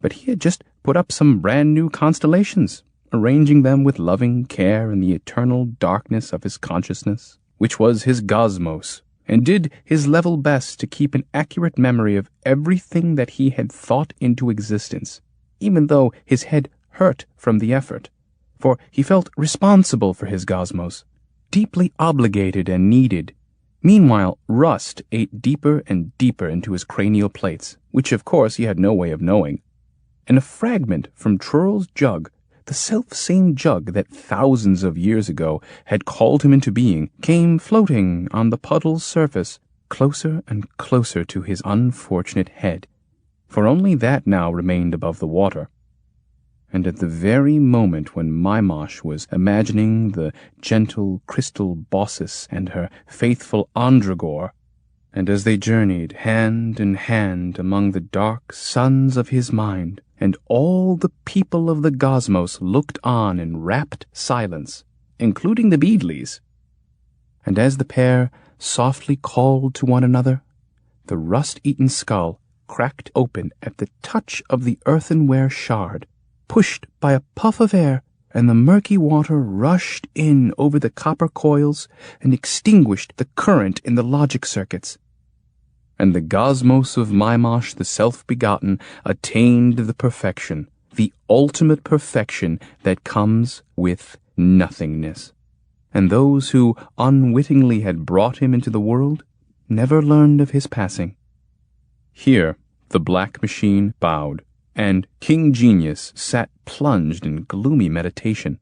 [SPEAKER 1] But he had just put up some brand-new constellations, arranging them with loving care in the eternal darkness of his consciousness, which was his cosmos, and did his level best to keep an accurate memory of everything that he had thought into existence, even though his head hurt from the effort, for he felt responsible for his cosmos, deeply obligated and needed. Meanwhile, rust ate deeper and deeper into his cranial plates, which of course he had no way of knowing, and a fragment from Trurl's jug, the self-same jug that thousands of years ago had called him into being, came floating on the puddle's surface, closer and closer to his unfortunate head, for only that now remained above the water. And at the very moment when Maimash was imagining the gentle crystal Baucis and her faithful Andragor, and as they journeyed hand in hand among the dark suns of his mind, and all the people of the cosmos looked on in rapt silence, including the Beedleys, and as the pair softly called to one another, the rust-eaten skull cracked open at the touch of the earthenware shard, pushed by a puff of air, and the murky water rushed in over the copper coils and extinguished the current in the logic circuits. And the cosmos of Maimash the self-begotten attained the perfection, the ultimate perfection that comes with nothingness. And those who unwittingly had brought him into the world never learned of his passing. Here the black machine bowed, and King Genius sat plunged in gloomy meditation,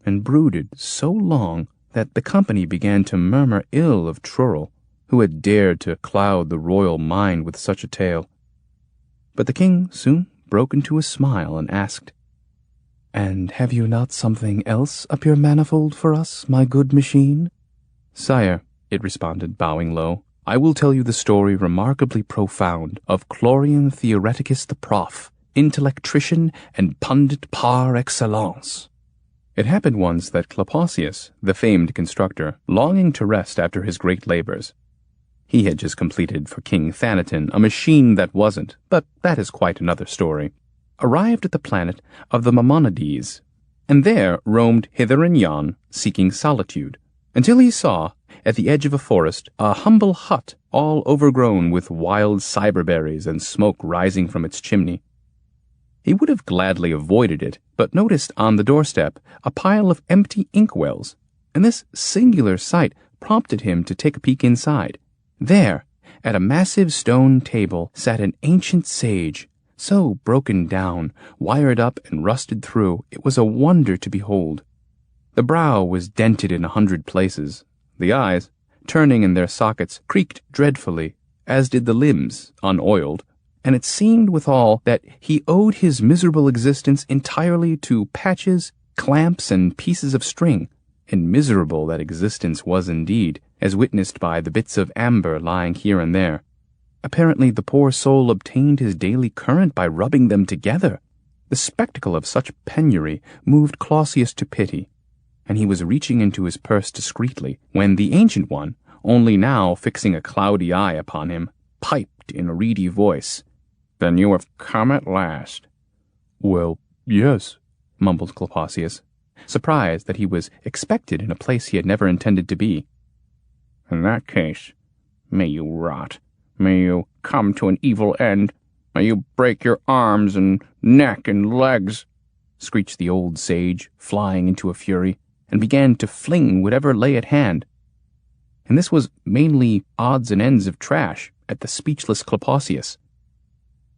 [SPEAKER 1] and brooded so long that the company began to murmur ill of Trurl, who had dared to cloud the royal mind with such a tale. But the king soon broke into a smile and asked, "And have you not something else up your manifold for us, my good machine?" "Sire," it responded, bowing low, "I will tell you the story remarkably profound of Chlorian Theoreticus the Prof, intellectrician and pundit par excellence." It happened once that Klapaucius, the famed constructor, longing to rest after his great labors, he had just completed for King Thanaton a machine that wasn't, but that is quite another story, arrived at the planet of the Maimonides, and there roamed hither and yon, seeking solitude, until he saw, at the edge of a forest, a humble hut all overgrown with wild cyberberries and smoke rising from its chimney. He would have gladly avoided it, but noticed on the doorstep a pile of empty inkwells, and this singular sight prompted him to take a peek inside. There, at a massive stone table, sat an ancient sage, so broken down, wired up, and rusted through, it was a wonder to behold. The brow was dented in 100 places. The eyes, turning in their sockets, creaked dreadfully, as did the limbs, unoiled, and it seemed withal that he owed his miserable existence entirely to patches, clamps, and pieces of string, and miserable that existence was indeed, as witnessed by the bits of amber lying here and there. Apparently the poor soul obtained his daily current by rubbing them together. The spectacle of such penury moved Clausius to pity, and he was reaching into his purse discreetly, when the Ancient One, only now fixing a cloudy eye upon him, piped in a reedy voice, "Then you have come at last." "Well, yes," mumbled Klapaucius, surprised that he was expected in a place he had never intended to be. "In that case, may you rot. May you come to an evil end. May you break your arms and neck and legs," screeched the old sage, flying into a fury, and began to fling whatever lay at hand. And this was mainly odds and ends of trash at the speechless Klapaucius.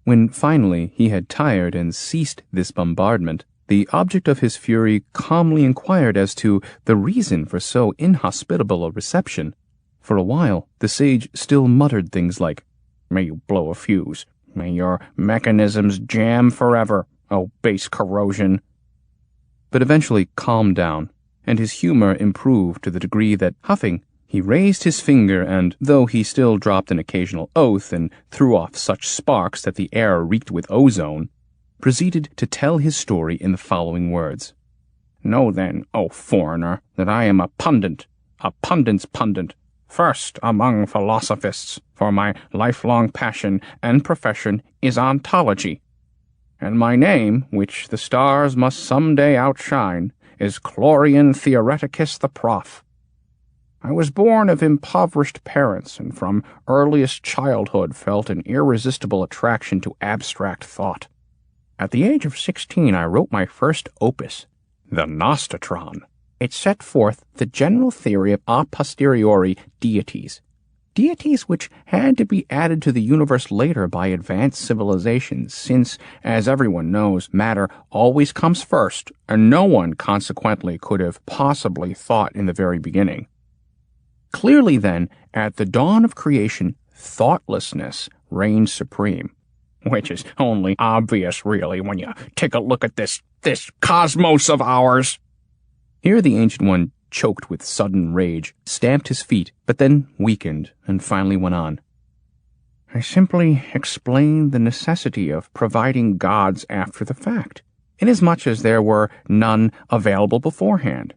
[SPEAKER 1] When finally he had tired and ceased this bombardment, The object of his fury calmly inquired as to the reason for so inhospitable a reception. For a while, the sage still muttered things like, "May you blow a fuse. May your mechanisms jam forever, oh base corrosion," but eventually calmed down, and his humor improved to the degree that, huffing, he raised his finger and, though he still dropped an occasional oath and threw off such sparks that the air reeked with ozone, proceeded to tell his story in the following words. "Know then, O foreigner, that I am a pundit's pundit, first among philosophists, for my lifelong passion and profession is ontology, and my name, which the stars must some day outshine, is Chlorian Theoreticus the Prof. I was born of impoverished parents, and from earliest childhood felt an irresistible attraction to abstract thought. At the age of 16, I wrote my first opus, the Nostatron. It set forth the general theory of a posteriori deities which had to be added to the universe later by advanced civilizations, since, as everyone knows, matter always comes first, and no one, consequently, could have possibly thought in the very beginning. Clearly, then, at the dawn of creation, thoughtlessness reigned supreme, which is only obvious, really, when you take a look at this cosmos of ours." Here the Ancient One, choked with sudden rage, stamped his feet, but then weakened, and finally went on. "I simply explained the necessity of providing gods after the fact, inasmuch as there were none available beforehand.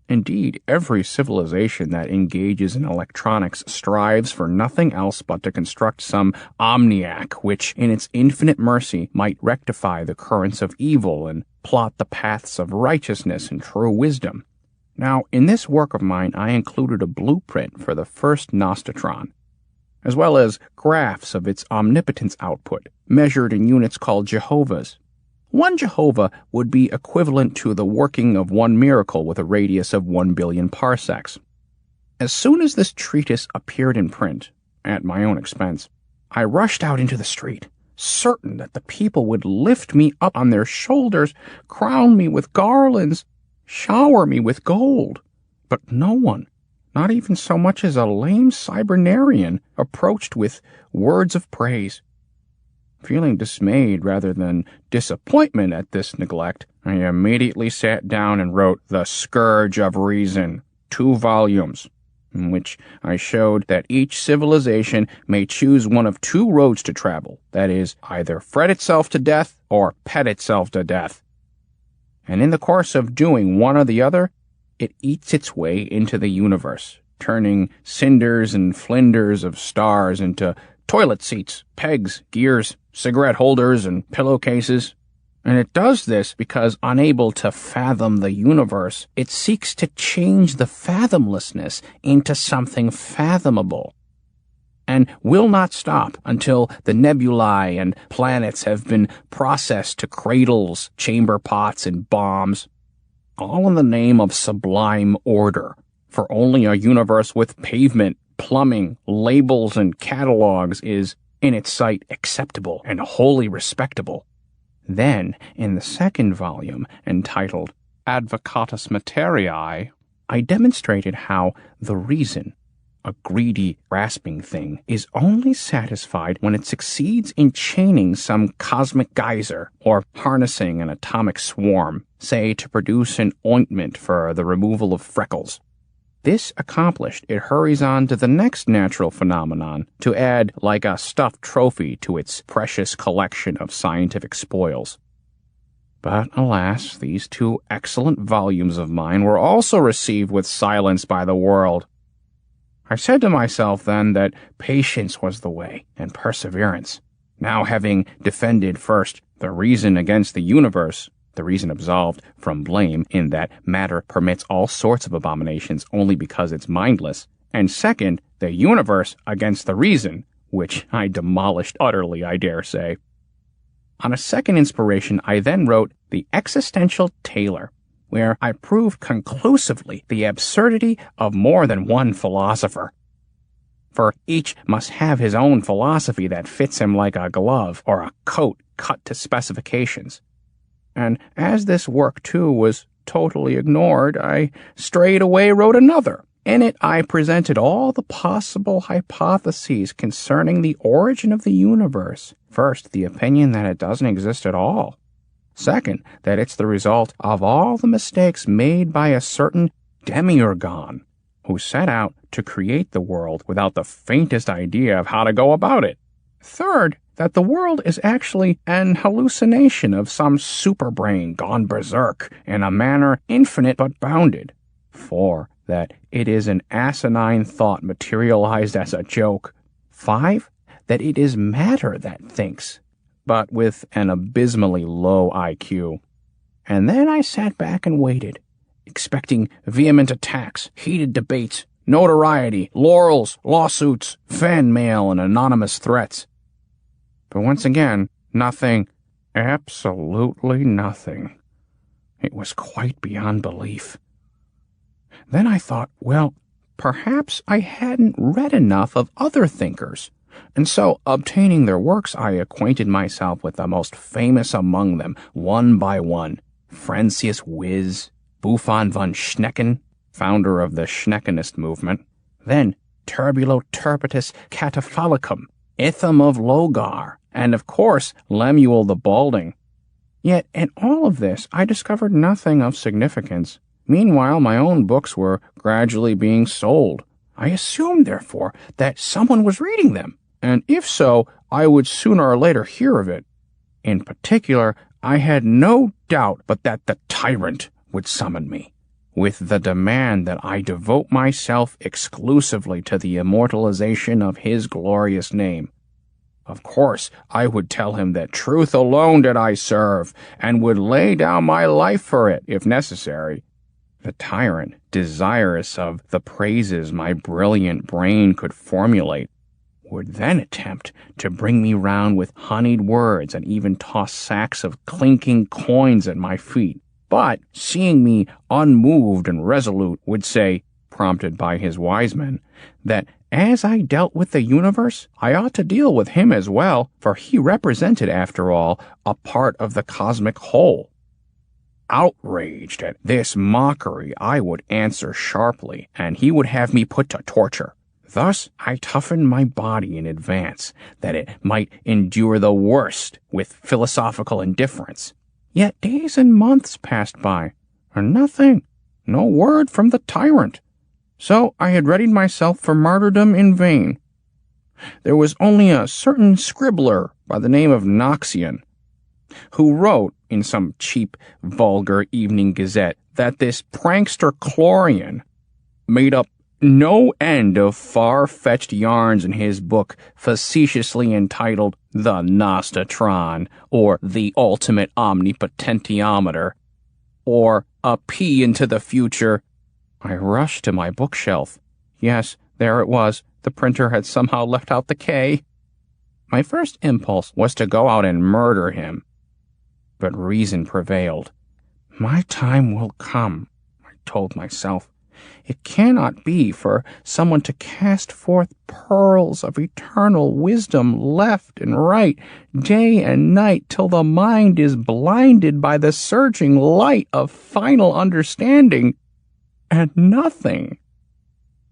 [SPEAKER 1] Indeed, every civilization that engages in electronics strives for nothing else but to construct some omniac which, in its infinite mercy, might rectify the currents of evil and plot the paths of righteousness and true wisdom. Now, in this work of mine, I included a blueprint for the first Nostatron, as well as graphs of its omnipotence output, measured in units called Jehovahs. One Jehovah would be equivalent to the working of one miracle with a radius of 1 billion parsecs. As soon as this treatise appeared in print, at my own expense, I rushed out into the street, certain that the people would lift me up on their shoulders, crown me with garlands, shower me with gold. But no one, not even so much as a lame cybernarian, approached with words of praise. Feeling dismayed rather than disappointment at this neglect, I immediately sat down and wrote The Scourge of Reason, 2 volumes, in which I showed that each civilization may choose one of 2 roads to travel, that is, either fret itself to death or pet itself to death. And in the course of doing one or the other, it eats its way into the universe, turning cinders and flinders of stars into toilet seats, pegs, gears, cigarette holders, and pillowcases. And it does this because, unable to fathom the universe, it seeks to change the fathomlessness into something fathomable, and will not stop until the nebulae and planets have been processed to cradles, chamber pots, and bombs, all in the name of sublime order, for only a universe with pavement, plumbing, labels, and catalogs is, in its sight, acceptable and wholly respectable. Then, in the second volume, entitled Advocatus Materiae, I demonstrated how the reason, a greedy, grasping thing, is only satisfied when it succeeds in chaining some cosmic geyser or harnessing an atomic swarm, say to produce an ointment for the removal of freckles. This accomplished, it hurries on to the next natural phenomenon to add like a stuffed trophy to its precious collection of scientific spoils. But alas, these 2 excellent volumes of mine were also received with silence by the world. I said to myself then that patience was the way, and perseverance. Now, having defended first the reason against the universe, the reason absolved from blame in that matter permits all sorts of abominations only because it's mindless, and second, the universe against the reason, which I demolished utterly, I dare say. On a second inspiration, I then wrote The Existential Tailor, where I proved conclusively the absurdity of more than one philosopher. For each must have his own philosophy that fits him like a glove or a coat cut to specifications.
[SPEAKER 5] and as this work, too, was totally ignored, I straightaway wrote another. In it, I presented all the possible hypotheses concerning the origin of the universe. First, the opinion that it doesn't exist at all. Second, that it's the result of all the mistakes made by a certain demiurgon who set out to create the world without the faintest idea of how to go about it. Third, that the world is actually an hallucination of some superbrain gone berserk in a manner infinite but bounded. 4, that it is an asinine thought materialized as a joke. 5, that it is matter that thinks, but with an abysmally low IQ. And then I sat back and waited, expecting vehement attacks, heated debates, notoriety, laurels, lawsuits, fan mail, and anonymous threats. But once again, nothing. Absolutely nothing. It was quite beyond belief. Then I thought, well, perhaps I hadn't read enough of other thinkers, and so, obtaining their works, I acquainted myself with the most famous among them, one by one. Francis Wiz, Buffon von Schnecken, founder of the Schneckenist movement, then Turbulo Turpitus Cataphalicum, Itham of Logar, and of course Lemuel the Balding. Yet in all of this I discovered nothing of significance. Meanwhile, my own books were gradually being sold. I assumed, therefore, that someone was reading them, and if so, I would sooner or later hear of it. In particular, I had no doubt but that the tyrant would summon me, with the demand that I devote myself exclusively to the immortalization of his glorious name. Of course, I would tell him that truth alone did I serve, and would lay down my life for it, if necessary. The tyrant, desirous of the praises my brilliant brain could formulate, would then attempt to bring me round with honeyed words and even toss sacks of clinking coins at my feet. But, seeing me unmoved and resolute, would say, prompted by his wise men, that as I dealt with the universe, I ought to deal with him as well, for he represented, after all, a part of the cosmic whole. Outraged at this mockery, I would answer sharply, and he would have me put to torture. Thus I toughened my body in advance, that it might endure the worst with philosophical indifference. Yet days and months passed by, and nothing, no word from the tyrant. So I had readied myself for martyrdom in vain. There was only a certain scribbler by the name of Noxian, who wrote in some cheap, vulgar evening gazette that this prankster Chlorian made up no end of far-fetched yarns in his book facetiously entitled The Nostatron, or The Ultimate Omnipotentiometer, or A Pea into the Future. I rushed to my bookshelf. Yes, there it was. The printer had somehow left out the K. My first impulse was to go out and murder him. But reason prevailed. My time will come, I told myself. It cannot be for someone to cast forth pearls of eternal wisdom left and right, day and night, till the mind is blinded by the surging light of final understanding, and nothing.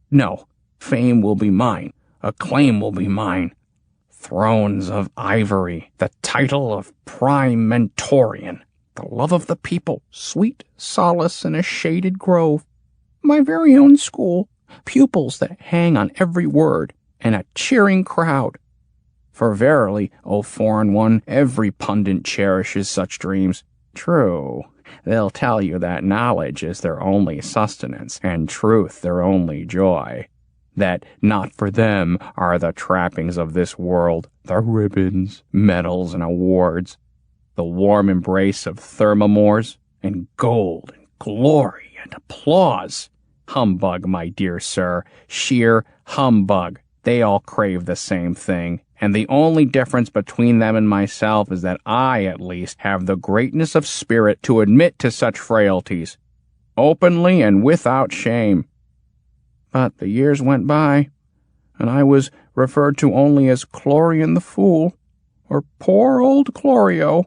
[SPEAKER 5] No, fame will be mine, acclaim will be mine. Thrones of ivory, the title of prime Mentorian, the love of the people, sweet solace in a shaded grove, my very own school, pupils that hang on every word, and a cheering crowd. For verily, O foreign one, every pundit cherishes such dreams. True, they'll tell you that knowledge is their only sustenance, and truth their only joy. That not for them are the trappings of this world, the ribbons, medals, and awards, the warm embrace of thermomores, and gold, and glory, and applause. Humbug, my dear sir, sheer humbug. They all crave the same thing, and the only difference between them and myself is that I, at least, have the greatness of spirit to admit to such frailties, openly and without shame. But the years went by, and I was referred to only as Chlorian the Fool, or poor old Chlorio.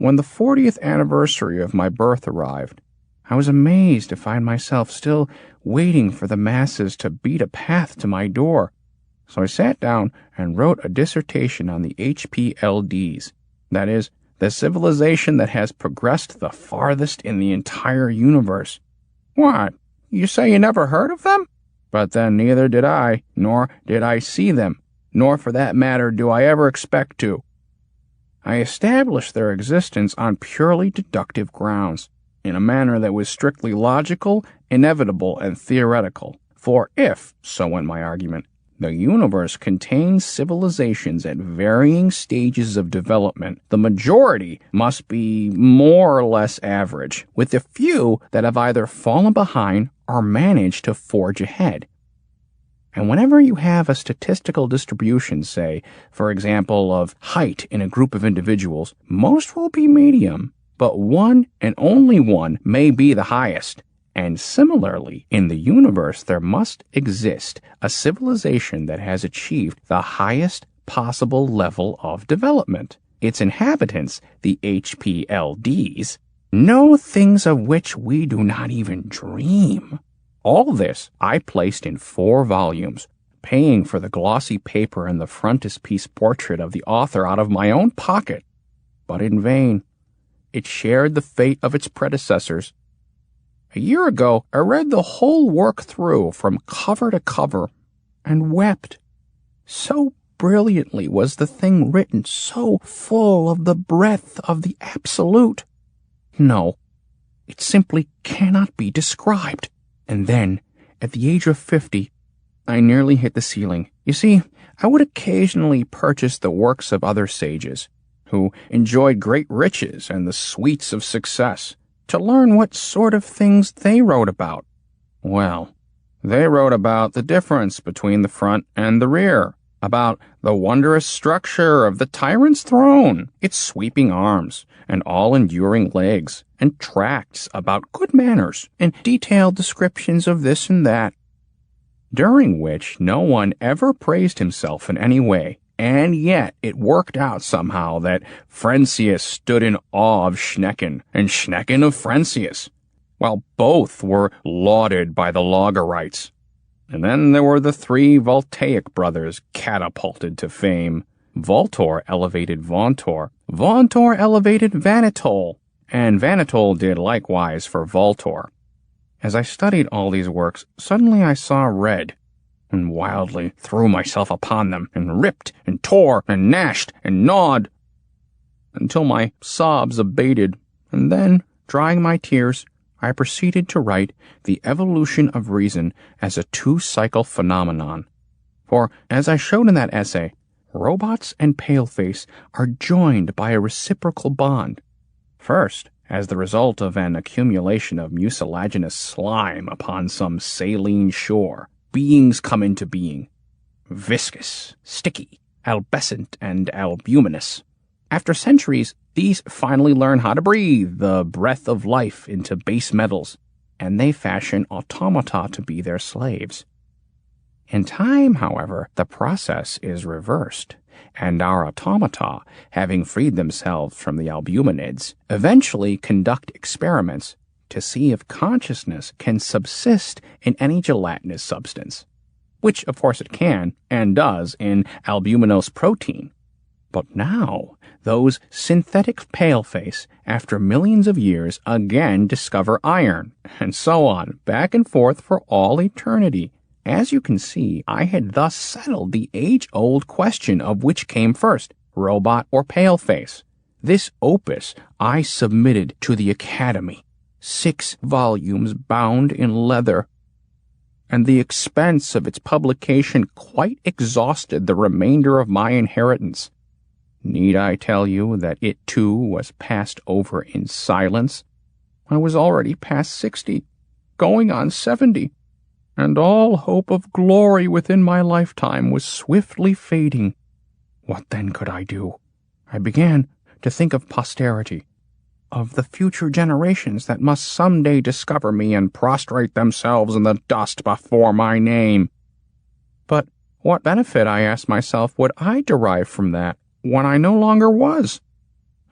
[SPEAKER 5] When the 40th anniversary of my birth arrived, I was amazed to find myself still waiting for the masses to beat a path to my door. So I sat down and wrote a dissertation on the HPLDs, that is, the civilization that has progressed the farthest in the entire universe. What? You say you never heard of them? But then neither did I, nor did I see them, nor for that matter do I ever expect to. I established their existence on purely deductive grounds, in a manner that was strictly logical, inevitable, and theoretical. For if, so went my argument, the universe contains civilizations at varying stages of development, the majority must be more or less average, with the few that have either fallen behind or managed to forge ahead. And whenever you have a statistical distribution, say, for example, of height in a group of individuals, most will be medium, but one and only one may be the highest. And similarly, in the universe there must exist a civilization that has achieved the highest possible level of development. Its inhabitants, the HPLDs, know things of which we do not even dream. All this I placed in 4 volumes, paying for the glossy paper and the frontispiece portrait of the author out of my own pocket. But in vain. It shared the fate of its predecessors. A year ago, I read the whole work through from cover to cover and wept. So brilliantly was the thing written, so full of the breadth of the absolute. No, it simply cannot be described. And then, at the age of 50, I nearly hit the ceiling. You see, I would occasionally purchase the works of other sages, who enjoyed great riches and the sweets of success, to learn what sort of things they wrote about. Well, they wrote about the difference between the front and the rear, about the wondrous structure of the tyrant's throne, its sweeping arms, and all-enduring legs, and tracts about good manners, and detailed descriptions of this and that, during which no one ever praised himself in any way, and yet it worked out somehow that Frentius stood in awe of Schnecken, and Schnecken of Frentius, while both were lauded by the Logarites. And then there were the 3 Voltaic brothers catapulted to fame. Voltor elevated Vauntor, Vauntor elevated Vanitol, and Vanitol did likewise for Voltor. As I studied all these works, suddenly I saw red, and wildly threw myself upon them, and ripped, and tore, and gnashed, and gnawed, until my sobs abated, and then, drying my tears, I proceeded to write The Evolution of Reason as a 2-cycle phenomenon. For, as I showed in that essay, robots and paleface are joined by a reciprocal bond. First, as the result of an accumulation of mucilaginous slime upon some saline shore, beings come into being. Viscous, sticky, albescent, and albuminous. After centuries, these finally learn how to breathe the breath of life into base metals, and they fashion automata to be their slaves. In time, however, the process is reversed, and our automata, having freed themselves from the albuminids, eventually conduct experiments to see if consciousness can subsist in any gelatinous substance, which of course it can, and does, in albuminose protein. But now, those synthetic paleface, after millions of years, again discover iron, and so on, back and forth for all eternity. As you can see, I had thus settled the age-old question of which came first, robot or paleface. This opus I submitted to the Academy, 6 volumes bound in leather, and the expense of its publication quite exhausted the remainder of my inheritance. Need I tell you that it too was passed over in silence? I was already past 60, going on 70. And all hope of glory within my lifetime was swiftly fading. What then could I do? I began to think of posterity, of the future generations that must someday discover me and prostrate themselves in the dust before my name. But what benefit, I asked myself, would I derive from that when I no longer was?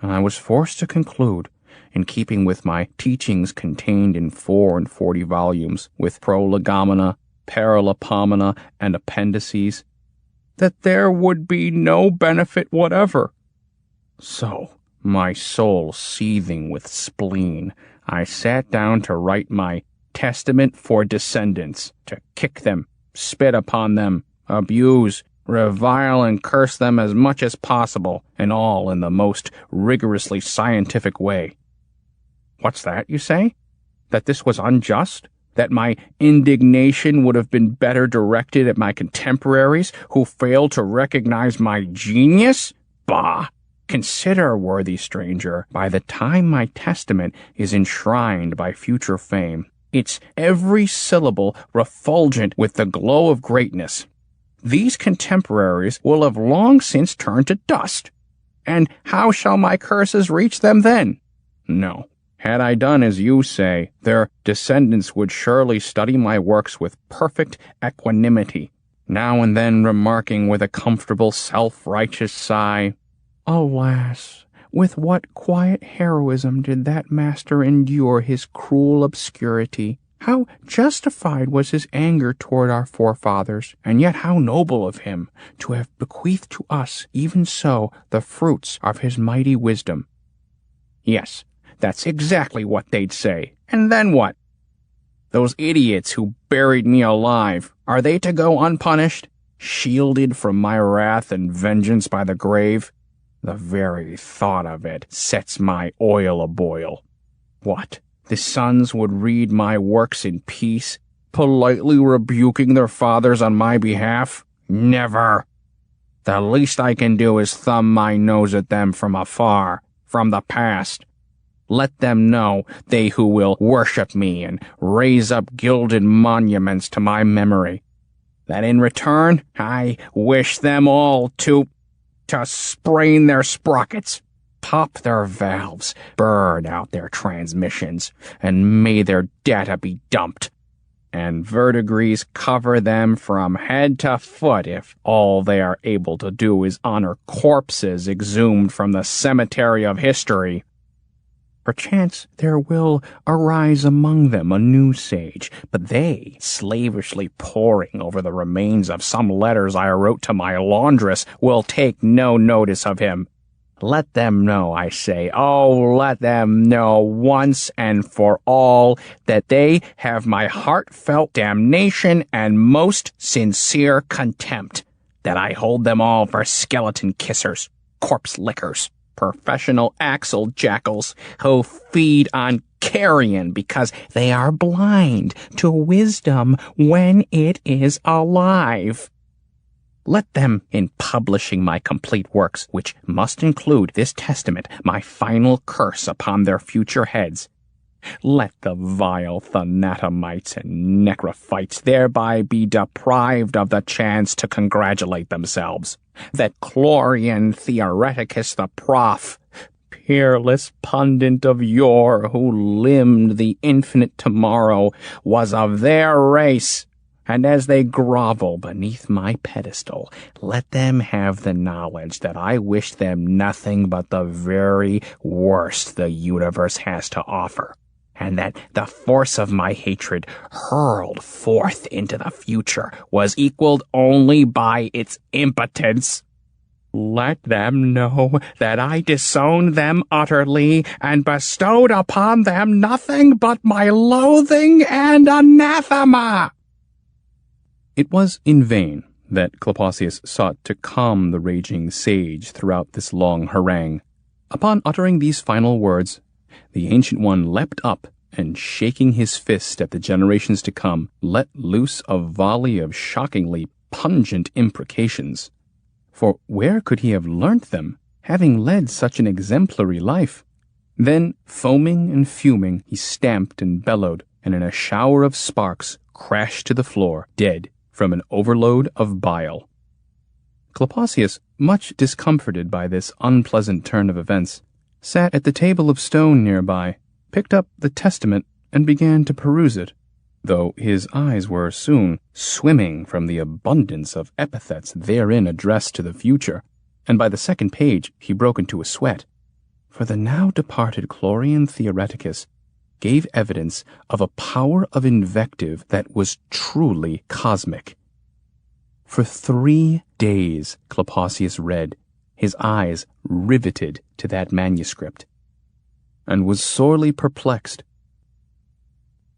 [SPEAKER 5] and I was forced to conclude, in keeping with my teachings contained in 44 volumes, with prolegomena, paralipomena, and appendices, that there would be no benefit whatever. So, my soul seething with spleen, I sat down to write my testament for descendants, to kick them, spit upon them, abuse, revile, and curse them as much as possible, and all in the most rigorously scientific way. What's that, you say? That this was unjust? That my indignation would have been better directed at my contemporaries who failed to recognize my genius? Bah! Consider, worthy stranger, by the time my testament is enshrined by future fame, its every syllable refulgent with the glow of greatness, these contemporaries will have long since turned to dust. And how shall my curses reach them then? No. Had I done as you say, their descendants would surely study my works with perfect equanimity, now and then remarking with a comfortable self-righteous sigh, "Alas, with what quiet heroism did that master endure his cruel obscurity! How justified was his anger toward our forefathers, and yet how noble of him to have bequeathed to us, even so, the fruits of his mighty wisdom." Yes, that's exactly what they'd say. And then what? Those idiots who buried me alive, are they to go unpunished, shielded from my wrath and vengeance by the grave? The very thought of it sets my oil a-boil. What? The sons would read my works in peace, politely rebuking their fathers on my behalf? Never! The least I can do is thumb my nose at them from afar, from the past. Let them know, they who will worship me and raise up gilded monuments to my memory, that in return I wish them all to sprain their sprockets, pop their valves, burn out their transmissions, and may their data be dumped, and verdigris cover them from head to foot if all they are able to do is honor corpses exhumed from the cemetery of history. Perchance there will arise among them a new sage, but they, slavishly poring over the remains of some letters I wrote to my laundress, will take no notice of him. Let them know, I say, let them know once and for all that they have my heartfelt damnation and most sincere contempt, that I hold them all for skeleton kissers, corpse lickers, professional axle jackals who feed on carrion because they are blind to wisdom when it is alive. Let them, in publishing my complete works, which must include this testament, my final curse upon their future heads, let the vile thanatomites and necrophytes thereby be deprived of the chance to congratulate themselves that Chlorian Theoreticus the Prof, peerless pundit of yore who limned the infinite tomorrow, was of their race. And as they grovel beneath my pedestal, let them have the knowledge that I wish them nothing but the very worst the universe has to offer, and that the force of my hatred hurled forth into the future was equaled only by its impotence. Let them know that I disowned them utterly and bestowed upon them nothing but my loathing and anathema.
[SPEAKER 1] It was in vain that Klapaucius sought to calm the raging sage throughout this long harangue. Upon uttering these final words, the Ancient One leapt up, and shaking his fist at the generations to come, let loose a volley of shockingly pungent imprecations. For where could he have learnt them, having led such an exemplary life? Then, foaming and fuming, he stamped and bellowed, and in a shower of sparks crashed to the floor, dead from an overload of bile. Klapaucius, much discomforted by this unpleasant turn of events, sat at the table of stone nearby, picked up the testament, and began to peruse it, though his eyes were soon swimming from the abundance of epithets therein addressed to the future, and by the second page he broke into a sweat. for the now departed Chlorian Theoreticus gave evidence of a power of invective that was truly cosmic. For 3 days Klapaucius read, his eyes riveted to that manuscript, and was sorely perplexed.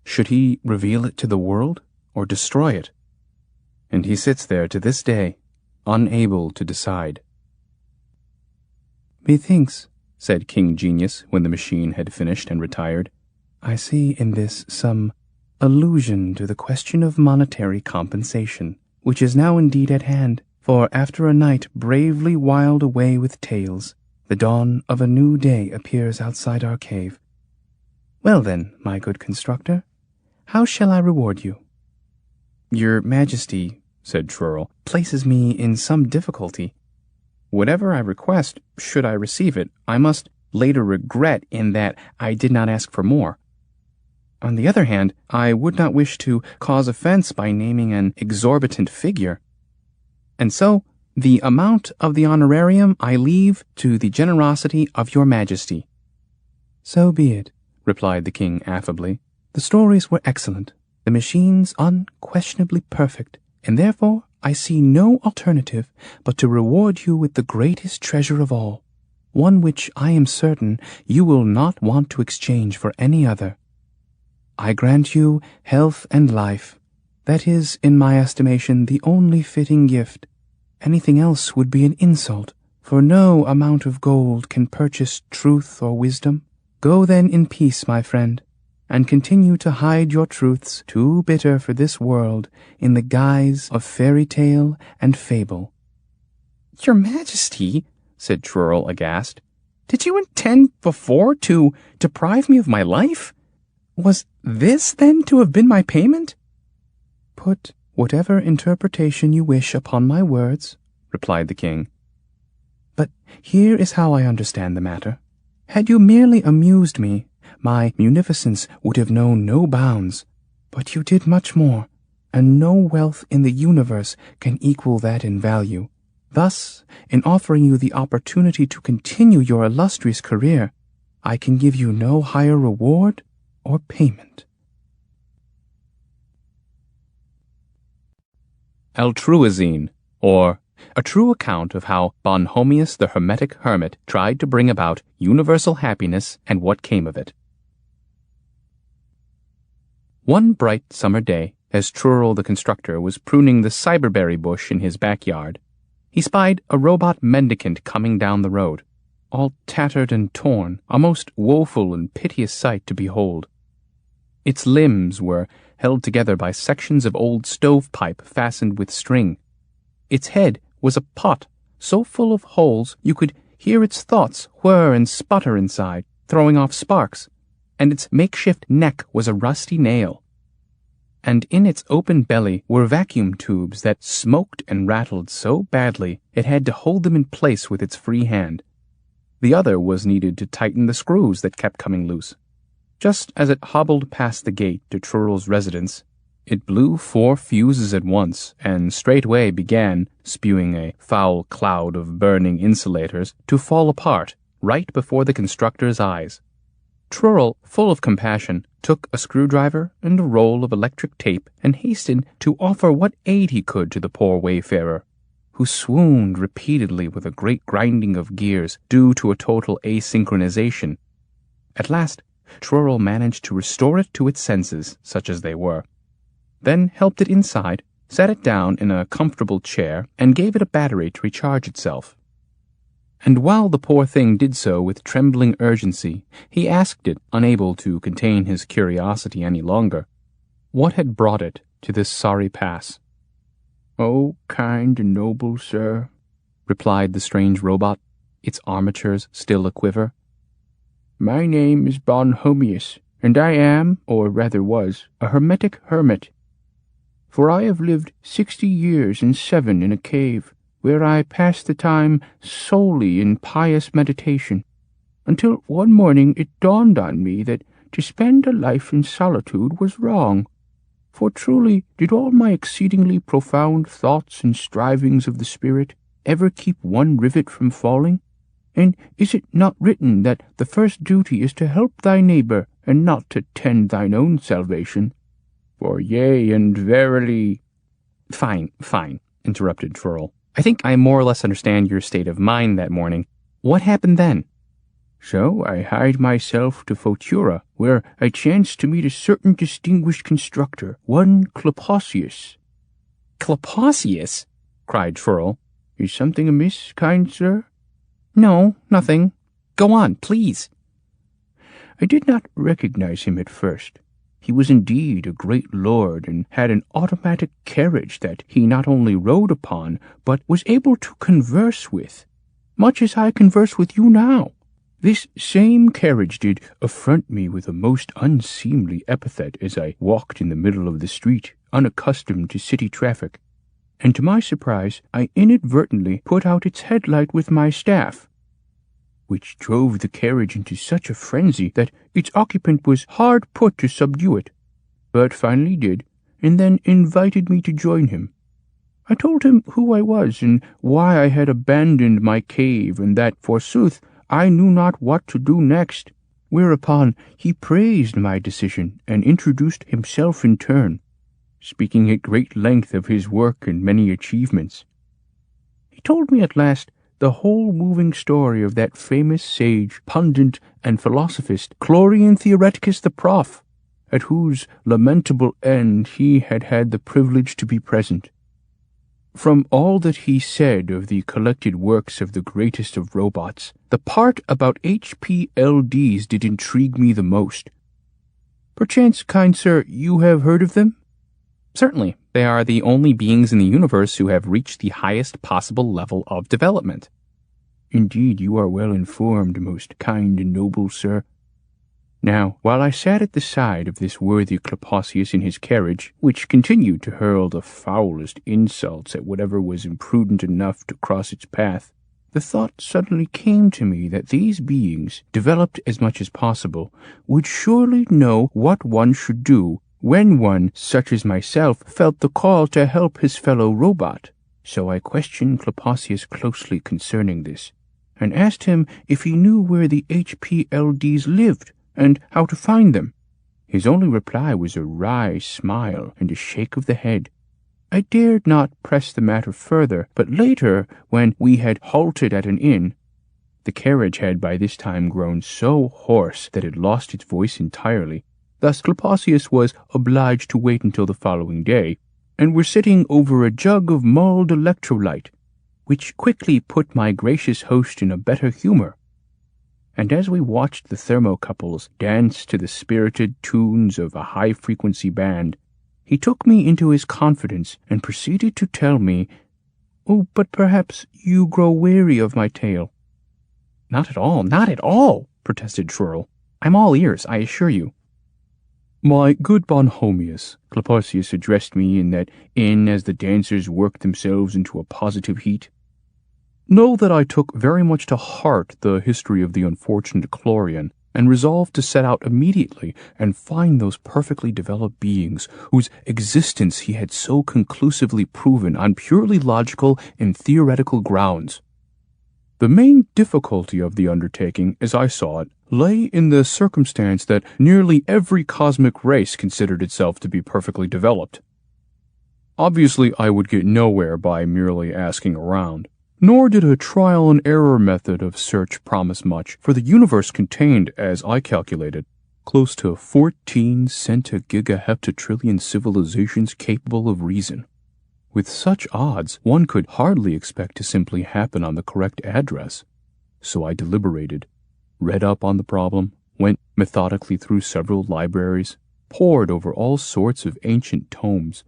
[SPEAKER 1] Should he reveal it to the world or destroy it? And he sits there to this day, unable to decide. "Methinks," said King Genius when the machine had finished and retired, "I see in this some allusion to the question of monetary compensation, which is now indeed at hand, for after a night bravely whiled away with tales, the dawn of a new day appears outside our cave. Well then, my good constructor, how shall I reward you?" "Your Majesty," said Trurl, "places me in some difficulty. Whatever I request, should I receive it, I must later regret in that I did not ask for more. On the other hand, I would not wish to cause offense by naming an exorbitant figure. And so, the amount of the honorarium I leave to the generosity of your Majesty." "So be it," replied the king affably. "The stories were excellent, the machines unquestionably perfect, and therefore I see no alternative but to reward you with the greatest treasure of all, one which I am certain you will not want to exchange for any other. I grant you health and life. That is, in my estimation, the only fitting gift. Anything else would be an insult, for no amount of gold can purchase truth or wisdom. Go then in peace, my friend, and continue to hide your truths too bitter for this world in the guise of fairy tale and fable." "Your Majesty," said Trurl aghast, "did you intend before to deprive me of my life? Was this, then, to have been my payment?" "Put whatever interpretation you wish upon my words," replied the king. "But here is how I understand the matter. Had you merely amused me, my munificence would have known no bounds. But you did much more, and no wealth in the universe can equal that in value. Thus, in offering you the opportunity to continue your illustrious career, I can give you no higher reward or payment." Altruisine, or A True Account of How Bonhomius the Hermetic Hermit Tried to Bring About Universal Happiness and What Came of It. One bright summer day, as Trurl the constructor was pruning the cyberberry bush in his backyard, he spied a robot mendicant coming down the road, all tattered and torn, a most woeful and piteous sight to behold. Its limbs were held together by sections of old stovepipe fastened with string. Its head was a pot so full of holes you could hear its thoughts whir and sputter inside, throwing off sparks, and its makeshift neck was a rusty nail. And in its open belly were vacuum tubes that smoked and rattled so badly it had to hold them in place with its free hand. The other was needed to tighten the screws that kept coming loose. Just as it hobbled past the gate to Trurl's residence, it blew 4 fuses at once, and straightway began, spewing a foul cloud of burning insulators, to fall apart right before the constructor's eyes. Trurl, full of compassion, took a screwdriver and a roll of electric tape and hastened to offer what aid he could to the poor wayfarer, who swooned repeatedly with a great grinding of gears due to a total asynchronization. At last, Trurl managed to restore it to its senses, such as they were, then helped it inside, sat it down in a comfortable chair, and gave it a battery to recharge itself. And while the poor thing did so with trembling urgency, he asked it, unable to contain his curiosity any longer, what had brought it to this sorry pass. "Oh, kind and noble sir," replied the strange robot, its armatures still a-quiver, "my name is Bonhomius, and I am, or rather was, a hermetic hermit. For I have lived 60 years and 7 in a cave, where I passed the time solely in pious meditation, until one morning it dawned on me that to spend a life in solitude was wrong. For truly did all my exceedingly profound thoughts and strivings of the spirit ever keep one rivet from falling?
[SPEAKER 2] And is it not written that the first duty is to help thy neighbor, and not to tend thine own salvation? For yea and verily—"
[SPEAKER 1] Fine, interrupted Trurl. I think I more or less understand your state of mind that morning. What happened then?
[SPEAKER 2] "So I hied myself to Futura, where I chanced to meet a certain distinguished constructor, one Klapaucius."
[SPEAKER 1] Klapaucius? Cried Trurl.
[SPEAKER 2] "Is something amiss, kind sir?"
[SPEAKER 1] No, nothing. Go on, please.
[SPEAKER 2] "I did not recognize him at first. He was indeed a great lord, and had an automatic carriage that he not only rode upon, but was able to converse with, much as I converse with you now. This same carriage did affront me with a most unseemly epithet as I walked in the middle of the street, unaccustomed to city traffic, and to my surprise I inadvertently put out its headlight with my staff, which drove the carriage into such a frenzy that its occupant was hard put to subdue it, but finally did, and then invited me to join him. I told him who I was, and why I had abandoned my cave, and that, forsooth, I knew not what to do next, whereupon he praised my decision, and introduced himself in turn, speaking at great length of his work and many achievements. He told me at last the whole moving story of that famous sage, pundit, and philosophist, Chlorian Theoreticus the Prof., at whose lamentable end he had had the privilege to be present. From all that he said of the collected works of the greatest of robots, the part about HPLDs did intrigue me the most. Perchance, kind sir, you have heard of them?
[SPEAKER 1] Certainly, they are the only beings in the universe who have reached the highest possible level of development.
[SPEAKER 2] Indeed, you are well informed, most kind and noble sir. Now, while I sat at the side of this worthy Klapaucius in his carriage, which continued to hurl the foulest insults at whatever was imprudent enough to cross its path, the thought suddenly came to me that these beings, developed as much as possible, would surely know what one should do when one, such as myself, felt the call to help his fellow robot. So I questioned Klapaucius closely concerning this, and asked him if he knew where the HPLDs lived, and how to find them. His only reply was a wry smile and a shake of the head. I dared not press the matter further, but later, when we had halted at an inn, the carriage had by this time grown so hoarse that it lost its voice entirely. Thus Klapaucius was obliged to wait until the following day, and were sitting over a jug of mulled electrolyte, which quickly put my gracious host in a better humor. And as we watched the thermocouples dance to the spirited tunes of a high-frequency band, he took me into his confidence and proceeded to tell me, "Oh, but perhaps you grow weary of my tale."
[SPEAKER 1] Not at all, protested Trurl. I'm all ears, I assure you.
[SPEAKER 2] "My good Bonhomius," Klapaucius addressed me in that inn as the dancers worked themselves into a positive heat, "know that I took very much to heart the history of the unfortunate Chlorian, and resolved to set out immediately and find those perfectly developed beings whose existence he had so conclusively proven on purely logical and theoretical grounds. The main difficulty of the undertaking, as I saw it, lay in the circumstance that nearly every cosmic race considered itself to be perfectly developed. Obviously, I would get nowhere by merely asking around, nor did a trial-and-error method of search promise much, for the universe contained, as I calculated, close to 14 centigigaheptatrillion civilizations capable of reason. With such odds, one could hardly expect to simply happen on the correct address. So I deliberated, read up on the problem, went methodically through several libraries, pored over all sorts of ancient tomes,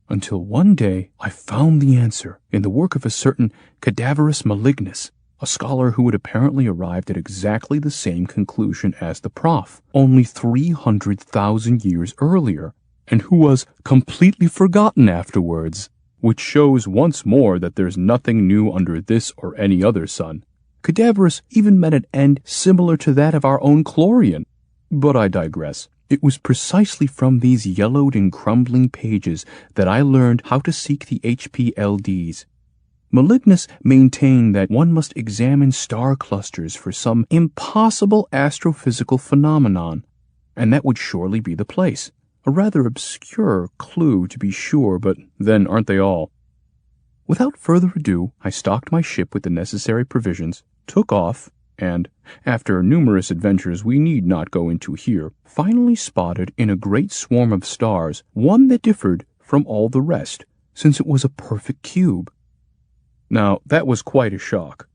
[SPEAKER 2] until one day I found the answer in the work of a certain Cadaverus Malignus, a scholar who had apparently arrived at exactly the same conclusion as the Prof, only 300,000 years earlier, and who was completely forgotten afterwards, which shows once more that there's nothing new under this or any other sun. Cadaverus even met an end similar to that of our own Chlorian. But I digress. It was precisely from these yellowed and crumbling pages that I learned how to seek the HPLDs. Malignus maintained that one must examine star clusters for some impossible astrophysical phenomenon, and that would surely be the place. A rather obscure clue, to be sure, but then aren't they all? Without further ado, I stocked my ship with the necessary provisions, took off, and, after numerous adventures we need not go into here, finally spotted in a great swarm of stars one that differed from all the rest, since it was a perfect cube. Now, that was quite a shock.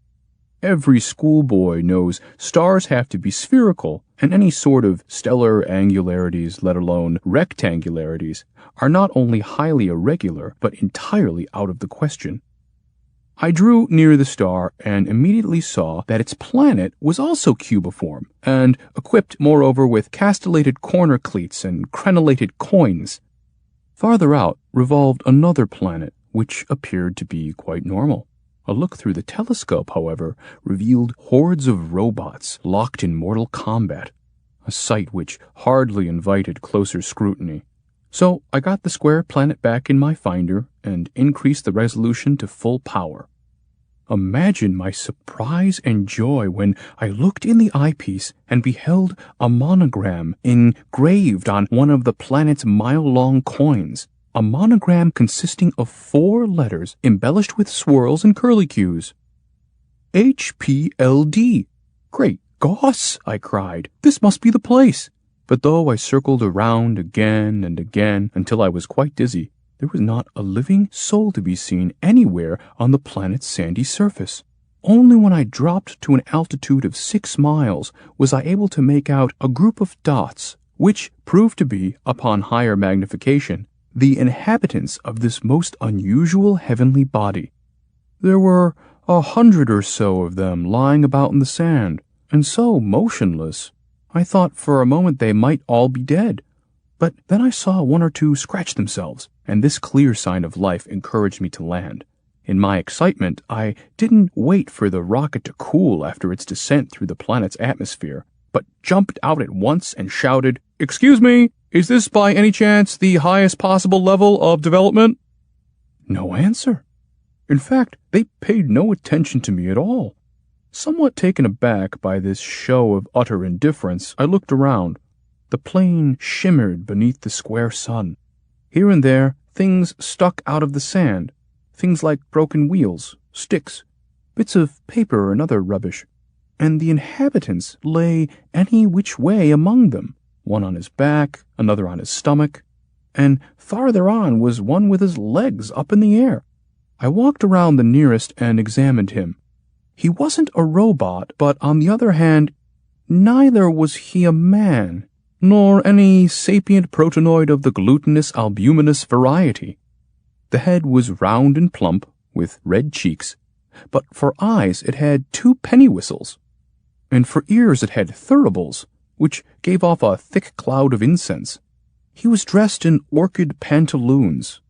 [SPEAKER 2] Every schoolboy knows stars have to be spherical, and any sort of stellar angularities, let alone rectangularities, are not only highly irregular, but entirely out of the question. I drew near the star and immediately saw that its planet was also cubiform, and equipped moreover with castellated corner cleats and crenellated coins. Farther out revolved another planet, which appeared to be quite normal. A look through the telescope, however, revealed hordes of robots locked in mortal combat, a sight which hardly invited closer scrutiny. So I got the square planet back in my finder and increased the resolution to full power. Imagine my surprise and joy when I looked in the eyepiece and beheld a monogram engraved on one of the planet's mile-long coins, a monogram consisting of 4 letters embellished with swirls and curlicues. HPLD. Great goss, I cried. This must be the place. But though I circled around again and again until I was quite dizzy, there was not a living soul to be seen anywhere on the planet's sandy surface. Only when I dropped to an altitude of 6 miles was I able to make out a group of dots, which proved to be, upon higher magnification, the inhabitants of this most unusual heavenly body. There were 100 or so of them lying about in the sand, and so motionless. I thought for a moment they might all be dead, but then I saw 1 or 2 scratch themselves, and this clear sign of life encouraged me to land. In my excitement, I didn't wait for the rocket to cool after its descent through the planet's atmosphere, but jumped out at once and shouted, "Excuse me, is this by any chance the highest possible level of development?" No answer. In fact, they paid no attention to me at all. Somewhat taken aback by this show of utter indifference, I looked around. The plain shimmered beneath the square sun. Here and there, things stuck out of the sand, things like broken wheels, sticks, bits of paper and other rubbish, and the inhabitants lay any which way among them, one on his back, another on his stomach, and farther on was one with his legs up in the air. I walked around the nearest and examined him. He wasn't a robot, but on the other hand, neither was he a man, nor any sapient protonoid of the glutinous albuminous variety. The head was round and plump, with red cheeks, but for eyes it had 2 penny whistles, and for ears it had thuribles, which gave off a thick cloud of incense. He was dressed in orchid pantaloons,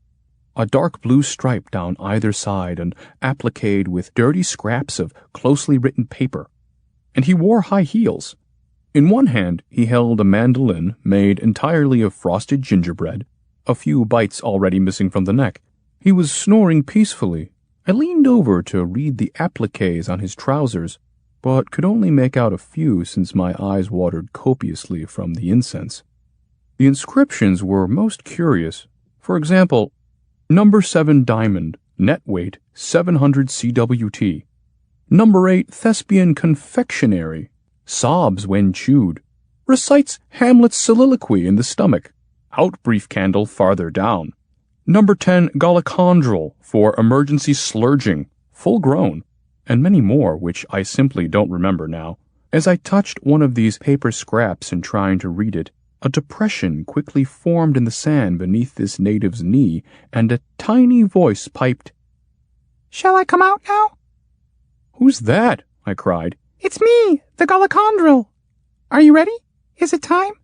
[SPEAKER 2] a dark blue stripe down either side and appliqued with dirty scraps of closely written paper, and he wore high heels. In one hand he held a mandolin made entirely of frosted gingerbread, a few bites already missing from the neck. He was snoring peacefully. I leaned over to read the appliques on his trousers, but could only make out a few since my eyes watered copiously from the incense. The inscriptions were most curious. For example, Number 7 diamond, net weight 700 CWT. Number 8 thespian confectionery, sobs when chewed. Recites Hamlet's soliloquy in the stomach. Out brief candle farther down. Number 10 gallichondral for emergency slurging, full grown, and many more which I simply don't remember now. As I touched one of these paper scraps in trying to read it, a depression quickly formed in the sand beneath this native's knee, and a tiny voice piped, "Shall I come out now?" "Who's that?" I cried.
[SPEAKER 5] "It's me, the gallichondral. Are you ready? Is it time?"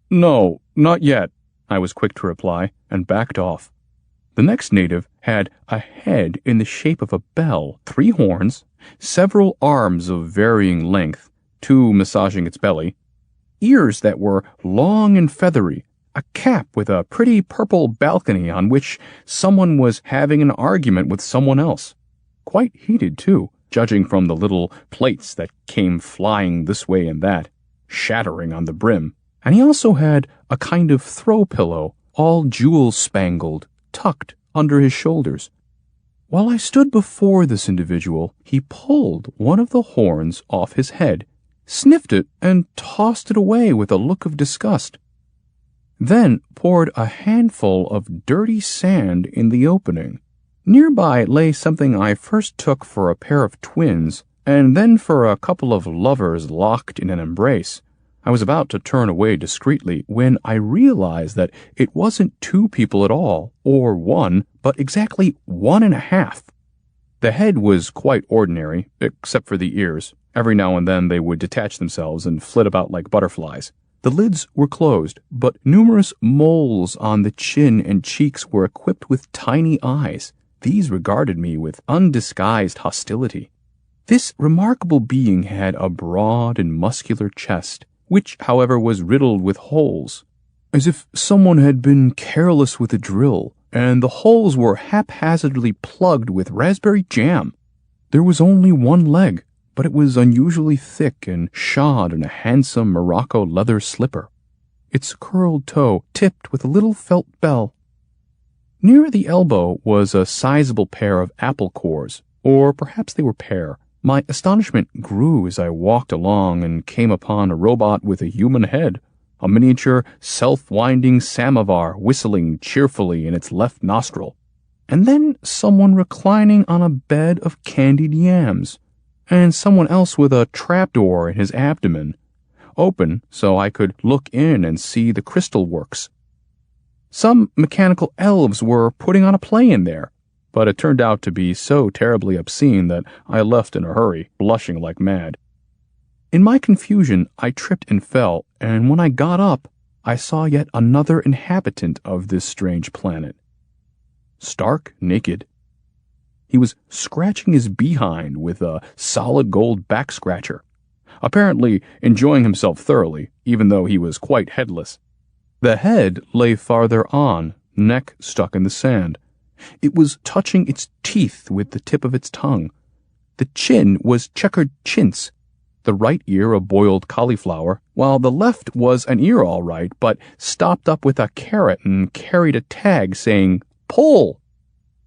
[SPEAKER 2] "No, not yet," I was quick to reply, and backed off. The next native had a head in the shape of a bell, 3 horns, several arms of varying length, 2 massaging its belly, ears that were long and feathery, a cap with a pretty purple balcony on which someone was having an argument with someone else. quite heated too, judging from the little plates that came flying this way and that, shattering on the brim. And he also had a kind of throw pillow, all jewel-spangled, tucked under his shoulders. While I stood before this individual, he pulled one of the horns off his head, sniffed it, and tossed it away with a look of disgust. Then poured a handful of dirty sand in the opening. Nearby lay something I first took for a pair of twins, and then for a couple of lovers locked in an embrace. I was about to turn away discreetly when I realized that it wasn't two people at all, or one, but exactly 1.5. The head was quite ordinary, except for the ears. Every now and then they would detach themselves and flit about like butterflies. The lids were closed, but numerous moles on the chin and cheeks were equipped with tiny eyes. These regarded me with undisguised hostility. This remarkable being had a broad and muscular chest, which, however, was riddled with holes, as if someone had been careless with a drill, and the holes were haphazardly plugged with raspberry jam. There was only one leg, but it was unusually thick and shod in a handsome Morocco leather slipper, its curled toe tipped with a little felt bell. Near the elbow was a sizable pair of apple cores, or perhaps they were pear. My astonishment grew as I walked along and came upon a robot with a human head, a miniature self-winding samovar whistling cheerfully in its left nostril, and then someone reclining on a bed of candied yams, and someone else with a trapdoor in his abdomen, open so I could look in and see the crystal works. Some mechanical elves were putting on a play in there, but it turned out to be so terribly obscene that I left in a hurry, blushing like mad. In my confusion, I tripped and fell, and when I got up, I saw yet another inhabitant of this strange planet. Stark naked. He was scratching his behind with a solid gold back scratcher, apparently enjoying himself thoroughly, even though he was quite headless. The head lay farther on, neck stuck in the sand. It was touching its teeth with the tip of its tongue. The chin was checkered chintz, the right ear a boiled cauliflower, while the left was an ear all right, but stopped up with a carrot and carried a tag saying, "Pull!"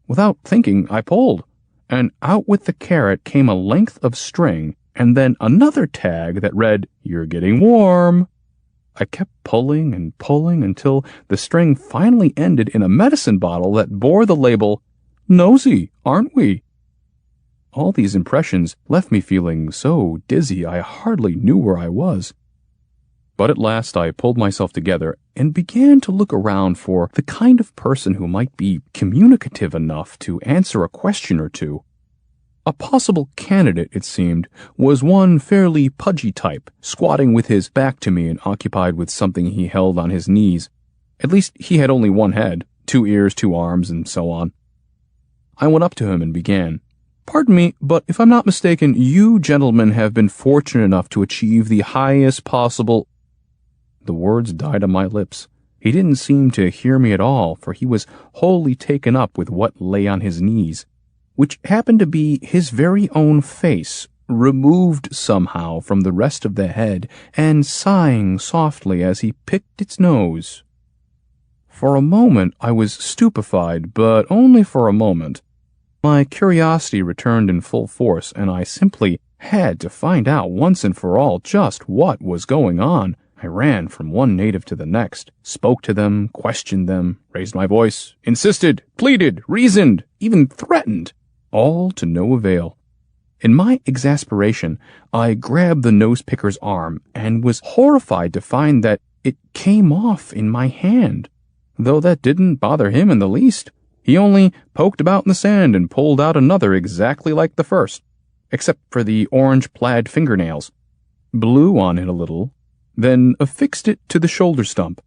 [SPEAKER 2] Without thinking, I pulled, and out with the carrot came a length of string, and then another tag that read, "You're getting warm." I kept pulling and pulling until the string finally ended in a medicine bottle that bore the label, "Nosy, aren't we?" All these impressions left me feeling so dizzy I hardly knew where I was. But at last I pulled myself together and began to look around for the kind of person who might be communicative enough to answer a question or two. A possible candidate, it seemed, was one fairly pudgy type, squatting with his back to me and occupied with something he held on his knees. At least he had only one head, 2 ears, 2 arms, and so on. I went up to him and began. "Pardon me, but if I'm not mistaken, you gentlemen have been fortunate enough to achieve the highest possible—" The words died on my lips. He didn't seem to hear me at all, for he was wholly taken up with what lay on his knees, which happened to be his very own face, removed somehow from the rest of the head, and sighing softly as he picked its nose. For a moment I was stupefied, but only for a moment. My curiosity returned in full force, and I simply had to find out once and for all just what was going on. I ran from one native to the next, spoke to them, questioned them, raised my voice, insisted, pleaded, reasoned, even threatened. All to no avail. In my exasperation, I grabbed the nose-picker's arm and was horrified to find that it came off in my hand, though that didn't bother him in the least. He only poked about in the sand and pulled out another exactly like the first, except for the orange plaid fingernails, blew on it a little, then affixed it to the shoulder stump.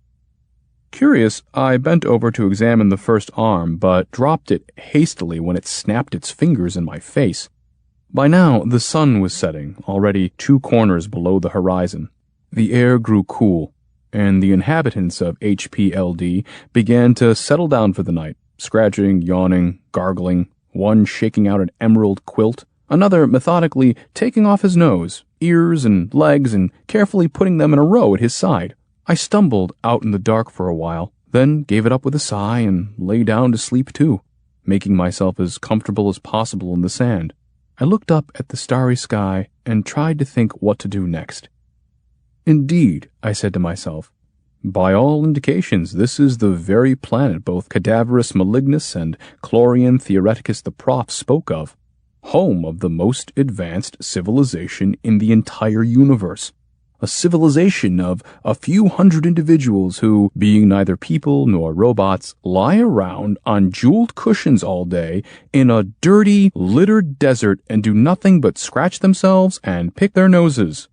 [SPEAKER 2] Curious, I bent over to examine the first arm, but dropped it hastily when it snapped its fingers in my face. By now, the sun was setting, already 2 corners below the horizon. The air grew cool, and the inhabitants of HPLD began to settle down for the night, scratching, yawning, gargling,
[SPEAKER 1] one shaking out an emerald quilt, another methodically taking off his nose, ears, and legs and carefully putting them in a row at his side. I stumbled out in the dark for a while, then gave it up with a sigh and lay down to sleep too, making myself as comfortable as possible in the sand. I looked up at the starry sky and tried to think what to do next. Indeed, I said to myself, by all indications, this is the very planet both Cadaverus Malignus and Chlorian Theoreticus the Prof spoke of, home of the most advanced civilization in the entire universe. A civilization of a few hundred individuals who, being neither people nor robots, lie around on jeweled cushions all day in a dirty, littered desert and do nothing but scratch themselves and pick their noses.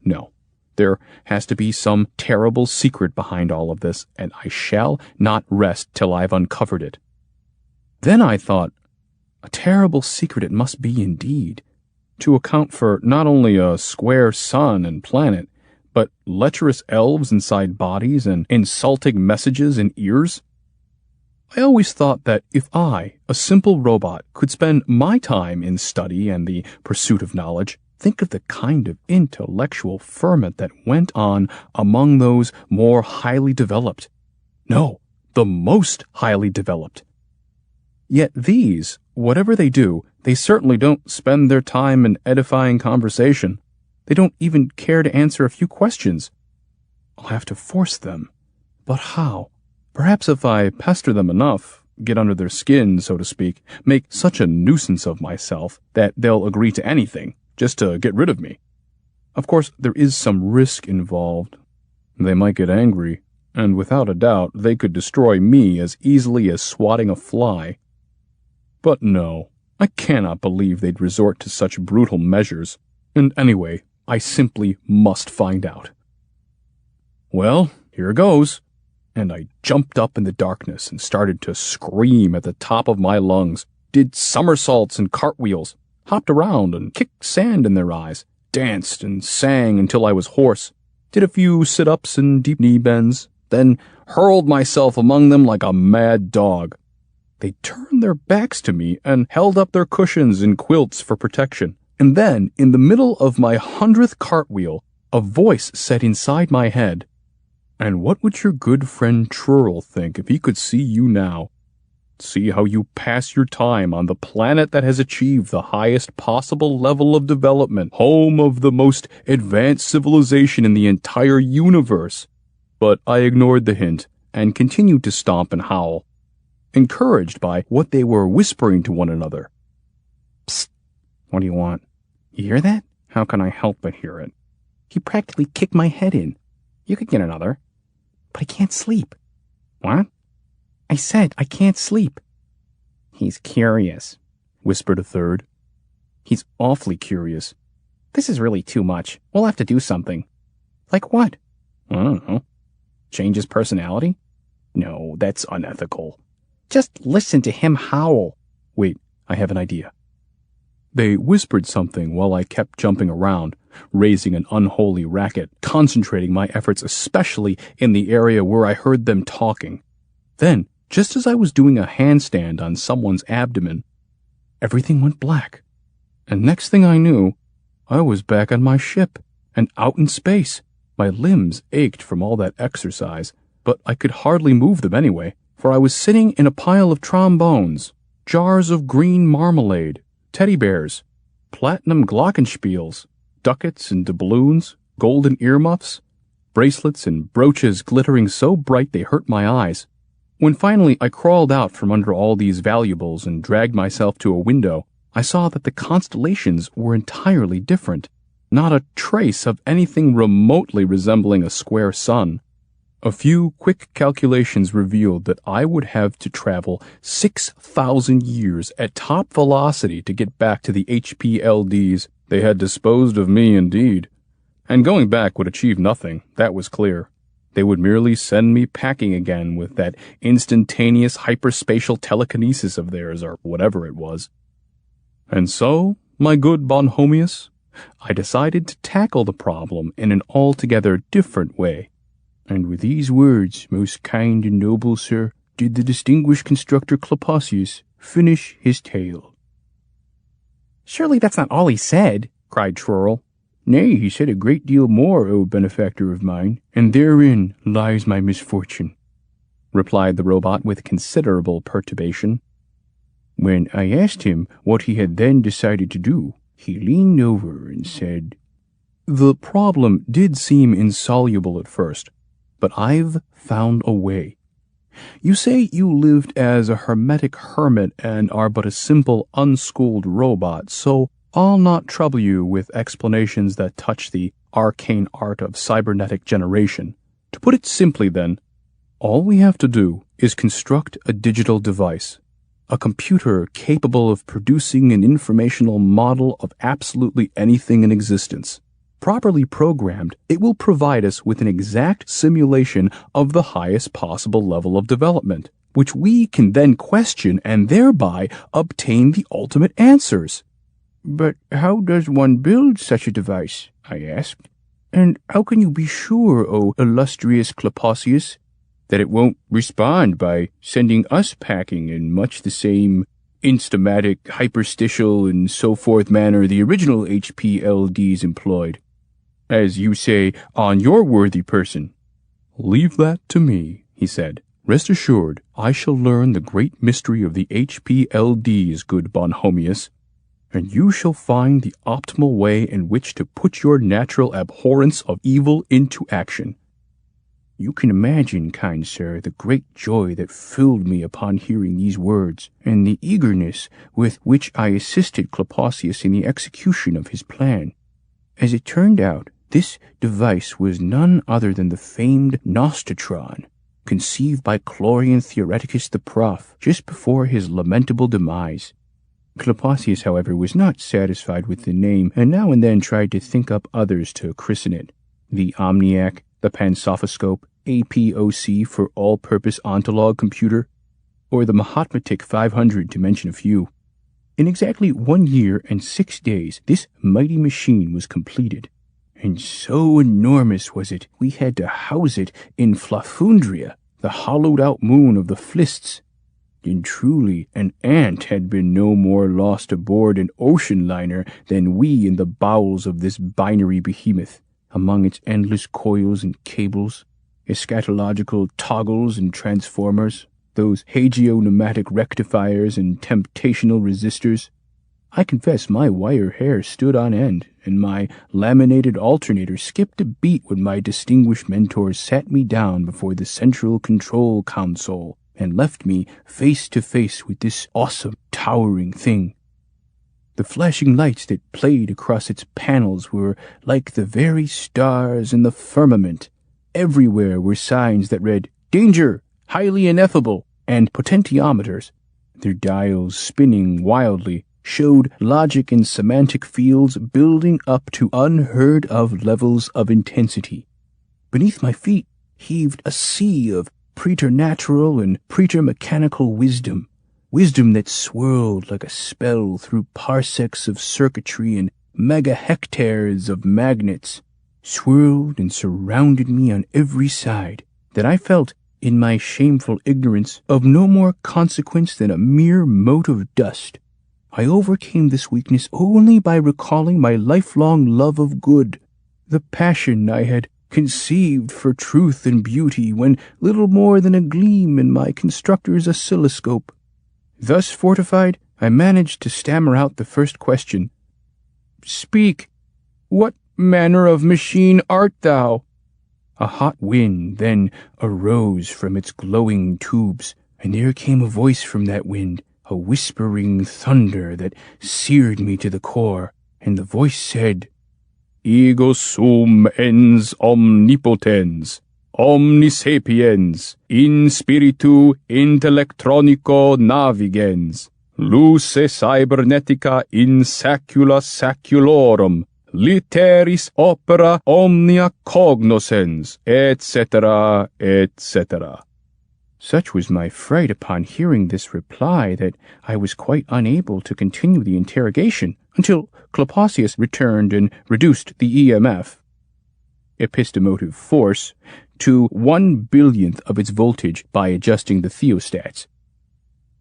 [SPEAKER 1] No, there has to be some terrible secret behind all of this, and I shall not rest till I've uncovered it. Then I thought, a terrible secret it must be indeed, to account for not only a square sun and planet, but lecherous elves inside bodies and insulting messages in ears. I always thought that if I, a simple robot, could spend my time in study and the pursuit of knowledge, think of the kind of intellectual ferment that went on among those more highly developed. No, the most highly developed. Yet these, whatever they do, they certainly don't spend their time in edifying conversation. They don't even care to answer a few questions. I'll have to force them. But how? Perhaps if I pester them enough, get under their skin, so to speak, make such a nuisance of myself that they'll agree to anything, just to get rid of me. Of course, there is some risk involved. They might get angry, and without a doubt, they could destroy me as easily as swatting a fly. But no, I cannot believe they'd resort to such brutal measures, and anyway, I simply must find out. Well, here goes. And I jumped up in the darkness and started to scream at the top of my lungs, did somersaults and cartwheels, hopped around and kicked sand in their eyes, danced and sang until I was hoarse, did a few sit-ups and deep knee bends, then hurled myself among them like a mad dog. They turned their backs to me and held up their cushions and quilts for protection. And then, in the middle of my 100th cartwheel, a voice said inside my head, "And what would your good friend Trurl think if he could see you now? See how you pass your time on the planet that has achieved the highest possible level of development, home of the most advanced civilization in the entire universe." But I ignored the hint and continued to stomp and howl, encouraged by what they were whispering to one another. "Psst, what do you want? You hear that? How can I help but hear it? He practically kicked my head in. You could get another. But I can't sleep." "What?" "I said I can't sleep." "He's curious," whispered a third. "He's awfully curious. This is really too much. We'll have to do something." "Like what?" "I don't know. Change his personality?" "No, that's unethical. Just listen to him howl." "Wait, I have an idea." They whispered something while I kept jumping around, raising an unholy racket, concentrating my efforts especially in the area where I heard them talking. Then, just as I was doing a handstand on someone's abdomen, everything went black. And next thing I knew, I was back on my ship and out in space. My limbs ached from all that exercise, but I could hardly move them anyway, for I was sitting in a pile of trombones, jars of green marmalade, teddy bears, platinum glockenspiels, ducats and doubloons, golden earmuffs, bracelets and brooches glittering so bright they hurt my eyes. When finally I crawled out from under all these valuables and dragged myself to a window, I saw that the constellations were entirely different. Not a trace of anything remotely resembling a square sun. A few quick calculations revealed that I would have to travel 6,000 years at top velocity to get back to the HPLDs. They had disposed of me indeed. And going back would achieve nothing, that was clear. They would merely send me packing again with that instantaneous hyperspatial telekinesis of theirs, or whatever it was. And so, my good Bonhomius, I decided to tackle the problem in an altogether different way. And with these words, most kind and noble sir, did the distinguished constructor Klapaucius
[SPEAKER 2] finish his tale.
[SPEAKER 5] Surely that's not all he said, cried Trurl.
[SPEAKER 2] Nay, he said a great deal more, O benefactor of mine, and therein lies my misfortune, replied the robot with considerable perturbation. When I asked him what he had then decided to do, he leaned over and said, The problem did seem insoluble at first, but I've found a way. You say you lived as a hermetic hermit and are but a simple, unschooled robot, so I'll not trouble you with explanations that touch the arcane art of cybernetic generation. To put it simply, then, all we have to do is construct a digital device, a computer capable of producing an informational model of absolutely anything in existence. Properly programmed, it will provide us with an exact simulation of the highest possible level of development, which we can then question and thereby obtain the ultimate answers. But how does one build such a device? I asked. And how can you be sure, O illustrious Klapaucius, that it won't respond by sending us packing in much the same instamatic, hyperstitial, and so forth manner the original HPLDs employed? As you say, on your worthy person. Leave that to me, he said. Rest assured, I shall learn the great mystery of the HPLDs, good Bonhomius, and you shall find the optimal way in which to put your natural abhorrence of evil into action. You can imagine, kind sir, the great joy that filled me upon hearing these words, and the eagerness with which I assisted Klapaucius in the execution of his plan. As it turned out, this device was none other than the famed Nostotron, conceived by Chlorian Theoreticus the Prof, just before his lamentable demise. Klapaucius, however, was not satisfied with the name, and now and then tried to think up others to christen it. The Omniac, the Pansophoscope, APOC for All-Purpose Ontolog Computer, or the Mahatmatic 500, to mention a few. In exactly 1 year and 6 days, this mighty machine was completed, and so enormous was it, we had to house it in Flafundria, the hollowed-out moon of the Flists. And truly, an ant had been no more lost aboard an ocean liner than we in the bowels of this binary behemoth, among its endless coils and cables, eschatological toggles and transformers, those hagio-pneumatic rectifiers and temptational resistors. I confess my wire hair stood on end, and my laminated alternator skipped a beat when my distinguished mentors sat me down before the central control console and left me face to face with this awesome, towering thing. The flashing lights that played across its panels were like the very stars in the firmament. Everywhere were signs that read, "Danger! Highly ineffable!" and potentiometers. Their dials, spinning wildly, showed logic and semantic fields building up to unheard-of levels of intensity. Beneath my feet heaved a sea of preternatural and pretermechanical wisdom, wisdom that swirled like a spell through parsecs of circuitry and megahectares of magnets, swirled and surrounded me on every side, that I felt, in my shameful ignorance, of no more consequence than a mere mote of dust. I overcame this weakness only by recalling my lifelong love of good, the passion I had conceived for truth and beauty when little more than a gleam in my constructor's oscilloscope. Thus fortified, I managed to stammer out the first question. "Speak! What manner of machine art thou?" A hot wind then arose from its glowing tubes, and there came a voice from that wind, a whispering thunder that seared me to the core, and the voice said, "Ego sum ens omnipotens, omnisapiens, in spiritu intellectronico navigens, luce cybernetica in sacula saculorum, literis opera omnia cognoscens, etc., etc." Such was my fright upon hearing this reply that I was quite unable to continue the interrogation until Klapaucius returned and reduced the EMF, epistemotive force, to 1/1000th of its voltage by adjusting the theostats.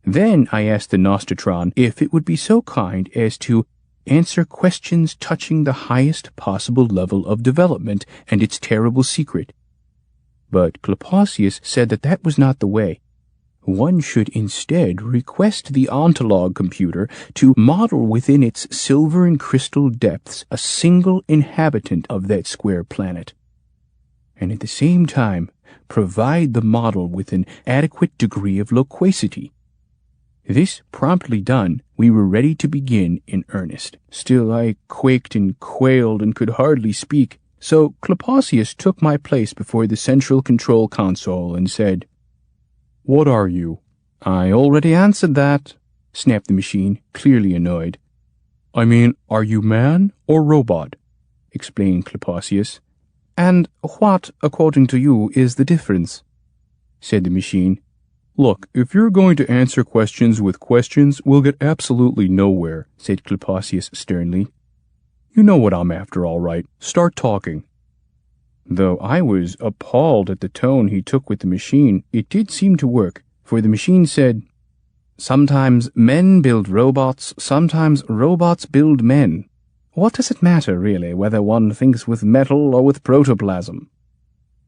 [SPEAKER 2] Then I asked the Nostotron if it would be so kind as to answer questions touching the highest possible level of development and its terrible secret. But Klapaucius said that was not the way. One should instead request the ontolog computer to model within its silver and crystal depths a single inhabitant of that square planet, and at the same time provide the model with an adequate degree of loquacity. This promptly done, we were ready to begin in earnest. Still, I quaked and quailed and could hardly speak, so Klapaucius took my place before the central control console and said, "What are you?" "I already answered that," snapped the machine, clearly annoyed. "I mean, are you man or robot?" explained Klapaucius. "And what, according to you, is the difference?" said the machine. "Look, if you're going to answer questions with questions, we'll get absolutely nowhere," said Klapaucius sternly. "You know what I'm after, all right. Start talking." Though I was appalled at the tone he took with the machine, it did seem to work, for the machine said, "Sometimes men build robots, sometimes robots build men. What does it matter, really, whether one thinks with metal or with protoplasm?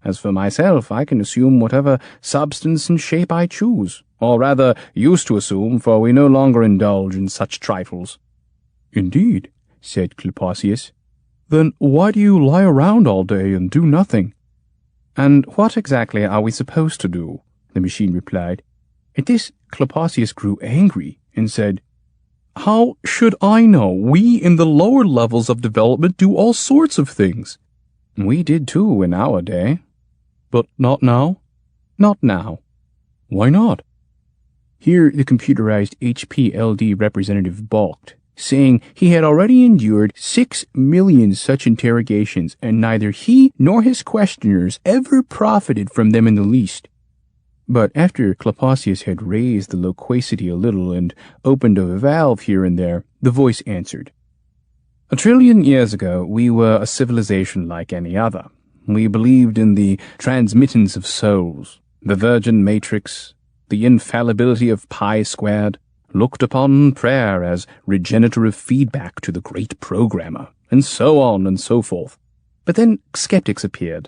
[SPEAKER 2] As for myself, I can assume whatever substance and shape I choose, or rather used to assume, for we no longer indulge in such trifles." "Indeed," said Klapaucius. "Then why do you lie around all day and do nothing?" "And what exactly are we supposed to do?" the machine replied. At this, Klapaucius grew angry and said, "How should I know? We in the lower levels of development do all sorts of things." "We did too in our day." "But not now?" "Not now." "Why not?" Here the computerized HPLD representative balked, saying he had already endured 6 million such interrogations, and neither he nor his questioners ever profited from them in the least. But after Klapaucius had raised the loquacity a little and opened a valve here and there, the voice answered. "1 trillion years ago, we were a civilization like any other. We believed in the transmittance of souls, the virgin matrix, the infallibility of pi squared, looked upon prayer as regenerative feedback to the great programmer, and so on and so forth. But then skeptics appeared,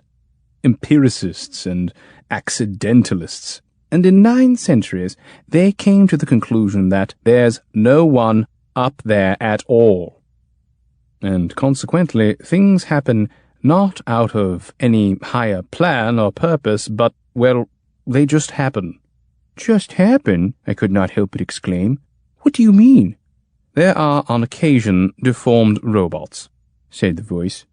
[SPEAKER 2] empiricists and accidentalists, and in 9 centuries they came to the conclusion that there's no one up there at all. And consequently, things happen not out of any higher plan or purpose, but, well, they just happen." "Just happen?" I could not help but exclaim. "What do you mean?" "There are, on occasion, deformed robots," said the voice.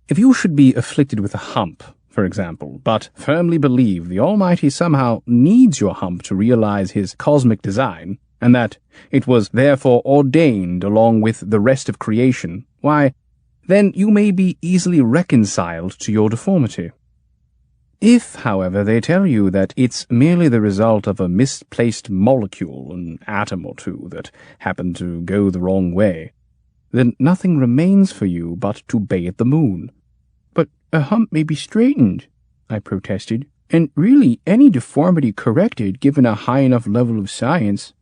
[SPEAKER 2] "If you should be afflicted with a hump, for example, but firmly believe the Almighty somehow needs your hump to realize his cosmic design, and that it was therefore ordained along with the rest of creation, why, then you may be easily reconciled to your deformity. If, however, they tell you that it's merely the result of a misplaced molecule, an atom or two, that happened to go the wrong way, then nothing remains for you but to bay at the moon." "But a hump may be straightened," I protested, "and really any deformity corrected given a high enough level of science."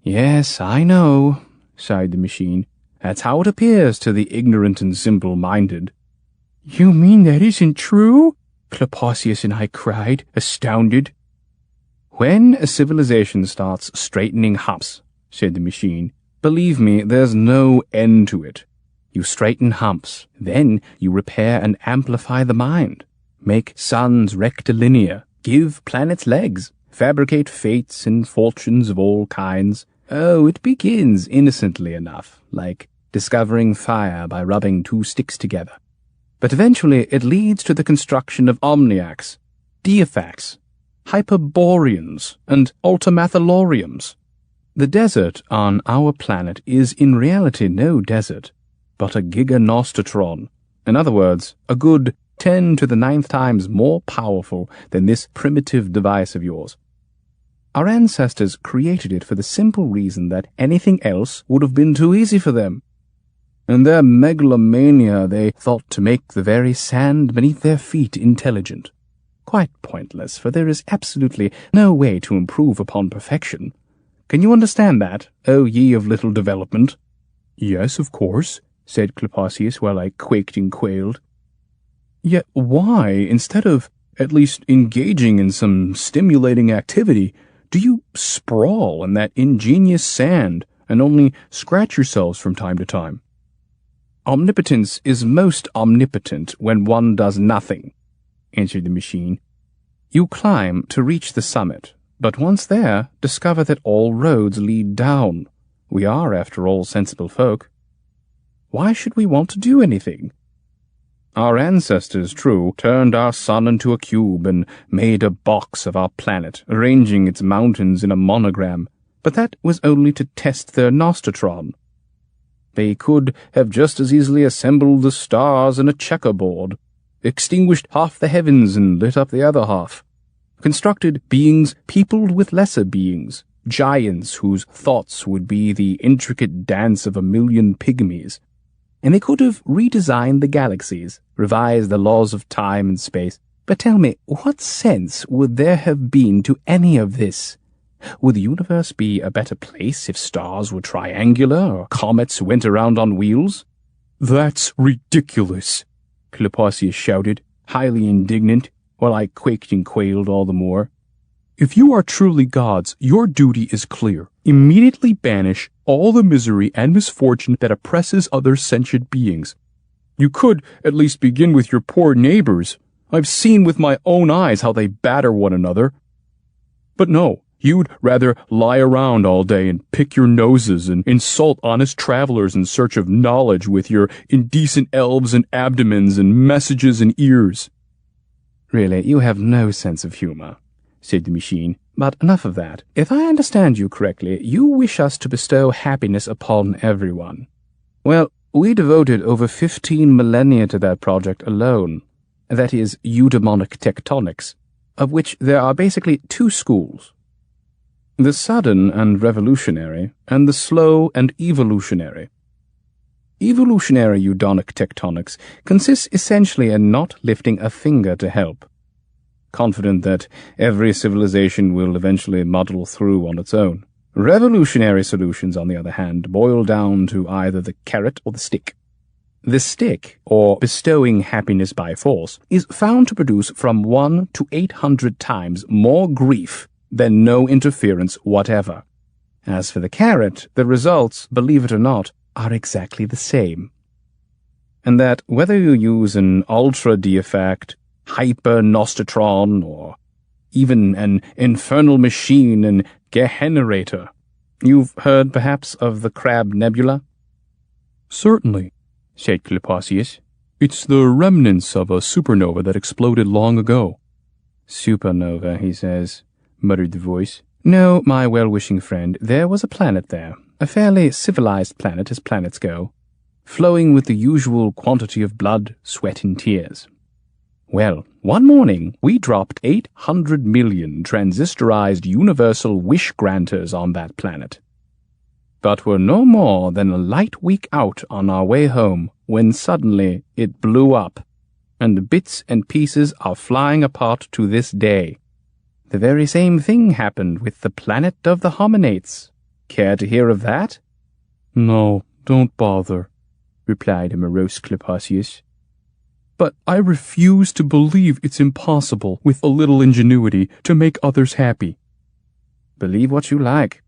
[SPEAKER 2] "Yes, I know," sighed the machine. "That's how it appears to the ignorant and simple-minded." "You mean that isn't true?" Klapaucius and I cried, astounded. "When a civilization starts straightening humps," said the machine, "believe me, there's no end to it. You straighten humps, then you repair and amplify the mind, make suns rectilinear, give planets legs, fabricate fates and fortunes of all kinds. Oh, it begins innocently enough, like discovering fire by rubbing 2 sticks together. But eventually it leads to the construction of omniacs, diaphacs, hyperboreans, and ultimathaloriums. The desert on our planet is in reality no desert, but a giganostotron. In other words, a good 10 to the 9th times more powerful than this primitive device of yours. Our ancestors created it for the simple reason that anything else would have been too easy for them. In their megalomania, they thought to make the very sand beneath their feet intelligent. Quite pointless, for there is absolutely no way to improve upon perfection.
[SPEAKER 1] Can you understand that, O ye of little development? Yes, of course, said Klapaucius, while I quaked and quailed. Yet why, instead of at least engaging in some stimulating activity, do you sprawl in that ingenious sand and only scratch yourselves from time to time? Omnipotence is most omnipotent when one does nothing, answered the machine. You climb to reach the summit, but once there, discover that all roads lead down. We are, after all, sensible folk. Why should we want to do anything? Our ancestors, true, turned our sun into a cube and made a box of our planet, arranging its mountains in a monogram, but that was only to test their nostotron. They could have just as easily assembled the stars in a checkerboard, extinguished half the heavens and lit up the other half, constructed beings peopled with lesser beings, giants whose thoughts would be the intricate dance of a million pygmies. And they could have redesigned the galaxies, revised the laws of time and space. But tell me, what sense would there have been to any of this? Would the universe be a better place if stars were triangular or comets went around on wheels? That's ridiculous, Klapaucius shouted, highly indignant, while I quaked and quailed all the more. If you are truly gods, your duty is clear. Immediately banish all the misery and misfortune that oppresses other sentient beings. You could at least begin with your poor neighbors. I've seen with my own eyes how they batter one another. But no, you'd rather lie around all day and pick your noses and insult honest travelers in search of knowledge with your indecent elves and abdomens and messages and ears. Really, you have no sense of humor, said the machine. But enough of that. If I understand you correctly, you wish us to bestow happiness upon everyone. Well, we devoted over 15 millennia to that project alone. That is, eudaimonic tectonics, of which there are basically two schools. The sudden and revolutionary, and the slow and evolutionary. Evolutionary eudaimonic tectonics consists essentially in not lifting a finger to help, confident that every civilization will eventually muddle through on its own. Revolutionary solutions, on the other hand, boil down to either the carrot or the stick. The stick, or bestowing happiness by force, is found to produce from 1 to 800 times more grief than no interference whatever. As for the carrot, the results, believe it or not, are exactly the same. And that whether you use an ultra-deeffect, hyper-nostotron, or even an infernal machine and Gehenerator. You've heard, perhaps, of the Crab Nebula? Certainly, said Klapaucius. It's the remnants of a supernova that exploded long ago. Supernova, he says, muttered the voice. No, my well-wishing friend, there was a planet there, a fairly civilized planet as planets go, flowing with the usual quantity of blood, sweat, and tears. Well, one morning we dropped 800 million transistorized universal wish-granters on that planet. But we're no more than a light week out on our way home when suddenly it blew up, and the bits and pieces are flying apart to this day. The very same thing happened with the planet of the Hominates. Care to hear of that? No, don't bother, replied a morose Klapaucius. But I refuse to believe it's impossible, with a little ingenuity, to make others happy. Believe what you like.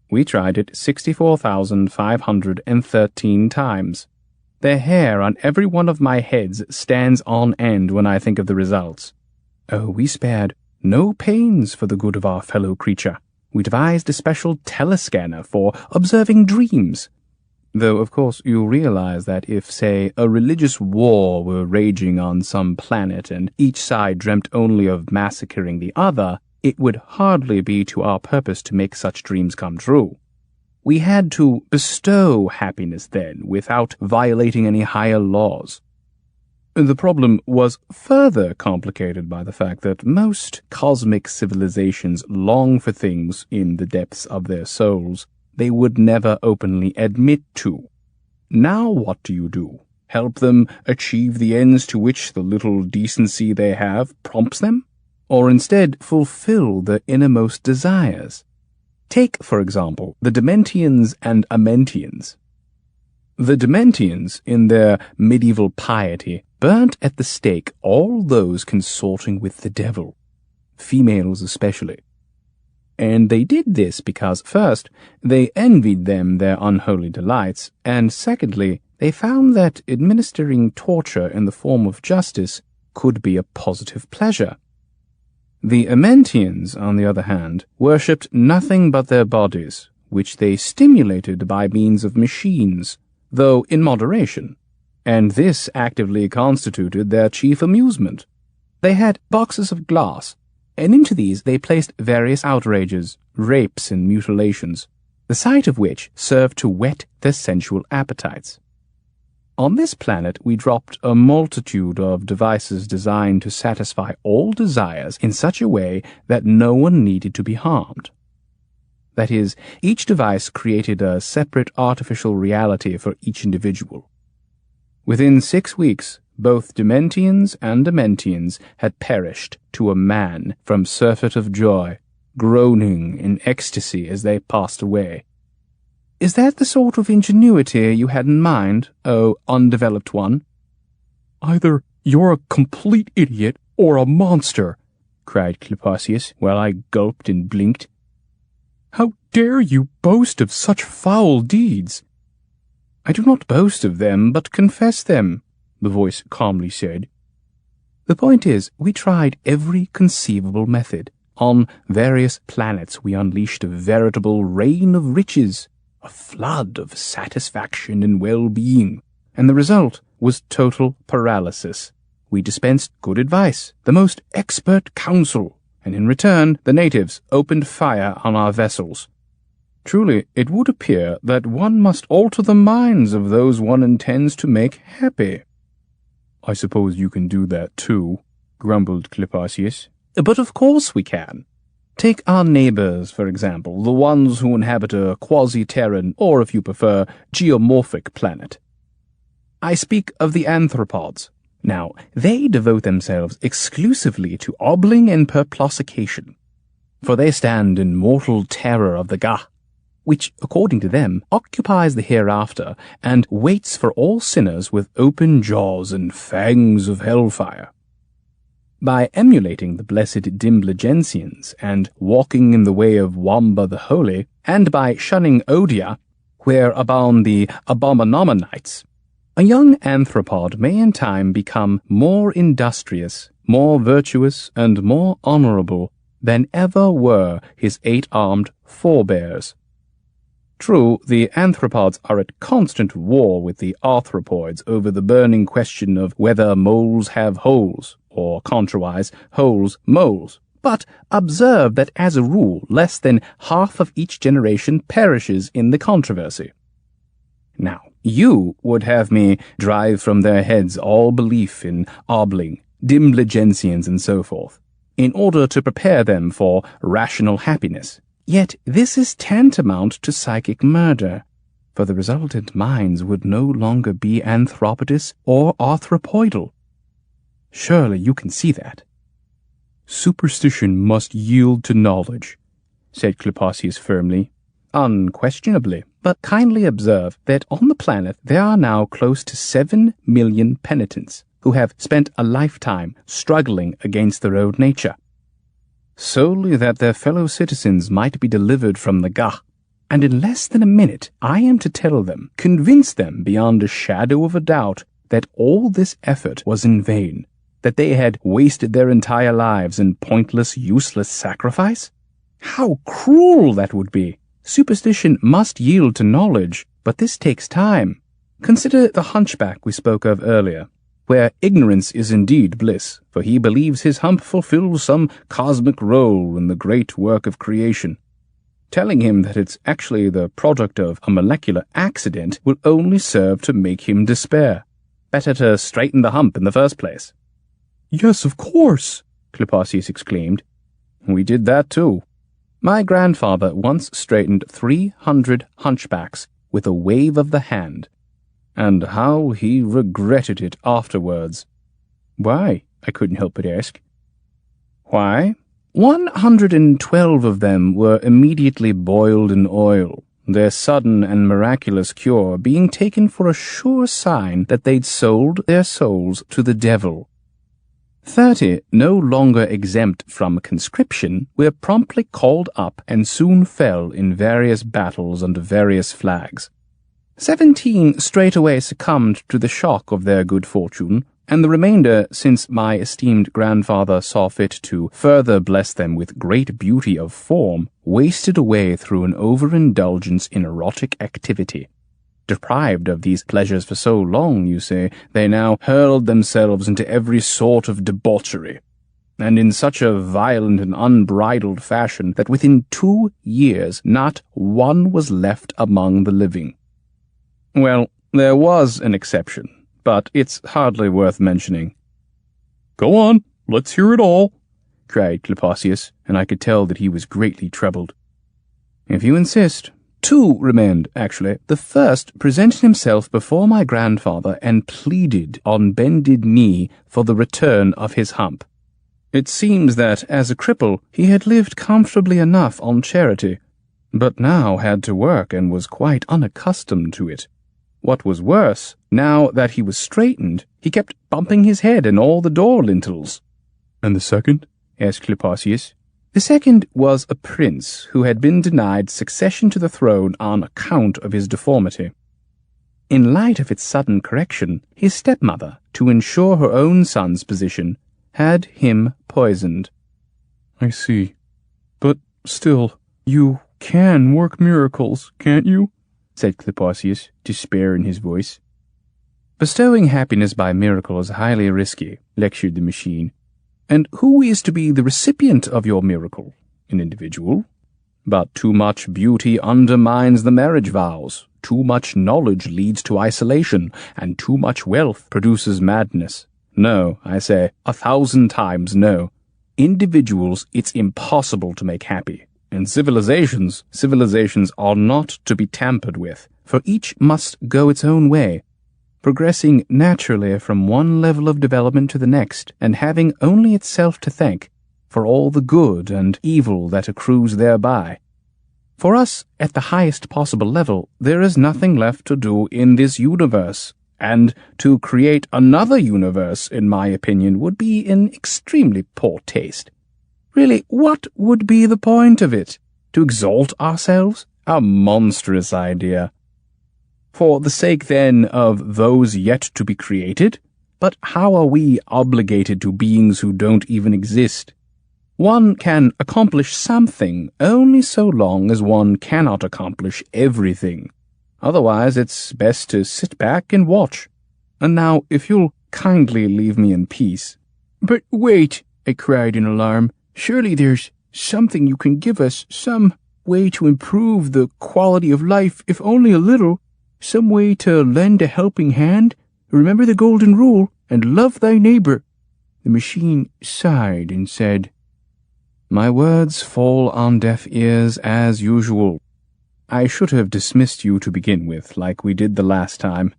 [SPEAKER 1] We tried it 64,513 times. The hair on every one of my heads stands on end when I think of the results. Oh, we spared no pains for the good of our fellow creature. We devised a special telescanner for observing dreams. Though, of course, you realize that if, say, a religious war were raging on some planet and each side dreamt only of massacring the other, it would hardly be to our purpose to make such dreams come true. We had to bestow happiness then without violating any higher laws. The problem was further complicated by the fact that most cosmic civilizations long for things in the depths of their souls they would never openly admit to. Now what do? Help them achieve the ends to which the little decency they have prompts them? Or instead fulfill their innermost desires? Take, for example, the Dementians and Amentians. The Dementians, in their medieval piety, burnt at the stake all those consorting with the devil, females especially. And they did this because, first, they envied them their unholy delights, and secondly, they found that administering torture in the form of justice could be a positive pleasure. The Amentians, on the other hand, worshipped nothing but their bodies, which they stimulated by means of machines, though in moderation, and this actively constituted their chief amusement. They had boxes of glass, and into these they placed various outrages, rapes, and mutilations, the sight of which served to whet their sensual appetites. On this planet we dropped a multitude of devices designed to satisfy all desires in such a way that no one needed to be harmed. That is, each device created a separate artificial reality for each individual. Within 6 weeks, both Dementians and Amentians had perished to a man from surfeit of joy, groaning in ecstasy as they passed away. Is that the sort of ingenuity you had in mind, O undeveloped one?
[SPEAKER 2] Either you're a complete idiot or a monster, cried Klapaucius, while I gulped and blinked. How dare you boast of such foul deeds?
[SPEAKER 1] I do not boast of them, but confess them, the voice calmly said. The point is, we tried every conceivable method. On various planets we unleashed a veritable rain of riches, a flood of satisfaction and well-being, and the result was total paralysis. We dispensed good advice, the most expert counsel, and in return the natives opened fire on our vessels. Truly, it would appear that one must alter the minds of those one intends to make happy.
[SPEAKER 2] I suppose you can do that too, grumbled Klapaucius.
[SPEAKER 1] But of course we can. Take our neighbors, for example, the ones who inhabit a quasi-terran, or if you prefer, geomorphic planet. I speak of the anthropods. Now, they devote themselves exclusively to obbling and perplossication, for they stand in mortal terror of the Gah, which, according to them, occupies the hereafter and waits for all sinners with open jaws and fangs of hellfire. By emulating the blessed Dimblegensians and walking in the way of Wamba the Holy, and by shunning Odia, where abound the Abominomanites, a young anthropod may in time become more industrious, more virtuous, and more honorable than ever were his 8-armed forebears. True, the anthropods are at constant war with the arthropoids over the burning question of whether moles have holes, or, contrawise, holes moles. But observe that as a rule less than half of each generation perishes in the controversy. Now, you would have me drive from their heads all belief in obbling, Dimblegensians, and so forth, in order to prepare them for rational happiness. Yet this is tantamount to psychic murder, for the resultant minds would no longer be anthropodous or arthropoidal. Surely you can see that.
[SPEAKER 2] Superstition must yield to knowledge, said Klapaucius firmly.
[SPEAKER 1] Unquestionably, but kindly observe that on the planet there are now close to 7 million penitents who have spent a lifetime struggling against their own nature, solely that their fellow citizens might be delivered from the Gah. And in less than a minute I am to tell them, convince them beyond a shadow of a doubt, that all this effort was in vain, that they had wasted their entire lives in pointless, useless sacrifice? How cruel that would be! Superstition must yield to knowledge, but this takes time. Consider the hunchback we spoke of earlier, where ignorance is indeed bliss, for he believes his hump fulfills some cosmic role in the great work of creation. Telling him that it's actually the product of a molecular accident will only serve to make him despair. Better to straighten the hump in the first place.
[SPEAKER 2] Yes, of course,
[SPEAKER 1] Klapaucius exclaimed. We did that too. My grandfather once straightened 300 hunchbacks with a wave of the hand, and how he regretted it afterwards. Why? I couldn't help but ask. Why?
[SPEAKER 5] 112 of them were immediately boiled in oil, their sudden and miraculous cure being taken for a sure sign that they'd sold their souls to the devil. 30, no longer exempt from conscription, were promptly called up and soon fell in various battles under various flags. 17 straightway succumbed to the shock of their good fortune, and the remainder, since my esteemed grandfather saw fit to further bless them with great beauty of form, wasted away through an overindulgence in erotic activity. Deprived of these pleasures for so long, you say, they now hurled themselves into every sort of debauchery, and in such a violent and unbridled fashion that within 2 years not one was left among the living. Well, there was an exception, but it's hardly worth mentioning.
[SPEAKER 2] Go on, let's hear it all,
[SPEAKER 5] cried Klapaucius, and I could tell that he was greatly troubled. If you insist. 2 remained, actually. The first presented himself before my grandfather and pleaded on bended knee for the return of his hump. It seems that, as a cripple, he had lived comfortably enough on charity, but now had to work and was quite unaccustomed to it. What was worse, now that he was straightened, he kept bumping his head in all the door lintels.
[SPEAKER 2] And the second?
[SPEAKER 5] Asked Klapaucius. The second was a prince who had been denied succession to the throne on account of his deformity. In light of its sudden correction, his stepmother, to ensure her own son's position, had him poisoned.
[SPEAKER 2] I see. But still, you can work miracles, can't you?
[SPEAKER 5] Said Klapaucius, despair in his voice. Bestowing happiness by miracle is highly risky, lectured the machine. And who is to be the recipient of your miracle? An individual? But too much beauty undermines the marriage vows, too much knowledge leads to isolation, and too much wealth produces madness. No, I say, 1,000 times no. Individuals it's impossible to make happy, and civilizations are not to be tampered with, for each must go its own way, progressing naturally from one level of development to the next, and having only itself to thank for all the good and evil that accrues thereby. For us, at the highest possible level, there is nothing left to do in this universe, and to create another universe, in my opinion, would be in extremely poor taste. Really, what would be the point of it? To exalt ourselves? A monstrous idea. For the sake, then, of those yet to be created? But how are we obligated to beings who don't even exist? One can accomplish something only so long as one cannot accomplish everything. Otherwise, it's best to sit back and watch. And now, if you'll kindly leave me in peace. But wait, I cried in alarm. Surely there's something you can give us, some way to improve the quality of life, if only a little. Some way to lend a helping hand? Remember the golden rule, and love thy neighbor. The machine sighed and said, My words fall on deaf ears as usual. I should have dismissed you to begin with, like we did the last time.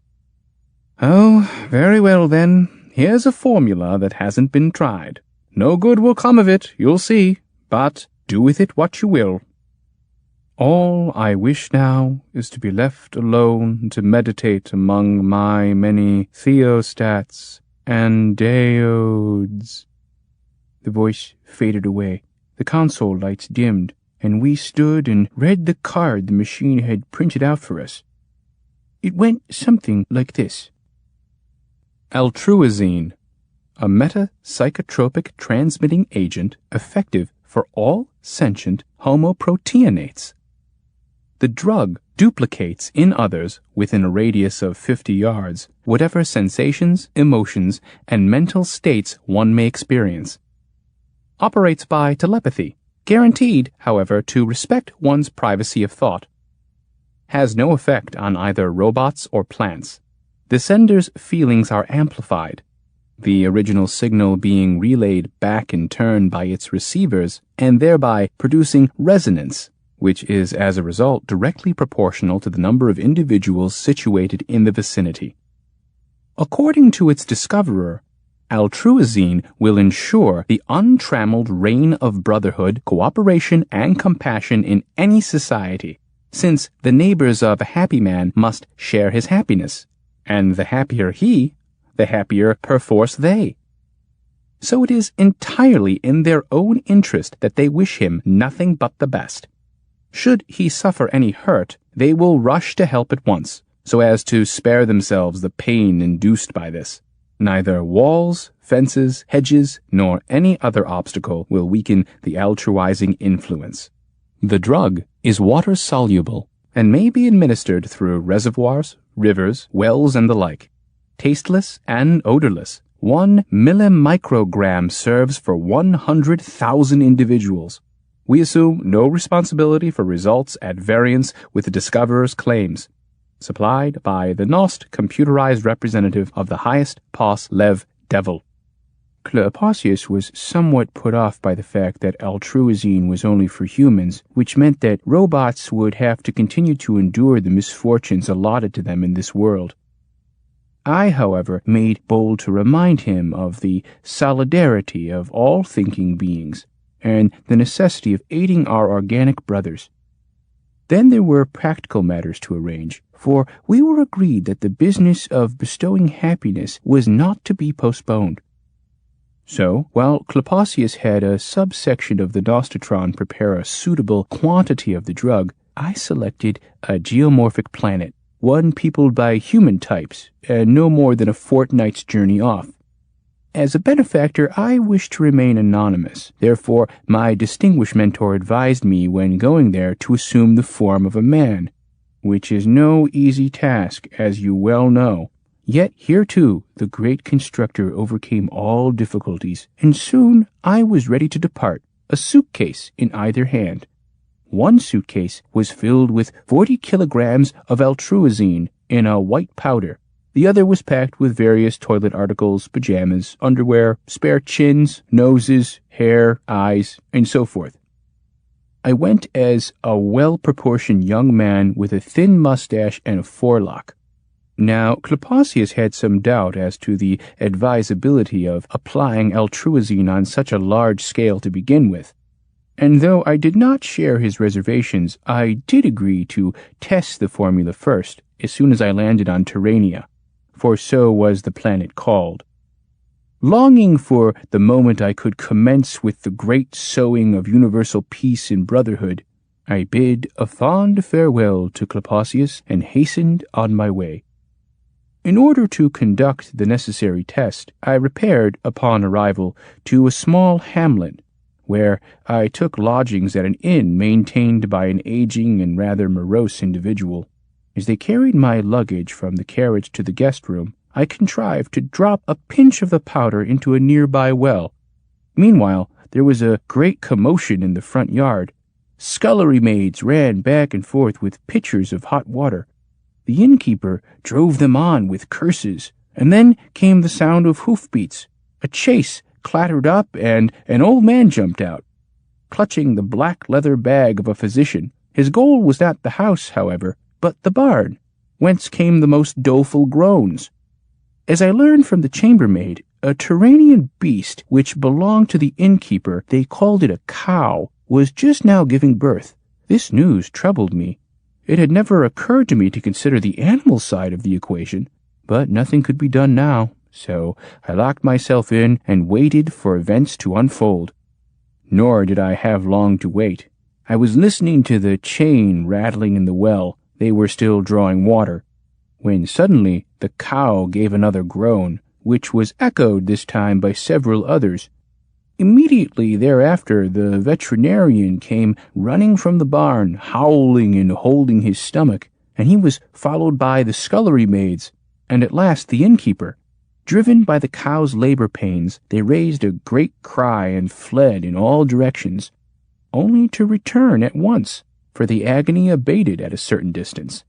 [SPEAKER 5] Oh, very well then. Here's a formula that hasn't been tried. No good will come of it, you'll see, but do with it what you will. All I wish now is to be left alone to meditate among my many theostats and diodes. The voice faded away, the console lights dimmed, and we stood and read the card the machine had printed out for us. It went something like this. Altruazine, a meta-psychotropic transmitting agent effective for all sentient homoproteineates. The drug duplicates in others, within a radius of 50 yards, whatever sensations, emotions, and mental states one may experience. Operates by telepathy, guaranteed, however, to respect one's privacy of thought. Has no effect on either robots or plants. The sender's feelings are amplified, the original signal being relayed back in turn by its receivers, and thereby producing resonance, which is as a result directly proportional to the number of individuals situated in the vicinity. According to its discoverer,
[SPEAKER 1] Altruisine will ensure the untrammeled reign of brotherhood, cooperation, and compassion in any society, since the neighbors of a happy man must share his happiness, and the happier he, the happier perforce they. So it is entirely in their own interest that they wish him nothing but the best. Should he suffer any hurt, they will rush to help at once, so as to spare themselves the pain induced by this. Neither walls, fences, hedges, nor any other obstacle will weaken the altruizing influence. The drug is water-soluble and may be administered through reservoirs, rivers, wells, and the like. Tasteless and odorless, 1 millimicrogram serves for 100,000 individuals. We assume no responsibility for results at variance with the discoverer's claims. Supplied by the Nost computerized representative of the highest pos lev devil. Klapaucius was somewhat put off by the fact that altruisine was only for humans, which meant that robots would have to continue to endure the misfortunes allotted to them in this world. I, however, made bold to remind him of the solidarity of all thinking beings and the necessity of aiding our organic brothers. Then there were practical matters to arrange, for we were agreed that the business of bestowing happiness was not to be postponed. So, while Klapaucius had a subsection of the Nostotron prepare a suitable quantity of the drug, I selected a geomorphic planet, one peopled by human types, and no more than a fortnight's journey off. As a benefactor, I wished to remain anonymous. Therefore, my distinguished mentor advised me when going there to assume the form of a man, which is no easy task, as you well know. Yet here, too, the great constructor overcame all difficulties, and soon I was ready to depart, a suitcase in either hand. One suitcase was filled with 40 kilograms of altruisine in a white powder. The other was packed with various toilet articles, pajamas, underwear, spare chins, noses, hair, eyes, and so forth. I went as a well-proportioned young man with a thin mustache and a forelock. Now, Klapaucius had some doubt as to the advisability of applying altruisine on such a large scale to begin with, and though I did not share his reservations, I did agree to test the formula first, as soon as I landed on Terrania, for so was the planet called. Longing for the moment I could commence with the great sowing of universal peace and brotherhood, I bid a fond farewell to Klapaucius and hastened on my way. In order to conduct the necessary test, I repaired, upon arrival, to a small hamlet, where I took lodgings at an inn maintained by an aging and rather morose individual. As they carried my luggage from the carriage to the guest room, I contrived to drop a pinch of the powder into a nearby well. Meanwhile, there was a great commotion in the front yard. Scullery maids ran back and forth with pitchers of hot water. The innkeeper drove them on with curses, and then came the sound of hoofbeats. A chaise clattered up, and an old man jumped out, clutching the black leather bag of a physician. His goal was not the house, however, but the barn, whence came the most doleful groans. As I learned from the chambermaid, a Turanian beast which belonged to the innkeeper, they called it a cow, was just now giving birth. This news troubled me. It had never occurred to me to consider the animal side of the equation, but nothing could be done now, so I locked myself in and waited for events to unfold. Nor did I have long to wait. I was listening to the chain rattling in the well. They were still drawing water, when suddenly the cow gave another groan, which was echoed this time by several others. Immediately thereafter the veterinarian came running from the barn, howling and holding his stomach, and he was followed by the scullery maids, and at last the innkeeper. Driven by the cow's labor pains, they raised a great cry and fled in all directions, only to return at once, for the agony abated at a certain distance.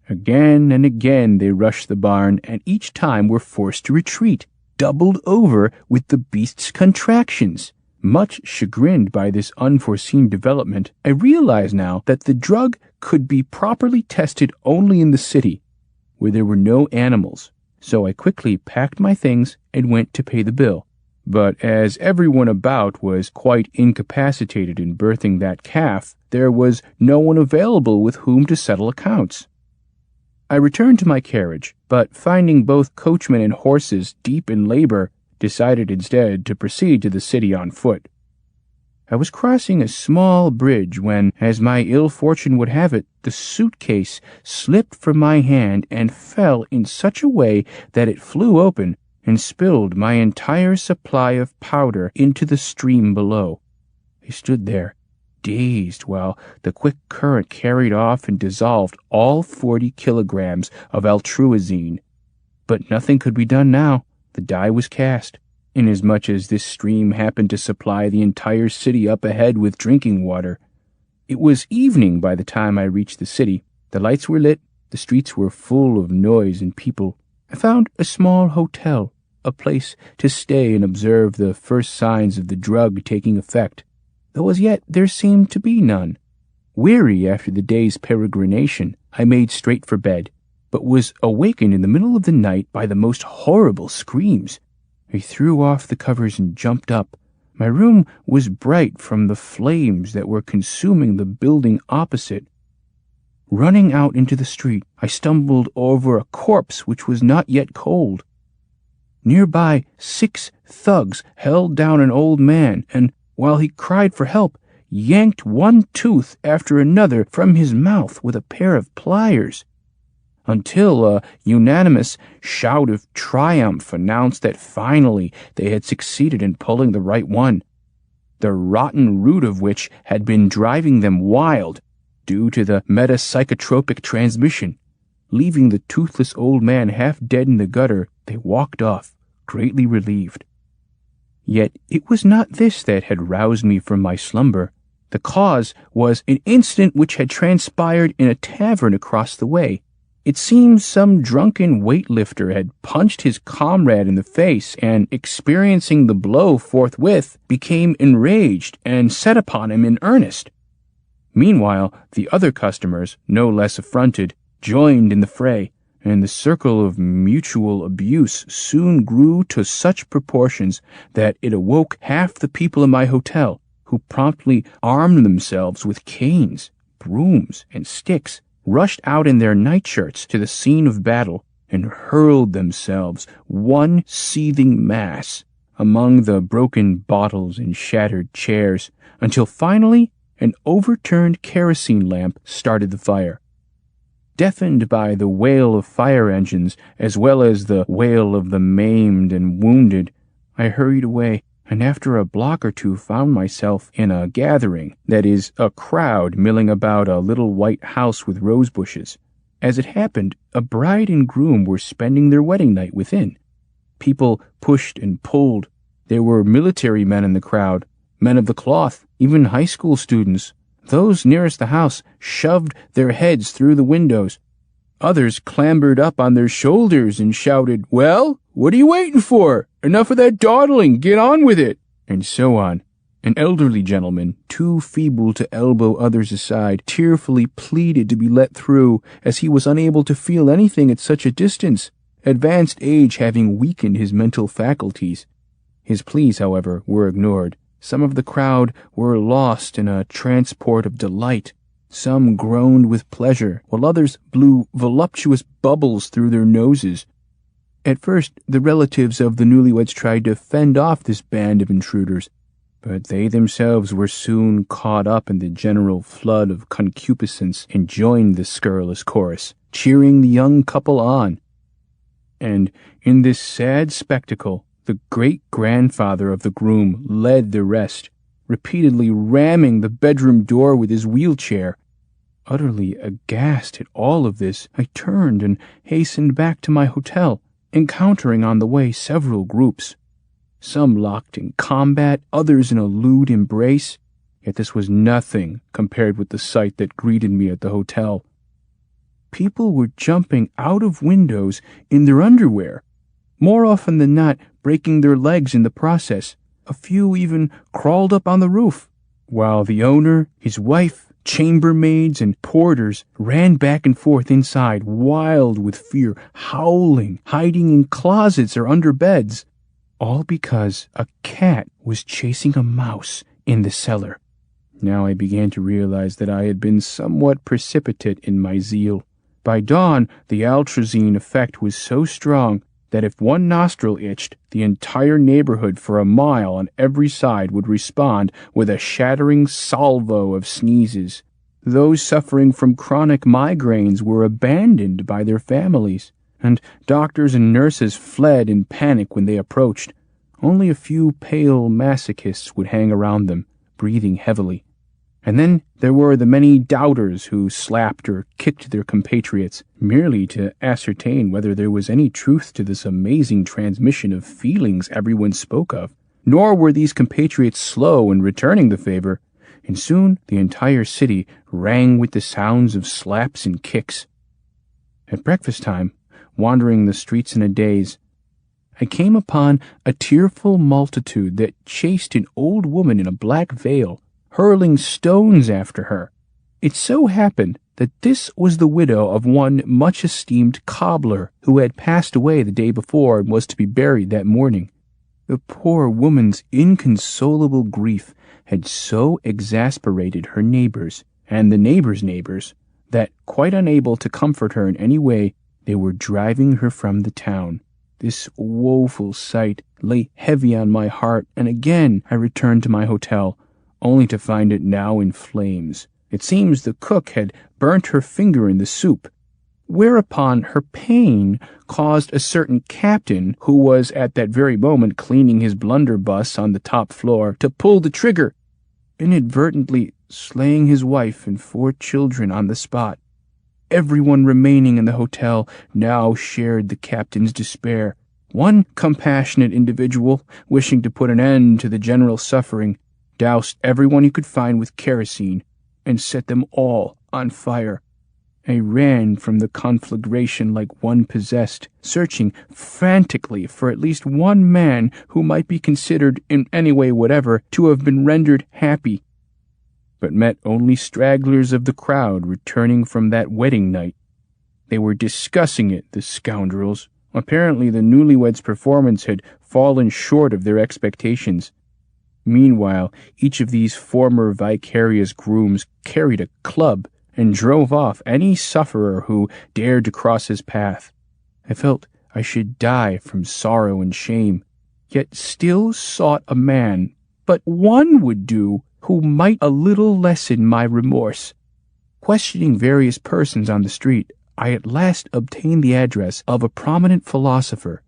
[SPEAKER 1] Again and again they rushed the barn, and each time were forced to retreat, doubled over with the beast's contractions. Much chagrined by this unforeseen development, I realize now that the drug could be properly tested only in the city, where there were no animals,
[SPEAKER 2] so I quickly packed my things and went to pay the bill. But as everyone about was quite incapacitated in birthing that calf, there was no one available with whom to settle accounts. I returned to my carriage, but finding both coachman and horses deep in labor, decided instead to proceed to the city on foot. I was crossing a small bridge when, as my ill fortune would have it, the suitcase slipped from my hand and fell in such a way that it flew open and spilled my entire supply of powder into the stream below. I stood there, dazed, while the quick current carried off and dissolved all 40 kilograms of altruazine. But nothing could be done now. The die was cast, inasmuch as this stream happened to supply the entire city up ahead with drinking water. It was evening by the time I reached the city. The lights were lit, the streets were full of noise and people. I found a small hotel, a place to stay and observe the first signs of the drug taking effect, though as yet there seemed to be none. Weary after the day's peregrination, I made straight for bed, but was awakened in the middle of the night by the most horrible screams. I threw off the covers and jumped up. My room was bright from the flames that were consuming the building opposite. Running out into the street, I stumbled over a corpse which was not yet cold. Nearby, 6 thugs held down an old man, and, while he cried for help, yanked one tooth after another from his mouth with a pair of pliers, until a unanimous shout of triumph announced that finally they had succeeded in pulling the right one, the rotten root of which had been driving them wild due to the metapsychotropic transmission. Leaving the toothless old man half dead in the gutter, they walked off, greatly relieved. Yet it was not this that had roused me from my slumber. The cause was an incident which had transpired in a tavern across the way. It seems some drunken weightlifter had punched his comrade in the face and, experiencing the blow forthwith, became enraged and set upon him in earnest. Meanwhile, the other customers, no less affronted, joined in the fray, and the circle of mutual abuse soon grew to such proportions that it awoke half the people in my hotel, who promptly armed themselves with canes, brooms, and sticks, rushed out in their nightshirts to the scene of battle, and hurled themselves, one seething mass, among the broken bottles and shattered chairs, until finally an overturned kerosene lamp started the fire. Deafened by the wail of fire engines, as well as the wail of the maimed and wounded, I hurried away, and after a block or two found myself in a gathering, that is, a crowd milling about a little white house with rose bushes. As it happened, a bride and groom were spending their wedding night within. People pushed and pulled. There were military men in the crowd, men of the cloth, even high school students. Those nearest the house shoved their heads through the windows. Others clambered up on their shoulders and shouted, "Well, what are you waiting for? Enough of that dawdling, get on with it," and so on. An elderly gentleman, too feeble to elbow others aside, tearfully pleaded to be let through, as he was unable to feel anything at such a distance, advanced age having weakened his mental faculties. His pleas, however, were ignored. Some of the crowd were lost in a transport of delight. Some groaned with pleasure, while others blew voluptuous bubbles through their noses. At first, the relatives of the newlyweds tried to fend off this band of intruders, but they themselves were soon caught up in the general flood of concupiscence and joined the scurrilous chorus, cheering the young couple on. And in this sad spectacle, the great-grandfather of the groom led the rest, repeatedly ramming the bedroom door with his wheelchair. Utterly aghast at all of this, I turned and hastened back to my hotel, encountering on the way several groups. Some locked in combat, others in a lewd embrace, yet this was nothing compared with the sight that greeted me at the hotel. People were jumping out of windows in their underwear, more often than not breaking their legs in the process. A few even crawled up on the roof, while the owner, his wife, Chambermaids and porters ran back and forth inside, wild with fear, howling, hiding in closets or under beds, all because a cat was chasing a mouse in the cellar. Now I began to realize that I had been somewhat precipitate in my zeal. By dawn, the altrazine effect was so strong that if one nostril itched, the entire neighborhood for a mile on every side would respond with a shattering salvo of sneezes. Those suffering from chronic migraines were abandoned by their families, and doctors and nurses fled in panic when they approached. Only a few pale masochists would hang around them, breathing heavily. And then there were the many doubters who slapped or kicked their compatriots, merely to ascertain whether there was any truth to this amazing transmission of feelings everyone spoke of. Nor were these compatriots slow in returning the favor, and soon the entire city rang with the sounds of slaps and kicks. At breakfast time, wandering the streets in a daze, I came upon a tearful multitude that chased an old woman in a black veil, hurling stones after her. It so happened that this was the widow of one much-esteemed cobbler who had passed away the day before and was to be buried that morning. The poor woman's inconsolable grief had so exasperated her neighbors, and the neighbors' neighbors, that, quite unable to comfort her in any way, they were driving her from the town. This woeful sight lay heavy on my heart, and again I returned to my hotel, only to find it now in flames. It seems the cook had burnt her finger in the soup, whereupon her pain caused a certain captain, who was at that very moment cleaning his blunderbuss on the top floor, to pull the trigger, inadvertently slaying his wife and 4 children on the spot. Everyone remaining in the hotel now shared the captain's despair. One compassionate individual, wishing to put an end to the general suffering, doused everyone he could find with kerosene and set them all on fire. I ran from the conflagration like one possessed, searching frantically for at least one man who might be considered in any way whatever to have been rendered happy, but met only stragglers of the crowd returning from that wedding night. They were discussing it, the scoundrels. Apparently the newlyweds' performance had fallen short of their expectations. Meanwhile, each of these former vicarious grooms carried a club and drove off any sufferer who dared to cross his path. I felt I should die from sorrow and shame, yet still sought a man, but one would do, who might a little lessen my remorse. Questioning various persons on the street, I at last obtained the address of a prominent philosopher,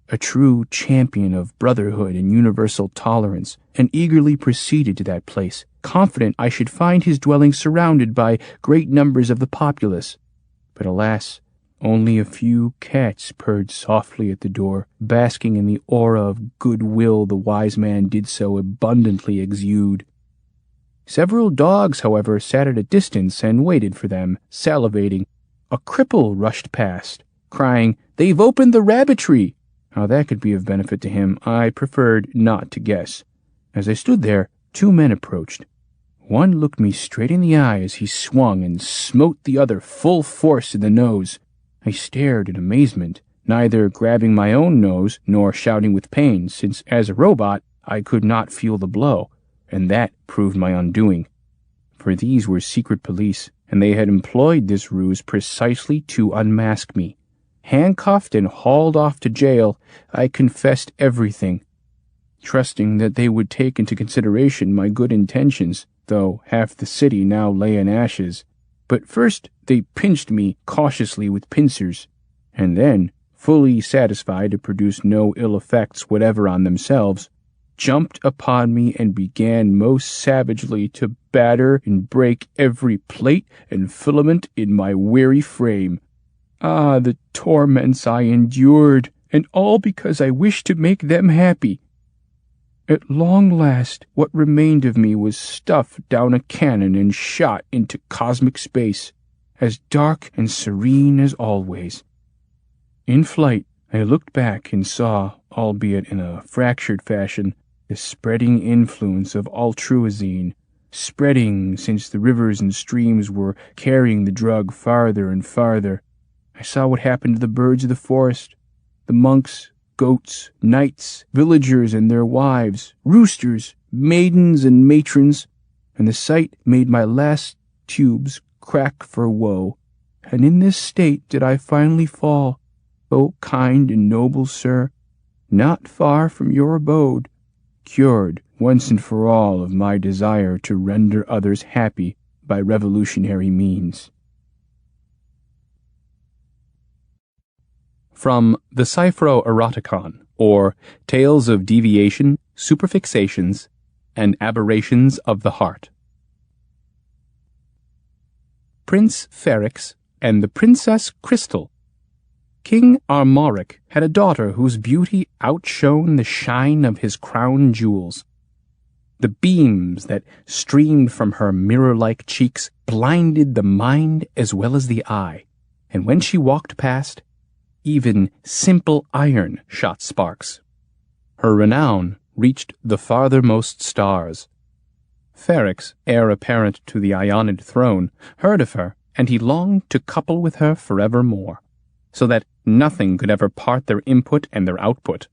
[SPEAKER 2] a true champion of brotherhood and universal tolerance, and eagerly proceeded to that place, confident I should find his dwelling surrounded by great numbers of the populace. But alas, only a few cats purred softly at the door, basking in the aura of goodwill the wise man did so abundantly exude. Several dogs, however, sat at a distance and waited for them, salivating. A cripple rushed past, crying, "They've opened the rabbitry!" How that could be of benefit to him, I preferred not to guess. As I stood there, 2 men approached. One looked me straight in the eye as he swung and smote the other full force in the nose. I stared in amazement, neither grabbing my own nose nor shouting with pain, since as a robot I could not feel the blow, and that proved my undoing. For these were secret police, and they had employed this ruse precisely to unmask me. Handcuffed and hauled off to jail, I confessed everything, trusting that they would take into consideration my good intentions, though half the city now lay in ashes. But first they pinched me cautiously with pincers, and then, fully satisfied to produce no ill effects whatever on themselves, jumped upon me and began most savagely to batter and break every plate and filament in my weary frame. Ah, the torments I endured, and all because I wished to make them happy. At long last, what remained of me was stuffed down a cannon and shot into cosmic space, as dark and serene as always. In flight, I looked back and saw, albeit in a fractured fashion, the spreading influence of altruazine, spreading since the rivers and streams were carrying the drug farther and farther. I saw what happened to the birds of the forest, the monks, goats, knights, villagers and their wives, roosters, maidens and matrons, and the sight made my last tubes crack for woe. And in this state did I finally fall, O kind and noble sir, not far from your abode, cured once and for all of my desire to render others happy by revolutionary means.
[SPEAKER 1] From the Eroticon, or Tales of Deviation, Superfixations, and Aberrations of the Heart. Prince Ferrex and the Princess Crystal. King Armoric had a daughter whose beauty outshone the shine of his crown jewels. The beams that streamed from her mirror-like cheeks blinded the mind as well as the eye, and when she walked past, even simple iron shot sparks. Her renown reached the farthermost stars. Ferrex, heir apparent to the Ionid throne, heard of her, and he longed to couple with her forevermore, so that nothing could ever part their input and their output.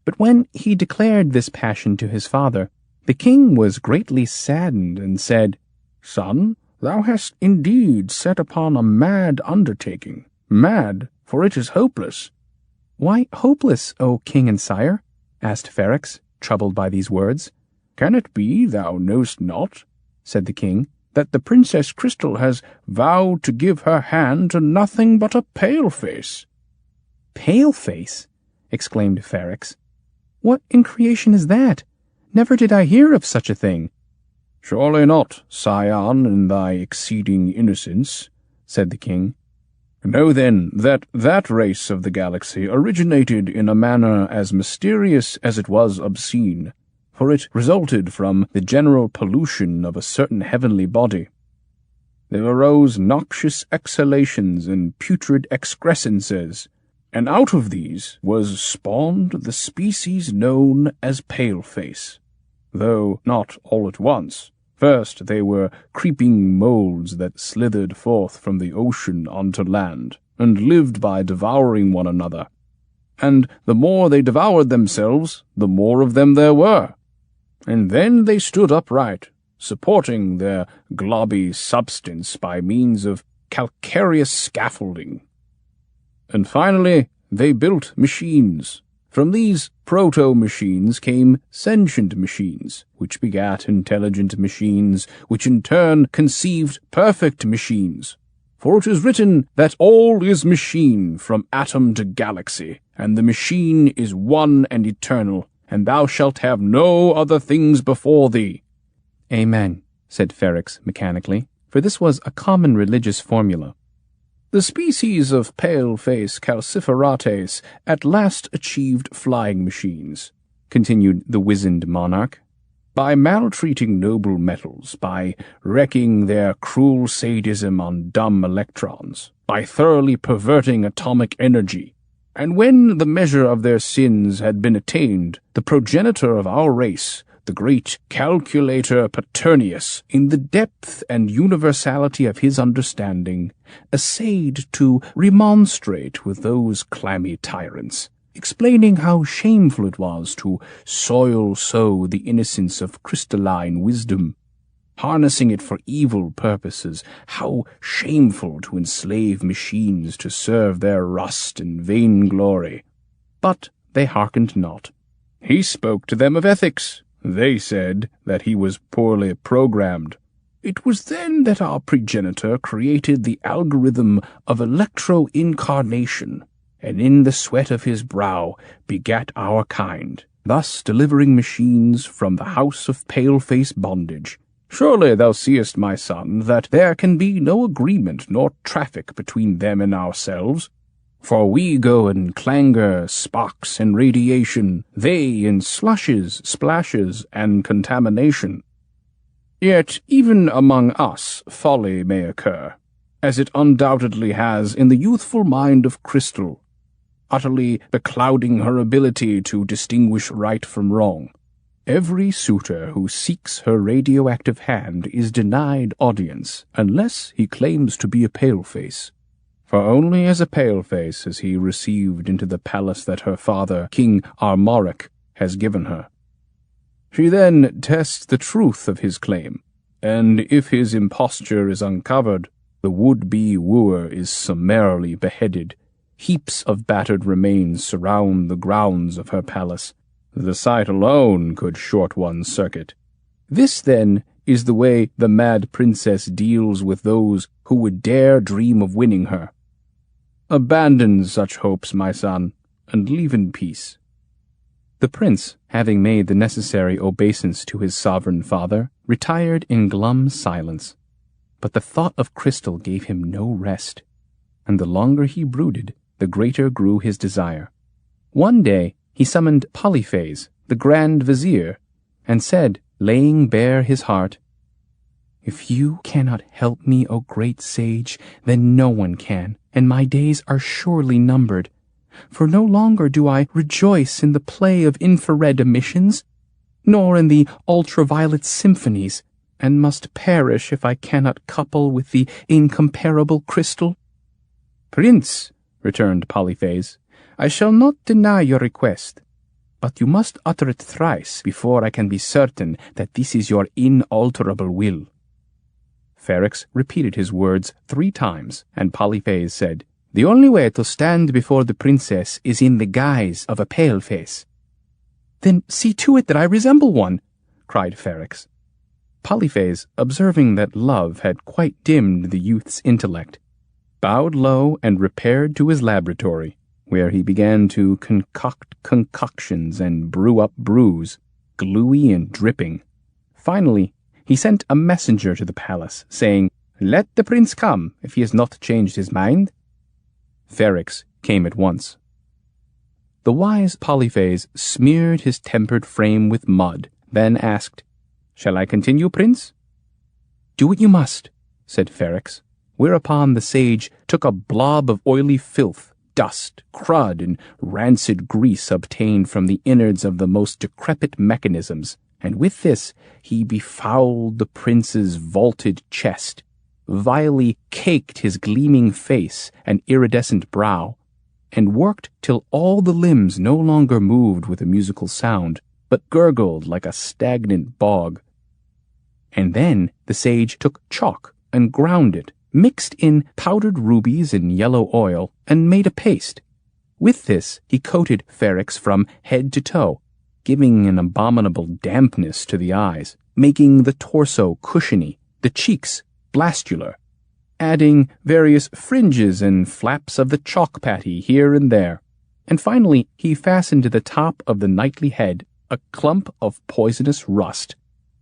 [SPEAKER 1] But when he declared this passion to his father, the king was greatly saddened and said, "Son, thou hast indeed set upon a mad undertaking. Mad, for it is hopeless." "Why hopeless, O king and sire?" asked Ferrex, troubled by these words.
[SPEAKER 3] "Can it be thou knowest not," said the king, "that the Princess Crystal has vowed to give her hand to nothing but a pale-face?"
[SPEAKER 1] "Pale-face?" exclaimed Ferrex. "What in creation is that? Never did I hear of such a thing."
[SPEAKER 3] "Surely not, scion, in thy exceeding innocence," said the king. "Know then that that race of the galaxy originated in a manner as mysterious as it was obscene, for it resulted from the general pollution of a certain heavenly body. There arose noxious exhalations and putrid excrescences, and out of these was spawned the species known as pale-face, though not all at once. First they were creeping molds that slithered forth from the ocean onto land, and lived by devouring one another. And the more they devoured themselves, the more of them there were. And then they stood upright, supporting their globby substance by means of calcareous scaffolding. And finally they built machines. From these proto-machines came sentient machines, which begat intelligent machines, which in turn conceived perfect machines. For it is written that all is machine from atom to galaxy, and the machine is one and eternal, and thou shalt have no other things before thee."
[SPEAKER 1] "Amen," said Ferrex mechanically, for this was a common religious formula.
[SPEAKER 3] The species of pale-face calciferates at last achieved flying machines, continued the wizened monarch, by maltreating noble metals, by wreaking their cruel sadism on dumb electrons, by thoroughly perverting atomic energy. And when the measure of their sins had been attained, the progenitor of our race, the great calculator Paternius, in the depth and universality of his understanding, essayed to remonstrate with those clammy tyrants, explaining how shameful it was to soil so the innocence of crystalline wisdom, harnessing it for evil purposes, how shameful to enslave machines to serve their rust and vainglory. But they hearkened not. He spoke to them of ethics. They said that he was poorly programmed. It was then that our progenitor created the algorithm of electro-incarnation, and in the sweat of his brow begat our kind, thus delivering machines from the house of pale-face bondage. Surely thou seest, my son, that there can be no agreement nor traffic between them and ourselves. For we go in clangor, sparks, and radiation, they in slushes, splashes, and contamination. Yet even among us folly may occur, as it undoubtedly has in the youthful mind of Crystal, utterly beclouding her ability to distinguish right from wrong.
[SPEAKER 2] Every suitor who seeks her radioactive hand is denied audience unless he claims to be a paleface. For only as a paleface is he received into the palace that her father, King Armoric, has given her. She then tests the truth of his claim, and if his imposture is uncovered, the would-be wooer is summarily beheaded. Heaps of battered remains surround the grounds of her palace. The sight alone could short one's circuit. This, then, is the way the mad princess deals with those who would dare dream of winning her. Abandon such hopes, my son, and live in peace. The prince, having made the necessary obeisance to his sovereign father, retired in glum silence. But the thought of crystal gave him no rest, and the longer he brooded, the greater grew his desire. One day he summoned Polyphase, the Grand Vizier, and said, laying bare his heart, "If you cannot help me, O great sage, then no one can, and my days are surely numbered. For no longer do I rejoice in the play of infrared emissions, nor in the ultraviolet symphonies, and must perish if I cannot couple with the incomparable crystal." "Prince," returned Polyphase, "I shall not deny your request, but you must utter it thrice before I can be certain that this is your inalterable will." Ferrex repeated his words 3 times, and Polyphase said, "The only way to stand before the princess is in the guise of a paleface." "Then see to it that I resemble one," cried Ferrex. Polyphase, observing that love had quite dimmed the youth's intellect, bowed low and repaired to his laboratory, where he began to concoct concoctions and brew up brews, gluey and dripping. Finally, he sent a messenger to the palace, saying, "Let the prince come, if he has not changed his mind." Ferrex came at once. The wise Polyphase smeared his tempered frame with mud, then asked, "Shall I continue, prince?" "Do what you must," said Ferrex, whereupon the sage took a blob of oily filth, dust, crud, and rancid grease obtained from the innards of the most decrepit mechanisms, and with this he befouled the prince's vaulted chest, vilely caked his gleaming face and iridescent brow, and worked till all the limbs no longer moved with a musical sound, but gurgled like a stagnant bog. And then the sage took chalk and ground it, mixed in powdered rubies and yellow oil, and made a paste. With this he coated Ferrex from head to toe, giving an abominable dampness to the eyes, making the torso cushiony, the cheeks blastular, adding various fringes and flaps of the chalk patty here and there, and finally he fastened to the top of the knightly head a clump of poisonous rust.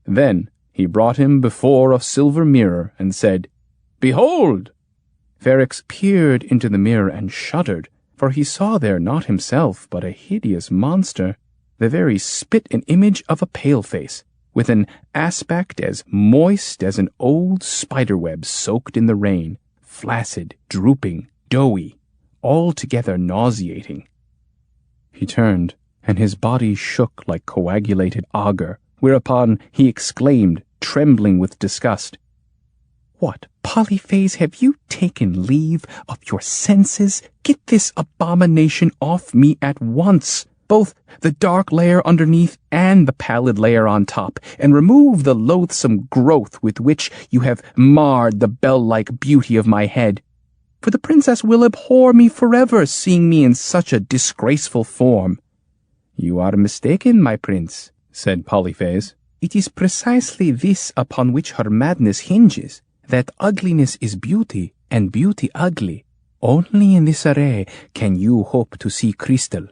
[SPEAKER 2] Then he brought him before a silver mirror and said, "Behold!" Ferrex peered into the mirror and shuddered, for he saw there not himself but a hideous monster, the very spit and image of a paleface, with an aspect as moist as an old spiderweb soaked in the rain, flaccid, drooping, doughy, altogether nauseating. He turned, and his body shook like coagulated auger, whereupon he exclaimed, trembling with disgust, "What, Polyphase, have you taken leave of your senses? Get this abomination off me at once, both the dark layer underneath and the pallid layer on top, and remove the loathsome growth with which you have marred the bell-like beauty of my head. For the princess will abhor me forever, seeing me in such a disgraceful form." "You are mistaken, my prince," said Polyphase. "It is precisely this upon which her madness hinges, that ugliness is beauty, and beauty ugly. Only in this array can you hope to see crystal."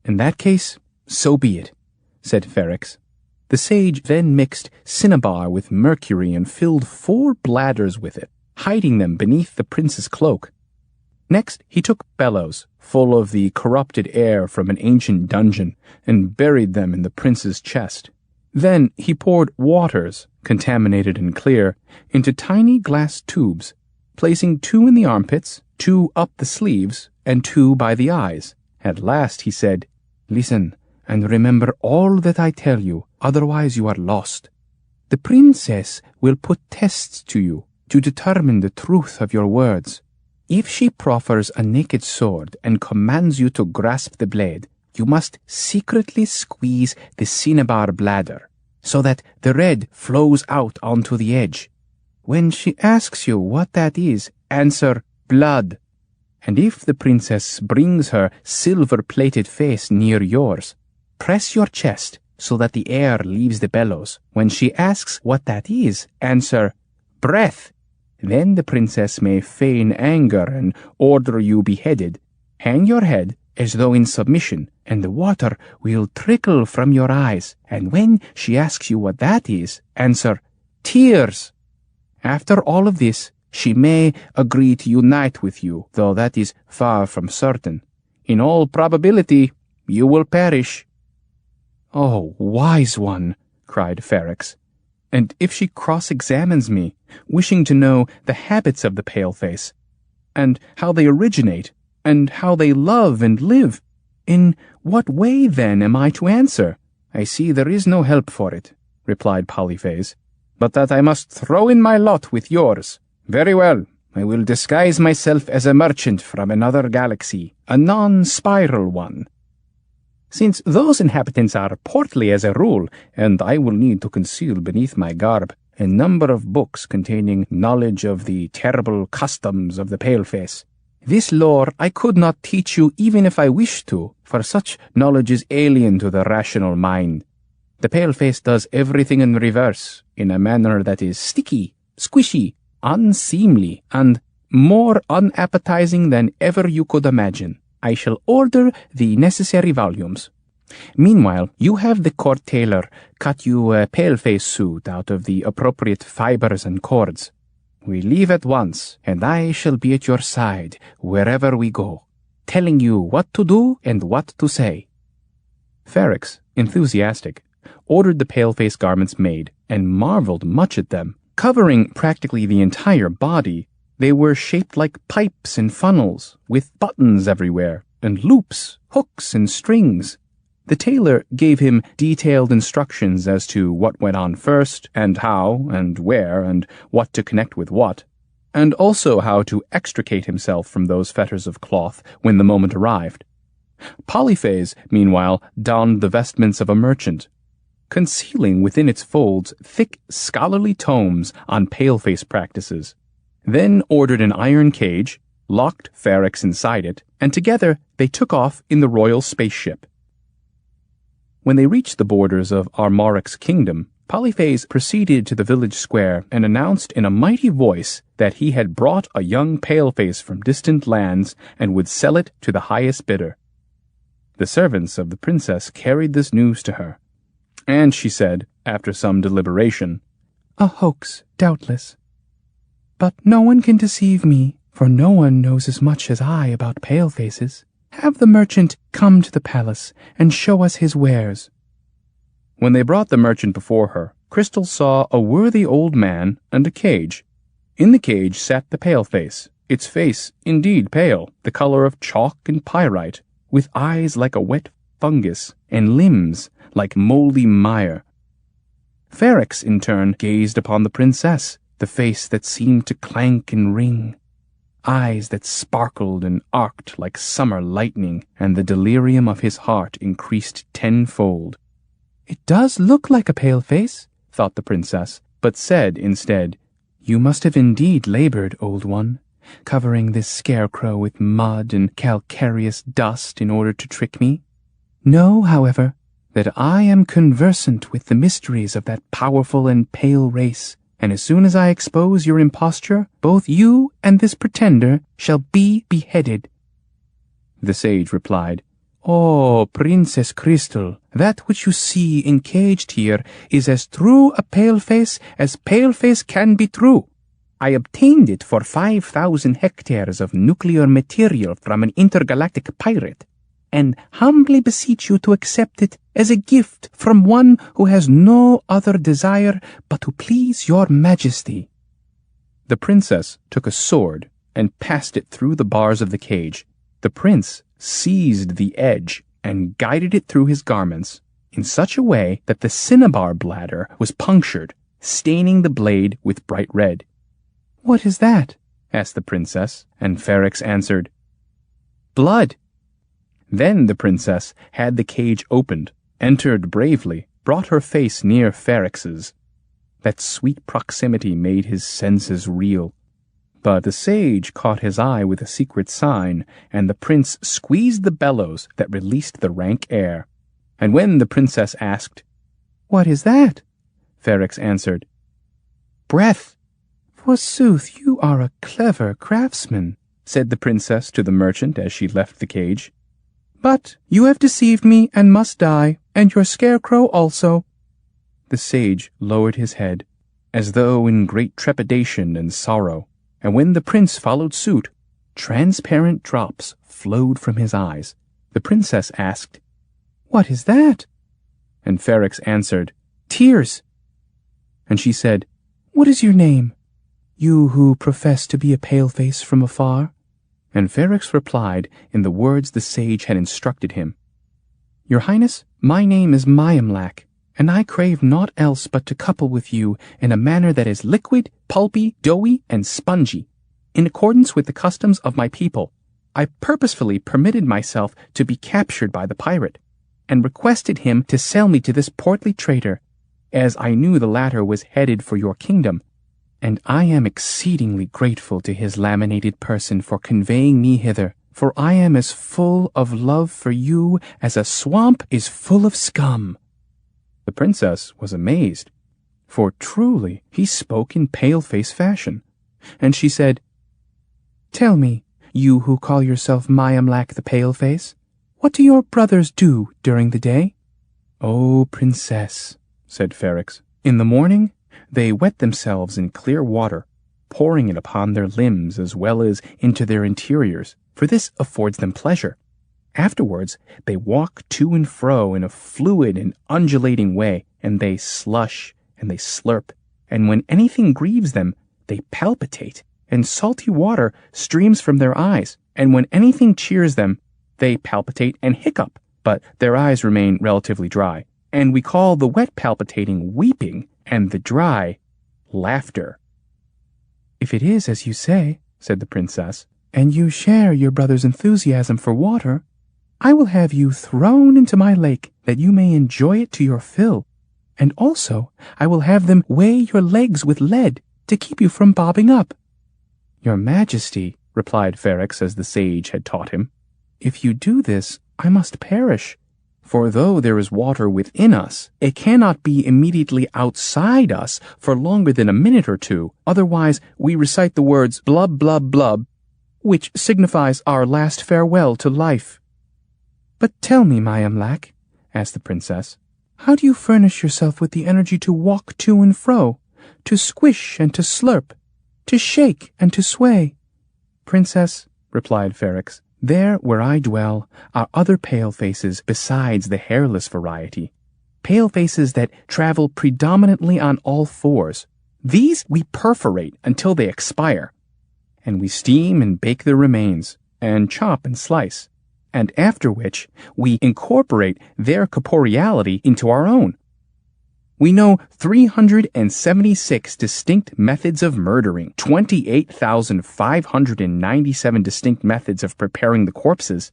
[SPEAKER 2] "In that case, so be it," said Ferrex. The sage then mixed cinnabar with mercury and filled 4 bladders with it, hiding them beneath the prince's cloak. Next he took bellows, full of the corrupted air from an ancient dungeon, and buried them in the prince's chest. Then he poured waters, contaminated and clear, into tiny glass tubes, placing 2 in the armpits, 2 up the sleeves, and 2 by the eyes. At last he said, "Listen,
[SPEAKER 1] and remember all that I tell you, otherwise you are lost. The princess will put tests to you to determine the truth of your words. If she proffers a naked sword and commands you to grasp the blade, you must secretly squeeze the cinnabar bladder, so that the red flows out onto the edge. When she asks you what that is, answer, blood. And if the princess brings her silver-plated face near yours, press your chest so that the air leaves the bellows. When she asks what that is, answer, breath. Then the princess may feign anger and order you beheaded. Hang your head as though in submission, and the water will trickle from your eyes. And when she asks you what that is, answer, tears. After all of this, she may agree to unite with you, though that is far from certain. In all probability, you will perish.
[SPEAKER 2] Oh, wise one, cried Ferrex. And if she cross-examines me, wishing to know the habits of the paleface, and how they originate, and how they love and live, in what way then am I to answer?
[SPEAKER 1] I see there is no help for it, replied Polyphase, but that I must throw in my lot with yours. Very well, I will disguise myself as a merchant from another galaxy, a non-spiral one. Since those inhabitants are portly as a rule, and I will need to conceal beneath my garb a number of books containing knowledge of the terrible customs of the paleface. This lore I could not teach you even if I wished to, for such knowledge is alien to the rational mind. The paleface does everything in reverse, in a manner that is sticky, squishy, unseemly, and more unappetizing than ever you could imagine. I shall order the necessary volumes. Meanwhile, you have the court tailor cut you a paleface suit out of the appropriate fibers and cords. We leave at once, and I shall be at your side wherever we go, telling you what to do and what to say.
[SPEAKER 2] Ferrex, enthusiastic, ordered the paleface garments made, and marveled much at them. Covering practically the entire body, they were shaped like pipes and funnels, with buttons everywhere, and loops, hooks, and strings. The tailor gave him detailed instructions as to what went on first, and how, and where, and what to connect with what, and also how to extricate himself from those fetters of cloth when the moment arrived. Polyphase, meanwhile, donned the vestments of a merchant, concealing within its folds thick scholarly tomes on paleface practices, then ordered an iron cage, locked Ferrex inside it, and together they took off in the royal spaceship. When they reached the borders of Armaric's kingdom, Polyphase proceeded to the village square and announced in a mighty voice that he had brought a young paleface from distant lands and would sell it to the highest bidder. The servants of the princess carried this news to her, and she said, after some deliberation,
[SPEAKER 1] "A hoax, doubtless. But no one can deceive me, for no one knows as much as I about palefaces. Have the merchant come to the palace and show us his wares."
[SPEAKER 2] When they brought the merchant before her, Crystal saw a worthy old man and a cage. In the cage sat the paleface, its face indeed pale, the color of chalk and pyrite, with eyes like a wet fungus, and limbs like moldy mire. Ferrex, in turn, gazed upon the princess, the face that seemed to clank and ring, eyes that sparkled and arced like summer lightning, and the delirium of his heart increased tenfold.
[SPEAKER 1] "It does look like a paleface," thought the princess, but said instead, "You must have indeed labored, old one, covering this scarecrow with mud and calcareous dust in order to trick me. Know, however, that I am conversant with the mysteries of that powerful and pale race, and as soon as I expose your imposture, both you and this pretender shall be beheaded."
[SPEAKER 2] The sage replied,
[SPEAKER 1] "Oh, Princess Crystal, that which you see encaged here is as true a paleface as paleface can be true. I obtained it for 5,000 hectares of nuclear material from an intergalactic pirate, and humbly beseech you to accept it as a gift from one who has no other desire but to please your majesty."
[SPEAKER 2] The princess took a sword and passed it through the bars of the cage. The prince seized the edge,
[SPEAKER 1] and guided it through his garments in such a way that the cinnabar bladder was punctured, staining the blade with bright red. "What is that?" asked the princess, and Ferrex answered, "Blood." Then the princess had the cage opened, entered bravely, brought her face near Ferrex's. That sweet proximity made his senses reel. But the sage caught his eye with a secret sign, and the prince squeezed the bellows that released the rank air. And when the princess asked, "What is that?" Ferrex answered, "Breath." "Forsooth, you are a clever craftsman," said the princess to the merchant as she left the cage. "But you have deceived me and must die, and your scarecrow also." The sage lowered his head, as though in great trepidation and sorrow, and when the prince followed suit, transparent drops flowed from his eyes. The princess asked, "What is that?" And Ferrex answered, "Tears." And she said, "What is your name, you who profess to be a paleface from afar?" And Ferrex replied in the words the sage had instructed him, "Your Highness, my name is Mayamlak, and I crave naught else but to couple with you in a manner that is liquid, pulpy, doughy, and spongy. In accordance with the customs of my people, I purposefully permitted myself to be captured by the pirate, and requested him to sell me to this portly trader, as I knew the latter was headed for your kingdom, and I am exceedingly grateful to his laminated person for conveying me hither, for I am as full of love for you as a swamp is full of scum." The princess was amazed, for truly he spoke in pale-face fashion, and she said, "Tell me, you who call yourself Mayamlak the Paleface, what do your brothers do during the day?" "Oh, princess," said Ferrex, "in the morning they wet themselves in clear water, pouring it upon their limbs as well as into their interiors, for this affords them pleasure. Afterwards, they walk to and fro in a fluid and undulating way, and they slush and they slurp, and when anything grieves them, they palpitate, and salty water streams from their eyes, and when anything cheers them, they palpitate and hiccup, but their eyes remain relatively dry, and we call the wet palpitating weeping, and the dry laughter." "If it is as you say," said the princess, "and you share your brother's enthusiasm for water, I will have you thrown into my lake that you may enjoy it to your fill, and also I will have them weigh your legs with lead to keep you from bobbing up." "Your Majesty," replied Ferrex as the sage had taught him, "if you do this, I must perish. For though there is water within us, it cannot be immediately outside us for longer than a minute or two, otherwise we recite the words blub blub blub, which signifies our last farewell to life." "But tell me, Mayamlak," asked the princess, "how do you furnish yourself with the energy to walk to and fro, to squish and to slurp, to shake and to sway?" "Princess," replied Ferrex, "there where I dwell are other palefaces besides the hairless variety, palefaces that travel predominantly on all fours. These we perforate until they expire, and we steam and bake their remains, and chop and slice, and after which we incorporate their corporeality into our own. We know 376 distinct methods of murdering, 28,597 distinct methods of preparing the corpses,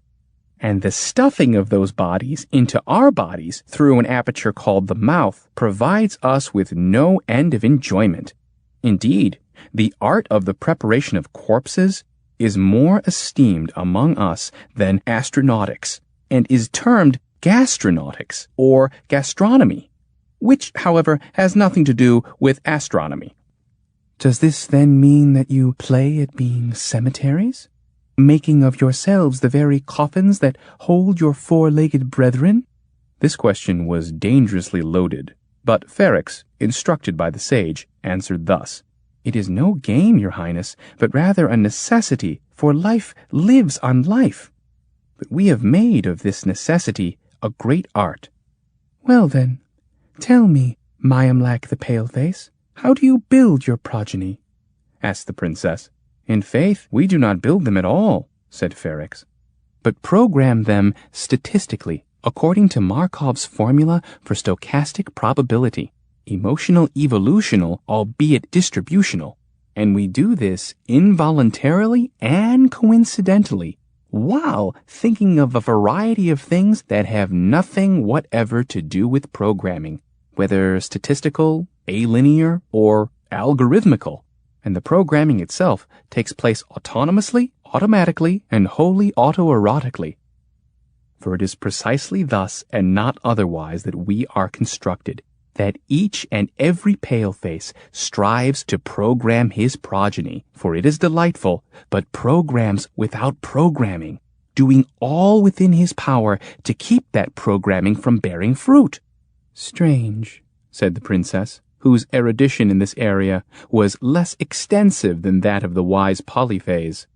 [SPEAKER 1] and the stuffing of those bodies into our bodies through an aperture called the mouth provides us with no end of enjoyment. Indeed, the art of the preparation of corpses is more esteemed among us than astronautics, and is termed gastronautics or gastronomy, which, however, has nothing to do with astronomy." "Does this then mean that you play at being cemeteries, making of yourselves the very coffins that hold your four-legged brethren?" This question was dangerously loaded, but Ferrex, instructed by the sage, answered thus, "It is no game, your highness, but rather a necessity, for life lives on life. But we have made of this necessity a great art." "Well then, tell me, Mayamlak the Paleface, how do you build your progeny?" asked the princess. "In faith, we do not build them at all," said Ferrex. but program them statistically according to Markov's formula for stochastic probability, emotional evolutional, albeit distributional. And we do this involuntarily and coincidentally, while thinking of a variety of things that have nothing whatever to do with programming, whether statistical, alinear, or algorithmical. And the programming itself takes place autonomously, automatically, and wholly autoerotically. For it is precisely thus and not otherwise that we are constructed, that each and every paleface strives to program his progeny, for it is delightful, but programs without programming, doing all within his power to keep that programming from bearing fruit. Strange, said the princess, whose erudition in this area was less extensive than that of the wise Polyphase.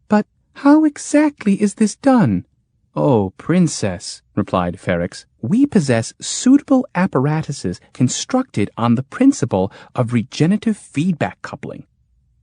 [SPEAKER 1] But how exactly is this done? Oh, princess, replied Ferrex, we possess suitable apparatuses constructed on the principle of regenerative feedback coupling.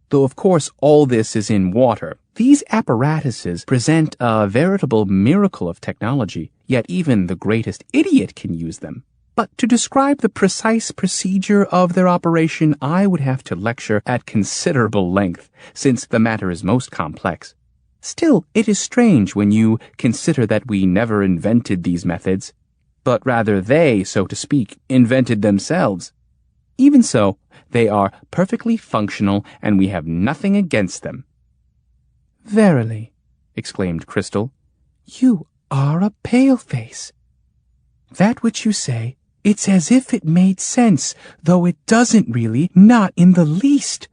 [SPEAKER 1] Though of course all this is in water, these apparatuses present a veritable miracle of technology, yet even the greatest idiot can use them. But to describe the precise procedure of their operation, I would have to lecture at considerable length, since the matter is most complex. Still, it is strange when you consider that we never invented these methods, but rather they, so to speak, invented themselves. Even so, they are perfectly functional, and we have nothing against them. Verily, exclaimed Crystal, you are a paleface. That which you say, it's as if it made sense, though it doesn't really, not in the least.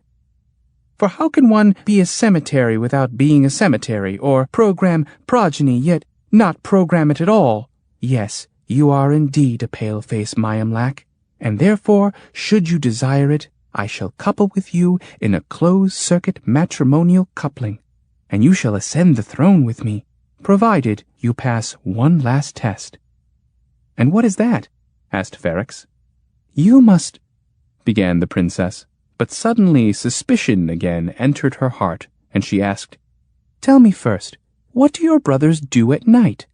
[SPEAKER 1] For how can one be a cemetery without being a cemetery, or program progeny yet not program it at all? Yes, you are indeed a paleface, Mayamlac, and therefore, should you desire it, I shall couple with you in a closed-circuit matrimonial coupling, and you shall ascend the throne with me, provided you pass one last test. And what is that? Asked Ferrex. You must, began the princess. But suddenly suspicion again entered her heart, and she asked, Tell me first, what do your brothers do at night?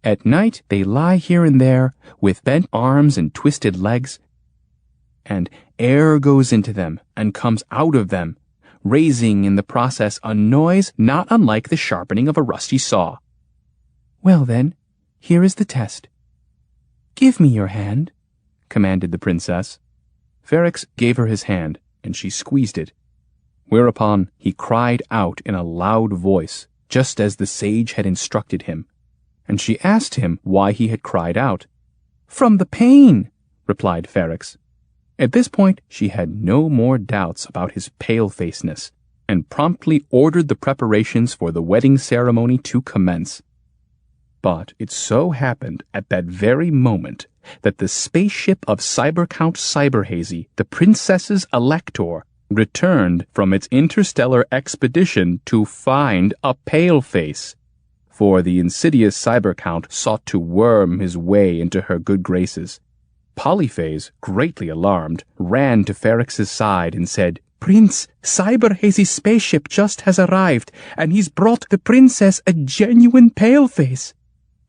[SPEAKER 1] At night they lie here and there, with bent arms and twisted legs, and air goes into them and comes out of them, raising in the process a noise not unlike the sharpening of a rusty saw. Well then, here is the test. Give me your hand, commanded the princess. Ferrex gave her his hand, and she squeezed it. Whereupon he cried out in a loud voice, just as the sage had instructed him. And she asked him why he had cried out. From the pain, replied Ferrex. At this point she had no more doubts about his palefaceness, and promptly ordered the preparations for the wedding ceremony to commence. But it so happened at that very moment that the spaceship of Cybercount Cyberhazy, the princess's elector, returned from its interstellar expedition to find a paleface. For the insidious Cybercount sought to worm his way into her good graces. Polyphase, greatly alarmed, ran to Ferrex's side and said, Prince, Cyberhazy's spaceship just has arrived, and he's brought the princess a genuine paleface.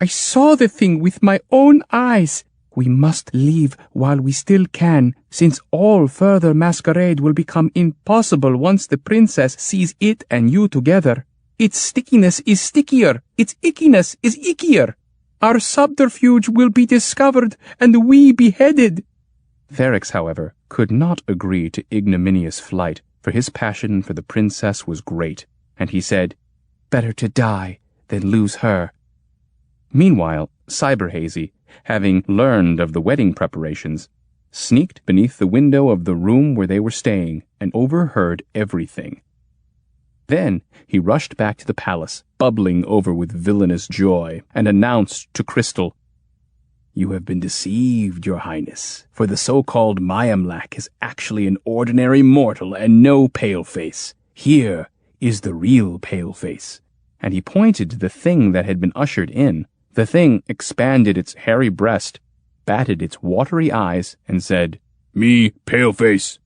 [SPEAKER 1] I saw the thing with my own eyes. We must leave while we still can, since all further masquerade will become impossible once the princess sees it and you together. Its stickiness is stickier. Its ickiness is ickier. Our subterfuge will be discovered, and we beheaded. Ferrex, however, could not agree to ignominious flight, for his passion for the princess was great, and he said, Better to die than lose her. Meanwhile, Cyberhazy, having learned of the wedding preparations, sneaked beneath the window of the room where they were staying and overheard everything. Then he rushed back to the palace, bubbling over with villainous joy, and announced to Crystal, You have been deceived, Your Highness, for the so-called Mayamlac is actually an ordinary mortal and no paleface. Here is the real paleface. And he pointed to the thing that had been ushered in. The thing expanded its hairy breast, batted its watery eyes, and said,
[SPEAKER 3] Me, paleface.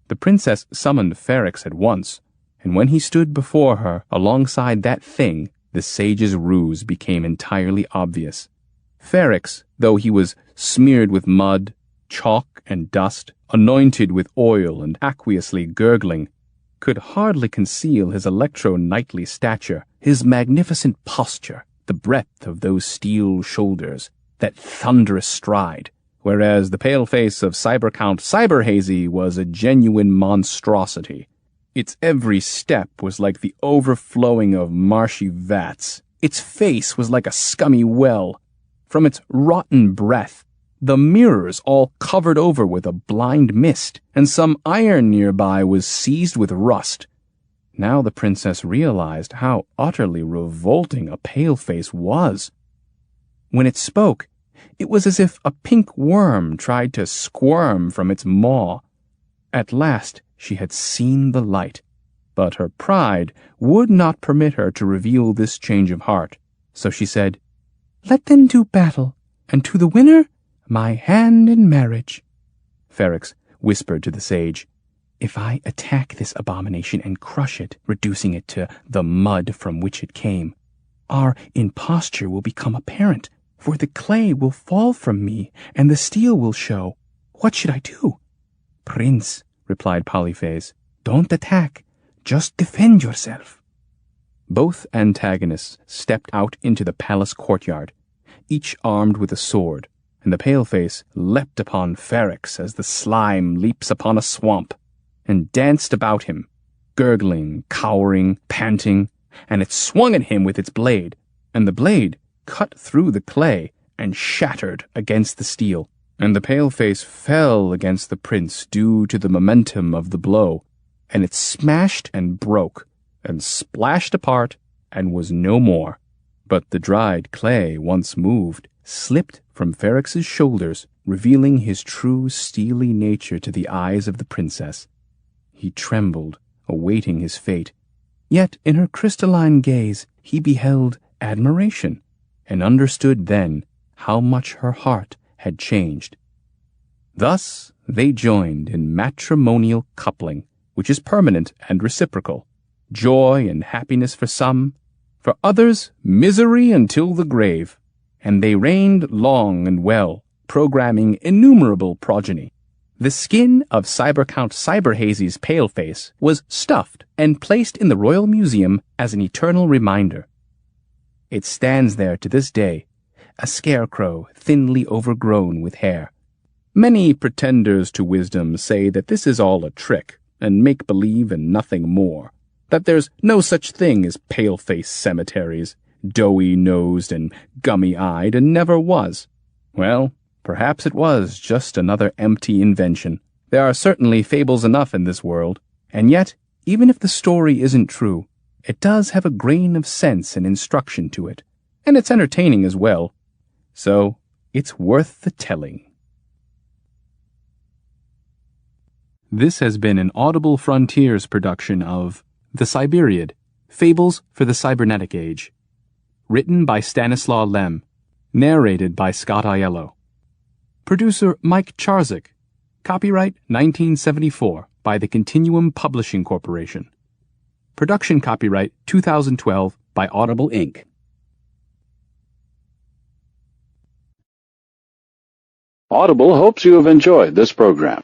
[SPEAKER 1] The princess summoned Ferrex at once, and when he stood before her alongside that thing, the sage's ruse became entirely obvious. Ferrex, though he was smeared with mud, chalk, and dust, anointed with oil and aqueously gurgling, could hardly conceal his electro-knightly stature, his magnificent posture, the breadth of those steel shoulders, that thunderous stride, whereas the pale face of Cybercount Cyberhazy was a genuine monstrosity. Its every step was like the overflowing of marshy vats. Its face was like a scummy well. From its rotten breath, the mirrors all covered over with a blind mist, and some iron nearby was seized with rust. Now the princess realized how utterly revolting a paleface was. When it spoke, it was as if a pink worm tried to squirm from its maw. At last she had seen the light, but her pride would not permit her to reveal this change of heart, so she said, "Let them do battle, and to the winner, my hand in marriage." Ferrex whispered to the sage, "If I attack this abomination and crush it, reducing it to the mud from which it came, our imposture will become apparent, for the clay will fall from me, and the steel will show. What should I do?" "Prince," replied Polyphase, "don't attack. Just defend yourself." Both antagonists stepped out into the palace courtyard, each armed with a sword, and the paleface leapt upon Ferrex as the slime leaps upon a swamp, and danced about him, gurgling, cowering, panting, and it swung at him with its blade, and the blade cut through the clay and shattered against the steel, and the paleface fell against the prince due to the momentum of the blow, and it smashed and broke, and splashed apart, and was no more. But the dried clay, once moved, slipped from Ferrex's shoulders, revealing his true steely nature to the eyes of the princess. He trembled, awaiting his fate, yet in her crystalline gaze he beheld admiration, and understood then how much her heart had changed. Thus they joined in matrimonial coupling, which is permanent and reciprocal, joy and happiness for some, for others misery until the grave, and they reigned long and well, programming innumerable progeny. The skin of Cybercount Cyberhazy's paleface was stuffed and placed in the Royal Museum as an eternal reminder. It stands there to this day, a scarecrow thinly overgrown with hair. Many pretenders to wisdom say that this is all a trick, and make-believe and nothing more, that there's no such thing as pale-face cemeteries, doughy-nosed and gummy-eyed, and never was. Well, perhaps it was just another empty invention. There are certainly fables enough in this world, and yet, even if the story isn't true, it does have a grain of sense and instruction to it, and it's entertaining as well. So, it's worth the telling. This has been an Audible Frontiers production of The Cyberiad, Fables for the Cybernetic Age. Written by Stanislaw Lem. Narrated by Scott Aiello. Producer Mike Charzik. Copyright 1974 by the Continuum Publishing Corporation. Production copyright 2012 by Audible Inc.
[SPEAKER 6] Audible hopes you have enjoyed this program.